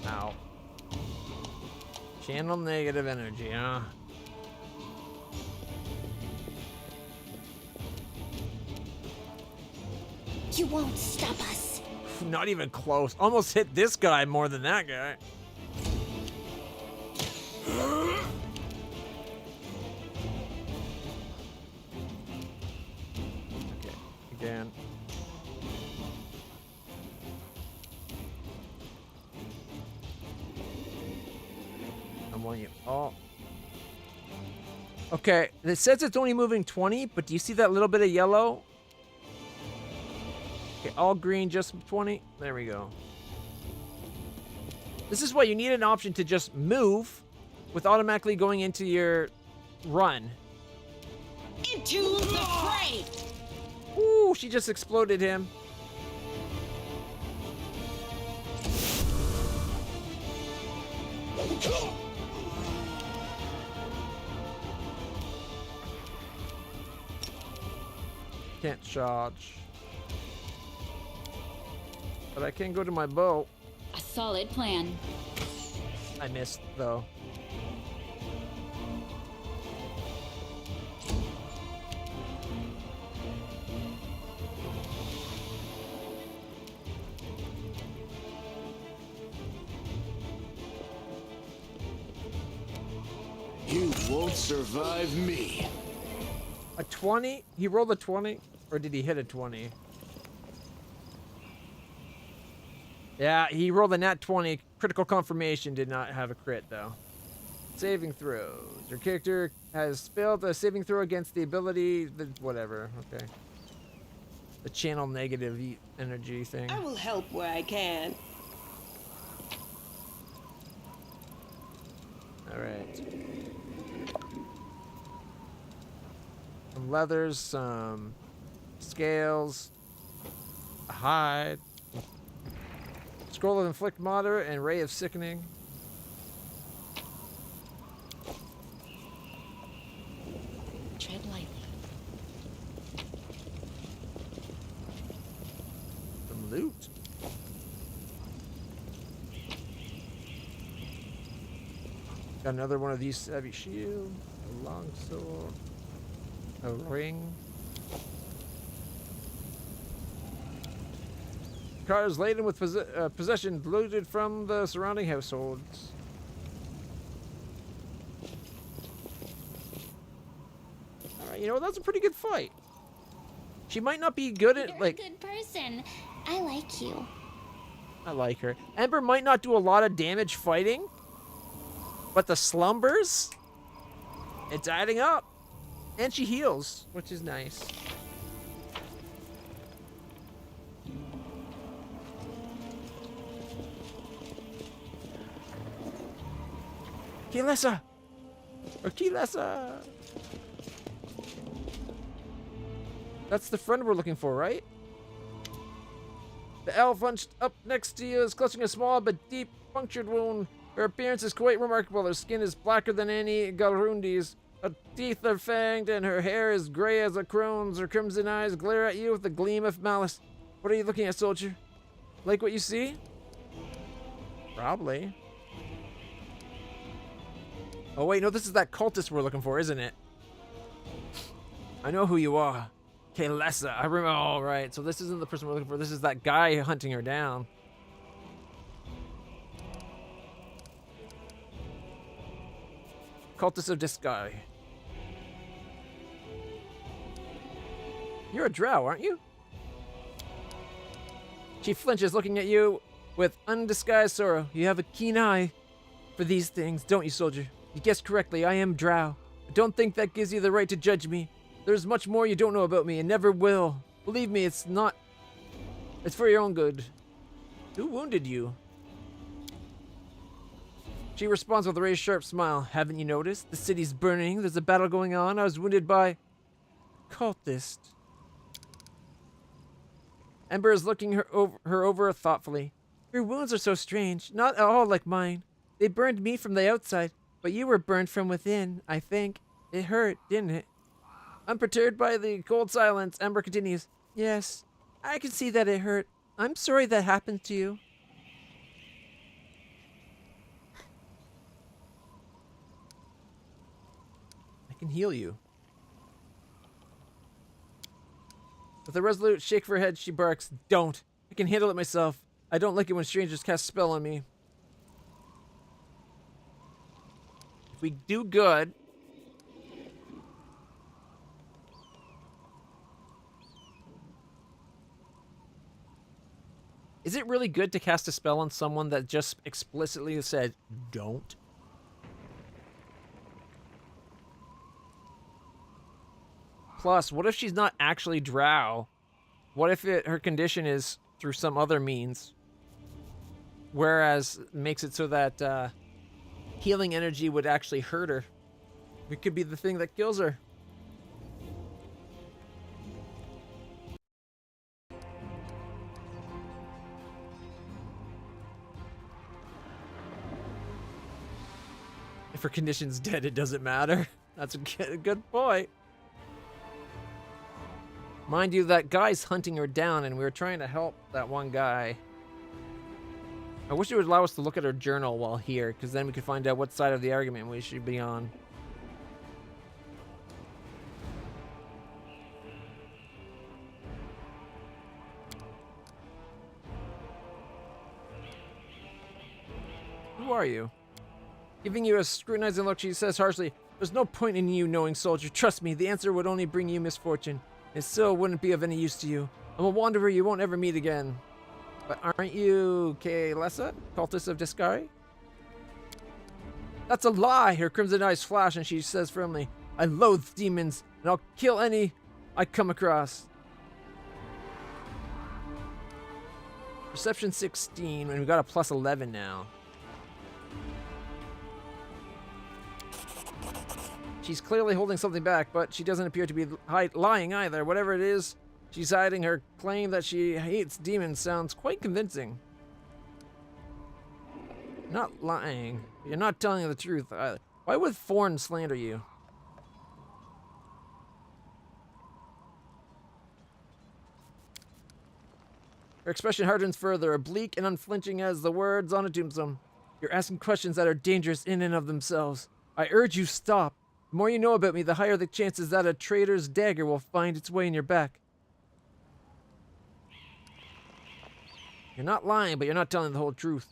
Ow. Channel negative energy, huh? You won't stop us. Not even close. Almost hit this guy more than that guy. Okay, again. I'm on you. Oh. Okay, it says it's only moving 20, but do you see that little bit of yellow? Okay, all green, just 20. There we go. This is why you need an option to just move with automatically going into your run. Into the fray! Ooh, she just exploded him. Can't charge. But I can go to my bow. A solid plan. I missed, though. You won't survive me. A 20? He rolled a 20? Or did he hit a 20? Yeah, he rolled a nat 20. Critical confirmation, did not have a crit, though. Saving throws. Your character has failed a saving throw against the ability... whatever, okay. The channel negative energy thing. I will help where I can. Alright. Some leathers, some scales, a hide, scroll of inflict moderate, and ray of sickening. Tread lightly. Some loot. Got another one of these heavy shield, a long sword, a ring. Car is laden with possessions looted from the surrounding households. Alright, you know, that's a pretty good fight. She might not be good at, like... You're a good person. I like you. I like her. Ember might not do a lot of damage fighting, but the slumbers, it's adding up. And she heals, which is nice. Keylessa! Or Keylessa! That's the friend we're looking for, right? The elf hunched up next to you is clutching a small but deep punctured wound. Her appearance is quite remarkable. Her skin is blacker than any Galrundi's. Her teeth are fanged and her hair is gray as a crone's. Her crimson eyes glare at you with a gleam of malice. What are you looking at, soldier? Like what you see? Probably. Oh wait, no, this is that cultist we're looking for, isn't it? I know who you are. Keylessa. I remember. All right, so this isn't the person we're looking for. This is that guy hunting her down. Cultist of this guy. You're a drow, aren't you? She flinches, looking at you with undisguised sorrow. You have a keen eye for these things, don't you, soldier? You guessed correctly, I am drow. I don't think that gives you the right to judge me. There's much more you don't know about me and never will. Believe me, it's not... It's for your own good. Who wounded you? She responds with a very sharp smile. Haven't you noticed? The city's burning. There's a battle going on. I was wounded by... cultist. Ember is looking her over thoughtfully. Your wounds are so strange. Not at all like mine. They burned me from the outside, but you were burned from within, I think. It hurt, didn't it? Unperturbed by the cold silence, Ember continues. Yes, I can see that it hurt. I'm sorry that happened to you. I can heal you. With a resolute shake of her head, she barks, Don't. I can handle it myself. I don't like it when strangers cast a spell on me. If we do good... Is it really good to cast a spell on someone that just explicitly said, don't? Plus, what if she's not actually drow? What if her condition is through some other means? Whereas makes it so that healing energy would actually hurt her. It could be the thing that kills her. If her condition's dead, it doesn't matter. That's a good point. Mind you, that guy's hunting her down, and we were trying to help that one guy. I wish it would allow us to look at her journal while here, because then we could find out what side of the argument we should be on. Who are you? Giving you a scrutinizing look, she says harshly, "There's no point in you knowing, soldier. Trust me, the answer would only bring you misfortune. It still wouldn't be of any use to you. I'm a wanderer you won't ever meet again. But aren't you Kaelessa, cultist of Discari?" "That's a lie!" Her crimson eyes flash and she says firmly, "I loathe demons, and I'll kill any I come across." Perception 16, and we got a plus 11 now. She's clearly holding something back, but she doesn't appear to be lying either. Whatever it is, she's hiding. Her claim that she hates demons sounds quite convincing. You're not lying. You're not telling the truth either. Why would Thorn slander you? Her expression hardens further, oblique and unflinching as the words on a tombstone. "You're asking questions that are dangerous in and of themselves. I urge you stop. The more you know about me, the higher the chances that a traitor's dagger will find its way in your back." You're not lying, but you're not telling the whole truth.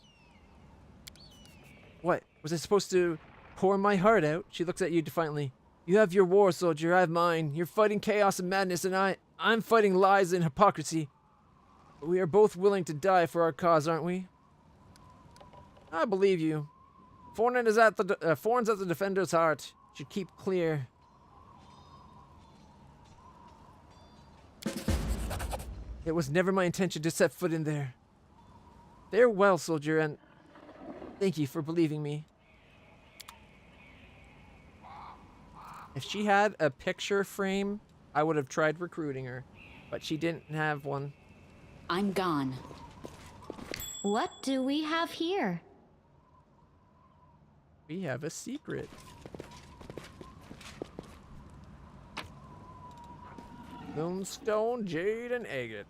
What? Was I supposed to pour my heart out? She looks at you defiantly. You have your war, soldier. I have mine. You're fighting chaos and madness, and I'm fighting lies and hypocrisy. But we are both willing to die for our cause, aren't we? I believe you. Thorn's at the defender's heart. Should keep clear. It was never my intention to set foot in there. Farewell, soldier, and thank you for believing me. If she had a picture frame, I would have tried recruiting her, but she didn't have one. I'm gone. What do we have here? We have a secret. Moonstone, jade, and agate.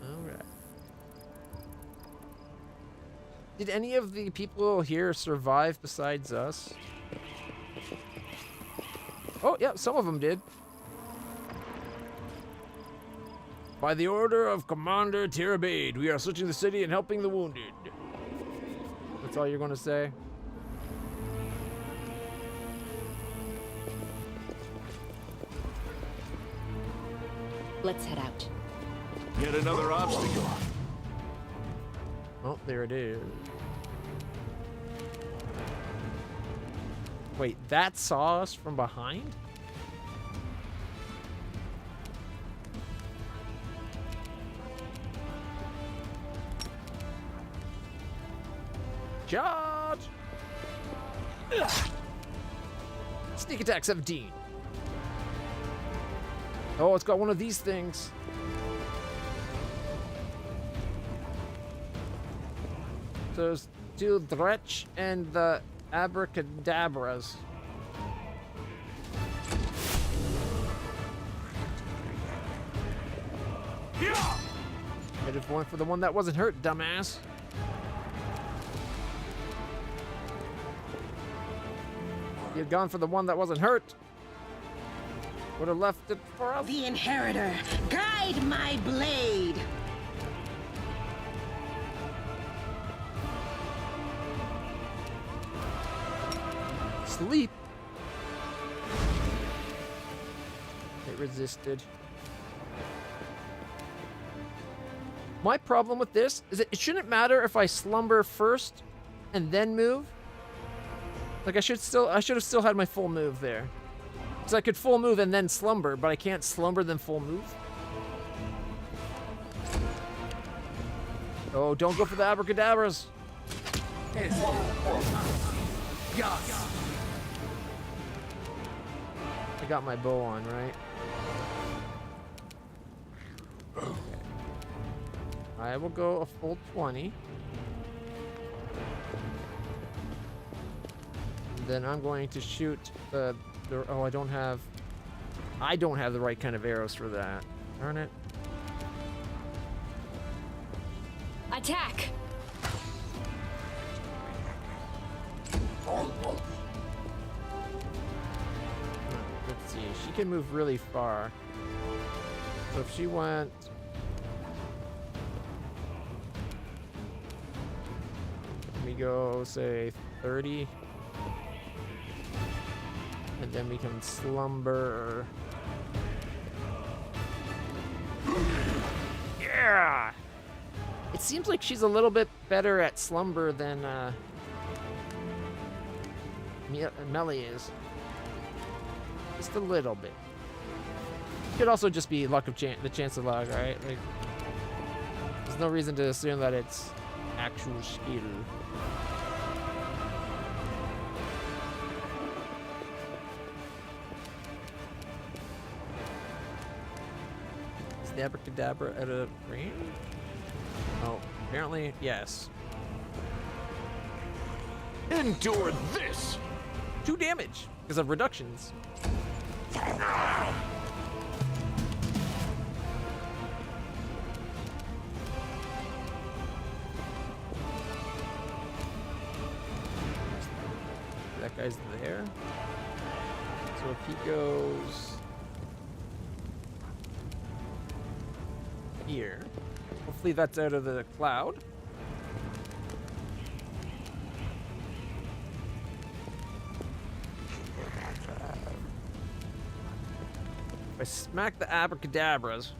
Alright. Did any of the people here survive besides us? Oh, yeah, some of them did. By the order of Commander Tirabade, we are searching the city and helping the wounded. That's all you're going to say? Let's head out. Yet another obstacle. Oh, there it is. Wait, that saw us from behind? Charge! Ugh. Sneak attack 17. Oh, it's got one of these things. So there's two Dretch and the Abracadabras. Headed for the one that wasn't hurt, dumbass. You'd gone for the one that wasn't hurt. Would have left it for us. The Inheritor, guide my blade. Sleep. It resisted. My problem with this is that it shouldn't matter if I slumber first and then move. Like I should have still had my full move there. Because I could full move and then slumber, but I can't slumber then full move. Oh, don't go for the abracadabras. I got my bow on, right? Okay. I will go a full 20. And then I'm going to shoot the oh, I don't have the right kind of arrows for that. Darn it. Attack! Let's see. She can move really far. So if she went... Let me go, say, 30. And then we can slumber. Yeah! It seems like she's a little bit better at slumber than Melly is. Just a little bit. Could also just be luck of the chance of luck, right? Like, there's no reason to assume that it's actual skill. Is the abracadabra at a range? Oh, apparently, yes. Endure this! 2 damage because of reductions. That guy's there. So if he goes here, hopefully that's out of the cloud. If I smack the abracadabras,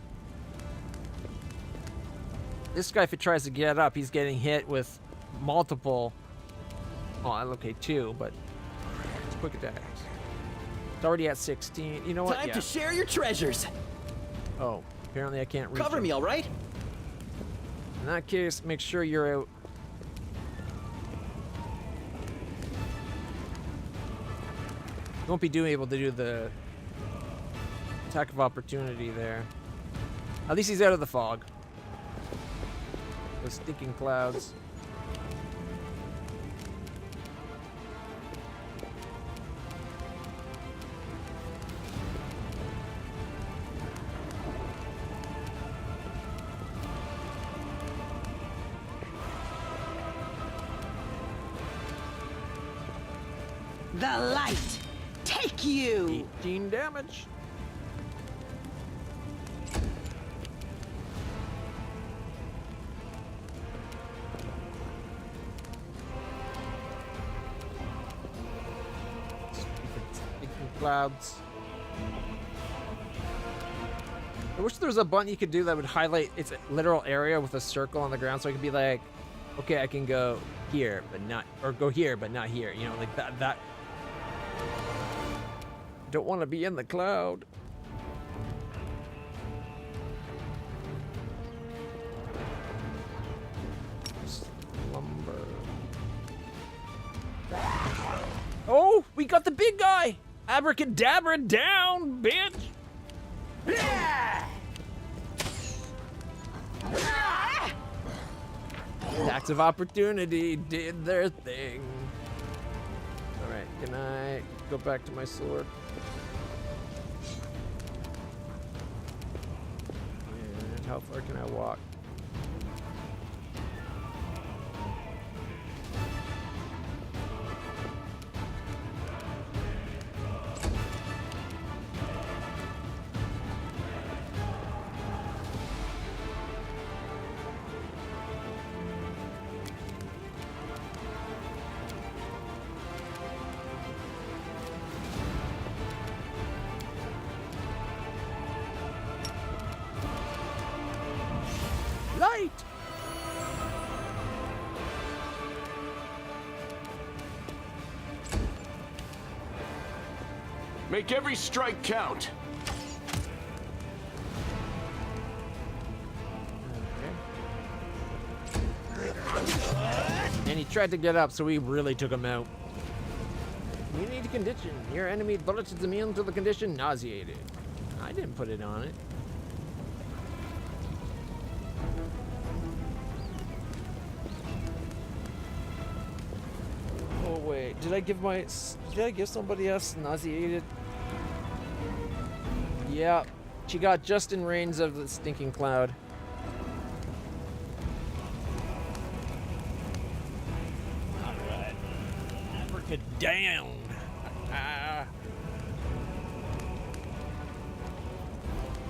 this guy, if it tries to get up, he's getting hit with multiple. Oh, okay, 2, but it's quick attacks. It's already at 16. You know what? Time to share your treasures. Oh, apparently I can't reach Cover him. me, all right? In that case, make sure you're out. You won't be able to do the attack of opportunity there. At least he's out of the fog. Those stinking clouds. The light, take you! 18 damage. Clouds. I wish there was a button you could do that would highlight its literal area with a circle on the ground, so I could be like, okay, I can go here, but not, or go here, but not here. You know, like that. Don't want to be in the cloud. Slumber. Oh, we got the big guy! Abracadabra down, bitch! Attacks of opportunity did their thing. Alright, can I go back to my sword? And how far can I walk? Make every strike count. And he tried to get up, so we really took him out. You need a condition. Your enemy bullet is immune to the condition nauseated. I didn't put it on it. Oh wait, did I give somebody else nauseated? Yeah, she got just in range of the stinking cloud. Alright. Africa down.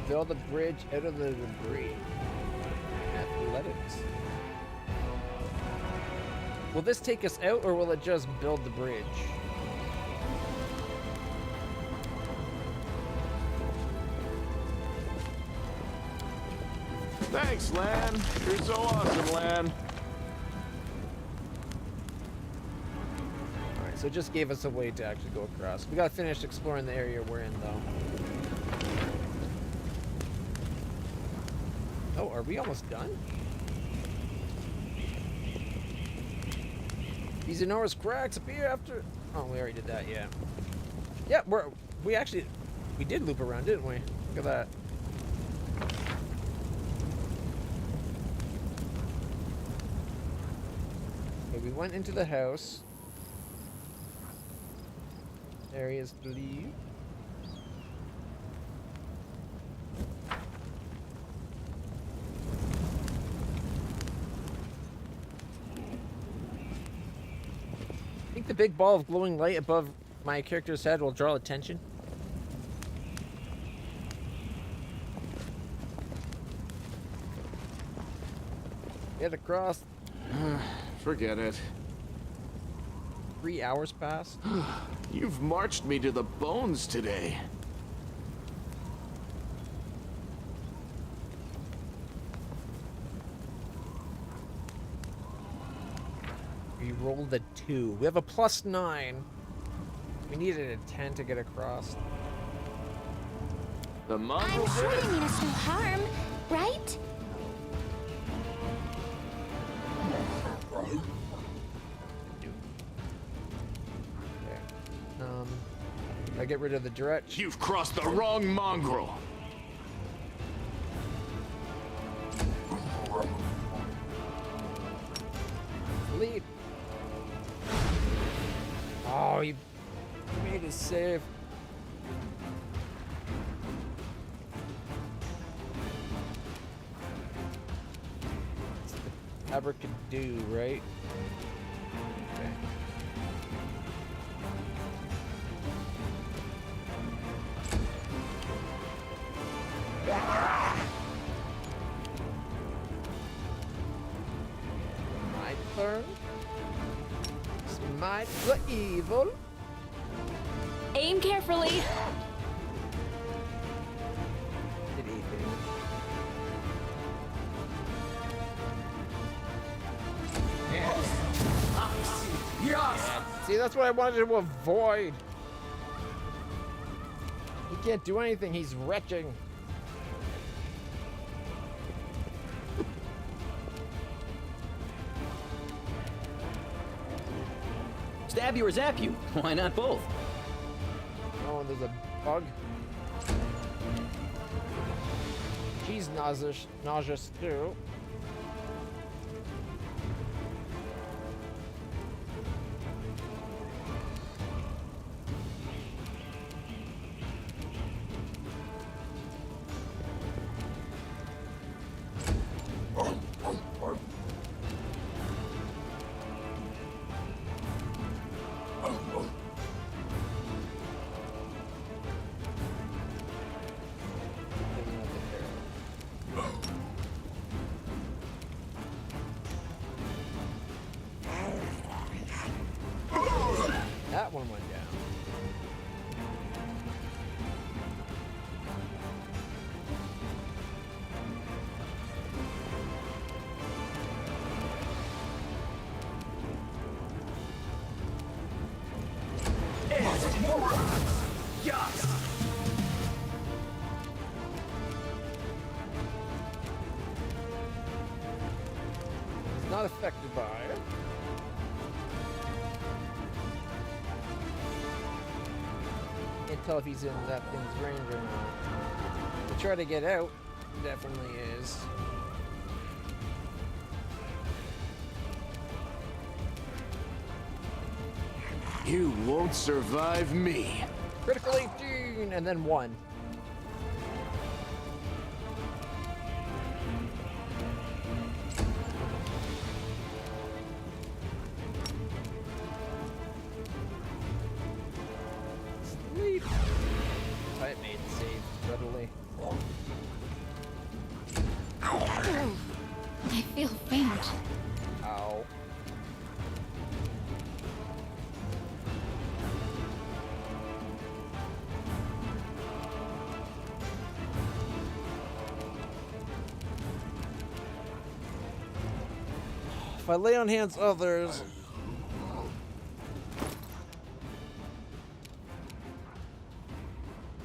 Build the bridge out of the debris. Athletics. Will this take us out, or will it just build the bridge? Thanks, Lan. You're so awesome, Lan. Alright, so it just gave us a way to actually go across. We gotta finish exploring the area we're in, though. Oh, are we almost done? These enormous cracks appear after... Oh, we already did that, yeah. Yeah, we did loop around, didn't we? Look at that. Okay, we went into the house. Areas to leave. I think the big ball of glowing light above my character's head will draw attention. Get across. Forget it. 3 hours passed. You've marched me to the bones today. We rolled a 2. We have a +9. We needed a 10 to get across. The mongrel. I'm sure they mean us no harm, right? I get rid of the direct. You've crossed the wrong mongrel. Leap. Oh, he made his save. Abracadoo, right? Okay. My turn. Smite the evil. Aim carefully. Did he do? Yes. See, that's what I wanted to avoid. He can't do anything. He's retching. Stab you or zap you? Why not both? Oh, there's a bug. She's nauseous too. not affected by it. Can't tell if he's in that thing's range or not. To try to get out, definitely is. You won't survive me. Critical 18, and then 1. Sleep. Type made save readily. I feel faint. Ow. If I lay on hands others,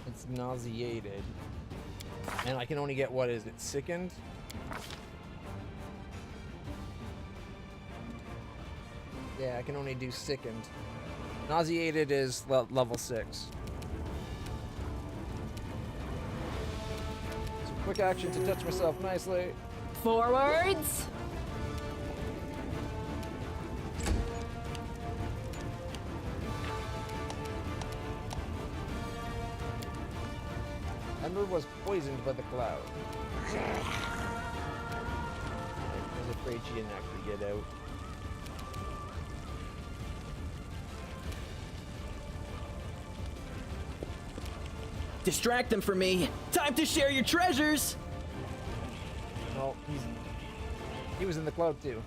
it's nauseated. And I can only get, what is it, sickened? Yeah, I can only do sickened. Nauseated is level 6. So quick action to touch myself nicely. Forwards! Ember was poisoned by the cloud. I was afraid she didn't actually get out. Distract them for me. Time to share your treasures. Well, he was in the cloud too.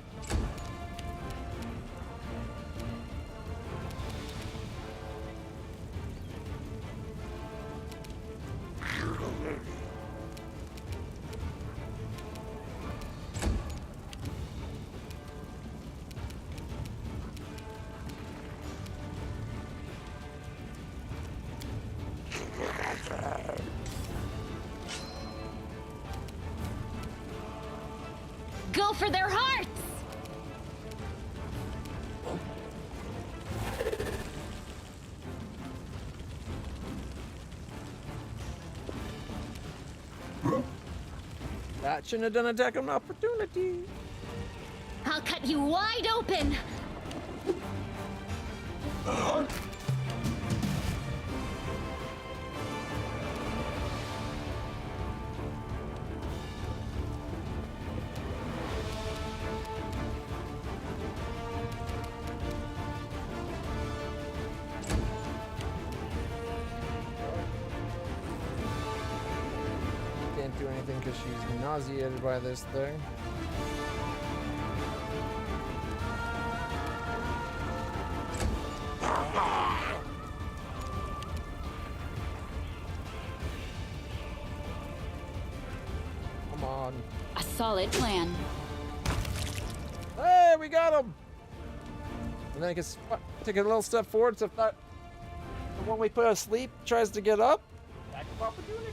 Go for their hearts! That shouldn't have done attack of opportunity. I'll cut you wide open! Can't do anything because she's nauseated by this thing. Come on. A solid plan. Hey, we got him! And then I can take a little step forward so if that the one we put asleep tries to get up. Attack of opportunity.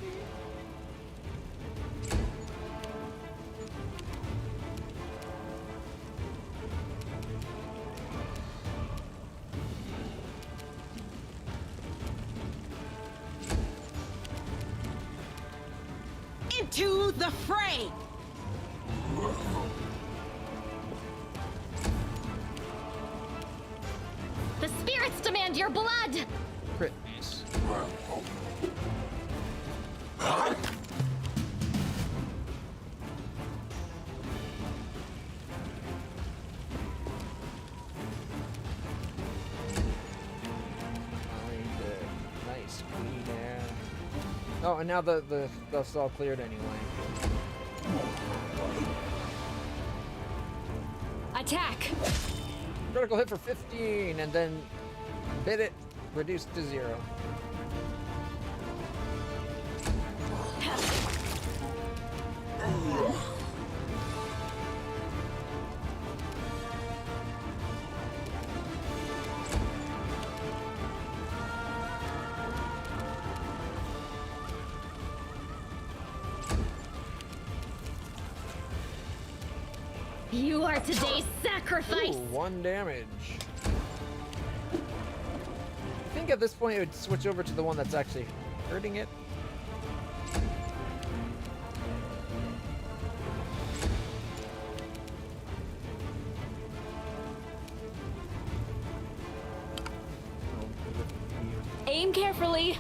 Into the fray! The spirits demand your blood! Crit miss. Nice, clean air. Oh, and now the stuff's all cleared anyway. Attack! Critical hit for 15, and then bit it, reduced to 0. You are today's sacrifice! Ooh, 1 damage. I think at this point it would switch over to the one that's actually hurting it. Aim carefully!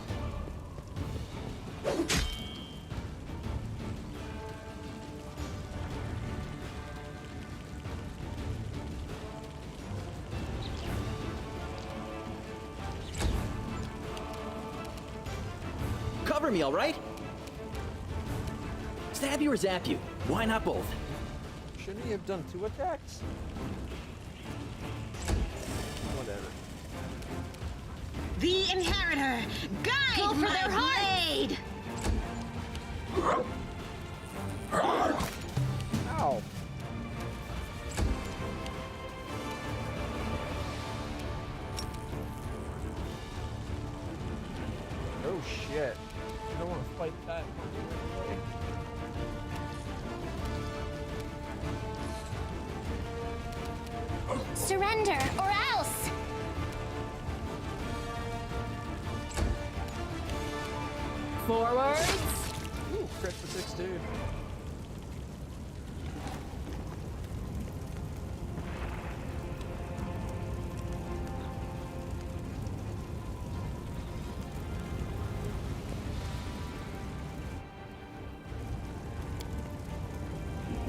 Cover me, all right? Stab you or zap you? Why not both? Shouldn't he have done 2 attacks? Whatever. The Inheritor! Guide Go for my their blade! Ow. Oh shit. I don't want to fight that. Surrender, or else! Forwards! Ooh, crit for 6, dude.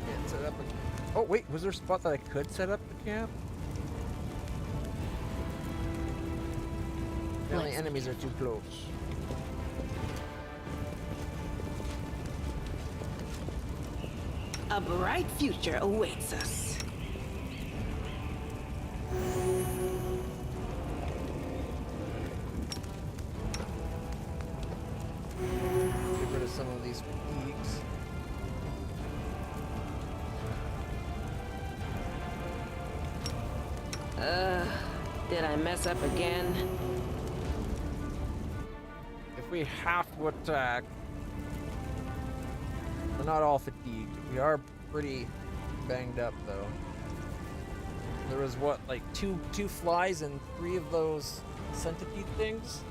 Can't set up a... Oh wait, was there a spot that I could set up the camp? Apparently enemies are too close. A bright future awaits us. Get rid of some of these peaks. Did I mess up again? If we have to attack, we're not all fatigued. We are pretty banged up though. There was what, like two flies and 3 of those centipede things?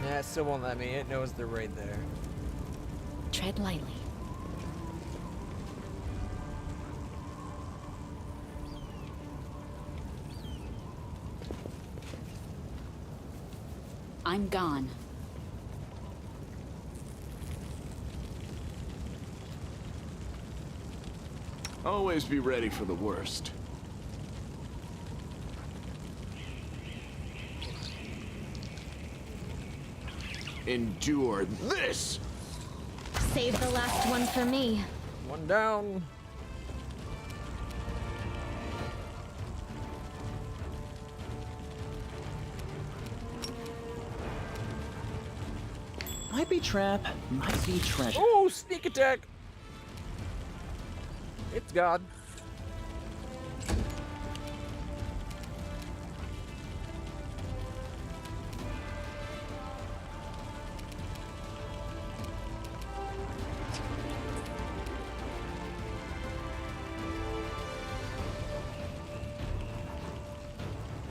Yeah, it still won't let me. It knows they're right there. Tread lightly. I'm gone. Always be ready for the worst. Endure this! Save the last one for me. 1 down. Might be trap, might be treasure. Oh, sneak attack! It's God.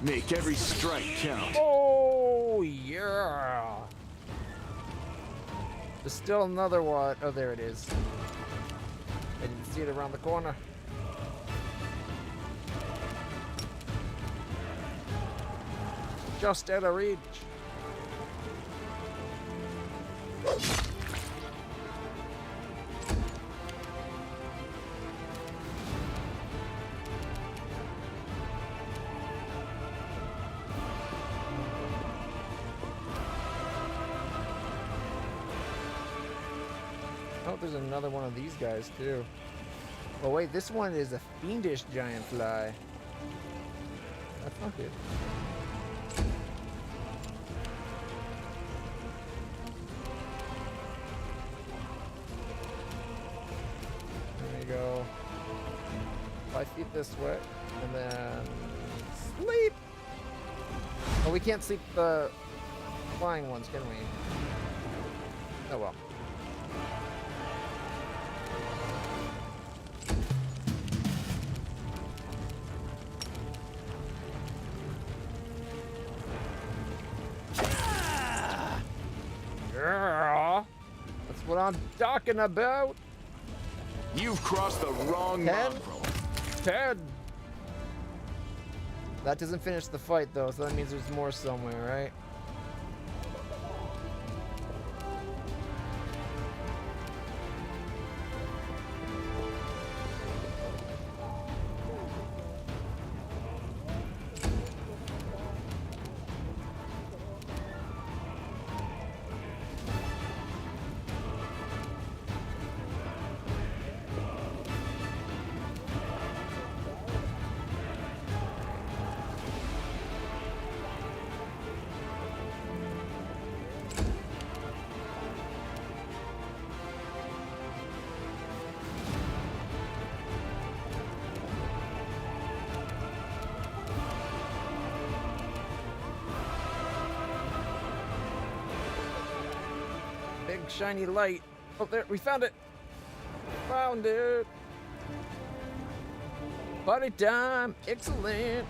Make every strike count. Oh, yeah! There's still another one. Oh, there it is. I didn't see it around the corner. Just out of reach. Oh, there's another one of these guys too. Oh wait, this one is a fiendish giant fly. That's not good. There we go. 5 feet this way, and then sleep. Oh, we can't sleep the flying ones, can we? Oh well. what I'm talking about. You've crossed the wrong 10. mongrel. 10. That doesn't finish the fight, though, so that means there's more somewhere, right? Big shiny light. Oh, there, we found it. Found it. Party time. Excellent.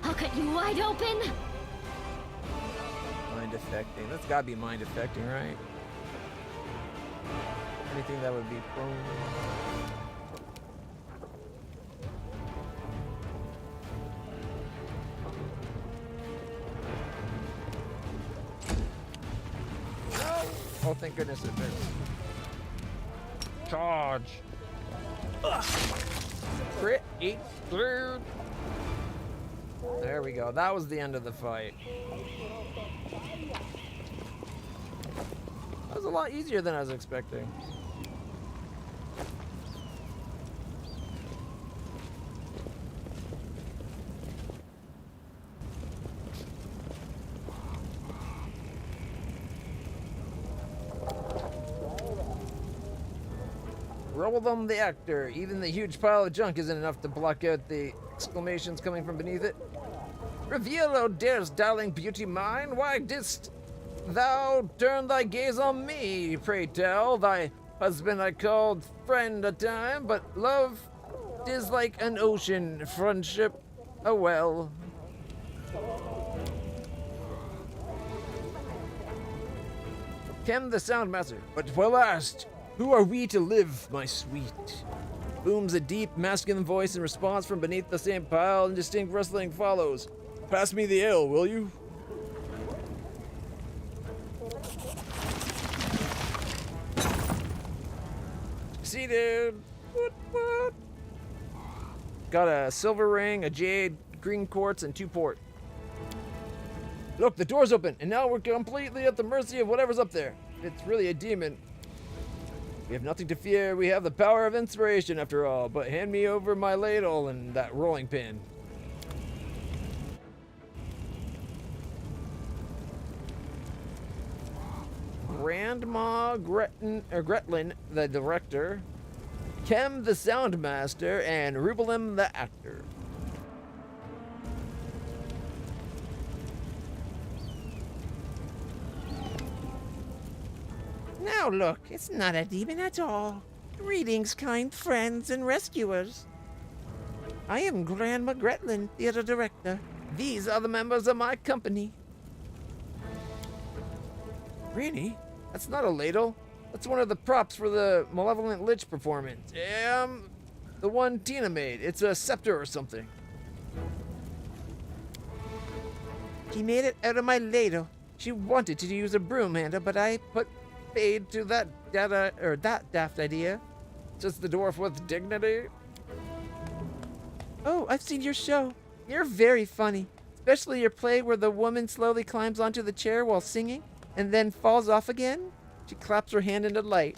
I'll cut you wide open. Mind affecting. That's gotta be mind affecting, right? Anything that would be prone. Oh, thank goodness it missed. Charge. Crit 8 through. There we go. That was the end of the fight. That was a lot easier than I was expecting. Roll them the actor. Even the huge pile of junk isn't enough to block out the exclamations coming from beneath it. Reveal, O dearest darling beauty mine, why didst thou turn thy gaze on me? Pray tell, thy husband I called friend a time, but love is like an ocean, friendship a well. Kem the Soundmaster, but well asked, who are we to live, my sweet? Booms a deep, masculine voice in response from beneath the same pile, and distinct rustling follows. Pass me the ale, will you? Succeeded. What? Got a silver ring, a jade, green quartz, and 2 port. Look, the door's open, and now we're completely at the mercy of whatever's up there. It's really a demon. We have nothing to fear. We have the power of inspiration, after all. But hand me over my ladle and that rolling pin. Grandma Gretlin, the director. Kem, the soundmaster, and Rubelim, the actor. Now look, it's not a demon at all. Greetings, kind friends and rescuers. I am Grandma Gretlin, theater director. These are the members of my company. Granny? That's not a ladle. That's one of the props for the Malevolent Lich performance. The one Tina made. It's a scepter or something. She made it out of my ladle. She wanted to use a broom handle, but I put paid to that daft idea. Just the dwarf with dignity. Oh, I've seen your show. You're very funny. Especially your play where the woman slowly climbs onto the chair while singing and then falls off again. She claps her hand in delight.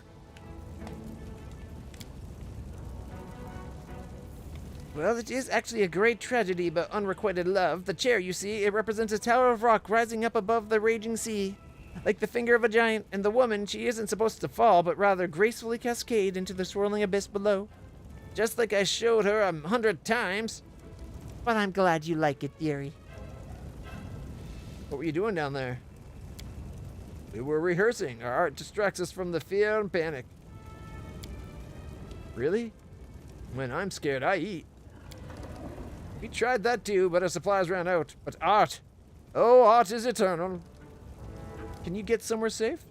Well, it is actually a great tragedy about unrequited love. The chair, you see, it represents a tower of rock rising up above the raging sea. Like the finger of a giant, and the woman, she isn't supposed to fall, but rather gracefully cascade into the swirling abyss below. Just like I showed her 100 times. But I'm glad you like it, dearie. What were you doing down there? We were rehearsing. Our art distracts us from the fear and panic. Really? When I'm scared, I eat. We tried that too, but our supplies ran out. But art! Oh, art is eternal. Can you get somewhere safe?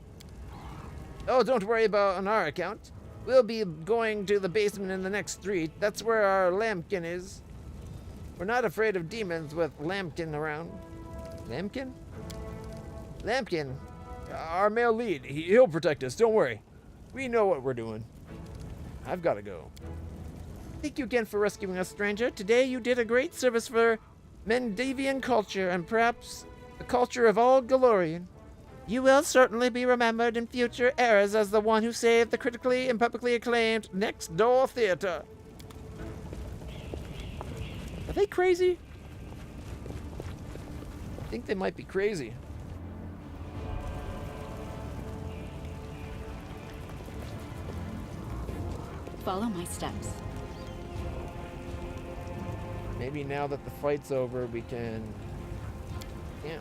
Oh, don't worry about on our account. We'll be going to the basement in the next street. That's where our lambkin is. We're not afraid of demons with lambkin around. Lambkin? Lambkin. Our male lead. He'll protect us. Don't worry. We know what we're doing. I've got to go. Thank you again for rescuing us, stranger. Today you did a great service for Mendavian culture and perhaps the culture of all Galorian. You will certainly be remembered in future eras as the one who saved the critically and publicly acclaimed Next Door Theater. Are they crazy? I think they might be crazy. Follow my steps. Maybe now that the fight's over, we can... Yeah.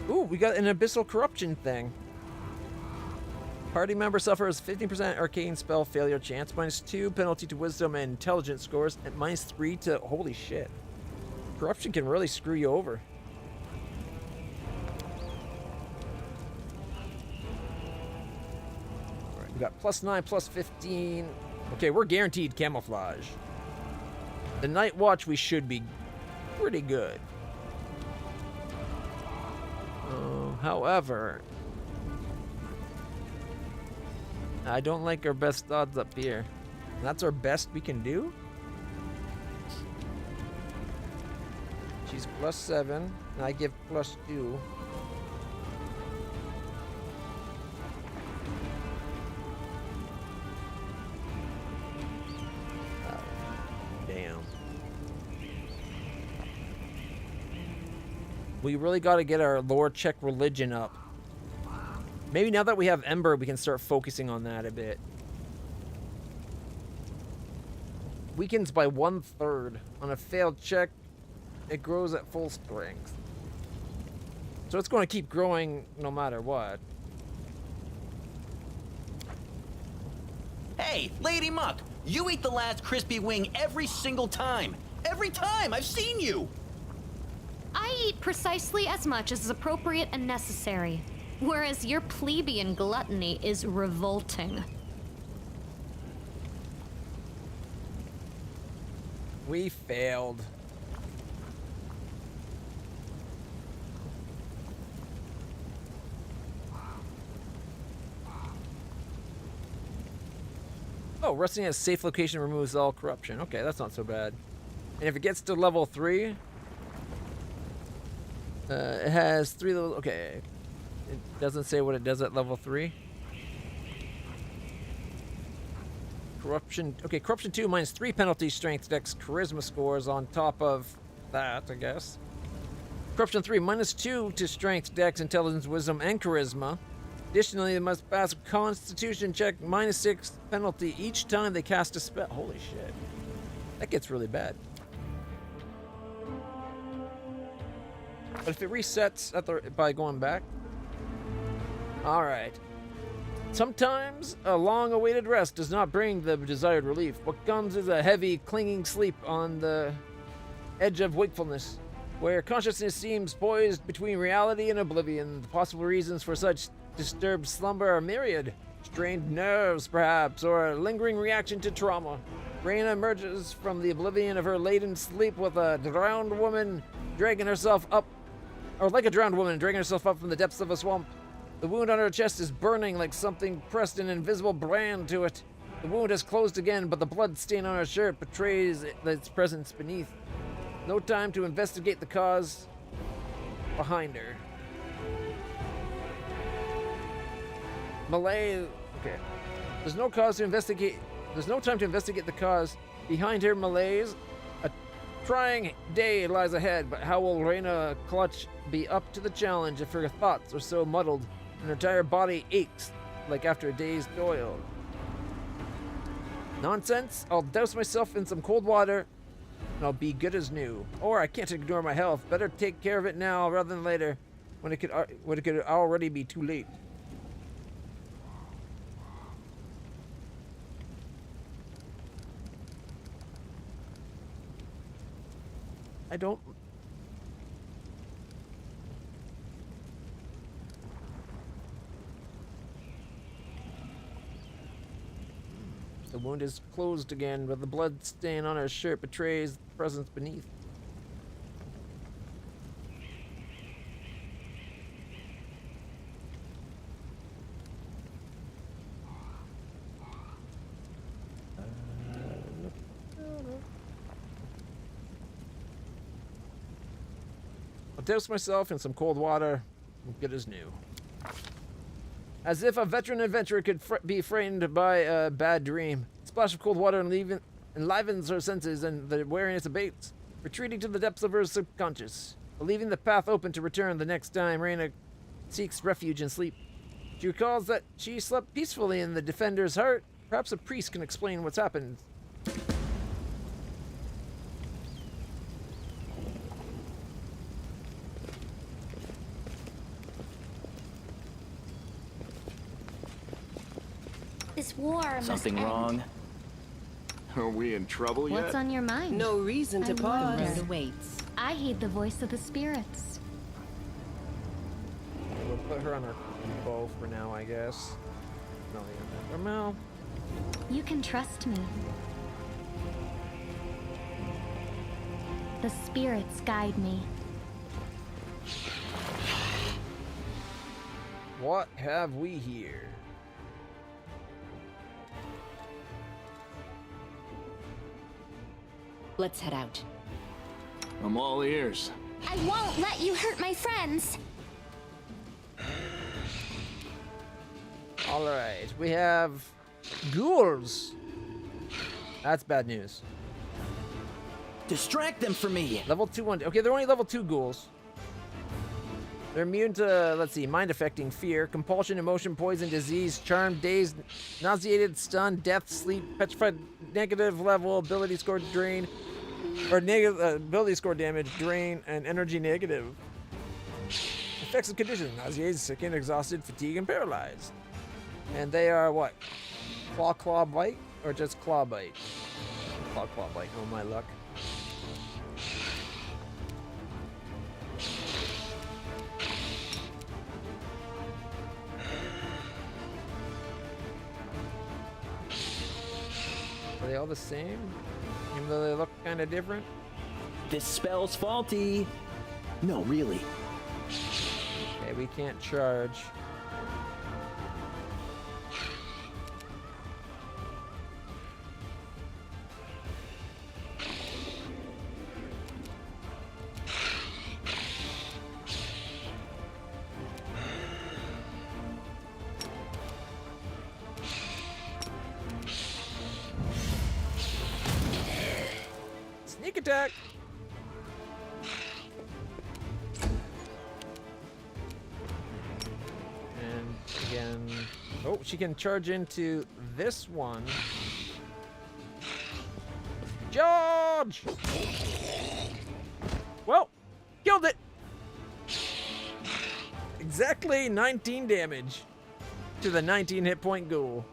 Ooh, we got an abyssal corruption thing. Party member suffers 15% arcane spell failure chance, -2 penalty to wisdom and intelligence scores, and -3 to... Holy shit. Corruption can really screw you over. Alright, we got +9, +15. Okay, we're guaranteed camouflage. The night watch, we should be pretty good. However, I don't like our best odds up here. That's our best we can do? She's +7, and I give +2. Oh, damn. We really got to get our lore check religion up. Maybe now that we have Ember, we can start focusing on that a bit. Weakens by 1/3. On a failed check, it grows at full strength. So it's going to keep growing no matter what. Hey, Lady Muck, you eat the last crispy wing every single time. Every time! I've seen you! I eat precisely as much as is appropriate and necessary, whereas your plebeian gluttony is revolting. We failed. Oh, resting at a safe location removes all corruption. Okay, that's not so bad. And if it gets to level 3, it has 3 levels. Okay. It doesn't say what it does at level 3. Corruption. Okay, Corruption 2 -3 penalty, strength, dex, charisma scores on top of that, I guess. Corruption 3 -2 to strength, dex, intelligence, wisdom, and charisma. Additionally, they must pass a constitution check -6 penalty each time they cast a spell. Holy shit. That gets really bad. But if it resets at by going back. Alright. Sometimes a long-awaited rest does not bring the desired relief. What comes is a heavy, clinging sleep on the edge of wakefulness, where consciousness seems poised between reality and oblivion. The possible reasons for such disturbed slumber are myriad. Strained nerves, perhaps, or a lingering reaction to trauma. Raina emerges from the oblivion of her laden sleep with a drowned woman dragging herself up, or like a drowned woman dragging herself up from the depths of a swamp. The wound on her chest is burning like something pressed an invisible brand to it. The wound has closed again, but the blood stain on her shirt betrays its presence beneath. No time to investigate the cause behind her. Malaise. Okay. There's no cause to investigate. There's no time to investigate the cause behind her malaise. A trying day lies ahead, but how will LitlClutch be up to the challenge if her thoughts are so muddled and her entire body aches like after a day's toil? Nonsense. I'll douse myself in some cold water and I'll be good as new. Or I can't ignore my health. Better take care of it now rather than later, when it could already be too late. I don't... The wound is closed again, but the blood stain on her shirt betrays the presence beneath. I'll douse myself in some cold water, and good as new. As if a veteran adventurer could be frightened by a bad dream. A splash of cold water enlivens her senses and the wariness abates, retreating to the depths of her subconscious, leaving the path open to return the next time Reyna seeks refuge in sleep. She recalls that she slept peacefully in the Defender's heart. Perhaps a priest can explain what's happened. This war must Something end. wrong? Are we in trouble yet? What's on your mind? No reason to pause. The road awaits. I heed the voice of the spirits. We'll put her on our bow for now, I guess. No, or Mel. You can trust me. The spirits guide me. What have we here? Let's head out. I'm all ears. I won't let you hurt my friends. Alright, we have ghouls. That's bad news. Distract them from me. Level 2 1. Okay, they're only level 2 ghouls. They're immune to, let's see, mind affecting, fear, compulsion, emotion, poison, disease, charm, dazed, nauseated, stunned, death, sleep, petrified, negative level, ability score drain, or negative ability score damage, drain, and energy negative. Effects and conditions: nauseated, sickened, exhausted, fatigued, and paralyzed. And they are what? Claw bite, or just claw bite? Claw bite. Oh my luck. Are they all the same? Even though they look kind of different? This spell's faulty. No, really. Okay, we can't charge. Sneak attack! And again... Oh, she can charge into this one. Charge! Well, killed it! Exactly 19 damage to the 19 hit point ghoul.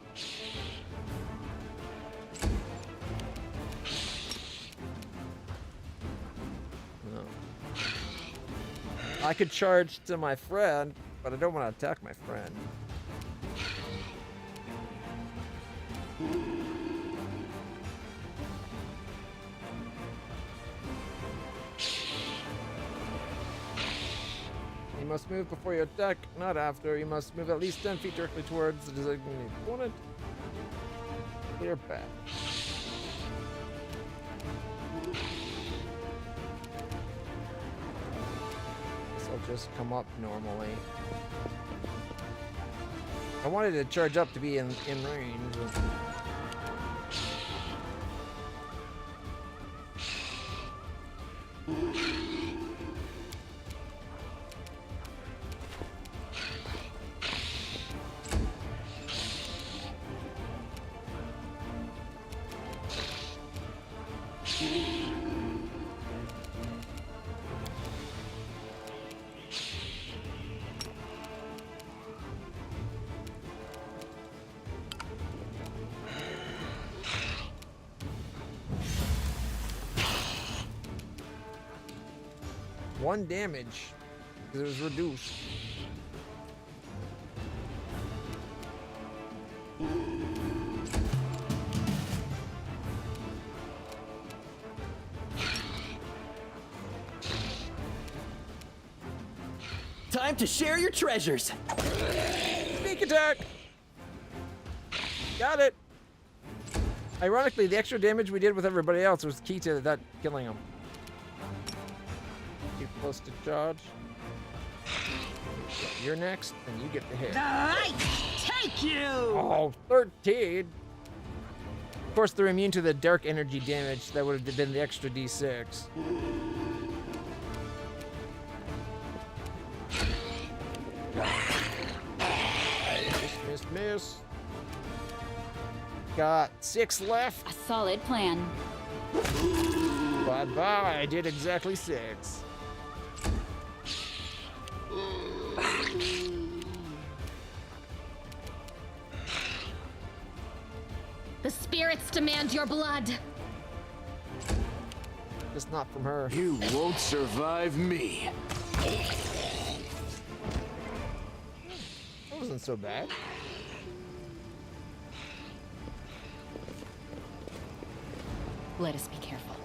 I could charge to my friend, but I don't want to attack my friend. You must move before you attack, not after. You must move at least 10 feet directly towards the designated opponent. Clear back. Just come up normally. I wanted to charge up to be in range. 1 damage because it was reduced. Time to share your treasures. Sneak attack. Got it. Ironically, the extra damage we did with everybody else was key to that killing them. Too close to charge. You're next, and you get the hit. The lights take you! Oh, 13. Of course, they're immune to the dark energy damage. That would have been the extra D6. Miss. Got 6 left. A solid plan. Bye-bye. I did exactly 6. The spirits demand your blood. Just not from her. You won't survive me. That wasn't so bad. Let us be careful.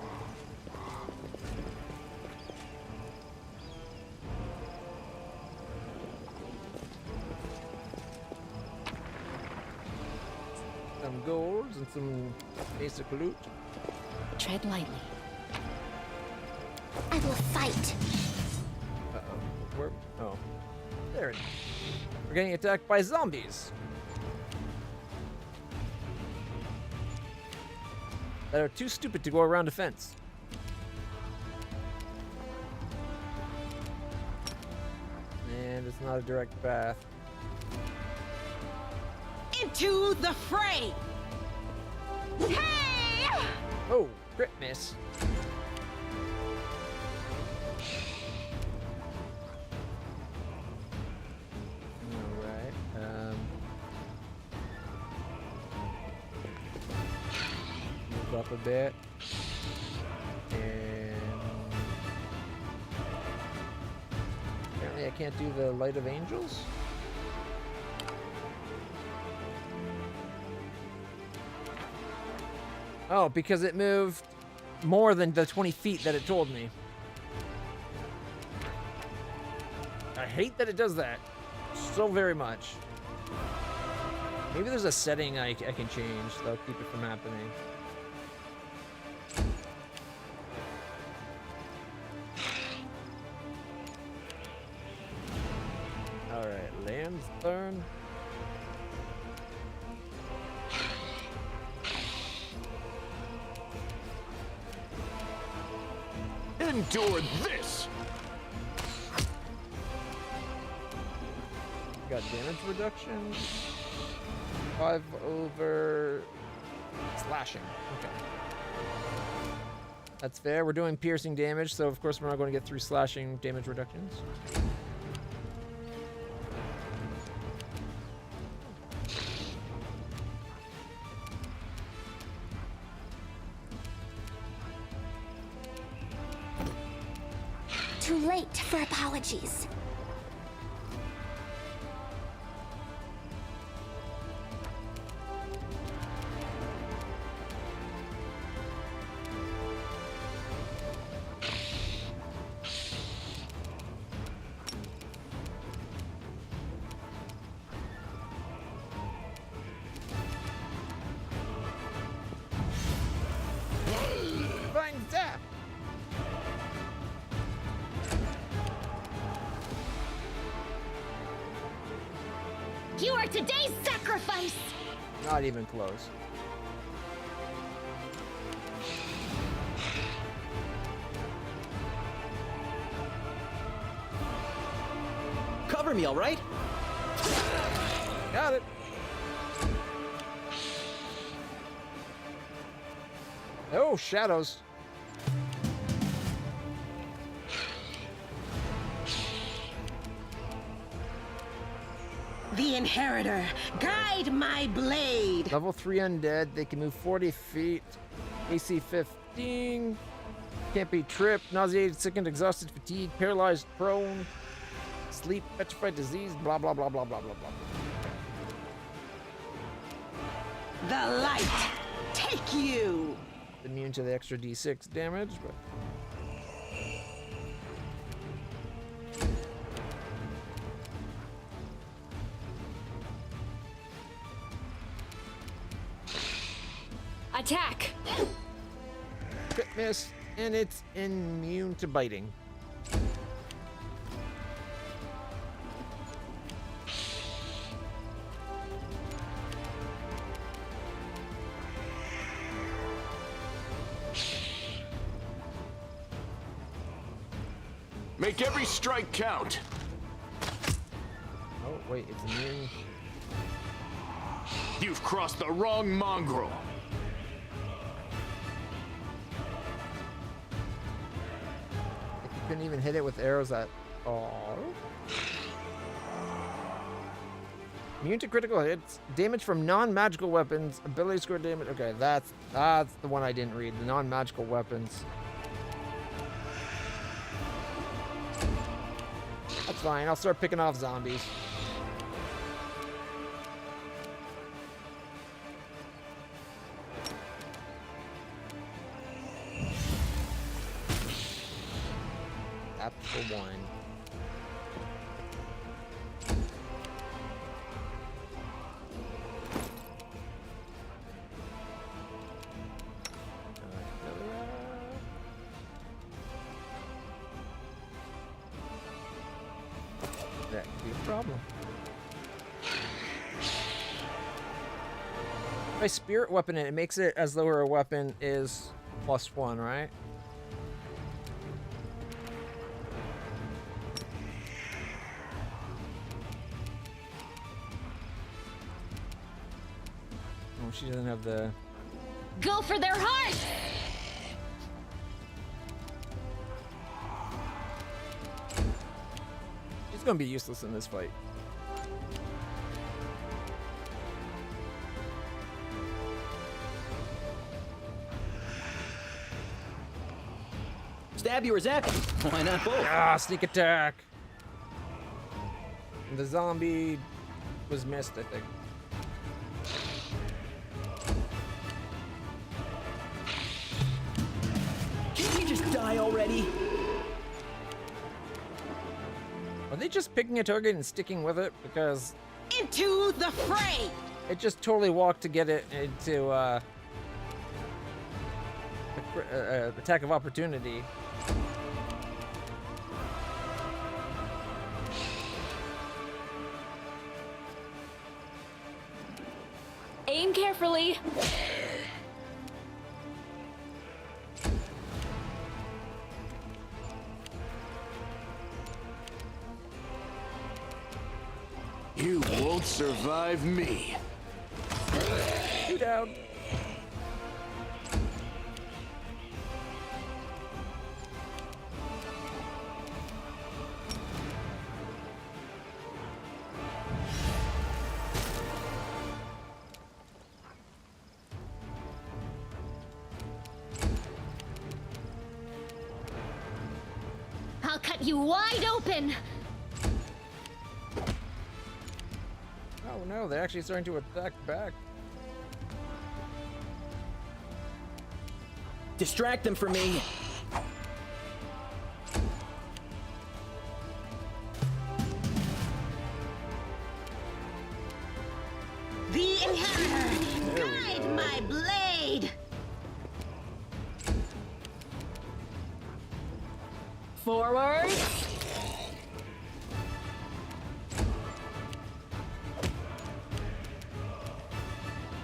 Some golds and some basic loot. Tread lightly. I will fight. Uh-oh. Where? Oh. There it is. We're getting attacked by zombies. That are too stupid to go around a fence. And it's not a direct path. Into the fray! Hey! Oh, crit miss. Alright, move up a bit. And apparently I can't do the Light of Angels. Oh, because it moved more than the 20 feet that it told me. I hate that it does that so very much. Maybe there's a setting I can change that'll keep it from happening. Alright, Land's turn. Endure this! Got damage reduction. 5 over slashing. Okay. That's fair. We're doing piercing damage, so of course we're not going to get through slashing damage reductions. Too late for apologies. Divine Zap! You are today's sacrifice! Not even close. Cover me, all right? Got it. Oh, shadows. The Inheritor, guide my blade. Level 3 undead. They can move 40 feet. AC 15. Can't be tripped, nauseated, sickened, exhausted, fatigued, paralyzed, prone, sleep, petrified, disease, blah, blah, blah, blah, blah, blah, blah. The light take you. Immune to the extra d6 damage, but... Attack! Crit miss, and it's immune to biting. Make every strike count. Oh, wait, it's immune. You've crossed the wrong mongrel. Couldn't even hit it with arrows at all. Immune to critical hits, damage from non-magical weapons, ability score damage. Okay, that's the one I didn't read. The non-magical weapons. That's fine. I'll start picking off zombies. For one. That could be a problem. My spirit weapon, it makes it as though her weapon is +1, right? She doesn't have the... Go for their heart! She's gonna be useless in this fight. Stab you or zap you. Why not both? Ah, sneak attack. The zombie was missed, I think. Can't you just die already? Are they just picking a target and sticking with it? Because into the fray. It just totally walked to get it into attack of opportunity. Aim carefully. You won't survive me. You down. I'll cut you wide open. Oh no, they're actually starting to attack back. Distract them for me. The Inheritor, guide my blade. Forward.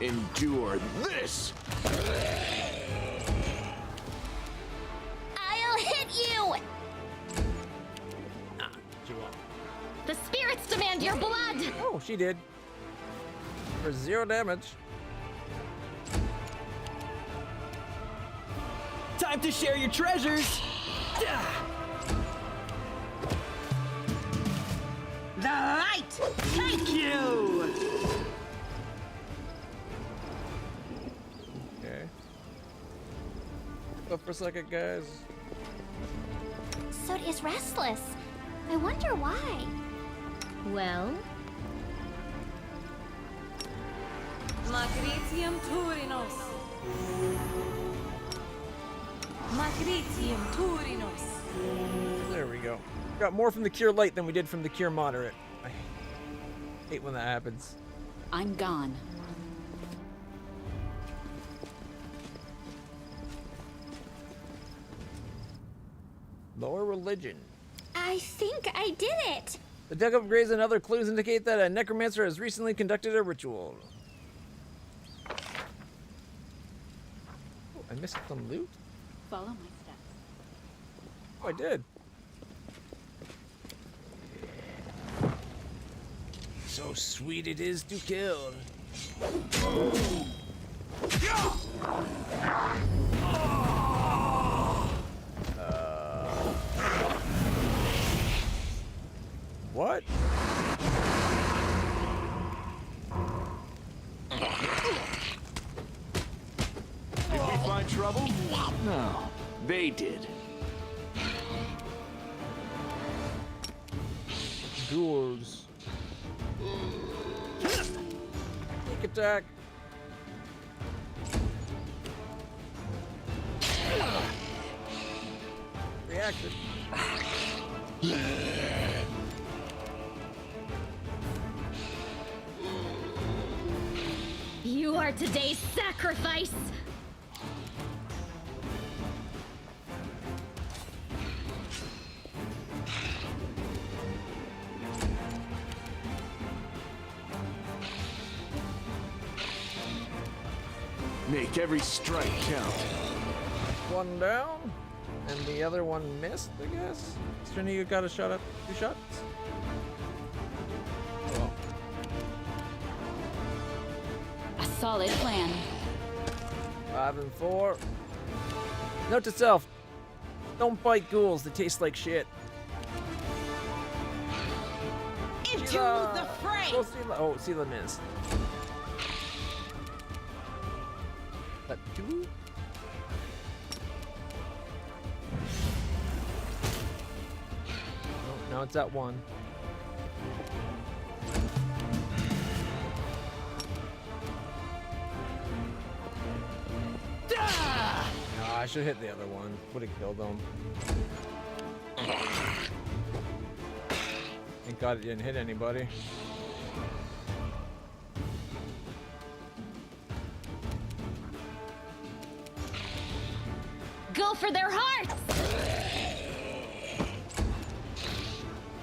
Endure this. I'll hit you. She won't. The spirits demand your blood. Oh, she did. For 0 damage. Time to share your treasures. The light take you. Okay. up for a second, guys. Soot is restless. I wonder why. Well? Magritium Turinos. Magritium Turinos. There we go. Got more from the Cure Light than we did from the Cure Moderate. I hate when that happens. I'm gone. Lower religion. I think I did it. The dug up graves and other clues indicate that a necromancer has recently conducted a ritual. Oh, I missed some loot? Follow my steps. Oh, I did. So sweet it is to kill. What? Did we find trouble? No, they did. Ghouls. Sneak attack. Reaction. You are today's sacrifice. Make every strike count. One down, and the other one missed, I guess. Trini, you got a shot at 2 shots? Oh. A solid plan. 5 and 4. Note to self: don't fight ghouls. They taste like shit. Into the fray. Oh, Sela missed. That 2. No, it's at 1. No, I should hit the other one. Would have killed him. Thank God it didn't hit anybody. Go for their hearts!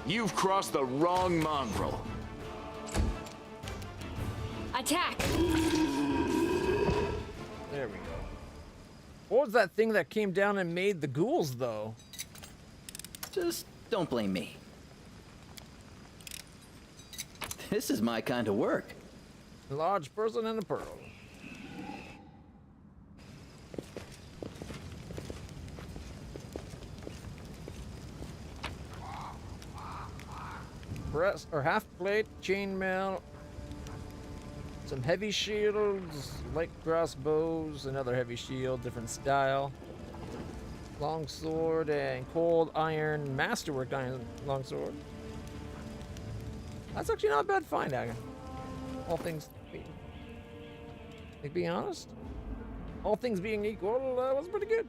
You've crossed the wrong mongrel. Attack! There we go. What was that thing that came down and made the ghouls, though? Just don't blame me. This is my kind of work. A large person and a pearl. Breast or half plate, chainmail, some heavy shields, light crossbows, another heavy shield, different style, long sword, and cold iron masterwork iron longsword. That's actually not a bad find, all things being honest. All things being equal, that was pretty good.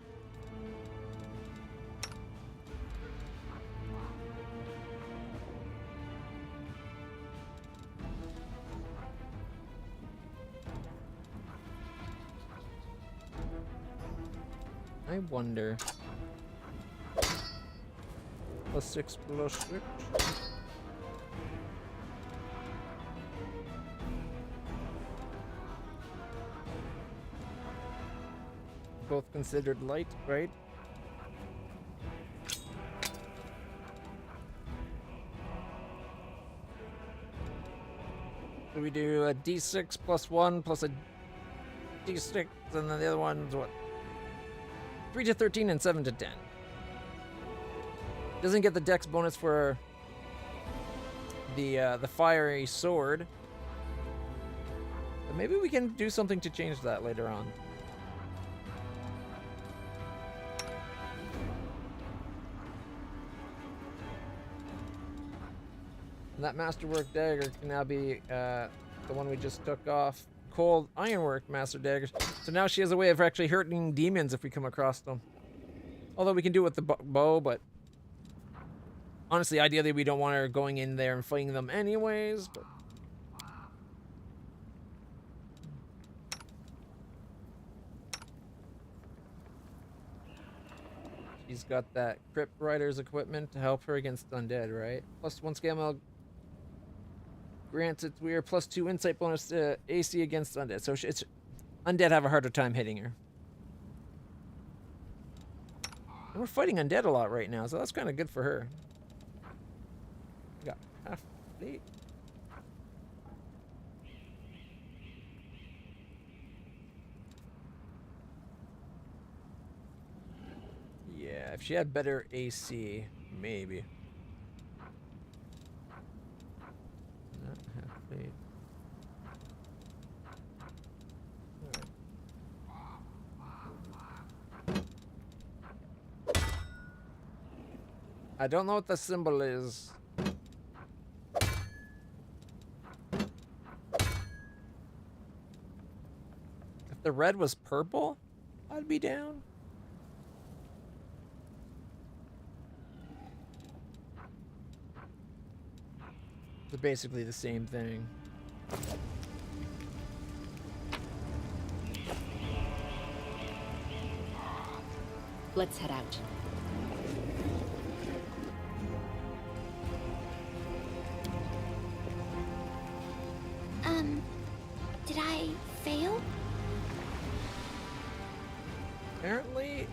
I wonder. +6 +6. Both considered light, right? So we do a D6 +1 plus a D6, and then the other one's what? 3 to 13 and 7 to 10. Doesn't get the dex bonus for the fiery sword. But maybe we can do something to change that later on. And that masterwork dagger can now be the one we just took off. Cold ironwork master daggers. So now she has a way of actually hurting demons if we come across them. Although we can do it with the bow, but honestly, ideally, we don't want her going in there and fighting them anyways. But she's got that Crypt Rider's equipment to help her against undead, right? +1 scale grants its weird +2 insight bonus to AC against undead. So it's undead have a harder time hitting her. And we're fighting undead a lot right now, so that's kind of good for her. We got half fleet. Yeah, if she had better AC, maybe. Not half fleet. I don't know what the symbol is. If the red was purple, I'd be down. They're basically the same thing. Let's head out. Did I fail? Apparently...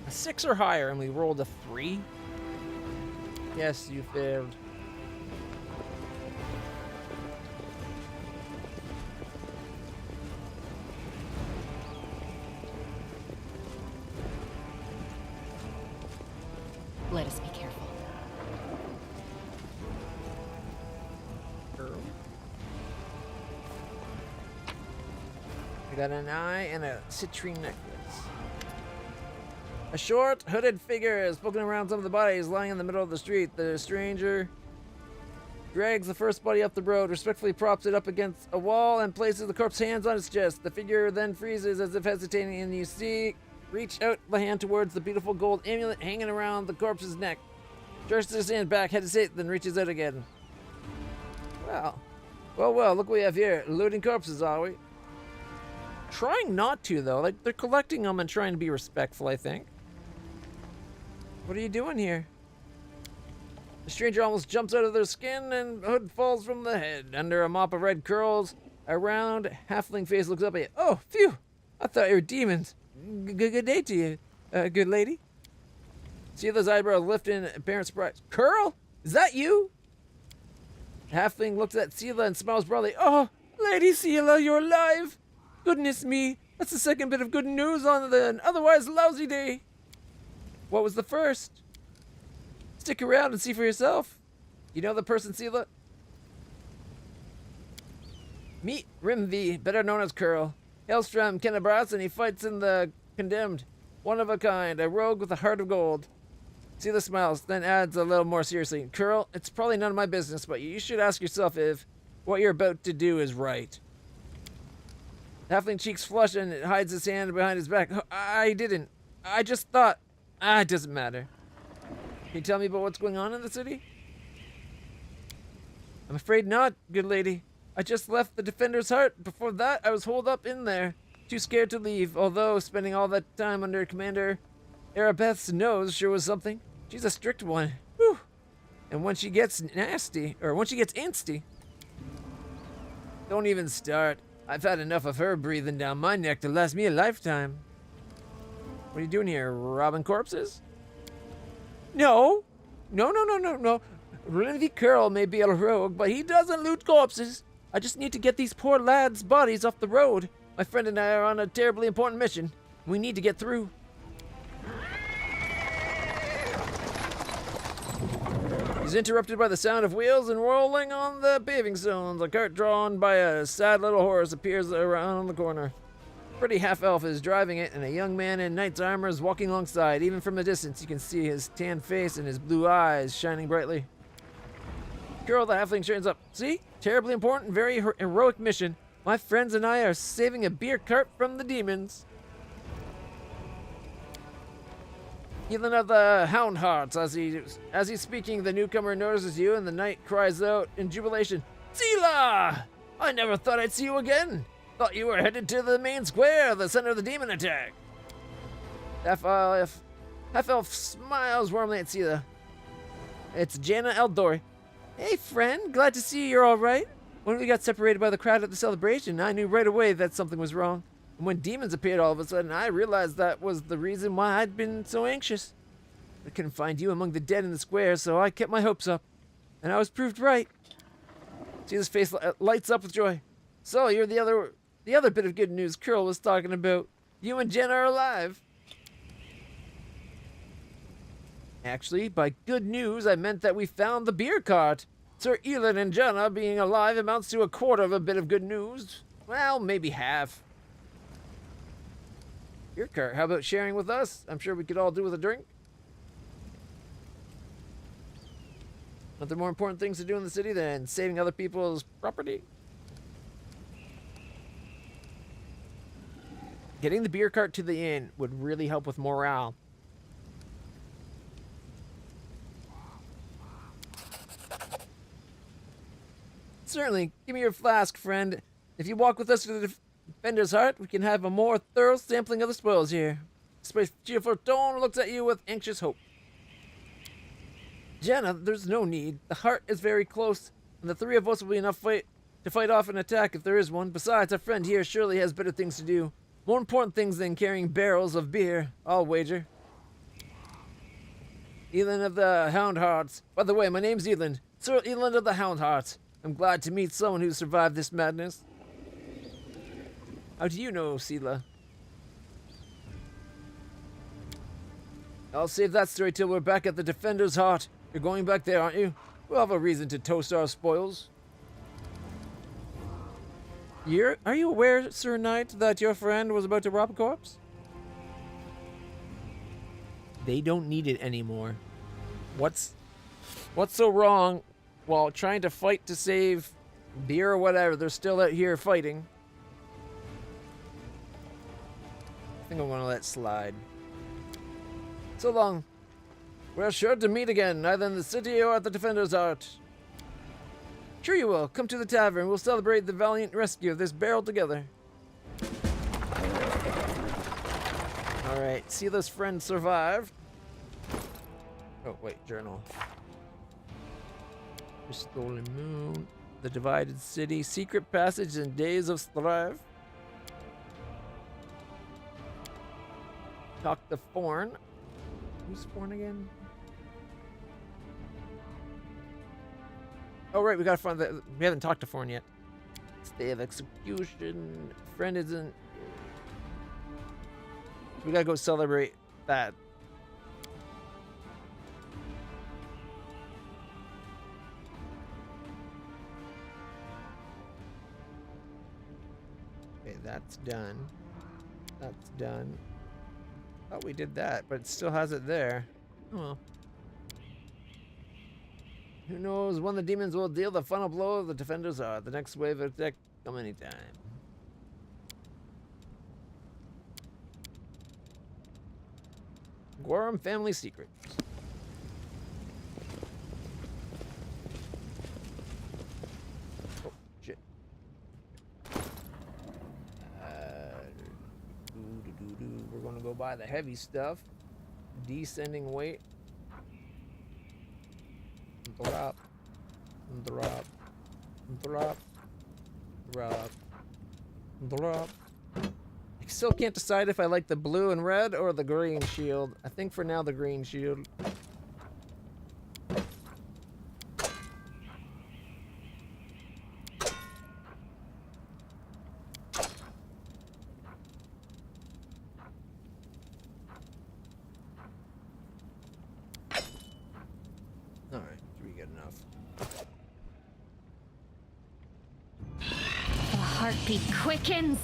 a 6 or higher, and we rolled a 3? Yes, you failed. Let us be careful. We got an eye and a citrine necklace. A short, hooded figure is poking around some of the bodies lying in the middle of the street. The stranger drags the first body up the road, respectfully props it up against a wall, and places the corpse's hands on its chest. The figure then freezes as if hesitating, and you see reach out the hand towards the beautiful gold amulet hanging around the corpse's neck. Stretches his hand back, hesitates, then reaches out again. Well, look what we have here. Looting corpses, are we? Trying not to, though. Like, they're collecting them and trying to be respectful, I think. What are you doing here? The stranger almost jumps out of their skin and hood falls from the head. Under a mop of red curls, a round halfling face looks up at you. Oh, phew! I thought you were demons. Good day to you, good lady. Sela's eyebrows lift in apparent surprise. Curl? Is that you? The halfling looks at Sela and smiles broadly. Oh, Lady Sela, you're alive! Goodness me, that's the second bit of good news on an otherwise lousy day. What was the first? Stick around and see for yourself. You know the person, Sela? Meet Rimvi, better known as Curl. Hails from Kenabras, and he fights in the Condemned. One of a kind, a rogue with a heart of gold. Sela smiles, then adds a little more seriously. Curl, it's probably none of my business, but you should ask yourself if what you're about to do is right. Halfling cheeks flush and hides his hand behind his back. I didn't. I just thought. It doesn't matter. Can you tell me about what's going on in the city? I'm afraid not, good lady. I just left the Defender's Heart. Before that, I was holed up in there. Too scared to leave, although spending all that time under Commander Arabeth's nose sure was something. She's a strict one. Whew. And when she gets nasty, or when she gets antsy, don't even start. I've had enough of her breathing down my neck to last me a lifetime. What are you doing here, robbing corpses? No. No. Rimvi Curl may be a rogue, but he doesn't loot corpses. I just need to get these poor lads' bodies off the road. My friend and I are on a terribly important mission. We need to get through. He's interrupted by the sound of wheels and rolling on the paving stones. A cart drawn by a sad little horse appears around the corner. Pretty half-elf is driving it, and a young man in knight's armor is walking alongside. Even from a distance, you can see his tan face and his blue eyes shining brightly. Curl the halfling straightens up. See? Terribly important, very heroic mission. My friends and I are saving a beer cart from the demons. Healing of the Hound Hearts. As he's speaking, the newcomer notices you, and the knight cries out in jubilation, Sela! I never thought I'd see you again. Thought you were headed to the main square, the center of the demon attack. Half-elf smiles warmly at Sela. It's Jana Eldor. Hey, friend. Glad to see you're all right. When we got separated by the crowd at the celebration, I knew right away that something was wrong. And when demons appeared all of a sudden, I realized that was the reason why I'd been so anxious. I couldn't find you among the dead in the square, so I kept my hopes up. And I was proved right. Sela's face lights up with joy. So, you're the other bit of good news Curl was talking about. You and Jen are alive. Actually, by good news, I meant that we found the beer cart. Sir Elin and Jenna being alive amounts to a quarter of a bit of good news. Well, maybe half. Beer cart, how about sharing with us? I'm sure we could all do with a drink. Aren't there more important things to do in the city than saving other people's property? Getting the beer cart to the inn would really help with morale. Certainly. Give me your flask, friend. If you walk with us to the Defender's Heart, we can have a more thorough sampling of the spoils here. This cheerful tone looks at you with anxious hope. Jenna, there's no need. The heart is very close, and the three of us will be enough to fight off an attack if there is one. Besides, our friend here surely has better things to do. More important things than carrying barrels of beer, I'll wager. Elin of the Hound Hearts. By the way, my name's Elin. Sir Elin of the Hound Hearts. I'm glad to meet someone who survived this madness. How do you know, Sela? I'll save that story till we're back at the Defender's Heart. You're going back there, aren't you? We'll have a reason to toast our spoils. Are you aware, Sir Knight, that your friend was about to rob a corpse? They don't need it anymore. What's so wrong while trying to fight to save beer or whatever? They're still out here fighting. I think I'm gonna let it slide. So long. We're sure to meet again, either in the city or at the Defender's Heart. Sure you will. Come to the tavern. We'll celebrate the valiant rescue of this barrel together. Alright, Sela's friend survived. Oh, wait, journal. The Stolen Moon. The Divided City. Secret Passage and Days of Strife. Talk to Forn. Who's Forn again? Oh, right, we gotta find that. We haven't talked to Forn yet. Stay of execution. Friend isn't. We gotta go celebrate that. Okay, that's done. That's done. Thought we did that, but it still has it there. Oh well. Who knows when the demons will deal the final blow of the Defender's Heart. The next wave of attack come anytime. Gorham Family Secrets. Oh, shit. We're gonna go buy the heavy stuff. Descending weight. Drop. Drop. Drop. Drop. Drop. I still can't decide if I like the blue and red or the green shield. I think for now the green shield. Alright, 3 good enough. The heartbeat quickens.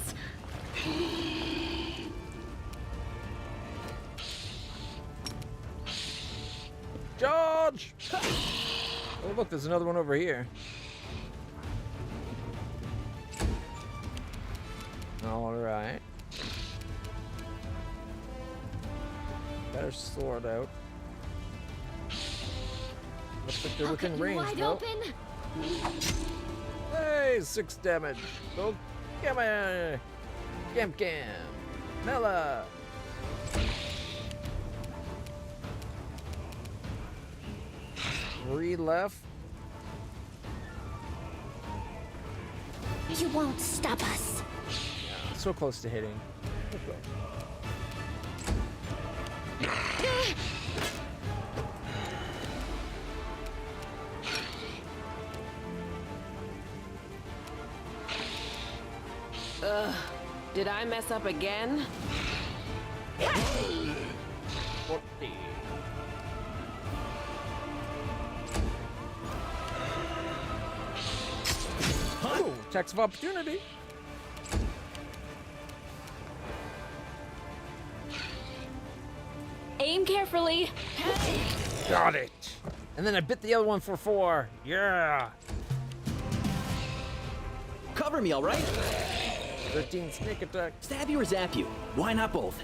Charge! Oh, look, there's another one over here. All right. Better sword out. Looks like they're within range, Wide though. open. Hey, 6 damage. Go, gimme! Cam. Mela! 3 left. You won't stop us. Yeah, so close to hitting. Ugh. Did I mess up again? 40. Oh, attacks of opportunity. Aim carefully. Got it. And then I bit the other one for 4. Yeah. Cover me, all right? 13 sneak attack. Stab you or zap you? Why not both?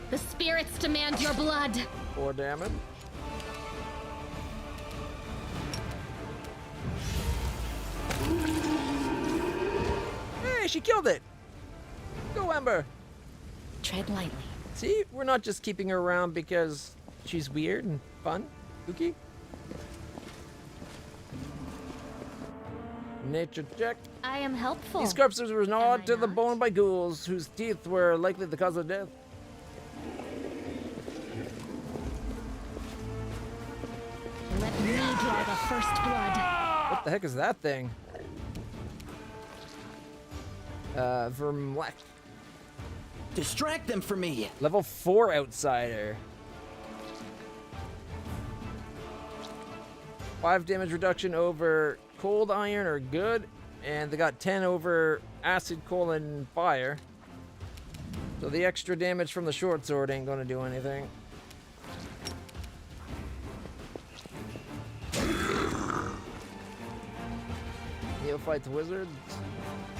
The spirits demand your blood. 4 damage. Hey, she killed it. Go, Ember. Tread lightly. See, we're not just keeping her around because she's weird and fun, spooky. Nature check. I am helpful. These corpses were gnawed to the bone by ghouls whose teeth were likely the cause of death. Let me draw the first blood. What the heck is that thing? Vermlek. Distract them for me. Level 4 outsider. 5 damage reduction over cold iron are good, and they got 10 over acid, coal, and fire. So the extra damage from the short sword ain't gonna do anything. Neophyte wizards.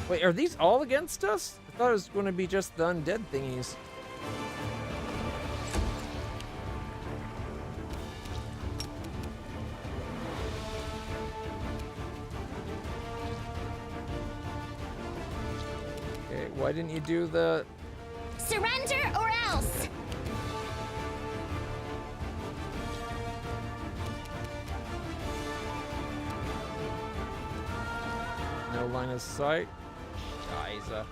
Wait, are these all against us? I thought it was gonna be just the undead thingies. Okay, why didn't you do the... Surrender or else. No line of sight? Scheiße.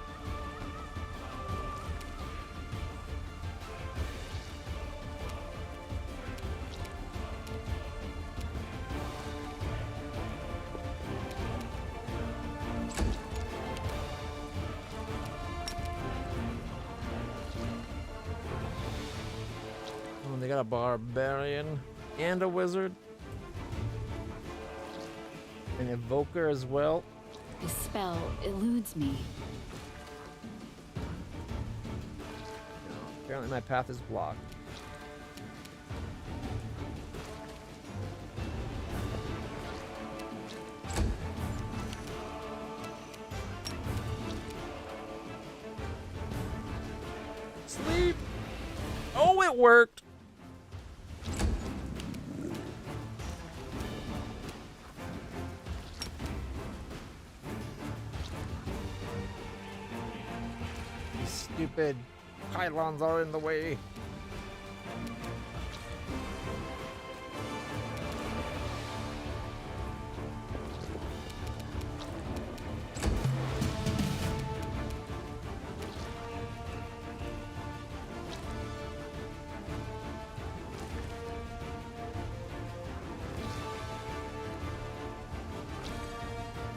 Oh, they got a barbarian and a wizard. An evoker as well. The spell eludes me. Apparently my path is blocked. Sleep! Oh, it worked! Stupid pylons are in the way.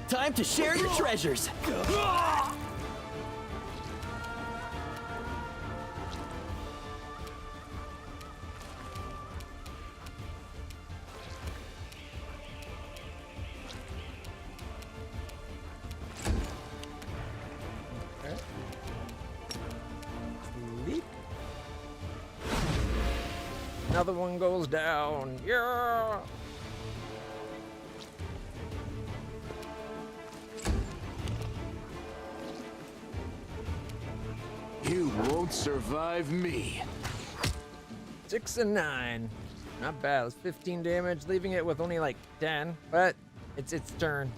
Time to share your treasures. another one goes down. Yeah. You won't survive me. 6 and 9. Not bad. It's 15 damage, leaving it with only like 10, but it's its turn.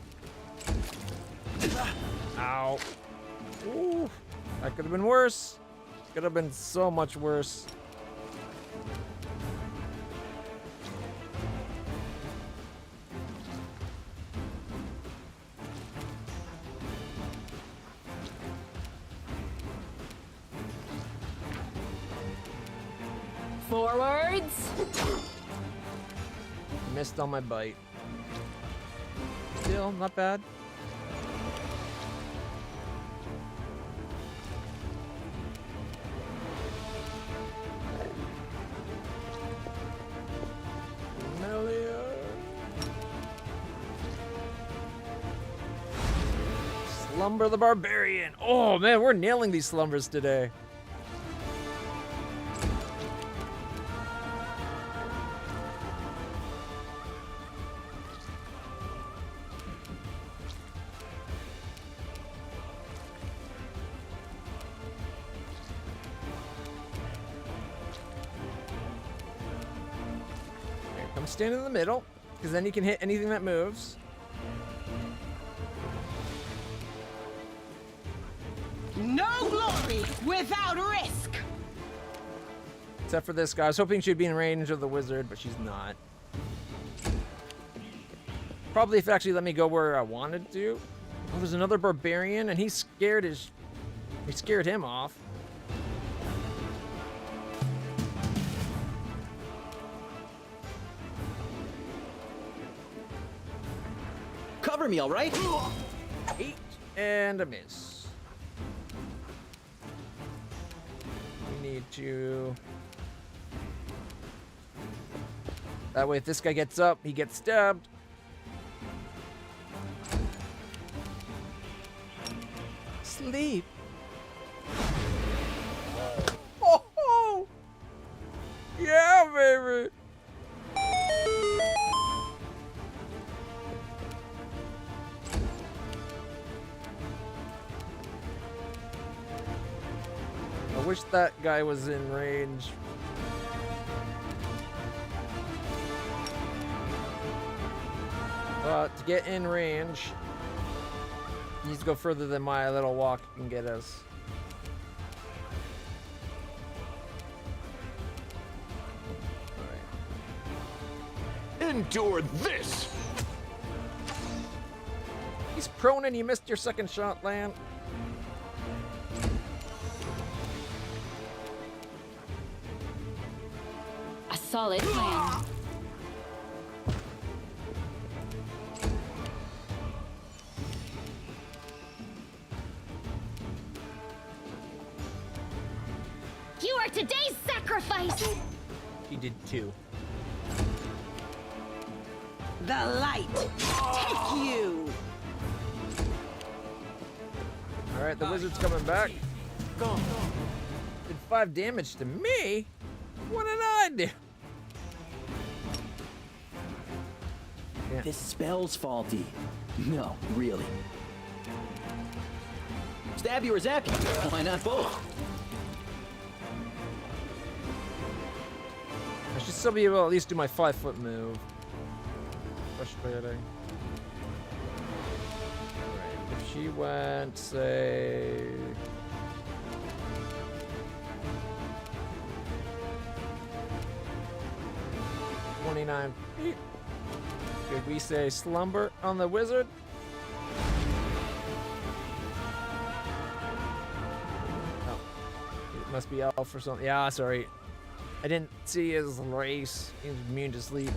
Ow. Ooh. That could have been worse. Could have been so much worse. Forwards. Missed on my bite. Still, not bad. Melia. Slumber the Barbarian. Oh man, we're nailing these slumbers today. Come stand in the middle, because then you can hit anything that moves. No glory without risk! Except for this guy. I was hoping she'd be in range of the wizard, but she's not. Probably if it actually let me go where I wanted to. Oh, there's another barbarian, and he scared him off. Cover me, all right? 8 and a miss. We need to... That way if this guy gets up, he gets stabbed. Sleep. Oh! Yeah, baby! I wish that guy was in range. But to get in range, he needs to go further than my little walk can get us. Endure this! He's prone and you missed your second shot, Lan. A solid plan. You are today's sacrifice! He did 2. The light take you! Alright, the wizard's coming back. Did 5 damage to me? What did I do? Yeah. This spell's faulty. No, really. Stab you or zap you? Why not both? I should still be able to at least do my 5-foot move. Frustrating. Alright, if she went, say... $29 feet. Could we say slumber on the wizard? Oh. It must be elf or something. Yeah, sorry. I didn't see his race. He was immune to sleep.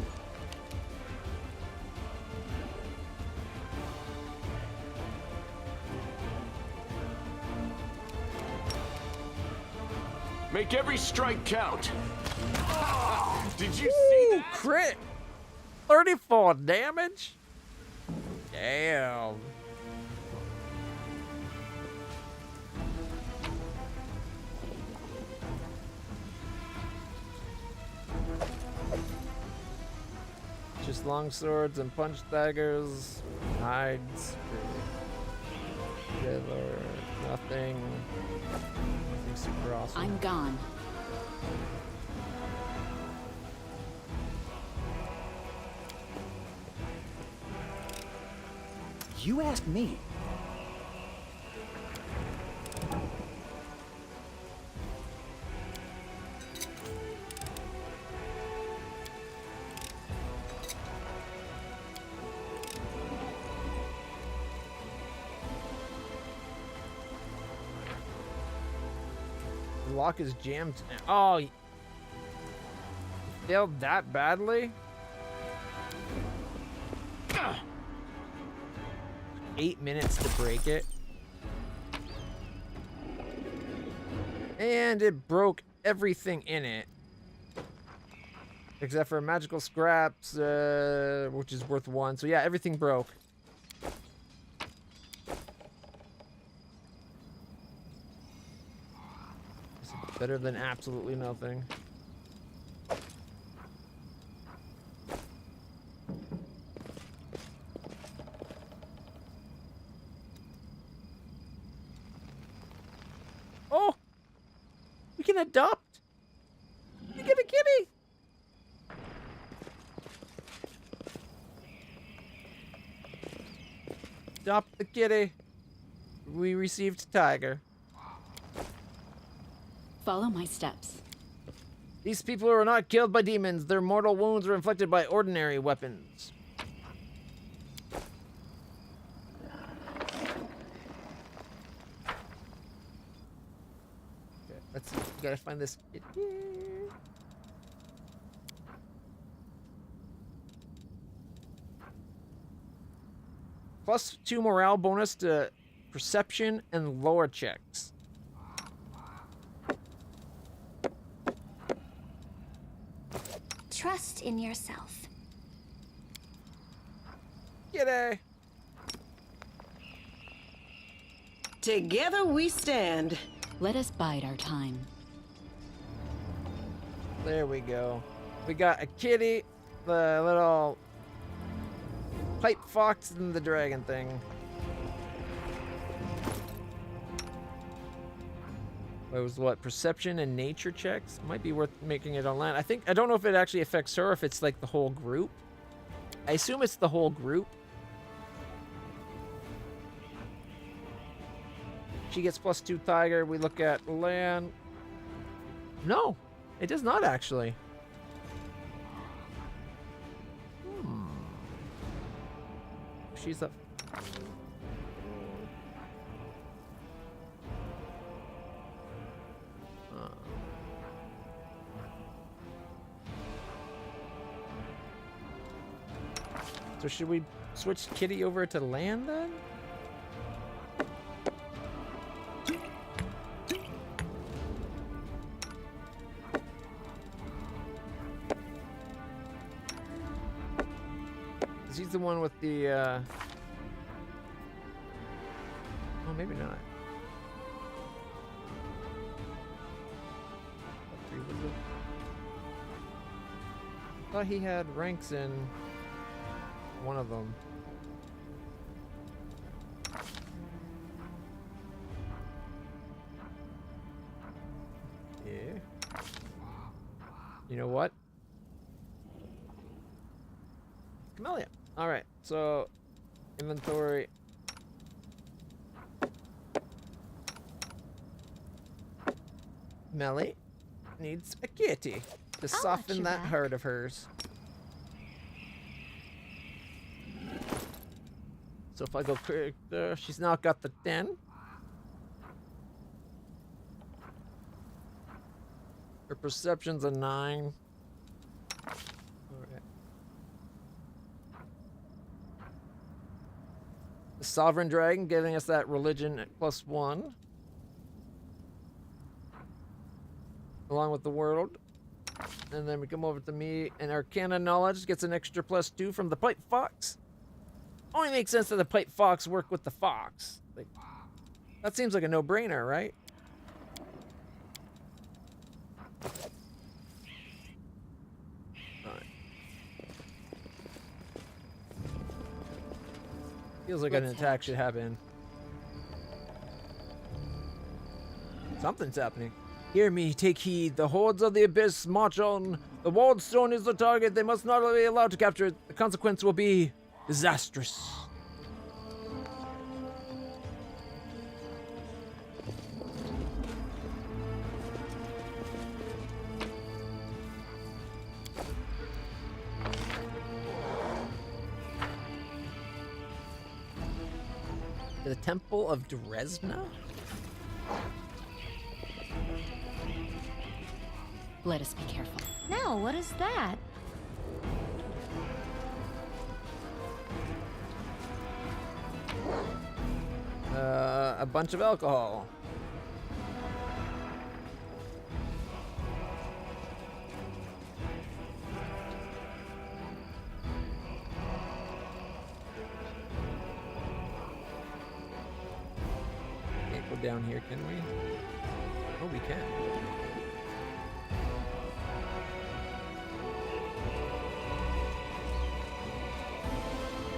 Make every strike count. Did you see that? Crit! 34 damage? Damn. Just long swords and punch daggers, hides, leather, nothing super awesome. I'm gone. You asked me. The lock is jammed. Oh, you failed that badly? 8 minutes to break it. And it broke everything in it. Except for magical scraps, which is worth 1. So yeah, everything broke. Better than absolutely nothing. Oh! We can adopt! We get a kitty! Adopt the kitty. We received tiger. Follow my steps. These people are not killed by demons. Their mortal wounds were inflicted by ordinary weapons. Okay, let's see. We gotta find this kid here. +2 morale bonus to perception and lore checks. Trust in yourself. G'day. Together we stand. Let us bide our time. There we go. We got a kitty, the little pipe fox, and the dragon thing. It was what? Perception and nature checks? Might be worth making it online. I don't know if it actually affects her, if it's like the whole group. I assume it's the whole group. She gets +2 tiger. We look at land. No, it does not actually. She's up. So should we switch Kitty over to land then? He's the one with the oh, maybe not. What tree was it? I thought he had ranks in one of them. Yeah. You know what? Camellia. All right. So inventory. Melly needs a kitty to soften that heart of hers. So if I go character, she's now got the 10. Her perception's a 9. Alright. The Sovereign Dragon giving us that religion at +1. Along with the world. And then we come over to me, and Arcana Knowledge gets an extra +2 from the Pipe Fox. Only makes sense that the Pipe Fox work with the Fox. Like, that seems like a no-brainer, right? Alright. Feels like an attack should happen. Something's happening. Hear me, take heed. The hordes of the abyss march on. The walled stone is the target. They must not be allowed to capture it. The consequence will be disastrous. The Temple of Dresna? Let us be careful. No, what is that? A bunch of alcohol. Can't go down here, can we? Oh, we can.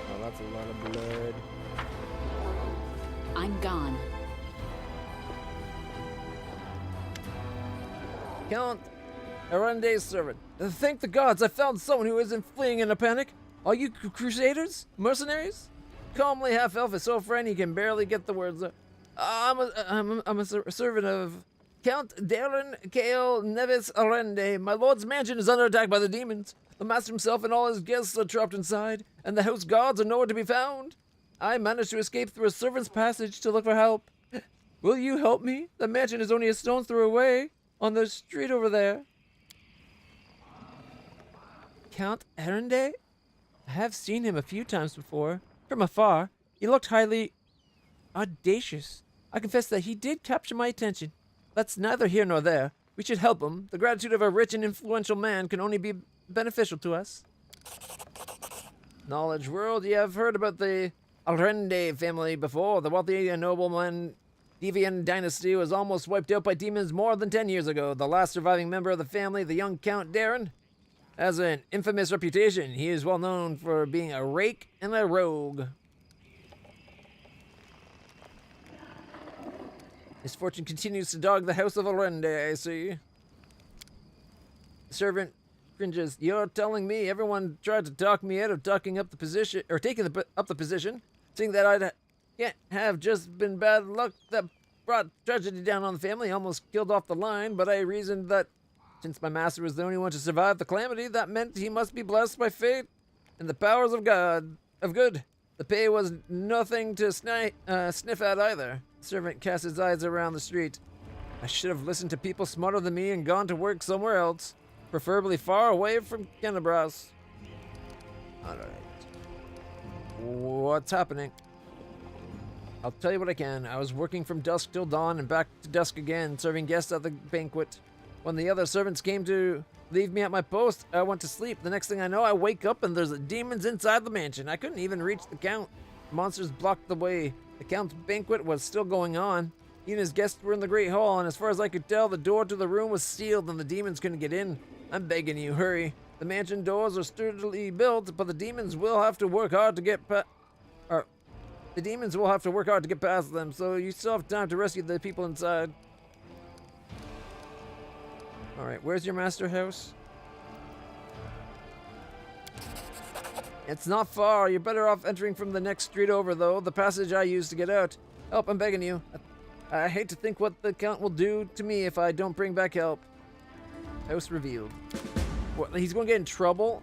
Oh, that's a lot of blood. I'm gone. Count Arende's servant. Thank the gods, I found someone who isn't fleeing in a panic. Are you crusaders? Mercenaries? Calmly, half-elf is so friendly he can barely get the words out. I'm a servant of Count Darren Kale Nevis Arende. My lord's mansion is under attack by the demons. The master himself and all his guests are trapped inside, and the house guards are nowhere to be found. I managed to escape through a servant's passage to look for help. Will you help me? The mansion is only a stone's throw away, on the street over there. Count Arende? I have seen him a few times before, from afar. He looked highly audacious. I confess that he did capture my attention. That's neither here nor there. We should help him. The gratitude of a rich and influential man can only be beneficial to us. Knowledge world, you have heard about the Arende family before. The wealthy and nobleman Devian dynasty was almost wiped out by demons more than 10 years ago. The last surviving member of the family, the young Count Darren, has an infamous reputation. He is well known for being a rake and a rogue. His fortune continues to dog the house of Arende, I see. The servant cringes. You're telling me everyone tried to talk me out of taking up the position, seeing that I can't have just been bad luck that brought tragedy down on the family, almost killed off the line, but I reasoned that since my master was the only one to survive the calamity, that meant he must be blessed by fate and the powers of God, of good. The pay was nothing to sniff at either. The servant cast his eyes around the street. I should have listened to people smarter than me and gone to work somewhere else, preferably far away from Kennebrass. Alright. What's happening? I'll tell you what I can. I was working from dusk till dawn and back to dusk again, serving guests at the banquet. When the other servants came to leave me at my post, I went to sleep. The next thing I know, I wake up and there's demons inside the mansion. I couldn't even reach the count. Monsters blocked the way. The count's banquet was still going on. He and his guests were in the great hall, and as far as I could tell, the door to the room was sealed and the demons couldn't get in. I'm begging you, hurry. The mansion doors are sturdily built, but the demons will have to work hard to get past them, so you still have time to rescue the people inside. Alright, where's your master house? It's not far. You're better off entering from the next street over, though. The passage I used to get out. Help, I'm begging you. I hate to think what the Count will do to me if I don't bring back help. House revealed. What, he's going to get in trouble?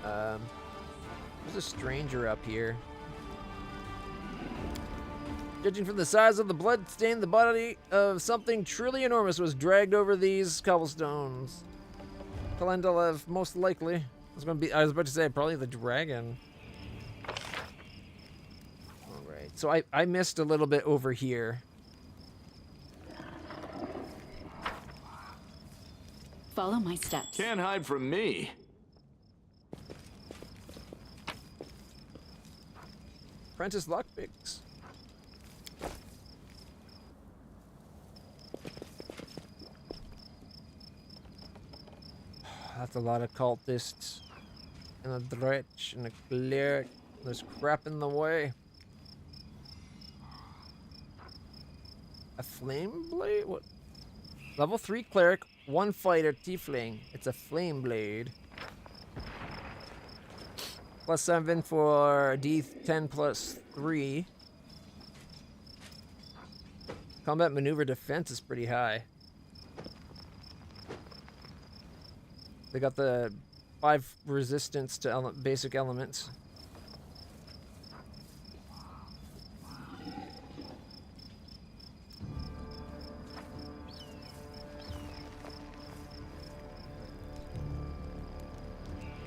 There's a stranger up here. Judging from the size of the blood stain, the body of something truly enormous was dragged over these cobblestones. Kalendalev, most likely. I was about to say, probably the dragon. Alright, so I missed a little bit over here. Follow my steps. Can't hide from me. Apprentice lockpicks. That's a lot of cultists. And a dretch and a cleric. There's crap in the way. A flame blade? What? Level 3 cleric, 1 fighter, tiefling. It's a flame blade. Plus 7 for D10 plus 3. Combat maneuver defense is pretty high. They got the 5 resistance to basic elements.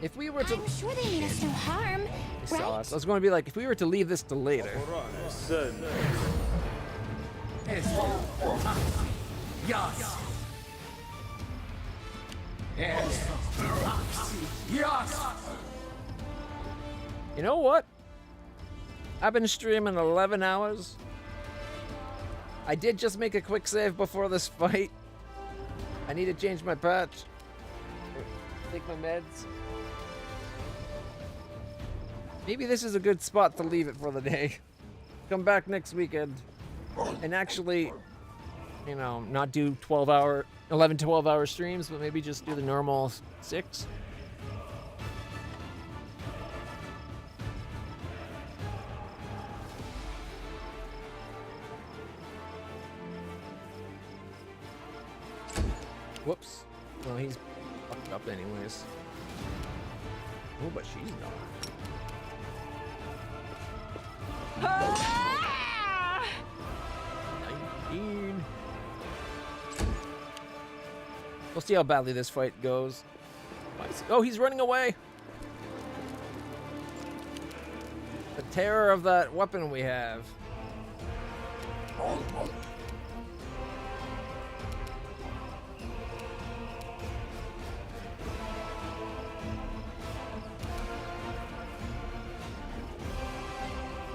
If we were to... I'm sure they mean us no harm, right? I was going to be like, if we were to leave this to later. Yes. You know what? I've been streaming 11 hours. I did just make a quick save before this fight. I need to change my patch. Take my meds. Maybe this is a good spot to leave it for the day. Come back next weekend and actually, you know, not do 11, 12-hour streams, but maybe just do the normal 6. Whoops. Well, he's fucked up anyways. Oh, but she's not. Ah! 19. We'll see how badly this fight goes. Oh, he's running away. The terror of that weapon we have.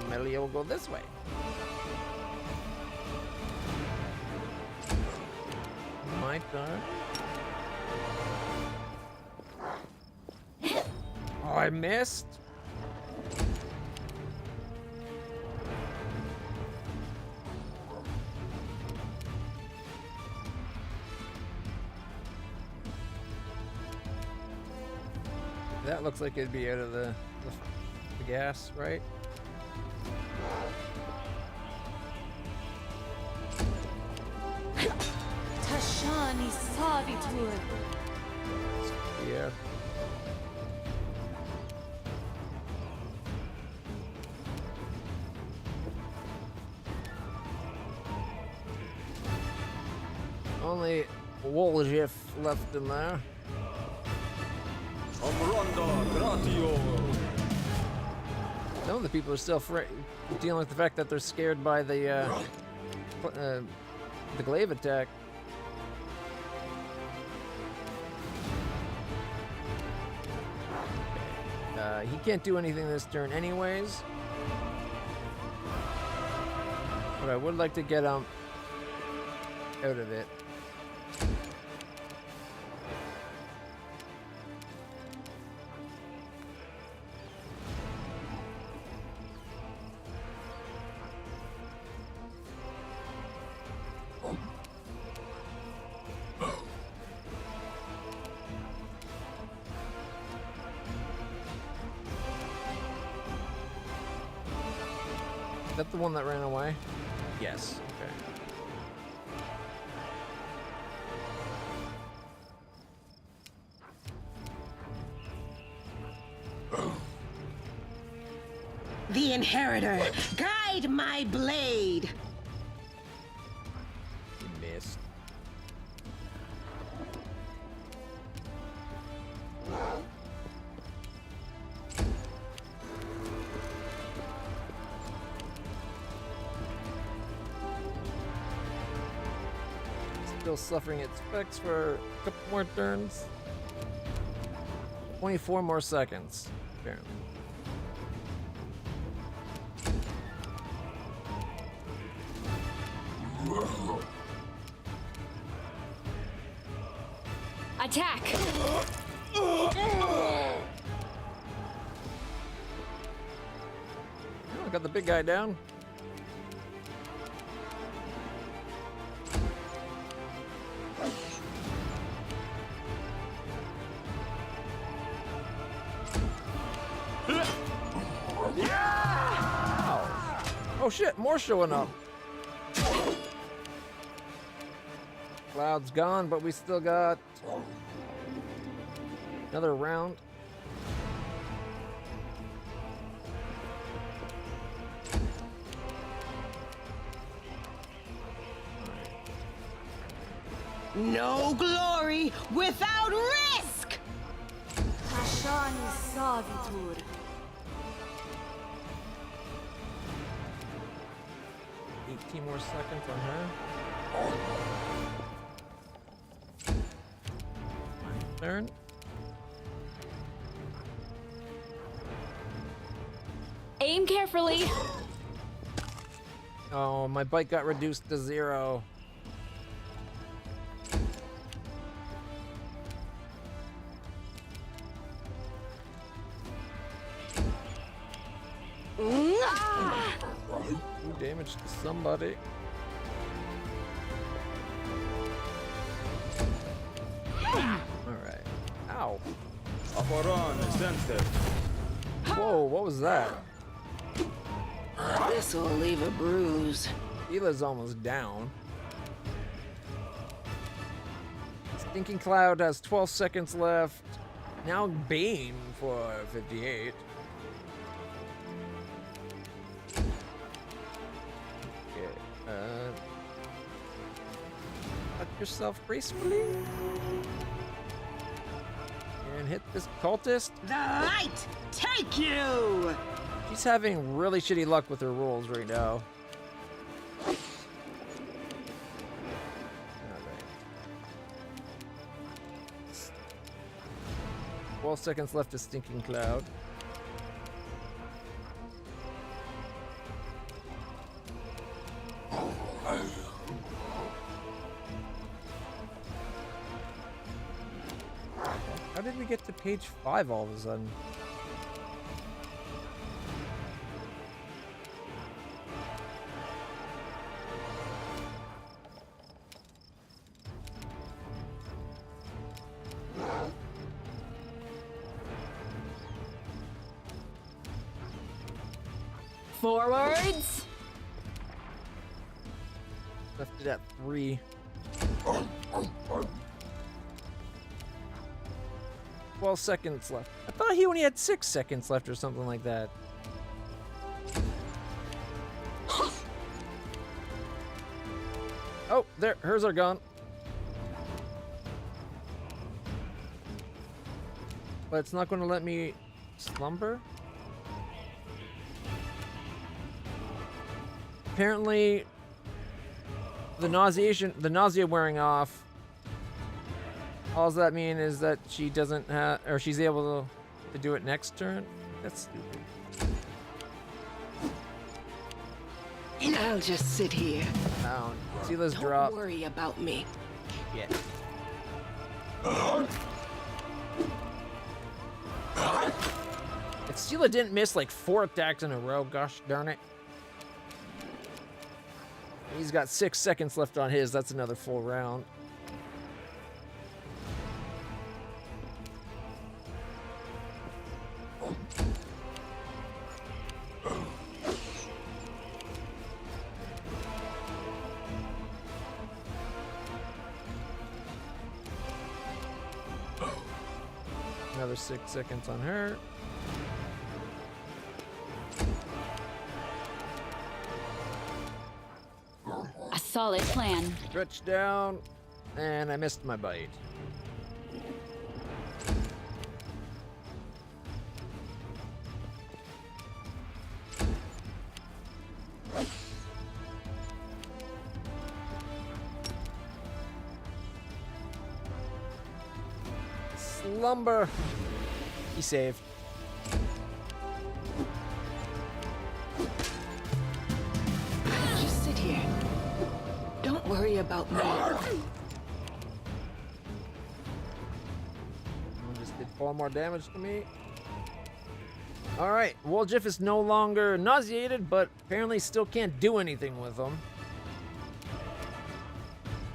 Melia will go this way. My turn. Oh, I missed. That looks like it'd be out of the gas, right? Tashani Savitur. Yeah. Only Woljif left in there. Some of the people are still dealing with the fact that they're scared by the glaive attack. He can't do anything this turn anyways. But I would like to get him out of it. Is that the one that ran away? Yes. Okay. The Inheritor, guide my blade. You missed. Still suffering its effects for a couple more turns. 24 more seconds, apparently. Attack! Oh, I got the big guy down. Oh shit, more showing up. Cloud's gone, but we still got another round. No glory without risk! Tashani Savitur. 18 more seconds on her. Turn. Aim carefully. Oh, my bike got reduced to 0. Do damage to somebody. Alright. Ow. Whoa, what was that? This'll leave a bruise. Hila's almost down. Stinking Cloud has 12 seconds left. Now Bane for 58. Cut yourself gracefully. And hit this cultist. The light take you! She's having really shitty luck with her rolls right now. Alright. 12 seconds left to Stinking Cloud. How did we get to page 5 all of a sudden? Forwards. Left it at 3. 12 seconds left. I thought he only had 6 seconds left or something like that. Oh, there, hers are gone. But it's not going to let me slumber. Apparently, the nausea wearing off. All that mean is that she doesn't have, or she's able to do it next turn. That's stupid. And I'll just sit here. Down. Sila's drop. Don't worry about me. Yeah. If Sila didn't miss like 4 attacks in a row, gosh darn it. He's got 6 seconds left on his. That's another full round. Another 6 seconds on her. A solid plan. Stretch down, and I missed my bite. Slumber. He saved. Just sit here. Don't worry about me. I'll just Did 4 more damage to me. Alright, Woljif is no longer nauseated, but apparently still can't do anything with him.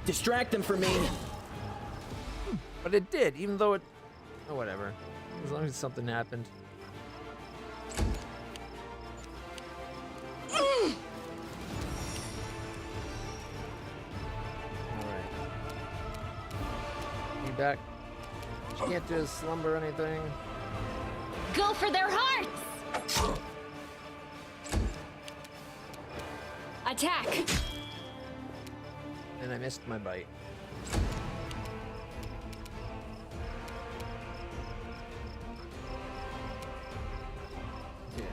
Distract them for me. But it did, even though it... Oh, whatever. As long as something happened. Alright. Be back. She can't do a slumber or anything. Go for their hearts! Attack! And I missed my bite. Okay,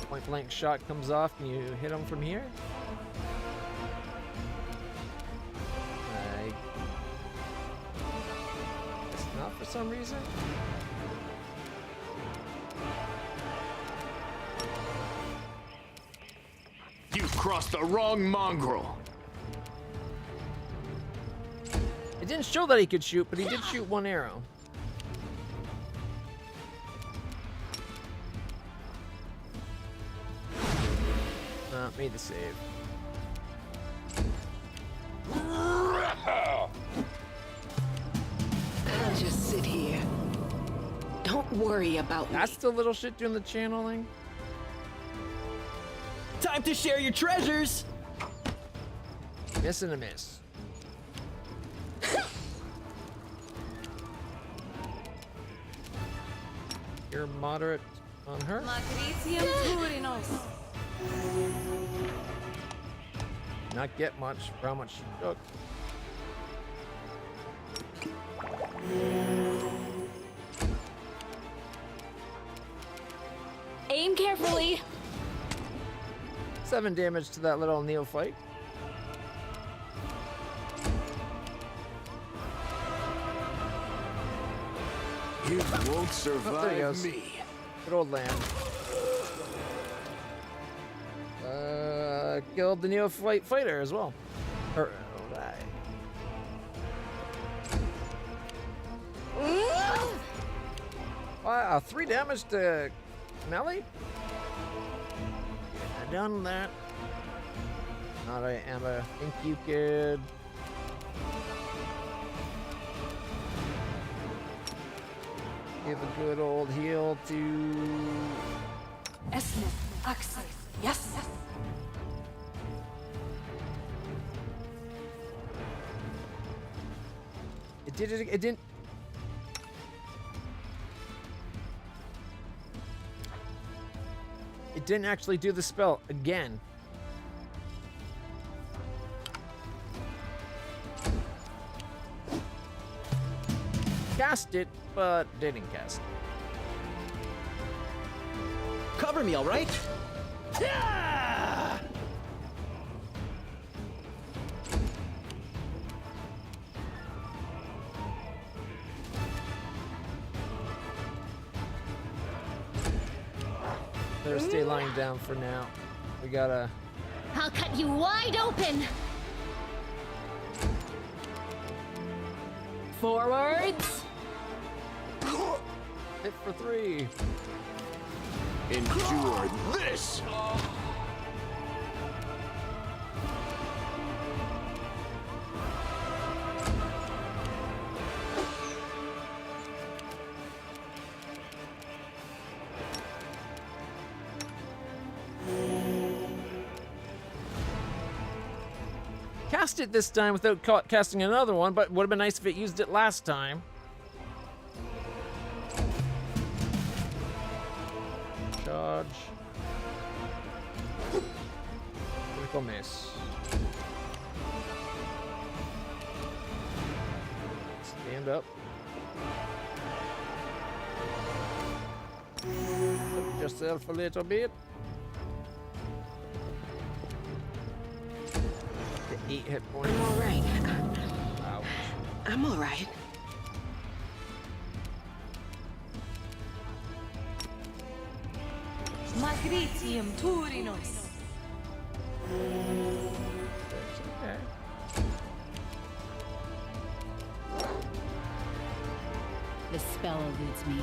point blank shot comes off and you hit him from here. I guess not for some reason. You've crossed the wrong mongrel. It didn't show that he could shoot, but he did shoot 1 arrow. Made the save. I'll just sit here. Don't worry about me. That's the little shit doing the channeling. Time to share your treasures. Miss and a miss. You're moderate on her. Not get much for how much she took. Aim carefully. 7 damage to that little neophyte. You won't survive me. Good old land. Killed the neophyte fighter as well. Wow, 3 damage to melee? I done that. Alright, Amber. Think you could... give a good old heal to... Esmith, Axel, yes. It did it. It didn't. It didn't actually do the spell again. Cast it, but didn't cast it. Cover me, all right? Better stay lying down for now. We gotta... I'll cut you wide open! Forwards! Hit for 3. Endure this! Cast it this time without casting another one, but would have been nice if it used it last time. Charge. Critical miss. Stand up. Lift yourself a little bit. 8 hit points. I'm all right. Ouch. I'm all right. Magritium Turinos. Okay. The spell eludes me.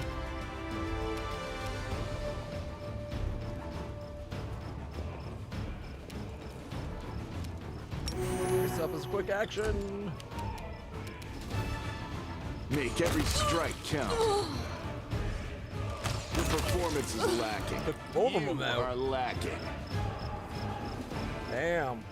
Yourself as quick action. Make every strike count. Your performance is lacking. Both of You them out. are lacking. Damn.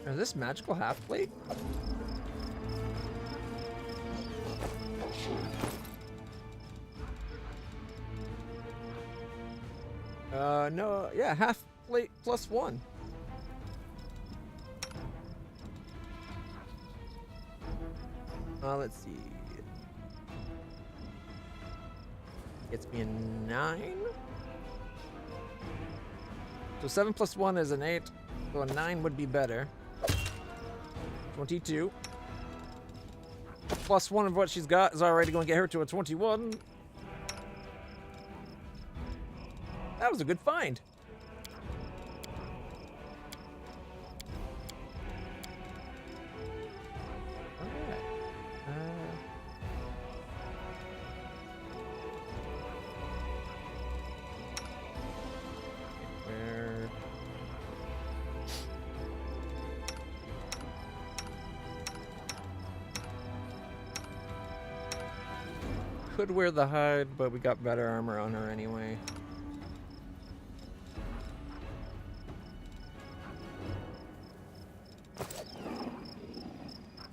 Is this magical half plate? No, yeah, half plate plus 1. Let's see. Gets me a 9. So 7 plus 1 is an 8. So a 9 would be better. 22. Plus 1 of what she's got is already going to get her to a 21. That was a good find. Could wear the hide, but we got better armor on her anyway.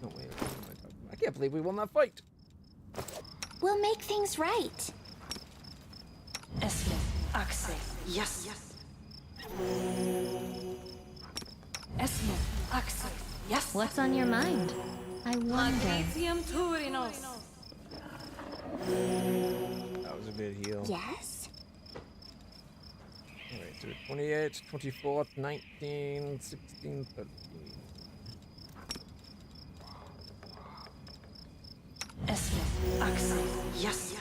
Oh wait, what am I talking about? I can't believe we will not fight. We'll make things right. Esme, Axel, yes. Esme, Axel, yes. What's on your mind? I wonder. Magnesium Turinos. That was a good heal. Yes? Alright, so 28, 24, 19, 16, 13. Esme, Axel, yes.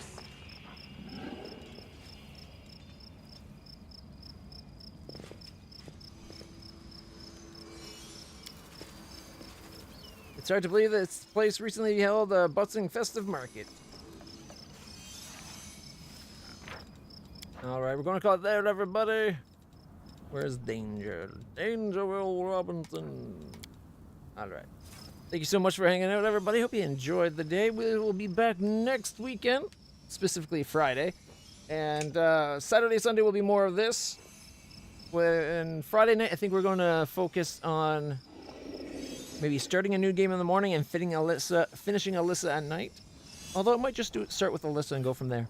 It's hard to believe this place recently held a bustling festive market. Alright, we're gonna call it there, everybody. Where's Danger? Danger Will Robinson. Alright. Thank you so much for hanging out, everybody. Hope you enjoyed the day. We will be back next weekend, specifically Friday. And Saturday, Sunday will be more of this. And Friday night, I think we're going to focus on maybe starting a new game in the morning and finishing Alyssa at night. Although it might just start with Alyssa and go from there.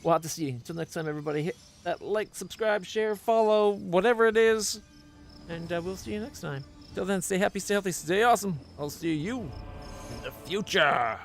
We'll have to see. Until next time, everybody, hit that like, subscribe, share, follow, whatever it is. And we'll see you next time. Till then, stay happy, stay healthy, stay awesome. I'll see you in the future.